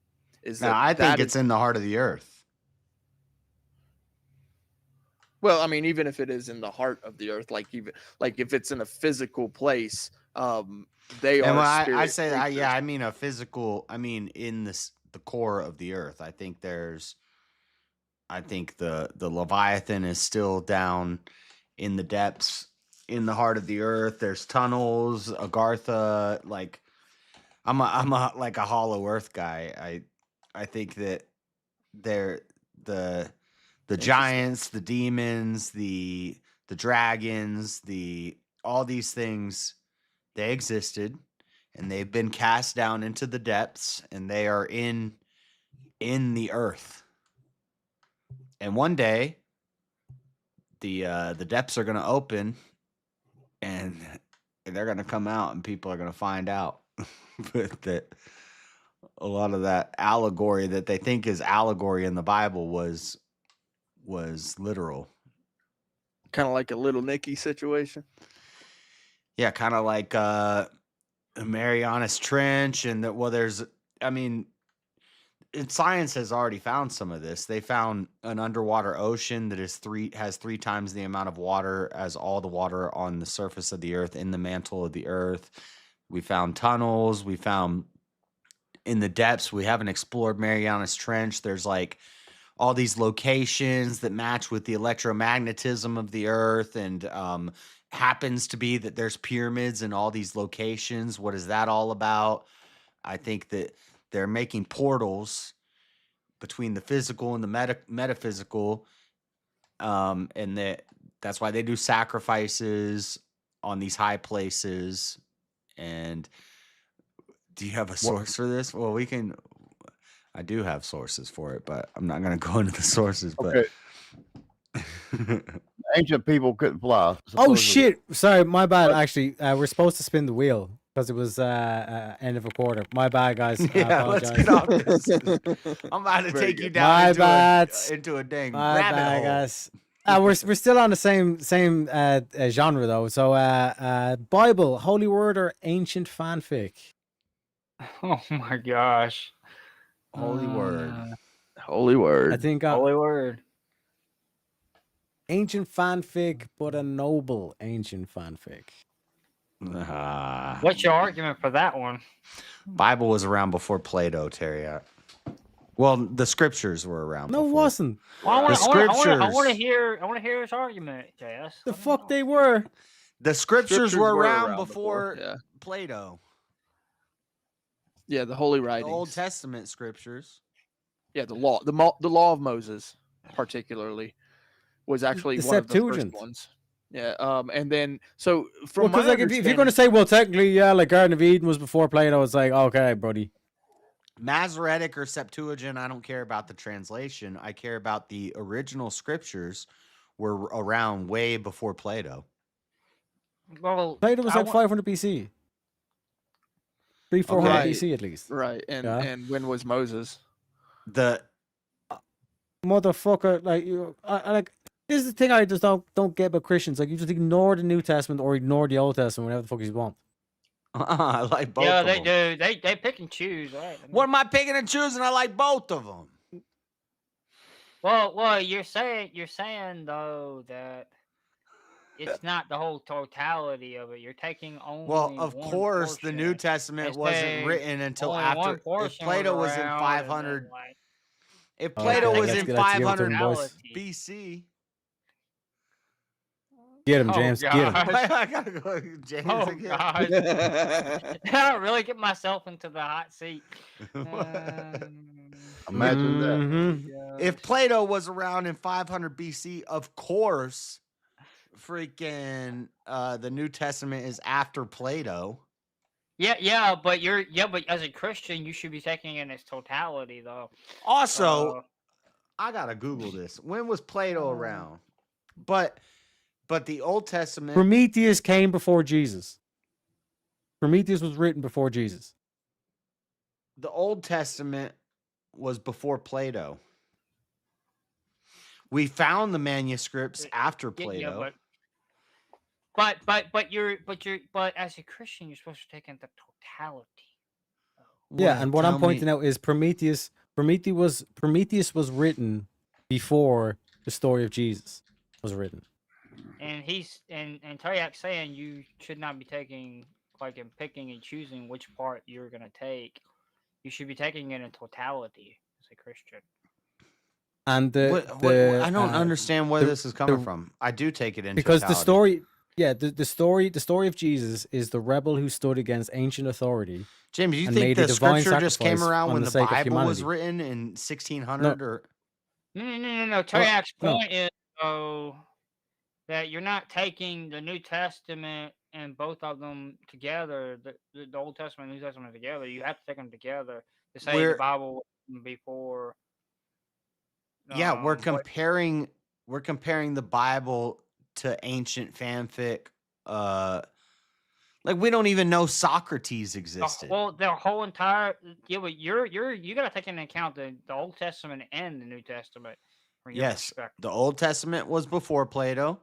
I think it's in the heart of the earth. Well, I mean, even if it is in the heart of the earth, like if it's in a physical place, they and are. I say that, yeah, I mean a physical. I mean in the core of the earth. I think the Leviathan is still down in the depths, in the heart of the earth. There's tunnels, Agartha. Like, I'm a like a hollow earth guy. I think that they're the giants, the demons, the dragons, all these things, they existed, and they've been cast down into the depths, and they are in the earth. And one day, the depths are going to open, and they're going to come out, and people are going to find out that a lot of that allegory that they think is allegory in the Bible was literal. Kind of like a Little Nicky situation. Yeah, kind of like Marianas Trench, and science has already found some of this. They found an underwater ocean that has 3 times the amount of water as all the water on the surface of the earth, in the mantle of the earth. We found tunnels. We found in the depths. We haven't explored Marianas Trench. There's like all these locations that match with the electromagnetism of the earth, and happens to be that there's pyramids in all these locations. What is that all about? I think that they're making portals between the physical and the metaphysical, and that's why they do sacrifices on these high places. And do you have a source for this? Well, I do have sources for it, but I'm not going to go into the sources. But okay. Ancient people couldn't fly. Oh supposedly. shit! Sorry, my bad. Actually, we're supposed to spin the wheel because it was end of a quarter. My bad, guys. I Yeah, let's apologize. get off this. I'm about to Very take you good. down My into bad. into a dang My rabbit bad, hole. guys. We're still on the same genre though. So, Bible, Holy Word, or ancient fanfic? Oh my gosh. Holy Word. Holy Word. I think Holy Word. ancient fanfic, but a noble ancient fanfic. What's your argument for that one? Bible was around before Plato, Terry. Well, the scriptures were around. No, it before. wasn't. Well, The I scriptures. want to hear his argument, JS. The fuck they were. The scriptures were around before, before Plato. Yeah, the Holy The Writings. Old Testament scriptures. Yeah, the law, the law of Moses, particularly, was actually The one of the first Septuagint. ones. Yeah, and then so from Because my like if you're going to say, well, technically, yeah, like Garden of Eden was before Plato, it's like, okay, buddy. Masoretic or Septuagint, I don't care about the translation. I care about the original scriptures were around way before Plato. Well, Plato was like 500 BC. 300-400 Right. BC at least. right, and when was Moses? The Motherfucker, like you, I like. This is the thing I just don't get about Christians. Like you just ignore the New Testament or ignore the Old Testament, whatever the fuck you want. I like both. Yeah, of they them. do. They pick and choose, right? What am I picking and choosing? I like both of them. Well, you're saying though that it's not the whole totality of it. You're taking only. Well, of one course, the portion New Testament and wasn't saying written until only after. one If portion Plato was in around, 500, and then, like, if Oh, Plato okay, was let's in give it to 500 them, boys. BC. Get him, Oh, James. Get him. God. I gotta go, James. Oh again. God! I don't really get myself into the hot seat. Imagine that. Mhm. If Plato was around in 500 BC, of course, freaking the New Testament is after Plato. Yeah, but as a Christian, you should be taking it in its totality, though. Also, I gotta Google this. When was Plato around? But the Old Testament. Prometheus came before Jesus. Prometheus was written before Jesus. The Old Testament was before Plato. We found the manuscripts after Plato. Yeah, but as a Christian, you're supposed to take in the totality. Yeah, and what I'm Tell me- pointing out is Prometheus was written before the story of Jesus was written. And and Taryak's saying you should not be taking and picking and choosing which part you're gonna take. You should be taking it in totality as a Christian. And I don't understand where this is coming the- from. I do take it in because the totality. story, the story of Jesus is the rebel who stood against ancient authority. James, do you and think made a the divine scripture just came sacrifice around on when the the sake of Bible was humanity. written in 1600 or? No. Taryak's no. point is that you're not taking the New Testament and both of them together, the Old Testament and New Testament together. You have to take them together to say the Bible was before. Yeah, we're but- comparing the Bible to ancient fanfic. Like we don't even know Socrates existed. Well, the whole entire but you gotta take into account the Old Testament and the New Testament. from your Yes, perspective. the Old Testament was before Plato.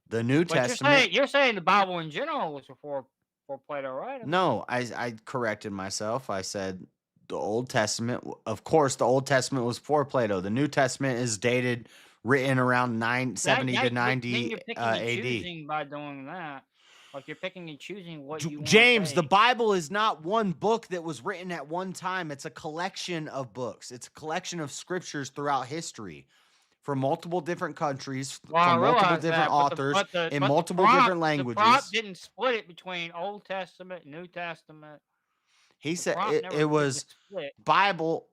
The New But Testament. you're saying the Bible in general was before Plato, right? No, I corrected myself. I said the Old Testament. Of course, the Old Testament was before Plato. The New Testament is dated, written around 970 to 90 Then you're picking and AD. choosing by doing that. Like you're picking and choosing what you want. James, the Bible is not one book that was written at one time. It's a collection of books. It's a collection of scriptures throughout history from multiple different countries, Well, I from multiple realize different that, authors in but multiple prompt- different languages. The prompt didn't split it between Old Testament, New Testament. He said prompt never it was split. Bible,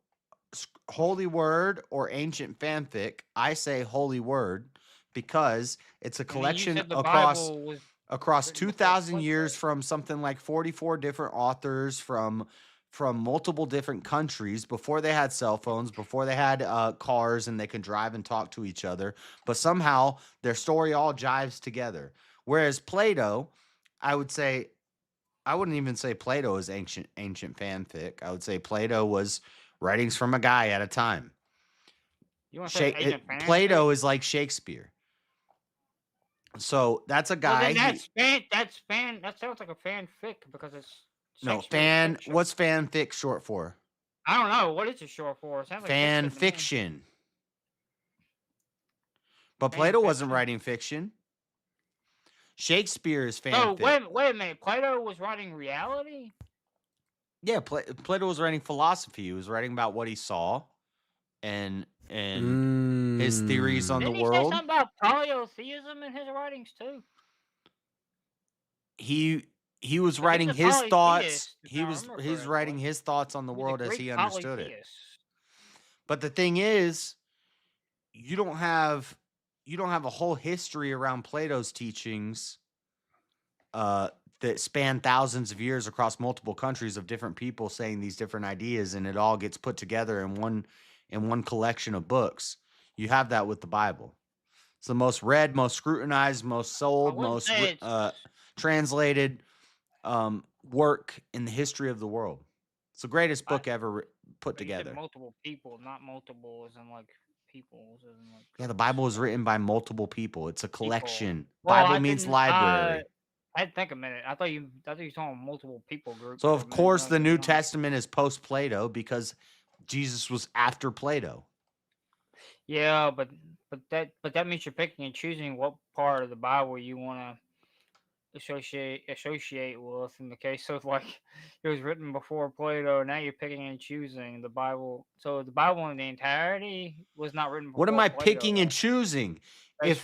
Holy Word, or ancient fanfic. I say Holy Word because it's a And then you collection said the across Bible was across written before 2,000 Plato. years from something like 44 different authors from from multiple different countries before they had cell phones, before they had cars and they could drive and talk to each other. But somehow their story all jives together. Whereas Plato, I wouldn't even say Plato is ancient fanfic. I would say Plato was writings from a guy at a time. You want to say ancient fanfic? Plato is like Shakespeare. So that's a guy. Well, then that sounds like a fanfic because it's fiction. What's fanfic short for? I don't know. What is it short for? It sounds like fan fiction. But Plato wasn't writing fiction. Shakespeare is fanfic. Oh, wait a minute. Plato was writing reality? Yeah, Plato was writing philosophy. He was writing about what he saw and his theories on the world. Didn't he say something about polytheism in his writings too? He was writing his thoughts. He's writing his thoughts on the world as he understood it. But the thing is, you don't have a whole history around Plato's teachings that span thousands of years across multiple countries of different people saying these different ideas, and it all gets put together in one collection of books. You have that with the Bible. It's the most read, most scrutinized, most sold, most translated work in the history of the world. It's the greatest book ever put together. Multiple people, not multiple as in like people. Yeah, the Bible was written by multiple people. It's a collection. Bible means library. I had to think a minute. I thought you were talking multiple people groups. So of course the New Testament is post Plato because Jesus was after Plato. Yeah, but that means you're picking and choosing what part of the Bible you want to associate with. In the case of like it was written before Plato, now you're picking and choosing the Bible. So the Bible in the entirety was not written before What am I Plato, picking and choosing? If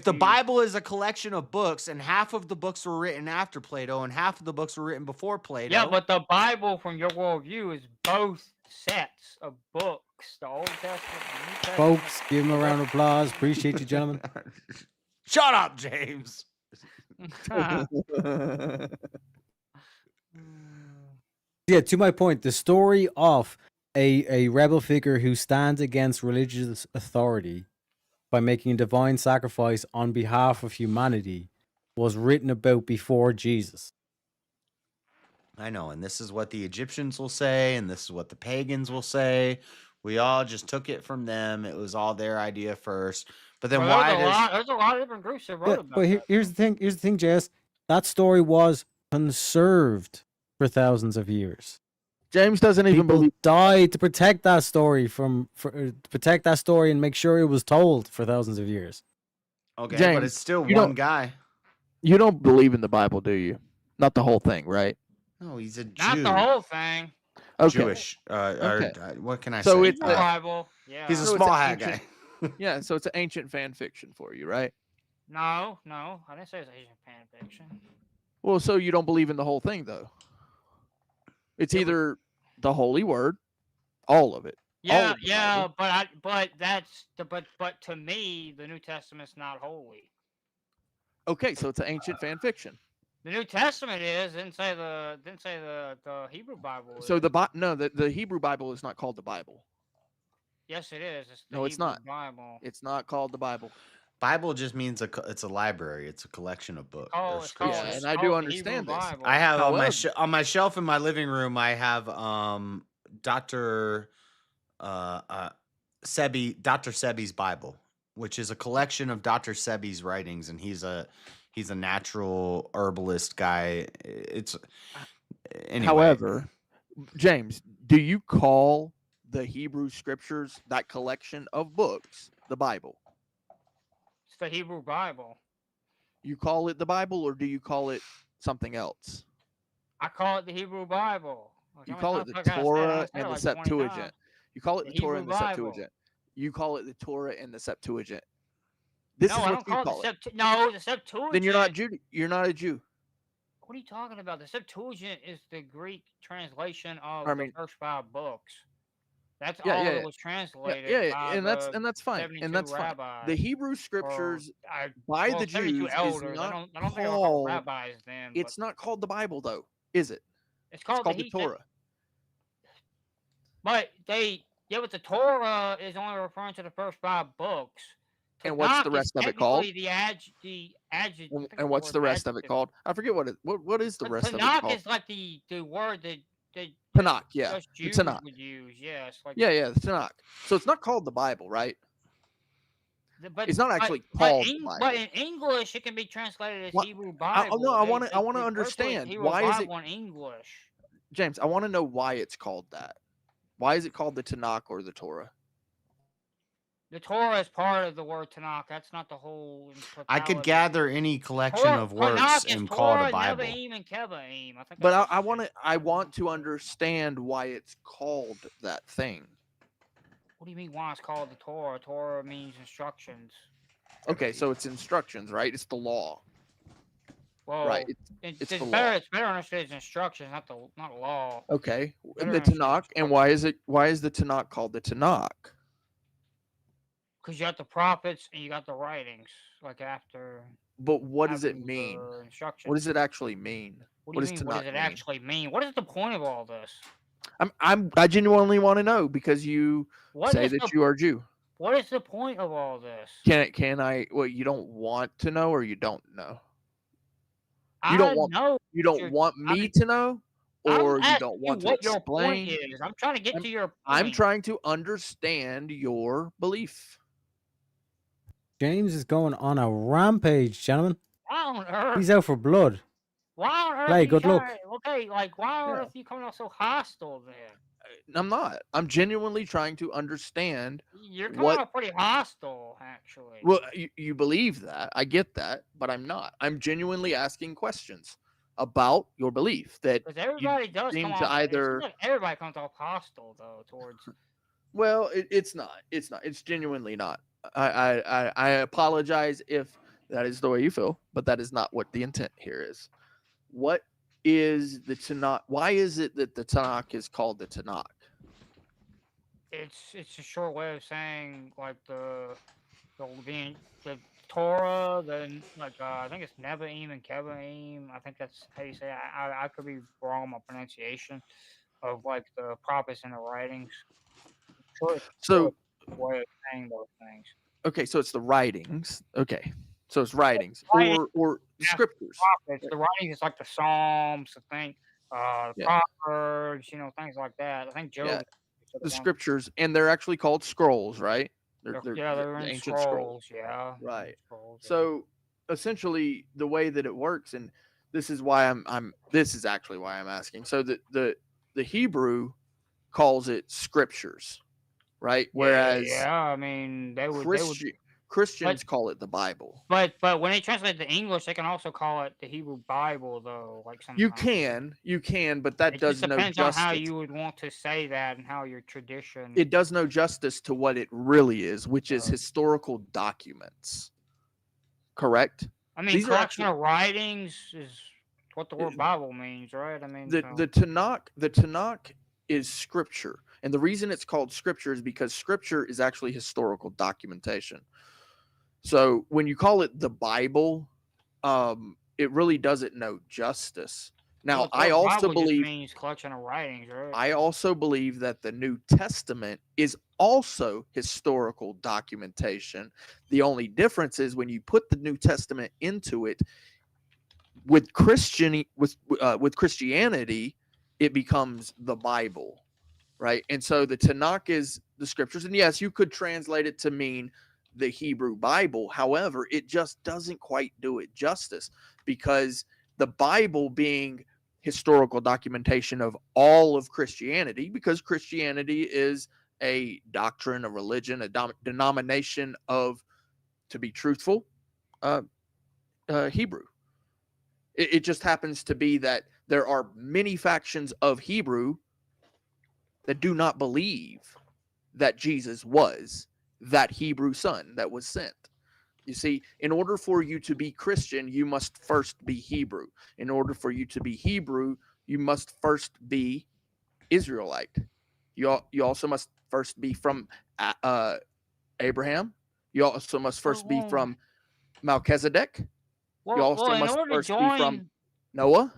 the Bible is a collection of books and half of the books were written after Plato and half of the books were written before Plato. Yeah, but the Bible from your worldview is both sets of books, the Old Testament and New Testament. Folks, give him a round of applause. Appreciate you, gentlemen. Shut up, James. Yeah, to my point, the story of a rebel figure who stands against religious authority by making a divine sacrifice on behalf of humanity was written about before Jesus. I know, and this is what the Egyptians will say, and this is what the pagans will say. We all just took it from them. It was all their idea first. But then there's a lot of different groups that wrote about that. Here's the thing, Jess. That story was conserved for thousands of years. James doesn't even believe died to protect that story protect that story and make sure it was told for thousands of years. Okay, James, but it's still one guy. You don't believe in the Bible, do you? Not the whole thing, right? No, he's a Jew. Not the whole thing. Okay. Jewish. Okay. What can I So say? it's the Bible. Yeah. He's a So it's small an hat ancient- guy. Yeah, so it's an ancient fan fiction for you, right? No, I didn't say it's Asian fan fiction. Well, so you don't believe in the whole thing, though. It's either the holy word, all of it. Yeah, but to me, the New Testament's not holy. Okay, so it's an ancient fan fiction. The New Testament is. Didn't say the Hebrew Bible is. So the Hebrew Bible is not called the Bible. Yes, it is. It's the No, it's Hebrew not. Bible. It's not called the Bible. Bible just means it's a library. It's a collection of books. Oh, it's called, and I do understand this. Bible. I have However, on my shelf in my living room. I have Dr. Sebi's Bible, which is a collection of Dr. Sebi's writings, and he's a natural herbalist guy. Anyway. However, James, do you call the Hebrew scriptures, that collection of books, the Bible? It's the Hebrew Bible. You call it the Bible, or do you call it something else? I call it the Hebrew Bible. You call it the Torah and the Septuagint. You call it the Torah and the Septuagint. You call it the Torah and the Septuagint. This is what you call it. No, the Septuagint. Then you're not Jew. You're not a Jew. What are you talking about? The Septuagint is the Greek translation of I the mean- first 5 books. That's Yeah, all yeah, that yeah. was translated. Yeah, by and that's fine. 72 And that's fine. rabbis. The Hebrew scriptures by the 72 Jews is elders. not I don't think they were called called. rabbis then. It's not called the Bible, though, is it? It's called the Torah. but but the Torah is only referring to the first 5 books. And what's the Tanakh is rest of it called? technically the adjective. And what's the rest of it called? I forget what is the rest of it Tanakh called? is like the word that Tanakh, yeah. just The Jews Tanakh. would use. Yeah, it's like Yeah, the Tanakh. So it's not called the Bible, right? But It's not actually called the Bible. But in English, it can be translated as What? Hebrew Bible. No, I They- want to they refer to it as understand Hebrew why is it, Bible in English. James? I want to know why it's called that. Why is it called the Tanakh or the Torah? The Torah is part of the word Tanakh. That's not the whole. I could gather any collection Torah, of words Tanakh is and call it Torah, a Bible. Nevi'im, and Kebaim. I think. But I want to understand why it's called that thing. What do you mean? Why it's called the Torah? Torah means instructions. Okay, so it's instructions, right? It's the law. Well, right. It's the better. law. It's better understood as instructions, not law. Okay, Better the Tanakh, and why is the Tanakh called the Tanakh? Because you got the prophets and you got the writings, like after. But what does it having mean? the instructions. What does it actually mean? What do you mean? What does Tanakh it mean? actually mean? What is the point of all this? I genuinely want to know because you What say is that the- you are Jew. What is the point of all this? Can I? Well, you don't want to know, or you don't know. You I don't want. know You don't you're- want me to know, or you asking don't want to what your point explain. is. I'm trying to get to your point. I'm trying to understand your belief. James is going on a rampage, gentlemen. Why on earth? He's out for blood. Why on earth? Play, you good luck. trying- Okay, like why on earth you coming off so hostile then? I'm not. I'm genuinely trying to understand You're coming what. off pretty hostile, actually. Well, you believe that. I get that, but I'm not. I'm genuinely asking questions about your belief that Because everybody does seem come to off. either. Everybody comes off hostile though towards. Well, it's not. It's not. It's genuinely not. I apologize if that is the way you feel, but that is not what the intent here is. What is the Tanakh? Why is it that the Tanakh is called the Tanakh? It's a short way of saying like the Torah, then like I think it's Nevi'im and Kebaim. I think that's how you say it. I could be wrong on my pronunciation of like the prophets and the writings. So way of saying those things. Okay, so it's the writings. Okay, so it's writings Writings. or scriptures. Prophets. The writings is like the Psalms, I think, the Yeah. Proverbs, things like that. I think Job. Yeah, is the one. scriptures, and they're actually called scrolls, right? They're They're in ancient scrolls. Yeah. Right. Scrolls, yeah. So essentially, the way that it works, and this is why this is actually why I'm asking. So the Hebrew calls it scriptures, right? Whereas I mean, they would. Christians call it the Bible. But when they translate to English, they can also call it the Hebrew Bible, though. Like sometimes. You can, but that It does just no depends on justice. how you would want to say that and how your tradition. It does no justice to what it really is, which is historical documents. Correct? I mean, collection of writings is what the word Bible means, right? I mean, the Tanakh is scripture, and the reason it's called scripture is because scripture is actually historical documentation. So when you call it the Bible, it really doesn't know justice. Now, Well, I the also Bible just believe means collection of writings, right? I also believe that the New Testament is also historical documentation. The only difference is when you put the New Testament into it with Christianity, it becomes the Bible, right? And so the Tanakh is the scriptures, and yes, you could translate it to mean the Hebrew Bible. However, it just doesn't quite do it justice, because the Bible being historical documentation of all of Christianity, because Christianity is a doctrine, a religion, a denomination of, to be truthful, Hebrew. It just happens to be that there are many factions of Hebrew that do not believe that Jesus was that Hebrew son that was sent. You see, in order for you to be Christian, you must first be Hebrew. In order for you to be Hebrew, you must first be Israelite. You also must first be from Abraham. You also must first be from Melchizedek. You also in must order to first be from join- Noah.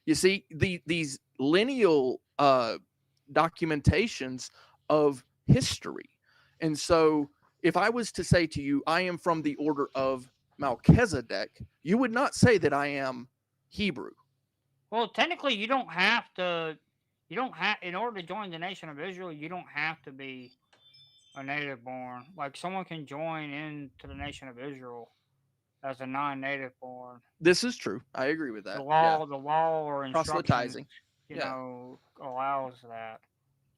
You see, these lineal documentations of history. And so if I was to say to you, I am from the order of Melchizedek, you would not say that I am Hebrew. Well, technically, you don't have to. You don't have, in order to join the nation of Israel, you don't have to be a native born. Like, someone can join into the nation of Israel as a non-native born. This is true. I agree with that. The law or instructions, Proselytizing. you know, allows that.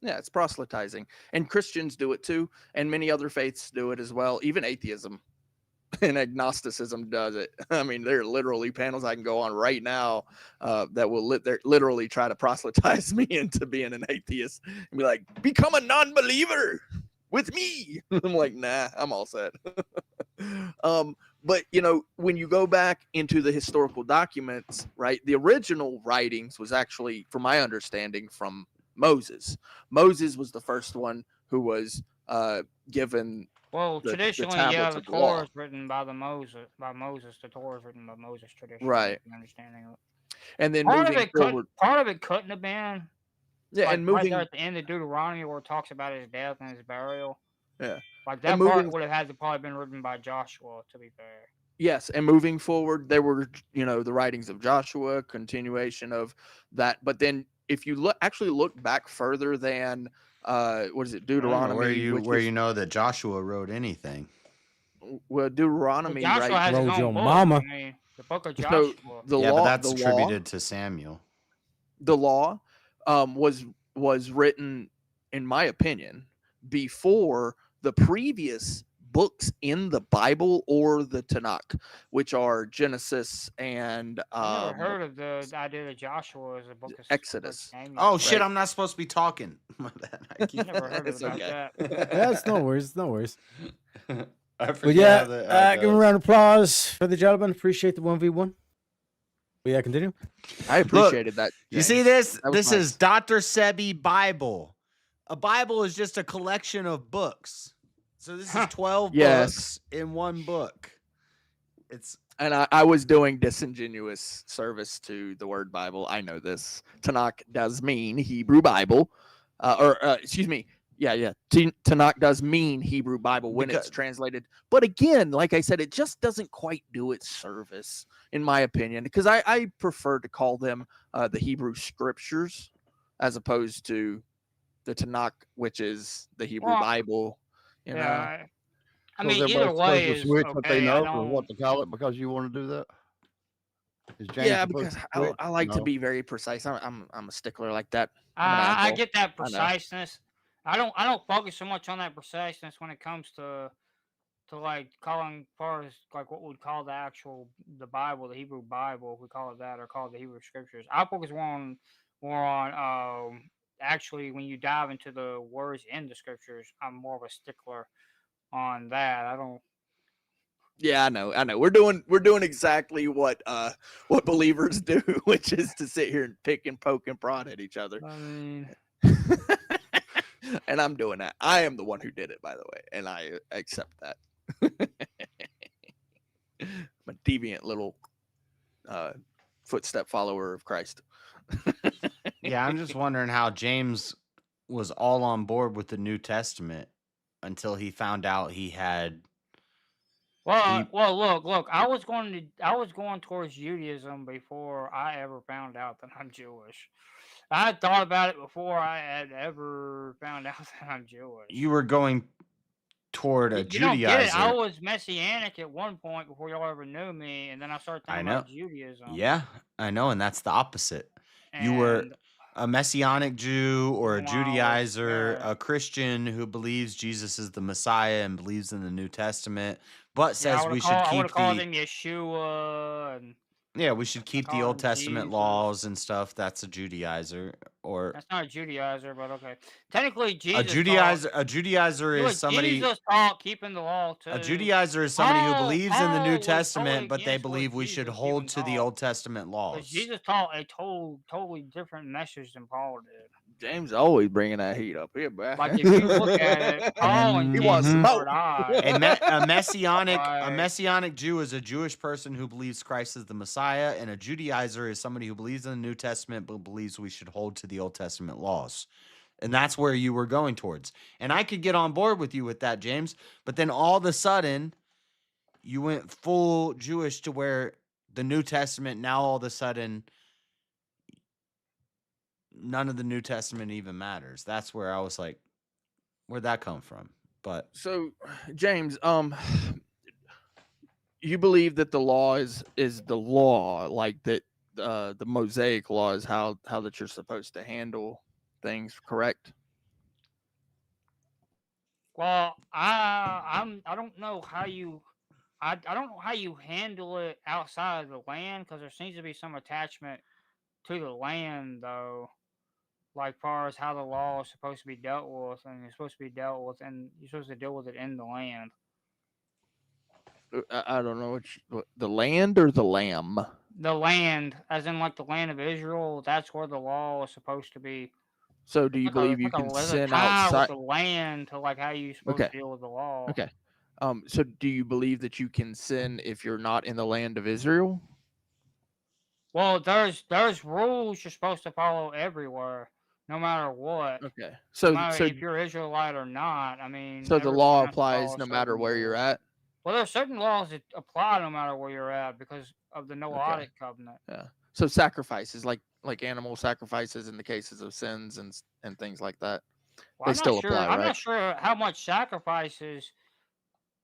Yeah, it's proselytizing. And Christians do it too, and many other faiths do it as well. Even atheism and agnosticism does it. I mean, there are literally panels I can go on right now that will literally try to proselytize me into being an atheist and be like, become a non-believer with me. I'm like, nah, I'm all set. But, you know, when you go back into the historical documents, right, the original writings was actually, from my understanding, from Moses. Moses was the first one who was given. Well, traditionally, yeah, the Torah is written by Moses. The Torah is written by Moses traditionally. Right. Understanding it. And then part moving forward, part of it couldn't have been. Yeah, like, and moving right there at the end of Deuteronomy, where it talks about his death and his burial. Yeah, like that part would have had to probably been written by Joshua. To be fair. Yes, and moving forward, there were, you know, the writings of Joshua, continuation of that. But then, if you actually look back further than what is it, Deuteronomy? Where you know that Joshua wrote anything? Well, Deuteronomy, Joshua right? has his own book. I mean, the book of Joshua. So the yeah, law, but that's the attributed law, to Samuel. The law was written, in my opinion, before the previous books in the Bible or the Tanakh, which are Genesis and I never heard of the idea that Joshua is a book of Exodus. Oh shit! I'm not supposed to be talking. My bad. I keep never heard of okay. that. Yeah, it's no worries. No worries. I But forget yeah, how that give him a round of applause for the gentleman. Appreciate the 1v1. But yeah, continue. I appreciated that. You see this? This nice. is Dr. Sebi Bible. A Bible is just a collection of books. So this is 12 books in one book. And I was doing disingenuous service to the word Bible. I know this. Tanakh does mean Hebrew Bible. Excuse me. Yeah. Tanakh does mean Hebrew Bible when it's translated. But again, like I said, it just doesn't quite do its service, in my opinion, because I prefer to call them the Hebrew Scriptures as opposed to the Tanakh, which is the Hebrew Bible. You know? I mean, either way is switch okay. what they know or what to call it because you want to do that. Yeah, because I like to be very precise. I'm a stickler like that. I get that preciseness. I don't focus so much on that preciseness when it comes to like calling far as like what we'd call the Bible, the Hebrew Bible, if we call it that, or call it the Hebrew Scriptures. I focus more on actually when you dive into the words in the Scriptures. I'm more of a stickler on that. I don't. Yeah, I know. We're doing exactly what believers do, which is to sit here and pick and poke and prod at each other. I mean, and I'm doing that. I am the one who did it, by the way, and I accept that. I'm a deviant little footstep follower of Christ. Yeah, I'm just wondering how James was all on board with the New Testament until he found out he had. Well, look. I was going towards Judaism before I ever found out that I'm Jewish. I had thought about it before I had ever found out that I'm Jewish. You were going toward a You Judaizer. don't get it. I was Messianic at one point before y'all ever knew me, and then I started thinking about Judaism. Yeah, I know, and that's the opposite. You were a Messianic Jew or a Judaizer, a Christian who believes Jesus is the Messiah and believes in the New Testament, but says we should keep I would have called him Yeshua. And we should keep the Old Testament laws and stuff. That's a Judaizer, or that's not a Judaizer, but okay. Technically, Jesus. A Judaizer is somebody. Jesus taught keeping the law too. A Judaizer is somebody who believes in the New Testament, but they believe we should hold to the Old Testament laws. Jesus taught a totally different message than Paul did. James always bringing that heat up here, bro. Like if you look at it, Paul and Jesus are a messianic Jew is a Jewish person who believes Christ is the Messiah, and a Judaizer is somebody who believes in the New Testament but believes we should hold to the Old Testament laws. And that's where you were going towards. And I could get on board with you with that, James. But then all of a sudden, you went full Jewish to where the New Testament, now all of a sudden, none of the New Testament even matters. That's where I was like, where'd that come from? But so, James, you believe that the law is the law, like that the Mosaic law is how that you're supposed to handle things, correct? Well, I don't know how you I don't know how you handle it outside of the land, because there seems to be some attachment to the land though, like far as how the law is supposed to be dealt with, and it's supposed to be dealt with, and you're supposed to deal with it in the land. I don't know what the land or the lamb. The land, as in like the land of Israel, that's where the law is supposed to be. So, do you believe you can sin outside the land to like how you supposed to deal with the law? Okay. So, do you believe that you can sin if you're not in the land of Israel? Well, there's rules you're supposed to follow everywhere, no matter what. Okay. No matter if you're Israelite or not. I mean, so the law applies no matter where you're at. Well, there's certain laws that apply no matter where you're at because of the Noahic covenant. Yeah. So sacrifices, like animal sacrifices in the cases of sins and things like that, well, they still apply, right? I'm not sure how much sacrifices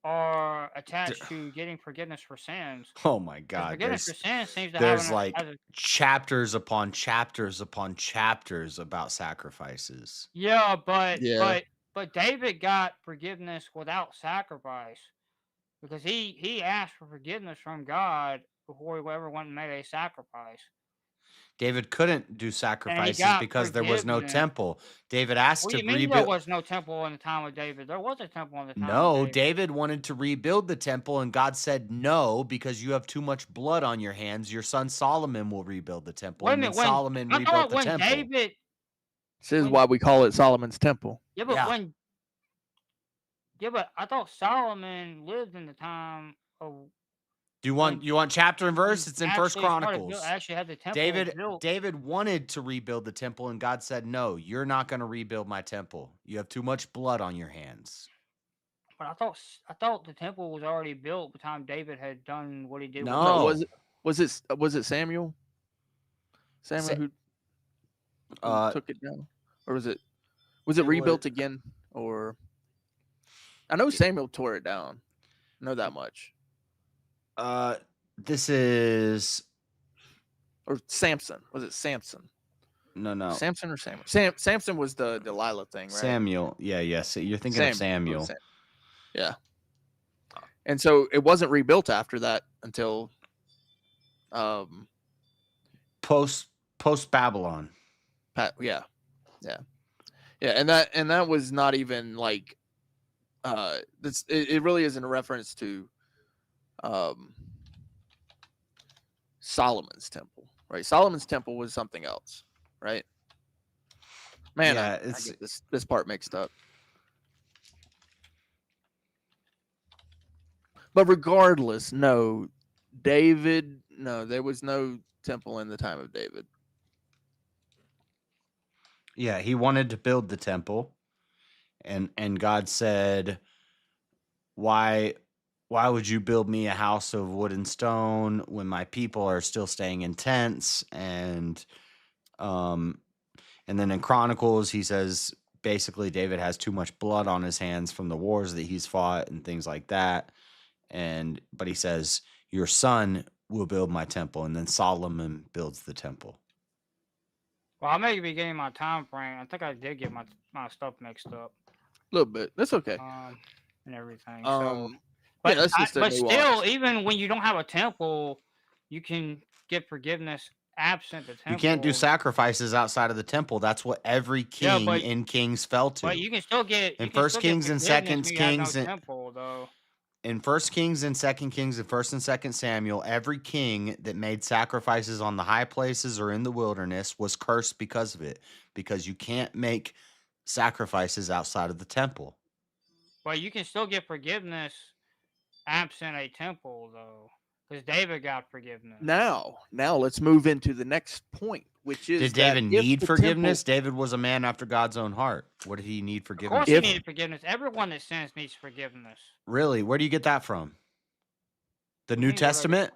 are attached to getting forgiveness for sins. Oh my God! Forgiveness for sins seems to there's have like chapters upon chapters upon chapters about sacrifices. Yeah, but David got forgiveness without sacrifice because he asked for forgiveness from God before he ever went and made a sacrifice. David couldn't do sacrifices because there was no temple. David asked to rebuild. There was no temple in the time of David. There was a temple in the time No, of David. David wanted to rebuild the temple, and God said no because you have too much blood on your hands. Your son Solomon will rebuild the temple. Wait a minute, Solomon rebuilt the temple. David, this is why we call it Solomon's temple. Yeah, but I thought Solomon lived in the time of. Do you want chapter and verse? It's in First Chronicles. Actually had the temple built. David wanted to rebuild the temple, and God said, "No, you're not going to rebuild my temple. You have too much blood on your hands." But I thought the temple was already built by the time David had done what he did. No, was it Samuel? Who took it down, or was it rebuilt again? Or I know Samuel tore it down. I know that much. This is or Samson. Was it Samson? No. Samson or Samuel? Samson was the Delilah thing, right? Samuel. Yeah. So you're thinking of Samuel. Yeah. And so it wasn't rebuilt after that until post Babylon. Yeah. And that was not even like it really isn't a reference to Solomon's temple, right? Solomon's temple was something else, right? Man, yeah, I get this part mixed up. But regardless, there was no temple in the time of David. Yeah, he wanted to build the temple, and God said, Why would you build me a house of wood and stone when my people are still staying in tents? And then in Chronicles, he says basically David has too much blood on his hands from the wars that he's fought and things like that. But he says, your son will build my temple. And then Solomon builds the temple. Well, I may be getting my time frame. I think I did get my stuff mixed up. A little bit. That's okay. And everything. But still, even when you don't have a temple, you can get forgiveness absent the temple. You can't do sacrifices outside of the temple. That's what every king in Kings fell to. But you can still get in First Kings and Second Kings and temple though. In First Kings and Second Kings and First and Second Samuel, every king that made sacrifices on the high places or in the wilderness was cursed because of it. Because you can't make sacrifices outside of the temple. But you can still get forgiveness absent a temple, though, because David got forgiveness. Now let's move into the next point, which is Did that David if need the forgiveness? temple- David was a man after God's own heart. What did he need Of forgiveness? course, he needed forgiveness. Everyone that sins needs forgiveness. Really? Where do you get that from? The New mean, whatever. Testament?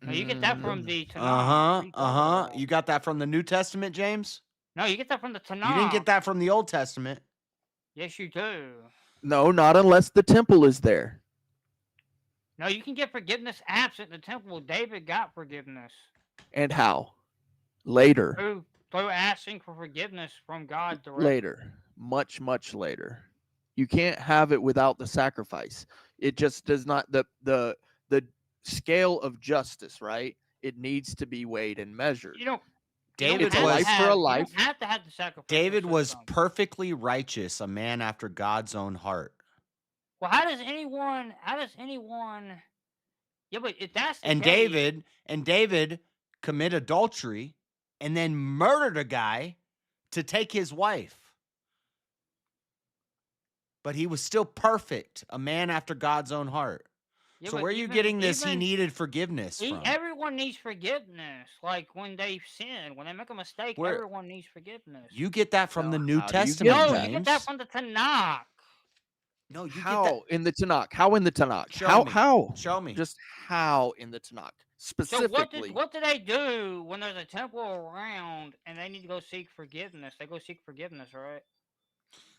No, you get that from the Tanakh. You got that from the New Testament, James? No, you get that from the Tanakh. You didn't get that from the Old Testament. Yes, you do. No, not unless the temple is there. No, you can get forgiveness absent the temple. David got forgiveness. And how? Later. Through asking for forgiveness from God directly. Later. Much, much later. You can't have it without the sacrifice. It just does not the scale of justice, right? It needs to be weighed and measured. You don't. David It's a life for a life. You don't have to have the sacrifice. David was perfectly righteous, a man after God's own heart. Well, how does anyone? Yeah, but if that's the And case, David commit adultery and then murdered a guy to take his wife. But he was still perfect, a man after God's own heart. Yeah, so but where are you getting this? He needed forgiveness from. Everyone needs forgiveness. Like when they sin, when they make a mistake, everyone needs forgiveness. You get that from the New how do you Testament, No, James. you get that from the Tanakh. No, you How get that. in the Tanakh? How in the Tanakh? Show me. How? Show me. Just how in the Tanakh? Specifically. So what do they do when there's a temple around and they need to go seek forgiveness? They go seek forgiveness, right?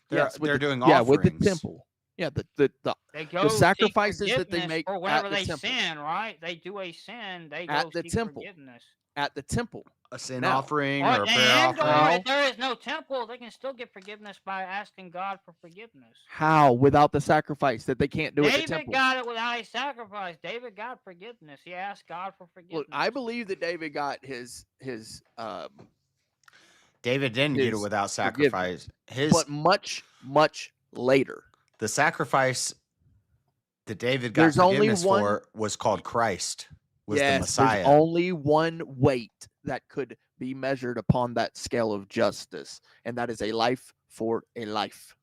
They're doing yeah, offerings. with the temple. Yeah, They go the seek sacrifices that they forgiveness make or at whenever the they temple. sin, right? They do a sin. They go At the seek temple. forgiveness. At the temple. A sin Now, offering or a prayer And or offering. if there is no temple, they can still get forgiveness by asking God for forgiveness. How without the sacrifice that they can't do at the David temple? got it without a sacrifice. David got forgiveness. He asked God for forgiveness. Look, I believe that David got his David didn't get it without sacrifice. but much, much later. The sacrifice that David got There's only forgiveness one- for was called Christ, was the Yes, Messiah. there's only one weight that could be measured upon that scale of justice, and that is a life for a life.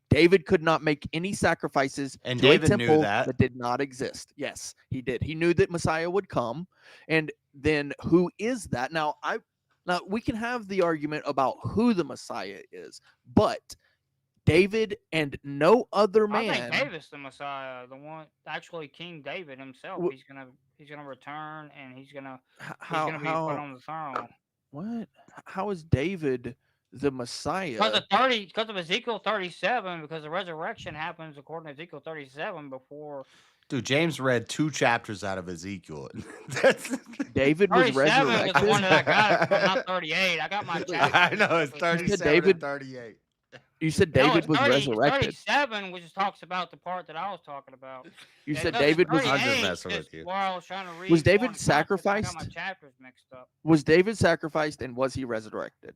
David could not make any sacrifices And to David a knew temple that. did not exist. Yes, he did. He knew that Messiah would come, and then who is that? Now we can have the argument about who the Messiah is, but David and no other I think man. David's the Messiah, the one actually King David himself. Wh- He's gonna return and he's gonna how- be put how- on the throne. What? How is David the Messiah? Because of Ezekiel 37, because the resurrection happens according to Ezekiel 37 before Dude, James read 2 chapters out of Ezekiel. David was 37 was resurrected. the one that I got it from, not 38. I got my chapter. I know, it's 37 David- and 38. You said No, David it's was 30 resurrected. 37, which talks about the part that I was talking about. You And said those David was- I'm just 38 messing with is you. where I was trying to read Was David more in context. I sacrificed? got my chapters mixed up. Was David sacrificed and was he resurrected?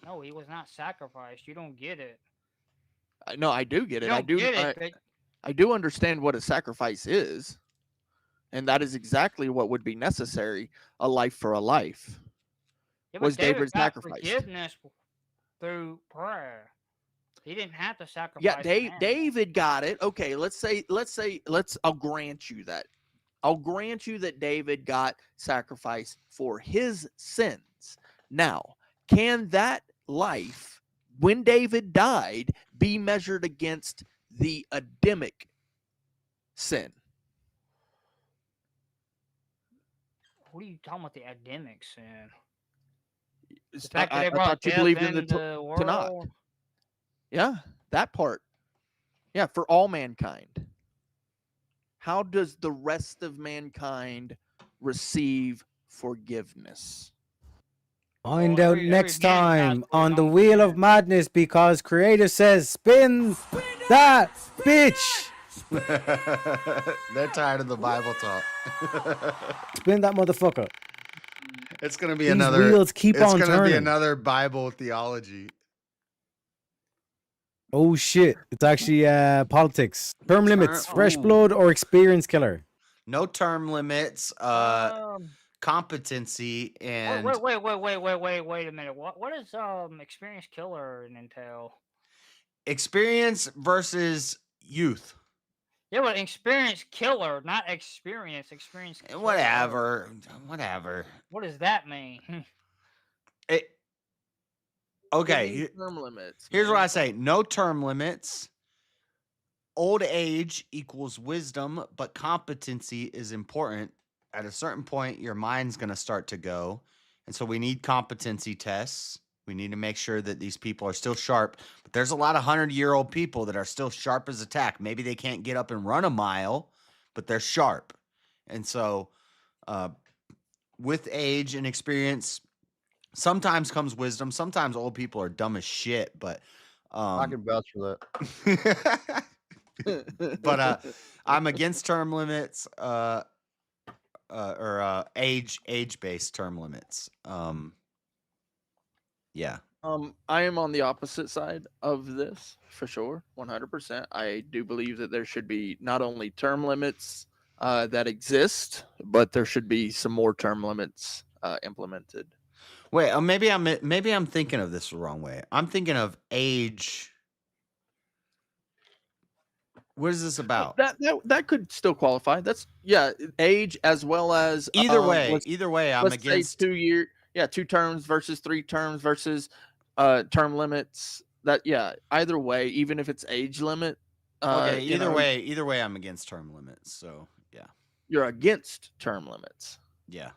No, he was not sacrificed. You don't get it. No, I do get it. You I don't do. get it, but I do understand what a sacrifice is, and that is exactly what would be necessary: a life for a life. yeah, but Was David got sacrificed? forgiveness through prayer. He didn't have to sacrifice. Yeah, an animal. David got it. Okay, I'll grant you that. I'll grant you that David got sacrificed for his sins. Now, can that life, when David died, be measured against the Adamic sin? What are you talking about? The Adamic sin. The I fact that they I brought thought you death believed in the into the Tanakh. world. Yeah, that part. Yeah, for all mankind. How does the rest of mankind receive forgiveness? Find out next time on the Wheel of Madness, because Creator says, spin that bitch. They're tired of the Bible talk. Spin that motherfucker. It's gonna be These another. wheels keep it's on gonna be turning. another Bible theology. Oh shit! It's actually politics. Term limits: fresh ooh. blood or experience killer. No term limits. Competency and Wait a minute. What does experience killer entail? experience versus youth. Yeah, well, experience killer, not experience. Experience killer. Whatever. What does that mean? Okay. Term limits. Here's what I say: no term limits. Old age equals wisdom, but competency is important. At a certain point, your mind's going to start to go. And so we need competency tests. We need to make sure that these people are still sharp. But there's a lot of 100-year-old people that are still sharp as a tack. Maybe they can't get up and run a mile, but they're sharp. And so with age and experience, sometimes comes wisdom. Sometimes old people are dumb as shit, but I can vouch for that. but I'm against term limits or age-based term limits. Yeah. I am on the opposite side of this for sure, 100%. I do believe that there should be not only term limits that exist, but there should be some more term limits implemented. Wait, maybe I'm thinking of this the wrong way. I'm thinking of age. What is this about? That could still qualify. That's age as well as either way. I'm against 2 year. Yeah, 2 terms versus 3 terms versus term limits. Either way, even if it's age limit. Okay, either way, I'm against term limits. So yeah, you're against term limits. Yeah,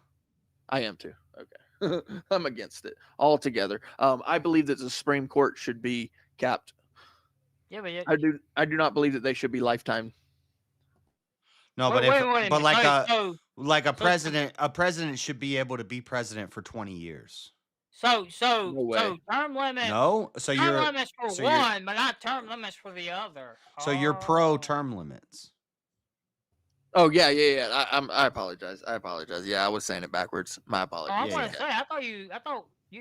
I am too. Okay, I'm against it altogether. I believe that the Supreme Court should be capped. Yeah, but I do not believe that they should be lifetime. No, like a president should be able to be president for 20 years. So term limits. No, so term limits for one, but not term limits for the other. So you're pro term limits. Oh yeah. I apologize. Yeah, I was saying it backwards. My apologies. I want to say, I thought you'd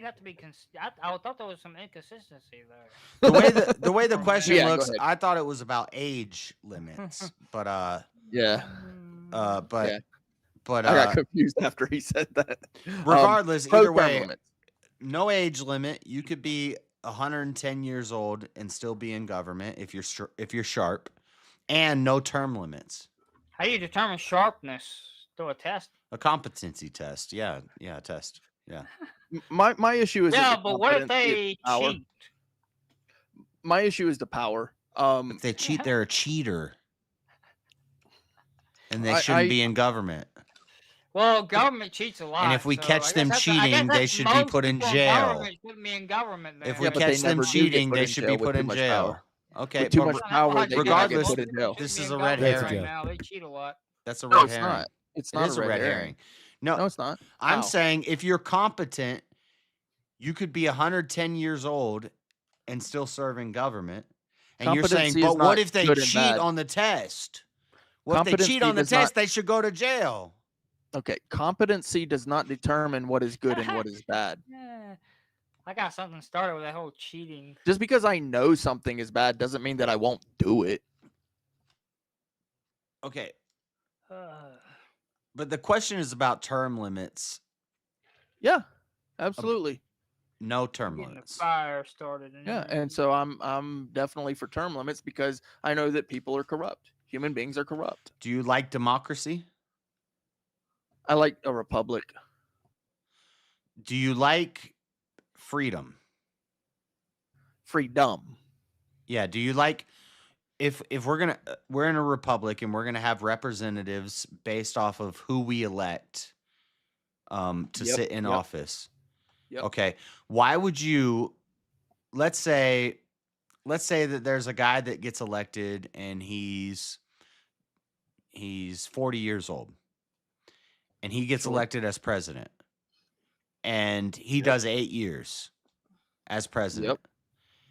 have to be. I thought there was some inconsistency there. The way the question looks, I thought it was about age limits, but but I got confused after he said that. Regardless, either way, no age limit. You could be 110 years old and still be in government if you're sharp, and no term limits. How do you determine sharpness? Through a test? A competency test. Yeah, a test. Yeah. My issue is but what if they cheat? My issue is the power. If they cheat, they're a cheater, and they shouldn't be in government. Well, government cheats a lot. And if we catch them cheating, they should be put in jail. If we catch them cheating, they should be put in jail. Okay, with too much power, regardless, put in jail. this is a red herring. They cheat a lot. That's a red herring. Not. It's not a red herring. No, it's not. I'm saying if you're competent, you could be 110 years old and still serve in government. And you're saying, but what if they cheat on the test? Well, if they cheat on the test, they should go to jail. Okay, competency does not determine what is good and what is bad. Yeah. I got something started with that whole cheating. Just because I know something is bad doesn't mean that I won't do it. Okay. But the question is about term limits. Yeah, absolutely. No term limits. Fire started. Yeah, and so I'm definitely for term limits because I know that people are corrupt. Human beings are corrupt. Do you like democracy? I like a republic. Do you like freedom? Freedom. Yeah. Do you like if we're in a republic and we're gonna have representatives based off of who we elect to sit in office? Yep. Okay. Why would you? Let's say that there's a guy that gets elected and he's 40 years old. And he gets elected as president. And he does 8 years as president.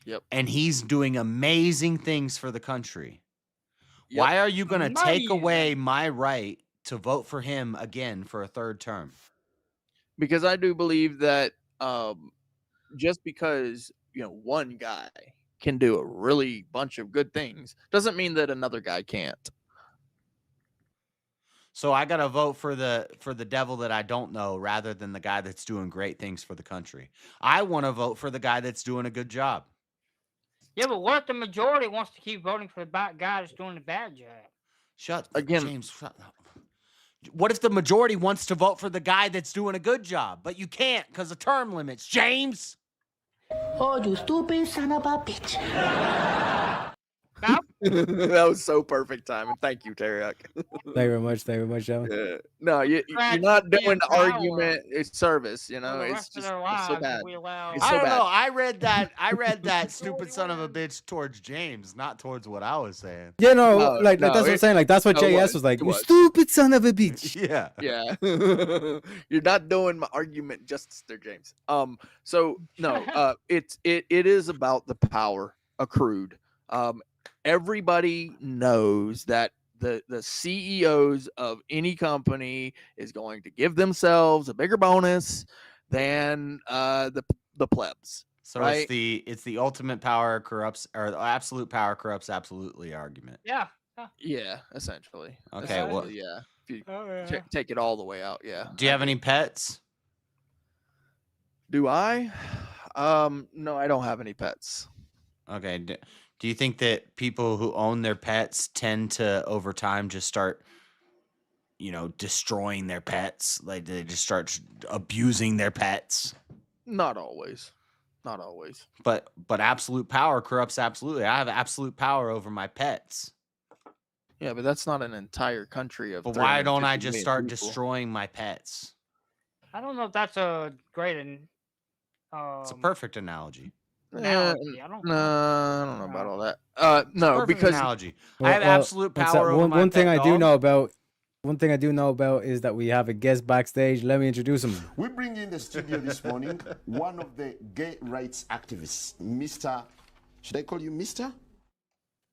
Yep. And he's doing amazing things for the country. Yep. Why are you going to take away my right to vote for him again for a third term? Because I do believe that just because, one guy can do a really bunch of good things doesn't mean that another guy can't. So I got to vote for the devil that I don't know rather than the guy that's doing great things for the country. I want to vote for the guy that's doing a good job. Yeah, but what if the majority wants to keep voting for the guy that's doing a bad job? again. James. What if the majority wants to vote for the guy that's doing a good job, but you can't because of term limits, James? Oh, you stupid son of a bitch. That was so perfect timing. Thank you, Teriak. Thank you very much. Thank you very much, gentlemen. Yeah. No, you're not doing the argument. It's service, you know. It's just it's so bad. It's I so don't bad. know. I read that stupid son of a bitch towards James, not towards what I was saying. Yeah, no, that's what I'm saying. Like that's what JS was like. You stupid son of a bitch. Yeah. Yeah. You're not doing my argument justice there, James. So no, it is about the power accrued. Everybody knows that the CEOs of any company is going to give themselves a bigger bonus than the plebs. So right? it's the ultimate power corrupts, or the absolute power corrupts absolutely argument. Yeah. Yeah, essentially. Okay, well, yeah. If you take it all the way out, yeah. Do you have any pets? Do I? No, I don't have any pets. Okay. Do you think that people who own their pets tend to, over time, just start, destroying their pets? Like, they just start abusing their pets? Not always. Not always. But absolute power corrupts absolutely. I have absolute power over my pets. Yeah, but that's not an entire country of. But why don't I 350 just million start people. destroying my pets? I don't know if that's a great. It's a perfect analogy. Analogy. I don't No, I don't know about all that. No, Perfect because analogy. I have absolute What's power that? over my One thing pet I do dog. know about. One thing I do know about is that we have a guest backstage. Let me introduce him. We bring in the studio this morning one of the gay rights activists, Mr. Should I call you Mr.?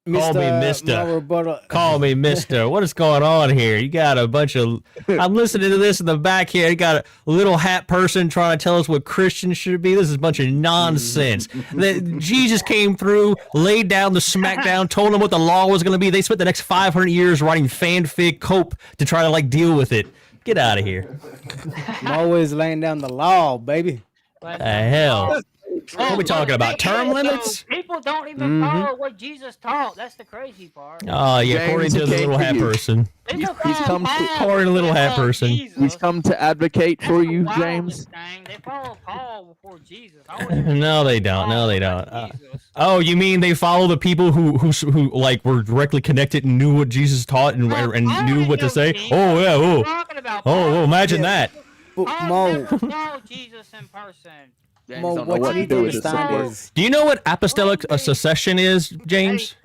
Call me Mr. Mister. Call me Mister. What is going on here? You got a bunch of. I'm listening to this in the back here. You got a little hat person trying to tell us what Christians should be. This is a bunch of nonsense. Jesus came through, laid down the smackdown, told them what the law was going to be. They spent the next 500 years writing fanfic cope to try to deal with it. Get out of here. I'm always laying down the law, baby. Hell. What are we talking about? Term limits? People don't even follow what Jesus taught. That's the crazy part. Oh, yeah, according to the little hat person. He's come According to the little hat person. He's come to advocate for you, James. They follow Paul before Jesus. No, they don't. No, they don't. Oh, you mean they follow the people who were directly connected and knew what Jesus taught and knew what to say? Oh, yeah. Oh, imagine that. Never saw Jesus in person. Mo, what you need to understand is. Do you know what apostolic succession is, James?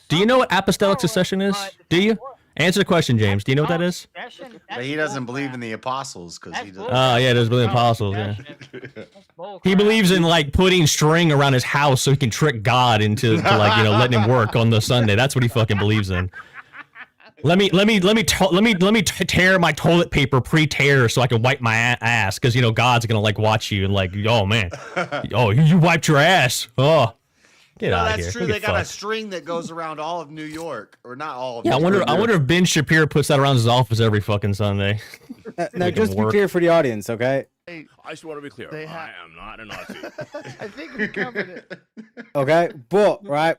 Do you know what apostolic succession is? Do you? Answer the question, James. Do you know what that is? But he doesn't believe in the apostles because he doesn't. Oh, yeah, there's believe in apostles, yeah. He believes in putting string around his house so he can trick God into letting him work on the Sunday. That's what he fucking believes in. Let me tear my toilet paper pre-tear so I can wipe my ass because God's gonna watch you and oh man, oh you wiped your ass. Oh, get out of here. That's true. They got a string that goes around all of New York, or not all of. Yeah, New York. I wonder if Ben Shapiro puts that around his office every fucking Sunday. Now, just to be clear for the audience, okay? I just want to be clear. I am not a Nazi. I think we covered it. Okay, but right.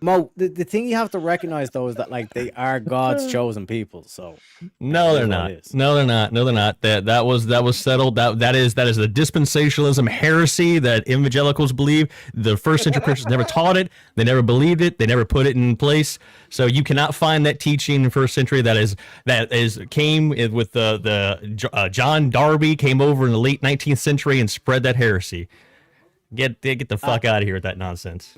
Mo, the thing you have to recognize though is that they are God's chosen people. So no, they're not. No, they're not. No, they're not. That was settled. That is the dispensationalism heresy that evangelicals believe. The first century Christians never taught it. They never believed it. They never put it in place. So you cannot find that teaching in first century. That came with the John Darby came over in the late 19th century and spread that heresy. Get the fuck out of here with that nonsense.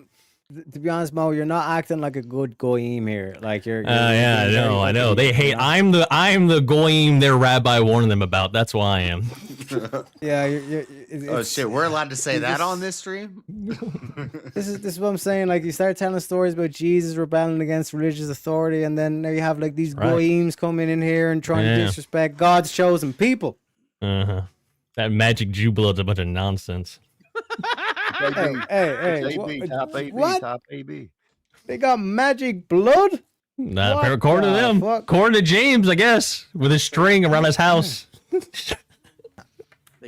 To be honest, Mo, you're not acting like a good goyim here. You're yeah, I know. They hate. I'm the goyim their rabbi warned them about. That's why I am. Yeah. Oh shit, we're allowed to say that on this stream. This is what I'm saying. You start telling stories about Jesus rebelling against religious authority, and then now you have these goyims coming in here and trying to disrespect God's chosen people. That magic Jew blood's a bunch of nonsense. Hey, top AB, what? top AB. They got magic blood? According to them. According to James, I guess, with his string around his house.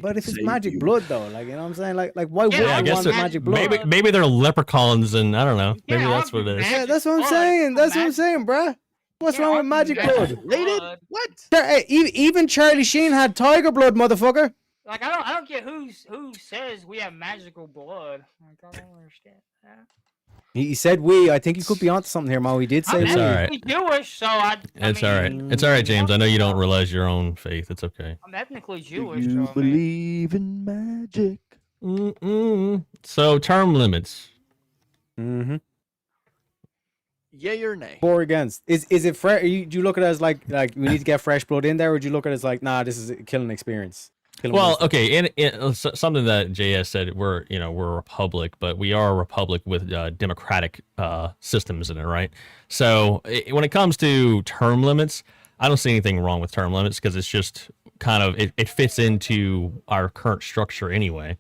But if it's magic blood, though, you know what I'm saying? Why would you want magic blood? Maybe they're leprechauns, and I don't know. Maybe that's what it is. Yeah, that's what I'm saying. That's what I'm saying, bruh. What's wrong with magic blood? Related? What? Even Charlie Sheen had tiger blood, motherfucker. Like I don't get who says we have magical blood. Like I don't understand that. He said we. I think he could be onto something here, Mo. He did say It's we. all right. Jewish, so It's all right. It's all right, James. I know you don't realize your own faith. It's okay. I'm ethnically Jewish. You so, believe in magic? So term limits. Mm-hmm. Yay or nay? For or against? Is it fresh? Do you look at it as like we need to get fresh blood in there, or do you look at it as like, nah, this is a killing experience? Well, okay, and something that JS said, we're a republic, but we are a republic with democratic systems in it, right? So when it comes to term limits, I don't see anything wrong with term limits because it's just kind of it fits into our current structure anyway.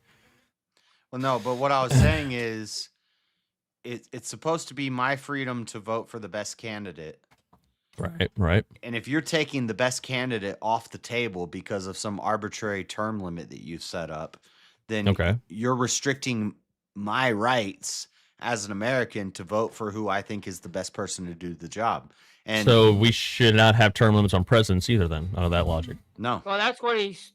Well, no, but what I was saying is, it's supposed to be my freedom to vote for the best candidate. Right. And if you're taking the best candidate off the table because of some arbitrary term limit that you've set up, then you're restricting my rights as an American to vote for who I think is the best person to do the job. And so we should not have term limits on presidents either. Then, out of that logic. No. Well, that's what he's.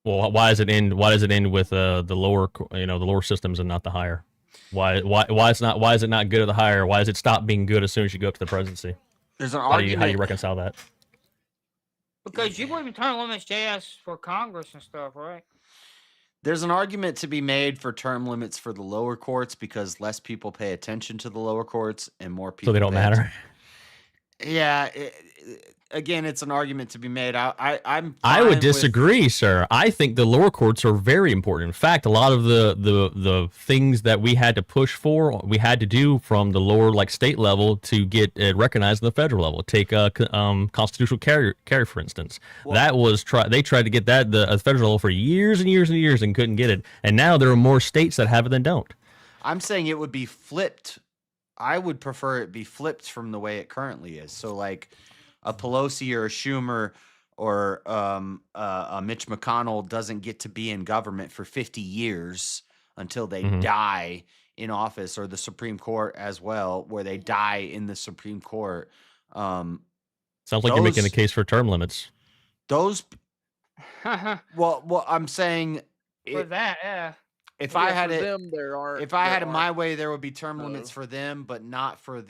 Well, why does it end? Why does it end with the lower, the lower systems and not the higher? Why is it not good at the higher? Why does it stop being good as soon as you go up to the presidency? There's an argument. How do you reconcile that? Because you believe in term limits, JS, for Congress and stuff, right? There's an argument to be made for term limits for the lower courts because less people pay attention to the lower courts and more people. So they don't matter. Yeah. Again, it's an argument to be made. I would disagree, sir. I think the lower courts are very important. In fact, a lot of the things that we had to push for, we had to do from the lower state level to get recognized on the federal level. Take constitutional carry, for instance. Well, that was they tried to get that the federal level for years and years and years and couldn't get it. And now there are more states that have it than don't. I'm saying it would be flipped. I would prefer it be flipped from the way it currently is. So like a Pelosi or a Schumer or a Mitch McConnell doesn't get to be in government for 50 years until they die in office, or the Supreme Court as well, where they die in the Supreme Court. Sounds like you're making a case for term limits. Well, I'm saying for that, yeah. If I had it, if I had it my way, there would be term limits for them, but not for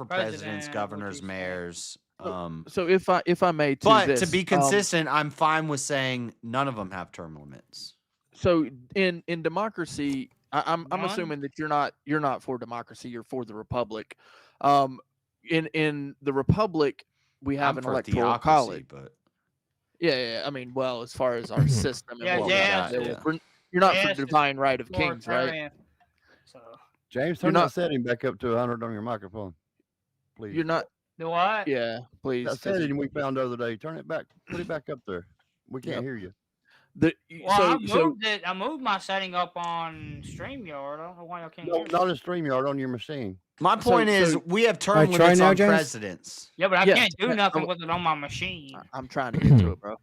presidents, governors, mayors. So if I may, to be consistent, I'm fine with saying none of them have term limits. So in democracy, I'm assuming that you're not for democracy. You're for the republic. In the republic, we have an electoral college. But yeah. I mean, well, as far as our system, and you're not for divine right of kings, right? So James, turn that setting back up to 100 on your microphone, please. You're not. Do what? Yeah, please. That setting we found the other day. Turn it back. Put it back up there. We can't hear you. I moved my setting up on StreamYard. I don't know why y'all can't hear me. Not on StreamYard, on your machine. My point is, we have term limits on presidents. Yeah, but I can't do nothing with it on my machine. I'm trying to get to it, bro.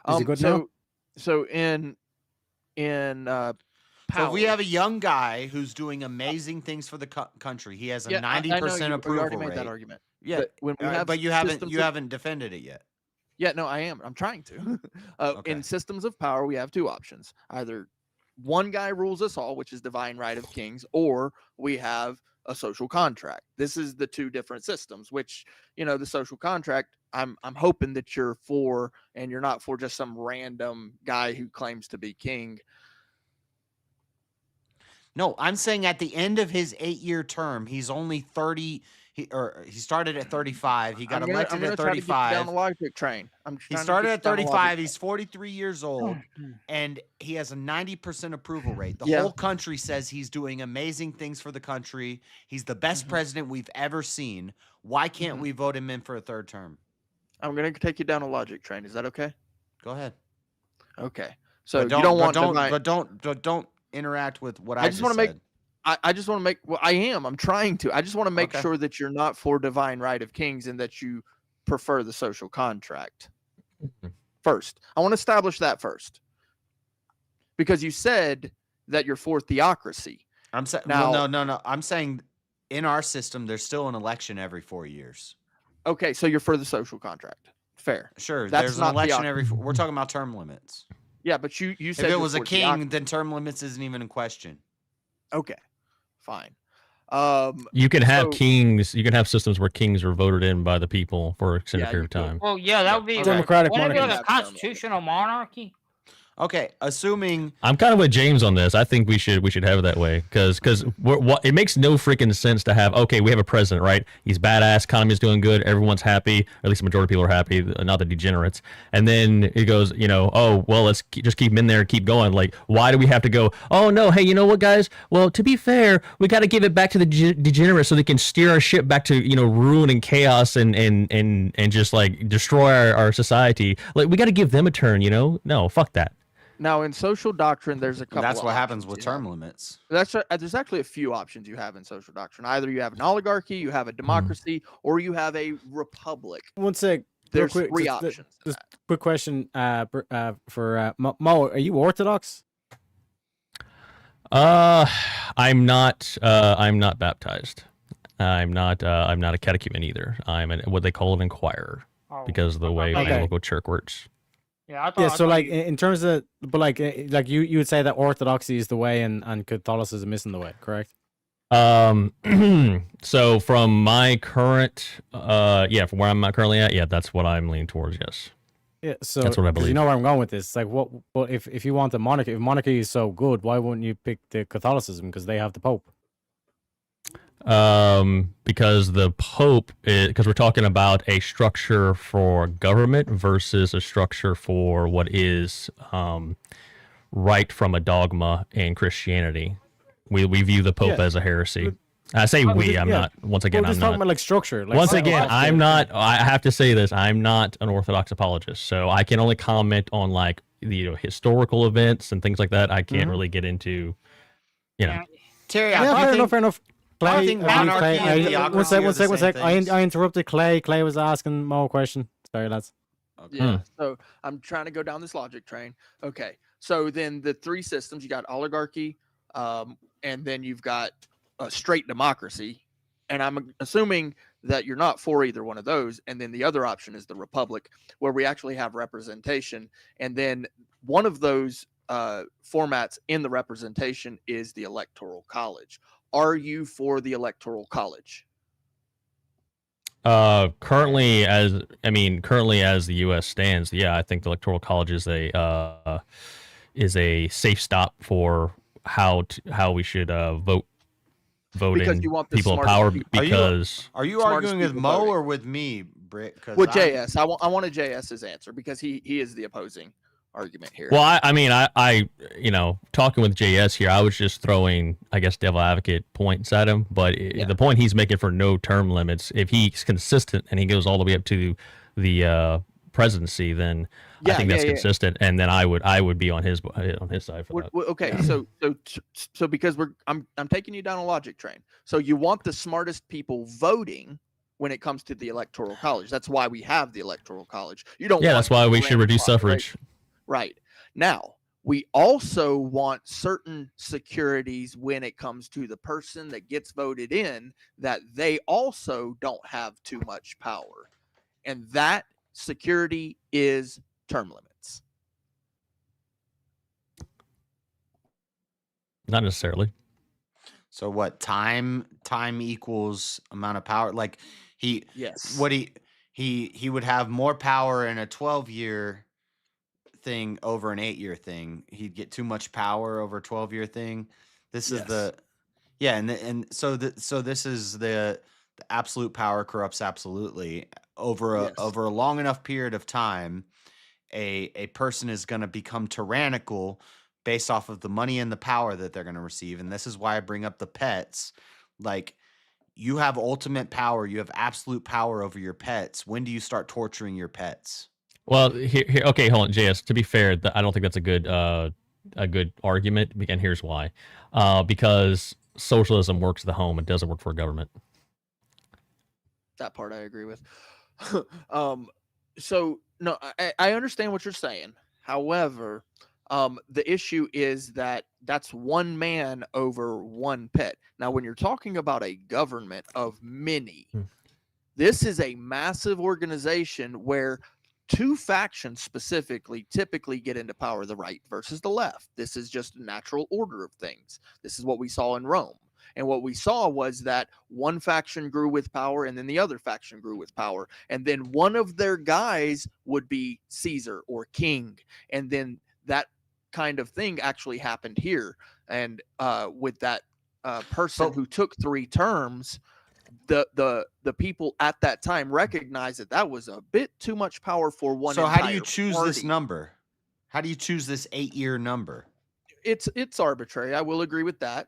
Is it good now? So in so if we have a young guy who's doing amazing things for the country, he has a 90% approval you already rate. made that argument. Yeah, but you haven't defended it yet. Yeah, no, I am. I'm trying to. In systems of power, we have two options: either one guy rules us all, which is divine right of kings, or we have a social contract. This is the two different systems. Which, the social contract, I'm hoping that you're for, and you're not for just some random guy who claims to be king. No, I'm saying at the end of his 8-year term, he's only 30. He started at 35. He got elected at 35. Down the logic train. He started at 35. He's 43 years old, and he has a 90% approval rate. The whole country says he's doing amazing things for the country. He's the best president we've ever seen. Why can't we vote him in for a third term? I'm going to take you down a logic train. Is that okay? Go ahead. Okay. So you don't want to, don't interact with what I just want to make. I just want to make. Well, I am. I'm trying to. I just want to make sure that you're not for divine right of kings and that you prefer the social contract. First, I want to establish that first, because you said that you're for theocracy. I'm saying no. I'm saying in our system, there's still an election every 4 years. Okay, so you're for the social contract. Fair. Sure, That's there's an not the election op- every. We're talking about term limits. Yeah, but you If said it you're was a for the king, then term limits isn't even in question. Okay, fine. You can have so- kings. You can have systems where kings are voted in by the people for an extended Yeah, period of you could. time. Well, yeah, that would be Democratic wouldn't it be monarchy. like a constitutional monarchy. Okay, assuming I'm kind of with James on this. I think we should have it that way because it makes no freaking sense to have. Okay, we have a president, right? He's badass. Economy's doing good. Everyone's happy. Or at least the majority of people are happy, not the degenerates. And then it goes, oh well, let's just keep him in there and keep going. Like, why do we have to go? Oh no, hey, you know what, guys? Well, to be fair, we got to give it back to the degenerates so they can steer our ship back to ruin and chaos and just like destroy our society. Like, we got to give them a turn. No, fuck that. Now, in social doctrine, there's a couple. that's of what happens options with you term have. limits. There's actually a few options you have in social doctrine. Either you have an oligarchy, you have a democracy, or you have a republic. One sec. There's quick, three just options. Just quick question for Mo. Are you Orthodox? I'm not baptized. I'm not a catechumen either. I'm what they call an inquirer because of the way my local church works. Yeah, So like in terms of, but like you would say that Orthodoxy is the way and Catholicism isn't the way, correct? So from my current, from where I'm currently at, that's what I'm leaning towards. Yes. Yeah, so that's what I 'cause believe. you know where I'm going with this. It's like, what? But if you want the monarchy, if monarchy is so good, why wouldn't you pick the Catholicism? Because they have the Pope. Because the Pope, because we're talking about a structure for government versus a structure for what is right from a dogma in Christianity. We view the Pope as a heresy. I say we. I'm not. Once again, we're just I'm talking not. about like structure. Like, Once again, I'm not. I have to say this. I'm not an Orthodox apologist, so I can only comment on like the historical events and things like that. I can't really get into. Terry, fair enough. Clay, think monarchy and theocracy are the one same sec. I things? interrupted Clay. Clay was asking Mo a question. Sorry, lads. Yeah. So I'm trying to go down this logic train. Okay. So then the three systems, you got oligarchy, and then you've got a straight democracy. And I'm assuming that you're not for either one of those. And then the other option is the republic, where we actually have representation. And then one of those formats in the representation is the electoral college. Are you for the electoral college? Currently, as the U.S. stands, I think the electoral college is a safe stop for how we should vote Because in you want the people in smartest power. people. Because Are you Smartest arguing with people Mo voting. or with me, Britt? With JS, I wanted JS's answer because he is the opposing argument here. well, I talking with JS here, I was just throwing, I guess, devil advocate points at him. But the point he's making for no term limits, if he's consistent and he goes all the way up to the presidency, then I think that's consistent, and then I would be on his side for that. Okay, so because I'm taking you down a logic train. So you want the smartest people voting when it comes to the electoral college. That's why we have the electoral college. You don't. Yeah, want that's why we random should reduce population. suffrage. Right. Now, we also want certain securities when it comes to the person that gets voted in, that they also don't have too much power. And that security is term limits. Not necessarily. So what? Time equals amount of power. Like he would have more power in a 12-year thing over an 8-year thing. He'd get too much power over a 12-year thing. This is so this is the absolute power corrupts absolutely. Over a long enough period of time, a person is going to become tyrannical based off of the money and the power that they're going to receive. And this is why I bring up the pets. Like, you have ultimate power. You have absolute power over your pets. When do you start torturing your pets? Well, here, okay, hold on, JS. To be fair, I don't think that's a good argument, and here's why. Because socialism works at the home; it doesn't work for a government. That part I agree with. So no, I understand what you're saying. However, The issue is that that's one man over one pet. Now, when you're talking about a government of many, this is a massive organization where two factions specifically typically get into power, the right versus the left. This is just a natural order of things. This is what we saw in Rome. And what we saw was that one faction grew with power and then the other faction grew with power. And then one of their guys would be Caesar or king. And then that kind of thing actually happened here. And with that person who took 3 terms, the people at that time recognized that that was a bit too much power for one. So how do you choose this number? How do you choose this 8-year number? It's arbitrary. I will agree with that.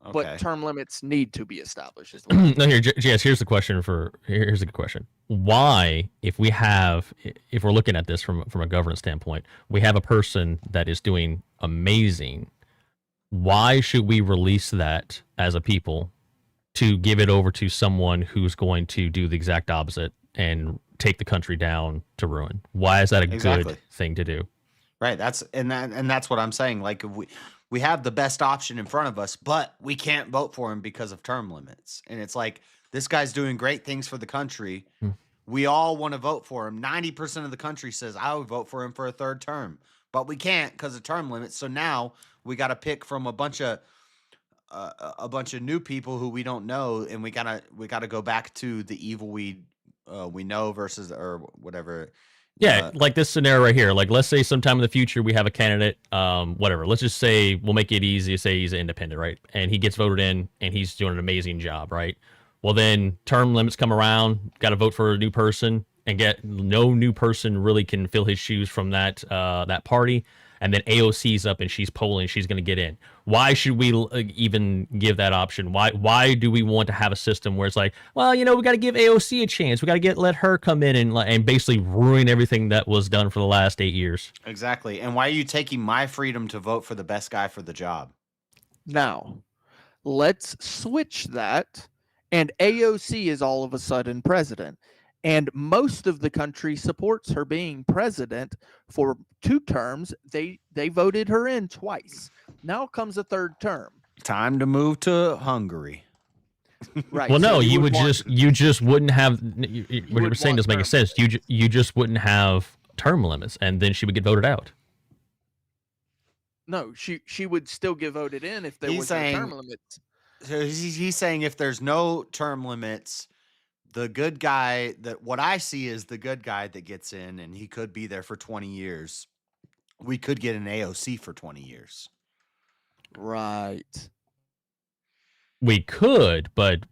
Okay. But term limits need to be established as No, here, JS, here's the question here's a good question. Why, if we're looking at this from a governance standpoint, we have a person that is doing amazing, why should we release that as a people to give it over to someone who's going to do the exact opposite and take the country down to ruin? Why is that a good thing to do? Right. That's what I'm saying. Like, if we have the best option in front of us, but we can't vote for him because of term limits. And it's like, this guy's doing great things for the country. We all want to vote for him. 90% of the country says, I would vote for him for a 3rd term, but we can't because of term limits. So now we got to pick from a bunch of new people who we don't know. And we gotta go back to the evil we know versus, or whatever. Yeah, like this scenario right here. Like, let's say sometime in the future we have a candidate, whatever. Let's just say, we'll make it easy to say he's an independent, right? And he gets voted in, and he's doing an amazing job, right? Well, then term limits come around, got to vote for a new person, and get no new person really can fill his shoes from that party. And then AOC's up, and she's polling, she's going to get in. Why should we even give that option? Why do we want to have a system where it's like, well, we got to give AOC a chance. We got to let her come in and basically ruin everything that was done for the last 8 years. Exactly. And why are you taking my freedom to vote for the best guy for the job? Now, let's switch that, and AOC is all of a sudden president. And most of the country supports her being president for 2 terms. They voted her in twice. Now comes a 3rd term. Time to move to Hungary. Right. Well, no, you just wouldn't have. What you're saying doesn't make any sense. You just wouldn't have term limits, and then she would get voted out. No, she would still get voted in if there was no term limits. So he's saying if there's no term limits, the good guy, that what I see is the good guy that gets in, and he could be there for 20 years. We could get an AOC for 20 years. Right. We could, but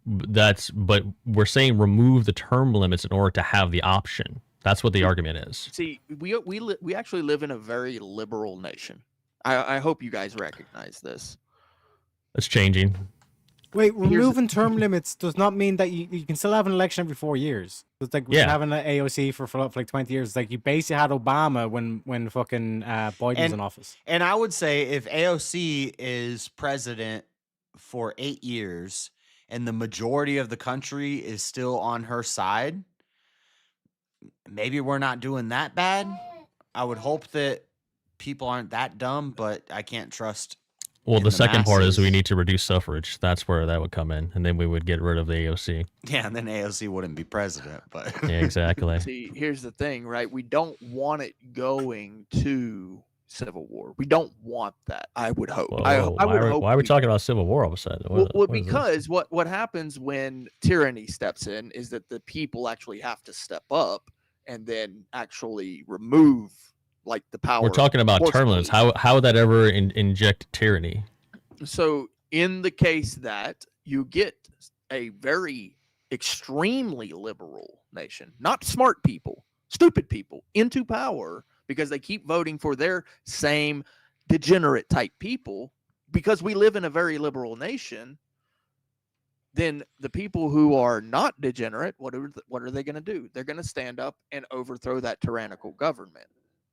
we're saying remove the term limits in order to have the option. That's what the argument is. See, we actually live in a very liberal nation. I hope you guys recognize this. It's changing. Wait, removing term limits does not mean that you can still have an election every 4 years. It's like having an AOC for like 20 years. It's like you basically had Obama when fucking Biden was in office. And I would say if AOC is president for 8 years and the majority of the country is still on her side, maybe we're not doing that bad. I would hope that people aren't that dumb, but I can't trust. Well, the second part is we need to reduce suffrage. That's where that would come in, and then we would get rid of the AOC. Yeah, and then AOC wouldn't be president. But yeah, exactly. See, here's the thing, right? We don't want it going to civil war. We don't want that. I would hope. Why are we talking about civil war all of a sudden? Because what happens when tyranny steps in is that the people actually have to step up and then actually remove like the power. We're talking about term limits. How would that ever inject tyranny? So in the case that you get a very extremely liberal nation, not smart people, stupid people into power because they keep voting for their same degenerate type people, because we live in a very liberal nation, then the people who are not degenerate, what are they going to do? They're going to stand up and overthrow that tyrannical government.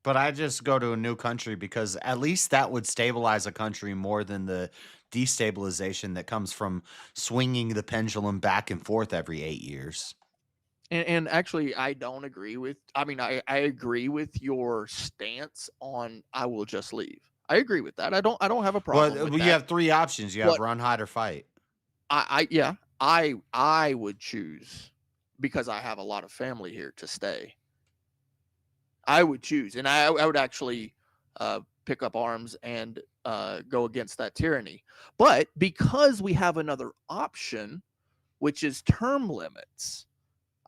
But I just go to a new country because at least that would stabilize a country more than the destabilization that comes from swinging the pendulum back and forth every 8 years. And actually, I don't agree with. I mean, I agree with your stance on. I will just leave. I agree with that. I don't have a problem Well, with you that. have three options. You have run, hide, or fight. I would choose, because I have a lot of family here, to stay. I would choose, and I would actually pick up arms and go against that tyranny. But because we have another option, which is term limits,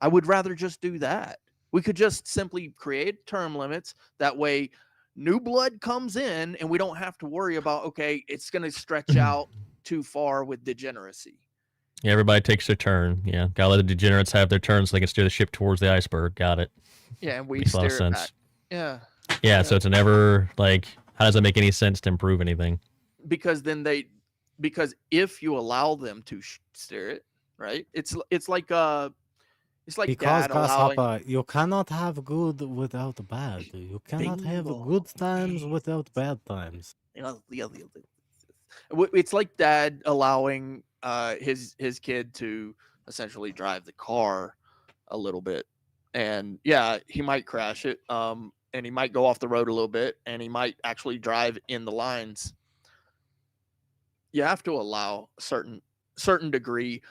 I would rather just do that. We could just simply create term limits. That way, new blood comes in, and we don't have to worry about, okay, it's going to stretch out too far with degeneracy. Yeah, everybody takes their turn. Yeah, gotta let the degenerates have their turn so they can steer the ship towards the iceberg. Got it. Yeah, and we Makes a lot of steer it sense. back. Yeah. Yeah, so it's never like, how does that make any sense to improve anything? Because then because if you allow them to steer it, right? It's like Because dad allowing. Cashapp, you cannot have good without bad. You cannot have good times without bad times. It's like dad allowing his kid to essentially drive the car a little bit, and yeah, he might crash it, and he might go off the road a little bit, and he might actually drive in the lines. You have to allow a certain degree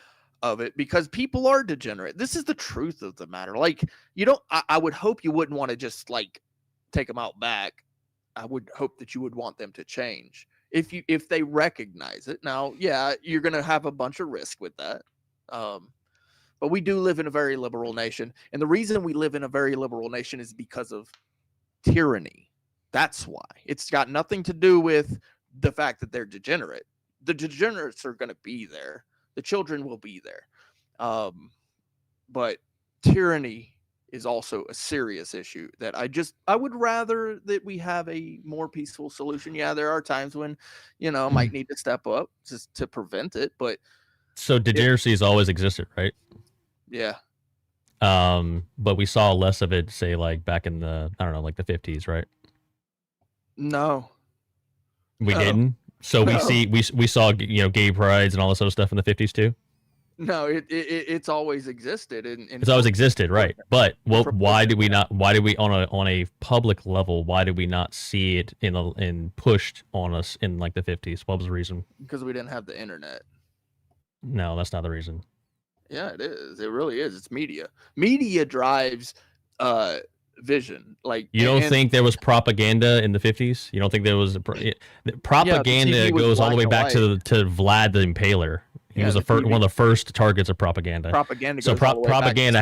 of it, because people are degenerate. This is the truth of the matter. Like, you don't. I would hope you wouldn't want to just like take them out back. I would hope that you would want them to change if they recognize it. Now, yeah, you're going to have a bunch of risk with that. But we do live in a very liberal nation, and the reason we live in a very liberal nation is because of tyranny. That's why. It's got nothing to do with the fact that they're degenerate. The degenerates are going to be there. The children will be there. But tyranny is also a serious issue that I would rather that we have a more peaceful solution. Yeah, there are times when, might need to step up just to prevent it, but So degeneracy has always existed, right? yeah. But we saw less of it, say, like back in the, I don't know, like the 50s, right? No. We didn't. So No. we saw gay prides and all this other stuff in the 50s too. No, it's always existed. It's always existed, right? But why did we not? Why did we on a public level? Why did we not see it in pushed on us in like the 50s? What was the reason? Because we didn't have the internet. No, that's not the reason. Yeah, it is. It really is. It's media. Media drives vision. Like, you don't think there was propaganda in the 50s? You don't think there was propaganda goes all the way back to Vlad the Impaler. He was one of the first targets of propaganda. Propaganda. So propaganda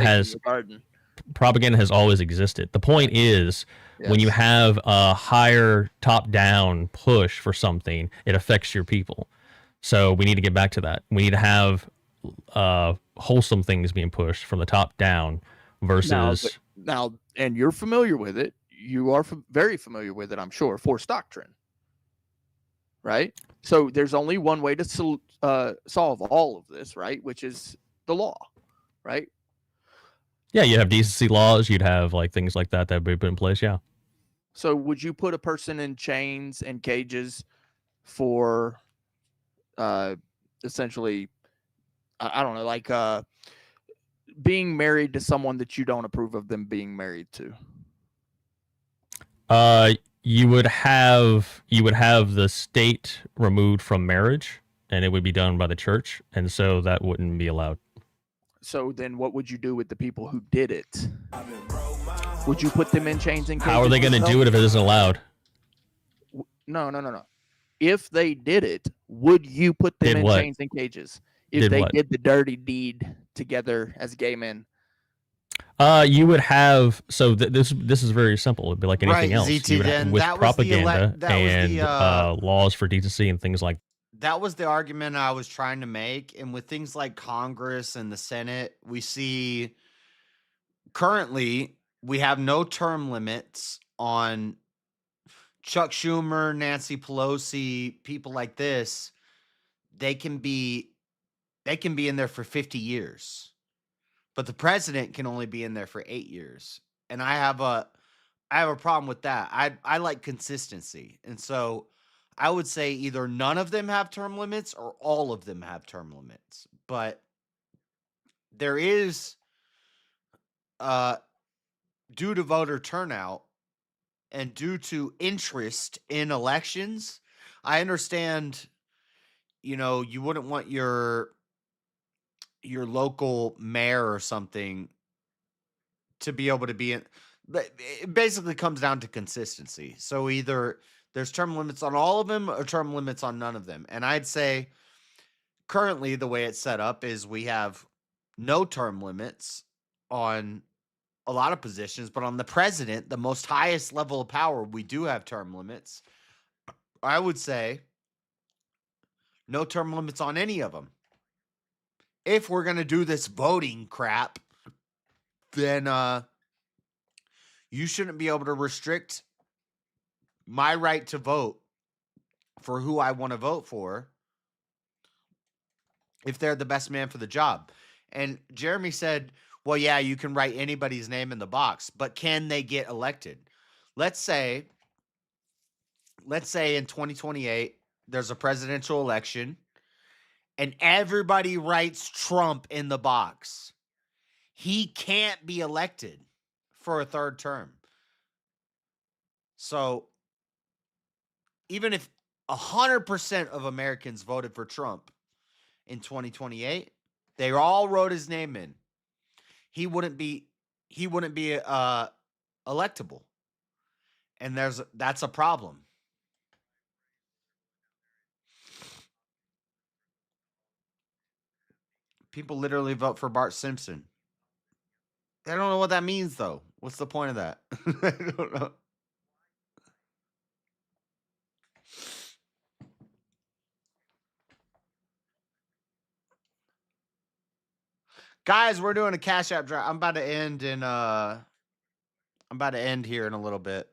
has always existed. The point is, when you have a higher top-down push for something, it affects your people. So we need to get back to that. We need to have wholesome things being pushed from the top down versus now, and you're familiar with it. You are very familiar with it, I'm sure. Forced doctrine, right? So there's only one way to solve all of this, right? Which is the law, right? Yeah, you have decency laws. You'd have like things like that would be put in place. Yeah. So would you put a person in chains and cages for essentially, I don't know, like being married to someone that you don't approve of them being married to? You would have the state removed from marriage, and it would be done by the church, and so that wouldn't be allowed. So then what would you do with the people who did it? Would you put them in chains and cages? How are they going to do it if it isn't allowed? No. If they did it, would you put them in chains and cages? If they did the dirty deed together as gay men? You would have this is very simple. It'd be like anything else. You would have, with propaganda and laws for decency and things like that. That was the argument I was trying to make. And with things like Congress and the Senate, we see currently we have no term limits on Chuck Schumer, Nancy Pelosi, people like this. They can be in there for 50 years. But the president can only be in there for 8 years. And I have a problem with that. I like consistency. And so I would say either none of them have term limits or all of them have term limits. But there is due to voter turnout and due to interest in elections, I understand, you know, you wouldn't want your local mayor or something to be able to be in. It basically comes down to consistency. So either there's term limits on all of them or term limits on none of them. And I'd say currently the way it's set up is we have no term limits on a lot of positions, but on the president, the most highest level of power, we do have term limits. I would say no term limits on any of them. If we're going to do this voting crap, then you shouldn't be able to restrict my right to vote for who I want to vote for if they're the best man for the job. And Jeremy said, well, yeah, you can write anybody's name in the box, but can they get elected? Let's say in 2028, there's a presidential election and everybody writes Trump in the box. He can't be elected for a third term. So even if 100% of Americans voted for Trump in 2028, they all wrote his name in, he wouldn't be electable. And that's a problem. People literally vote for Bart Simpson. They don't know what that means, though. What's the point of that? I don't know. Guys, we're doing a Cash App drive. I'm about to end here in a little bit.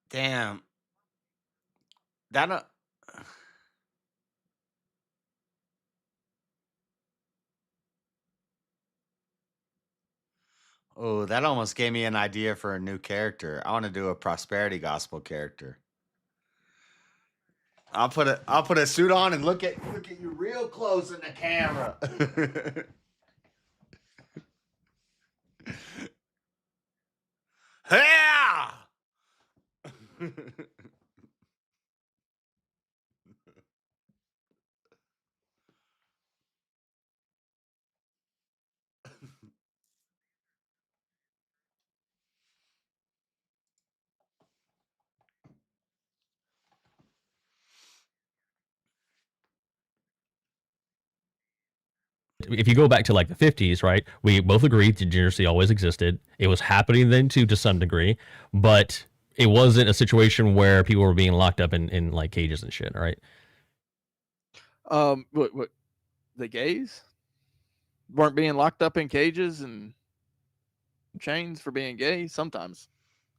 Damn. That Oh, that almost gave me an idea for a new character. I want to do a prosperity gospel character. I'll put a suit on and look at you real close in the camera. Yeah. If you go back to like the 50s, right, we both agreed degeneracy always existed. It was happening then too to some degree, but it wasn't a situation where people were being locked up in like cages and shit, right? What the gays weren't being locked up in cages and chains for being gay sometimes.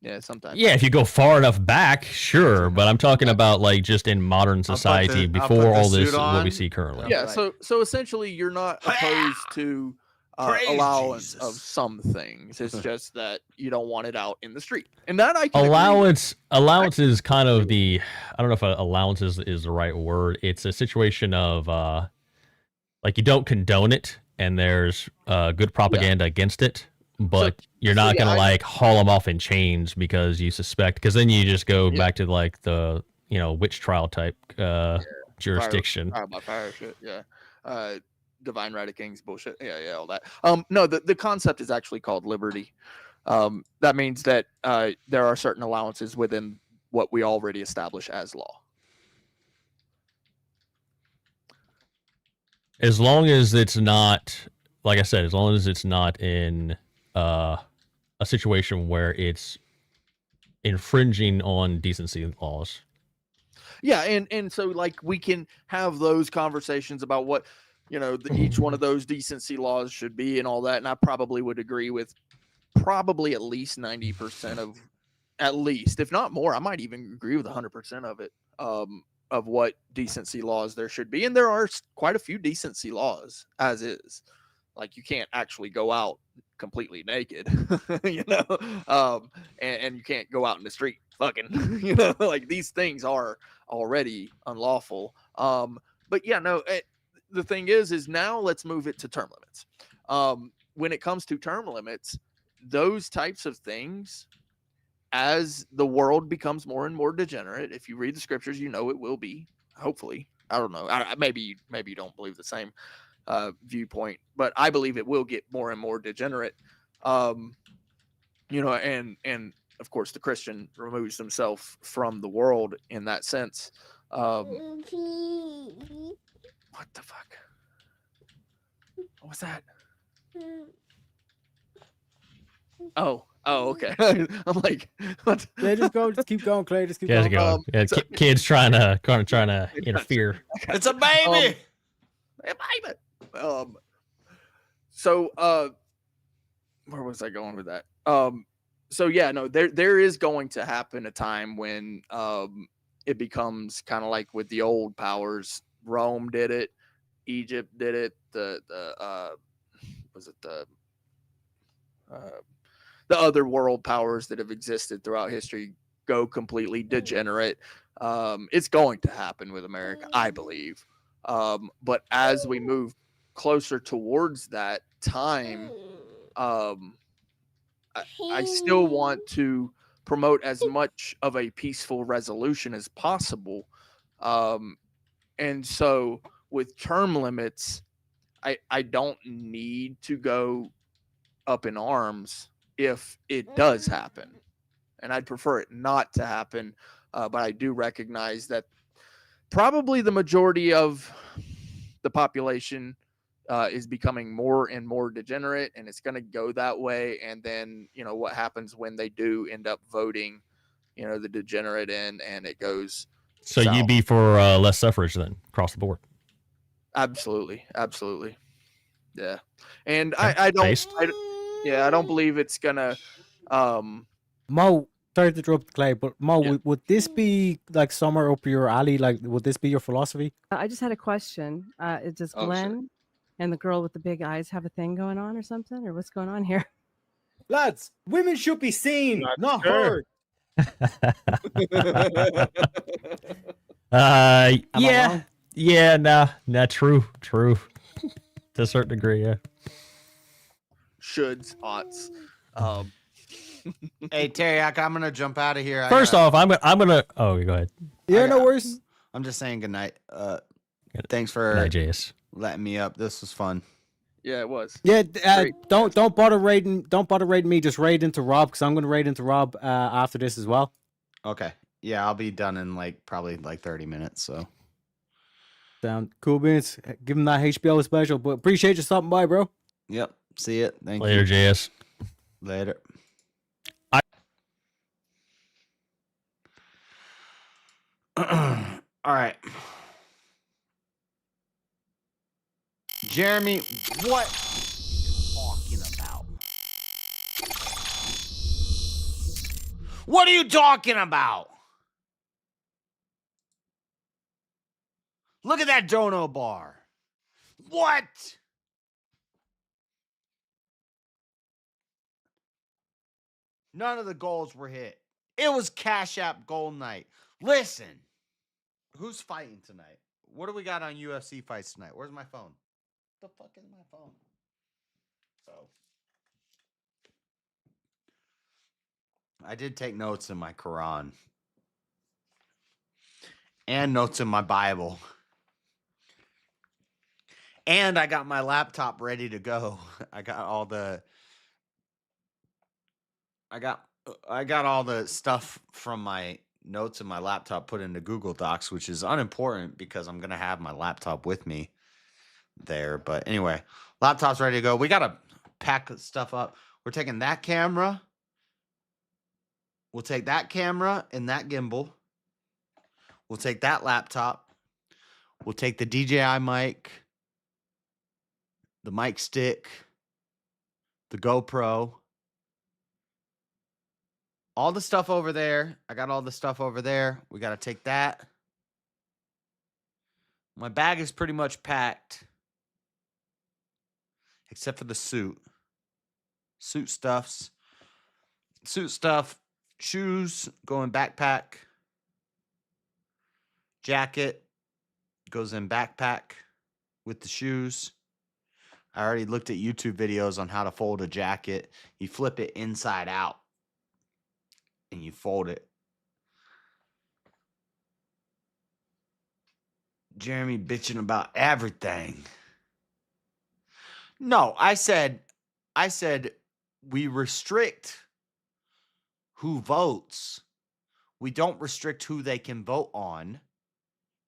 Yeah, sometimes. Yeah, if you go far enough back, sure, but I'm talking about like just in modern society before all this what we see currently. Yeah, so essentially you're not opposed to allowance of some things. It's just that you don't want it out in the street. And that I can allowance is kind of the, I don't know if allowance is the right word. It's a situation of like you don't condone it and there's good propaganda against it. But you're not going to like haul them off in chains because you suspect, because then you just go back to like the, witch trial type jurisdiction. Fire by fire shit, yeah. Divine right of kings bullshit. Yeah, all that. No, the concept is actually called liberty. That means that there are certain allowances within what we already establish as law. As long as it's not, like I said, as long as it's not in a situation where it's infringing on decency laws. Yeah, and so like we can have those conversations about what each one of those decency laws should be and all that, and I probably would agree with probably at least 90% of, at least, if not more. I might even agree with 100% of it, of what decency laws there should be, and there are quite a few decency laws as is. Like you can't actually go out completely naked, and you can't go out in the street fucking, like these things are already unlawful. But yeah, no, the thing is now let's move it to term limits. When it comes to term limits, those types of things, as the world becomes more and more degenerate, if you read the scriptures, it will be, hopefully. I don't know. Maybe you don't believe the same viewpoint, but I believe it will get more and more degenerate. And of course the Christian removes himself from the world in that sense. What the fuck? What was that? Oh, okay. I'm like, what? Yeah, just keep going, Clay. Just keep Yeah, going. Kids trying to interfere. It's a baby. A baby. So where was I going with that? So yeah, no, there is going to happen a time when it becomes kind of like with the old powers. Rome did it, Egypt did it, the other world powers that have existed throughout history go completely degenerate. It's going to happen with America, I believe. But as we move closer towards that time, I still want to promote as much of a peaceful resolution as possible. And so with term limits, I don't need to go up in arms if it does happen. And I'd prefer it not to happen. But I do recognize that probably the majority of the population is becoming more and more degenerate, and it's going to go that way. And then, what happens when they do end up voting, the degenerate in, and it goes. So south. you'd be for less suffrage then across the board? Absolutely. Yeah. And I don't believe it's gonna. Mo, sorry to interrupt, Clay, but Mo, would this be like somewhere up your alley? Like, would this be your philosophy? I just had a question. Does Glenn and the girl with the big eyes have a thing going on or something? Or what's going on here? Lads, women should be seen, not heard. True. To a certain degree, yeah. Shoulds, oughts. Hey, Teriyaki, I'm gonna jump out of here. First off, I'm gonna. Oh, go ahead. Yeah, no worries. I'm just saying good night. Thanks for letting me up. This was fun. Yeah, it was. Yeah, don't bother raiding. Don't bother raiding me. Just raid into Rob, because I'm gonna raid into Rob after this as well. Okay. Yeah, I'll be done in probably 30 minutes. So. Sound cool, beans. Give him that HBO special, but appreciate you stopping by, bro. Yep. See it. Thank you. Later, JS. Later. All right. Jeremy, what are you talking about? What are you talking about? Look at that dono bar. What? None of the goals were hit. It was Cashapp goal night. Listen, who's fighting tonight? What do we got on UFC fights tonight? Where's my phone? The fuck is my phone? So, I did take notes in my Quran and notes in my Bible. And I got my laptop ready to go. I got all the stuff from my notes in my laptop put into Google Docs, which is unimportant because I'm going to have my laptop with me there. But anyway, laptop's ready to go. We got to pack stuff up. We're taking that camera We'll take that camera and that gimbal. We'll take that laptop. We'll take the DJI mic, the mic stick, the GoPro, all the stuff over there. I got all the stuff over there. We got to take that. My bag is pretty much packed, except for the suit. Suit stuff, shoes, go in backpack. Jacket goes in backpack with the shoes. I already looked at YouTube videos on how to fold a jacket. You flip it inside out and you fold it. Jeremy bitching about everything. No, I said we restrict who votes. We don't restrict who they can vote on.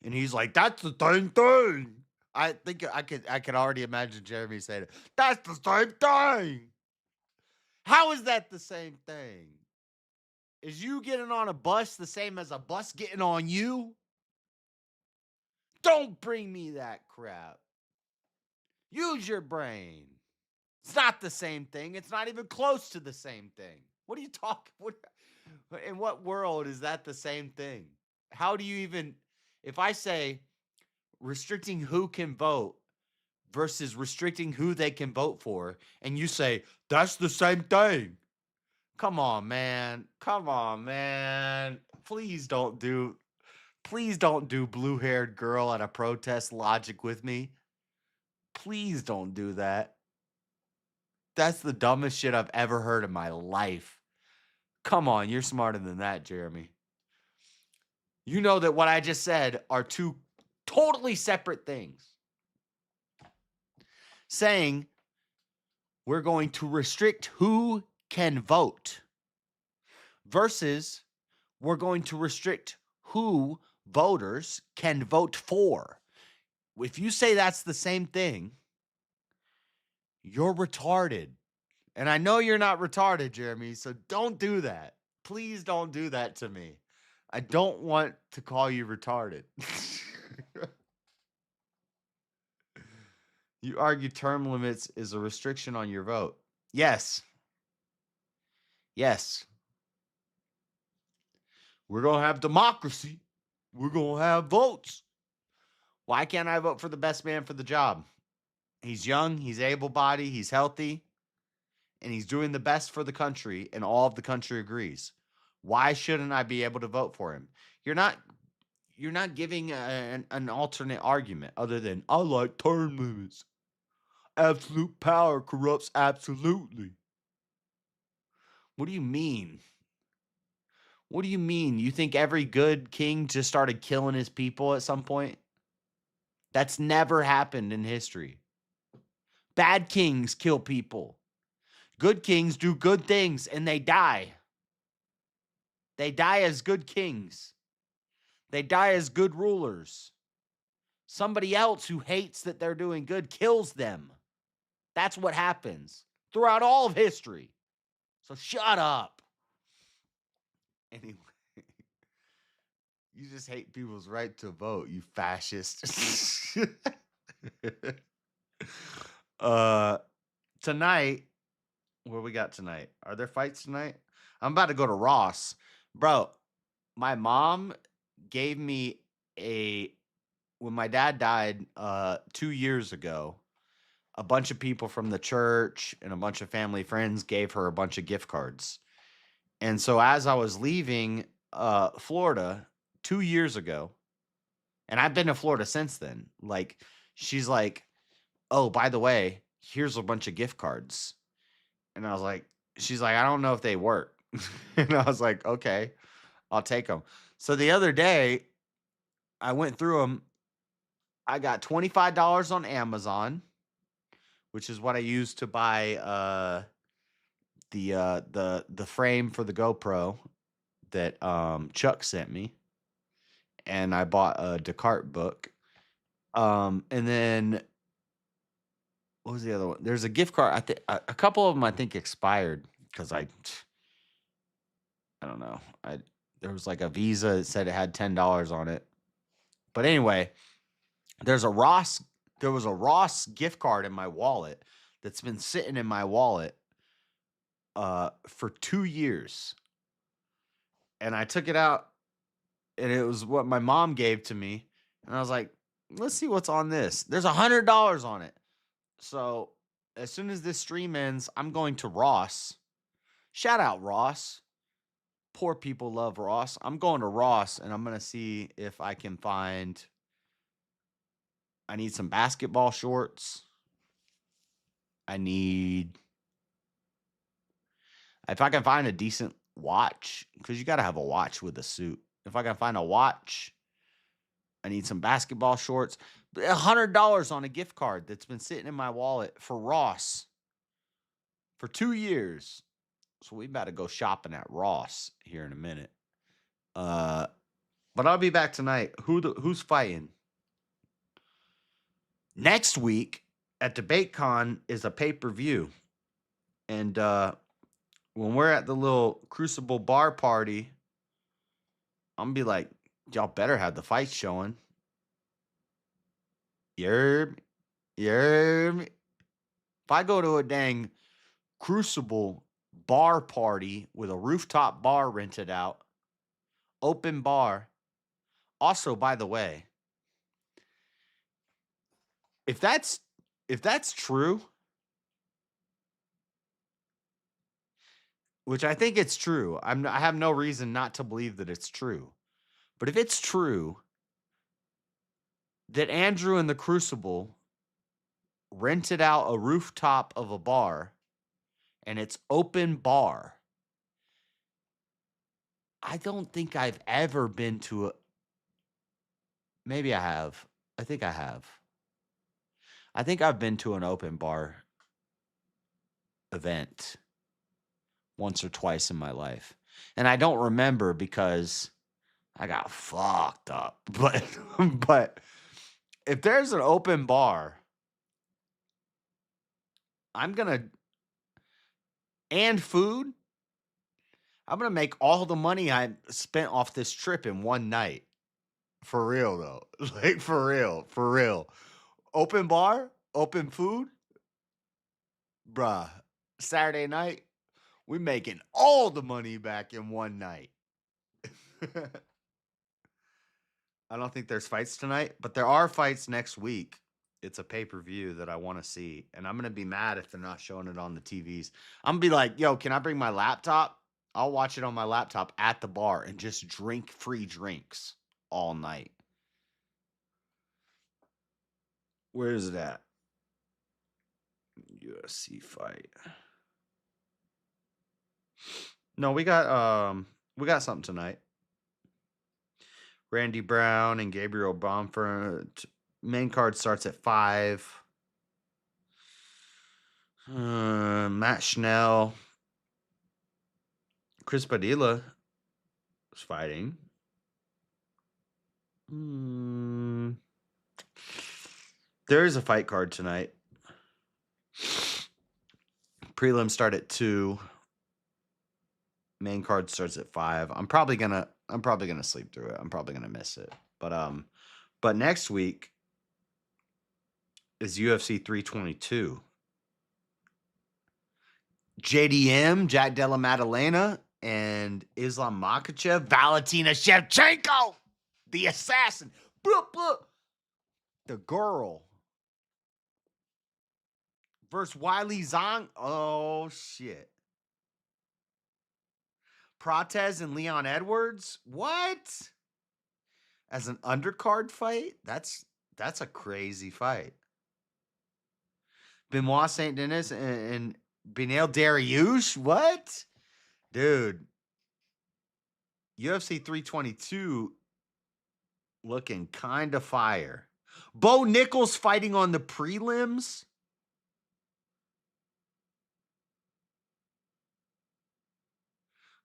And he's like, that's the same thing. I think I could already imagine Jeremy saying it. That's the same thing. How is that the same thing? Is you getting on a bus the same as a bus getting on you? Don't bring me that crap. Use your brain. It's not the same thing. It's not even close to the same thing. What are you talking? In what world is that the same thing? How do you even... If I say restricting who can vote versus restricting who they can vote for, and you say, that's the same thing. Come on, man. Come on, man. Please don't do blue-haired girl at a protest logic with me. Please don't do that. That's the dumbest shit I've ever heard in my life. Come on, you're smarter than that, Jeremy. You know that what I just said are two totally separate things. Saying we're going to restrict who can vote versus we're going to restrict who voters can vote for. If you say that's the same thing, you're retarded. And I know you're not retarded, Jeremy, so don't do that. Please don't do that to me. I don't want to call you retarded. You argue term limits is a restriction on your vote. Yes. Yes. We're going to have democracy. We're going to have votes. Why can't I vote for the best man for the job? He's young, he's able-bodied, he's healthy, and he's doing the best for the country, and all of the country agrees. Why shouldn't I be able to vote for him? You're not giving an alternate argument other than, I like term limits. Absolute power corrupts absolutely. What do you mean? What do you mean? You think every good king just started killing his people at some point? That's never happened in history. Bad kings kill people. Good kings do good things and they die. They die as good kings. They die as good rulers. Somebody else who hates that they're doing good kills them. That's what happens throughout all of history. So shut up. Anyway, you just hate people's right to vote, you fascist. Tonight, what we got tonight? Are there fights tonight? I'm about to go to Ross. Bro, my mom gave me when my dad died 2 years ago, a bunch of people from the church and a bunch of family friends gave her a bunch of gift cards. And so as I was leaving Florida 2 years ago, and I've been to Florida since then, like, she's like, oh, by the way, here's a bunch of gift cards. And I was like, she's like, I don't know if they work. And I was like, okay, I'll take them. So the other day, I went through them. I got $25 on Amazon, which is what I used to buy the frame for the GoPro that Chuck sent me. And I bought a Descartes book. And then what was the other one? There's a gift card. I think a couple of them I think expired because I don't know. There was like a Visa that said it had $10 on it. But anyway, there was a Ross gift card in my wallet that's been sitting in my wallet for 2 years. And I took it out, and it was what my mom gave to me. And I was like, let's see what's on this. There's $100 on it. So as soon as this stream ends, I'm going to Ross. Shout out Ross. Poor people love Ross. I'm going to Ross, and I'm going to see if I can find... I need some basketball shorts. If I can find a decent watch, because you got to have a watch with a suit. If I can find a watch, I need some basketball shorts. $100 on a gift card that's been sitting in my wallet for Ross for 2 years. So we about to go shopping at Ross here in a minute. But I'll be back tonight. Who's fighting? Next week at Debatecon is a pay-per-view. And when we're at the little Crucible bar party, I'm going to be like, y'all better have the fights showing. Yerb. If I go to a dang Crucible bar party with a rooftop bar rented out, open bar. Also, by the way, if that's true, which I think it's true, I have no reason not to believe that it's true. But if it's true that Andrew and the Crucible rented out a rooftop of a bar and it's open bar, I don't think I've ever been to a... Maybe I have. I think I have. I think I've been to an open bar event once or twice in my life. And I don't remember because I got fucked up. But if there's an open bar, and food, I'm going to make all the money I spent off this trip in one night. For real, though. Like, for real. Open bar, open food. Bruh, Saturday night, we making all the money back in one night. I don't think there's fights tonight, but there are fights next week. It's a pay-per-view that I want to see, and I'm going to be mad if they're not showing it on the TVs. I'm going to be like, yo, can I bring my laptop? I'll watch it on my laptop at the bar and just drink free drinks all night. Where is it at? UFC fight. No, we got something tonight. Randy Brown and Gabriel Bamford. Main card starts at 5. Matt Schnell. Chris Padilla is fighting. There is a fight card tonight. Prelims start at 2. Main card starts at 5. I'm probably gonna sleep through it. I'm probably gonna miss it. But next week is UFC 322. JDM, Jack Della Maddalena, and Islam Makhachev, Valentina Shevchenko, the assassin. The girl versus Wiley Zhang. Oh, shit. Prates and Leon Edwards? What? As an undercard fight? That's a crazy fight. Benoit Saint Denis and Beneil Dariush? What? Dude. UFC 322 looking kind of fire. Bo Nichols fighting on the prelims?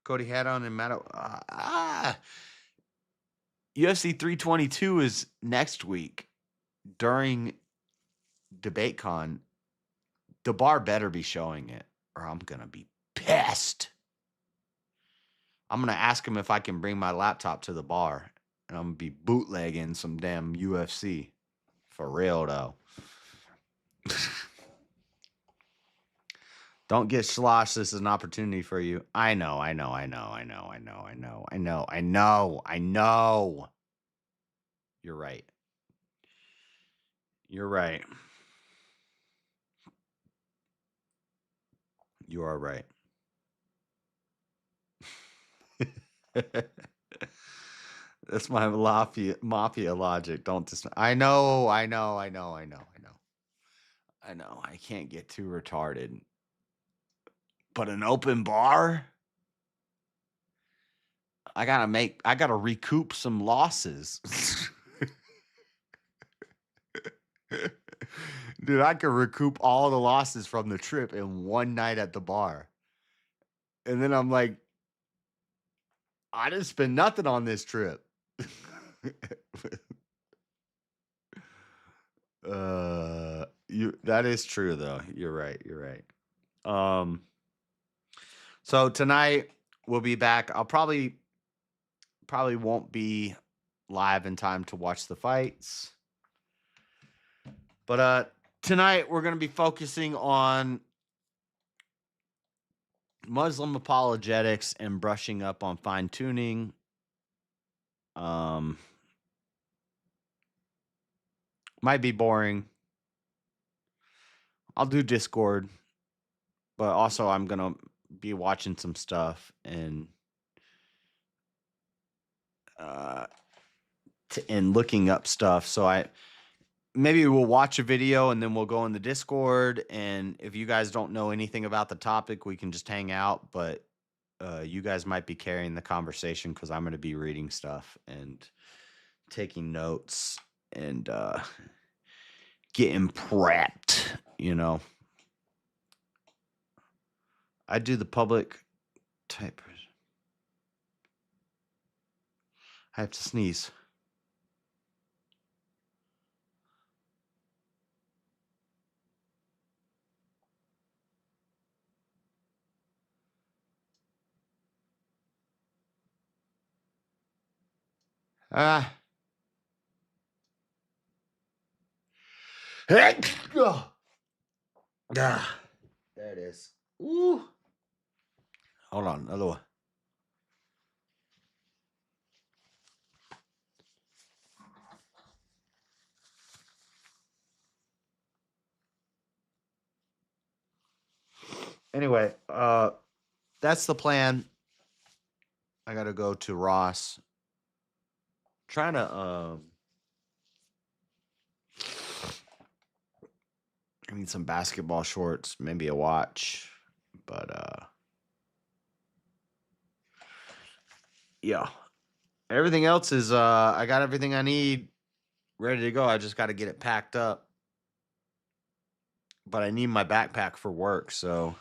Cody Haddon and Matt. UFC 322 is next week during DebateCon. The bar better be showing it, or I'm going to be pissed. I'm gonna ask him if I can bring my laptop to the bar, and I'm gonna be bootlegging some damn UFC. For real though. Don't get sloshed. This is an opportunity for you. I know. You're right. You're right. You are right. That's my mafia logic. Don't dis- I know. I can't get too retarded. But an open bar? I gotta recoup some losses. Dude, I could recoup all the losses from the trip in one night at the bar. And then I'm like, I didn't spend nothing on this trip. That is true though. You're right. So tonight we'll be back. I'll probably won't be live in time to watch the fights. But tonight we're going to be focusing on Muslim apologetics and brushing up on fine tuning. Might be boring. I'll do Discord, but also I'm going to be watching some stuff and looking up stuff. So maybe we'll watch a video and then we'll go in the Discord. And if you guys don't know anything about the topic, we can just hang out. But you guys might be carrying the conversation because I'm going to be reading stuff and taking notes and getting prepped, I do the public type. I have to sneeze. There it is. Ooh. Hold on, another one. Anyway, that's the plan. I gotta go to Ross. Trying to I need some basketball shorts, maybe a watch, but yeah. Everything else is I got everything I need ready to go. I just got to get it packed up. But I need my backpack for work, so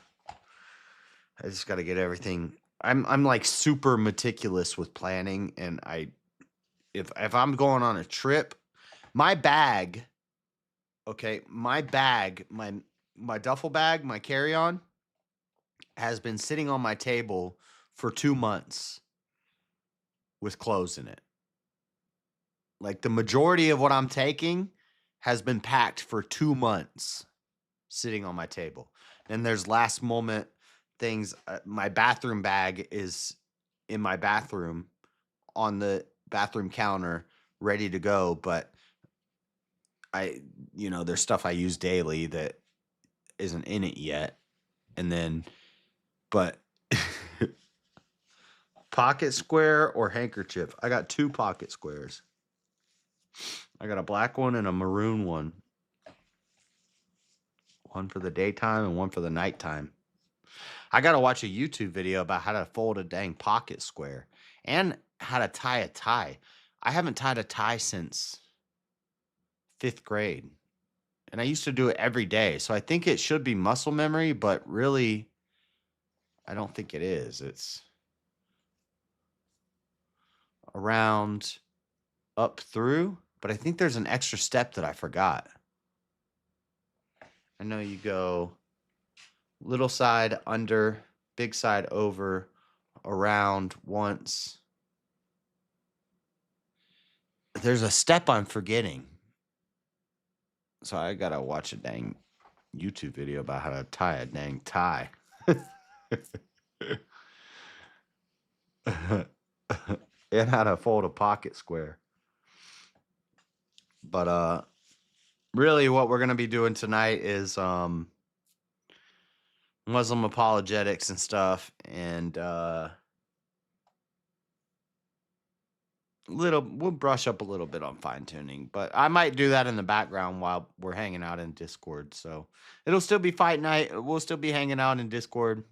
I just got to get everything. I'm like super meticulous with planning, and if I'm going on a trip, my bag, my duffel bag, my carry-on has been sitting on my table for 2 months with clothes in it. Like the majority of what I'm taking has been packed for 2 months sitting on my table. And there's last moment things. My bathroom bag is in my bathroom on the bathroom counter ready to go. But there's stuff I use daily that isn't in it yet. And then, but pocket square or handkerchief. I got 2 pocket squares. I got a black one and a maroon one. One for the daytime and one for the nighttime. I got to watch a YouTube video about how to fold a dang pocket square and how to tie a tie. I haven't tied a tie since 5th grade. And I used to do it every day. So I think it should be muscle memory, but really, I don't think it is. It's around up through, but I think there's an extra step that I forgot. I know you go little side under, big side over, around once. There's a step I'm forgetting. So I gotta watch a dang YouTube video about how to tie a dang tie. And how to fold a pocket square. But really what we're gonna be doing tonight is Muslim apologetics and stuff, and we'll brush up a little bit on fine tuning, but I might do that in the background while we're hanging out in Discord. So it'll still be fight night. We'll still be hanging out in Discord.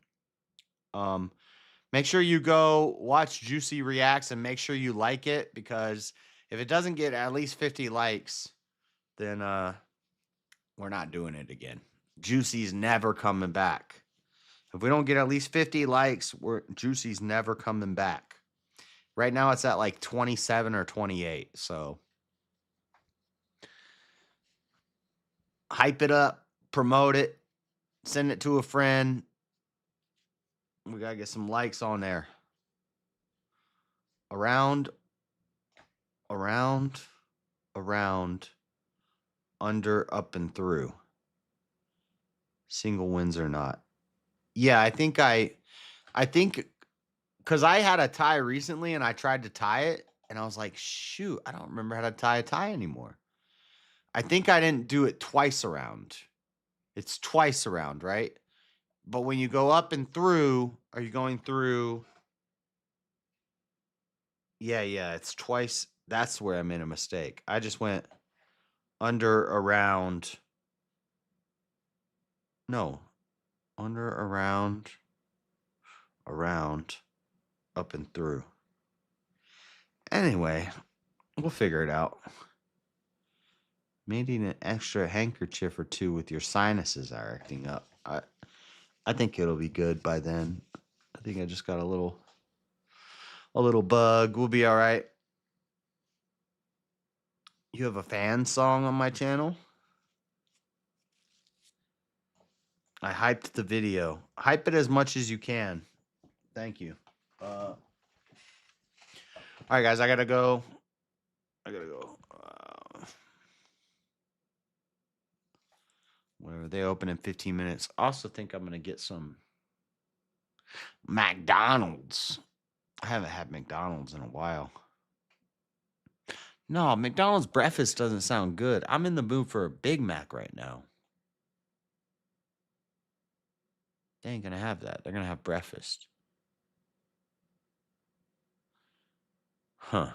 Make sure you go watch Juicy Reacts and make sure you like it, because if it doesn't get at least 50 likes, then we're not doing it again. Juicy's never coming back. If we don't get at least 50 likes, Juicy's never coming back. Right now it's at like 27 or 28. So hype it up, promote it, send it to a friend. We got to get some likes on there. Around, under, up, and through. Single wins or not. Yeah, I think because I had a tie recently and I tried to tie it and I was like, shoot, I don't remember how to tie a tie anymore. I think I didn't do it twice around. It's twice around, right? But when you go up and through, are you going through? Yeah, it's twice. That's where I made a mistake. I just went under, around. No. Under, around, up and through. Anyway, we'll figure it out. Maybe an extra handkerchief or two with your sinuses are acting up. I think it'll be good by then. I think I just got a little bug. We'll be all right. You have a fan song on my channel? I hyped the video. Hype it as much as you can. Thank you. All right, guys, I gotta go. Where they open in 15 minutes. I also think I'm gonna get some McDonald's. I haven't had McDonald's in a while. No, McDonald's breakfast doesn't sound good. I'm in the mood for a Big Mac right now. They ain't gonna have that. They're gonna have breakfast. Huh.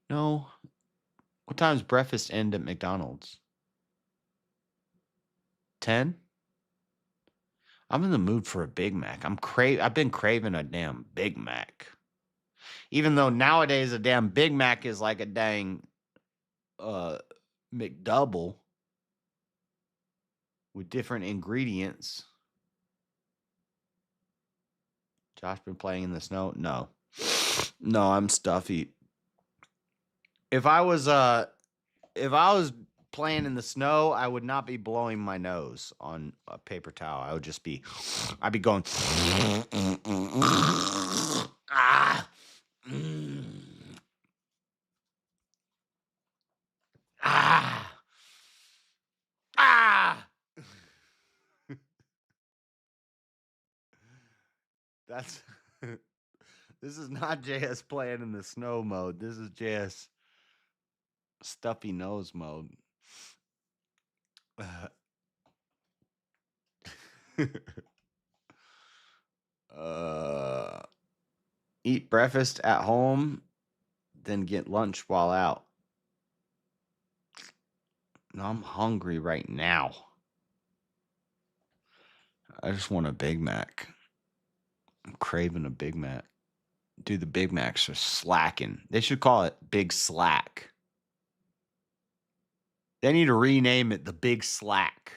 No. What time's breakfast end at McDonald's? 10? I'm in the mood for a Big Mac. I've been craving a damn Big Mac. Even though nowadays a damn Big Mac is like a dang McDouble with different ingredients. Josh been playing in the snow? No. No, I'm Stuffy. If I was playing in the snow, I would not be blowing my nose on a paper towel. I'd be going ah. Ah. Ah. This is not JS playing in the snow mode. This is JS stuffy nose mode. Eat breakfast at home, then get lunch while out. No, I'm hungry right now. I just want a Big Mac. I'm craving a Big Mac. Dude, the Big Macs are slacking. They should call it Big Slack. They need to rename it the Big Slack.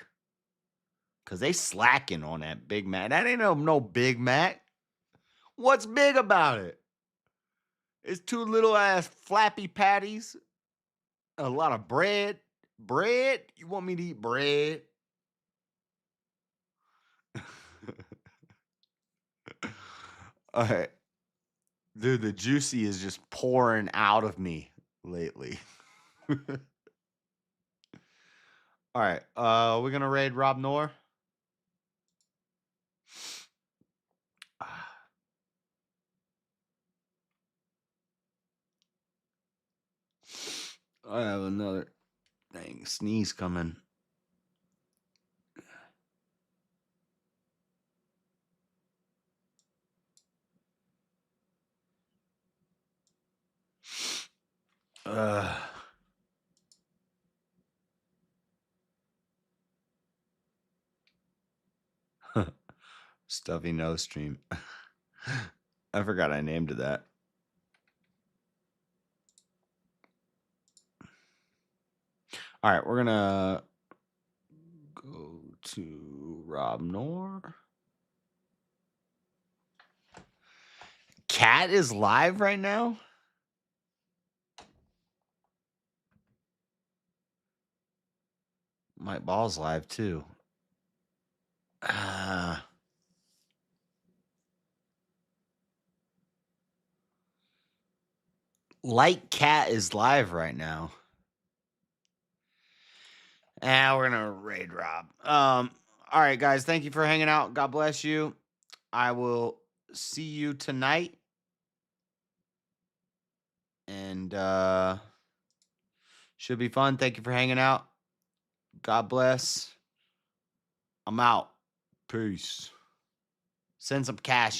Because they slacking on that Big Mac. That ain't no Big Mac. What's big about it? It's two little ass flappy patties. A lot of bread. Bread? You want me to eat bread? All right. Dude, the juicy is just pouring out of me lately. All right. We're gonna raid Rob Noor. I have another sneeze coming. Stuffy no stream. I forgot I named it that. All right, we're gonna go to Rob Noor. Cat is live right now. My ball's live too. Light Cat is live right now. We're gonna raid Rob. All right, guys. Thank you for hanging out. God bless you. I will see you tonight. And should be fun. Thank you for hanging out. God bless. I'm out. Peace. Send some cash.